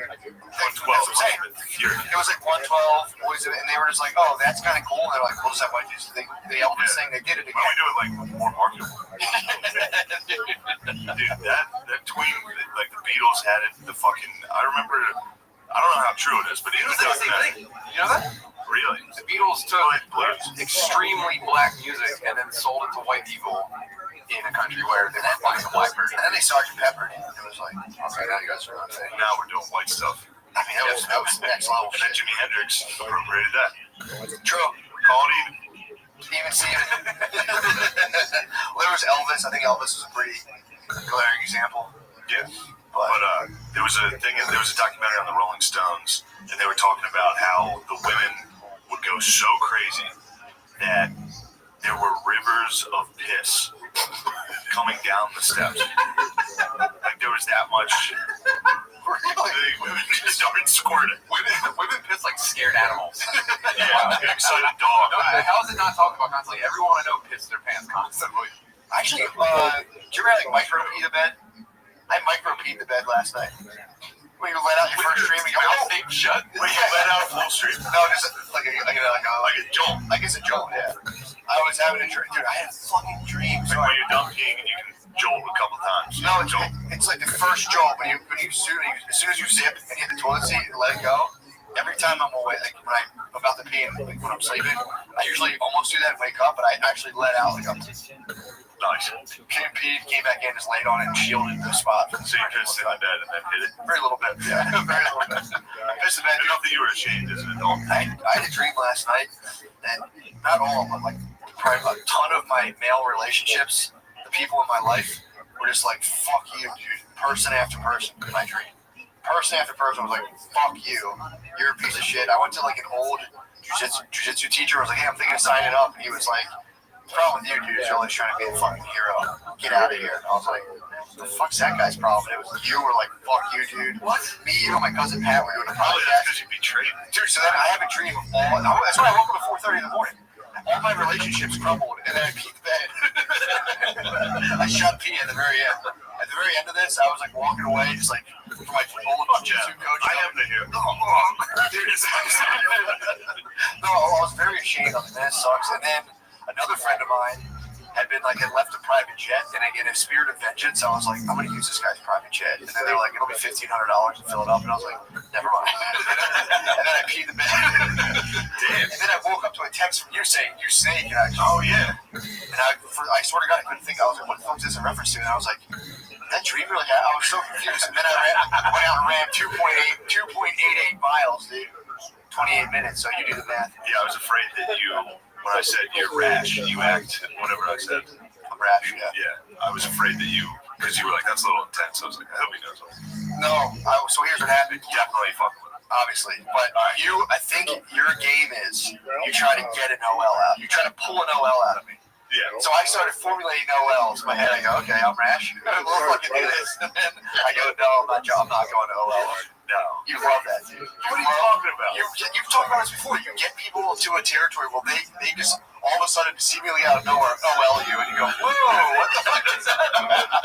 It was like 112 boys, and they were just like, oh, that's kind of cool. And they're like, we'll just have white dudes. The Elvis thing, they did it again. Why don't we do it like more marketable? Dude, that tween, like the Beatles had it. The fucking, I remember. I don't know how true it is, but it was the same thing. You know that? Really? The Beatles took extremely black music and then sold it to white people in a country where they weren't buying the black version. And then they Sgt. Peppered it. It was like, okay, now you guys are not saying. Now we're doing white stuff. I mean, that was the next level. And then Jimi Hendrix appropriated that. True. Call it even. Even Steven. Well, there was Elvis. I think Elvis was a pretty glaring example. Yeah. But there was a documentary on the Rolling Stones, and they were talking about how the women would go so crazy that there were rivers of piss coming down the steps. Like there was that much. Really? Women just started squirting. Women piss like scared animals. Yeah, excited dog. How is it not talked about constantly? Everyone I know pissed their pants constantly. Actually, did you ever like micro pee the bed? I micro peed the bed last night. When you let out your first stream, you go, oh, thing shut. When you let out full stream. No, just like a jolt. I guess a jolt, yeah. I was having a dream. Dude, I had a fucking dream. Like when you're done peeing and you can jolt a couple times. No, it's like the first jolt. As soon as you zip and hit the toilet seat and let it go, every time I'm awake, like when I'm about to pee and like when I'm sleeping, I usually almost do that and wake up, but I actually let out like nice. Came back in, just laid on it and shielded the spot. So you pissed in the bed and then hit it? Very little bit, yeah. Very little bit. I pissed in the bed. Enough that you were ashamed as an adult. I had a dream last night that not all, but like probably a ton of my male relationships, the people in my life, were just like, fuck you, dude. Person after person in my dream. Person after person was like, fuck you. You're a piece of shit. I went to like an old jiu-jitsu teacher. I was like, hey, I'm thinking of signing up. And he was like, the problem with you, dude, is you're always trying to be a fucking hero. Get out of here. And I was like, the fuck's that guy's problem? It was you were like, fuck you, dude. What? Me, you and my cousin Pat were doing a podcast. That's because you betrayed me. Dude, so then I have a dream of all, that's why I woke up at 4:30 in the morning. All my relationships crumbled, and then I peed the bed. I shot pee at the very end. At the very end of this, I was like walking away, just like for my old jiu-jitsu coach. I am the hero. No, I was very ashamed of it. That sucks. And then another friend of mine had left a private jet, and in a spirit of vengeance, I was like, I'm going to use this guy's private jet. And then they're like, it'll be $1,500 to fill it up. And I was like, never mind. And then I peed the bed. Damn. And then I woke up to a text from you saying, you snake. And I was, oh, yeah. And I swear to God, I couldn't think. I was like, what the fuck is this a reference to? And I was like, that dream really had, I was so confused. And then I went out and ran 2.88 miles, dude. 28 minutes, so you do the math. Yeah, I was afraid that when I said you're rash, you act, whatever I said. I'm rash, yeah. Yeah, I was afraid that because you were like, that's a little intense. I was like, I hope he knows. No, so here's what happened. Definitely fuck with him. Obviously, but I think your game is you try to get an OL out. You try to pull an OL out of me. Yeah. So I started formulating OLs in my head. I go, okay, I'm rash. We'll fucking do this. And then I go, no, I'm not going to OL. No. You love that, dude. What are you talking about? You've talked about this before. You get people to a territory where they just all of a sudden seemingly out of nowhere OL you, and you go, whoa, what the fuck is that?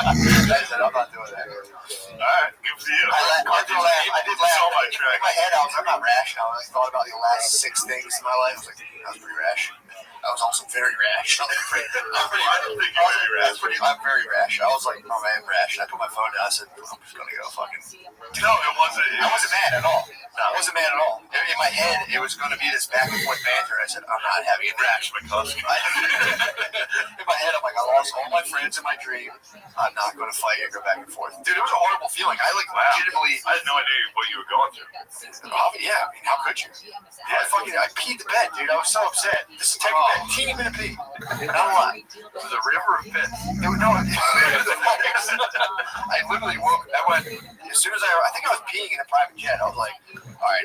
I said, I'm not doing that. All right, good for you. I did laugh. In my head, I'm not rash now. I thought about the last 6 things in my life. I was like, that was pretty rash. I was also very rash. I'm very rash. I was like, oh man, rash. And I put my phone down. I said, I'm just gonna go fucking. No, it wasn't. I wasn't mad at all. No, I wasn't mad at all. In my head, it was going to be this back and forth banter. I said, I'm not having a rash, my cousin. In my head, I'm like, I lost all my friends in my dream. I'm not going to fight and go back and forth. Dude, it was a horrible feeling. I legitimately. I had no idea what you were going through. Yeah, I mean, how could you? I peed the bed, dude. I was so upset. This is teeny bit of pee. Not a lot. It was a river of piss. No, I literally woke. I went as soon as I think I was peeing in a private jet. I was like, all right,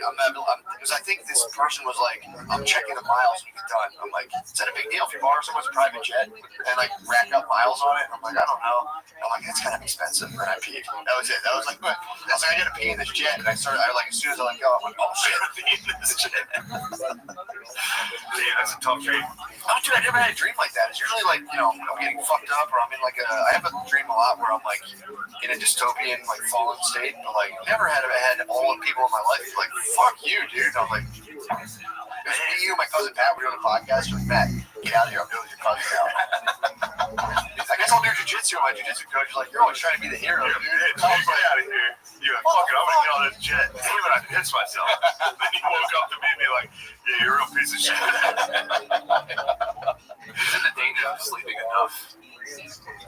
because I think this person was like, I'm checking the miles when you get done. I'm like, is that a big deal if you borrow someone's private jet and like rack up miles on it? I'm like, I don't know. I'm like, that's kind of expensive. And I peed. That was it. That was like, but I was like, I gotta pee in this jet. And I like, as soon as I let go, I'm like, oh shit, I'm peeing in this jet. Yeah, that's a tough dream. Oh, dude, I never had a dream like that. It's usually like, you know, I'm getting fucked up or I'm in like I have a dream a lot where I'm like in a dystopian, like fallen state, but like never had all the people in my life like, fuck you, dude. I'm like, it was me, you, my cousin Pat, we were on a podcast. We're like, Matt, get out of here. I'm doing your cousin now. I guess I'll do jujitsu. My jujitsu coach is like, you're always trying to be the hero, dude. Get out of here. You're like, fuck it, I'm gonna get on this jet. Damn it, I pissed myself. Then he woke up to me and be like, yeah, you're a real piece of shit. Is it the danger of sleeping enough?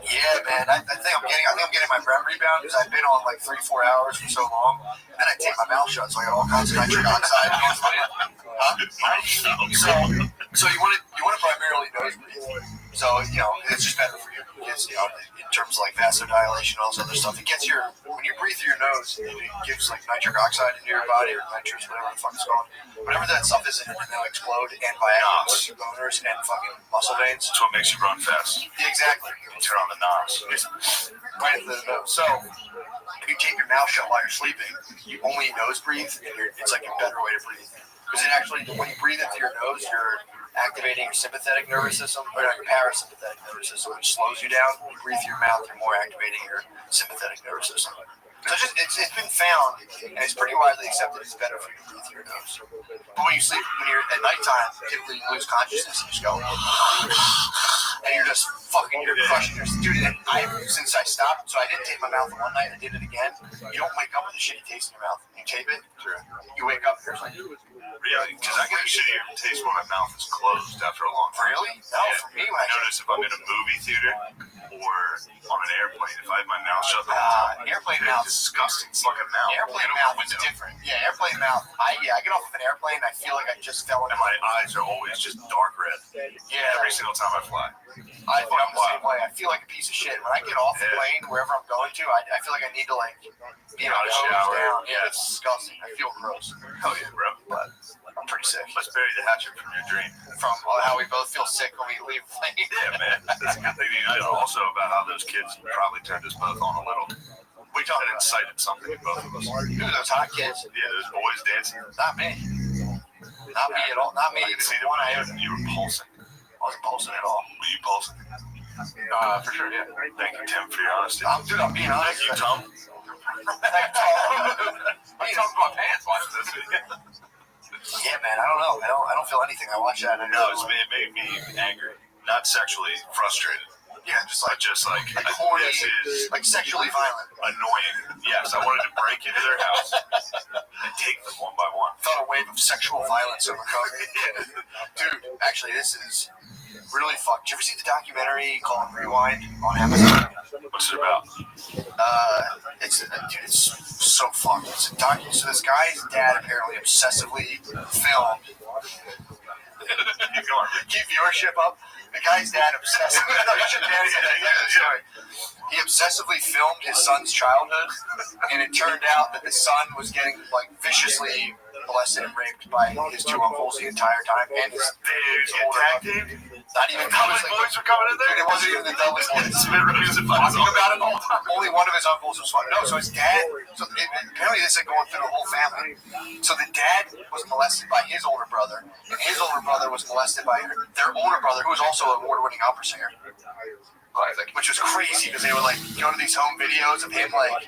Yeah, man. I think I'm getting my REM rebound because I've been on like 3-4 hours for so long. And then I take my mouth shut, so I got all kinds of nitric oxide. So you want to primarily nose breathe. So you know it's just better for you because you know in terms of like vasodilation and all this other stuff. It gets when you breathe through your nose, it gives like nitric oxide into your body or nitrous, whatever the fuck it's called. Whatever that stuff is, it'll explode and viagra, boners, and fucking muscle veins. That's what makes you run fast. Yeah, exactly. You turn on the knobs. Right into the nose. So if you keep your mouth shut while you're sleeping, you only nose breathe, and it's like a better way to breathe. Because it actually, when you breathe into your nose, you're activating your sympathetic nervous system, or your parasympathetic nervous system, which slows you down. When you breathe through your mouth, you're more activating your sympathetic nervous system. So it's been found, and it's pretty widely accepted it's better for you to breathe through your nose. But when you sleep, when you're at nighttime, typically you lose consciousness and you just go, and you're just fucking, you're crushing your dude. Since I stopped, so I didn't tape my mouth one night, I did it again. You don't wake up with a shitty taste in your mouth. You tape it, you wake up, there's like, really? Because I get a shittier taste when my mouth is closed after a long time. Really? No, for me, when I notice if I'm in a movie theater or on an airplane, if I have my mouth shut the whole time, airplane mouth is disgusting. It's like a mouth. Airplane mouth is different. Yeah, airplane mouth. I get off of an airplane, I feel like I just fell in. And my eyes are always just dark red. Yeah. Every single time I fly. I'm the same way. I feel like a piece of shit. When I get off the plane, wherever I'm going to, I feel like I need to like be on a shower. Down. Yeah, it's disgusting. I feel gross. Hell yeah, bro. But I'm pretty sick. Let's bury the hatchet from your dream. From how we both feel sick when we leave the plane. Yeah, man. That's a good thing. You know also about how those kids probably turned us both on a little. We thought it incited something in both of us. Dude, those hot kids. Yeah, those boys dancing. Not me. Not me at all. Not me. You see the one I had, you were pulsing. I wasn't pulsing at all. Were you pulsing? For sure, yeah. Thank you, Tim, for your honesty. Dude, I'm being honest. Thank you, Tom. I'm talking about pants watching this. Yeah, man, I don't know. I don't feel anything. I watch that. No, it made me angry, not sexually frustrated. Yeah, just like horny, this is like sexually violent, annoying. Yes, I wanted to break into their house and take them one by one. Felt a wave of sexual violence overcome me. Dude, actually, this is really fucked. Did you ever see the documentary called Rewind on Amazon? What's it about? It's so fucked. It's a documentary. So this guy's dad apparently obsessively filmed. Keep viewership up. The guy's dad obsessively. He obsessively filmed his son's childhood, and it turned out that the son was getting like viciously molested and raped by his two uncles the entire time, and his older brother. Not even Dudley boys were coming in there. Dude, it wasn't even the Dudley boys. Talking about it all the time. Only one of his uncles was fun. No, so his dad. Apparently this is going through the whole family. So the dad was molested by his older brother, and his older brother was molested by their older brother, who was also an award-winning opera singer. Which was crazy because they would like go to these home videos of him like,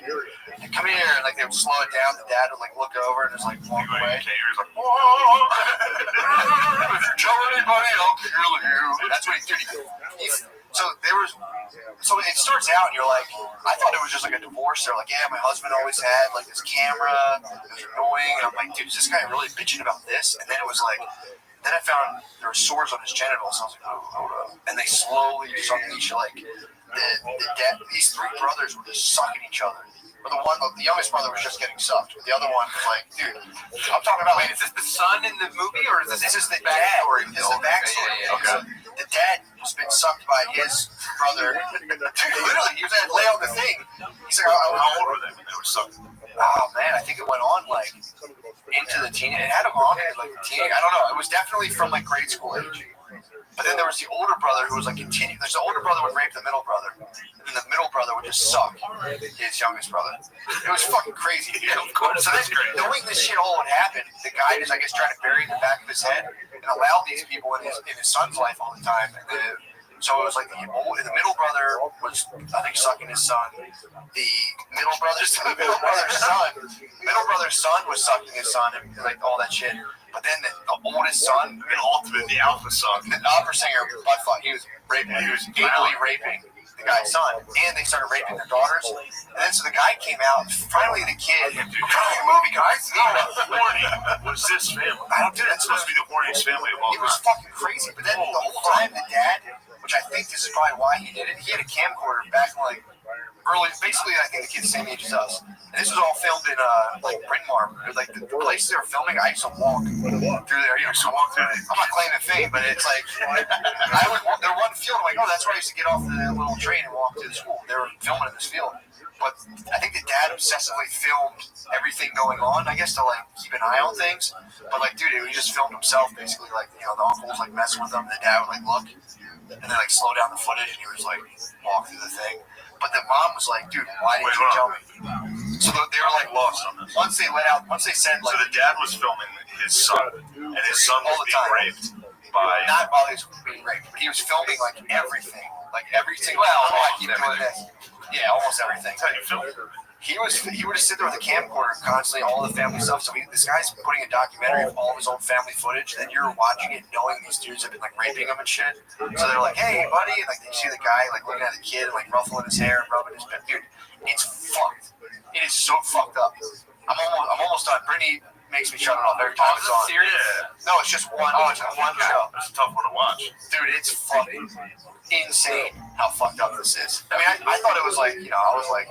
come here, and like they would slow it down. The dad would like look over and just like walk away. He was like, if you tell anybody, I'll kill you. That's what he did. So it starts out and you're like, I thought it was just like a divorce. They're like, yeah, my husband always had like this camera. It was annoying. And I'm like, dude, is this guy really bitching about this? And then it was like, then I found there were sores on his genitals. I was like, oh, hold up. And they slowly just unleash like these three brothers were just sucking each other. Or the youngest brother was just getting sucked. The other one was like, dude, I'm talking about. Wait, is this the son in the movie, or is this the backstory? This is the backstory. Okay. The dad has been sucked by his brother. Dude, literally, he was at lay on the thing, He's like, How old were they when they were sucking? Oh man, I think it went on like into the teen. It had him on it like teen. I don't know. It was definitely from like grade school age. But then there was the older brother who was like continuing. There's the older brother would rape the middle brother, and then the middle brother would just suck his youngest brother. It was fucking crazy. Yeah, of course. So then, knowing this shit all would happen, the guy is, I guess, trying to bury it in the back of his head and allowed these people in his son's life all the time. And so it was like the middle brother was, I think, sucking his son. The middle brother's son was sucking his son and like all that shit. But then the oldest son, the alpha son, the opera singer, butt fuck, he was anally raping the guy's son, and they started raping their daughters. And then so the guy came out. Finally, the kid. What kind of movie, guys? How horny was this family? I don't do that. It's supposed to be the horniest family of all It was time. fucking crazy. But then the whole time, the dad, which I think this is probably why he did it, he had a camcorder back in like early, basically I think the kid's the same age as us. And this was all filmed in like Bryn Mawr. Like the places they were filming, I used to walk through there. You know, so walk through. I'm not claiming fame, but it's like there one field. I'm like, oh, that's where I used to get off the little train and walk to the school. They were filming in this field. But I think the dad obsessively filmed everything going on, I guess, to like keep an eye on things. But like, dude, he just filmed himself basically. Like, you know, the uncle was like messing with him, and the dad would like look, and then like slow down the footage, and he was like walk through the thing. But the mom was like, dude, why didn't you tell me? So they were like lost on this. Once they said like. So the dad was filming his son, and his son was being raped by. Not while he was being raped, but he was filming like everything. Like everything. Well, I keep doing this. Yeah, almost everything. That's how you film it. He would just sit there with a camcorder constantly, all the family stuff. So this guy's putting a documentary of all of his own family footage. Then you're watching it, knowing these dudes have been like raping him and shit. So they're like, "Hey, buddy," and like you see the guy like looking at the kid, like ruffling his hair and rubbing his butt. Dude, it's fucked. It is so fucked up. I'm almost done. Brittany makes me shut it off every time it's on. Serious? No, it's just one. Oh, it's one show. It's a tough one to watch. Dude, it's fucking insane how fucked up this is. I mean, I thought it was like, you know, I was like.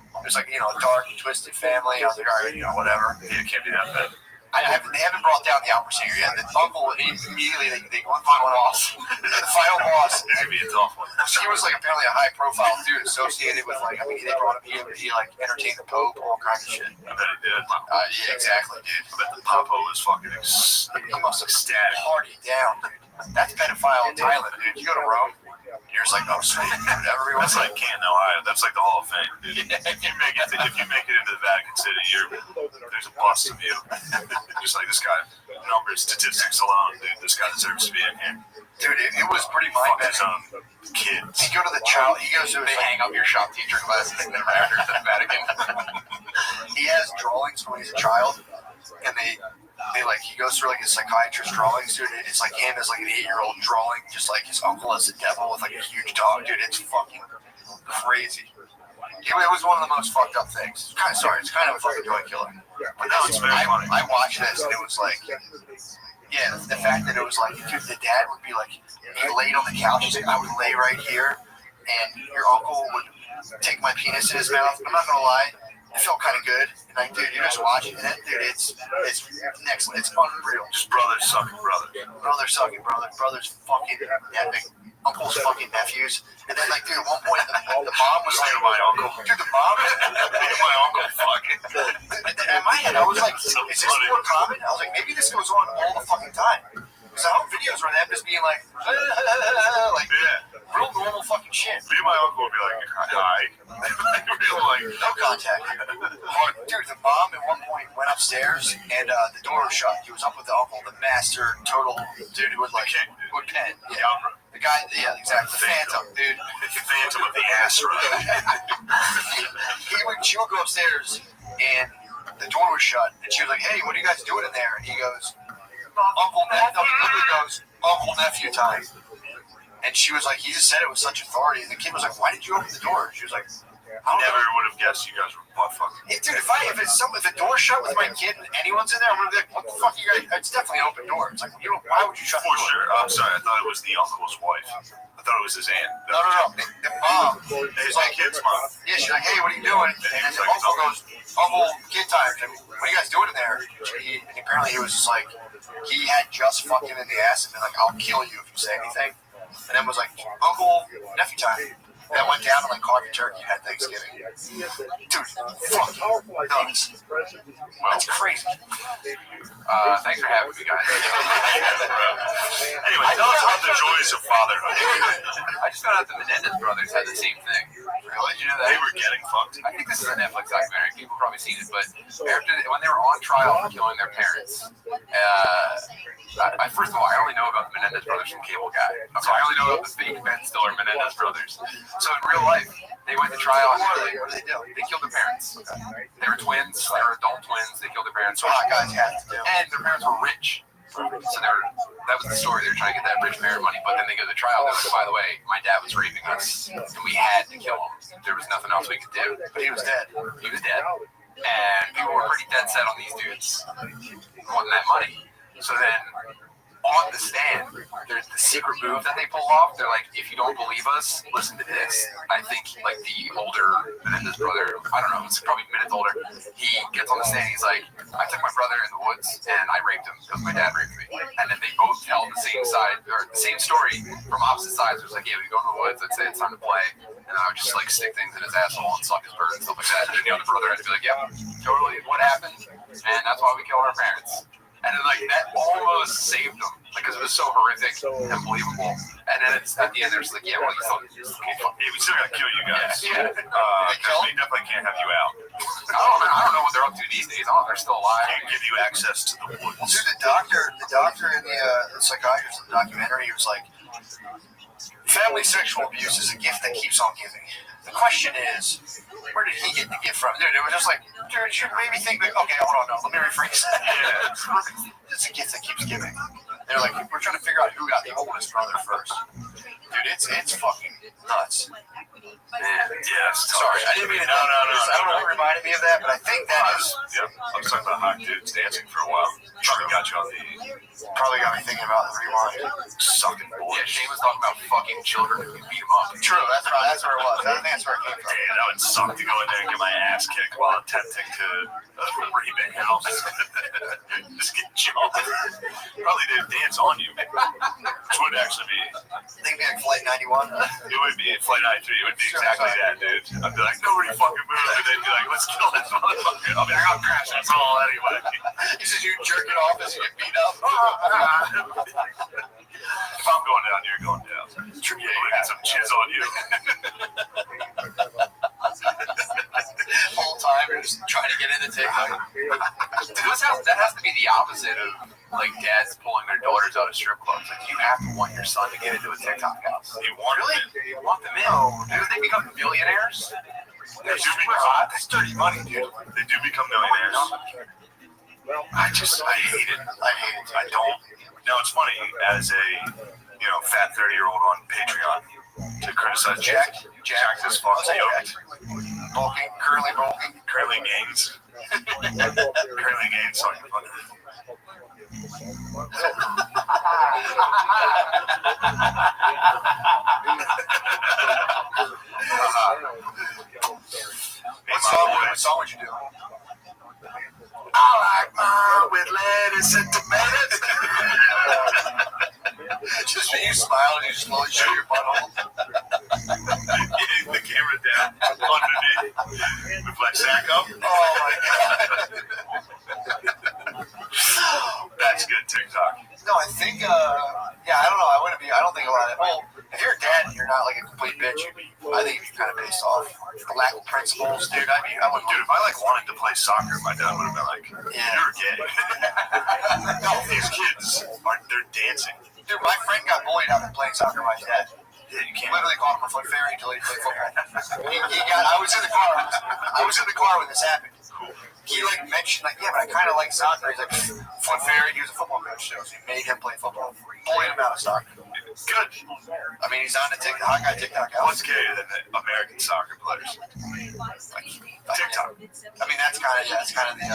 It was like, you know, dark and twisted family. I was like, all right, you know, whatever. Yeah, it can't be that bad. They haven't brought down the opera singer yet. The uncle, immediately, they go on final boss. The final boss. It's going to be a tough one. She was like apparently a high profile dude associated with like, I mean, they brought him here, he like entertained the Pope, all kinds of shit. I bet he did. Yeah, exactly, dude. I bet the Popo was fucking He must have ecstatic. partied down, dude. That's pedophile in Thailand, dude. You go to Rome. You're just like, oh, sweet, whatever. That's like Canton, Ohio. That's like the Hall of Fame, dude. If you make it into the Vatican City, there's a bust of you. Just like this guy, numbers, statistics alone, dude. This guy deserves to be in here. Dude, it was pretty mind-bending. Kids. He goes to they hang up your shop teacher glasses in the Vatican. He has drawings when he's a child, and they like, he goes through like his psychiatrist drawings, dude. It's like him as like an 8-year-old drawing, just like his uncle as the devil with like a huge dog, dude. It's fucking crazy. It was one of the most fucked up things. It's kind of a fucking joint killer. But no, it's very funny. I watched this and it was like, yeah, the fact that it was like, dude, the dad would be like, he laid on the couch. He's like, I would lay right here, and your uncle would take my penis in his mouth. I'm not gonna lie. It felt kind of good. And like, dude, you're just watching it, dude. It's next. It's unreal. Just brothers sucking brothers. Brothers sucking brothers. Brothers fucking epic. Uncles fucking nephews. And then like, dude, at one point the mom was like, my uncle. Dude, the mom. My uncle fucking. In my head, I was like, is this more common? I was like, maybe this goes on all the fucking time. So how videos were them just being like, real normal fucking shit. Me and my uncle would be like, hi. Real like, no contact. Dude, the mom at one point went upstairs and the door was shut. He was up with the uncle, the master total dude who would like, would pen. Yeah. The guy, yeah, exactly. The Phantom, dude. The Phantom of the ass run. She would go upstairs and the door was shut. And she was like, hey, what are you guys doing in there? And he goes, Uncle nephew time. And she was like, he just said it with such authority. And the kid was like, why did you open the door? She was like, I never would have guessed you guys were butt fucking. Dude, if the door's shut with my kid and anyone's in there, I'm gonna be like, what the fuck are you guys? It's definitely an open door. It's like, why would you shut the door? For sure. I'm sorry, I thought it was the uncle's wife. I thought it was his aunt. No. The mom. His kid's mom. Yeah, she's like, hey, what are you doing? And the uncle goes, Uncle, kid time. What are you guys doing in there? And apparently he was just like, he had just fucked him in the ass and been like, I'll kill you if you say anything. And then was like, Uncle, nephew time. that went down and like coffee turkey had Thanksgiving. Dude, fuck nuts. That's crazy. Thanks for having me, guys. Anyway, tell us about the joys of fatherhood. I just found out the Menendez brothers had the same thing. Really? Did you know that? They were getting fucked. I think this is a Netflix documentary. People have probably seen it, but when they were on trial for killing their parents, first of all, I only know about the Menendez brothers from Cable Guy. So I only know about the fake Ben Stiller Menendez brothers. So in real life, they went to trial and what did they do? They killed their parents. They were twins. They were adult twins. They killed their parents. So guys had to do. And their parents were rich. So that was the story. They were trying to get that rich parent money, but then they go to the trial. They're like, by the way, my dad was raping us, and we had to kill him. There was nothing else we could do. But he was dead. He was dead. And people were pretty dead set on these dudes wanting that money. So then, on the stand, there's the secret move that they pull off. They're like, if you don't believe us, listen to this. I think, like, the older Menendez brother, I don't know, it's probably minutes older, he gets on the stand, he's like, I took my brother in the woods, and I raped him, because my dad raped me. And then they both tell the same side, or the same story from opposite sides. It was like, yeah, we go in the woods, I'd say it's time to play, and I would just, like, stick things in his asshole and suck his bird and stuff like that. And then the other brother had to be like, yeah, totally, what happened? And that's why we killed our parents. And then, like, that almost saved them, because it was so horrific and unbelievable. And then it's at the end, they're just like, yeah, well, we still gotta kill you guys. Yeah. Because we definitely can't have you out. I don't know what they're up to these days. I don't know if they're still alive. Can't give you access to the woods. Dude, the doctor in the psychiatrist in the documentary, he was like, family sexual abuse is a gift that keeps on giving. The question is, where did he get the gift from? Dude, it was just like, dude, should maybe think that, okay, hold on, no, let me rephrase that. Yeah. It's a gift that keeps giving. They're like, we're trying to figure out who got the oldest brother first. Dude, it's fucking nuts. Man, yeah, sorry, I didn't mean to. No. I don't know what reminded me of that, but I think that is. Yeah, I was talking about hot dudes dancing for a while. Probably got you on the. Probably got me thinking about the rewind. Sucking boys. Yeah, Shane was talking about fucking children who beat him up. True, that's right. That's where it was. I think that's where it came from. Damn, that would suck to go in there and get my ass kicked while attempting to remake house. Just get jumped. Probably they'd dance on you. Which would actually be. I think it'd be like Flight 91. It would be Flight 93. It would be exactly that, dude. I'd be like, nobody fucking move. And they'd be like, let's kill this motherfucker. I'll be like, I'll crash this all anyway. This is you jerking off as you get beat up. If I'm going down, you're going down. Yeah, you got some chiz on you. Whole time you're just trying to get into TikTok. That has to be the opposite of like dads pulling their daughters out of strip clubs. Like you have to want your son to get into a TikTok house. You want really? You want them in? Do they become millionaires? They're super hot. That's dirty money, dude. They do become millionaires. I hate it. I don't. No, it's funny as a fat 30-year-old on Patreon to criticize Jack this fuck yoked. Bulking, curly gains. Curly gains, sorry. What song would you do? I like mine with lettuce and tomatoes. Just when you smile and you slowly show your butthole. Getting the camera down underneath. With my sack up. Oh my god. That's good TikTok. No, I think, I don't know. I don't think a lot of it. Well, if you're a dad and you're not like a complete bitch, I think you'd be kind of based off the lack of principles, dude. Dude, if I wanted to play soccer, my dad would have been like, you're gay. No, these kids they're dancing. Dude, my friend got bullied after playing soccer by his dad. Yeah, you can't. Literally called him a foot fairy until he played football. I was in the car when this happened. Cool. He mentioned but I kind of like soccer. He's like, foot fairy. He was a football coach, so he made him play football. Bullied him out of soccer. Good. I mean, he's on the TikTok. Hot guy TikTok. What's gayer than the American soccer players? TikTok. I mean, that's kind of the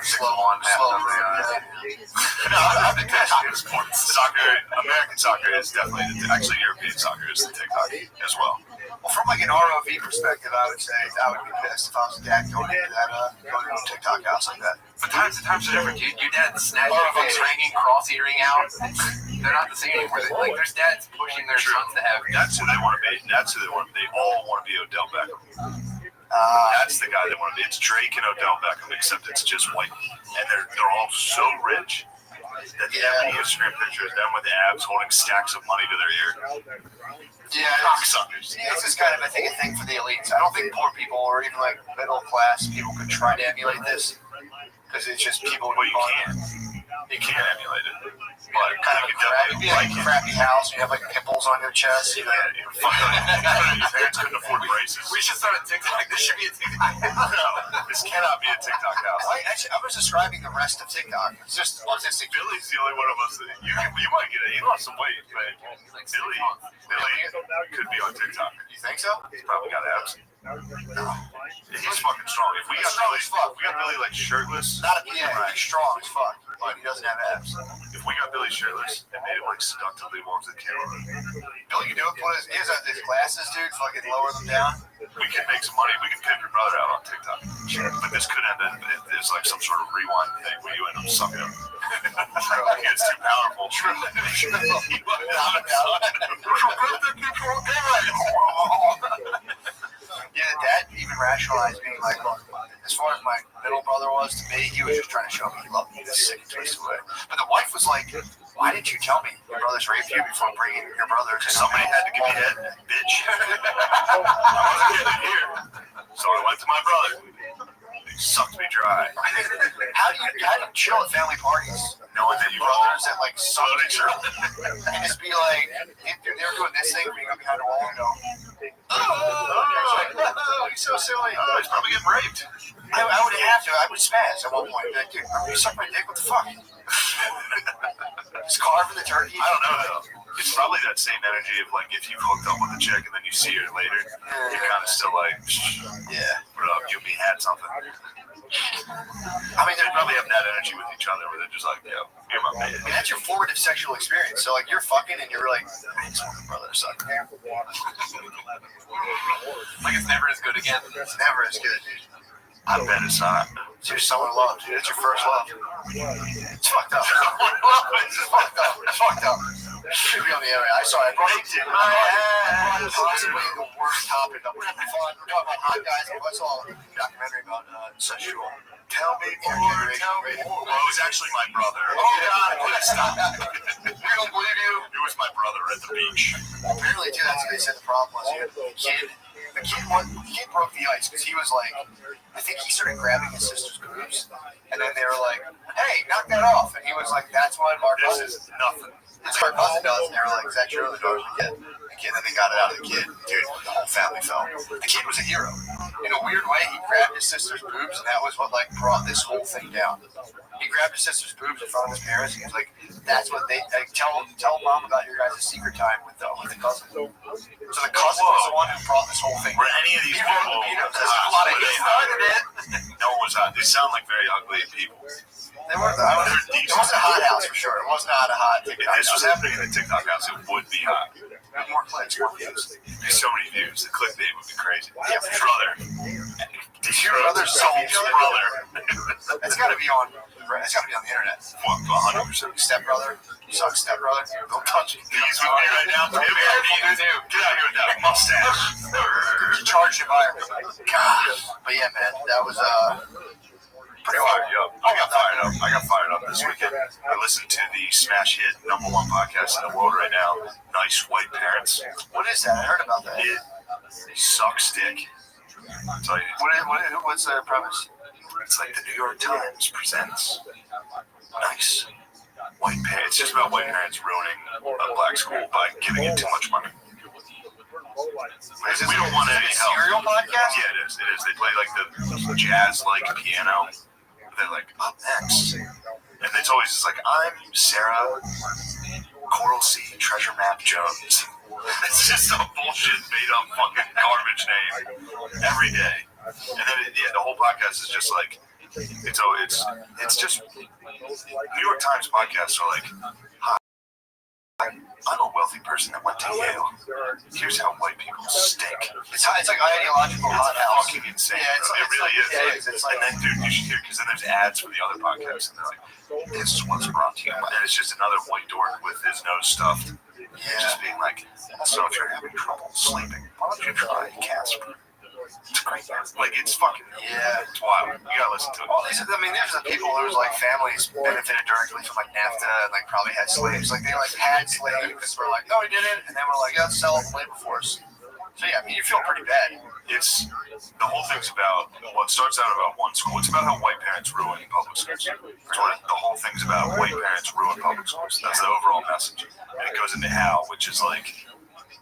slow on. No, I think that's soccer. American soccer is definitely actually European soccer is the TikTok as well. Well, from an ROV perspective, I would say I would be pissed if I was a dad going into a TikTok house like that. But times are different, dude. Your dad snatched your folks hanging cross earring out. they're not the same anymore. Like there's dads pushing their sons to have. That's who they want to be. That's who they want to be. They all want to be Odell Beckham. That's the guy they want to be. It's Drake and Odell Beckham, except it's just white. And they're all so rich that they have any Instagram pictures of them with abs holding stacks of money to their ear. Yeah, cocksuckers. This is kind of, I think, a thing for the elites. I don't think poor people or even like middle class people could try to emulate this because it's just people. Well, you can't emulate it. But kind of a crappy house. You have like pimples on your chest. Yeah, your parents couldn't afford braces. We should start a TikTok. This should be a TikTok. No, this cannot be a TikTok house. I was describing the rest of TikTok. It's just autistic. Billy's the only one of us that you might get it. He lost some weight, but Billy could be on TikTok. You think so? He's probably got abs. He's fucking strong. If we got Billy like shirtless, he's strong as fuck, but he doesn't have abs. If we got Billy shirtless and made him like seductively walk to the camera, Billy can do it. He has his glasses, dude. Fucking lower them down. We can make some money. We can pimp your brother out on TikTok. But this could end up as like some sort of rewind thing where you end up sucking him. It's too powerful. Yeah, Dad even rationalized being like, look, as far as my middle brother was to me, he was just trying to show me he loved me this sick and twisted way. But the wife was like, why didn't you tell me your brother's raped you before bringing your brother to somebody had to give me head, bitch. I wasn't getting it here. So I went to my brother. He sucked me dry. How do you chill at family parties knowing that your brothers that like suck each other and just be like, they were doing this thing, being up behind a wall and go, oh, he's so silly. He's probably getting raped. I would have to. I would spaz at one point. Like, dude, you suck my dick? What the fuck? Just carving the turkey. I don't know though. It's probably that same energy of like if you've hooked up with a chick and then you see her later, you're kind of still like, what up? You and me had something. I mean, they probably have that energy with each other where they're just like, yo, you're my man. I mean, that's your formative sexual experience. So like you're fucking and you're like, I just want my brother to suck. Like it's never as good again. It's never as good, dude. I bet it's not. It's your summer love, dude. It's your first love. It's fucked up. It's fucked up. It's fucked up. It should be on the internet. I saw it. I brought it possibly the worst topic of fun. We're talking about hot guys. What's all documentary about sexual. Tell me more. Tell me more. Well, it was actually my brother. Oh, God. Please stop. We don't believe you. It was my brother at the beach. Apparently, too, that's what they said the problem was. The kid broke the ice because he was like, I think he started grabbing his sister's boobs, and then they were like, hey, knock that off. And he was like, that's what Mark This is nothing. That's what Mark does. And they were like, is that true? The daughter was the kid. Then they got it out of the kid. Dude, the whole family fell. The kid was a hero. In a weird way, he grabbed his sister's boobs, and that was what like brought this whole thing down. He grabbed his sister's boobs in front of his parents, and he was like, that's what they like, tell mom about your guys' secret time with the cousin. So the cousin was the one who brought this whole thing. Were any of these people started it? No one was hot. They sound like very ugly people. It wasn't a hot house for sure. It was not a hot TikTok house. If this was happening in a TikTok house, it would be hot. More clicks, more views. There's so many views. The clickbait would be crazy. Yeah, brother. Your brother's soul's brother. It's got to be on. It's got to be on the internet. 100%. Stepbrother. You suck stepbrother. Don't touch it. He's with me right now. Get out here with that mustache. You charged him by her. God. But yeah, man, that was pretty fired up. I got fired up this weekend. I listened to the smash hit #1 podcast in the world right now, Nice White Parents. What is that? I heard about that. It sucks dick. I'll tell you. What's the premise? It's like the New York Times presents Nice White Parents. It's just about white parents ruining a black school by giving it too much money. We don't want any help. Serial podcast? Yeah, it is. They play like the jazz-like piano. They're like, up next. And it's always just like, I'm Sarah Coral Sea Treasure Map Jones. It's just some bullshit made-up fucking garbage name every day. And then, the whole podcast is just like, it's just, New York Times podcasts are like, hi, I'm a wealthy person that went to Yale. Here's how white people stink. It's like ideological hot house. fucking insane. Yeah, It really is. Yeah, it's like, and then, dude, you should hear because then there's ads for the other podcasts, and they're like, "This one's brought to you," and it's just another white dork with his nose stuffed, just being like, "So if you're having trouble sleeping, why don't you try Casper?" It's great. Like it's fucking it's wild. You gotta listen to it. Well, there's the people whose like families benefited directly from like NAFTA and like probably had slaves. Like they like had slaves and were like, no, we didn't, and then we're like, yeah, let's sell it labor force. So yeah, you feel pretty bad. It's the whole thing's about. Well, it starts out about one school. It's about how white parents ruin public schools. That's what the whole thing's about. White parents ruin public schools. That's the overall message. And it goes into how, which is like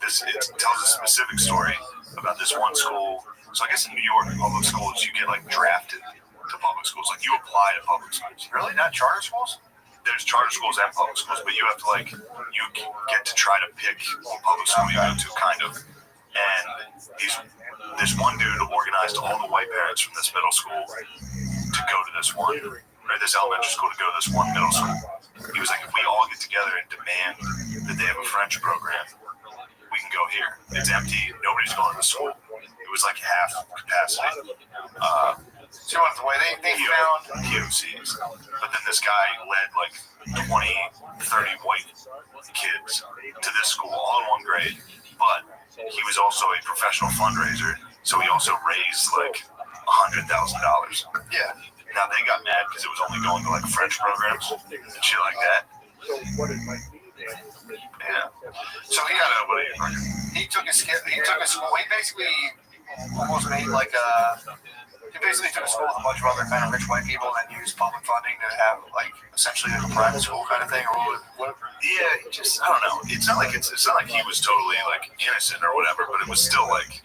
this. It tells a specific story about this one school. So I guess in New York, in public schools, you get like drafted to public schools. Like you apply to public schools. Really, not charter schools? There's charter schools and public schools, but you have to like you get to try to pick what public school you go to, kind of. And this one dude organized all the white parents from this middle school to go to this one, or this elementary school to go to this one middle school. He was like, if we all get together and demand that they have a French program, we can go here. It's empty. Nobody's going to the school. It was like half capacity. So what's the way they found POCs. But then this guy led like 20, 30 white kids to this school, all in one grade. But he was also a professional fundraiser, so he also raised like $100,000. Yeah. Now they got mad because it was only going to like French programs and shit like that. Yeah. So he took a school. He basically almost made like a. He basically took a school with a bunch of other kind of rich white people and used public funding to have like essentially like a private school kind of thing, or what? Yeah, just I don't know. It's not like he was totally like innocent or whatever, but it was still like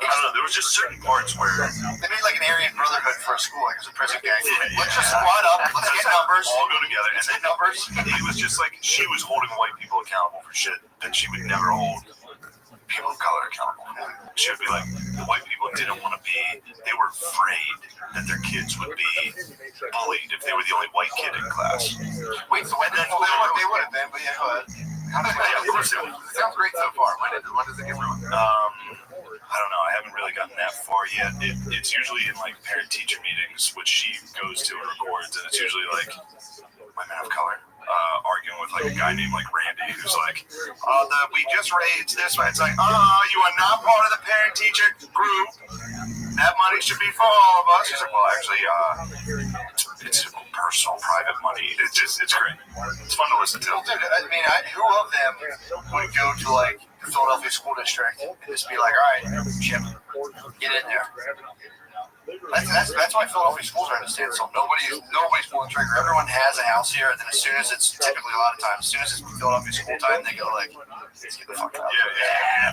I don't know. There was just certain parts where they made like an Aryan Brotherhood for a school, like it was a prison gang. Let's just squad up. Let's get numbers. All go together, and then numbers. It was just like she was holding white people accountable for shit that she would never hold people of color accountable. She would be like, the white people didn't want to be. They were afraid that their kids would be bullied if they were the only white kid in class. Wait, so when they would have been, but yeah, go ahead. Yeah, of course they would. It sounds great so far. When does it get ruined? I don't know. I haven't really gotten that far yet. It's usually in like parent-teacher meetings, which she goes to and records, and it's usually like women of color arguing with like a guy named like Randy, who's like, we just raised this way. It's like, you are not part of the parent-teacher group. That money should be for all of us. He's like, well, actually, it's personal, private money. It's great. It's fun to listen to. Well, dude, I mean, who of them would go to like the Philadelphia school district and just be like, all right, Chip, get in there. That's why Philadelphia schools are in a standstill. Nobody's pulling the trigger. Everyone has a house here, and then as soon as it's typically a lot of times, as soon as it's Philadelphia school time, they go like, let's get the fuck out.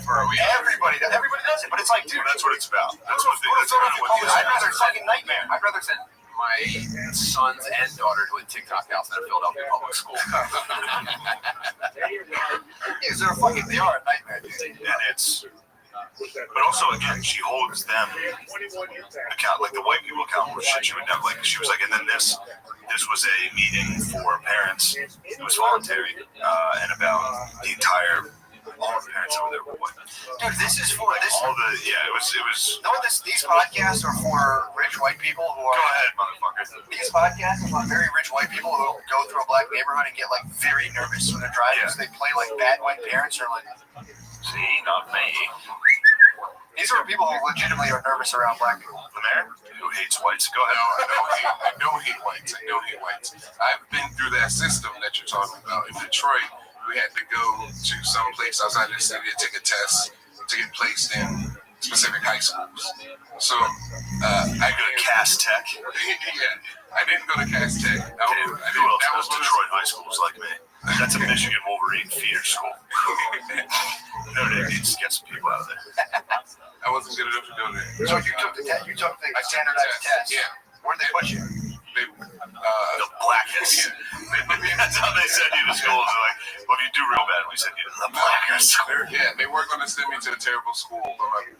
Everybody does it, but it's like, dude, that's what it's about. That's what I'd rather fucking nightmare. I'd rather send my sons and daughter to a TikTok house at a Philadelphia public school. They are a nightmare, dude. And it's. But also, again, she holds them account, like the white people accountable for shit she would never, like, she was like, and then this was a meeting for parents. It was voluntary, and about the entire, all the parents over there were white. Dude, this is for this. All the, yeah, it was. No, these podcasts are for rich white people who are. Go ahead, motherfucker. These podcasts are for very rich white people who go through a black neighborhood and get like very nervous when they're driving. So they play like bad white parents or like. See, not me. These are people who legitimately are nervous around black people. The mayor, who hates whites. Go ahead. I don't hate whites. I've been through that system that you're talking about. In Detroit, we had to go to some place outside the city to take a test to get placed in specific high schools. So I go to Cass Tech. Yeah, I didn't go to Cass Tech. Who else goes to Detroit high schools like me? That's a Michigan Wolverine feeder school. No, they need to get some people out of there. I wasn't good enough to go there. So you took the test. You took the standardized test. Yeah. Where'd they put you? The blackest. That's how they send you to school. They're like, well, if you do real bad, we send you to the blackest. Yeah, they weren't going to send me to a terrible school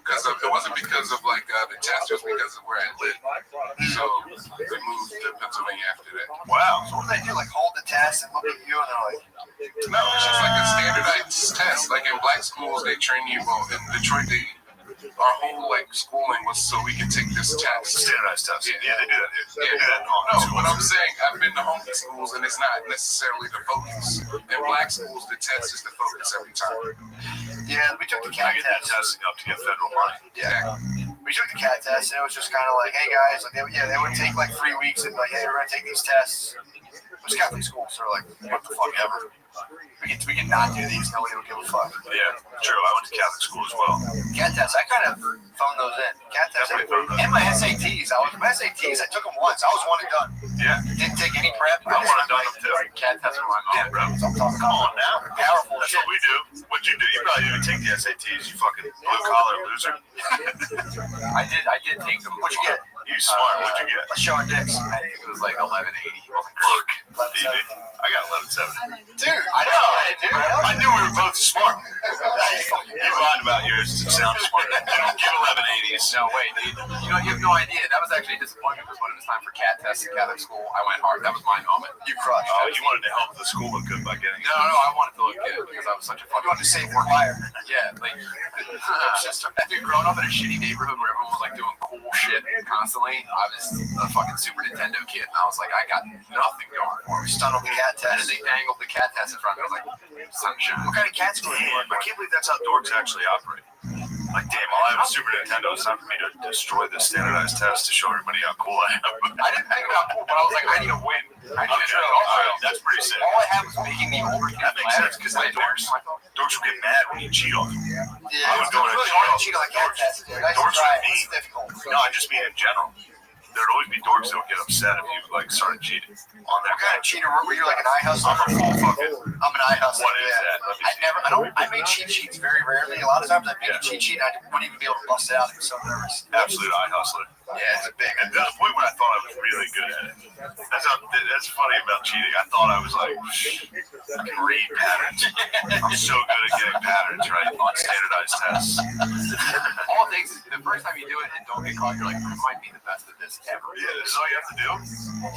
because it wasn't because of like the test, it was because of where I lived. So they moved to Pennsylvania after that. Wow. So what do they do? Like hold the test and look at you and they're like, no, it's just like a standardized test. Like in black schools, they train you. Well, in Detroit, our whole like schooling was so we can take this test. Standardized test. Yeah. Yeah, they do that. They do that in all No, schools. but I'm saying I've been to homely schools and it's not necessarily the focus. In black schools, the test is the focus every time. Yeah, we took the I CAT get that test. testing up to get federal money. Yeah. We took the CAT test, and it was just kind of like, hey guys, like they would take like 3 weeks and be like, hey, we're gonna take these tests. It was Catholic school, so we're like, what the fuck ever. We can not do these. Nobody will give a fuck. Yeah, true. I went to Catholic school as well. CAT tests, I kind of phoned those in. CAT tests, and my SATs. My SATs, I took them once. I was one and done. Yeah. Didn't take any prep. I want to done them too. CAT tests were my mom, bro. Come on now. Powerful That's shit. what we do. What'd you do? You probably didn't take the SATs, you fucking blue collar loser. I did take them. What'd you get? You smart. What'd you get? Let's show our dicks. It was like 1180. Look, I got 1170. Dude, I know. I knew we were both smart. You lied about yours to sound smart. You don't give 1180s. No way, dude. You know, you have no idea. That was actually a disappointment because when it was time for CAT tests in Catholic school, I went hard. That was my moment. You crushed. Oh, you wanted to help the school look good by getting. No, I wanted to look good because I was such a fucking. You wanted to save more fire. Yeah, like, dude, growing up in a shitty neighborhood where everyone was like doing cool shit constantly, I was a fucking Super Nintendo kid, and I was like, I got nothing going for me. Stunned on the CAT And test. they dangled the CAT test in front of me. I was like, sunshine. What kind of cat school are you in? I can't believe that's how dorks actually operate. Like, damn, I have a Super Nintendo. It's time for me to destroy this standardized test to show everybody how cool I am. I didn't think about cool, but I was like, I need to win. I need to That's pretty sick. All I had was making the older kids That makes sense because play dorks will get mad when you cheat on them. Yeah, I was it's going really to hard to cheat on a CAT test, dude. I Dorks tried. are mean. It's difficult. No, I just mean in general. There'd always be dorks that would get upset if you like started cheating on their What kind of cheater were you? Like an eye hustler? I'm a full fucking. I'm an eye hustler. What is yeah. that? I made cheat sheets very rarely. A lot of times I made a cheat sheet and I wouldn't even be able to bust it out. I was so nervous. Absolute eye hustler. Yeah, it's a big. And to the point when I thought I was really good at it. That's funny about cheating. I thought I was like, I can read patterns. I'm so good at getting patterns right on standardized tests. All it takes is the first time you do it and don't get caught, you're like, I might be the best at this ever. Yeah, this is all you have to do.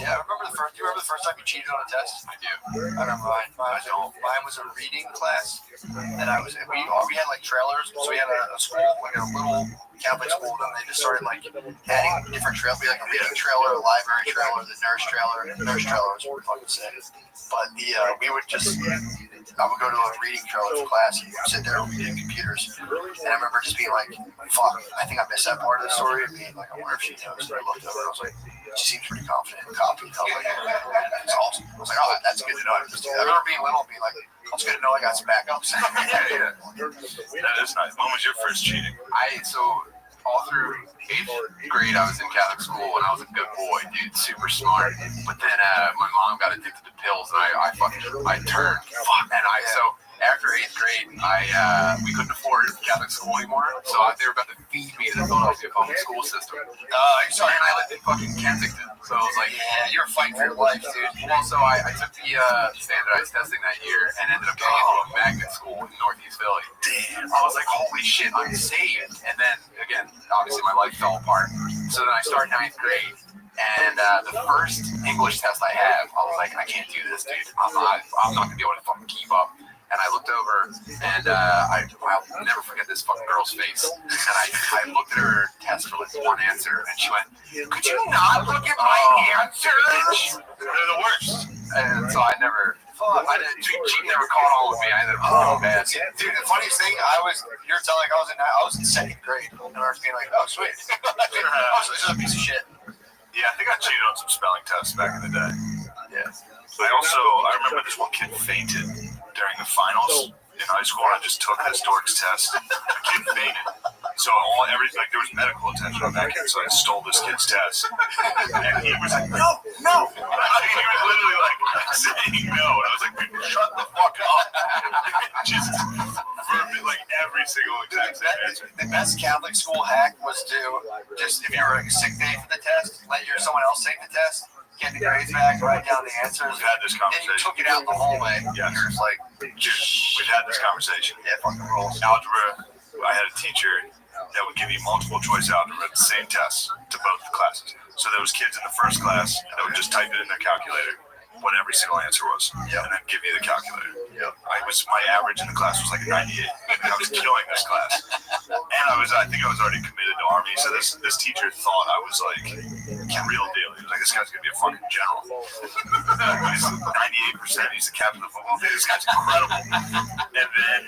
Yeah, do you remember the first time you cheated on a test? I do. I remember mine was a reading class, and we had like trailers. So we had a school, like a little Catholic school, and they just started like adding different trailers. We had like a reading trailer, a library trailer, the nurse trailer. The nurse trailer was pretty fucking sick. But I would go to a reading trailer for class and sit there reading computers. And I remember just being like, fuck, I think I missed that part of the story. And being like, I wonder if she knows. And I looked over and I was like, she seems pretty confident in copy. I was like, it's awesome. I was like, oh, that's good to know. I remember being little and being like, it's good to know I got some backups. Yeah. That is nice. When was your first cheating? All through 8th grade, I was in Catholic school, and I was a good boy, dude, super smart. But then my mom got addicted to pills, and I turned. So after 8th grade, we couldn't afford Catholic school anymore, so they were about to feed me to the Philadelphia public school system. And I lived in fucking Kensington, so I was like, yeah, you're fighting for your life, dude. Well, so I took the standardized testing that year and ended up getting into a magnet school in Northeast Philly. Damn. I was like, holy shit, I'm saved. And then, again, obviously my life fell apart. So then I started 9th grade. And the first English test I have, I was like, I can't do this, dude. I'm not going to be able to fucking keep up. And I looked over, and I'll never forget this fucking girl's face. And I looked at her test for like one answer, and she went, could you not look at my answers? They're the worst. And so cheating never caught on with me. I ended up going bad. Dude, the funniest thing, you're telling like I was in 2nd grade, and I was being like, oh, sweet. This is a piece of shit. Yeah, I think I cheated on some spelling tests back in the day. Yeah. I remember this one kid fainted during the finals in high school, and I just took this dork's test. The kid fainted. So there was medical attention on that kid, so I stole this kid's test. And he was like, no. He was literally like saying no. And I was like, shut the fuck up. Just like every single exact answer. The best Catholic school hack was to just, if you were a sick day for the test, let someone else take the test. Get the grades back, write down the answers. We've had this conversation. Then you took it out the hallway. Yeah. You're just like, we've had this conversation. Yeah, fucking rules. Algebra, I had a teacher that would give you multiple choice algebra, the same tests to both the classes. So there was kids in the first class that would just type it in their calculator, what every single answer was, and then give you the calculator. My average in the class was like a 98. I was killing this class, and I think I was already committed to Army. So this teacher thought I was like real deal. He was like, this guy's gonna be a fucking general. He's 98%. He's the captain of the football team. This guy's incredible. And then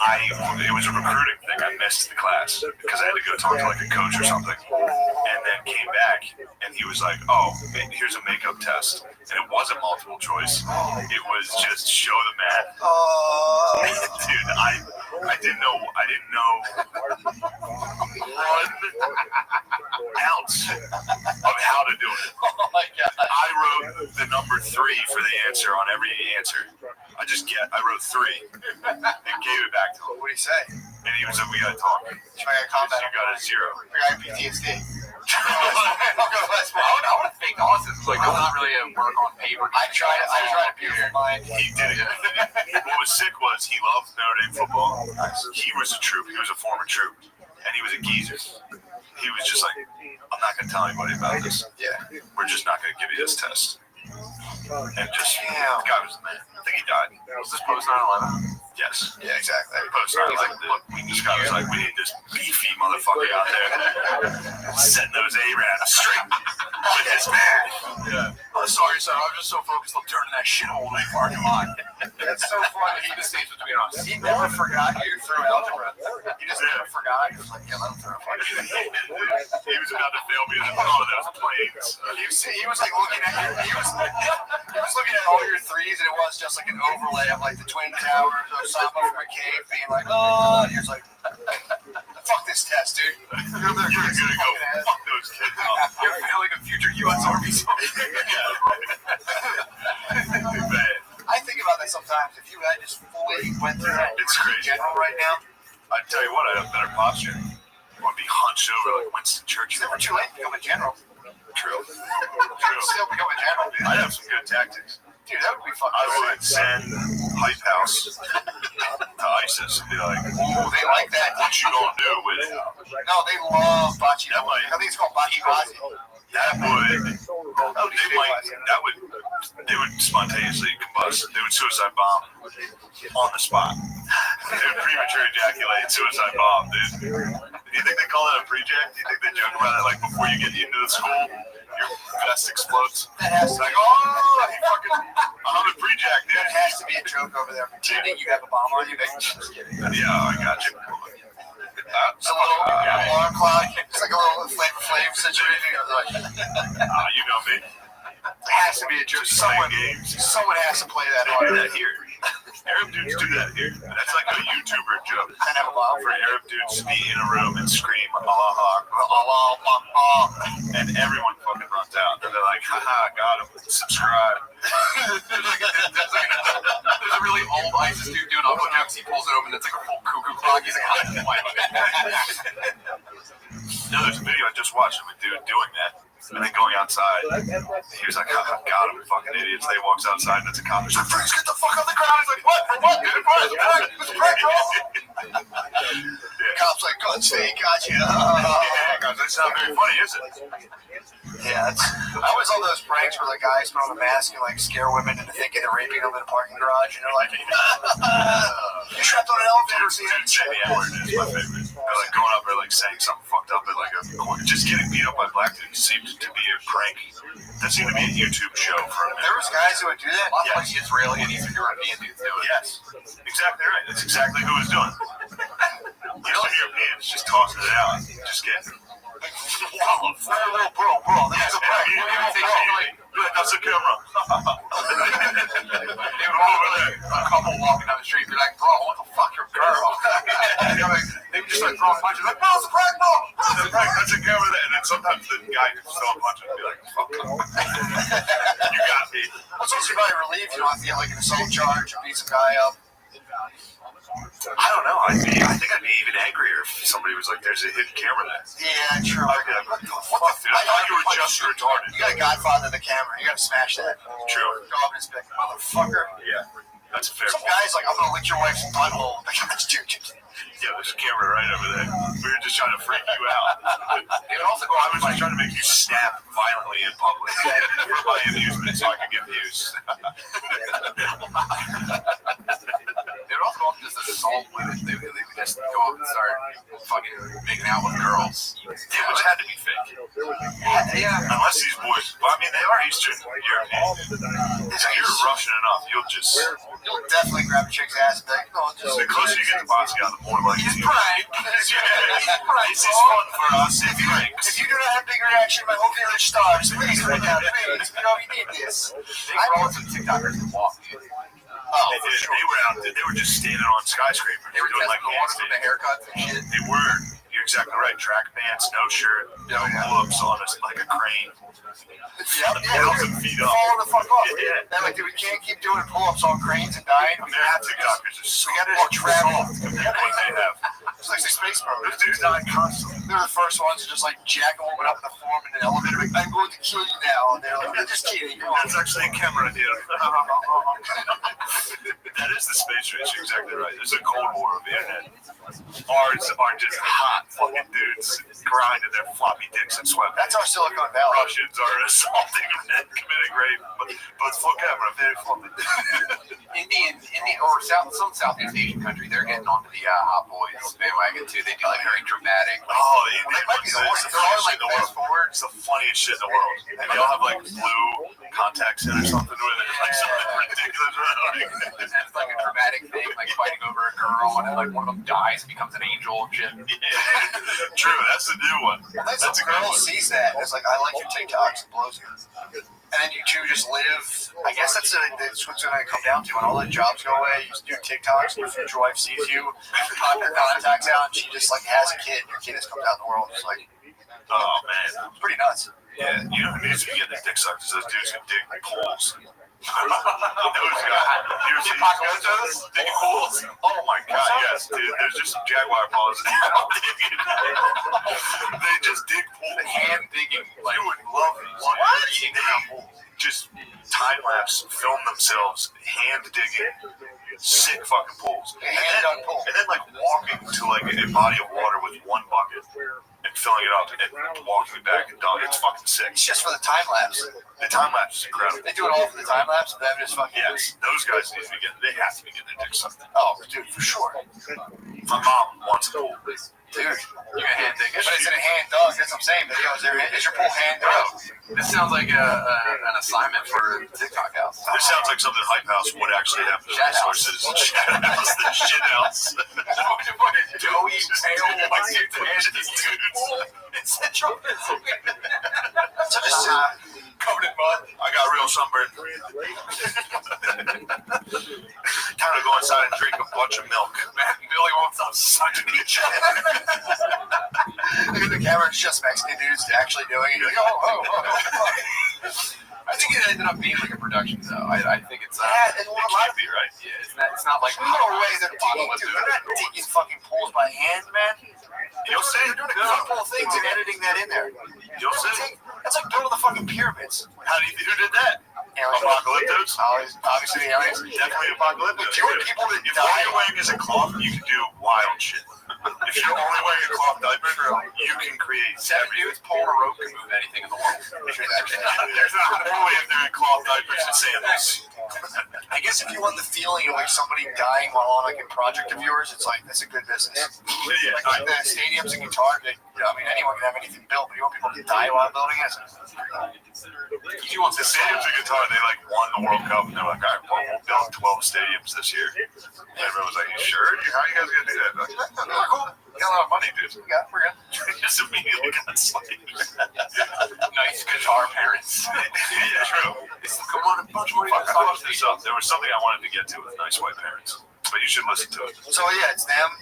it was a recruiting thing. I missed the class because I had to go talk to like a coach or something, and then came back and he was like, "Oh, here's a makeup test," and it wasn't multiple choice. It was just show the math. Dude, I didn't know 1 ounce of how to do it. Oh my god! I wrote the number 3 for the answer on every answer. I wrote 3 and gave it back to him. What did he say? And he was like, "We gotta talk. I got combat. You got a 0." I got PTSD. I want to fake honestly. Like, I'm not really at work on paper. I tried to be your mind. He did it. What was sick was he loved Notre Dame football. He was a troop. He was a former troop. And he was a geezer. He was just like, I'm not going to tell anybody about this. Yeah. We're just not going to give you this test. And just, the Damn. guy was the man. I think he died. Was this post 9/11? Yes. Yeah, exactly. Post 9/11. Look, this guy was like, we need this beefy motherfucker out there setting those Arabs straight with his man. Yeah. Oh, sorry, sir. I'm just so focused on turning that shithole in the parking lot. That's so funny. He just stays between us. He never forgot you through algebra. He just never forgot. He was like, yeah, let him throw a He was about to fail me in those planes. He was like looking at you. He was looking at all your threes, and it was just like an overlay of like the Twin Towers, Osama from a cave, being like, oh, and he was like, fuck this test, dude. You're gonna go fuck those kids up. You're feeling a future U.S. Army soldier. I think about that sometimes. If you had just fully went through that, it's crazy. General right now. I tell you what, I have better posture. I want to be hunched over like Winston Churchill. Never too late to become a general. True. Still become a general, dude. I have some good tactics. Dude, that would be fun. I would send Hype House to ISIS and be like, ooh, they like that. What you gonna do with it? No, they love Bachi. I think it's called Bachi Bazi. They would spontaneously combust. They would suicide bomb on the spot. They would premature ejaculate, suicide bomb, dude. Do you think they call that a pre-jack? Do you think they joke about it like before you get into the school, your vest explodes? That has to like, oh, he fucking, I'm a pre-jack, dude. That has to be a joke over there. Pretending you have a bomb on you. Yeah, I got you. It's a little alarm clock. It's like a little flame situation. You know me. It has to be a joke. Someone has to play that on that here. Arab dudes do that here. That's like a YouTuber joke. For Arab dudes to be in a room and scream Allah, and everyone fucking runs out. And they're like, haha, got him. Subscribe. There's a really old ISIS dude doing upload jokes. He pulls it open. It's like a full cuckoo clock. He's like, no, there's a video I just watched of a dude doing that. And then going outside, he was like, oh, got him, fucking idiots. They walks outside and it's a cop. He's like, freeze, get the fuck on the ground. He's like, what? Dude, it's a prank, bro. Cop's like, gun fake, got you. That's not very funny, is it? Yeah, I always love those pranks where the guys put on a mask and like scare women into thinking they're raping them in a parking garage, and they're like, you're trapped on an elevator. Is my favorite. Or like going up or like saying something fucked up at like a just getting beat up by black dudes seemed to be a prank. That seemed to be a YouTube show for a minute. There was guys who would do that. Yes. Like Israeli and Eastern European dudes do it. Yes, exactly right. That's exactly who was doing it. Eastern Europeans just tossing it out, just getting. Bro. That's a prank. That's a camera. They would over there, a couple walking down the street, be like, bro, what the fuck, your girl? They would just like throw punches, like, bro, it's a prank, bro. It's a prank. That's a camera. And then sometimes the guy could throw a punch and be like, fuck. You got me. Well, it's also probably relieved you don't have to get like an assault charge or beat some guy up. I don't know. I think I'd be even angrier if somebody was like, "There's a hidden camera there." Yeah, true. I'd be like, "What the fuck, dude? I thought you were just retarded." You got a Godfather of the camera. You got to smash that. True. Go up and just be like, "Motherfucker." Yeah, that's a fair. Some guy's like, "I'm gonna lick your wife's butthole." Like, yeah, there's a camera right over there. We were just trying to freak you out. It also go I out was and trying to make you snap violently in public for my amusement so I could get views. they would also just assault women. They would just go up and start fucking making out with girls. Yeah, which had to be fake. Yeah. Unless these boys, well, I mean, they are Eastern European. If you're Russian enough, you'll definitely grab a chick's ass and be like, no, just the closer you get to Moscow, the more like he's prank. This is fun for us. If you do not have big reaction, my whole village stars. Please, right now, please. You know, you need this. I know some TikTokers that walk. They did. They were out there. They were just standing on skyscrapers. They were doing like like handstands with the haircuts and shit. They were. You're exactly right. Track pants, no shirt, no pull-ups on us like a crane. Feet up. Falling the fuck off. Yeah. They're like, dude, we can't keep doing pull-ups on cranes and dying. We have to TikTokers are so travel. compared to what they have. It's like the space program. Those dudes dying constantly. They're the first ones to just like jack a woman up in the form in an elevator. Like, I'm going to kill you now. And they're like, I'm just kidding. That's actually a camera idea. That is the space race. You're exactly right. There's a Cold War of the internet. Ours are just hot fucking dudes grinding their floppy dicks and sweat. That's our Silicon Valley. Russians are assaulting and committing rape, but it's full camera, very floppy. Indian or some Southeast Asian country, they're getting onto the Hot Boys bandwagon too. They do like very dramatic. The Indian might be the worst. They're all like fast forward. It's the funniest shit in the world. And they all have like blue contacts in or something with it. Like something ridiculous. And it's like a dramatic thing, like fighting over a girl, and then like one of them dies and becomes an angel and shit. Yeah. True, that's the new one. That's a girl sees that. It's like, I like your TikToks, and blows you. And then you two just live. I guess that's what's going to come down to. When all the jobs go away, you do TikToks. Your future wife sees you, your contacts out, and she just like has a kid. Your kid has come out in the world. It's like, oh man, it's pretty nuts. Yeah, you know who needs to be getting their dick sucked? Is those dudes who dig poles. Those guys. You ever see digging poles? Oh my god, yes, dude. There's just some jaguar paws out digging. They just dig pools. Hand digging. Like, you would love these. They just time lapse, film themselves hand digging sick fucking pools. And then like walking to like a body of water with one bucket and filling it up and walking back and dog. It's fucking sick. It's just for the time lapse. The time lapse is incredible. They do it all for the time lapse, and then just fucking. Yes, those guys need to be getting. They have to be getting their dick sucked. Oh, dude, for sure. My mom wants a pool. Dude, you're a hand digger. But it's in a hand dog. That's what I'm saying. But is your pool hand dog? This sounds like an assignment for TikTok house. This sounds like something Hype House would actually have the resources. Chat house, the shit house. Joey tail like dudes. It's central. Covered in mud. I got real sunburn. Time to go inside and drink a bunch of milk. Man, Billy won't stop sucking each other. Look at the camera, it's just Mexican dudes actually doing it. You're like, oh. I think it ended up being like a production, though. I think it's. It can't be, right? Yeah, it's not like. No way they're digging, dude. They're not digging fucking pools by hand, man. You'll see. They're doing a couple of things and editing that in there. You'll see. That's like building the fucking pyramids. Who did that? Apocalyptos? Obviously, the aliens. Definitely apocalyptos. If people that if all you're wearing is a cloth, you can do wild shit. If you're only wearing a cloth diaper, you can create 7 dudes pulling a rope can move anything in the world. There's not a way if they're in cloth diapers and sandals. I guess if you want the feeling of like somebody dying while on like a project of yours, it's like that's a good business. Yeah, like the stadiums and guitar, I mean anyone can have anything built, but you want people to die while building it. You want the stadiums and guitar, they like won the World Cup and they're like, all right, well, we'll build 12 stadiums this year. And everyone was like, you sure? How are you guys gonna do that? Like, cool. We got a lot of money, dude. We're good. Just immediately got slayed. Nice guitar parents. Yeah, true. Come on, a bunch of money. I looked this up. There was something I wanted to get to with nice white parents, but you should listen to it. So yeah, it's them.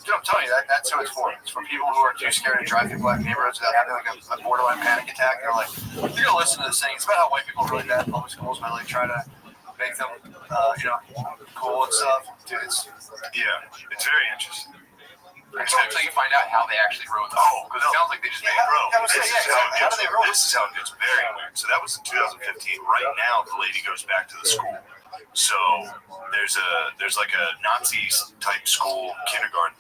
Dude, I'm telling you, that's who it's for. It's for people who are too scared to drive through black neighborhoods without having like a borderline panic attack. They're like, you're gonna listen to this thing. It's about how white people are really bad in public schools, but like try to make them, cool and stuff. Dude, it's very interesting. Until you find out how they actually wrote them. Oh, because it sounds like they just made it. How do they wrote? This is how it gets very weird. So that was in 2015. Right now, the lady goes back to the school. So there's like a Nazi type school kindergarten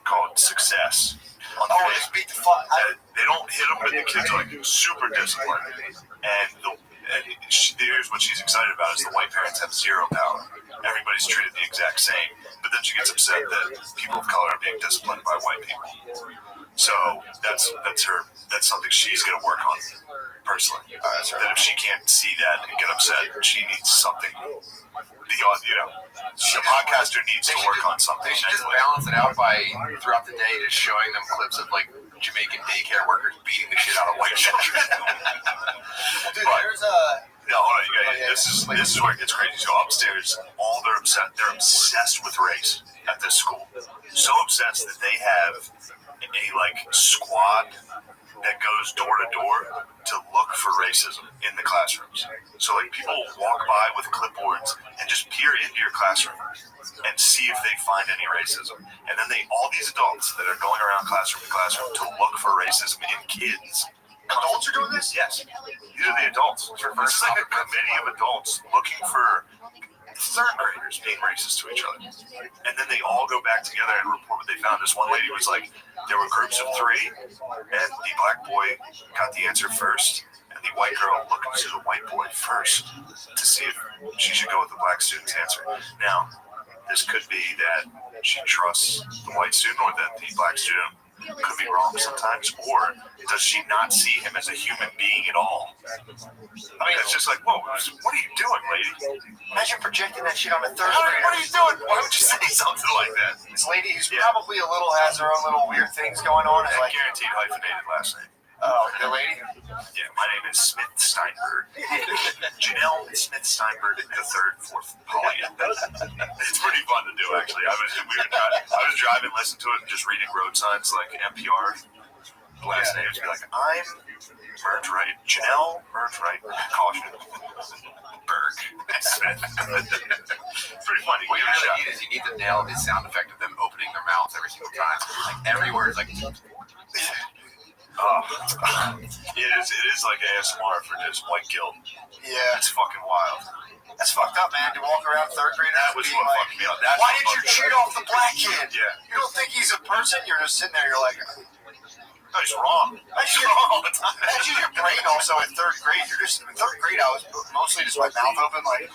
called Success. on the Oh, face. just beat the fuck. They don't hit them, but the kid's like super disciplined. And here's what she's excited about is the white parents have zero power. Everybody's treated the exact same. But then she gets upset that people of color are being disciplined by white people. So that's something she's gonna work on personally. That if she can't see that and get upset, she needs something beyond, the podcaster needs to work on something. They should just balance it out by throughout the day just showing them clips of like Jamaican daycare workers beating the shit out of white children. Dude, there's No, hold on, this is where it gets crazy. So upstairs, they're obsessed with race at this school. So obsessed that they have a squad that goes door to door to look for racism in the classrooms. So people walk by with clipboards and just peer into your classroom and see if they find any racism. And then all these adults that are going around classroom to classroom to look for racism in kids. Adults are doing this? Yes. These are the adults. This is like a committee of adults looking for third graders being racist to each other. And then they all go back together and report what they found. This one lady was like, there were groups of 3, and the black boy got the answer first, and the white girl looked to the white boy first to see if she should go with the black student's answer. Now, this could be that she trusts the white student or that the black student could be wrong sometimes, or does she not see him as a human being at all? I mean, it's just like, whoa, what are you doing, lady? Imagine projecting that shit on a third What grader. are you doing? Why would you say something like that? This lady who's probably has her own little weird things going on. I guaranteed hyphenated last name. Oh, the lady? Yeah, my name is Smith Steinberg. Janelle Smith Steinberg, the third, fourth Polly. It's pretty fun to do, actually. I was driving, listening to it, and just reading road signs like NPR. Last names be like, I'm Merge Right, Janelle Merge Right, caution, Berg, Smith. It's pretty funny. What you really need is you need to nail the sound effect of them opening their mouths every single time. Like every word is like. It is like ASMR for just white guilt. Yeah. It's fucking wild. That's fucked up, man. To walk around third grade. That was what fucked me up. Why did you cheat off the black kid? Yeah. You don't think he's a person? You're just sitting there, you're like, no, he's wrong. He's wrong all the time. That's just your brain also in third grade. You're just, in third grade, I was mostly just my mouth open, like, yeah.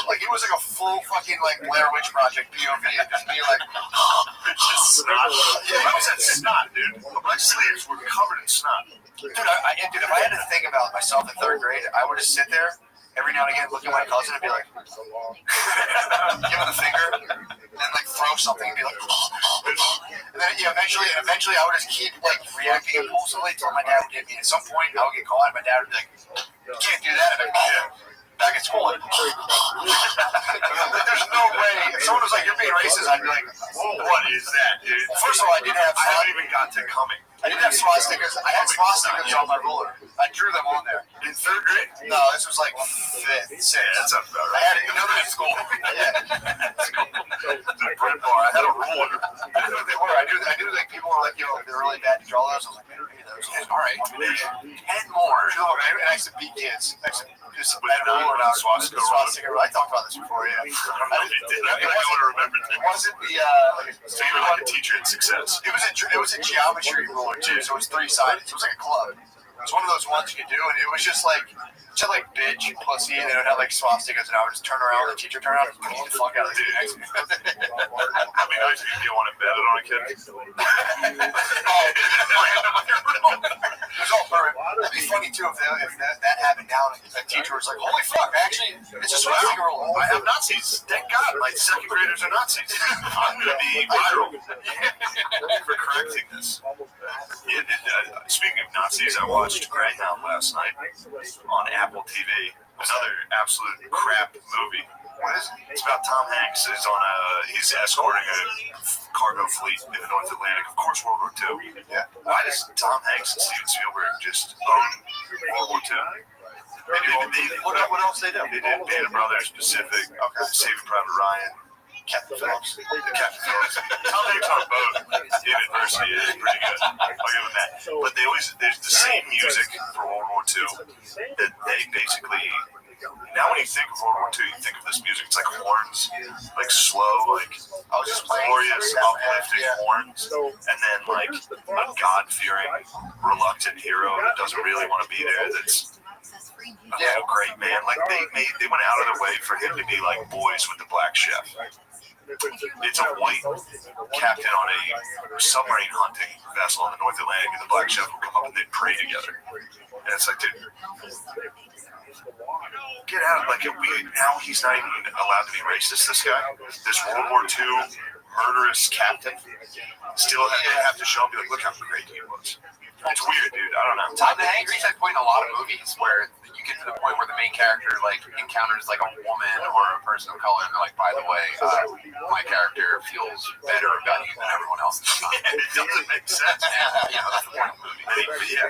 Like, it was like a full fucking, Blair Witch Project POV, and just me, just snot. Yeah, I was at snot, dude. My sleeves were covered in snot. Dude, if I had to think about myself in third grade, I would just sit there every now and again, look at my cousin and be like, give him the finger, and then throw something and be like, and then eventually I would just keep reacting impulsively until my dad would get me. At some point, I would get caught, and my dad would be like, you can't do that. And I'd be back at school. There's no way. If someone was like, you're being racist, I'd be like, whoa, what is that, dude? Well, first of all, I haven't even got to coming. I didn't have swastikas. I had swastikas on my ruler. I drew them on there. In third grade? No, this was fifth, sixth. Yeah, that's about right. I had another at school. Yeah. The bread bar. I had a ruler. I knew what they were. I knew people were like, they're really bad to draw those. I was like, man, read those. All right, 10 more. And I used to beat kids. I just had a ruler out. Swastika. I talked about this before, yeah. I would have remembered that. It wasn't the favorite one teacher in success. It was a geometry ruler too, so it was 3-sided. So it was like a club. It was one of those ones you could do, and it was just like bitch, pussy, and then it would have swastikas, and I would just turn around, the teacher turn around, and beat the fuck out of the kid next to me. I mean, I think you want to bet it on a kid. It was all perfect. That'd be funny too if that happened now, and the teacher was like, holy fuck, actually, it's a swastika ruler. I have Nazis. Thank God, my second graders are Nazis. I'm going to be viral for correcting this. Speaking of Nazis, I watched Greyhound last night on Apple TV. Another absolute crap movie. What is it? It's about Tom Hanks. He's escorting a cargo fleet in the North Atlantic. Of course, World War II. Yeah. Why does Tom Hanks and Steven Spielberg just own World War II? What else they do? They did Band of Brothers, Pacific, Saving Private Ryan, Captain Phillips. Captain Phillips. Tom Hanks on both in adversity is pretty good. I'll give him that. But there's the same music for World War II that they basically now when you think of World War II, you think of this music. It's like horns, like slow, like glorious, uplifting horns, and then like a God-fearing, reluctant hero that doesn't really want to be there. That's great, man. Like they went out of their way for him to be like boys with the black chef. It's a white captain on a submarine hunting vessel in the North Atlantic, and the black chef will come up and they pray together. And it's like, dude, get out. Like, now he's not even allowed to be racist, this guy. This World War II murderous captain. Still have to show him, be like, look how great he was. It's weird, dude. I don't know. Tom Hanks reached that point in a lot of movies where you get to the point where the main character like encounters like a woman or a person of color, and they're like, by the way, my character feels better about you than everyone else. It doesn't make sense. Yeah, that's the point of the movie. Yeah.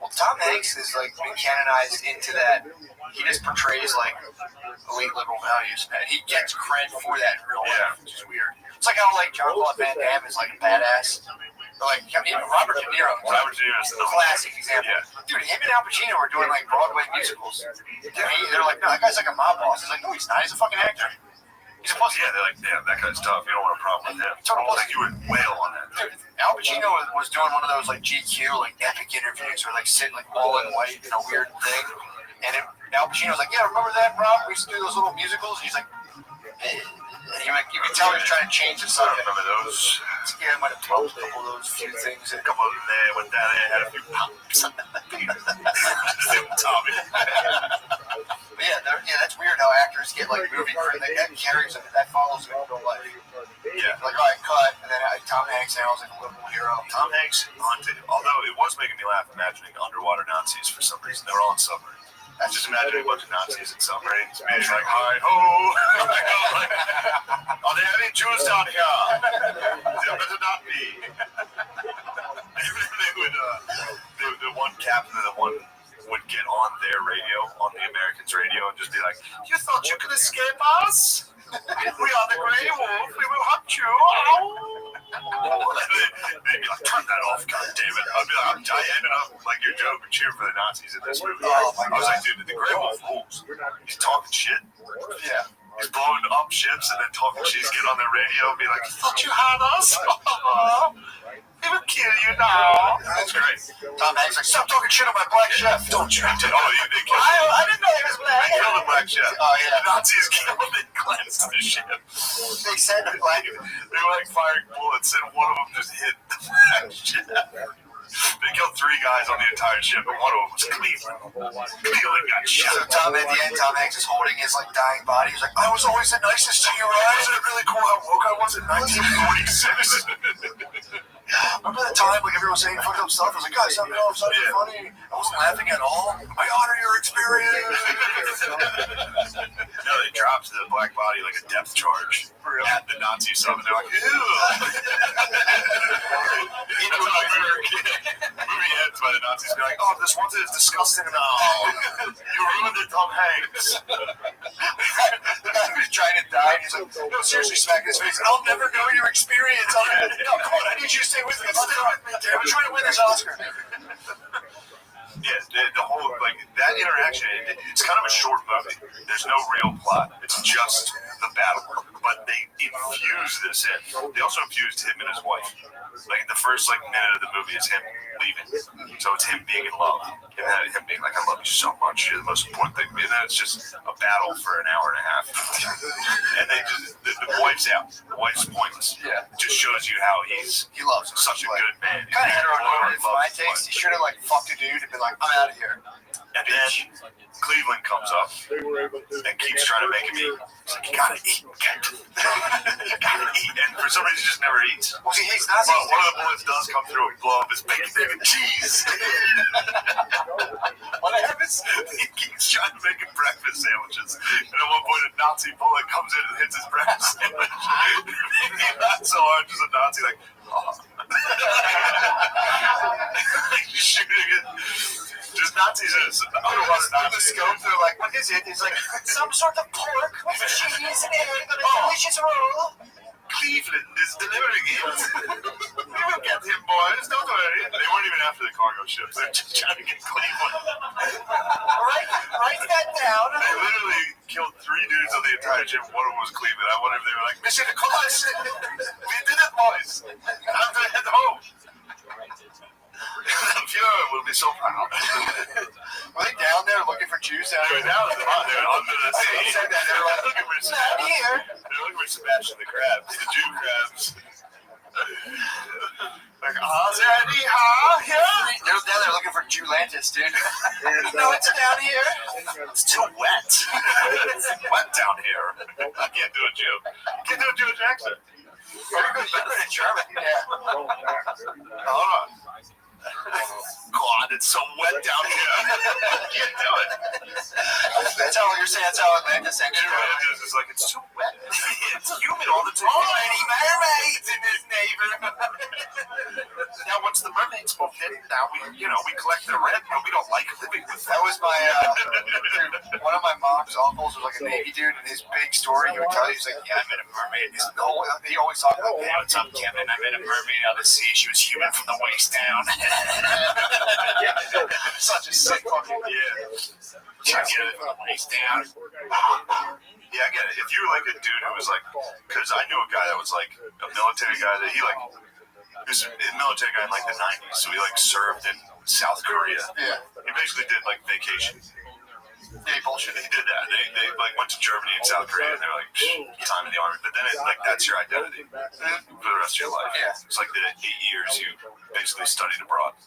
Well, Tom Hanks is like been canonized into that. He just portrays like elite liberal values, and he gets credit for that in real life, which is weird. It's like how like Jean-Claude Van Damme is like a badass. Like even Robert De Niro. Robert De Niro is a classic example. Yeah. Dude, him and Al Pacino were doing like Broadway musicals. They're like, no, that guy's like a mob boss. He's like, no, he's not. He's a fucking actor. He's a pussy. Yeah, they're like, damn, that guy's tough. You don't want a problem with him. Like you would wail on that. Dude, Al Pacino was doing one of those like GQ like epic interviews where like sitting like all in white in a weird thing, and Al Pacino's like, yeah, remember that, Rob? We used to do those little musicals. And he's like, you can tell he's trying to change the subject. Remember those? Yeah, I might have told a couple of those few things. A couple of them there with that. They had a few pops. Tommy. But yeah, that's weird how actors get like movie credit. That carries them. That follows them in real life. Yeah. Like, all right, cut. And then Tom Hanks sounds like a liberal hero. Tom Hanks hunted. Although it was making me laugh imagining underwater Nazis for some reason. They were all in submarines. Just imagining a bunch of Nazis in submarines being like, hi, ho. Are there any Jews down here? There better not be. They would, the one captain and the one would get on their radio, on the Americans' radio, and just be like, you thought you could escape us? We are the Grey Wolf. We will hunt you. They'd be like, turn that off, goddammit. I'd be like, I ended up like your joke and cheer for the Nazis in this movie. I was like, dude, the Grey Wolf rules. He's talking shit. Yeah. He's blowing up ships and then talking shit. Get on the radio and be like, you thought you had us? He will kill you now. That's great. Tom Hanks like, stop talking shit on my black chef. Don't you? Oh, they killed I didn't know he was black. They killed the black chef. Oh, yeah. The Nazis killed and cleansed the ship. They said black. They were like firing bullets and one of them just hit the black chef. They killed 3 guys on the entire ship, and one of them was Cleveland. Cleveland got shot. So at the end, Tom Hanks is holding his like dying body. He's like, I was always the nicest to you, right? Isn't it really cool how woke I was in 1946? Remember that time like everyone was saying fucked up stuff? I was like, guys, something else, something funny. I wasn't laughing at all. I honor your experience. No, they dropped the black body like a depth charge at the Nazi summit. They're like, ew. Movie ends by the Nazis being like, oh, this one is disgusting now. You ruined it, Tom Hanks. The guy who's trying to die, and he's like, no, seriously, smack his face. I'll never know your experience. No, come on, I need you to stay with me. I'm trying to win this Oscar. Yeah, the whole, like, that interaction, it's kind of a short movie. There's no real plot. It's just the battle. But they infuse this in. They also infused him and his wife. Like, the first, like, minute of the movie is him leaving. So it's him being in love. And him being like, I love you so much. You're the most important thing. And then it's just a battle for an hour and a half. And they just, the wife's out. The wife's pointless. Yeah. Just shows you how he loves such a good man. Kind of heteronormative for my taste. He should have, like, fucked a dude and been like, I'm out of here. And then Cleveland comes up and keeps trying to make him eat. He's like, you gotta eat, Kent. You gotta eat. And for some reason, he just never eats. Well, he hates Nazis. Well, one of the bullets does come through and blow up his bacon, egg, and cheese. What happens? He keeps trying to make him breakfast sandwiches. And at one point, a Nazi bullet comes in and hits his breakfast sandwich. He laughs so hard, just a Nazi, like, oh. Like, shooting it. Just Nazis in the scope, they're like, what is it? It's like, some sort of pork with cheese and egg on a delicious roll. Cleveland is delivering it. We will get him, boys. Don't worry. They weren't even even after the cargo ship, they're just trying to get Cleveland. Write that down. They literally killed 3 dudes on the entire ship. One of them was Cleveland. I wonder if they were like, Mission accomplished. We did it, boys. Time to head home. The Fuhrer will be so proud. Were they down there looking for Jews down They there? were down they're under the sea. They said that. They were like, looking for not here. They're looking for Sebastian the Crabs, the Jew crabs. Like, Daddy, yeah. They're down there looking for Jewlantis, dude. No, it's down here. It's too wet. It's wet down here. I can't do a Jew. I can't do a Jewish accent. Very good. You're good in German. Yeah. Hold on. God, it's so wet down here. I can't do it. That's how you're saying. That's how Atlantis actually It's just like, it's too wet. It's humid all the time. Any mermaids in this neighborhood. Now, once the mermaids moved in, now we collect their rent, but we don't like living with them. That was my one of my mom's uncles was like a Navy dude, and his big story he would tell you, he's like, yeah, I met a mermaid. He always talked about, hey, what's up, Kevin? I met a mermaid out of the sea. She was human from the waist down. Yeah, such a sick fucking She was human from the waist down. Yeah, I get it. If you were like a dude who was like, because I knew a guy that was like a military guy that he was a military guy in like the 90s, so he like served in South Korea. Yeah. He basically did like vacation. Yeah, bullshit. He did that. They like went to Germany and South Korea, and they're like, time in the army. But then it's like that's your identity for the rest of your life. Yeah. It's like the 8 years you basically studied abroad.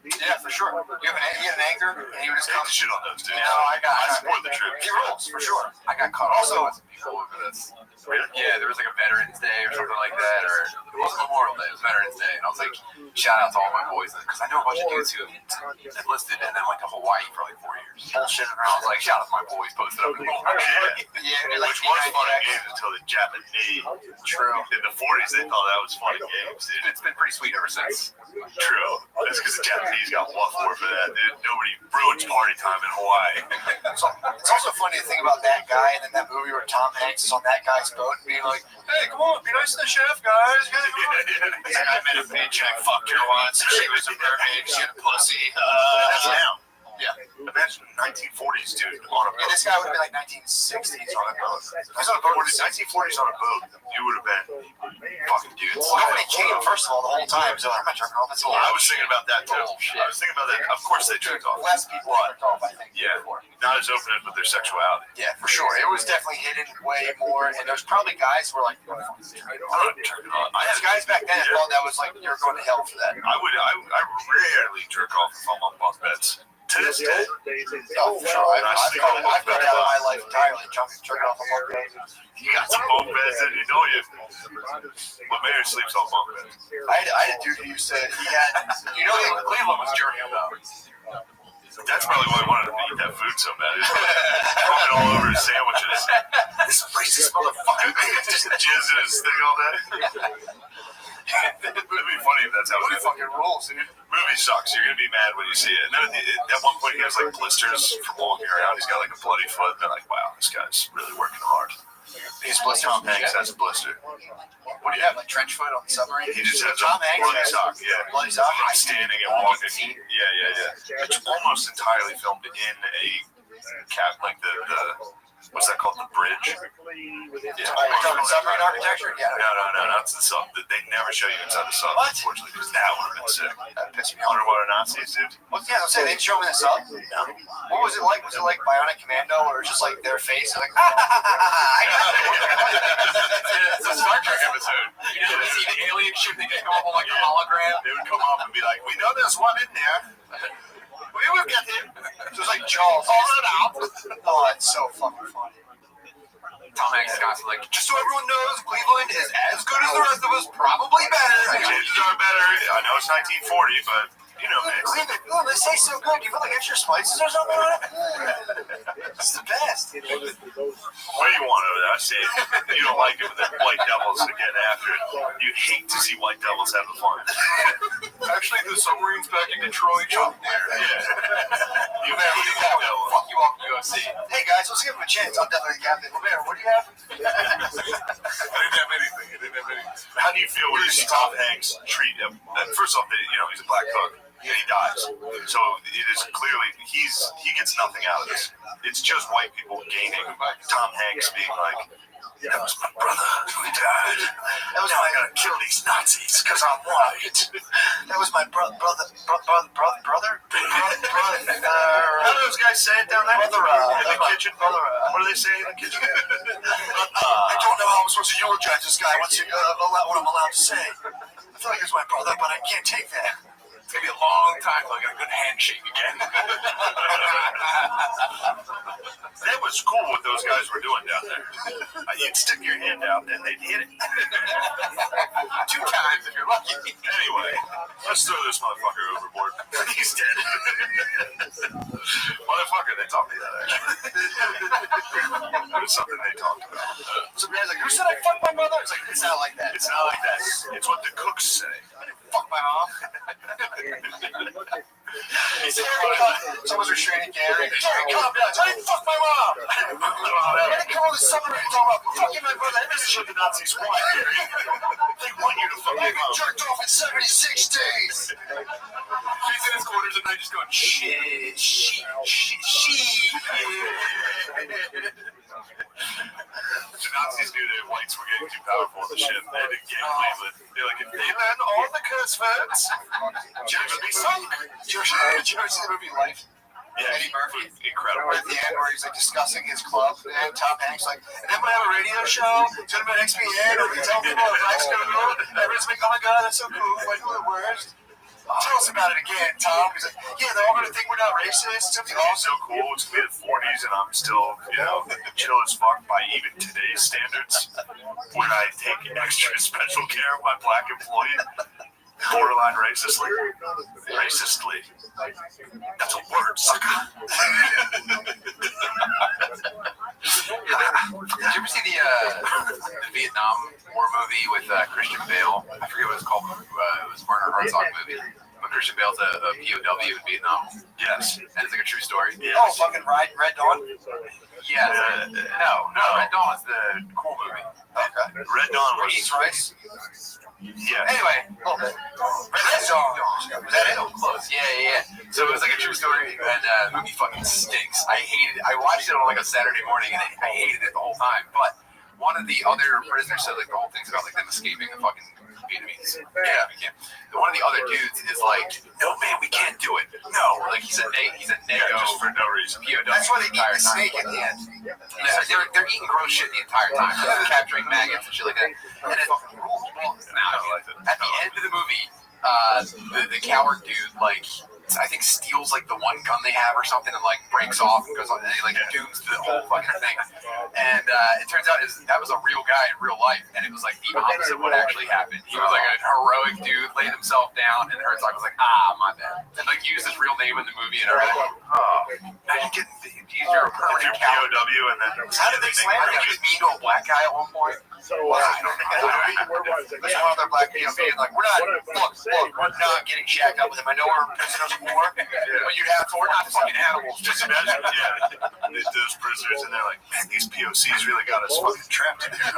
Yeah, for sure. You had an anchor, and he would just Come come. shit on those dudes. No, I support the troops. He rules, for sure. I got caught. Also, Yeah, there was like a Veterans Day or something like that, or it wasn't Memorial Day, it was Veterans Day, and I was like, shout out to all my boys, because I know a bunch of dudes who enlisted and then went to Hawaii for like 4 years. bullshit I around. was like, shout out to my boys, posted up in the Yeah, Which was fun in games until the Japanese. True. In the 40s, they thought that was fun in games, dude. It's been pretty sweet ever since. True. That's because the Japanese got one for that, dude. Nobody ruins party time in Hawaii. So, it's also funny to think about that guy and then that movie where Tom Hanks is on that guy's boat and being like, hey, come on, be nice to the chef, guys. He's like, I met a bitch and I fucked her once. She was a mermaid. She had a pussy. That's now. Yeah. Imagine 1940s, dude, on a And boat. this guy would have been like 1960s on a boat. He's on a boat. 1940s on a boat. You would have been fucking dudes. Nobody came, first of all, the whole time. So I'm not jerking off. That's a I was thinking about that too. I was thinking about that. Of course they jerked off. Less people jerked off, I think. Yeah. Not as open with their sexuality. Yeah, for sure. It was definitely hidden way more. And there's probably guys who were like, I'm not jerking off. there's guys back then as well that was like, you're going to hell for that. I rarely jerk off if I'm on bunk beds. To this day. Oh, for sure. I've got that in my life entirely. Jerking off a bunk bed. You got some bunk beds in you, don't you? My mayor sleeps on bunk beds. I had a dude who said he had, Cleveland was jerking up. That's probably why I wanted to eat that food so bad. It's coming all over his sandwiches. This racist motherfucker just jizz in his thing all day. It'd be funny if that's how it is. fucking rules, dude. Movie sucks. You're gonna be mad when you see it. And then at one point he has like blisters from walking around. He's got like a bloody foot. And they're like, wow, this guy's really working hard. He's blistered. Tom Hanks has a blister. What do you have, like trench foot on the submarine? He just has Tom a Hanks bloody has sock. Yeah, bloody sock. Him standing and walking. Yeah. It's almost entirely filmed in a like the what's that called? The bridge. Yeah. Submarine architecture? Yeah. No, not the sub. They never show you inside the sub, What? unfortunately, because that would have been sick. That pissed me off. Underwater Nazis, dude. Well, yeah, I'll say they didn't show me the sub. No. What was it like? Was it like Bionic Commando, or just like their face? Like, I It's a Star Trek episode. You know, see the alien ship, they just come up on like a hologram. They would come up and be like, we know there's one in there. We will get him. So it's like Jaws. Hold it out. Oh, that's so fucking funny. Tom Hanks is constantly like, just so everyone knows, Cleveland is as good as the rest of us, probably better. Changes are better. I know it's 1940, but you know, man. Oh, they say so good. You put like extra spices or something on it? It's the best. What do you want over there? I see it. You don't like it when the White Devils are getting after it. You hate to see White Devils having fun. Actually, the submarines back in Detroit shot there. Yeah. You hate White Devils. Fuck you off the UFC. Hey guys, let's give him a chance. I'm definitely Captain Lemaire. What do you have? I didn't have anything. How do you feel when you see Tom Hanks treat him? First off, he's a black cook. and he dies. So it is clearly he gets nothing out of this. It's just white people gaining. Tom Hanks being like, that was my brother who died. That was I gotta kill these Nazis because I'm white. That was my brother. How do those guys say it down there? Brother, in the kitchen. Brother, what do they say in the kitchen? I don't know how I'm supposed to eulogize this guy. What I'm allowed to say. I feel like it's my brother, but I can't take that. It's gonna be a long time till I get a good handshake again. That was cool what those guys were doing down there. You'd stick your hand out and they'd hit it. 2 times if you're lucky. Anyway, let's throw this motherfucker overboard. He's dead. Motherfucker, they taught me that actually. It was something they talked about. Some guy's like, who said I fucked my mother? It's like, it's not like that. It's not like that. It's what the cooks say. I didn't fuck my mom. Someone's restraining Gary. Gary, calm down. I didn't fuck my mom. I didn't come over the summer and talk about fucking my brother. This is what the Nazis want. They want you to fuck my mom. Jerked off in 76 days. He's in his quarters at night just going, shit. The Nazis knew that whites were getting too powerful on the ship. They had to get Cleveland. They're like, if they land all the curse words, ships will be sunk. Did you ever see the movie Life? Yeah, Eddie Murphy. Incredible. At the end where he's like discussing his club, and Tom Hanks like, and then we have a radio show, it's gonna be on XPN, and we tell people what life's gonna go, and everyone's like, oh my god, that's so cool, like, who the worst? Tell us about it again, Tom. He's like, yeah, they're all gonna think we're not racist. It's gonna be so cool. It's mid-40s, and I'm still, chill as fuck by even today's standards. When I take extra special care of my black employee, borderline racistly. That's a word, sucker. Did you ever see the Vietnam War movie with Christian Bale? I forget what it's called. It was Werner Herzog movie. But Christian Bale's a POW in Vietnam. Yes. And it's like a true story. Yes. Oh, fucking Red Dawn? Yeah. No, Red Dawn was the cool movie. Okay. Red Dawn was... Eats rice? Yeah. Anyway, a little bit. Red Dawn. Was that it? Close. Yeah. So it was like a true story, and the movie fucking stinks. I hated it. I watched it on like a Saturday morning, and I hated it the whole time. But one of the other prisoners said like the whole thing's about like them escaping the fucking Vietnamese. Yeah, we can't. One of the other dudes is like, no man, we can't do it. No, like he's a Nego just for no reason. POW. That's why they eat the snake at the end. Yeah, they're eating gross shit the entire time. They're capturing maggots and shit like that. And then, at the end of the movie, the coward dude like I think steals like the one gun they have or something and like breaks off and goes on and he like dooms the whole fucking thing. And it turns out that was a real guy in real life, and it was like the opposite of what actually happened. He was like a heroic dude, laid himself down, and Herzog was like, my bad. And like used his real name in the movie and everything. Now you're a permanent POW, and then how did they slam him? He was mean to a black guy at one point. So I don't think that's there's one other black POV and like we're not getting shacked up with him. I know we're prisoners of war, but you'd have to. We're not fucking animals. Just imagine, those prisoners and they're like, man, these POCs really got us fucking trapped in here.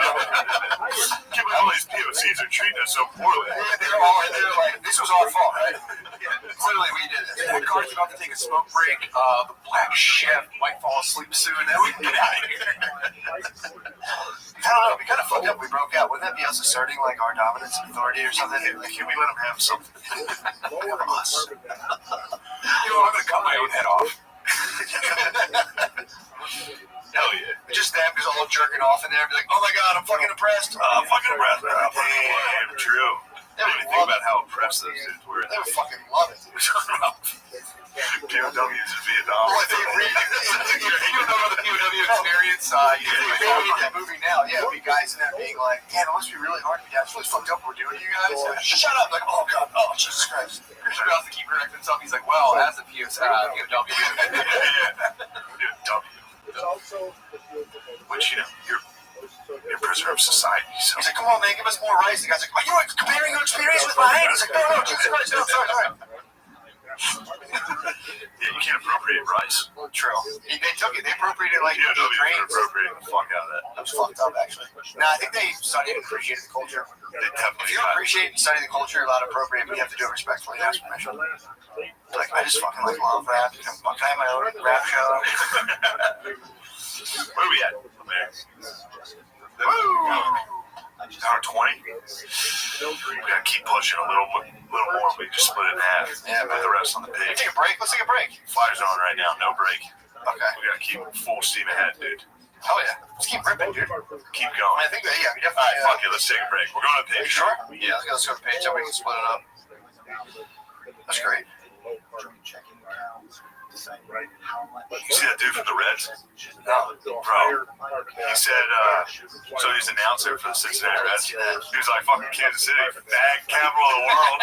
Given all these POCs are treating us so poorly. They're like, this was our fault, right? Clearly we did it. The guard's about to take a smoke break. The black chef might fall asleep soon, and then we can get out of here. I don't know. We kind of fucked up. We broke out. Wouldn't that be us asserting like our dominance and authority or something? Like, can we let them have something? Us. I'm gonna cut my own head off. Hell yeah. Just them is all jerking off in there and be like, oh my god, I'm fucking oppressed. I'm fucking oppressed. Damn, true. They didn't think about how oppressed those dudes were. They would fucking love it. POWs in Vietnam. Well, if they really, you know about the POW experience, you made that movie now. Yeah, it'd be guys in that being like, yeah, it must be really hard to be that's really fucked up what we're doing to you guys. Shut up. Like, oh god, oh Jesus Christ. Christian Bale has to keep correcting himself. He's like, well, as a POW. Which, you're a prisoner of society. So. He's like, come on, man, give us more rice. The guy's like, are you comparing your experience with mine? He's like, no, Jesus Christ, no, sorry. Yeah, you can't appropriate rice. True. They took it. They appropriated like Yeah, the they're grains. appropriating the fuck out of that. That was fucked up, actually. No, I think they studied and appreciated the culture. They If definitely you don't got it. appreciate and study the culture, you're allowed to appropriate, but you have to do it respectfully and ask permission. Like, I just fucking like love rap. Can I have my own rap show? Where are we at? Hour 20? We gotta keep pushing a little more. We just split it in half. Yeah, Put the rest on the page. Let's take a break. Let's take a break. Flyers on right now, no break. Okay. We gotta keep full steam ahead, dude. Hell yeah. Let's keep ripping, dude. Keep going. I think that, yeah, we All definitely. right, fuck it. Let's take a break. We're going to the Are you page. sure? Yeah, let's go to the page so we can split it up. That's great. You see that dude from the Reds? No. Bro, he said, so he's an announcer for the Cincinnati Reds. He was like, fucking Kansas City, bag capital of the world.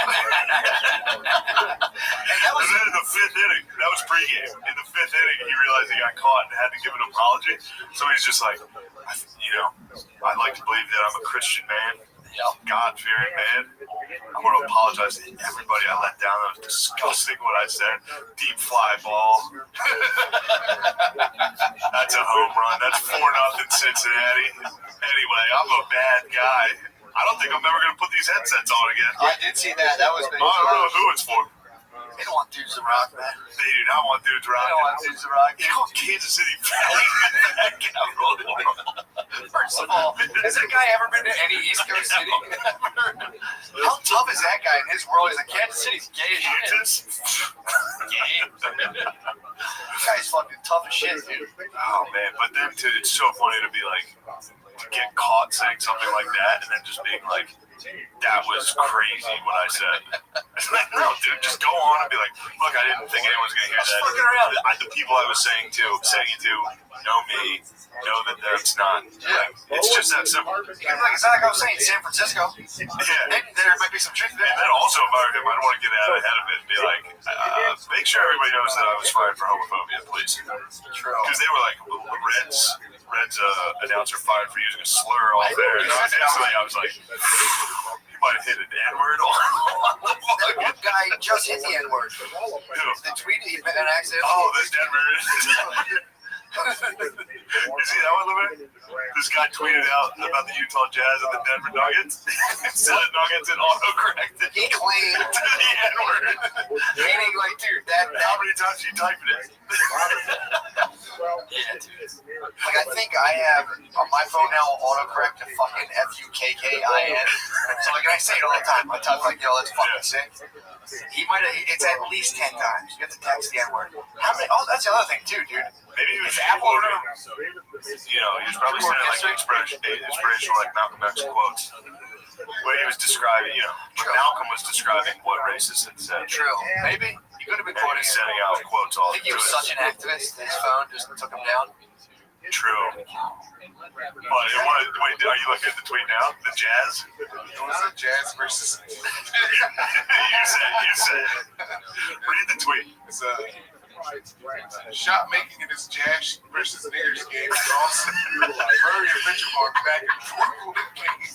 And then in the fifth inning, that was pregame. In the fifth inning, he realized he got caught and had to give an apology. So he's just like, I'd like to believe that I'm a Christian man, God-fearing man. I want to apologize to everybody I let down. That was disgusting what I said. Deep fly ball. That's a home run. That's 4-0 Cincinnati. Anyway, I'm a bad guy. I don't think I'm ever going to put these headsets on again. I did see that. That was big. I don't know who it's for. They don't want dudes to rock, man. They do not want dudes They rocking. don't want dudes to rock. You call Kansas City bad capital of the world. First of all, has that guy ever been to any East Coast city? How tough is that guy in his world? He's like, Kansas City's gay as shit. Kansas? This guy's fucking tough as shit, dude. Oh, man. But then, too, it's so funny to be like, to get caught saying something like that and then just being like, that was crazy what I said. It's like, no, dude, just go on and be like, look, I didn't think anyone's going to hear that. Fucking around. The people I was saying it to know me, know that that's not. Like, it's just that simple. Like, it's not like I was saying San Francisco. Yeah. And there might be some truth there. And then also, if I don't want to get out ahead of it and be like, make sure everybody knows that I was fired for homophobia, please. True. Because they were like, Reds announcer fired for using a slur off there. And instantly I was like, you might have hit an N-word. That one guy just hit the N-word. The tweet, he made an accident. Oh, the Denver. You see that one, Lemay? This guy tweeted out about the Utah Jazz and the Denver Nuggets. Instead of Nuggets, it auto-corrected. He claimed the N-word. meaning like, dude, that How many times are you typing it? yeah, dude. Like, I think I have on my phone now autocorrect to fucking FUKKIN. So like I say it all the time. I type like, yo, that's fucking sick. He might have. It's at least 10 times. You have to text the N-word. How many? Oh, that's the other thing too, dude. Maybe he was Apple or he was probably saying like inspirational like Malcolm X quotes. Where he was describing, when Malcolm was describing what racists had said. True. Maybe. He could have been And quoting he's sending out quotes all I think he through was it. such an activist. His phone just took him down. True. Wait, are you looking at the tweet now? The Jazz? It was the Jazz versus. you said. Read the tweet. It's shot making in this Jazz versus Niggers game. Ross, Murray, and Richard are back and forth with games.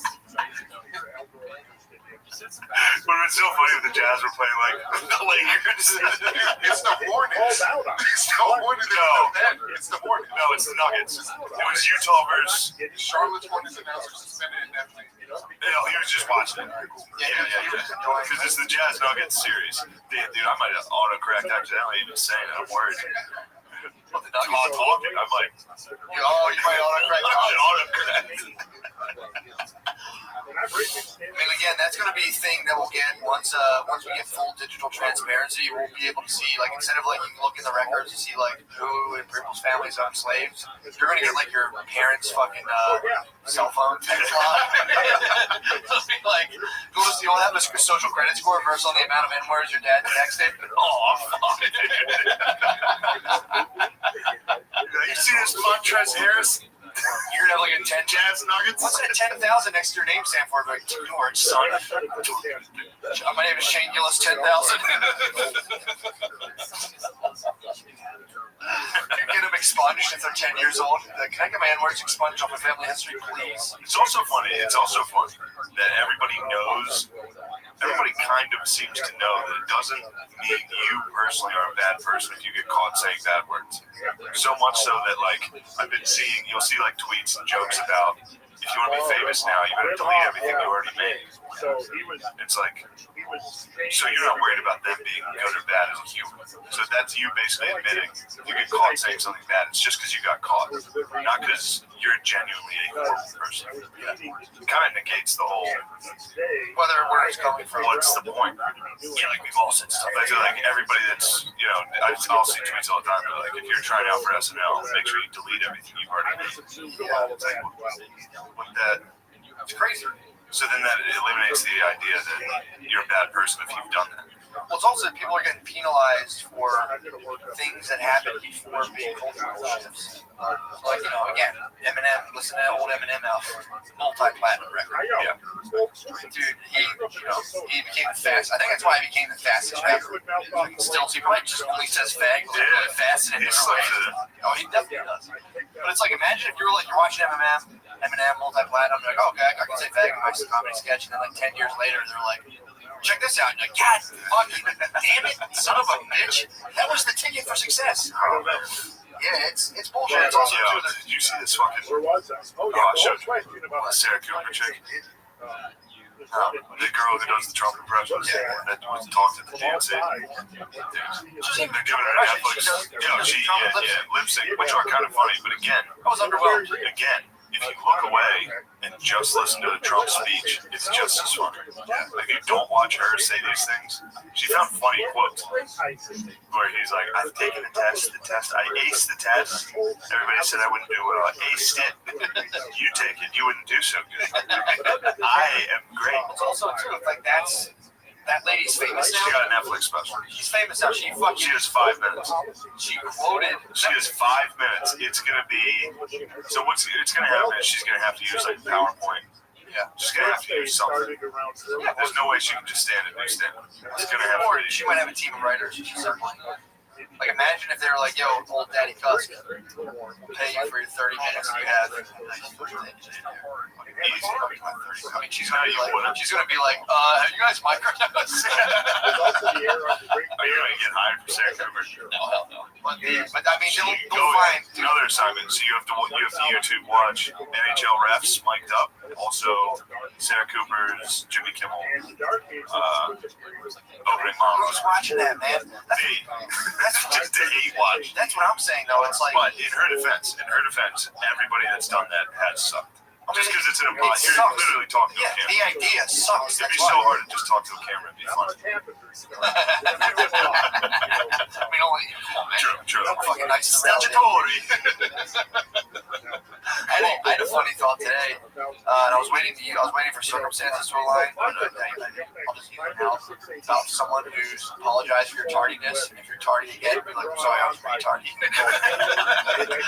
But it's so funny if the Jazz were playing like the Lakers. It's the Hornets. It's the Hornets. It's the Hornets. No, it's the Nuggets. It was Utah versus Charlotte's Hornets announcer suspended indefinitely. he was just watching it. Yeah. Because it's the Jazz Nuggets series. Dude, I might have autocorrect accidentally even saying it. I'm worried. Talking. I'm like, You might autocorrect. I mean, again, that's going to be a thing that we'll get once we get full digital transparency. We'll be able to see, like, instead of like you can look in the records and see like who in people's families own slaves, you're going to get like your parents' fucking cell phone text log. Like, you'll have a social credit score versus on the amount of N-words your dad texted. Oh, fuck. you see this Montrezl Harris? You're gonna have like a 10 Jazz Nuggets? What's that 10,000 next to your name stand for? Like, George, son. My name is Shane Gillis 10,000. You get them expunged if they're 10 years old. Like, can I get my N-words expunged off my family history, please? It's also funny that everybody knows everybody kind of seems to know that it doesn't mean you personally are a bad person if you get caught saying bad words. So much so that, like, I've been seeing, you'll see, like, tweets and jokes about, if you want to be famous now, you better delete everything you already made. It's like, so you're not worried about them being good or bad as a human. So that's you basically admitting if you get caught saying something bad, it's just because you got caught, not because you're genuinely a horrible person. It kind of negates the whole, where it's coming from. What's the point? Yeah, like we've all said stuff. I feel like everybody that's, you know, I'll see tweets all the time. They're like, if you're trying out for SNL, make sure you delete everything you've already made. It's like, with that, It's crazy. so then that eliminates the idea that you're a bad person if you've done that. Well, it's also that people are getting penalized for things that happened before being cultural shifts. Like, you know, again, Eminem, listen to that old Eminem album, multi-platinum record. Yeah. Dude, he became the fast. I think that's why he became the fastest rapper. Still, he probably just only says fag, but really fast in a different way. Oh, he definitely does. But it's like, imagine if you're watching Eminem, multi-platinum, you're like, oh, okay, I can say fag in my comedy sketch, and then like 10 years later, they're like, check this out. And you're like, God fucking damn it, son of a bitch. That was the ticket for success. Yeah, it's bullshit. It's also too did you see this fucking, I showed you, Sarah Cooper chick? The girl who does the Trump impressions that was talked at the GNC. They're doing it on Netflix. Lip sync, which are kind of funny, but again, I was underwhelmed. Again, if you look away and just listen to Trump's speech, it's just as funny. Like, if you don't watch her say these things, she found funny quotes where he's like, I've taken the test, I aced the test. Everybody said I wouldn't do well, I aced it. You take it, you wouldn't do so good. I am great. It's also true, like that lady's famous now. She got a Netflix special. She's famous now. She has 5 minutes. She quoted. She has 5 minutes. It's gonna be. So what's it's gonna happen is she's gonna have to use like PowerPoint. Yeah. She's gonna have to use something. Yeah. There's no way she can just stand and do stand-up. It's gonna have to be. She might have a team of writers. Like, imagine if they were like, yo, old Daddy Cusk, we'll pay you for your 30 minutes you have. I mean, she's gonna be like, have you guys microdosed? Are you gonna get hired for Sarah Cooper? No, hell no. But I mean, they'll find another assignment. So you have to YouTube watch NHL refs mic'd up. Also, Sarah Cooper's Jimmy Kimmel opening monologue. Who's watching that, man? That's just a hate watch. That's what I'm saying, though. It's like, but in her defense, everybody that's done that has sucked. Just because it's an impossible, you're literally talking to a camera. The idea sucks. It'd be so hard to just talk to a camera. It'd be funny. I mean, only, come on, man. True. Fucking nice statutory. I had a funny thought today, and I was waiting for circumstances to align. I'll just use it now. About someone who's apologized for your tardiness, and if you're tardy again, be like, I'm sorry, I was retarded.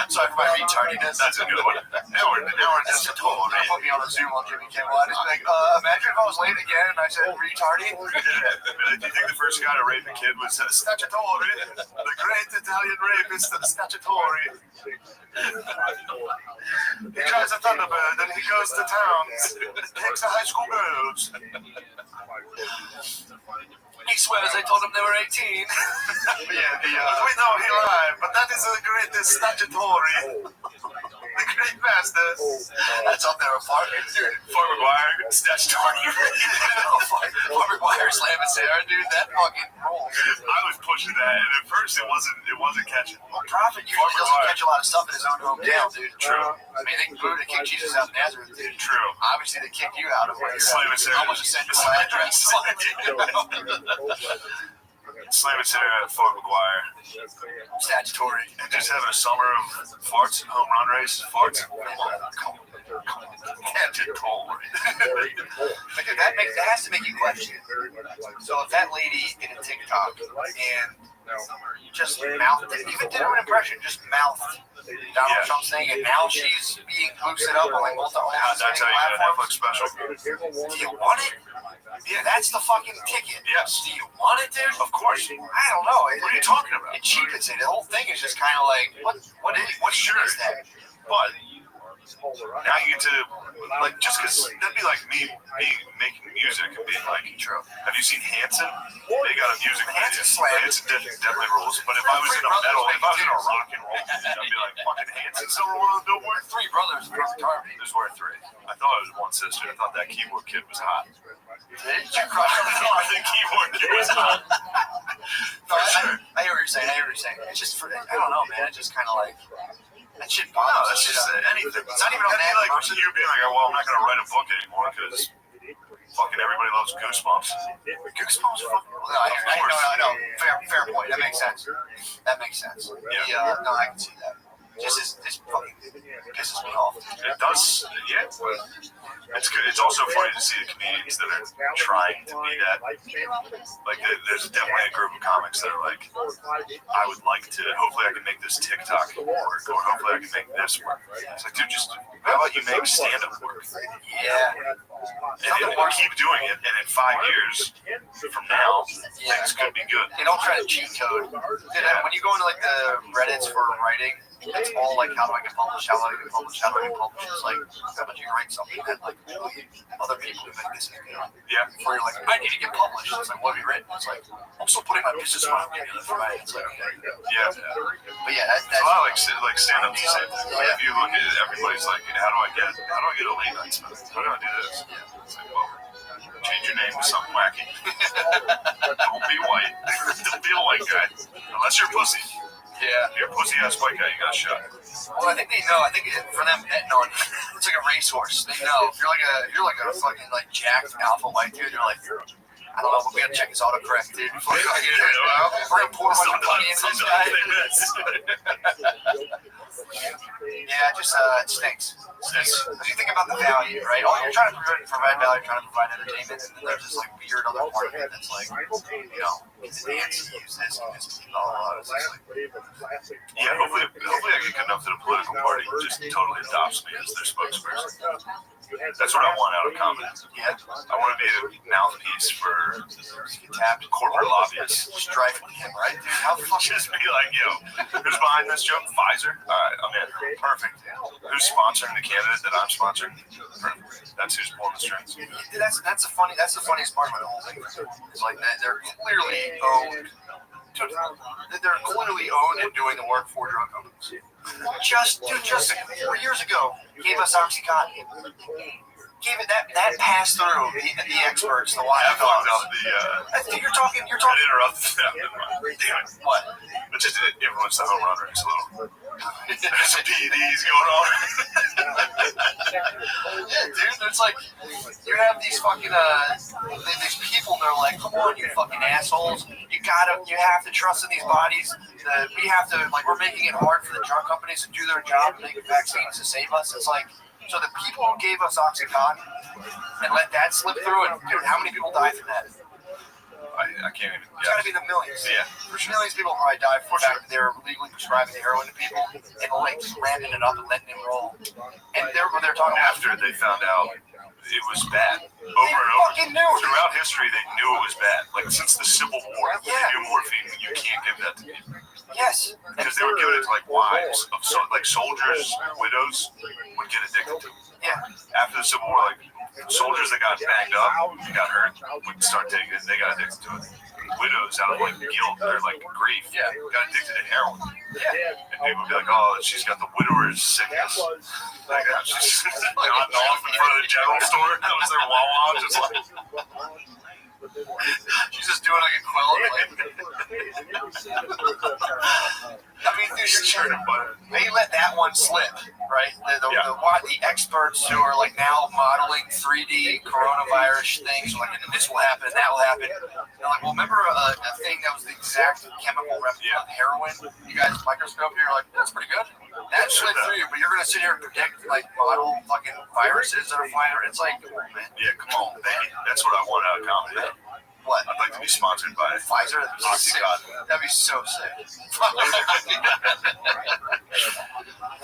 Sorry for my retardiness. That's a good one. Now we're statutory. Put me on a Zoom on Jimmy Kimmel. I just be like, imagine if I was late again and I said retarded. Do you think the first guy to rape a kid was statutory? The great Italian rapist, statutory. He drives a Thunderbird and he goes to town, takes the high school girls. He swears they told him they were 18. We know he lied, but that is the greatest statutory. The great masters. That's up there with Farmer, dude. Farmer McGuire, statutory. Farmer McGuire slamming Sarah, dude. That fucking rolls. I was pushing that, and at first it wasn't catching. Well, Prophet usually doesn't catch a lot of stuff in his own hometown, dude. True. I mean, they booed and kicked Jesus out of Nazareth, dude. True. Obviously, they kicked you out of where you're Slamming Sarah. Almost a send your address. Slamming Sarah at Fort McGuire. Statutory. And just having a summer of farts, home run race, farts. Come on. Statutory. That has to make you question. So if that lady did a TikTok and just mouthed it, even did an impression, just mouthed Donald Trump saying it, now she's being boosted up on like multiple That's how you get a Netflix special. Do you want it? Yeah, that's the fucking ticket. Yes. Do you want it, dude? Of course. I don't know. What are you talking about? It cheapens it. The whole thing is just kind of like, what is that? But now you get to Like, just because that'd be like me making music and being like, have you seen Hanson? They got a music video. Hanson definitely rules. But if I was in a metal, if I was in a rock and roll band, I'd be like, fucking Hanson's still rolling the Billboard. 3 brothers from guitar. There's were 3. I thought it was 1 sister. I thought that keyboard kid was hot. Did you crush on the I think keyboard kid was hot. No, I hear what you're saying. It's just for, I don't know, man. It's just kind of like, that shit bothers that's just anything. It's not even on that like person. You being like, well, I'm not going to write a book anymore because fucking everybody loves Goosebumps. Goosebumps fucking. No, I know. Fair point. That makes sense. Yeah. No, I can see that. This fucking pisses me off. It does, yeah. It's good. It's also funny to see the comedians that are trying to be that. Like, there's definitely a group of comics that are like, I would like to. Hopefully, I can make this TikTok work, or hopefully, I can make this work. It's like, dude, just how about you make stand-up work? Yeah. And keep doing it, and in 5 years from now, things could be good. They don't try to cheat code. When you go into like the Reddits for writing, it's all like, how do I get published? How do I get published? It's like, how about you write something that like other people who make this is good? Yeah. Where you're like, I need to get published. It's like, what have you written? It's like, I'm still putting my business on together for my. It's like, okay. Yeah. But yeah, that's a lot like stand-up's the same thing. Like, if you look at it, everybody's like, how do I get a late night spot? How do I do this? It's like, well, change your name to something wacky. Don't be white. Don't be a white guy. Unless you're pussy. Yeah. If you're a pussy ass white guy, you got shot. Well, I think they know. I think for them, it's like a racehorse. They know if you're like a fucking like jacked alpha white dude, you're like, I don't know, but we gotta check his autocorrect, dude. We're gonna pour some money into this guy. Yeah, it stinks. Because you think about the value, right? Oh, you're trying to provide value, trying to provide entertainment, and then there's this like weird other part of it that's like, it's fancy, use this, yeah, hopefully I get good enough that a political party just totally adopts me as their spokesperson. That's what I want out of comedy. Yeah. I want to be a mouthpiece for tapped corporate lobbyists. Strife with him, right, dude? How the fuck just be like, who's behind this joke? Pfizer? All right, I'm in. Perfect. Who's sponsoring the candidate that I'm sponsoring? Perfect. That's who's pulling the strings. That's the funniest part about the whole thing. It's like that they're clearly owned. They're clearly owned and doing the work for drug companies. Just 4 years ago, gave us OxyContin. Gave it that passed through the experts, the wide. I fucked up the. You're talking. I interrupted that. Damn it. What? But just influence the home run race a little. There's some PEDs going on. Yeah, dude. It's like you have these fucking these people. They're like, come on, you fucking assholes. You have to trust in these bodies. We have to we're making it hard for the drug companies to do their job and make vaccines to save us. It's like. So the people who gave us OxyContin and let that slip through, and dude, how many people died from that? I can't even. It's got to be the millions. Yeah, for sure. Millions of people probably died from the fact that they're legally prescribing heroin to people and like just ramping it up and letting it roll. And they're talking after they found out it was bad. Over and over. Throughout history, they knew it was bad. Like since the Civil War, they knew morphine. You can't give that to people. Yes. Because they were giving it to like wives of soldiers, widows would get addicted to it. Yeah. After the Civil War, like soldiers that got banged up, got hurt, would start taking it. They got addicted to it. Widows out of like guilt or like grief, got addicted to heroin. Yeah. And people would be like, oh, she's got the widower's sickness. Like that. She's nodding off in front of the general store. That was their Wawa, just like. She's just doing like a quilt. I mean, dude, they let that one slip, right? The experts who are like now modeling 3D coronavirus things, like, and this will happen, and that will happen. They're like, well, remember a thing that was the exact chemical replica of heroin? You guys microscope, you're like, that's pretty good. That slipped through you, but you're gonna sit here and predict like model fucking viruses that are flying around. It's like, come on, man. Yeah, come on, man. That's what I want out of comedy. What? I'd like to be sponsored by Pfizer. OxyContin. That'd be so sick.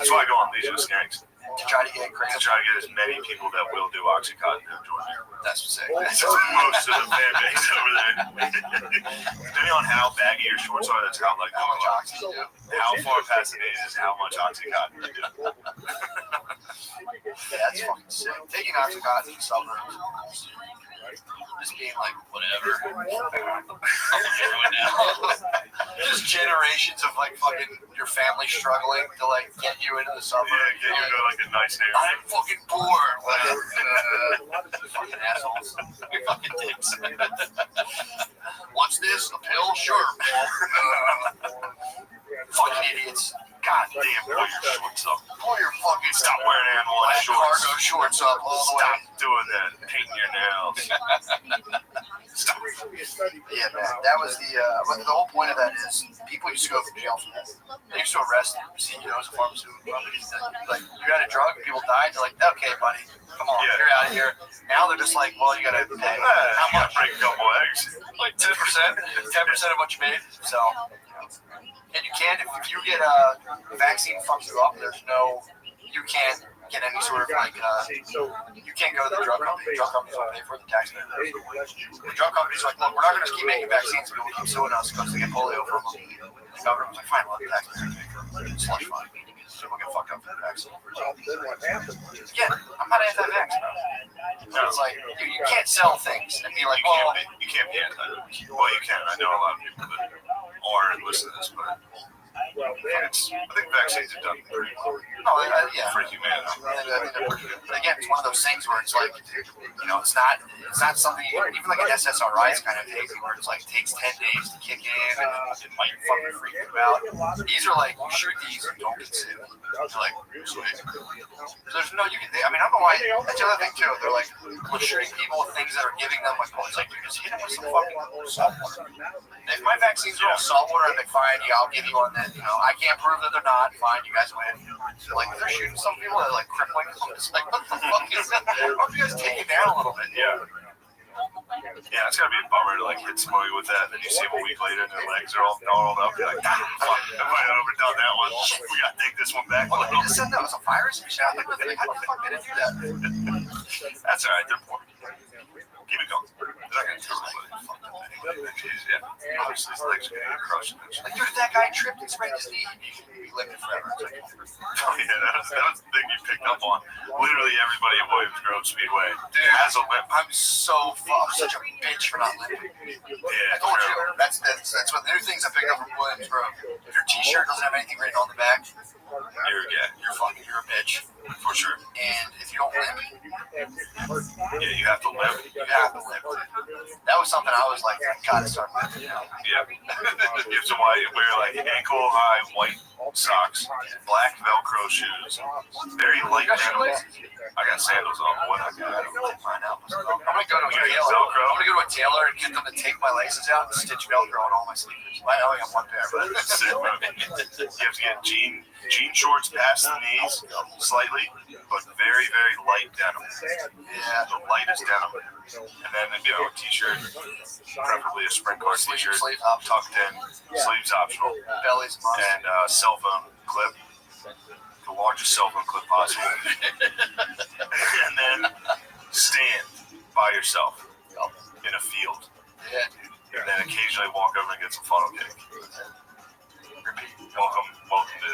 That's why I go on Legion of Skanks. To try to get crazy. To try to get as many people that will do OxyContin to join me. That's what's sick. That's most of the fan base over there. Depending on how baggy your shorts are, that's how like how much oxy. How far past it is how much OxyContin you do. that's fucking sick. Taking Oxycontin in the suburbs, just being like, whatever. I'm doing now. Just generations of like fucking your family struggling to like get you into the suburbs. Yeah, get you to like a nice neighborhood. I'm fucking bored. Fucking assholes. You fucking dicks. What's this? A pill? Sure. Fucking idiots. God damn, pull your shorts up. Pull your fucking Stop wearing animal shorts. cargo shorts up all the way. Stop doing that. Painting your nails. Stop. Yeah, man. That was the whole point of that is people used to go to jail for that. They used to arrest CEOs of pharmaceutical companies. Like, you had a drug and people died. They're like, okay, buddy, come on, you're out of here. Now they're just like, well, you gotta pay. How much? Break a couple eggs. Like 10%. 10% of what you made. So, and you can't, if you get a vaccine fucks you up, you can't get any sort of like, you can't go to the drug company. The drug companies will pay for the taxpayer. The drug companies are like, look, we're not going to keep making vaccines, but we'll keep suing us because they get polio from them. The government's like, fine, we'll have the taxpayers pay for it. Slush fund. So we'll get fucked up for the vaccine. Yeah, I'm not anti-vax, bro. So it's like, you can't sell things and be like, well, you can't be anti-vax. Well, you can. I know a lot of people that are and listen to this, but I think vaccines are done pretty well for humanity. But again, it's one of those things where it's like, it's not something, even like an SSRI is kind of hazy, where it's like, takes 10 days to kick in, and it might fucking freak you out. These are like, you shoot these and don't get sick. It's like, there's no, I don't know why, that's the other thing too, they're like, we're shooting people with things that are giving them like, it's like, you just hit them with some fucking salt water. If my vaccines are all salt water, I'm like, fine, I'll give you on that, I can't prove that they're not, fine, you guys win. So like, they're shooting some people that are like crippling them, it's like, what the fuck is that? Why don't you guys take it down a little bit? Yeah, it's gotta be a bummer to like hit somebody with that, and then you see them a week later and their legs are all gnarled up. You're like, fuck, I might have overdone that one. We gotta take this one back. Well, they just said that was a virus. How the fuck did it do that? That's alright, they're poor. Keep it going. They're not gonna tell somebody. Yeah, obviously his legs are gonna get crushed. Like, dude, that guy tripped and sprained his knee. He lived it forever. Oh yeah, that was the thing you picked up on. Literally everybody at Williams Grove Speedway has a limp. I'm such a bitch for not limping. Yeah, I told you, that's one of the new things I picked up from Williams Grove. If your t-shirt doesn't have anything written on the back, you're a bitch. For sure. And if you don't limp, you have to limp. That was something I was like, I gotta start limping now. Yeah. You have to wear like ankle-high white socks, black Velcro shoes, very light denim. I got sandals on. What I don't really find out. I'm gonna go to a tailor and get them to take my laces out and stitch Velcro on all my sneakers. I only have one pair, but you have to get jean shorts past the knees slightly, but very, very light denim. Yeah, the lightest denim. And then a t-shirt, preferably a sprint car t-shirt, tucked in, sleeves optional, bellies, and cell phone clip, the largest cell phone clip possible. And then stand by yourself in a field. Yeah, dude. And then occasionally walk over and get some funnel cake. Welcome to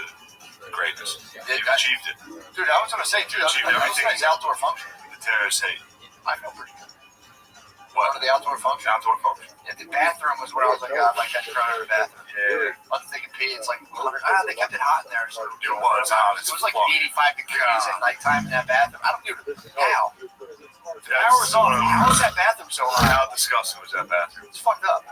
greatness. You've achieved it. Dude, I was gonna say, that was nice outdoor function. The terrorists hate. I feel pretty good. What? One of the outdoor function. Yeah, the bathroom was where I was like, I might catch a crowd in the bathroom. Yeah. I was thinking pee, it's like 100. They kept it hot in there. So it was hot. It was like 85 degrees at nighttime in that bathroom. I don't give a how. How is that bathroom so hot? How disgusting was that bathroom? It's fucked up.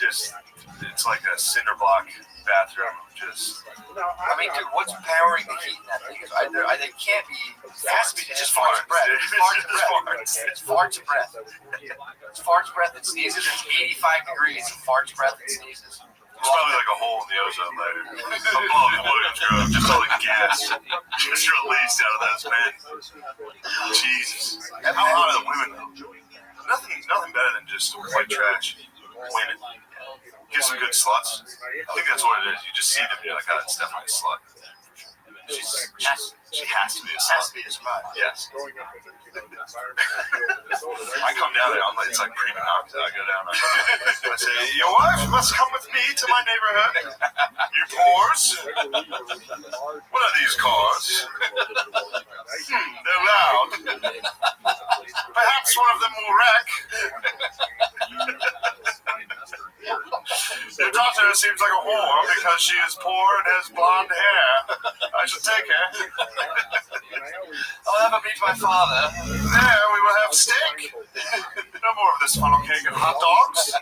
It's like a cinder block bathroom. I mean, dude, what's powering the heat in that thing? They can't be. It has to be just farts and breath. It's farts and breath. It's farts, breath, and sneezes. It's 85 degrees. Farts, breath, and sneezes. It's probably like a hole in the ozone layer. Above the Williams Grove, just all the gas just released out of those men. Jesus. How hot are the women though? Nothing better than just white trash. Women. Get some good sluts. I think that's what it is. You just see them, you're like, oh, that's definitely a slut. She has to be. Has to be to survive. Yes. Growing up in I come down there. It's like pre-knocked. I go down. I say, "Your wife must come with me to my neighborhood. You pores. What are these cars? They're loud. Perhaps one of them will wreck. Your daughter seems like a whore because she is poor and has blonde hair. I should take her. I'll have a meet my father. There we will have steak. No more of this funnel cake and hot dogs.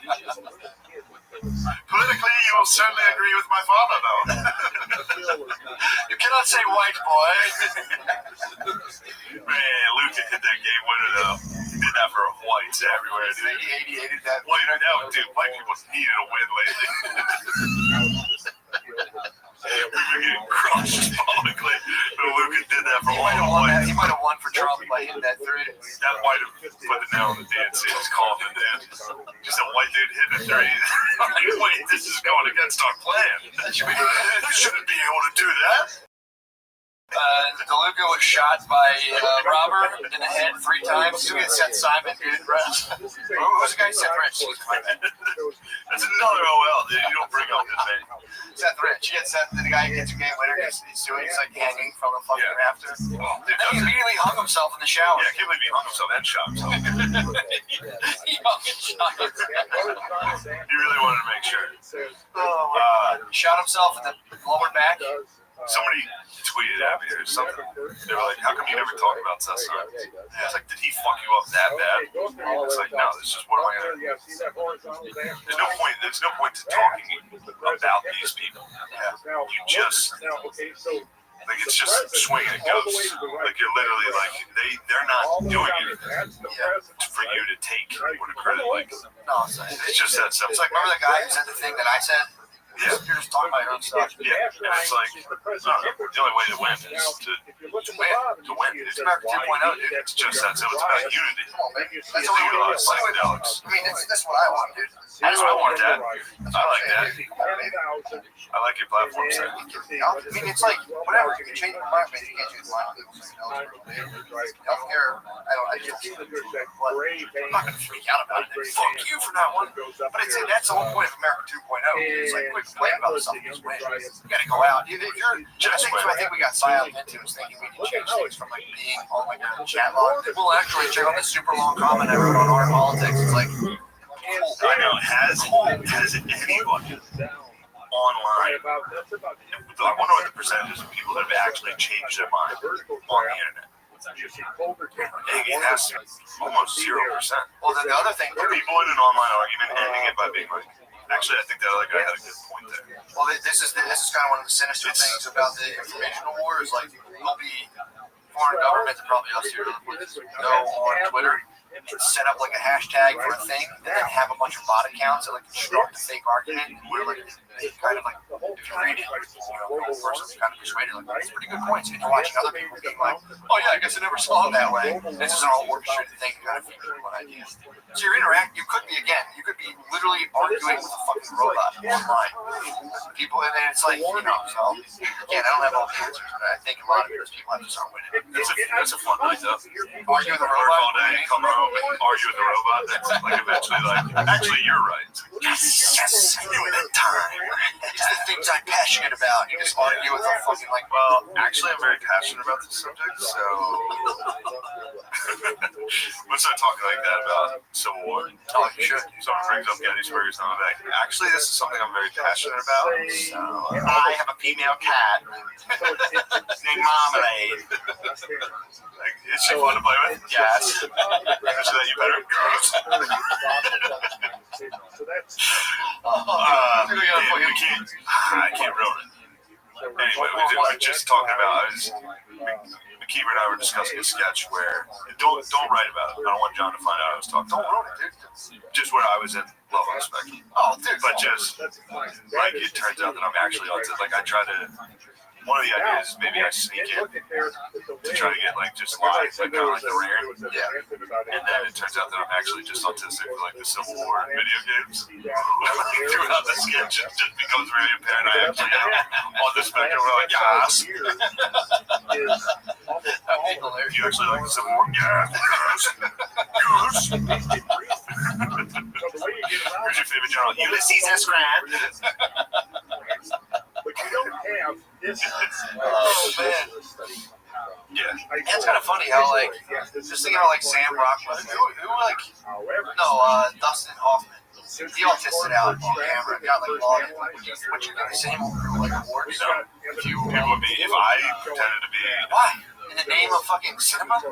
Politically, you will certainly agree with my father, though. You cannot say white boy. Man, Luke hit that game winner, though. He did that for whites everywhere, dude. He hated that. White, no, dude, white people needed a win lately. We've been getting crushed publicly. But Luke did that for all the whites. He might have won for Trump by hitting that three. That might have put the nail in the DNC's coffin, dude. Just a white dude hitting a three. Wait, this is going against our plan. They shouldn't be able to do that. DeLuca was shot by Robert in the head 3 times. You get Seth Simon, dude. Who's the guy? Seth Rich. That's another OL, dude. You don't bring up his name. Seth Rich. You get Seth, the guy who gets a game winner. He's like hanging from a fucking rafter. Dude, And he immediately hung himself in the shower. yeah, I can't believe he hung himself and shot himself. He hung and shot himself. He really wanted to make sure. He shot himself in the lower back. Somebody tweeted at me or something. They were like, "How come you never talk about Seth Simon?" I was like, "Did he fuck you up that bad?" It's like, no, this is what am I gonna do? There's no point to talking about these people. You just like it's just swing and it goes. Like you're literally like they're not doing anything for you to take or to credit. Like No, it's just that simple. it's like, remember the guy who said the thing that I said? Yeah. You're just talking about your own stuff. Yeah, and it's like, the only way to win is to win. It's America 2.0, dude. It's just that simple. It's about unity. Come on, man. That's all you realize, like Alex. I mean, that's what I want, dude. I want that. I like that. I like your platform, sir. I mean, it's like, whatever. You can change your mind, man. You can't change the mind. Healthcare, I just, I'm not going to freak out about it. Fuck you for not wanting. But it's, that's the whole point of America 2.0. It's like, quit complaining about something that's win. You got to go out. If you're, I think we got silent into is thinking we can change things from like being on like a chat log. Well, actually, check out this super long comment I wrote on our politics. It's like, I know, has anybody online, I wonder what the percentage of people that have actually changed their mind on the internet. It has to be almost 0%. Well, then the other thing, People in an online argument ending it by being like, actually, I think that other guy had a good point there. well, this is kind of one of the sinister things about the informational war is like, there'll be foreign governments and probably us here go on Twitter and set up like a hashtag for a thing and then have a bunch of bot accounts that like construct a fake argument where like they kind of like if you read it, the person's kind of persuaded like it's pretty good points and you're watching other people being like, oh yeah, I guess I never saw it that way. This is an all orchestrated thing kind of figure one idea. So you could be literally arguing with a fucking robot online. People and then it's like, so again, I don't have all the answers, but I think a lot of those people have to start winning. That's a fun night though. Argue with a Work robot all day, come home, and argue with the robot. That's like eventually like, actually, you're right. Yes, I knew it in time. It's the things I'm passionate about. You just argue with a fucking like, Well, actually, I'm very passionate about this subject, so let's not talk like that about Civil War. oh, you should. Someone brings up Gettysburg, on the back. Actually, this is something I'm very passionate about. So I have a female cat named Marmalade. Like, is she fun to play with? Yes. So that you better girls. I can't ruin it. Anyway, we were just talking about. McKeever and I were discussing a sketch where don't write about it. I don't want John to find out I was talking. Don't ruin it, dude. Just where I was in Love on the Spectrum. Oh, dude. But just like it turns out that I'm actually autistic. Like I try to one of the ideas is maybe I sneak in to try to get like just live, like kind of like the rare. Yeah. And then it turns out that I'm actually just autistic for like the Civil War video games. Throughout the sketch, it just becomes very apparent I actually am on the spectrum. We're like, yes. You actually like the Civil War? Yes. Yes. Who's your favorite general? Ulysses S. Grant. But you don't have this. Oh, man. Yeah. And it's kind of funny how, like, just thinking about, like, Sam Rockwell, who like, Dustin Hoffman, he all tested out on camera, got, like, all what you're going to say, like, awards. If I pretended to be... Why? In the name of fucking cinema?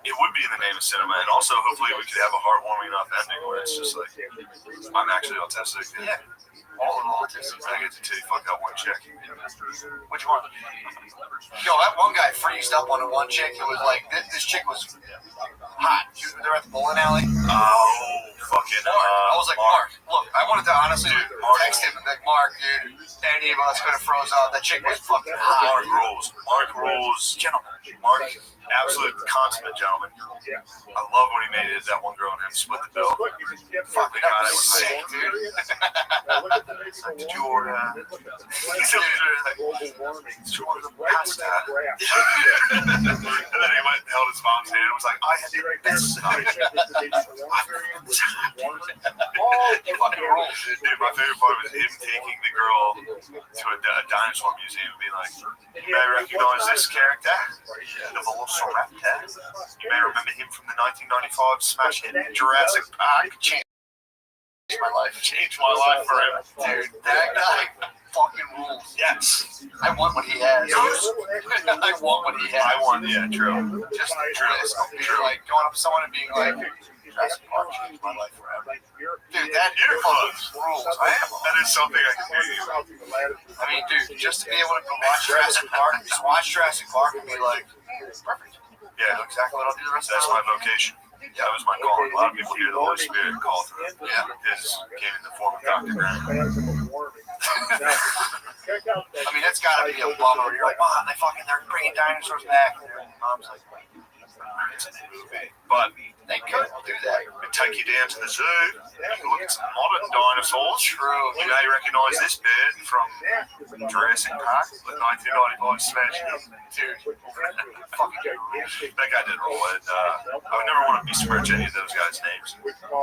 It would be in the name of cinema, and also hopefully we could have a heartwarming enough ending where it's just like, I'm actually autistic. Yeah. All of them autistic. I get to titty fuck out one chick. Which one? Yo, that one guy freezed up on the one chick. It was like, this chick was hot. They're at the bowling alley. Oh, fucking I was like, Mark, look, I wanted to honestly text him and be like, Mark, dude, any of us could have froze up. That chick was fucking hot. Mark rules. Gentlemen. Mark, absolute consummate gentleman. I love when he made it. That one girl and him split the bill. Fuck, that was sick, dude. Did you order? Did you order the pasta? And then he went and held his mom's hand and was like, I had the best night. Dude, my favorite part was him taking the girl to a dinosaur museum and being like, you may recognize this character, the Velociraptor. You may remember him from the 1995 smash hit Jurassic Park. Changed my life. Changed my life forever. Dude, that guy fucking rules. Yes. I want what he has. I want what he has. I want, yeah, true. Just true. Like going up to someone and being like, Jurassic Park changed my life forever. Dude, that rules. That is something I can hear you. I mean, dude, just to be able to go watch Jurassic Park, just watch Jurassic Park and be like, perfect. Yeah, exactly what I'll do the rest of that's my my vocation. That was my calling. A lot of people hear the Holy Spirit call through. Yeah. His came in the form of Dr. Grant. I mean, that's gotta be a bummer. You're like, Mom, they're bringing dinosaurs back. And Mom's like, it's a movie. But they could do that. We take you down to the zoo. You can look at some modern dinosaurs. True. You may recognize this bird from Jurassic Park, the 1995 smash hit. Dude, that guy did roll it. I would never want to besmirch any of those guys' names.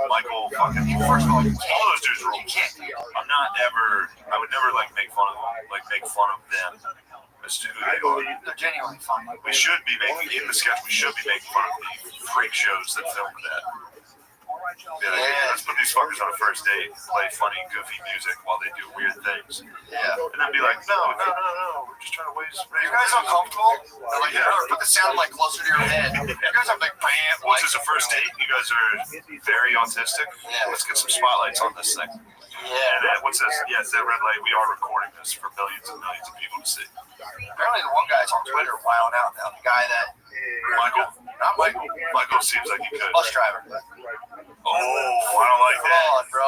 Michael fucking. First of all, all those dudes roll. I'm not ever. I would never like make fun of them as to who they are. They're genuinely fun. We should be making in the sketch. We should be making fun of the freak shows that filmed that. Yeah, let's put these fuckers on a first date, play funny, goofy music while they do weird things. Yeah. And then be like, no, we're just trying to waste. Are you guys uncomfortable? They're like, put the sound like closer to your head. You guys are like, bam. Once it's a first date, you guys are very autistic. Yeah. Let's get some spotlights on this thing. Yeah. What's this? Yes, that red light. We are recording this for millions and millions of people to see. Apparently, the one guy's on Twitter wilding out now. The guy that not Michael. Michael seems like he could. Bus driver. Oh, I don't like that. Fraud, bro.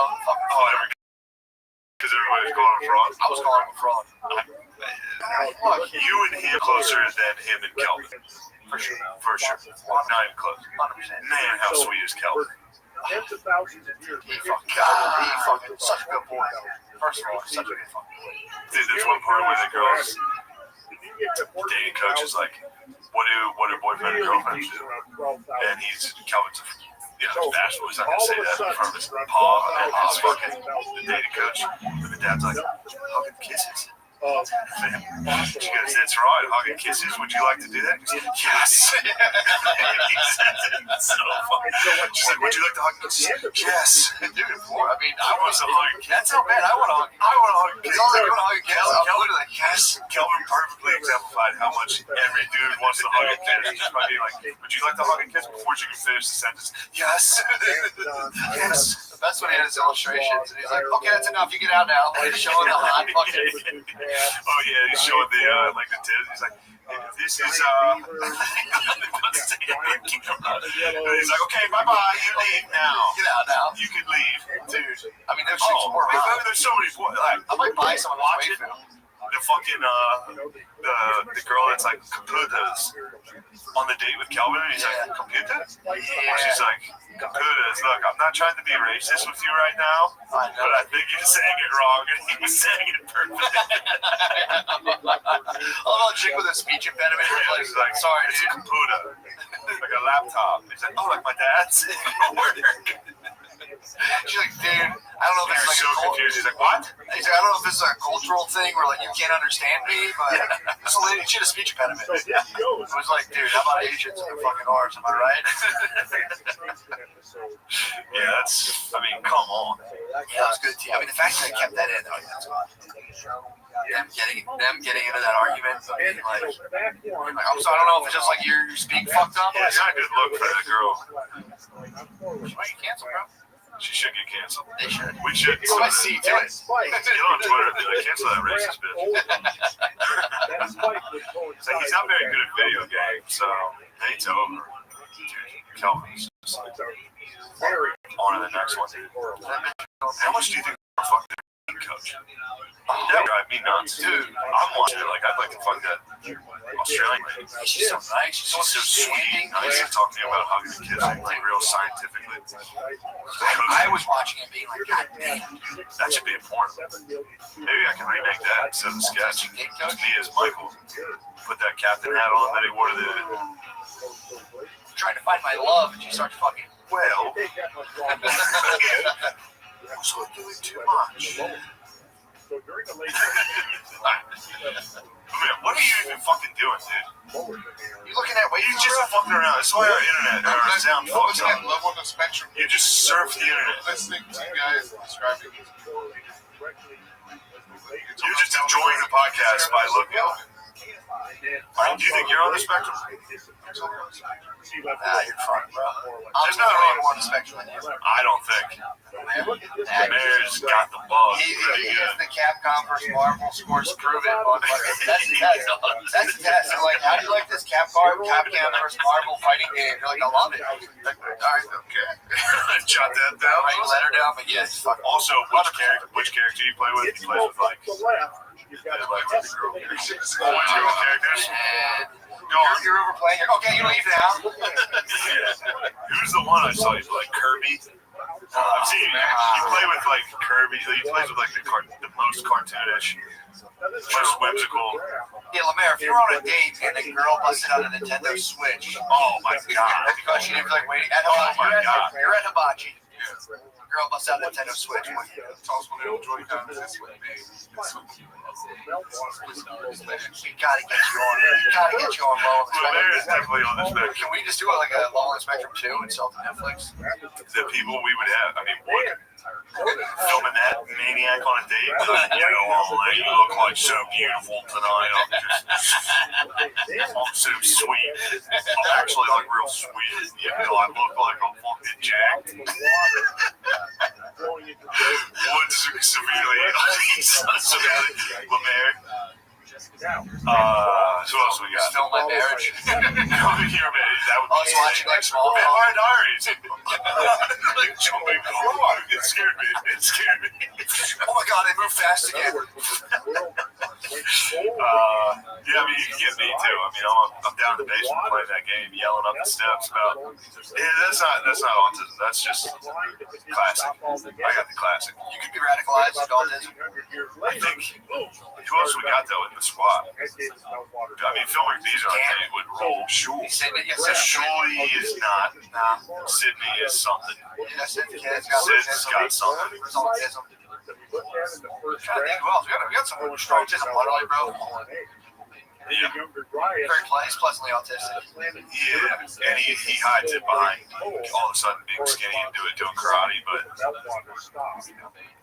Because everybody's calling him fraud. I was calling him fraud. Look, you and him closer than him and Kelvin. For sure. Not even close. 100%. Man, how sweet is Kelvin? He fucking such a good boy. First of all, he's such a good fucking boy. Dude, there's one part where the girl's dating coach is like, what do boyfriend and girlfriend do? And Kelvin's bashful. He's not gonna say that in front of his pa and his fucking the dating coach. And the dad's like, hugging kisses. She goes, that's right, hugging kisses. Would you like to do that? He goes, yes. He says it so funny. She's like, would you like to hug kisses? Yes. Dude, I mean, I want to hug kisses. That's how bad I want to hug. I want to hug kisses. You want to hug a kiss? I'm literally like, yes. Kelvin perfectly exemplified how much every dude wants to hug a kiss. Just by being like, would you like to hug a kiss before she can finish the sentence? Yes. Yes. The best when he had his illustrations, and he's like, okay, that's enough. You get out now. Like, showing the hot fucking. Oh yeah, he's showing the the tits. He's like, this is and he's like, okay, bye bye. You leave now. Get out now. You can leave, dude. I mean, those chicks were hot. There's so many. Like, I might buy some. Watch it. The fucking the girl that's like computas on the date with Calvin, and he's like, computas? She's like, computas, look, I'm not trying to be racist with you right now, but I think you're saying it wrong, and he was saying it perfectly. Although a chick with a speech impediment, He's like, sorry, it's a computer, like a laptop. He's like, oh, like my dad's? She's like, dude, I don't know if this is like so confused. He's like, what? He's like, I don't know if this is a cultural thing where like you can't understand me, but this lady, she had a speech impediment. It was like, dude, how about Asians and their fucking R's? Am I right? Yeah, that's. I mean, come on. Yeah, that was good. I mean, the fact that they kept that in, though, that's good. Them getting into that argument, like, I'm sorry, I don't know if it's just like you speak fucked up. Yeah, it's not a good look for that girl. She might get canceled, bro. She should get canceled. They should. We should. So I see to it. Get on Twitter and be like, cancel that racist bitch. It's like, he's not very good at video games, so date's over. Dude, Kelvin's just like, on to the next one. How much do you think for fucking coach? That drive me nuts, dude. I'm watching it like I'd like to fuck that Australian lady. She's so nice. She's so sweet. Nice to talk to me about hugging the kids like real scientifically. I was watching it being like, God damn. That should be important. Maybe I can remake that instead of the sketch. Just me as Michael. Put that captain hat on that he wore to the. Trying to find my love, and she starts fucking. Well. Also doing too much. Man, what are you even fucking doing, dude? You looking at? You just fucking around. That's why our internet, our sound fucks up. Level on the spectrum. You just surf the internet. Listening to you guys describing this. You're just enjoying the podcast by looking. Do you think you're on the spectrum? You're fine, bro. There's no wrong on the spectrum than you. I don't think. Mayor's got the bug. If the Capcom versus Marvel scores prove it, that's the test. That's the test. They're like, how do you like this Capcom versus Marvel fighting game? You're like, I love it. Like, all right, okay. Jot that down. Write a letter down, but yes. Also, which character you play with? He plays with like. Characters. You're overplaying. Okay, you leave now. Who's the one I saw you play? Kirby? I've seen you play with like Kirby. He plays with like the most cartoonish, most whimsical. Yeah, Lemaire, if you're on a date and a girl busted out a Nintendo Switch, oh my god, because she didn't feel like waiting at Hibachi. You're at Hibachi. Girl busts out a Nintendo Switch. Tell us when they enjoy this with me. We gotta get you on. We gotta get you on low on the spectrum. Is definitely on the spectrum. Can we just do like a low on the spectrum too and sell to Netflix? The people we would have. I mean, what? Filming that maniac on a date. You look like so beautiful tonight. I'm so sweet. I'm actually like real sweet. I look like I'm fucking jacked. Wood's severely Lemaire. Who else we got? Film my marriage. Coming here, man. That would be watching like small Vampire Diaries. Like jumping. It scared me. Oh my god, they move fast again. Yeah, I mean, you can get me too. I mean, I'm down in the basement playing that game, yelling up the steps about. Yeah, that's not autism. That's just classic. I got the classic. You could be radicalized with autism. I think. Who else we got though in the squad? I mean, Phil McBee's on tape would roll. Shuli is not. Sydney is something. Sid's got something. We got some strong autism, literally, bro. Yeah. Very pleasantly autistic. Yeah, and he hides it behind all of a sudden being skinny and doing karate, but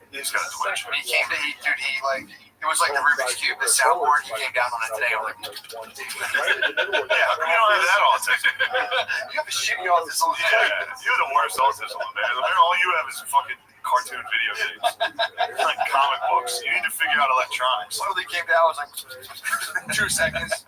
he's got a twitch. When he came to, it was like the Rubik's Cube, the soundboard, he came down on it today. I'm like, yeah, you don't have that autism. You have a shitty autism. Yeah, you're the worst autism, man. All you have is fucking cartoon video games. Like comic books. You need to figure out electronics. Literally came down, I was like, 2 seconds.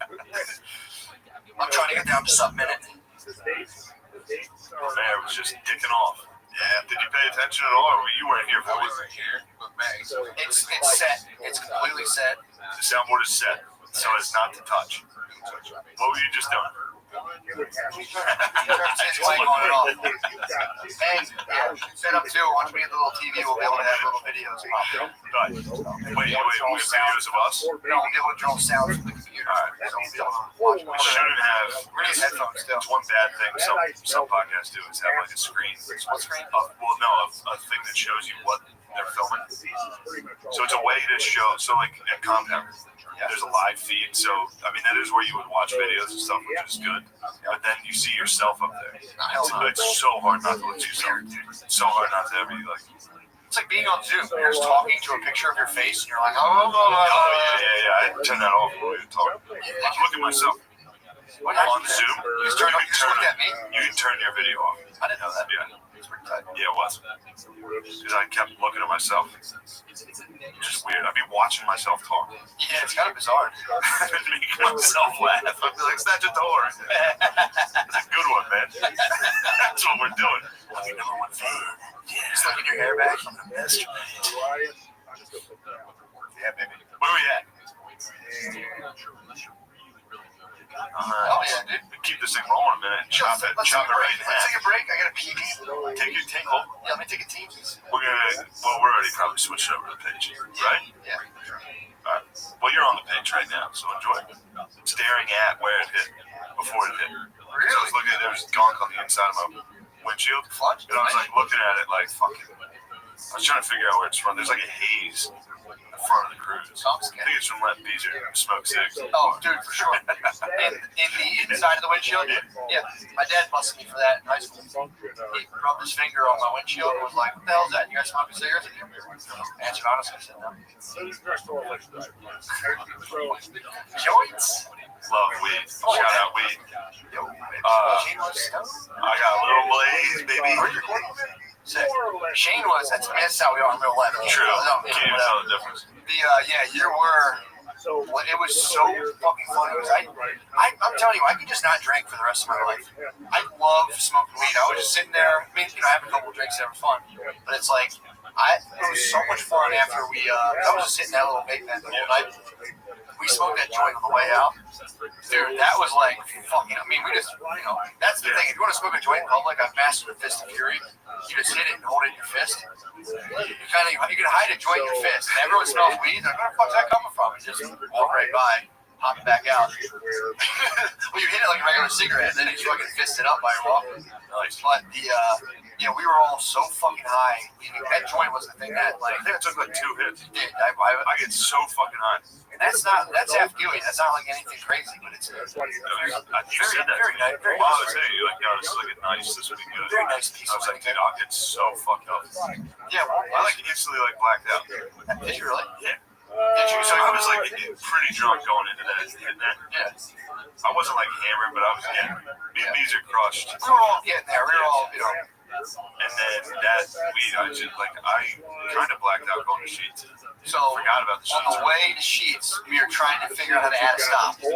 I'm trying to get down to sub-minute. Man, it was just dicking off. Yeah, did you pay attention at all, or you weren't here for it? Here, but Max. It's set. It's completely set. The soundboard is set so as not to touch. What were you just doing? It's playing on and off. And set up too. Once we get the little TV, we'll be able to have little videos pop up. Right. Wait, videos of us? No, we'll be able to draw sounds from the computer. Alright. So we'll be able to watch We shouldn't have. We're gonna use headphones still. It's one bad thing some podcasts do is have like a screen. What screen? A thing that shows you what they're filming. So it's a way to show. So like at Compound, there's a live feed. So I mean that is where you would watch videos and stuff, which is good. But then you see yourself up there. It's so hard not to look at yourself. It's so hard not to ever like. It's like being on Zoom. You're just talking to a picture of your face, and you're like, oh, yeah. I turn that off when we talk. Look at myself. On Zoom, you can turn your video off. I didn't know that. Yeah. Yeah, it was. Because I kept looking at myself. It's just weird. I'd be watching myself talk. Yeah, it's kind of bizarre. I'd make myself laugh. I'd be like, snatch a door. It's a good one, man. That's what we're doing. I'm your number one fan. Just looking your hair back. I'm the best. Yeah, baby. Where are we at? Oh yeah, dude. Keep this thing rolling a minute. Chop it right in half. Let's take a break. I got a pee. Take your tinkle. Yeah, let me take a tinkies. We're already probably switched over to the page, right? Yeah. All right. Well, you're on the page right now, so enjoy. Staring at where it hit before it hit. Really? So I was looking at there was gunk on the inside of my windshield, and I was like looking at it like fucking. I was trying to figure out where it's from. There's like a haze in front of the cruise. I think it's from letting Beezer smoke cigs. Oh, dude, for sure. In the inside of the windshield? Yeah. My dad busted me for that in high school. He rubbed his finger on my windshield and was like, what the hell is that? You guys smoking cigarettes? I answered honestly. I said, no. Joints? Love weed. Shout out weed. I got a little blaze, baby. Sick. Shane was, that's how we are in real life. True. Can't even tell the difference. You were. It was so fucking funny. I'm telling you, I could just not drink for the rest of my life. I love smoking weed. I was just sitting there, having a couple drinks, having fun. But it's like, it was so much fun after I was just sitting at a little vape pen the whole night. We smoked that joint on the way out. Dude, that was like fucking, we just, that's the thing. If you want to smoke a joint in public, I've mastered the fist of fury. You just hit it and hold it in your fist. You can hide a joint in your fist, and everyone smells weed. Like, where the fuck's that coming from? And just walk right by, hop it back out. Well, you hit it like a regular cigarette, and then you fucking fist it up by your walking. But we were all so fucking high. That joint was the thing that, like, I think it took like 2 hits. I get so fucking high. That's half gooey. That's not like anything crazy, but it's you said that. Very nice. Very I was saying, you're like, no, this is like a nice, this would be good. Very nice piece. I was like, dude, I'll get so fucked up. Yeah, I like instantly like blacked out. Did you really? Yeah. So I was like pretty drunk going into that. Yeah. I wasn't like hammered, but I was getting me and Beezer crushed. We were all getting there. We were all, And then that weed, I kind of blacked out going to Sheets. So forgot about the Sheets. On the way to Sheets, we were trying to figure out how to add a stop. So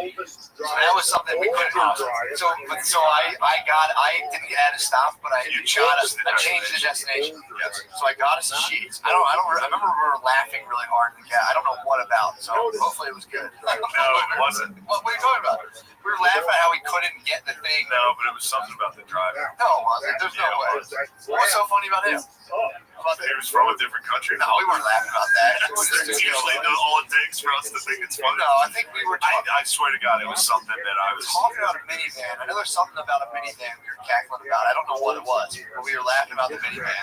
that was something we couldn't do. So I didn't add a stop, but I changed the destination. Yes. So I got us to Sheets. I remember we were laughing really hard in the cab. I don't know what about. So hopefully it was good. No, it wasn't. What are you talking about? We were laughing at how we couldn't get the thing. No, but it was something about the driver. No, it wasn't. There's no way. What's so funny about him? He was from a different country. No, we weren't laughing about that. It's usually all it takes for us to think it's funny. No, I think we were talking. I swear to God, it was something that I was talking about a minivan. I know there's something about a minivan we were cackling about. I don't know what it was, but we were laughing about the minivan.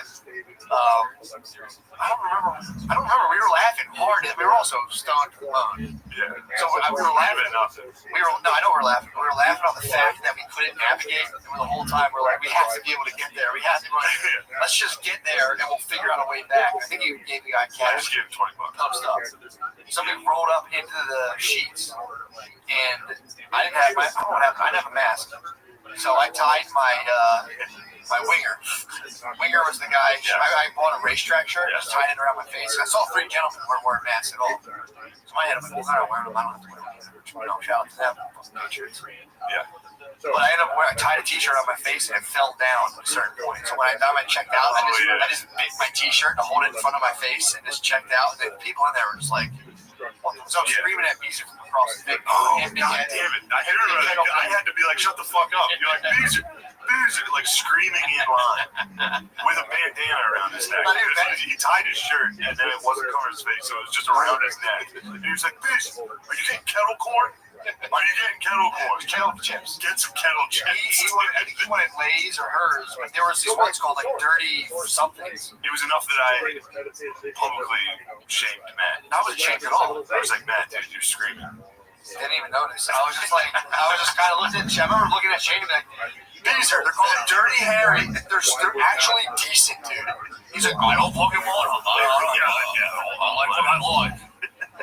I don't remember. We were laughing hard. We were also stoned to the bone. Yeah. So we were laughing. I know we're laughing. We were laughing on the fact that we couldn't navigate, and the whole time we're like, we have to be able to get there. Let's just get there, and we'll figure out a way back. I think you gave the guy cash. I just gave him $20. Thumbs up. Somebody rolled up into the Sheets, and I didn't have I didn't have a mask, so I tied my winger. Winger was the guy. I bought a racetrack shirt, just tied it around my face. I saw 3 gentlemen weren't wearing masks at all. So my head, I'm like, well, I don't wear them. I don't have to wear them. Shout out to them. Yeah. But I ended up I tied a t-shirt on my face and it fell down at a certain point. So when I checked out, I just bit my t-shirt to hold it in front of my face and just checked out. And then people in there were just like, So I'm screaming at Beezer from across the thing. Oh, god damn it. I had to be like, shut the fuck up. You're like, Beezer, like screaming in line with a bandana around his neck. He tied his shirt and then it wasn't covering his face, so it was just around his neck. And he was like, Beezer, are you getting kettle corn? Are you getting kettle corn? Kettle chips. Get some kettle chips. I think he wanted Lay's or hers, but there was these ones called like Dirty or something. It was enough that I publicly shamed Matt. I wasn't shamed at all. I was like, Matt, dude, you're screaming. Didn't even notice. I was just kind of looking at Shane. I remember looking at Shane and being like, these they're called Dirty Harry. They're actually decent, dude. He's like, I don't fucking want them. I like what I like.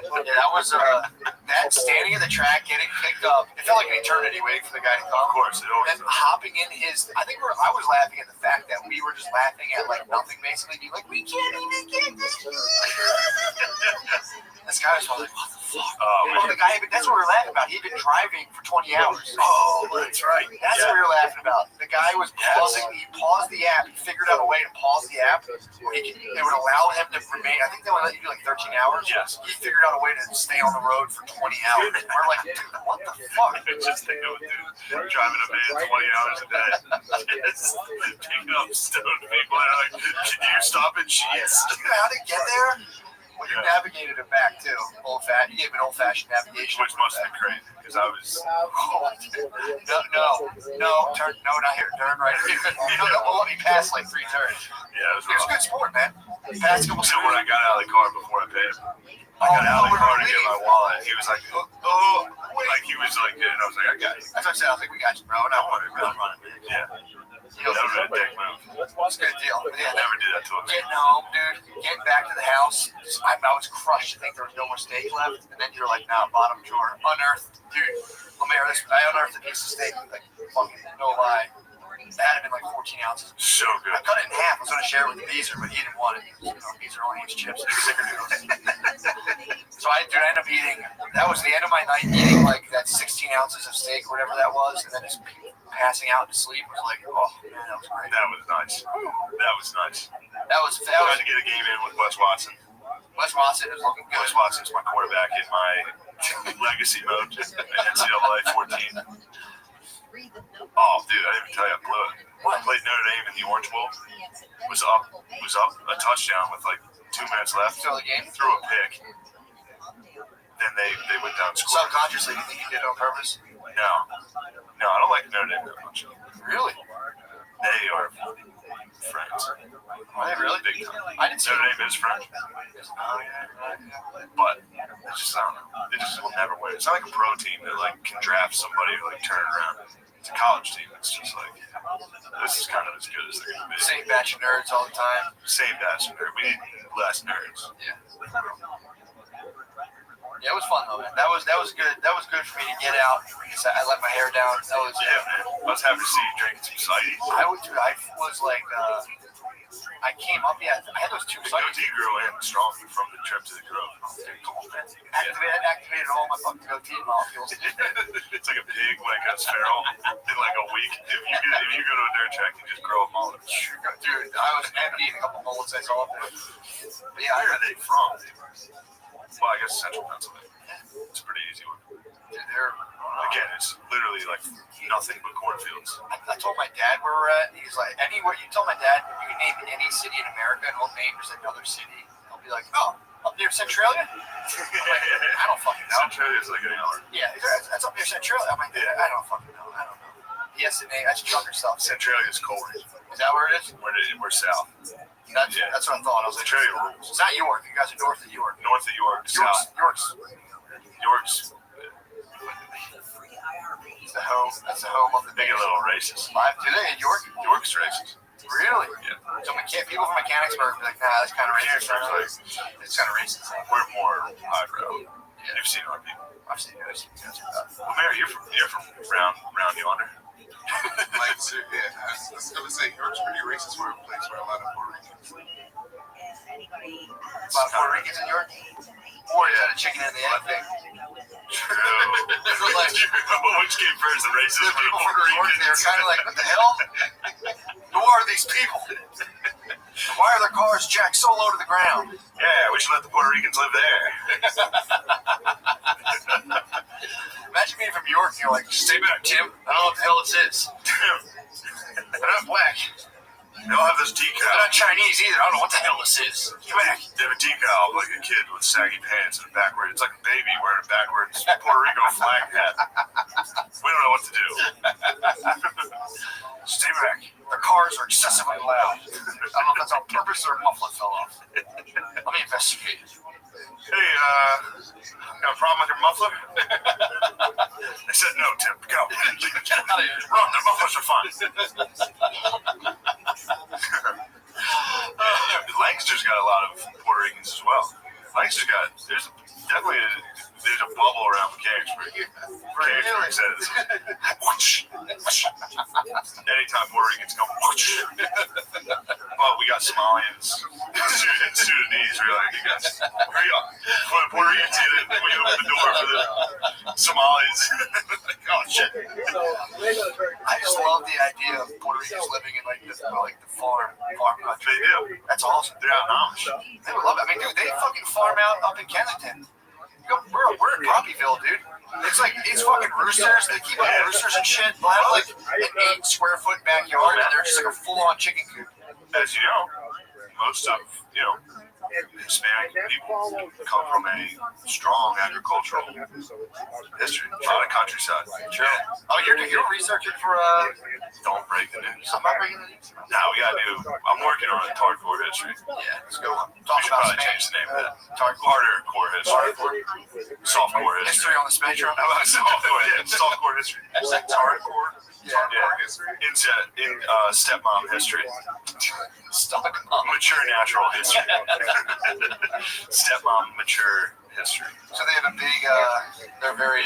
Yeah, that was that standing in the track, getting picked up. It felt like an eternity waiting for the guy to come. Of course, it always. And hopping in his, I was laughing at the fact that we were just laughing at like nothing, basically. Being like, we can't even get this. This guy was like, what the fuck? The guy, that's what we were laughing about. He'd been driving for 20 hours. Oh, that's right. That's what we were laughing about. The guy was pausing. He paused the app. He figured out a way to pause the app where they would allow him to remain. I think they would let you do like 13 hours. Yes. He figured out a way to stay on the road for 20 hours. We're like, dude, what the fuck? Just think of it, dude. Driving a van 20 hours a day. Just picking up stoned people. And like, can you stop at Sheets? Do you know how to get there? Well, you navigated it back too. You gave an old-fashioned navigation. Which must have been crazy, because I was... No, turn, no, not here. Turn right here. Let me pass like 3 turns. Yeah, it was good sport, man. Pass a couple so when I got out of the car before I paid him, I got out of the car to get my wallet. He was like, oh, like he was like, and I was like, I got you. That's what I said. I was like, we got you, bro. And I wanted to run it. Yeah. That was a dick move. It's a good deal. Yeah, never did that to him. Getting home, dude. Getting back to the house. I was crushed to think there was no more steak left. And then you're like, nah, bottom drawer. Unearthed. Dude, Lemaire, I unearthed a piece of steak. Like, fucking, no lie. That had been like 14 ounces. So good. I cut it in half. I was going to share it with Beezer, but he didn't want it. Beezer only eats chips and snickerdoodles. So I ended up eating. That was the end of my night, eating like that 16 ounces of steak or whatever that was, and then just passing out to sleep. Was like, oh man, that was great. That was nice. That was trying to get a game in with Wes Watson. Wes Watson is looking good. Wes Watson's my quarterback in my legacy mode in NCAA 14. Oh, dude, I didn't even tell you I blew it. I played Notre Dame in the Orange Bowl. Was up a touchdown with like 2 minutes left. Through the game? Threw a pick. Then they went down and scored. Subconsciously, you think you did it on purpose? No, I don't like Notre Dame that much. Really? They are French. Are they really? Big time. I didn't see Notre Dame is French. But it's just, I don't know. They just will never win. It's not like a pro team that like can draft somebody who like turn it around. It's a college team. It's just like, this is kind of as good as they're going to be. Same batch of nerds all the time. Same batch of nerds. We need less nerds. Yeah. Yeah, it was fun though, man. That was good. That was good for me to get out. I let my hair down. That was man. I was happy to see you drinking some cider. I was like, I came up. Yeah, I had those 2 The cider. goatee grew in strong from the trip to the Grove. Activated all my fucking goatee molecules. It's like a pig when it goes feral in like a week. If you go to a dirt track, you just grow a mullet. Dude, I was emptying a couple mullets I saw up there. But yeah, where are they from? Well, I guess Central Pennsylvania. It's a pretty easy one. Dude, they're again, it's literally like nothing but cornfields. I told my dad where we're at. He's like, anywhere. You tell my dad you can name any city in America, and he'll name just another city. He'll be like, oh, up near Centralia. I don't fucking know. Centralia's like an hour. Yeah, that's up near Centralia. I'm like, I don't fucking know. I don't know. Yes, and that's Chucker stuff. Centralia's Coleridge. Is that where it is? We're south. That's what I thought. I was like, Centralia rules. It's not York. You guys are north of York. North of York. South. York's. It's the home. That's the home of the big little races. Do they in York? York's racist. Really? Yeah. So people from Mechanicsburg be like, nah, that's kind of racist. It's kind of racist. We're more highbrow. Yeah. You've seen our people. I've seen those. Well, Mary, you're from round yonder. Like, so, yeah, I was going to say, York's pretty racist for a place where a lot of Puerto Ricans live. A lot of Puerto Ricans in York? Or is that a chicken and the egg thing? True. Which came first, the racism or the Puerto Ricans? They're kind of like, what the hell? Who are these people? Why are their cars jacked so low to the ground? Yeah, we should let the Puerto Ricans live there. Imagine being from York and you're like, stay back, Tim. I don't know what the hell this is. They're not black. They don't have this decal. They're not Chinese either. I don't know what the hell this is. Get back. They have a decal like a kid with saggy pants and backwards. It's like a baby wearing a backwards Puerto Rico flag hat. We don't know what to do. Stay back. Their cars are excessively loud. I don't know if that's on purpose or a muffler fell off. Let me investigate. Hey, got a problem with your muffler? They said no, Tim. Go. Run, their mufflers are fine. Lancaster's got a lot of Puerto Ricans as well. Lancaster's got, there's a bubble around Mechanicsburg. Mechanicsburg says, whoosh. Anytime Puerto Ricans come, whoosh. But we got Somalians and Sudanese, really, because when Puerto Ricans did it, we opened the door for the Somalis. Oh, shit. I just love the idea of Puerto Ricans living in like the farm country. They do. That's awesome. They're out in Amish. They would love it. I mean, dude, they fucking farm out up in Kennington. We're in Poppyville, dude. It's like, it's fucking roosters. They keep like roosters and shit. They'll have like an 8 square foot backyard and they're just like a full on chicken coop. As you know, most of, Hispanic people come from a strong agricultural history. A lot of countryside. Sure. Oh, you're researching for Don't break the news. I'm not breaking the news. No, we gotta do. I'm working on a hardcore history. Yeah, let's go on. We Talk should about probably change Spain. the name of that. Harder core history. Softcore history. History on the Spectrum. Softcore history. Hardcore. In stepmom history. Mature natural history. Stepmom mature history. So they have a big, they're very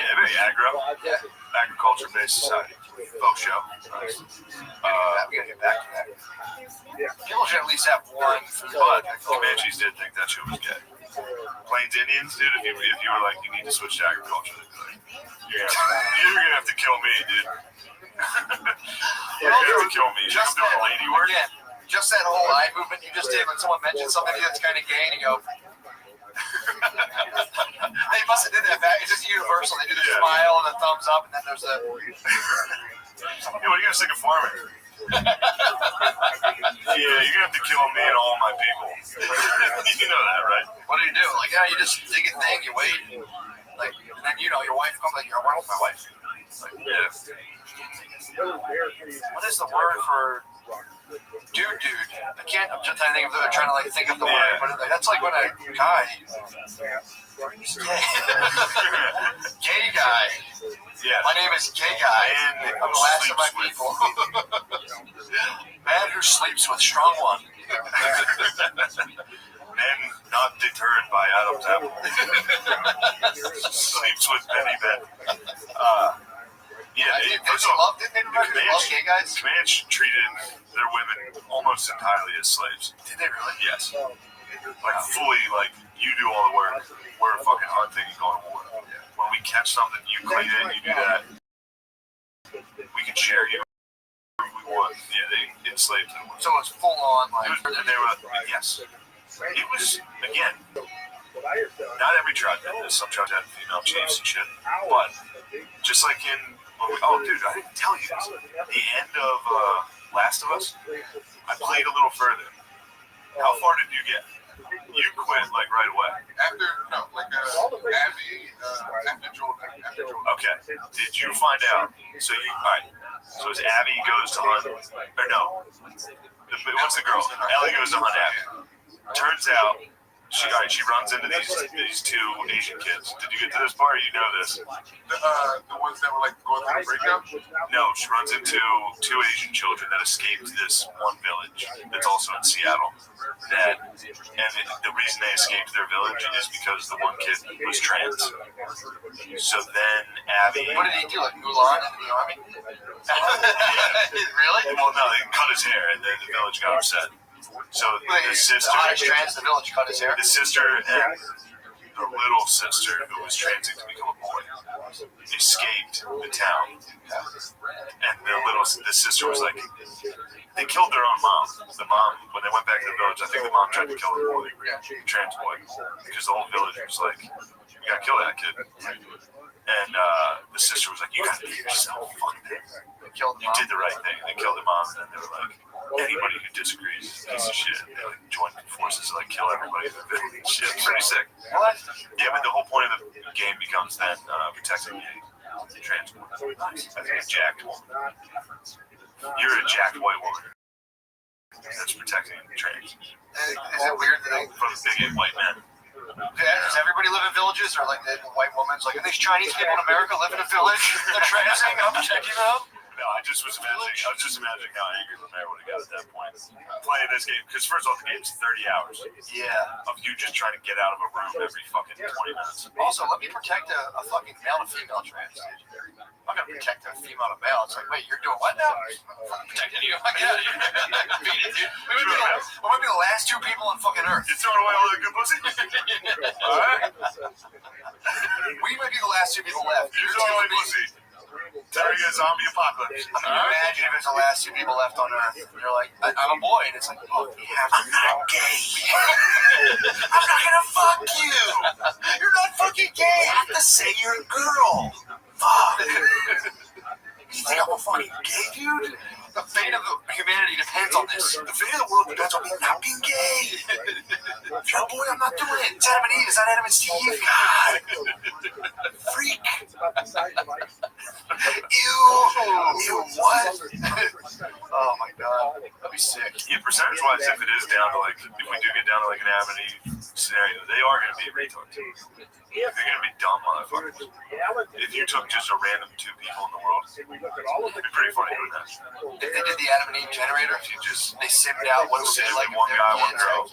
agriculture based society. Folk show. we gotta get back to that. People should at least have one. But Comanches did think that shit was gay. Plains Indians, dude, if you were like, you need to switch to agriculture, they'd be like, you're gonna have to kill me, dude. You're gonna have to kill me. You're doing lady work. Again, just that whole eye movement you just did when someone mentioned something that's kind of gay, and you go. They must have did that back. It's just universal. They do the smile and the thumbs up, and then there's a. Hey, what are you gonna stick a farm in? Yeah, you're gonna have to kill me and all my people. You know that, right? What do? Like, yeah, you just dig a thing, you wait, like, and then your wife comes like, you're working with my wife. Like, Yeah. what is the word for dude? I can't. I'm just trying to think of. Trying to think of the word, but that's like when a guy. Gay guy. Yeah. My name is Gay Guy, and I'm the last of my people. Man who sleeps with strong one. Men not deterred by Adam's apple. Sleeps with Benny Ben. Didn't they love gay guys? Comanche treated their women almost entirely as slaves. Did they really? Yes. Like fully, like you do all the work. We're a fucking hard thing and going to war. When we catch something, you clean it, you do that. We can share you. We want. Yeah, they enslaved them. So it's full on like. They were yes. It was again. Not every tribe did this. Some tribes had female chiefs and shit. But just like in. Oh, dude, I didn't tell you this. At the end of Last of Us, I played a little further. How far did you get? You quit like right away. After Joel. Okay. Did you find out? So as Abby goes to hunt, or no? What's the girl? Ellie goes to hunt Abby. Turns out she runs into these two Asian kids. Did you get to this part? Or you know this? The ones that were like going through the breakdown? No, she runs into two Asian children that escaped this one village that's also in Seattle. The reason they escaped their village is because the one kid was trans. So then Abby. What did he do? Like Mulan in the army? Really? Well, no, they cut his hair, and then the village got upset. So the sister, trans the village cut his hair. The sister and the little sister, who was transing to become a boy, escaped the town, and the sister was like, they killed their own mom. The mom, when they went back to the village, I think the mom tried to kill the boy, the trans boy, because the whole village was like, you gotta kill that kid. And the sister was like, you gotta be yourself. Fuck that. You did the right thing. They killed the mom, and then they were like, anybody who disagrees is a piece of shit. They like joined forces to like kill everybody in the village. Shit, pretty sick. What? Yeah, but the whole point of the game becomes then protecting the trans woman. I think a jacked woman. You're a jacked white woman that's protecting trans. Is it weird that from bigot white men? Does everybody live in villages, or like the white woman's like, and these Chinese people in America live in a village? They're transing. I'm protecting them. No, I was just imagining how angry the mayor would have got at that point. Playing this game, because first off, the game's 30 hours. Yeah. Of you just trying to get out of a room every fucking 20 minutes. Also, let me protect a fucking male to female trans. I'm gonna protect a female to male. It's like, wait, you're doing what now? I'm protecting you. Like, yeah, we might be the last two people on fucking Earth. You throwing away all the good pussy? Alright? We might be the last two people left. You're throwing away pussy. During a zombie apocalypse. I mean, imagine if it's the last two people left on Earth. And you're like, I'm a boy, and it's like, oh, I'm not gay. I'm not gonna fuck you. You're not fucking gay. You have to say you're a girl. Fuck. You think I'm a fucking gay dude? The fate of humanity depends on this. The fate of the world depends on me not being gay. If you're a boy, I'm not doing it. It's Adam and Eve. It's not Adam and Steve. God. Freak. Ew, what? Oh my god, that'd be sick. Yeah, percentage-wise, if it is down to like, if we do get down to like an Adam and Eve scenario, they are going to be retards. They're going to be dumb motherfuckers. If you took just a random two people in the world, it'd be pretty funny doing that. If they did the Adam and Eve generator, if you just, they simmed out what it would be like one guy, one girl.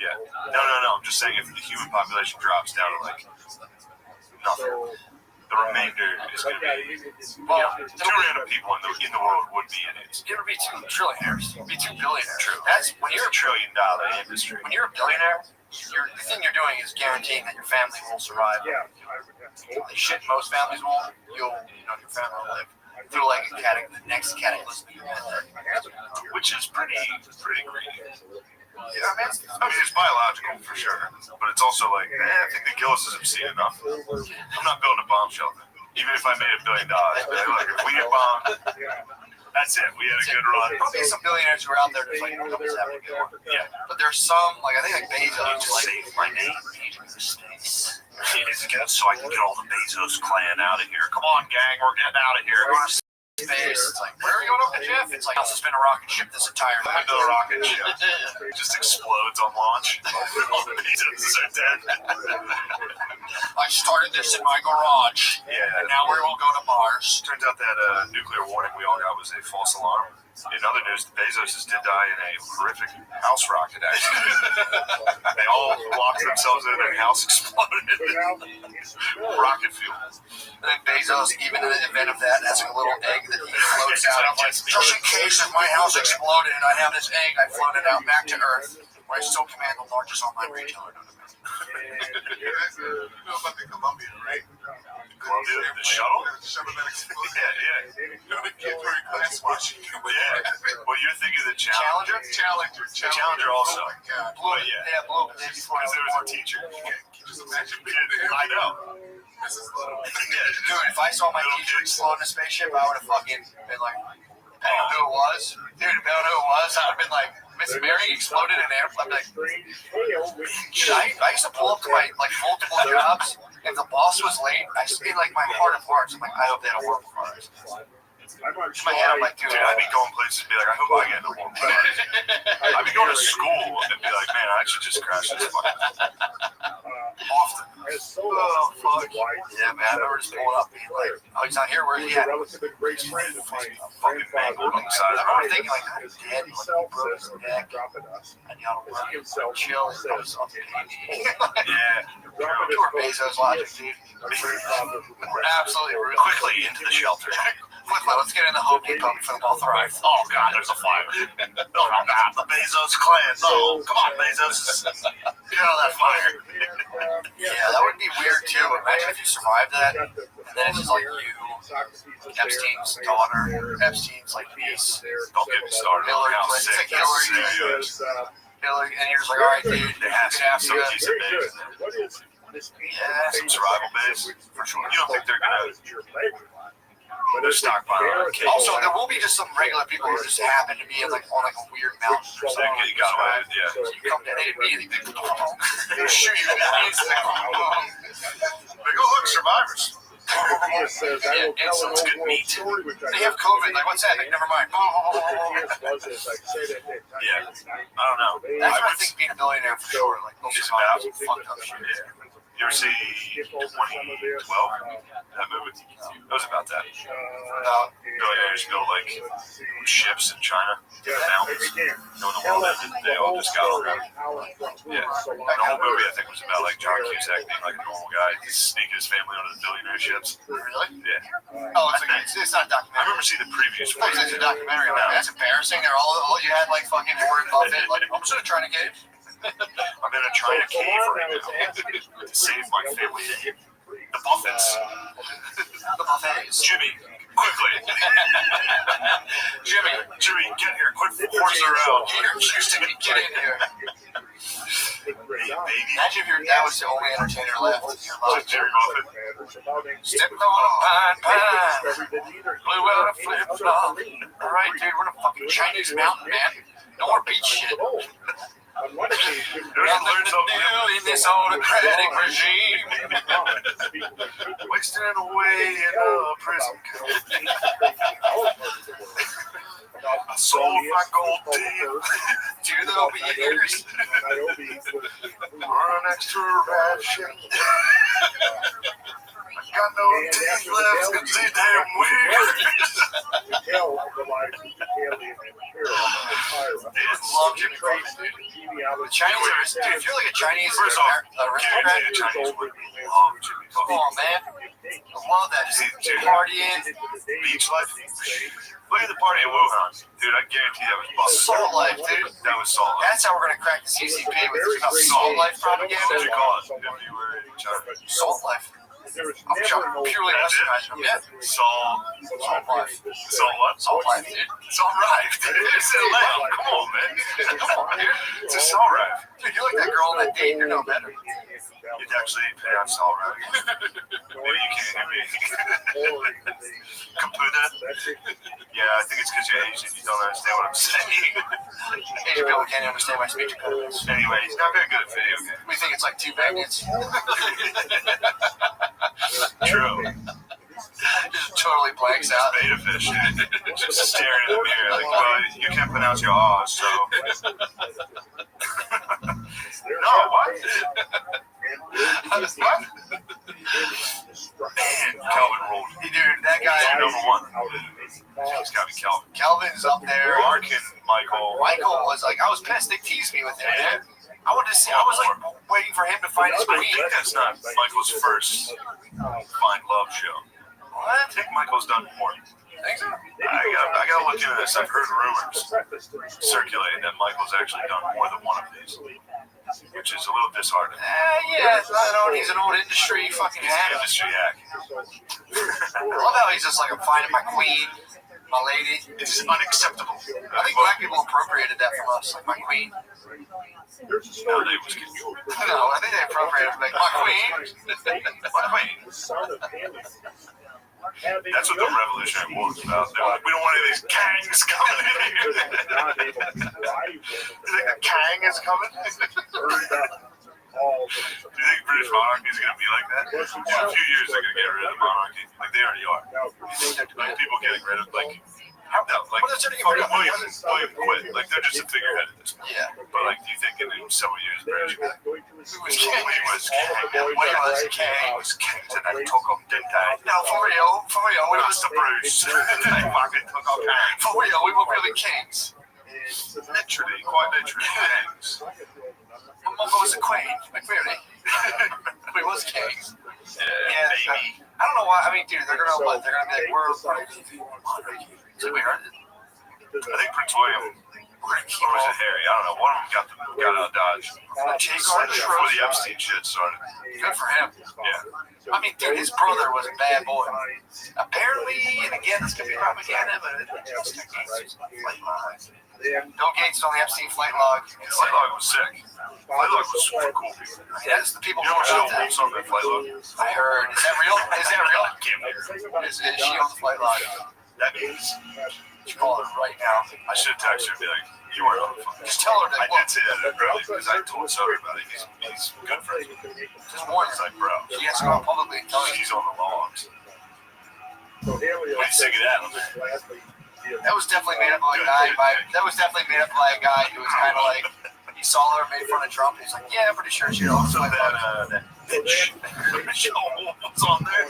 Yeah. No. I'm just saying if the human population drops down to like nothing, the remainder is going to be, two random people in the world would be idiots. It would be 2 trillionaires. It would be 2 billionaires. True. That's when you're $1 trillion industry. When you're a billionaire, the thing you're doing is guaranteeing that your family will survive. The shit most families won't. Your family will live through like the next cataclysm, which is pretty greedy. Yeah, I mean, it's biological for sure, but it's also like, I think the kill us is obscene enough. I'm not building a bomb shelter. Even if I made $1 billion, I'd be like, look, if we get bombed, that's it. We had a good run. Probably some billionaires who are out there just like, nobody's having a good one. Yeah. But there's some, like, I think like Bezos. Just save my name. So I can get all the Bezos clan out of here. Come on, gang, we're getting out of here. Space. It's like, where are we going up to, Jeff? It's like, I'll suspend a rocket ship this entire time. The rocket ship just explodes on launch. All the Bezos are dead. I started this in my garage. Yeah. And now we will go to Mars. Turns out that nuclear warning we all got was a false alarm. In other news, the Bezos did die in a horrific house rocket accident. They all locked themselves in and their house exploded. Rocket fuel. And then Bezos, even in the event of that, has a little egg that he floats out of. Like, just in case if my house exploded and I have this egg, I floated out back to Earth, where I still command the largest online retailer. You know about the Columbia, right? Columbia, the shuttle? The shuttle that exploded. Yeah. You know, the kids were in class watching. Yeah. Well, you're thinking of the Challenger? Challenger also. Oh my God. But yeah. Blue. Because there was a teacher. Just imagine being there. I know. Dude, if I saw my teacher explode in a spaceship, I would have fucking been like, depending on who it was. Dude, depending on who it was, I would have been like, Miss Mary exploded in air. I'm like, dude, I used to pull up to my like multiple jobs. If the boss was late, I used to be like my heart of hearts. I'm like, I hope they had a horrible car. In my head, I'm like, dude, I'd be going places and be like, I hope I get the one. I'd be going to school and be like, man, I should just crash this fucking often. Oh, fuck. Yeah, man, I remember just pulling up being like, oh, he's not here, where's he at? Fucking mangled on the side of the I road. remember thinking, like, God, he's dead. Like, he broke his neck. And y'all chill and do something. Yeah. Pure Bezos logic, dude. Absolutely. Quickly into the shelter. Quickly, let's get in the Home Depot before the ball thrive. Oh, God, there's a fire. No, I'm not the Bezos clan. No, come on, Bezos. Get out of that fire. Yeah, that would be weird too. Imagine if you survived that, and then it's just like you, Epstein's daughter, Epstein's like niece. Don't get me started. Hillary How Clinton. sick It's like Hillary. Hillary. And you're just like, all right, dude, They have get after some it. decent base. Yeah, some survival base for sure. You don't think they're gonna? They're stockpiling on cases. Also, there will be just some regular people who just happen to be like on like a weird mountain or something. You got away, yeah. So you come down, they immediately shoot you in the face. Like, oh look, survivors. Yeah, and some good meat. They have COVID. Like, what's that? Like, never mind. Yeah, I don't know. That's what I think being a millionaire for sure. Like, those It's are about some fucked up shit. yeah. You ever see 2012? That movie? It was about that. Billionaires go like ships in China, in the mountains. No one will live. They all just got around. Yeah. The whole movie I think was about like John Cusack being like a normal guy, sneaking his family onto the billionaire ships. Really? Yeah. Oh, it's not a I documentary. remember seeing the previews for It's it. a documentary. Like, that's embarrassing. They're all you had like fucking Warren Buffett. Like, I'm just gonna try to get it. I'm in a China cave right now to save my family. The Buffets. The buffets. Jimmy, quickly. Jimmy, get here. Quit horsing around. Get your juice to get in here. Baby. Imagine if that was the only entertainer left in your life. Jerry Buffett. Stepping on a pine, blew out a flip flop. All right, dude, we're in a fucking Chinese mountain, man. No more beach shit. Nothing to do in this autocratic regime. Wasting away in a prison. I sold my gold deal to the Obiers. for an extra ration. I got no teeth left because they damn weird. Love Jimmy Buffett, dude. The Chinese are, dude, if you're like a Chinese First off, aristocrat, guarantee a Chinese would love Jimmy come Buffett. on, man. I love that. Just partying. Beach life. Look at the party in Wuhan. Dude, I guarantee that was Buffett. Salt life, dude. That was Salt Life. That's how we're gonna crack the CCP with salt life What would propaganda. you call it if you were in China? Salt life. I'm purely westernizing them. Yeah. Salt life. Salt what? Salt life, dude. Salt Rife. It's a lamb. Come on, man. Come on, dude. It's a Salt Rife. Dude, you're like that girl on that date. You're no better. It's actually pronounced Salt Rife. Maybe you can't hear me. Computer. Yeah, I think it's because you're Asian. You don't understand what I'm saying. Asian people can't understand my speech impediments. Anyway, he's not very good at video games. We think it's like two magnets. True. Just totally blanks out. Beta fish. Just staring in the mirror like, well, you can't pronounce your R's, so. No, what? What? Man, Calvin rolled. Dude, that guy. Number one. It's gotta be Calvin. Calvin's up there. Mark and Michael. Michael was like, I was pissed. They teased me with him, man. I wanted to see. I was like waiting for him to find his I queen. think that's not Michael's first Find Love show. I think Michael's done more. Think so? I gotta look into this. I've heard rumors circulating that Michael's actually done more than one of these, which is a little disheartening. Yeah, he's an old industry fucking hack. Industry hack. I love how he's just like, I'm finding my queen, my lady. It's unacceptable. I think black people appropriated that from us, like my queen. No, they was getting you. No, I think they appropriated like my queen. My queen. That's what the Revolutionary War was about. They're like, we don't want any of these kangs coming in here. You think a kang is coming? Do you think British monarchy is going to be like that? In a few years, they're going to get rid of the monarchy. Like, they already are. Like, people getting rid of, like, William quit. Like, they're just a figurehead at this point. Yeah. But, like, do you think in several years, British will be He was king. He was king and they took him, didn't they? No, for real, we That's the Bruce. They fucking took our king. For real, we were really kings. Literally, quite literally, kings. My mother was a queen, like really. We was kings. Yeah, baby. I don't know why. I mean, dude, they're gonna what? They're gonna be like, we're monarchy. So we heard it. I think Prince William Or was it Harry? I don't know. One of them got out of Dodge. Before the Epstein shit started. Good for him. Yeah. I mean, dude, his brother was a bad boy. Apparently, and again, this could be propaganda, but Bill Gates on the Epstein flight log. Flight log was sick. Flight log was super cool. That's the people You know who what show what's on that flight log? I heard. Is that real? Is that real? Can't believe it. Is she on the flight log? That means You call her right now. I should have texted her and be like, you weren't on the phone. Just tell her that. I did say that earlier because I told Soder about it. He's good friends with me. Just warn It's her. like, bro, She has to go out publicly and tell her. she's on the logs. What do you think of that? That was definitely made up by a guy. That was definitely made up by a guy who was kind of like, he saw her, made fun of Trump. He's like, yeah, I'm pretty sure she also So that bitch was on there.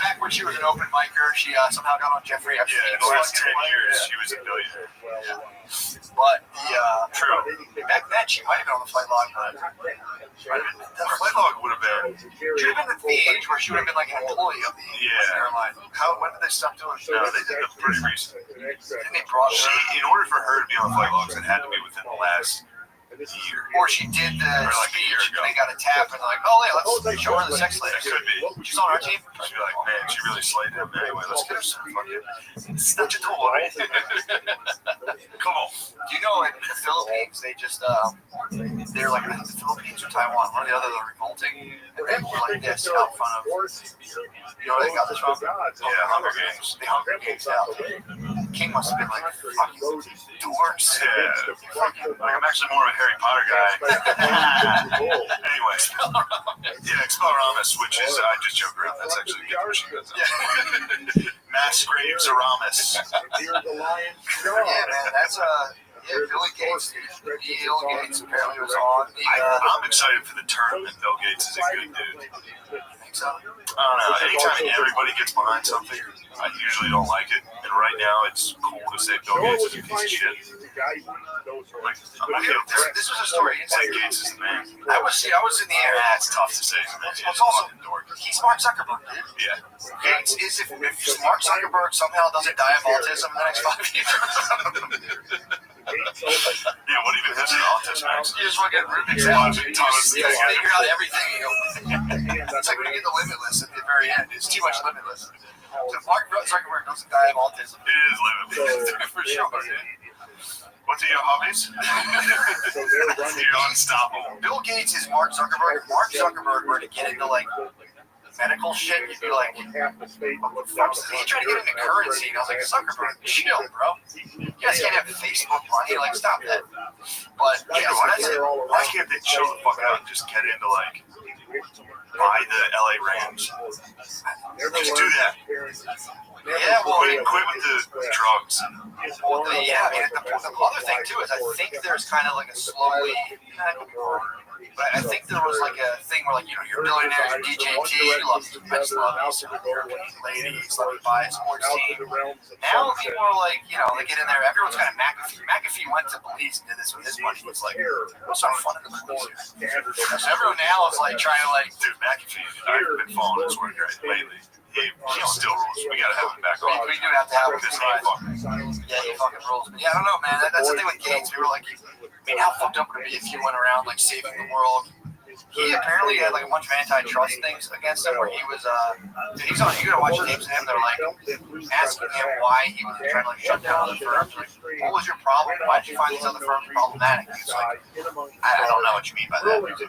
back when she was an open micer, she somehow got on Jeffrey Epstein. Yeah, in the last 10 years, she was a billionaire. But True. back then she might have been on the flight log. The flight log would have been. She would have been at the age where she would have been like an employee of the airline. When did they stop doing it? No, they did it pretty recent. Didn't they brought her? In order for her to be on flight logs, it had to be within the last year. Or she did the like a year speech ago. and they got a tap and like, oh yeah, let's show her the sex That lady. could be. She's on our team. She'd be like, man, she really slayed him. Anyway, let's get her some fucking snatch a toy. Come on. Do you know in the Philippines they just they're like the Philippines or Taiwan, one or the other, they're revolting and they were like this out front of, you know, they got this from Yeah, Hunger Games. the Hunger Games out. King must have been like, fuck you dorks. Yeah. Like, I'm actually more of a Harry Potter guy. Anyway. Yeah, Expelloramus, which is, I just joke around. That's actually a good version. Mass Graves Aramis. Yeah, man, that's Billy Gates, Bill Gates apparently was on the. I'm excited for the term that Bill Gates is a good dude. I think so. I don't know. Anytime everybody gets behind something, I usually don't like it. And right now, it's cool to say Bill Gates is a piece of shit. Like, I'm not gonna, This was a story. Bill Gates is the man. I was in the air. That's tough to say. It's also he's Mark Zuckerberg, dude. Yeah. Gates is if Mark Zuckerberg somehow doesn't die of autism in the next 5 years. Yeah, what even has an autism accent? You just want to get Rubik's out. You just figure out everything. It's like when you get the Limitless at the very end. It's too much Limitless. So if Mark Zuckerberg doesn't die of autism. It is limitless. For sure. What's your hobbies? You're unstoppable. Bill Gates is Mark Zuckerberg. If Mark Zuckerberg were to get into like medical shit, you'd be like, he tried to get into currency, and I was like, Zuckerberg, chill, bro. You guys can't have Facebook money, like, stop that. But yeah, Why can't they chill the fuck out and just get into like buy the LA Rams? Just do that. Yeah, well, Quit with the drugs. Well, yeah, I mean, the other thing too is I think there's kind of like a slowly, but I think there was like a thing where like, you know, you're billionaires, you're DJT, you love, I just love these European ladies, let me buy a sports team. Now people are like, you know, they get in there, everyone's kind of McAfee. McAfee went to Belize and did this with his money. It's like, what's our fun in the Belize? So everyone now is like trying to like, Dude, McAfee, I've been following his work right lately. He still rules. We gotta have him back on. we do have to have him. Because he fucking rules. But yeah, I don't know, man. That's the thing with Gates. We were like, I mean, how fucked up would it be if he went around like saving the world? He apparently had like a bunch of antitrust things against him where he was, he's on, you gotta watch tapes of him. They're like asking him why he was trying to like shut down other firms. Like, what was your problem? Why did you find these other firms problematic? He's like, I don't know what you mean by that. Like, the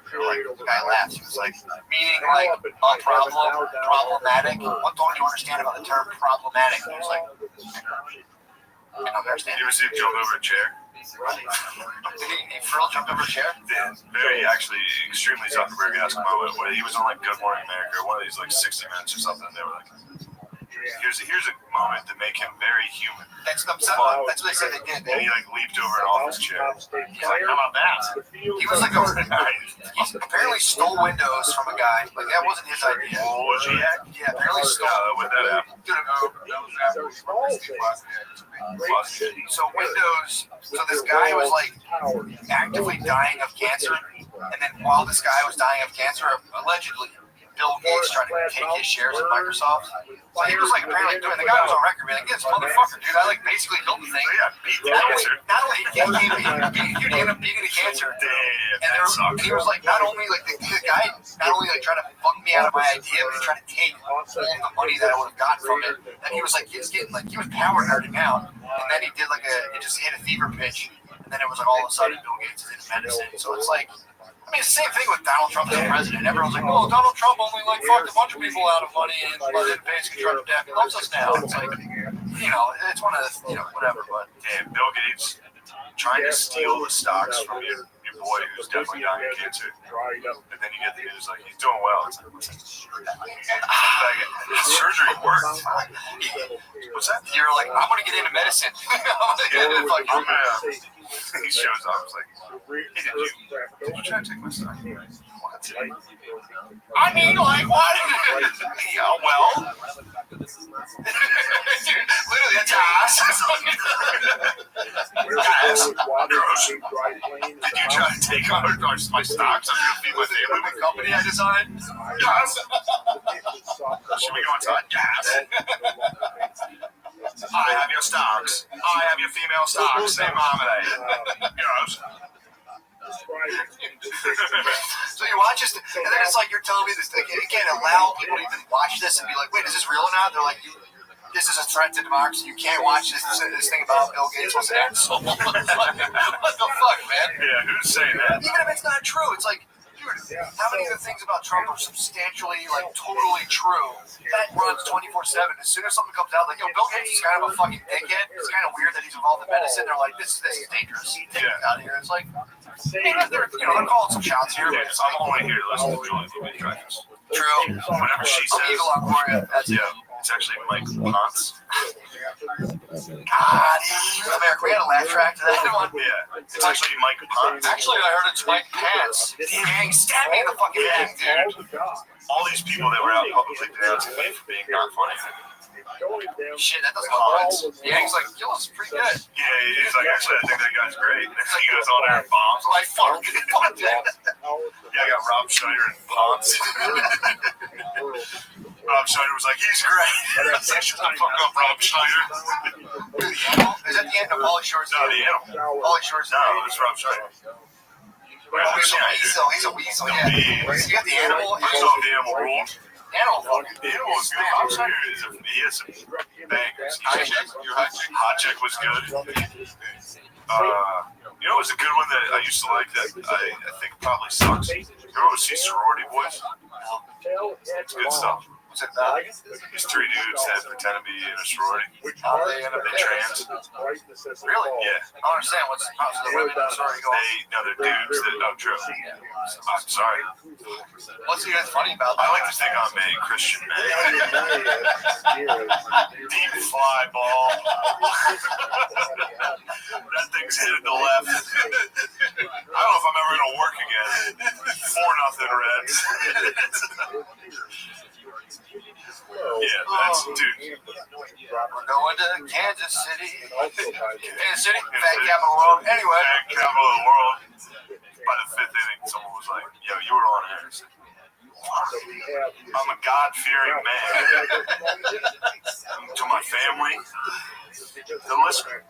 guy laughs. He was like, meaning like problematic. What don't you understand about the term problematic? He was like, I don't understand. You ever see him jump over a chair? Did he for real jumped over a chair? Yeah, very actually extremely Zuckerberg-esque moment where he was on like Good Morning America, one of these like 60 Minutes or something. They were like, here's a moment to make him very human. That's what they said they did. And he like leaped over an office chair. He's like, how about that? He was like, he apparently stole windows from a guy. Like that wasn't his idea. Oh, was he at? Yeah, apparently stole. When that happened. So windows. So this guy was like actively dying of cancer, and then while this guy was dying of cancer, allegedly, Bill Gates trying to take his shares of Microsoft. So he was like apparently doing. The guy was on record being like, "This motherfucker, dude, I like basically built the thing." Yeah, beat the cancer. Not only he ended up beating the cancer, Damn, and he was like, not only like the guy, not only like trying to fuck me out of my idea, but he tried to take all the money that I would have gotten from it. And he was like, he was power nerding out, and then he did like it just hit a fever pitch, and then it was like all of a sudden Bill Gates is in medicine. So it's like. I mean, it's the same thing with Donald Trump as president. Everyone's like, "Oh, Donald Trump only like fucked a bunch of people out of money and basically tried to death. He loves us now." It's like, it's one of the, whatever. But damn, Bill Gates trying to steal the stocks from your boy who's definitely dying of cancer, and then you get the news like he's doing well. It's like, surgery worked. What's that? You're like, I'm gonna get into medicine. He shows up. It's like, hey, did you try to take my stock? What? I mean, like, what? Yeah, well. Literally, that's ass. Guys, gross. Did you try to take on my stocks? I'm going to feed my family with company I designed? Yes. Should we go inside? Yes. I have your stocks. I have your female stocks. Say marmalade. Yes. So you watch this, and then it's like you're telling me this. Like, you can't allow people to even watch this and be like, "Wait, is this real or not?" They're like, "This is a threat to democracy. You can't watch this thing about Bill Gates was an asshole." What the fuck, man? Yeah, who's saying that? Even if it's not true, it's like, dude, how many of the things about Trump are substantially, like, totally true? That runs 24/7. As soon as something comes out, like, Bill Gates is kind of a fucking dickhead. It's kind of weird that he's involved in medicine. They're like, this is dangerous. Yeah. Out here, it's like, they're calling some shots here. Yeah, I'm only here to listen to Julie from Tracks. True. Whatever she says. Eagle on Gloria. It's actually Mike Ponce. God, America, we had a laugh track to that one. Yeah, it's actually Mike Ponce. Actually, I heard it's Mike Pence. Gang, stab me in the fucking head, dude. All these people that were out publicly denouncing me for being not funny. Shit, that doesn't help. Yang's like, yo, it's pretty good. Yeah, he's like, actually, I think that guy's great. He goes on there and bombs. I'm like, fuck that. Yeah, I got Rob Schneider and Ponce. Rob Schneider was like, he's great. I was like, shut the fuck up, Rob Schneider. Is that the end of Pauly Shore's? No, the animal. Pauly Shore's? No, it's Rob Schneider. He's a weasel, yeah. You got the animal? I saw the animal rule. Animal fucking. The animal was good. Rob Schneider he has some bangers. Hot Chick was good. You know, it was a good one that I used to like that I think probably sucks. You ever see Sorority Boys? It's good stuff. What's it about? These three dudes that pretend to be in a sorority. How they end up They're trans. Really? Yeah. I don't understand what's the women in the sorority go. They're dudes that don't true. I'm sorry. What's even funny about that? I like to think I'm a Christian man. Deep fly ball. That thing's headed to left. I don't know if I'm ever going to work again. 4-0 Reds. Yeah, that's, dude. We're going to Kansas City. Kansas City? Fat capital of the world. Anyway. Fat capital of the world. By the 5th inning, someone was like, yo, you were on air. I'm a God-fearing man. To my family, the listener.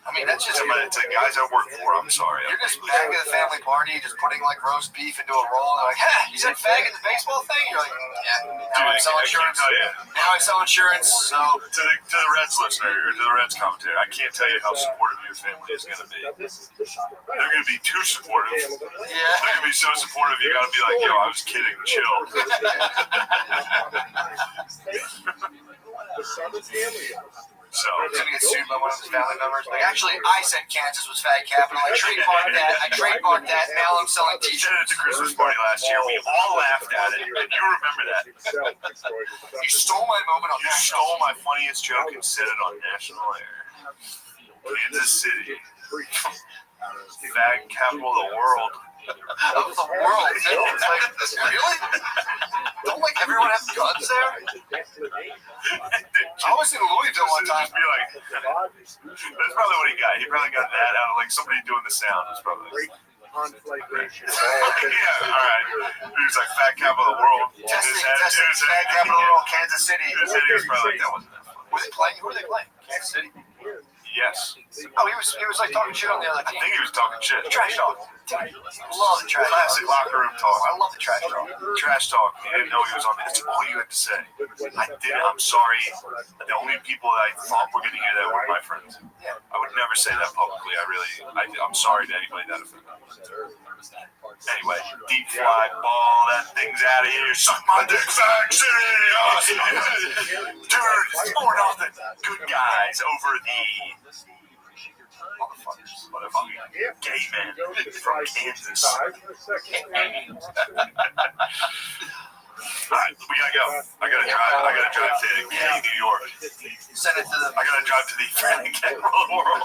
I mean, that's just to the guys I work for. I'm sorry. You're just back at the family party, just putting like roast beef into a roll. They're like, "Ha, you said fag at the baseball thing?" You're like, "Yeah." Now I sell insurance. Now I sell insurance. So to the Reds listener or to the Reds commentator, I can't tell you how supportive your family is going to be. They're going to be too supportive. Yeah. They're going to be so supportive. You got to be like, "Yo, I was kidding. Chill." So he's gonna get sued by one of his family members. Like, actually, I said Kansas was fag capital. I trademarked that. Now I'm selling T-shirts. T-shirts. At the Christmas party last year, we all laughed at it, and you remember that. You stole my moment on You stole my funniest joke and said it on national air. Kansas City, fag capital of the world. Of the world, too. It's like, really? Don't like everyone have guns there? I was in Louisville one time. Be like, that's probably what he got. He probably got that out of like somebody doing the sound. It's probably. conflagration. Yeah, all right. He was like fat capital of the world. Testing fat capital of the world, Kansas City. His head, he was probably like, that wasn't that funny. Was he playing? Who were they playing? Kansas City. Yes. Oh, he was like talking shit on the other I team. think he was talking shit. Trash talk. Dude, I love the trash Classic talk. locker room talk. I love the trash talk. Trash talk. He didn't know he was on. That's all you had to say. I'm sorry. The only people that I thought were going to hear that were my friends. I would never say that publicly. I'm sorry to anybody that offended. Anyway, deep fly ball. That thing's out of here. Suck my dick, Sac City. Dude, it's 4-0. Good guys over the motherfuckers. Gay men from Kansas. Alright, we gotta go. I gotta drive to New York. Send it to the. I gotta drive to the friendly capital of the world.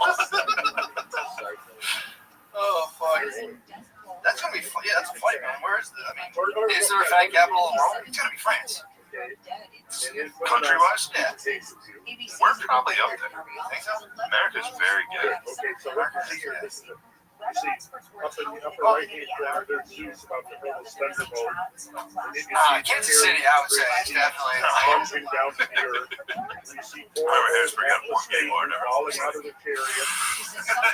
Oh fuck. That's gonna be fun. Yeah, that's a fight, man. Where is the? I mean, is there a fat capital of the world? It's gonna be France. Country-wise, Yeah. we're probably up there. Think so? America's very good. You see, up in the upper right-hand corner, there's news about the Rebels Thunderbolt. Kansas City, I would say, is definitely. Plunging down to the earth. You see four Remember, Harrisburg had one game or never. falling out of the chariot.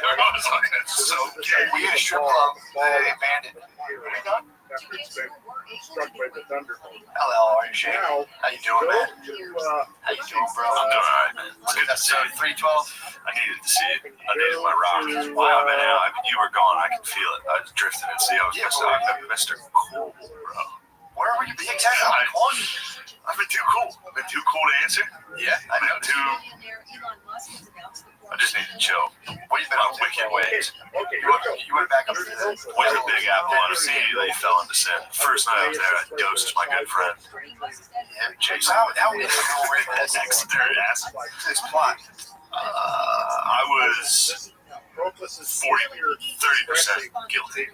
Everyone's like, it's so gay. We had a strip club. They banned it. After it's been struck by the thunderbolt. Hello, are you Shane? Now, How you doing, man? to How you doing, bro? I'm doing alright, man. It's good to see Episode you. 312. I needed to see it. I needed my rock. Wow, man, you were gone. I could feel it. I was drifting and see. I was Mr. Cool, bro. Where were you being exactly? I'm calling you. I've been too cool. Been too cool to answer. Yeah, I know. I just need to chill. What you been My up to? wicked ways. You went back up to the. Went to Big Apple on a CD. They fell into sin. First night I was there, I dosed my good friend. Yeah, Jason. How is it That's Exeter ass. this plot? I was 30% guilty of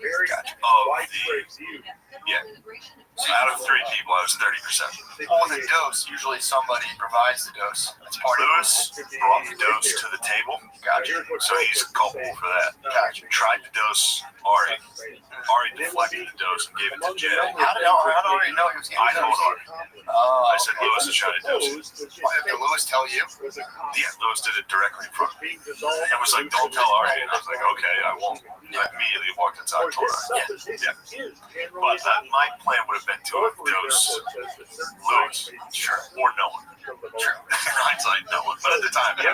so out of 3 people, I was 30%. On the dose, usually somebody provides the dose. That's part of Lewis brought the dose to the table. Gotcha. So he's culpable for that. Gotcha. Tried to dose Ari. Ari deflected the dose and gave it to Jay. How did Ari know he was getting I told Ari. I said Lewis is trying to dose it. Did Lewis tell you? Yeah, Lewis did it directly in front of me. And was like, don't tell Ari. And I was like, okay, I won't. I immediately walked inside and told Ari. Yeah. But my plan would have been to have dosed Lewis. Sure. Or no one. Sure. In hindsight, no one. But at the time, it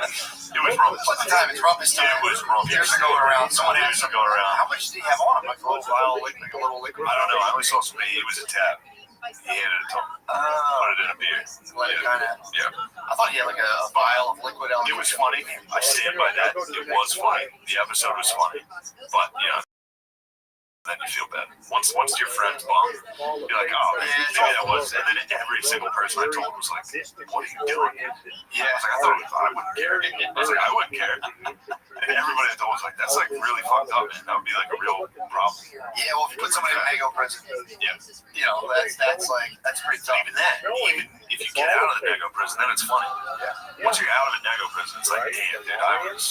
was wrong. At the time, it's roughest time. It was wrong. Years ago around, someone Years asked him, ago around. how much did he have on him? Like a little vial, like a little liquid? I don't know. I only saw some. He was a tab. He handed it to him. Put it in a beer. Let it kind of. Yeah. I thought he had like a vial of liquid. It was funny. I stand by that. It was funny. The episode was funny. But, then you feel bad. Once your friends bomb, you're like, oh, maybe that was. And then every single person I told was like, what are you doing? Yeah. I was like, I wouldn't care. I was like, I wouldn't care. And everybody I told was like, that's like really fucked up, man. That would be like a real problem. Yeah, well, if you put somebody in a Mago prison, that's pretty tough. Even that, even if you get out of the Nego prison, then it's funny. Once you're out of the Nego prison, it's like, damn, dude,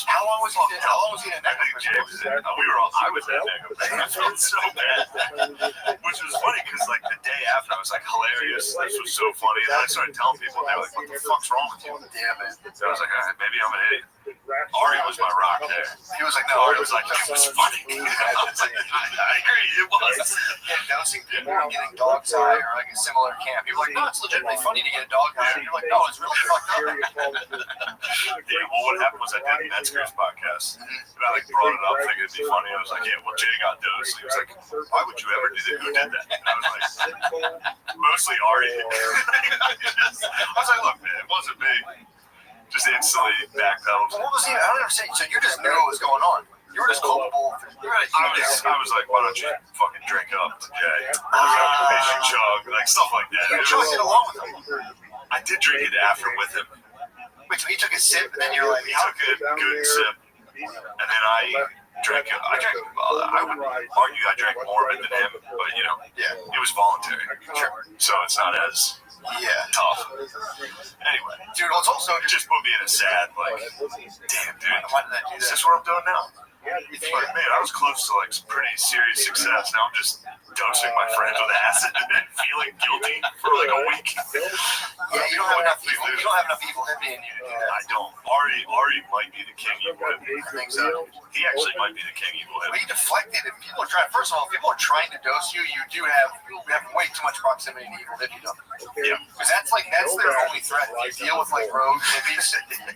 How long was he in Nego prison? I was in Nego prison. I felt so bad. Which was funny because like the day after I was like hilarious. This was so funny. And then I started telling people and they were like, what the fuck's wrong with you? Damn it. So I was like, maybe I'm an idiot. Ari was my rock there. He was like, no, Ari was like, it was funny. I was like, I agree, it was. Dosing people and getting dog's eye or like a similar camp. People were like, no, it's legitimately funny to get a dog eye. And you're like, no, it's really fucked up. Yeah, well, what happened was I did the Metzger's podcast. And I like brought it up thinking it'd be funny. I was like, yeah, well, Jay got dosed. He was like, why would you ever do that? Who did that? And I was like, mostly Ari. I was like, look, man, it wasn't me. Just instantly backpedaled. What was he? I don't understand. So you just knew what was going on. You were just culpable. I was like, why don't you fucking drink up today? They should chug, like stuff like that. You chugged it along with him. I did drink it after with him. Wait, so he took a sip and then you're like, he took a good sip, and then I drank it. I would argue I drank more of it than him, but it was voluntary. So it's not as tough. Anyway, dude, it's also just put me in a sad, like, damn, dude, why did that do is that? this what I'm doing now? It's like, man, I was close to like some pretty serious success. Now I'm just dosing my friends with acid and feeling guilty for like a week. Yeah, you don't have enough evil. You don't have enough evil hippie in you to do that. I don't. Ari might be the king evil hippie. I think so. He actually might be the king evil We hippie. deflected. If people are trying, first of all, if people are trying to dose you, you have way too much proximity to evil hippiedom. Yeah. Because that's their only threat. They deal with like rogue hippies.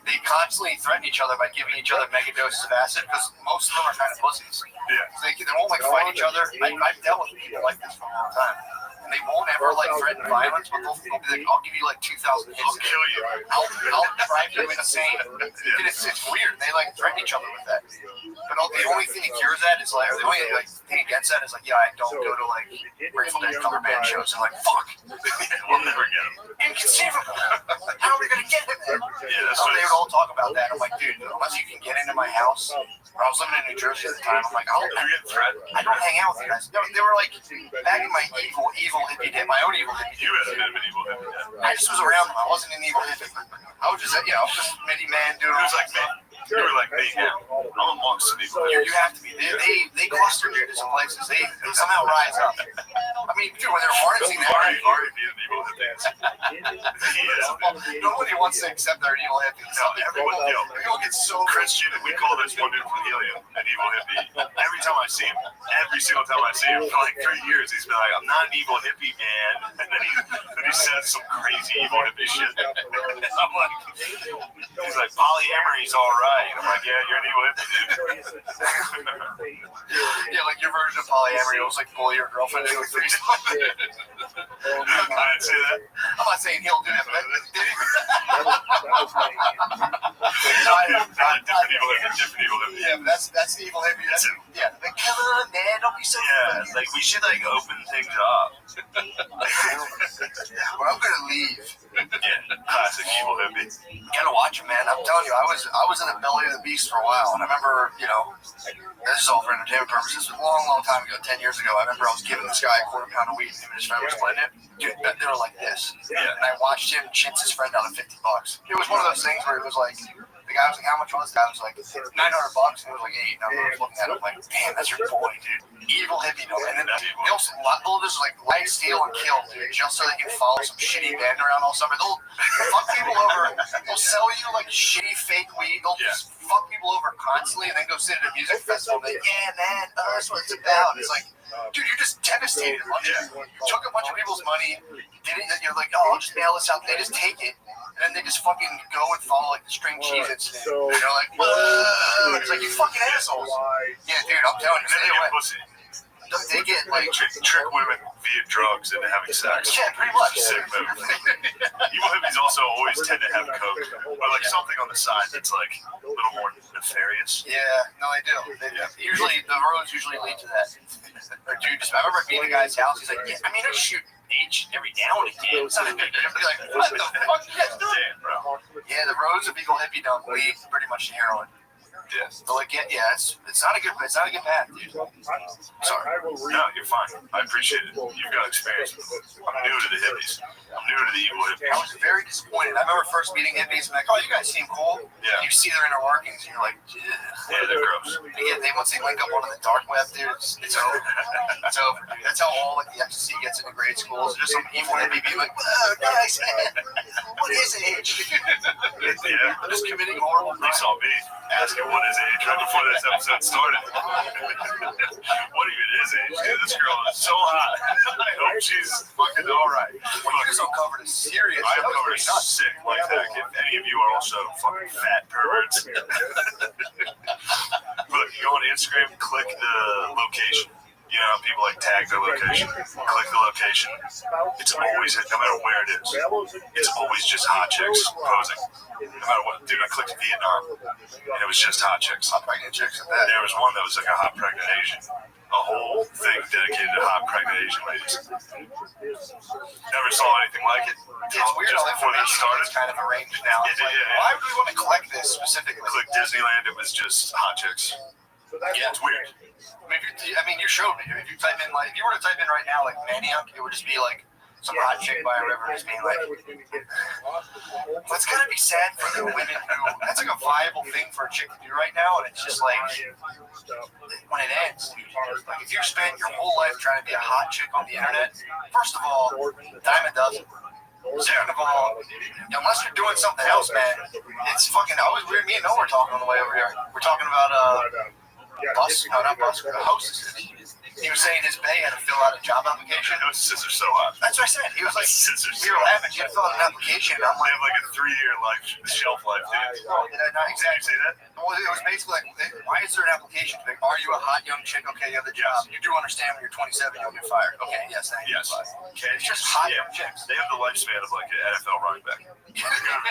They constantly threaten each other by giving each other mega doses of acid because most of them are kind of pussies. Yeah. So they won't like fight each other. I've dealt with people like this for a long time. And they won't ever like threaten violence, but they'll be like, I'll give you like 2,000 hits. I'll kill you. I'll drive you insane. And it's weird. They like threaten each other with that. But the only thing that cures that is like, the only like thing against that is like, yeah, I don't go to like Grateful Dead cover band shows. And like, fuck. We'll never get him. Inconceivable. How are we gonna get him there? Yeah, that's So what they would all talk about that. I'm like, dude, unless you can get into my house. I was living in New Jersey at the time. I'm like, You're getting threatened. I don't hang out with you guys. No, they were like back in my evil hippie day, my own evil hippie. You had a bit of an evil hippie. I just was around them. I wasn't an evil hippie. I was just, I was just a midi man doing. It was like me. You were like me now. I'm amongst the evil You hippies. have to be. They cluster dude in some places. They somehow rise up. I mean, dude, when they're harnessing that. Ari being an evil hippie. He is. Nobody wants to accept their evil hippies. No, Everyone gets so Christian, we call this one dude from Helium an evil hippie. Every time I see him, every single time I see him for like 3 years, he's been like, I'm not an evil hippie, man. And then he says some crazy evil hippie shit. And I'm like, he's like, polyamory's all right. I'm like, yeah, you're an evil hippie, dude. yeah, like your version of polyamory was like bully your girlfriend into a threesome. I didn't say that. I'm not saying he'll do that, but Different evil hippie. yeah, but that's the evil hippie. Yeah, like, come on, man, don't be so. Yeah, like we should like open things up. Well, I'm gonna leave. Yeah, classic evil hippie. You gotta watch him, man. I'm telling you, I was in the belly of the beast for a while, and I remember, this is all for entertainment purposes. A long time ago, 10 years ago, I remember I was giving this guy a quarter pound of weed, and his friend was splitting it. Dude, they were like this. Yeah. And I watched him chintz his friend out of $50. It was one of those things where it was like, the guy was like, how much was that? I was like, $900, and it was like $8. And I was looking at him like, man, that's your boy, dude. Evil hippie, no. And then they'll just like lie, steal, and kill, dude, just so they can follow some shitty band around all summer. They'll fuck people over. They'll sell you like shitty fake weed. They'll just fuck people over constantly, and then go sit at a music festival. And be like, yeah, man, that's what it's about. It's like, dude, you just devastated a bunch of people. You took a bunch of people's money. You're like, oh, I'll just mail this out. They just take it, and then they just fucking go and follow like the string cheese incident. And you're like, whoa! It's like, you fucking assholes. Yeah, dude, I'm telling you, And then stay they away. get pussy. They get like Trick women via drugs into having sex. Yeah, pretty much. Sick move. Evil hippies also always tend to have coke or like something on the side that's like a little more nefarious. Yeah, no, they do. Usually, the roads usually lead to that. Or dude, I remember being at a guy's house. He's like, yeah, I mean, I shoot H every now and again. It's not a big deal. I'd be like, what the fuck you guys doing? Damn, bro. Yeah, the roads of evil hippiedom lead pretty much to heroin. Yes. But like, it's not a good path, dude. Sorry. No, you're fine. I appreciate it. You've got experience. I'm new to the hippies. I'm new to the evil hippies. I was very disappointed. I remember first meeting hippies and like, oh, you guys seem cool. Yeah. You see their inner workings, and you're like, ugh. Yeah, they're gross. Yeah, once they link up onto the dark web, dude, it's over. It's over, dude. That's how all like the ecstasy gets into grade schools. There's some evil hippie being like, guys, man, what is age? Yeah. I'm just committing horrible They crimes. saw me asking what is age right before this episode started. What even is age? Dude, this girl is so hot. I hope she's fucking alright. Well, you just uncovered a serious. I am that was covered pretty nuts. sick like that. If any of you are also fucking fat perverts. Look, you go on Instagram, click the location. You know, people like tag their location. Click the location. It's always, no matter where it is, it's always just hot chicks posing. No matter what. Dude, I clicked Vietnam, and it was just hot chicks. Hot pregnant chicks. And there was one that was like a hot pregnant Asian. A whole thing dedicated to hot pregnant Asian ladies. Never saw anything like it. It's weird Just how before that started. it's kind of arranged now. It's like, Yeah. why would we want to collect this specifically? Click Disneyland, it was just hot chicks. Yeah, it's weird. I mean, you showed me. If you were to type in right now, like Maniac, it would just be like some hot chick by a river just being like, well, it's gotta be sad for the women who, that's like a viable thing for a chick to do right now, and it's just like, when it ends, like if you spent your whole life trying to be a hot chick on the internet, first of all, dime a dozen. Second of all, unless you're doing something else, man, it's fucking always weird. Me and Noah were talking on the way over here. We're talking about hostesses. He was saying his bay had to fill out a job application. Hostesses are so hot. That's what I said. He was like, Scissors. we were laughing. You had to fill out an application. I'm They like, have like a 3-year shelf life, dude. did I not exactly Say that? Well, it was basically like, why is there an application? Like, are you a hot young chick? Okay, you have the job. You do understand when you're 27, you'll get fired. Okay, yes, thank you. Yes. Okay, it's just hot young chicks. They have the lifespan of like an NFL running back.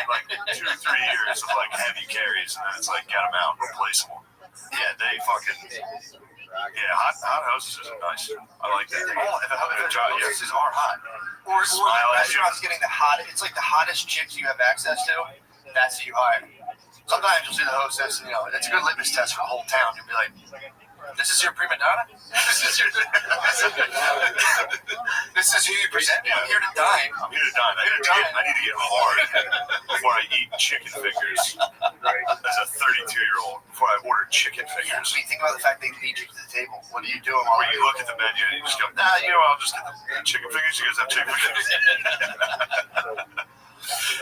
Like 2 or 3 years of like heavy carries, and then it's like get them out, replace them. Yeah, they fucking. Yeah, hot hostesses are nice. I like that. Hostesses are hot. Or restaurants getting the hot. It's like the hottest chicks you have access to. That's who you hire. Sometimes you'll see the hostess, and it's a good litmus test for the whole town. You'll be like, this is your prima donna? This is who you present me? I'm here to dine. I need to get hard before I eat chicken fingers as a 32-year-old, before I order chicken fingers. I mean, think about the fact they lead you to the table. What are you doing? Where you look at the menu and you just go, I'll just get the chicken fingers. You guys have chicken fingers?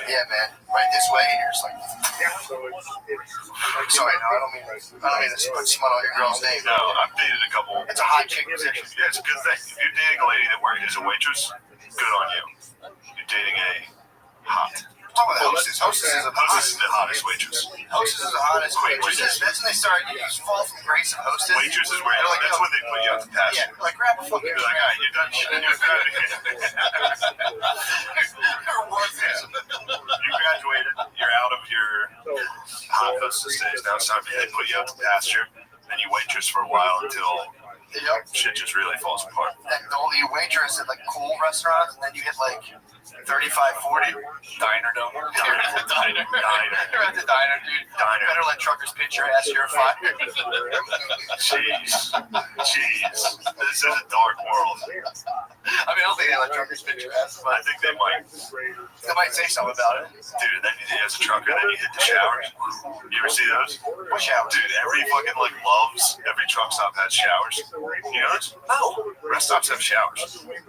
Yeah, man. Right this way, and you're just like, sorry, no, I don't mean to put smut on your girl's name. No, I've dated a couple. It's a hot chick position. Yeah, it's a good thing. If you're dating a lady that works as a waitress, good on you. You're dating a hot. Talk about hostess. Hostess is the hottest waitress. Hostess is the hottest waitress. That's when they start. You just fall from grace of hostess. Waitress is where that's when they put you out to pasture. Yeah, like grab a fucking. You're like, all right, you're done. You graduated. You're out of your hot hostess days. Now it's time to put you out to pasture. Then you waitress for a while until shit just really falls apart. And you waitress at like cool restaurants, and then you hit like 35-40 diner dome. Diner. You're at the diner, dude. Better let truckers pitch your ass. You're a fire. Jeez. This is a dark world. I mean, I don't think they let truckers pitch your ass, but I think they might. They might say something about it. Dude, then as a trucker, then you hit the showers. You ever see those? What showers? Dude, every fucking Loves, every truck stop has showers. You know this? No. Rest stops have showers. Dude,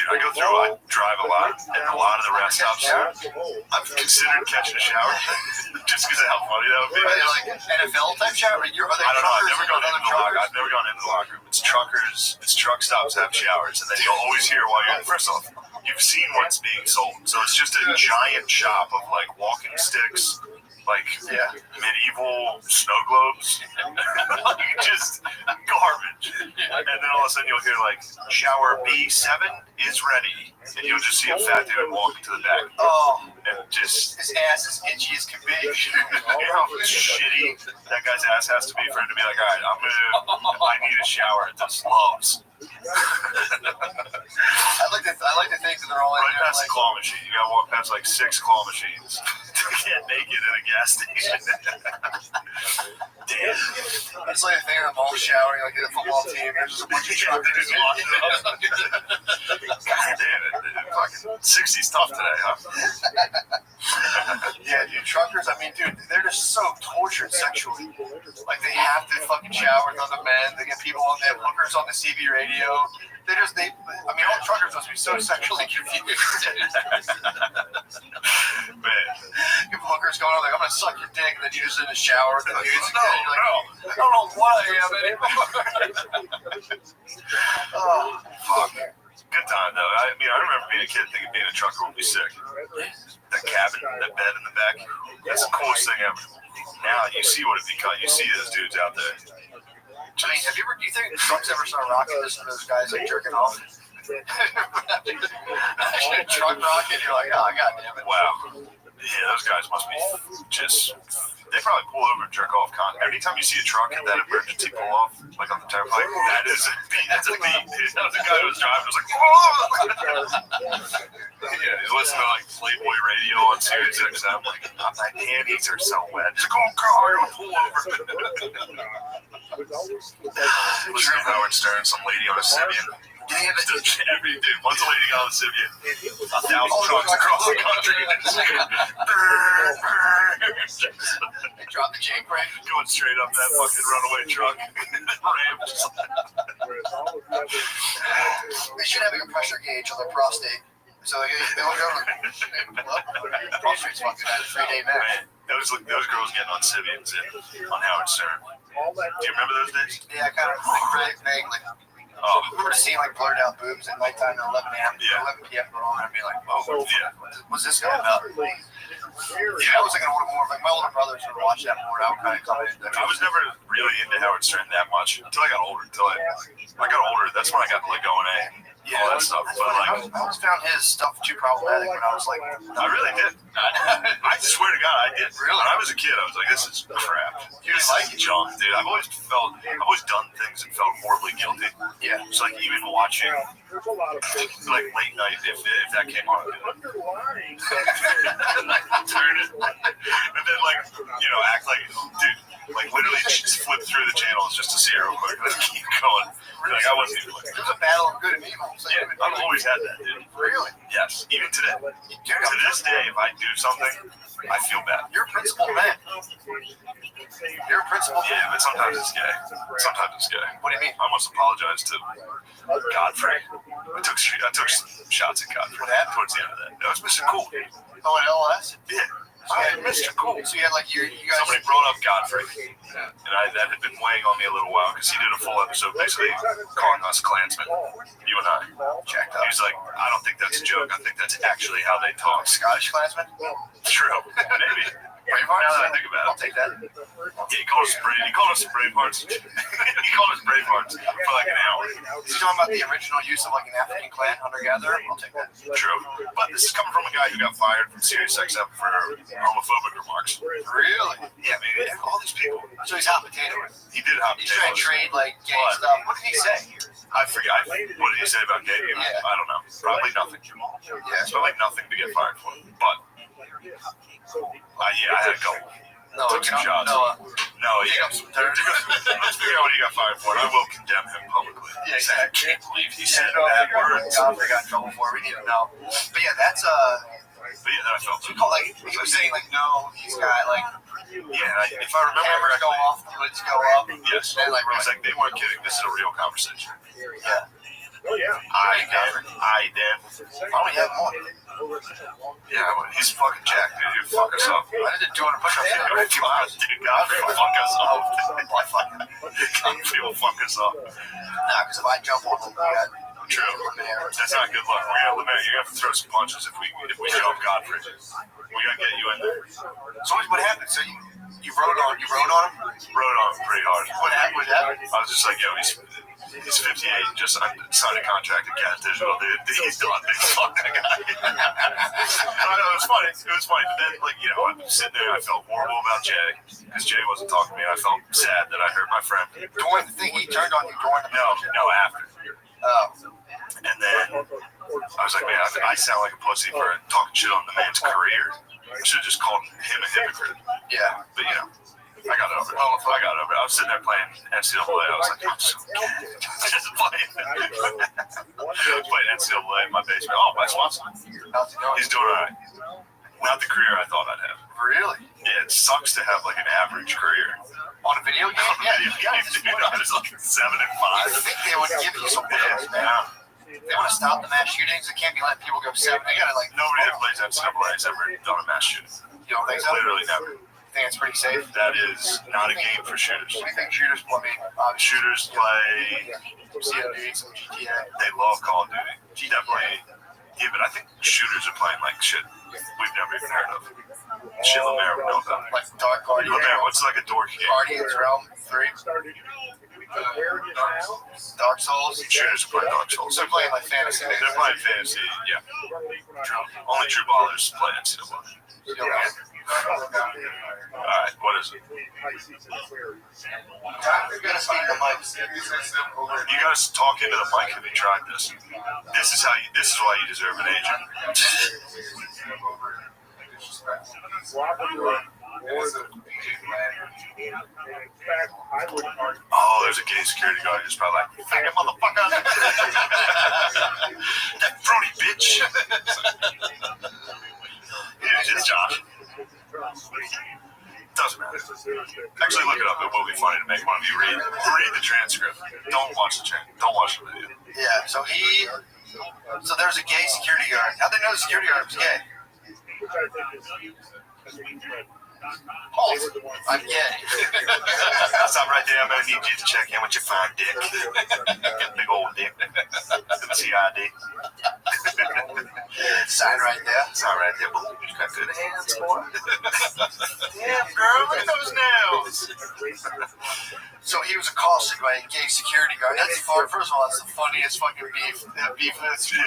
I drive a lot, and a lot of the rest stops, I've considered catching a shower just because of how funny that would be. Are they like NFL type shower? I don't know. I've never gone into the locker room. It's truckers. It's truck stops have showers, and then you'll always hear while you're. First off, you've seen what's being sold, so it's just a giant shop of like walking sticks, like medieval snow globes, just garbage. And then all of a sudden you'll hear like shower B7 is ready, and you'll just see a fat dude walking to the back. Oh, and just his ass is itchy as can be. You know how shitty that guy's ass has to be for him to be like, all right, I need a shower at this Love's. I like to think that they're all in right there. past the claw machine. You gotta walk past like 6 claw machines to get naked in a gas station. Damn. It's like a thing in the mall showering, like in a football team. There's just a bunch of truckers. God damn it. Fucking 60's tough today, huh? Yeah, dude, truckers, I mean, dude, they're just so tortured sexually. Like, they have to fucking shower with other men. They get people on their hookers on the CB radio. I mean, all truckers must be so sexually confused. Man. You have hookers going on, like, I'm going to suck your dick, and then you just in the shower. And then you just, no. I don't know what I am anymore. Oh, fuck. Good time, though. I mean, I remember being a kid thinking being a trucker would be sick. That cabin, that bed in the back, that's the coolest thing ever. Now you see what it becomes. You see those dudes out there. I mean, do you think trucks ever start rocking this when those guys like jerking off? Truck rocket, you're like, oh, goddamn it. Wow. Yeah, those guys must be just. They probably pull over and jerk off. Anytime you see a truck at that emergency pull off, like on the turnpike, that's a beat. That was the guy who was driving. Was like, yeah, he's listening to like Playboy radio on Sirius XM. Like, my panties are so wet. He's like, oh God, I'm gonna pull over. Listen to Howard Stern, some lady on a Sibian. Every dude, once a lady got on the Sibian, 1,000 trucks across the country. They dropped the chain brake. Going straight up that fucking runaway truck. They should have a pressure gauge on their prostate. So they don't go prostate's fucking bad. 3-day max. Those girls getting on Sibians on Howard Stern. Do you remember those days? Yeah, kind of vaguely. Oh, I remember seeing like blurred out boobs at nighttime at 11 a.m. Yeah. 11 p.m. going on and be like, oh, yeah. what's this guy about? Yeah, I was like a little more like my older brothers would watch that more. I would kind of come in. I was never really into Howard Stern that much until I got older. Until I got older, that's when I got to like going A and all that stuff. But like, I always found his stuff too problematic when I was like, I really did. I swear to God, I did. Really? When I was a kid, I was like, this is crap. You didn't like it? Junk, dude. I've always done things and felt horribly guilty. Yeah. It's like even watching like late night if that came on. Turn it. And then like, act like, dude, like literally just flip through the channels just to see it real quick. Like keep going. Like I wasn't even like, it was a battle of good and evil. So yeah, I've always had that, dude. Really? Yes. Even today. To this day, if I do something, I feel bad. You're a principled man. You're a principled man. Yeah, but sometimes it's gay. Sometimes it's gay. What do you mean? I almost apologized to Godfrey. I took shots at Godfrey. What happened? Towards the end of that. That was Mr. Cool. Oh, an LS? Yeah. Mr. Cool. So you had like you guys. Somebody brought up Godfrey, and that had been weighing on me a little while because he did a full episode basically calling us Klansmen. You and I. Checked up. He was like, I don't think that's a joke. I think that's actually how they talk. Scottish Klansman? True. Maybe. Bravehearts? Now that I think about it. I'll take that. Yeah, he called us Bravehearts. He called us Bravehearts for like an hour. He's talking about the original use of like an African clan hunter-gatherer. I'll take that. True. But this is coming from a guy who got fired from Sirius XM for homophobic remarks. Really? Yeah, man, all these people. So he's hot potato. He did hot He's trying to potatoes. trade like gay stuff. What did he say? I forget. What did he say about gay people? Yeah. I don't know. Probably nothing. Yeah. Probably nothing to get fired for. But yeah, I had a couple. No, Took some shots. No, yeah. Let's figure out what he got fired for, and I will condemn him publicly. Yeah, exactly. I can't believe he said bad words. Godfrey got in trouble for it. We need to know. But yeah, that's But yeah, then I felt we call like he was saying like no, he's got like yeah. If I remember cameras go correctly, off, the lids go up. yes, They like it was like they weren't kidding. This is a real conversation. yeah. Oh, yeah. I did. Why don't we have more? Yeah, well, he's fucking jacked, dude. He'd fuck us up. I did 200 push-ups. Come on, dude. Godfrey will fuck us up. Godfrey will fuck us up. Nah, because if I jump on him, True. That's not good luck. We're gonna eliminate. You're gonna have to throw some punches if we jump Godfrey. We gotta get you in there. So what happened? So you rode on him? Rode on him pretty hard. What happened? I was just like, yo, he's 58, just signed a contract at Cat Digital, dude. He's done, dude. Fuck that guy. I know, it was funny. But then, like, I'm sitting there, I felt horrible about Jay, because Jay wasn't talking to me. I felt sad that I hurt my friend. During the thing, he turned on you during the No, after. And then I was like, man, I sound like a pussy for talking shit on the man's career. I should have just called him a hypocrite. Yeah. But, I got over it. I was sitting there playing NCAA. I was like, I'm so good. Just playing NCAA in my basement. Oh, Mike Swanson. He's doing all right. Not the career I thought I'd have. Really? Yeah, it sucks to have like an average career. On a video game? Yeah, dude, I was like 7 and 5. I think they would give you some wins, man. They want to stop the mass shootings. They can't be letting people go 7. They gotta like nobody that plays NCAA has ever done a mass shooting. You don't think so? Literally never. I think it's pretty safe. That is not a game for shooters. What do you think shooters play? Shooters play COD, some GTA. They love Call of Duty. Definitely. Yeah, but I think shooters are playing like shit we've never even heard of. Shit Lemaire would know about. Like Dark Guardian. Lemaire, what's like a dork game? Guardians Realm 3. Dark Souls. Shooters are playing Dark Souls. They're playing like fantasy. They're playing fantasy, yeah. Only true ballers play NCAA. Alright, what is it? You gotta speak the mic. You guys talk into the mic. Have you tried this? This is why you deserve an agent. Oh, oh, there's a gay security guard. He's probably like, faggot motherfucker. That fruity bitch. Yeah, it's Josh. Doesn't matter. Actually, look it up. It will be funny to make one of you read the transcript. Don't watch the video. Yeah. So there's a gay security guard. How'd they know the security guard was gay? Oh, I'm gay. Stop right there. I'm gonna need you to check in with your fine dick. Big old dick. CID. Sign right there. Sign right there. Ooh, you got good hands, boy. Damn, girl, look at those nails. So he was accosted by a gay security guard. First of all, that's the funniest fucking beef. That's yeah.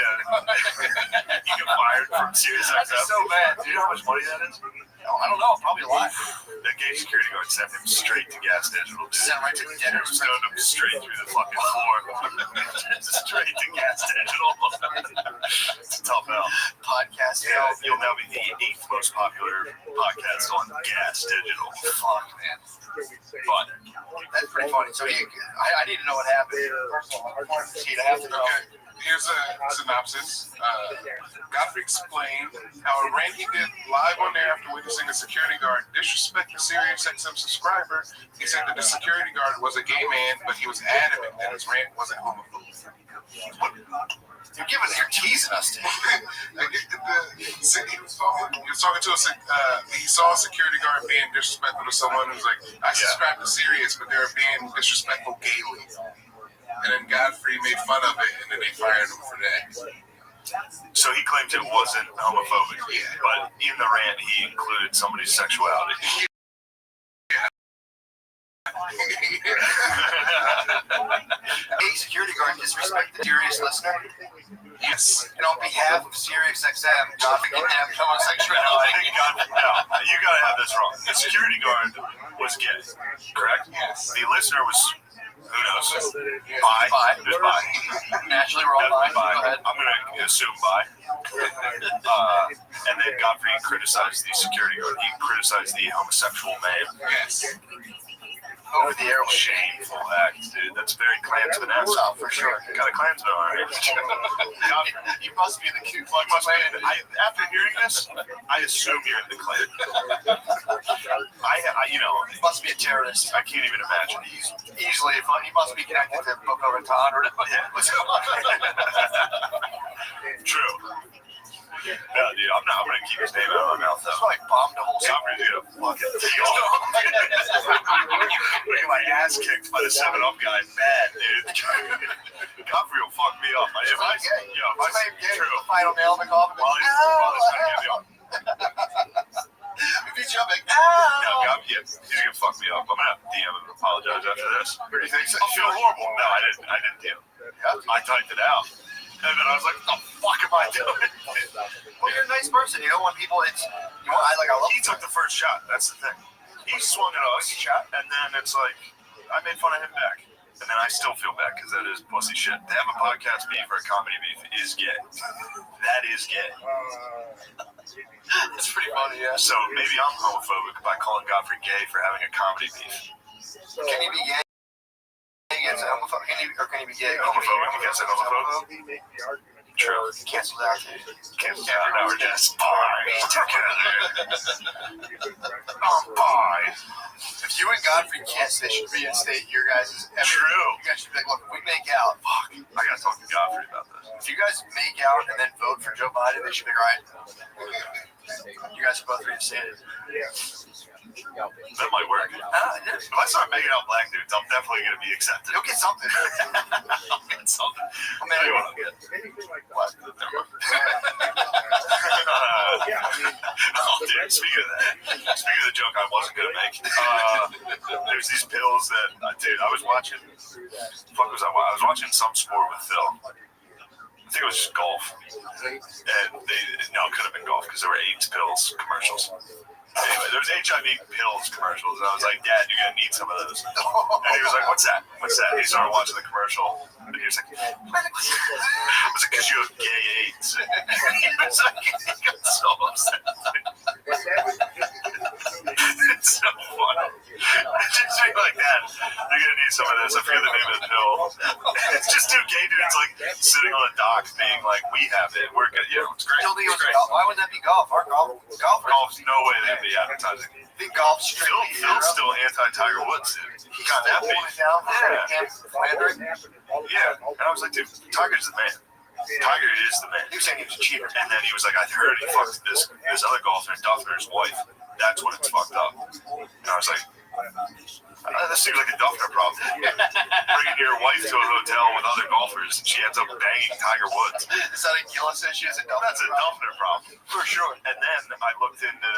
He got fired from Sirius XM. That's so bad. Do you know how much money that is? I don't know. Probably a lot. The gay security guard sent him straight to Gas Digital. Sent right to the dinner. Stoned him straight through the fucking floor. Straight to Gas Digital. It's a tough L. Podcast. Yeah, you'll now be the 8th most popular podcast on Gas Digital. Fuck, man. But that's pretty funny. So I need to know what happened. He'd have to know. Okay. Here's a synopsis. Godfrey explained how a rant he did live on air after witnessing a security guard disrespect a Sirius XM subscriber. He said that the security guard was a gay man, but he was adamant that his rant wasn't homophobic. You're teasing us, dude. He was talking to us. He saw a security guard being disrespectful to someone who's like, I subscribe to Sirius, but they're being disrespectful gaily. And then Godfrey made fun of it, and then they fired him for that. So he claims it wasn't homophobic, but in the rant he included somebody's sexuality. A security guard disrespect the Sirius listener. Yes. And on behalf of Sirius XM, Godfrey condemned homosexuality. No, you gotta have this wrong. The security guard was gay, correct? Yes. The listener was, who knows? Bi. There's bi. Naturally, we're all bi. Go ahead. I'm gonna assume bi. And then Godfrey criticized the security guard. He criticized the homosexual man. Yes. Over the airwaves. Shameful act, dude. That's very Klansman-esque. Oh, for sure. Got a Klansman on it. You must be in the Ku Klux Klan. After hearing this, I assume you're in the Klan. You must be a terrorist. I can't even imagine. He's easily, he must be connected to Boca Raton or whatever. True. No, dude, I'm gonna keep his name out of my mouth, though. It's like bombed the whole Godfrey's gonna fucking deal. Look at my ass kicked by the 7-Up guy. Bad, dude. Godfrey will fuck me up. If I get the final nail in the coffin. If he's jumping, he's gonna fuck me up. I'm gonna have to DM him and apologize after this. You think so? I feel horrible. No, I didn't DM. I typed it out. And then I was like, what the fuck am I doing? Well, you're a nice person. You don't want people, I love he took the first shot. That's the thing. He swung at us, and then it's like, I made fun of him back. And then I still feel bad because that is pussy shit. To have a podcast beef or a comedy beef is gay. That is gay. It's pretty funny, yeah. So maybe I'm homophobic by calling Godfrey gay for having a comedy beef. Can he be gay? Against homophobic? Can he be gay? Homophobic against an homophobic? True. Cancel that, dude. Cancel that. Now we're just together. Bye. If you and Godfrey kiss, they should reinstate your guys' effort. True. You guys should be like, look, if we make out, fuck, I gotta talk to Godfrey about this. If you guys make out and then vote for Joe Biden, they should be right. You guys are both reinstated. That might work. If I start making out black dudes, I'm definitely going to be accepted. You'll get something. I'll get something. I'll tell you what I'll get. What? Dude, speaking of the joke I wasn't going to make, there's these pills that, dude, I was watching, I was watching some sport with Phil. I think it was just golf. And it could have been golf because there were AIDS pills commercials. Anyway, there was HIV pills commercials, and I was like, Dad, you're going to need some of those. And he was like, what's that? What's that? And he started watching the commercial, and he was like, I was like, because you have gay AIDS. And he was like, he got so upset. It's so funny. Just being like that, you're going to need some of this. I forget the name of the hill. It's just two gay dudes like sitting on a dock, being like, "We have it. We're good. Yeah, it's great." Still think it It's was great. golf. Why would that be golf? Our golfers. Golf's no way they'd be advertising. Big golf strictly. Phil's still anti-Tiger Woods, dude. He got that Pulling beef. it down. Yeah. Yeah. And I was like, dude, Tiger's the man. Tiger is the man. He was saying he was a cheater. And then he was like, I heard he fucked this other golfer, Duffner's wife. That's when it's fucked up. And I was like, this seems like a Duffner problem. Bringing your wife to a hotel with other golfers and she ends up banging Tiger Woods. Is that a Gillis issue? Is it Duffner? That's a Duffner problem. For sure. And then I looked into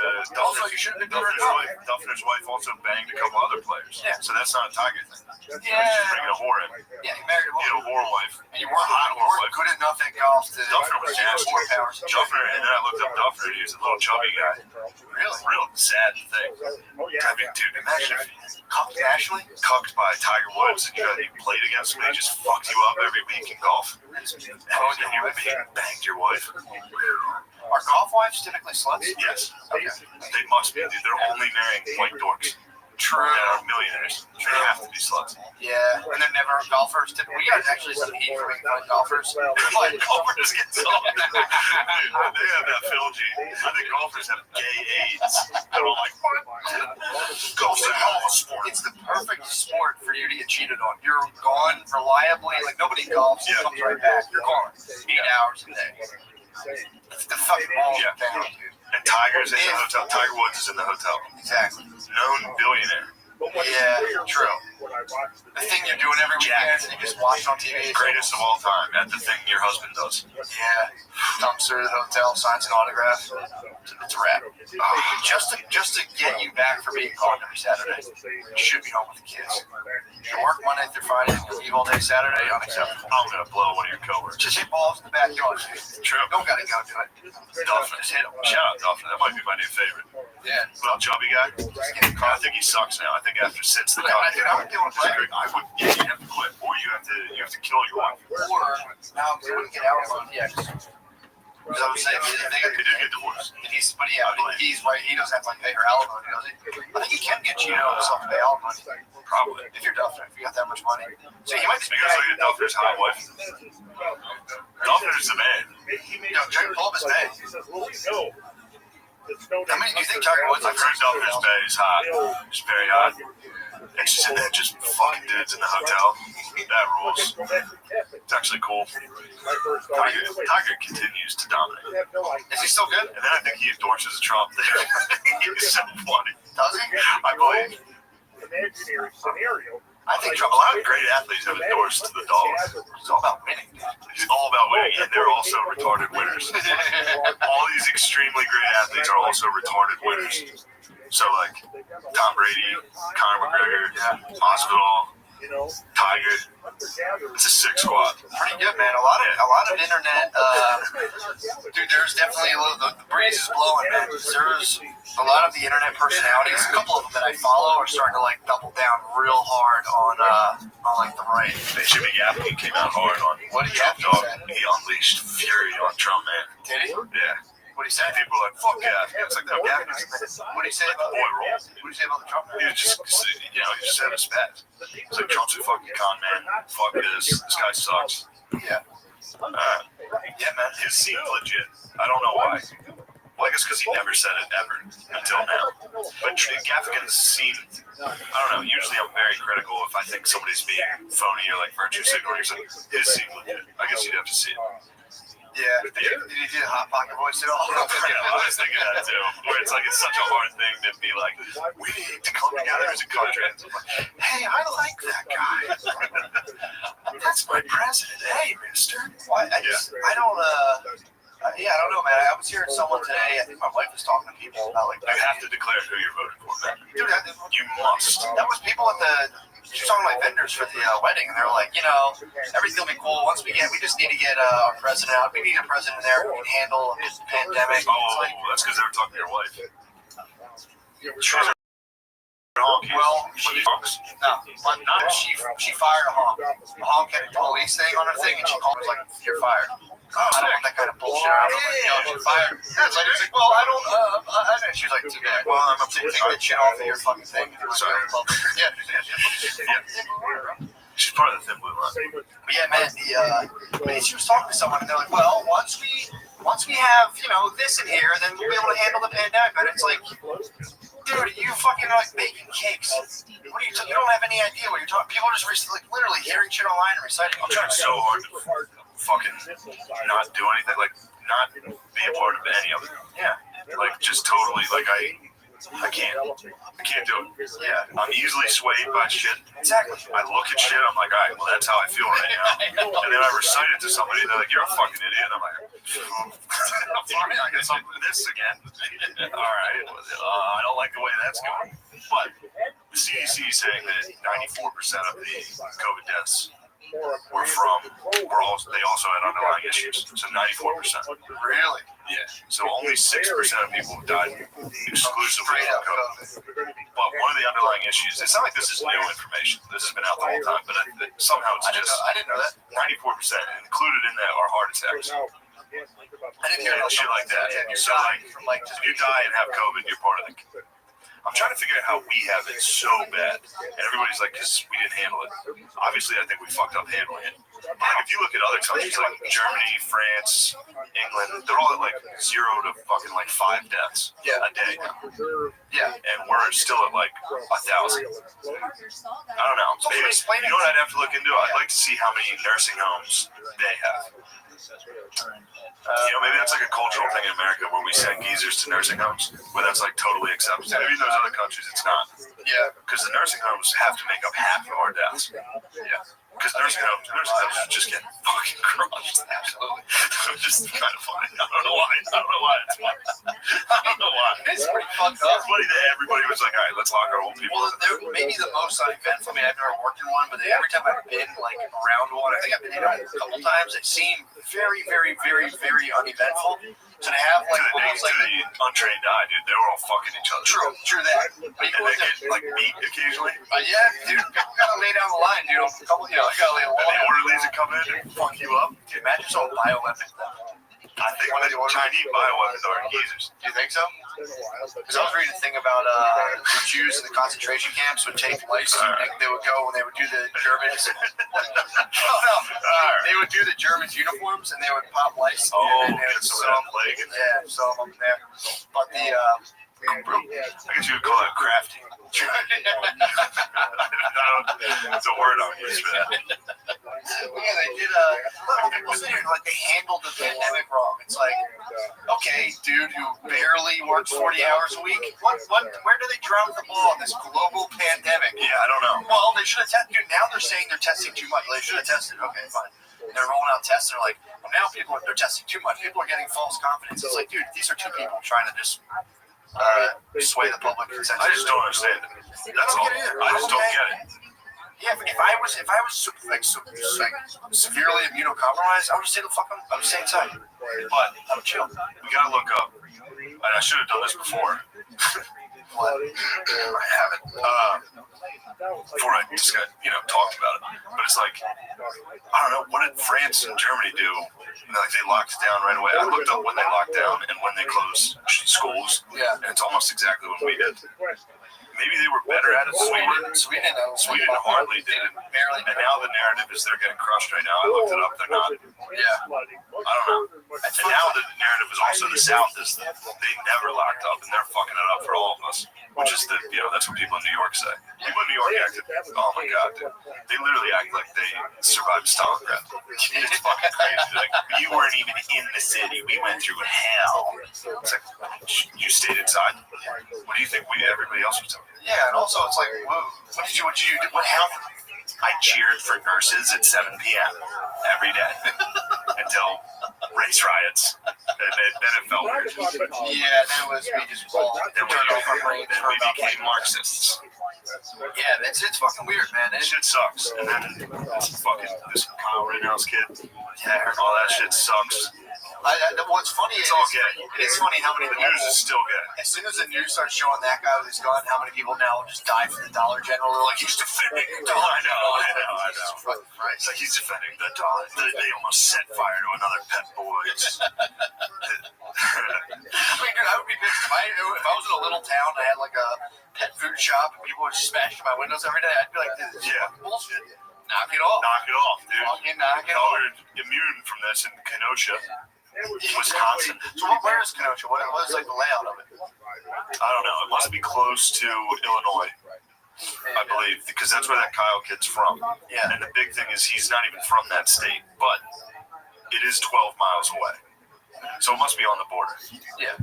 Also, you shouldn't have been doing Duffner's wife. Duffner's wife also banged a couple other players. Yeah. So that's not a Tiger thing. Yeah. She's bringing a whore in. Yeah, he married a He had a woman. whore wife. And you weren't good enough at golf to Duffner was nasty. four powers. Duffner, and then I looked up Duffner. He was a little chubby guy. Really? Real sad thing. I mean, dude, imagine if you Cucked Ashley? cucked by Tiger Woods and you played against him and he just fucked you up every week in golf. And then you banged your wife. Are golf wives typically sluts? Yes. Okay. They must be, dude. They're only marrying white dorks. True. That are millionaires. They have to be sluts. Yeah, and they're never golfers. We got actually some heat for making fun of golfers. Like, golfers get so They have that Phil gene. I think golfers have gay AIDS. They're all like, what? Golf's a hell of a sport. It's the perfect sport for you to get cheated on. You're gone reliably. Like, nobody golfs. Yeah. Comes right back. You're gone. 8 hours a day. It's the fucking ball Yeah. down, dude. And Tiger's in the hotel. Tiger Woods is in the hotel. Exactly. Known billionaire. Yeah, true. The thing you're doing every weekend and you just watch on TV. Greatest of all time. At the thing your husband does. Yeah. Comes through the hotel, signs an autograph. It's a wrap. Just to get you back for being gone every Saturday. You should be home with the kids. You work Monday through Friday, you leave all day Saturday, unacceptable. I'm gonna blow one of your coworkers. Just hit balls in the backyard. True. Don't gotta go do it. Duffner. Shout out Duffner. That might be my new favorite. Yeah. Well, chubby guy. I think he sucks now. I think after sits the I think I would be able to play. I would. Yeah, you have to quit, or you have to kill your wife. Or now we wouldn't get alimony. Yeah. Because I was saying They did get divorced. he's right. He doesn't have to like pay her alimony, does he? I think he can get you to himself to pay alimony. Probably. If you're Duffner, if you got that much money. So he might be Because look at Duffner's hot wife. Duffner's the man. Drake pull up his pay. How many do you think Tiger Woods? I've heard Duffner's bay is hot. It's very hot. And she's in there just fucking dudes in the hotel. That rules. It's actually cool. Tiger continues to dominate. Is he still good? And then I think he endorses Trump there. He's so funny. Does he? I believe. Imaginary scenario. I think a lot of great athletes have endorsed the dogs. It's all about winning. It's all about winning, and they're also retarded winners. All these extremely great athletes are also retarded winners. So, like, Tom Brady, Conor McGregor, Hospital, Tiger. It's a sick squad. Pretty good, man. A lot of internet. Dude, there's definitely the breeze is blowing, man. There's a lot of the internet personalities. A couple of them that I follow are starting to like double down real hard on like the right. Jimmy Gaffney came out hard on What did Trump Gaffney dog. He unleashed fury on Trump, man. Did he? Yeah. What did he say? People are like, fuck Gaffney. It's like, no, Gaffney's the man. What did he say about Boy, roll. What did he say about the Trump? He was just, he just had respect. It's like, Trump's a fucking con man. Fuck this. This guy sucks. Yeah. Yeah, man. His seemed legit. I don't know why. Well, I guess because he never said it ever until now. But Gaffigan's seemed, I don't know, usually I'm very critical if I think somebody's being phony or like virtue signaling or something. His seemed legit. I guess you'd have to see it. Yeah. Did he do the hot pocket voice at all? Yeah, I was thinking that too. Where it's like, it's such a hard thing to be like, we need to come together as a country. And it's like, hey, I like that guy. That's my president. Hey, mister. Well, I don't know, man. I was hearing someone today. I think my wife was talking to people about like. You have to declare who you're voting for, man. Dude, You must. that was people at the. She was talking to my vendors for the wedding, and they're like, everything will be cool once we just need to get our president out. We need a president there who can handle this pandemic. Oh, that's because they were talking to your wife. Well, she fired a honk. A honk had a police thing on her thing, and she called me like, "You're fired." I don't want that kind of bullshit. I don't know. She's fired. Yeah, it's like, well, I don't. She's like, too bad. Well, I'm taking that shit off of your fucking thing. Sorry. Yeah. part of the thin blue line. But yeah, man, she was talking to someone and they're like, well, once we have, this in here, then we'll be able to handle the pandemic. But it's like, dude, you fucking like baking cakes. What are you? You don't have any idea what you're talking. People are just literally hearing shit online and reciting. I'm trying so hard to fucking not do anything, like not be a part of any of it. Yeah. Like just totally, like I can't do it. Yeah. I'm easily swayed by shit. Exactly. I look at shit, I'm like, all right, well, that's how I feel right now. And then I recite it to somebody, and they're like, you're a fucking idiot. And I'm like, I'm sorry, I guess I'm this again. All right. I don't like the way that's going. But the CDC is saying that 94% of the COVID deaths they also had underlying issues. So 94%. Really? Yeah. So only 6% of people have died exclusively from COVID. But one of the underlying issues, it's not like this is new information. This has been out the whole time, but somehow it's just I didn't know that. 94%. Included in that are heart attacks. I didn't hear that. Shit like that. So like, if you die and have COVID, you're part of the. I'm trying to figure out how we have it so bad. And everybody's like, because we didn't handle it. Obviously, I think we fucked up handling it. Like, if you look at other countries like Germany, France, England, they're all at like 0 to fucking like 5 deaths a day now. Yeah. And we're still at like 1,000. I don't know. Maybe, you know what I'd have to look into? I'd like to see how many nursing homes they have. Maybe that's like a cultural thing in America where we send geezers to nursing homes, where that's like totally accepted. Maybe in those other countries it's not. Yeah. Because the nursing homes have to make up half of our deaths. Yeah. Because nursing homes just get fucking crushed. Absolutely. It's just kind of funny. I don't know why. It's It's pretty fucked up. It's funny that everybody was like, all right, let's lock our old people. Well, they're maybe the most uneventful. I mean, I've never worked in one, but every time I've been like around one, I think I've been in one a couple times. They seem very, very, very, very uneventful. So to have like almost like the untrained eye, dude, they were all fucking each other. True that. But you and they get like beat occasionally. Yeah, dude, you gotta lay down the line, dude. You gotta lay a And line. the orderlies that come in and fuck you up. Dude, imagine some bioweapons. I think the Chinese bioweapons are geezers. Do you think so? Because I was reading a thing about the Jews in the concentration camps would take lice and they would go when they would do the Germans. They would do the Germans' uniforms and they would pop lice. Oh, and get some of that plague. Yeah, some of them there. But the I guess you would call it crafty. That's a word I'm used to. Yeah, they did. It wasn't even like they handled the pandemic wrong. It's like, okay, dude who barely works 40 hours a week. Where do they drop the ball in this global pandemic? Yeah, I don't know. Well, they should have tested. Dude, now they're saying they're testing too much. They should have tested. Okay, fine. They're rolling out tests. And they're like, well, now they're testing too much. People are getting false confidence. It's like, dude, these are two people trying to just sway the public consensus. I just don't understand it. That's all. I just don't get it. Yeah, if I was severely immunocompromised, I would just say the fuck. I'm staying inside. But I'm chill. We gotta look up. And I should have done this before. I haven't. Before I just got, talked about it. But it's like, I don't know, what did France and Germany do? Like they locked it down right away. I looked up when they locked down and when they closed schools. Yeah. And it's almost exactly what we did. Maybe they were better at it than we were. Sweden hardly did it. Barely. And now the narrative is they're getting crushed right now. I looked it up. They're not. Yeah. I don't know. And now the narrative is also the South is that they never locked up and they're fucking it up for all of us. Which is that's what people in New York say. People in New York acted, oh my God, dude. They literally act like they survived Stalingrad. It's fucking crazy. Like, you weren't even in the city. We went through hell. It's like, you stayed inside. What do you think everybody else was doing? Yeah, and also it's like, whoa, what did you do? What happened? I cheered for nurses at 7 p.m. every day until race riots. And then it felt weird. Yeah, then we just then we became Marxists. Yeah, it's fucking weird, man. That shit sucks. And then this Kyle Rittenhouse kid, all that shit sucks. What's funny is it's funny how many the news is still good. As soon as the news starts showing that guy with his gun, how many people now just die for the Dollar General? They're like, he's defending the Dollar General. I know. It's like he's defending the Dollar. They almost set fire to another Pet Boys. I mean, dude, I would be pissed if I was in a little town and I had like a pet food shop and people were smashing my windows every day. I'd be like, this is bullshit. Knock it off. Knock it off, dude. Fucking knock it Y'all off. are immune from this in Kenosha, Wisconsin. So where is Kenosha? What is like the layout of it? I don't know. It must be close to Illinois, I believe, because that's where that Kyle kid's from. Yeah. And the big thing is he's not even from that state, but it is 12 miles away. So it must be on the border. Yeah.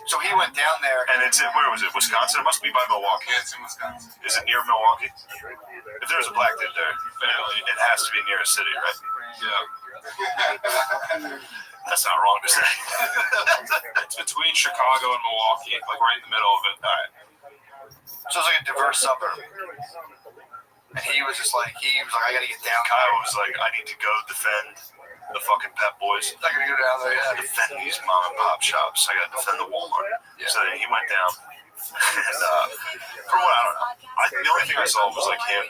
So he went down there. And it's in, where was it? Wisconsin? It must be by Milwaukee. Yeah, it's in Wisconsin. Is it near Milwaukee? If there's a black dude there, it has to be near a city, right? Yeah. That's not wrong to say. It's between Chicago and Milwaukee, like right in the middle of it. All right. So it's like a diverse suburb. And he was like, I gotta get down. Kyle was like, I need to go defend the fucking Pep Boys. I gotta go down there. I gotta defend these mom and pop shops. I gotta defend the Walmart. Yeah. So then he went down. And from what I don't know, the only thing I saw was like him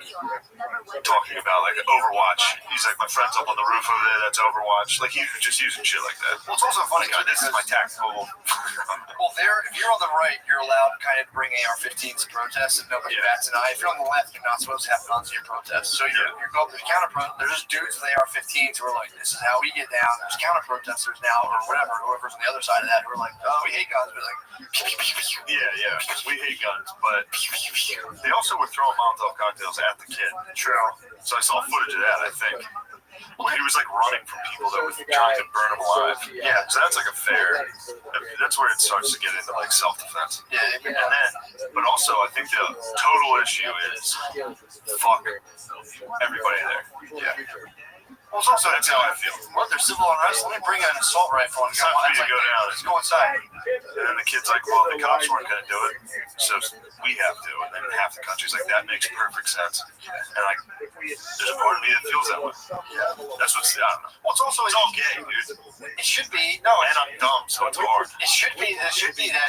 talking about like Overwatch. He's like, my friend's up on the roof over there. That's Overwatch. Like he was just using shit like that. Well, it's also funny. God, this is my tactical. Well, if you're on the right, you're allowed kind of to bring AR-15s to protests, and nobody bats an eye. If you're on the left, you're not supposed to have guns in your protest. So you're going to counter protest. There's just dudes with AR-15s who are like, this is how we get down. There's counter protesters now, or whatever, whoever's on the other side of that, who are like, oh, we hate guns. We're like, yeah, we hate guns, but they also were throwing Molotov cocktails at the kid. True. So I saw footage of that, I think. He was like running from people that were trying to burn him alive. Yeah, so that's like a fair. That's where it starts to get into like self-defense. Yeah, and then, but also I think the total issue is fuck everybody there. Yeah. Well, it's also that's how I feel. What? There's civil unrest. Let me bring an assault rifle and it's time for me to go down. Let's go inside. And then the kid's like, well, the cops weren't going to do it, so we have to. And then half the country's like, that makes perfect sense. And like, there's a part of me that feels that way. Yeah. That's what's, I don't know. Well, it's all gay, dude. It should be. No, and I'm dumb, so it's hard. It should be that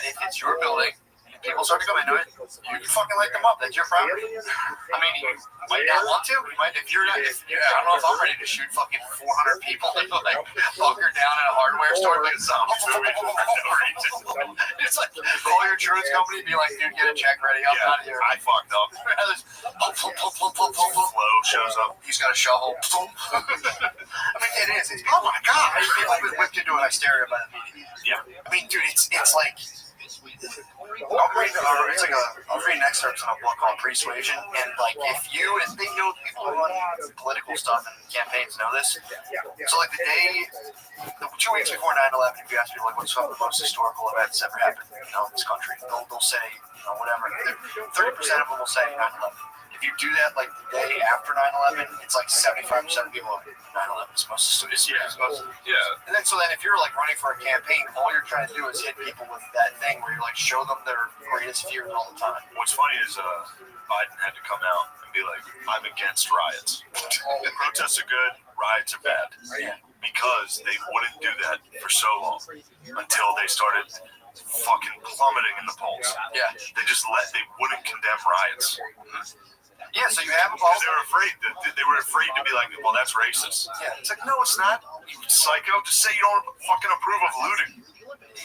if it's your building, people start to come into it, you can fucking light them up. That's your property. I mean, you might not want to. You might, if you're not, I don't know if I'm ready to shoot fucking 400 people like bunker down in a hardware store like a zombie movie for no reason. It's like call your insurance company and be like, dude, get a check ready. I'm out of here. I fucked up. Flo shows up. He's got a shovel. I mean, it is. It's, oh my god! People have been whipped into a hysteria by the media. Yeah. I mean, dude, it's like. I'm reading excerpts in a book called Persuasion, and like if they know people who run political stuff and campaigns know this. So like the 2 weeks before 9/11, if you ask people like what's the most historical event that's ever happened, in this country, they'll say whatever. 30% of them will say 9/11. If you do that like the day after 9/11, it's like 75% of people are 9/11 is supposed to. Yeah. And then if you're like running for a campaign, all you're trying to do is hit people with that thing where you like show them their greatest fears all the time. What's funny is Biden had to come out and be like, I'm against riots. Protests are good, riots are bad. Because they wouldn't do that for so long until they started fucking plummeting in the polls. Yeah. They wouldn't condemn riots. Yeah, so you have a because they were afraid to be like, well, that's racist. Yeah. It's like, no, it's not. You psycho. Just say you don't fucking approve of looting.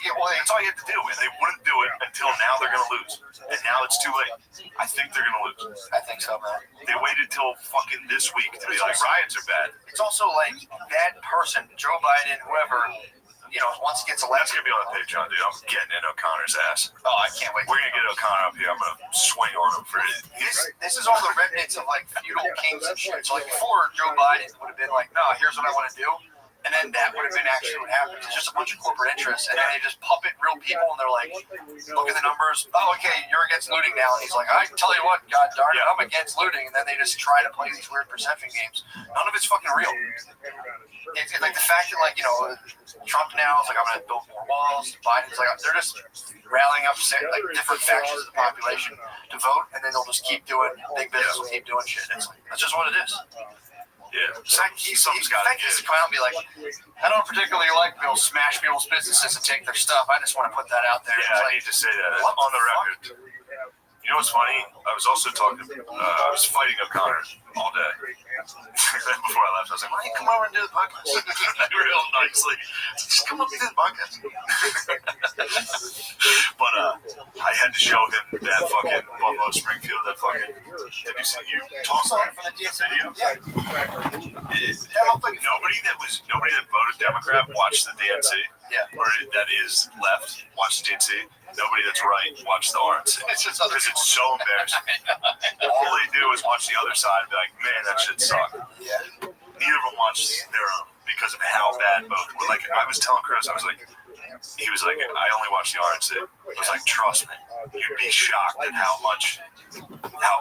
Yeah, well, that's all you have to do. And they wouldn't do it until now they're going to lose. And now it's too late. I think they're going to lose. I think so, man. They waited till fucking this week to be like, riots are bad. It's also like that person, Joe Biden, whoever, once he gets elected. That's going to be on the Patreon, dude. I'm getting in O'Connor's ass. Oh, I can't wait. We're going to get O'Connor up here. I'm going to swing on him for it. This is all the remnants of like feudal kings and shit. So like before, Joe Biden would have been like, no, here's what I want to do. And then that would have been actually what happened. It's just a bunch of corporate interests, and then they just puppet real people, and they're like, look at the numbers. Oh, okay, you're against looting now. And he's like, I tell you what, God darn it, I'm against looting. And then they just try to play these weird perception games. None of it's fucking real. It's like the fact that, Trump now is like, I'm going to build more walls. Biden's like, they're just rallying up different factions of the population to vote, and then they'll just keep doing, big business will keep doing shit. That's just what it is. Yeah, something's got to give. Come out and be like, I don't particularly like people smash people's businesses and take their stuff. I just want to put that out there. Yeah, I need to say that on the record. You know what's funny? I was also talking. I was fighting O'Connor all day. Before I left, I was like, "Why don't you come over and do the podcast?" Real nicely, just come up and do the podcast. But I had to show him that fucking Buffalo Springfield, that fucking. Have you seen you toss on from the video? Yeah. Nobody that voted Democrat watched the DNC. Yeah. Or that is left watched the DNC. Nobody that's right watched the RNC. It's just because it's so embarrassing. All they do is watch the other side and be like, man, that shit sucked. Yeah. Neither of them watched their own because of how bad both were. Like, I was telling Chris, he was like, I only watched the RNC. I was like, trust me, you'd be shocked at how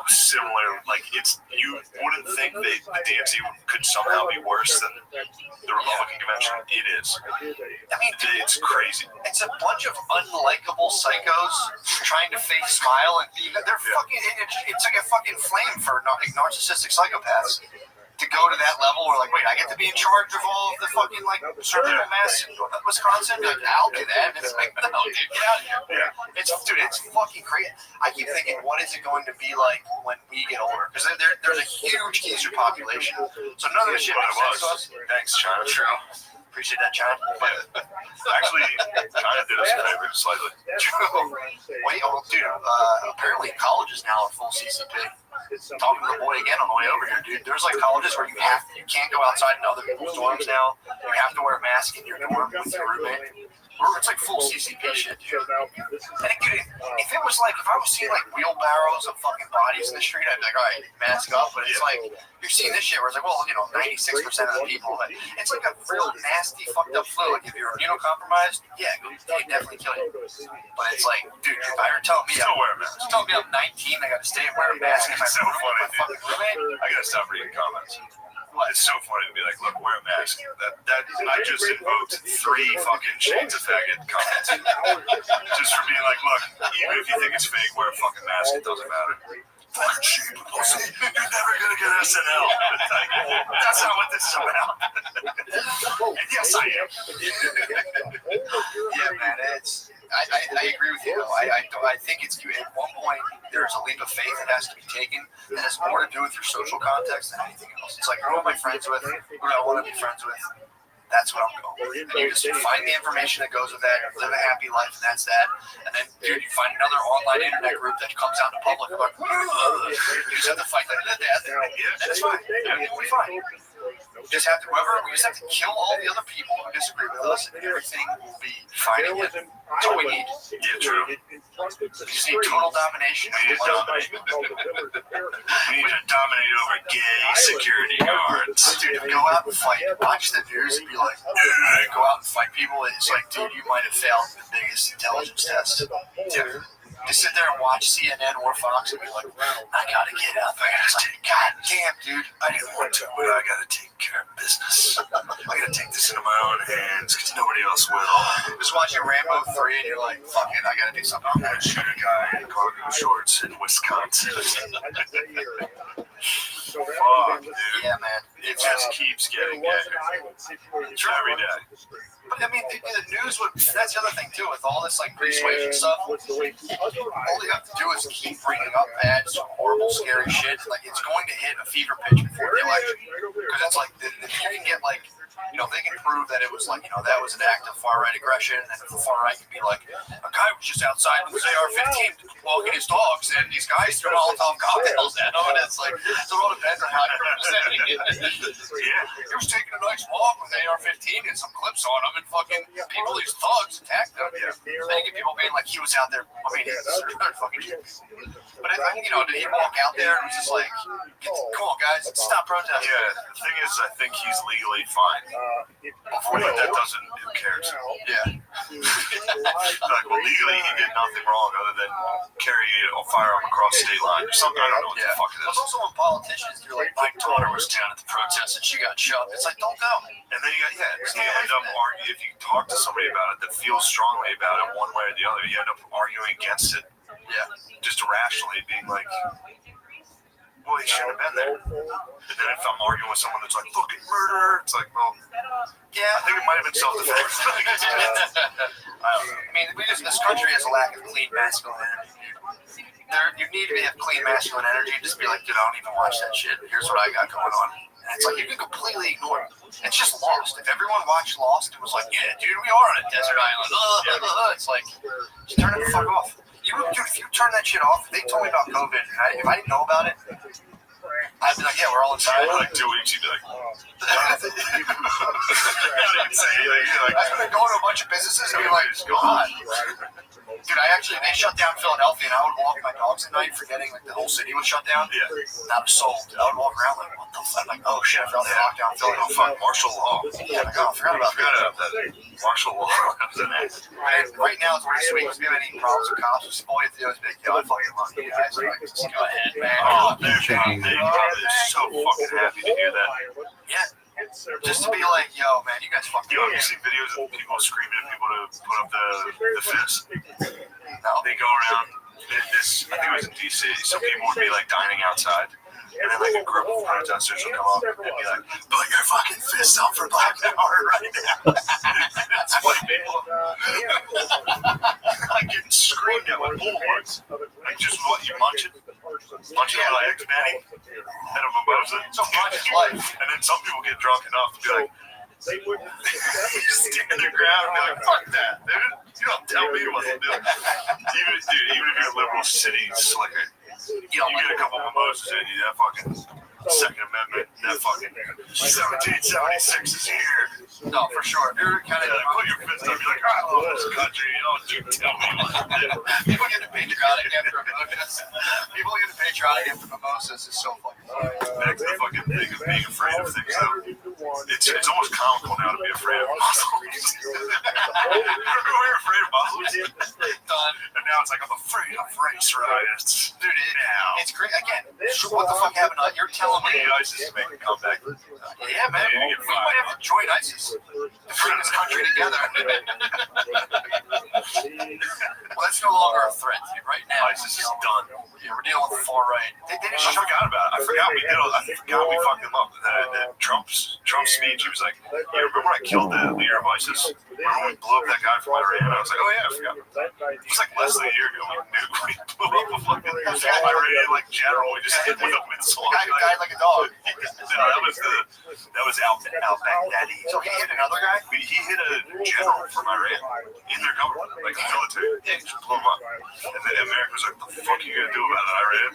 similar, like, you wouldn't think the DNC could somehow be worse than the Republican convention. It is. I mean, it's crazy. It's a bunch of unlikable psychos trying to fake smile, and they're fucking, it's like a fucking flame for narcissistic psychopaths. To go to that level where, like, wait, I get to be in charge of all of the fucking, like, surgical masks in Wisconsin? Like, I'll do that. And it's like, no, dude, get out of here. Yeah. It's fucking crazy. I keep thinking, what is it going to be like when we get older? Because there's a huge geezer population. So none of this shit makes sense to us. Thanks, China. True. Appreciate that, China. But actually, China did us a favor, slightly. True. Wait, dude, apparently colleges now are full CCP. Talking to the boy again on the way over here, dude. There's like colleges where you can't go outside in other people's dorms now. You have to wear a mask in your dorm with your roommate. It's like full CCP shit, dude. And dude, if it was like, if I was seeing like wheelbarrows of fucking bodies in the street, I'd be like, all right, mask up. But it's like, you're seeing this shit where it's like, well, 96% of the people, it's like a real nasty, fucked up flu. Like if you're immunocompromised, yeah, they definitely kill you. But it's like, dude, if I were telling me, I'm 19, I gotta stay and wear a mask. It's so funny, dude. I gotta stop reading comments. It's so funny to be like, look, wear a mask. That I just invoked 3 fucking shades of faggot comments. Just for being like, look, even if you think it's fake, wear a fucking mask. It doesn't matter. Fucking shit, pussy. You're never gonna get SNL. That's not what this is about. And yes, I am. Yeah, man, I agree with you though. I think it's at one point there's a leap of faith that has to be taken that has more to do with your social context than anything else. It's like, who am I friends with? Who do I want to be friends with? That's what I'm going. And you just find the information that goes with that, live a happy life, and that's that. And then, dude, you find another online internet group that comes out in public, like, you just have to fight that to death. That's fine. We'll be fine. We just have to kill all the other people who disagree with us, and everything will be fine again. That's all we need. Yeah, true. We just need total domination. We need to dominate over gay security guards. Dude, go out and fight. Watch the news and be like, dude, go out and fight people. It's like, dude, you might have failed the biggest intelligence test. Dude. Just sit there and watch CNN or Fox and be like, I gotta get up. God damn, dude. I didn't want to, but I gotta take care of business. I gotta take this into my own hands because nobody else will. Just watching Rambo 3 and you're like, fuck it, I gotta do something. I'm gonna shoot a guy in cargo shorts in Wisconsin. Fuck, dude. Yeah, man. It just keeps getting better. Every day. But I mean, the news would, that's the other thing too, with all this like persuasion stuff, all you have to do is keep bringing up bad, horrible, scary shit. Like, it's going to hit a fever pitch before the election. Because it's like, if you can get like, they can prove that it was like, that was an act of far-right aggression, and the far-right can be like, a guy was just outside with his AR-15 walking his dogs, and these guys threw Molotov cocktails at him, and it's like, so it all depends on how you're representing it. Yeah, he was taking a nice walk with AR-15 and some clips on him, and fucking people, these thugs attacked him. Yeah. Then you get people being like, he was out there, fucking shit. But did he walk out there and was just like, come on guys, stop protesting? Yeah, the thing is, I think he's legally fine. But that doesn't, who cares? Yeah. Like, well, legally he did nothing wrong other than carry a firearm across the state line or something. I don't know what the fuck it is. It's also when politicians do, like, my daughter was down at the protest and she got shot. It's like, don't go. And then you end up arguing, if you talk to somebody about it that feels strongly about it one way or the other, you end up arguing against it. Yeah. Just irrationally being like, well, he shouldn't have been there. And then if I'm arguing with someone that's like, fucking murder, it's like, well, yeah, I think it might have been self-defense. I don't know. I mean, this country has a lack of clean masculine energy. You need to have clean masculine energy and just be like, dude, I don't even watch that shit. Here's what I got going on. And it's like, you can completely ignore it. It's just Lost. If everyone watched Lost and was like, yeah, dude, we are on a desert island. It's like, just turn it the fuck off. Dude, if you turn that shit off, they told me about COVID. And if I didn't know about it, I'd be like, yeah, we're all inside. For like 2 weeks, you'd be like, I've been going to a bunch of businesses and be like, God. Dude, they shut down Philadelphia, and I would walk my dogs at night, forgetting like the whole city was shut down. yeah. And I was sold. I would walk around like, what the fuck? I'm like, oh shit, I forgot they locked down Philly. Oh, fuck, martial law. Yeah, like, oh, I forgot about that. Martial law. And right now, it's pretty sweet. If you have any problems with cops, all you have to do is be like, yo, I fucking love you guys. So like, just go ahead, man. Oh, they're so fucking happy to hear that. Yeah. Just to be like, yo, man, you guys fucking. Yo, have you seen videos of people screaming at people to put up the fist? No. They go around. I think it was in DC. Some people would be like dining outside, and then like a group of protesters would come up and be like, "Put your fucking fists up for Black Power right now!" It's white people like getting screamed at with bullhorns. Like just what you munch it, munch your legs, Manny, and a mimosa. So much is life. And then some people get drunk enough to be like, stand their ground and be like, fuck that, dude. You don't tell me what to do. Even if you're in liberal cities, like you get a couple mimosas in you, that fucking Second Amendment, that fucking 1776 is here. No, for sure. You're kind of put your fist up. You're like, I love this country. You don't tell me what to do. People get patriotic after mimosas. People get patriotic after mimosas is so fucking funny. Back to the fucking thing of being afraid of things, though. It's almost comical now to be afraid of Muslims. Remember we were afraid of Muslims? Done. And now it's like, I'm afraid of race riots. Dude, it's great. Again, what the fuck happened? You're telling me ISIS is making a comeback. Yeah, man. We might have to join ISIS to bring this country together. Well, that's no longer a threat. Right now, ISIS is done. Yeah, we're dealing with the far right. They just I forgot about it. I forgot we fucked them up. Trump's speech, he was like, yeah, remember when I killed the leader of ISIS? Remember when we blew up that guy from Iran? I was like, oh yeah, I forgot. It was like less than a year ago. We blew up a fucking Iranian general. We just hit with a missile. Guy who died like a dog. No, that was al-Baghdadi. So he hit another guy? He hit a general from Iran in their government, like a military. Yeah, just blew him up. And then America was like, what the fuck are you gonna do about it, Iran?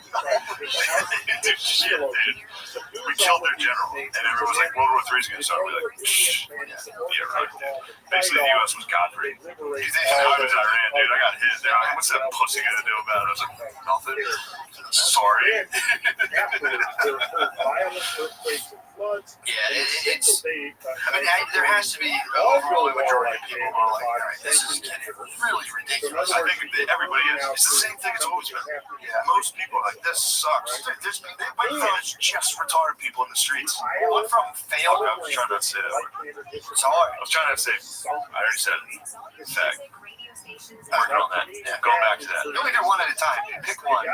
Dude, shit, dude. We killed their general. And everyone was like, World War III is gonna start. We're like, shh. Yeah, right, dude. Basically, the U.S. was Godfrey. I was Iran, dude. I got hit. They're like, what's that pussy gonna do about it? I was like, nothing. Sorry. Yeah, it's. I mean, there has to be an overwhelming majority of people who are like, all right, this is getting really ridiculous. I think everybody is. It's the same thing as always been. Yeah. Most people are like, this sucks. There's just retarded people in the streets. One from failed. I was trying not to say that word. It's hard. I was trying not to say, I already said it. Fact. Working on that. Yeah, going back to that. You only do one at a time. Pick one. You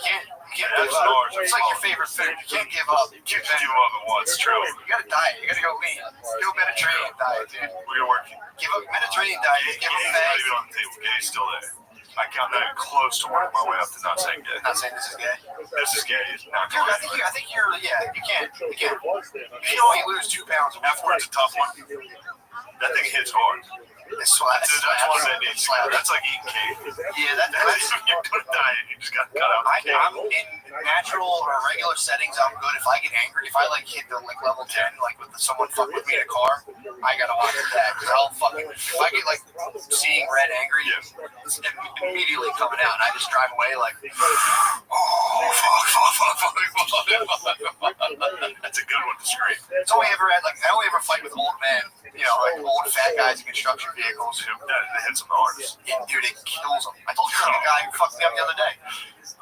can't give up. It's like your favorite food. You can't give up. You can't give up at once. True. You gotta diet. You gotta go lean. Do a Mediterranean diet, dude. We're gonna work. Give up Mediterranean diet. Give up Gay's fast. not even on the table. Gay's still there. I got not even close to working my way up to not saying gay. Not saying this is gay. This is gay. It's not Dude, gay. I think you're. Yeah, you can't. You can only lose 2 pounds. Afterwards, a tough one. That thing hits hard. That's one that needs slap. That's like eating cake. Yeah, that's You're good at diet. You just got to cut out. I'm in natural or regular settings. I'm good. If I get angry, if I like hit the like level 10, like with someone fuck with me in a car, I gotta watch that because I'll fucking. If I get like seeing red angry, it's immediately coming out, and I just drive away like, oh fuck. That's a good one to scream. It's only ever had like I only ever fight with old men, you know, like old fat guys in construction vehicles. That hits them the hardest. Yeah, dude, it kills them. I told you about the guy who fucked me up the other day.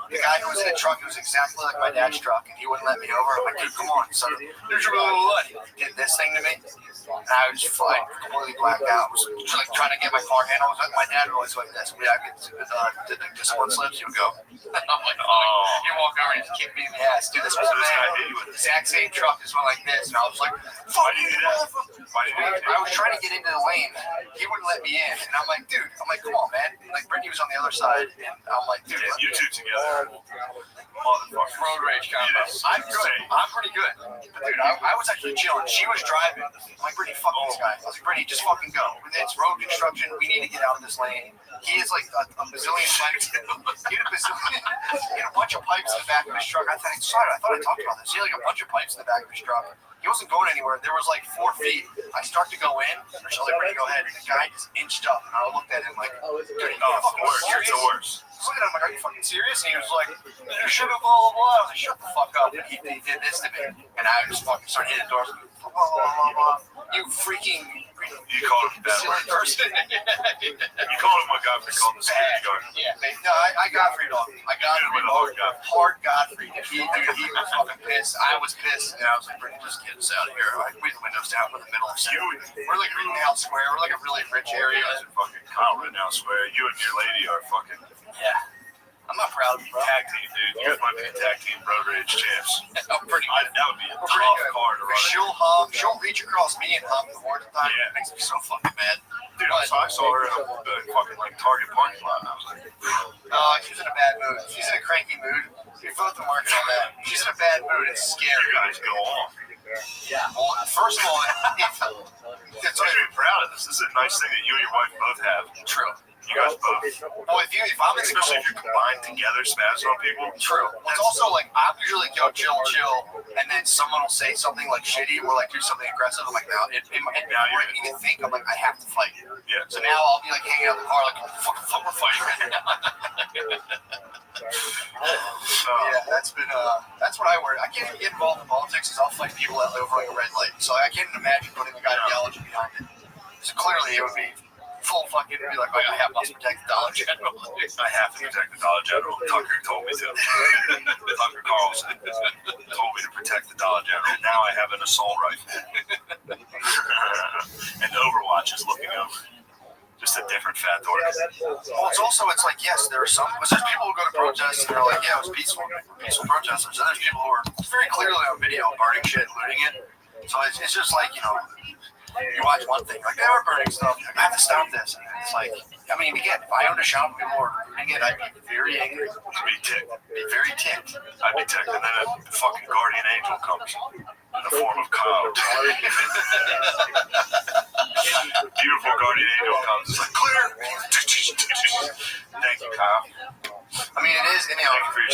The guy who was in a truck, it was exactly like my dad's truck, and he wouldn't let me over. I'm like, dude, come on, son. There's your blood. He did this thing to me, and I was fine, completely blacked out. I was just, like trying to get my car handled. My dad would always like this. We I get did the discipline slips. He would go. I'm like, oh. You walk over and just kick me in the ass, dude. This was a man. The exact same truck just went like this, and I was like, fuck you, I was trying to get into the lane. He wouldn't let me in, and I'm like, dude. I'm like, come on, man. Like Brittany was on the other side, and I'm like, dude, you two together. Motherfucker. Road rage combo. I'm good. I'm pretty good. But dude, I was actually chilling. She was driving. I'm like, Brittany, fuck this guy. I was like, Brittany, just fucking go. It's road construction. We need to get out of this lane. He has like a bazillion pipes. He had a bunch of pipes in the back of his truck. I thought I talked about this. He had like a bunch of pipes in the back of his truck. He wasn't going anywhere. There was like 4 feet. I start to go in. I was like, Brittany, go ahead. And the guy just inched up. And I looked at him like, dude, it's the worst. It's the worst. I was looking at him like, are you fucking serious? And he was like, you should have blah, blah, blah. I was like, shut the fuck up. And he did this to me. And I just fucking started hitting doors. Blah, blah, blah, blah. You freaking... You called him that silly person. You called him what Godfrey called the security guard. Yeah, no, I Godfrey off. I got him hard Godfrey. He was fucking pissed. I was pissed. And I was like, Brittany, just get us out of here. Like, we the windows down. We're in the middle of We're like Rittenhouse Square. We're like a really rich area. You guys are fucking Kyle Rittenhouse Square. You and your lady are fucking... Yeah. I'm not proud of you, bro. Tag team, dude. You guys might be tag team road rage champs. I'm pretty That would be a tough car to run. She'll reach across me and hop the board at the time. Yeah. It makes me so fucking mad. Dude, I saw her in the fucking like Target parking lot, and I was like, she's in a bad mood. She's in a cranky mood. We both been working on that. She's in a bad mood. It's scary. you guys go on. Yeah. Well, first of all, You should be proud of this. This is a nice thing that you and your wife both have. True. You guys both. Oh, if I'm in the Especially if you're combined together, spazzing on people. True. Well, it's also like I'm usually like, yo, chill, and then someone will say something like shitty or like do something aggressive. I'm like, now before I even think, I'm like, I have to fight. Yeah. So now I'll be like hanging out in the car like, fuck, we're fighting right now. Yeah, that's what I worry. I can't even get involved in politics because I'll fight people that over like a red light. So I can't even imagine putting a ideology behind it. So clearly it would be full fucking be like, oh, I must protect the Dollar General. I have to protect the Dollar General. Tucker told me to. Tucker Carlson told me to protect the Dollar General. Now I have an assault rifle. And Overwatch is looking over. Just a different fat dork. Well, it's like, yes, there are some, because there's people who go to protests and they're like, yeah, it was peaceful protesters. And there's people who are very clearly on video burning shit, looting it. So it's just like, you know, you watch one thing, like, they were burning stuff. Like, I have to stop this. And it's like, I mean, again, if I owned a shop and people were looting it, I'd be very angry. I'd be ticked. Be very ticked. I'd be ticked. And then a fucking guardian angel comes in the form of Kyle. Beautiful guardian angel comes. It's like, clear. Thank you, Kyle. I mean, it is, and, you know, Thank you for your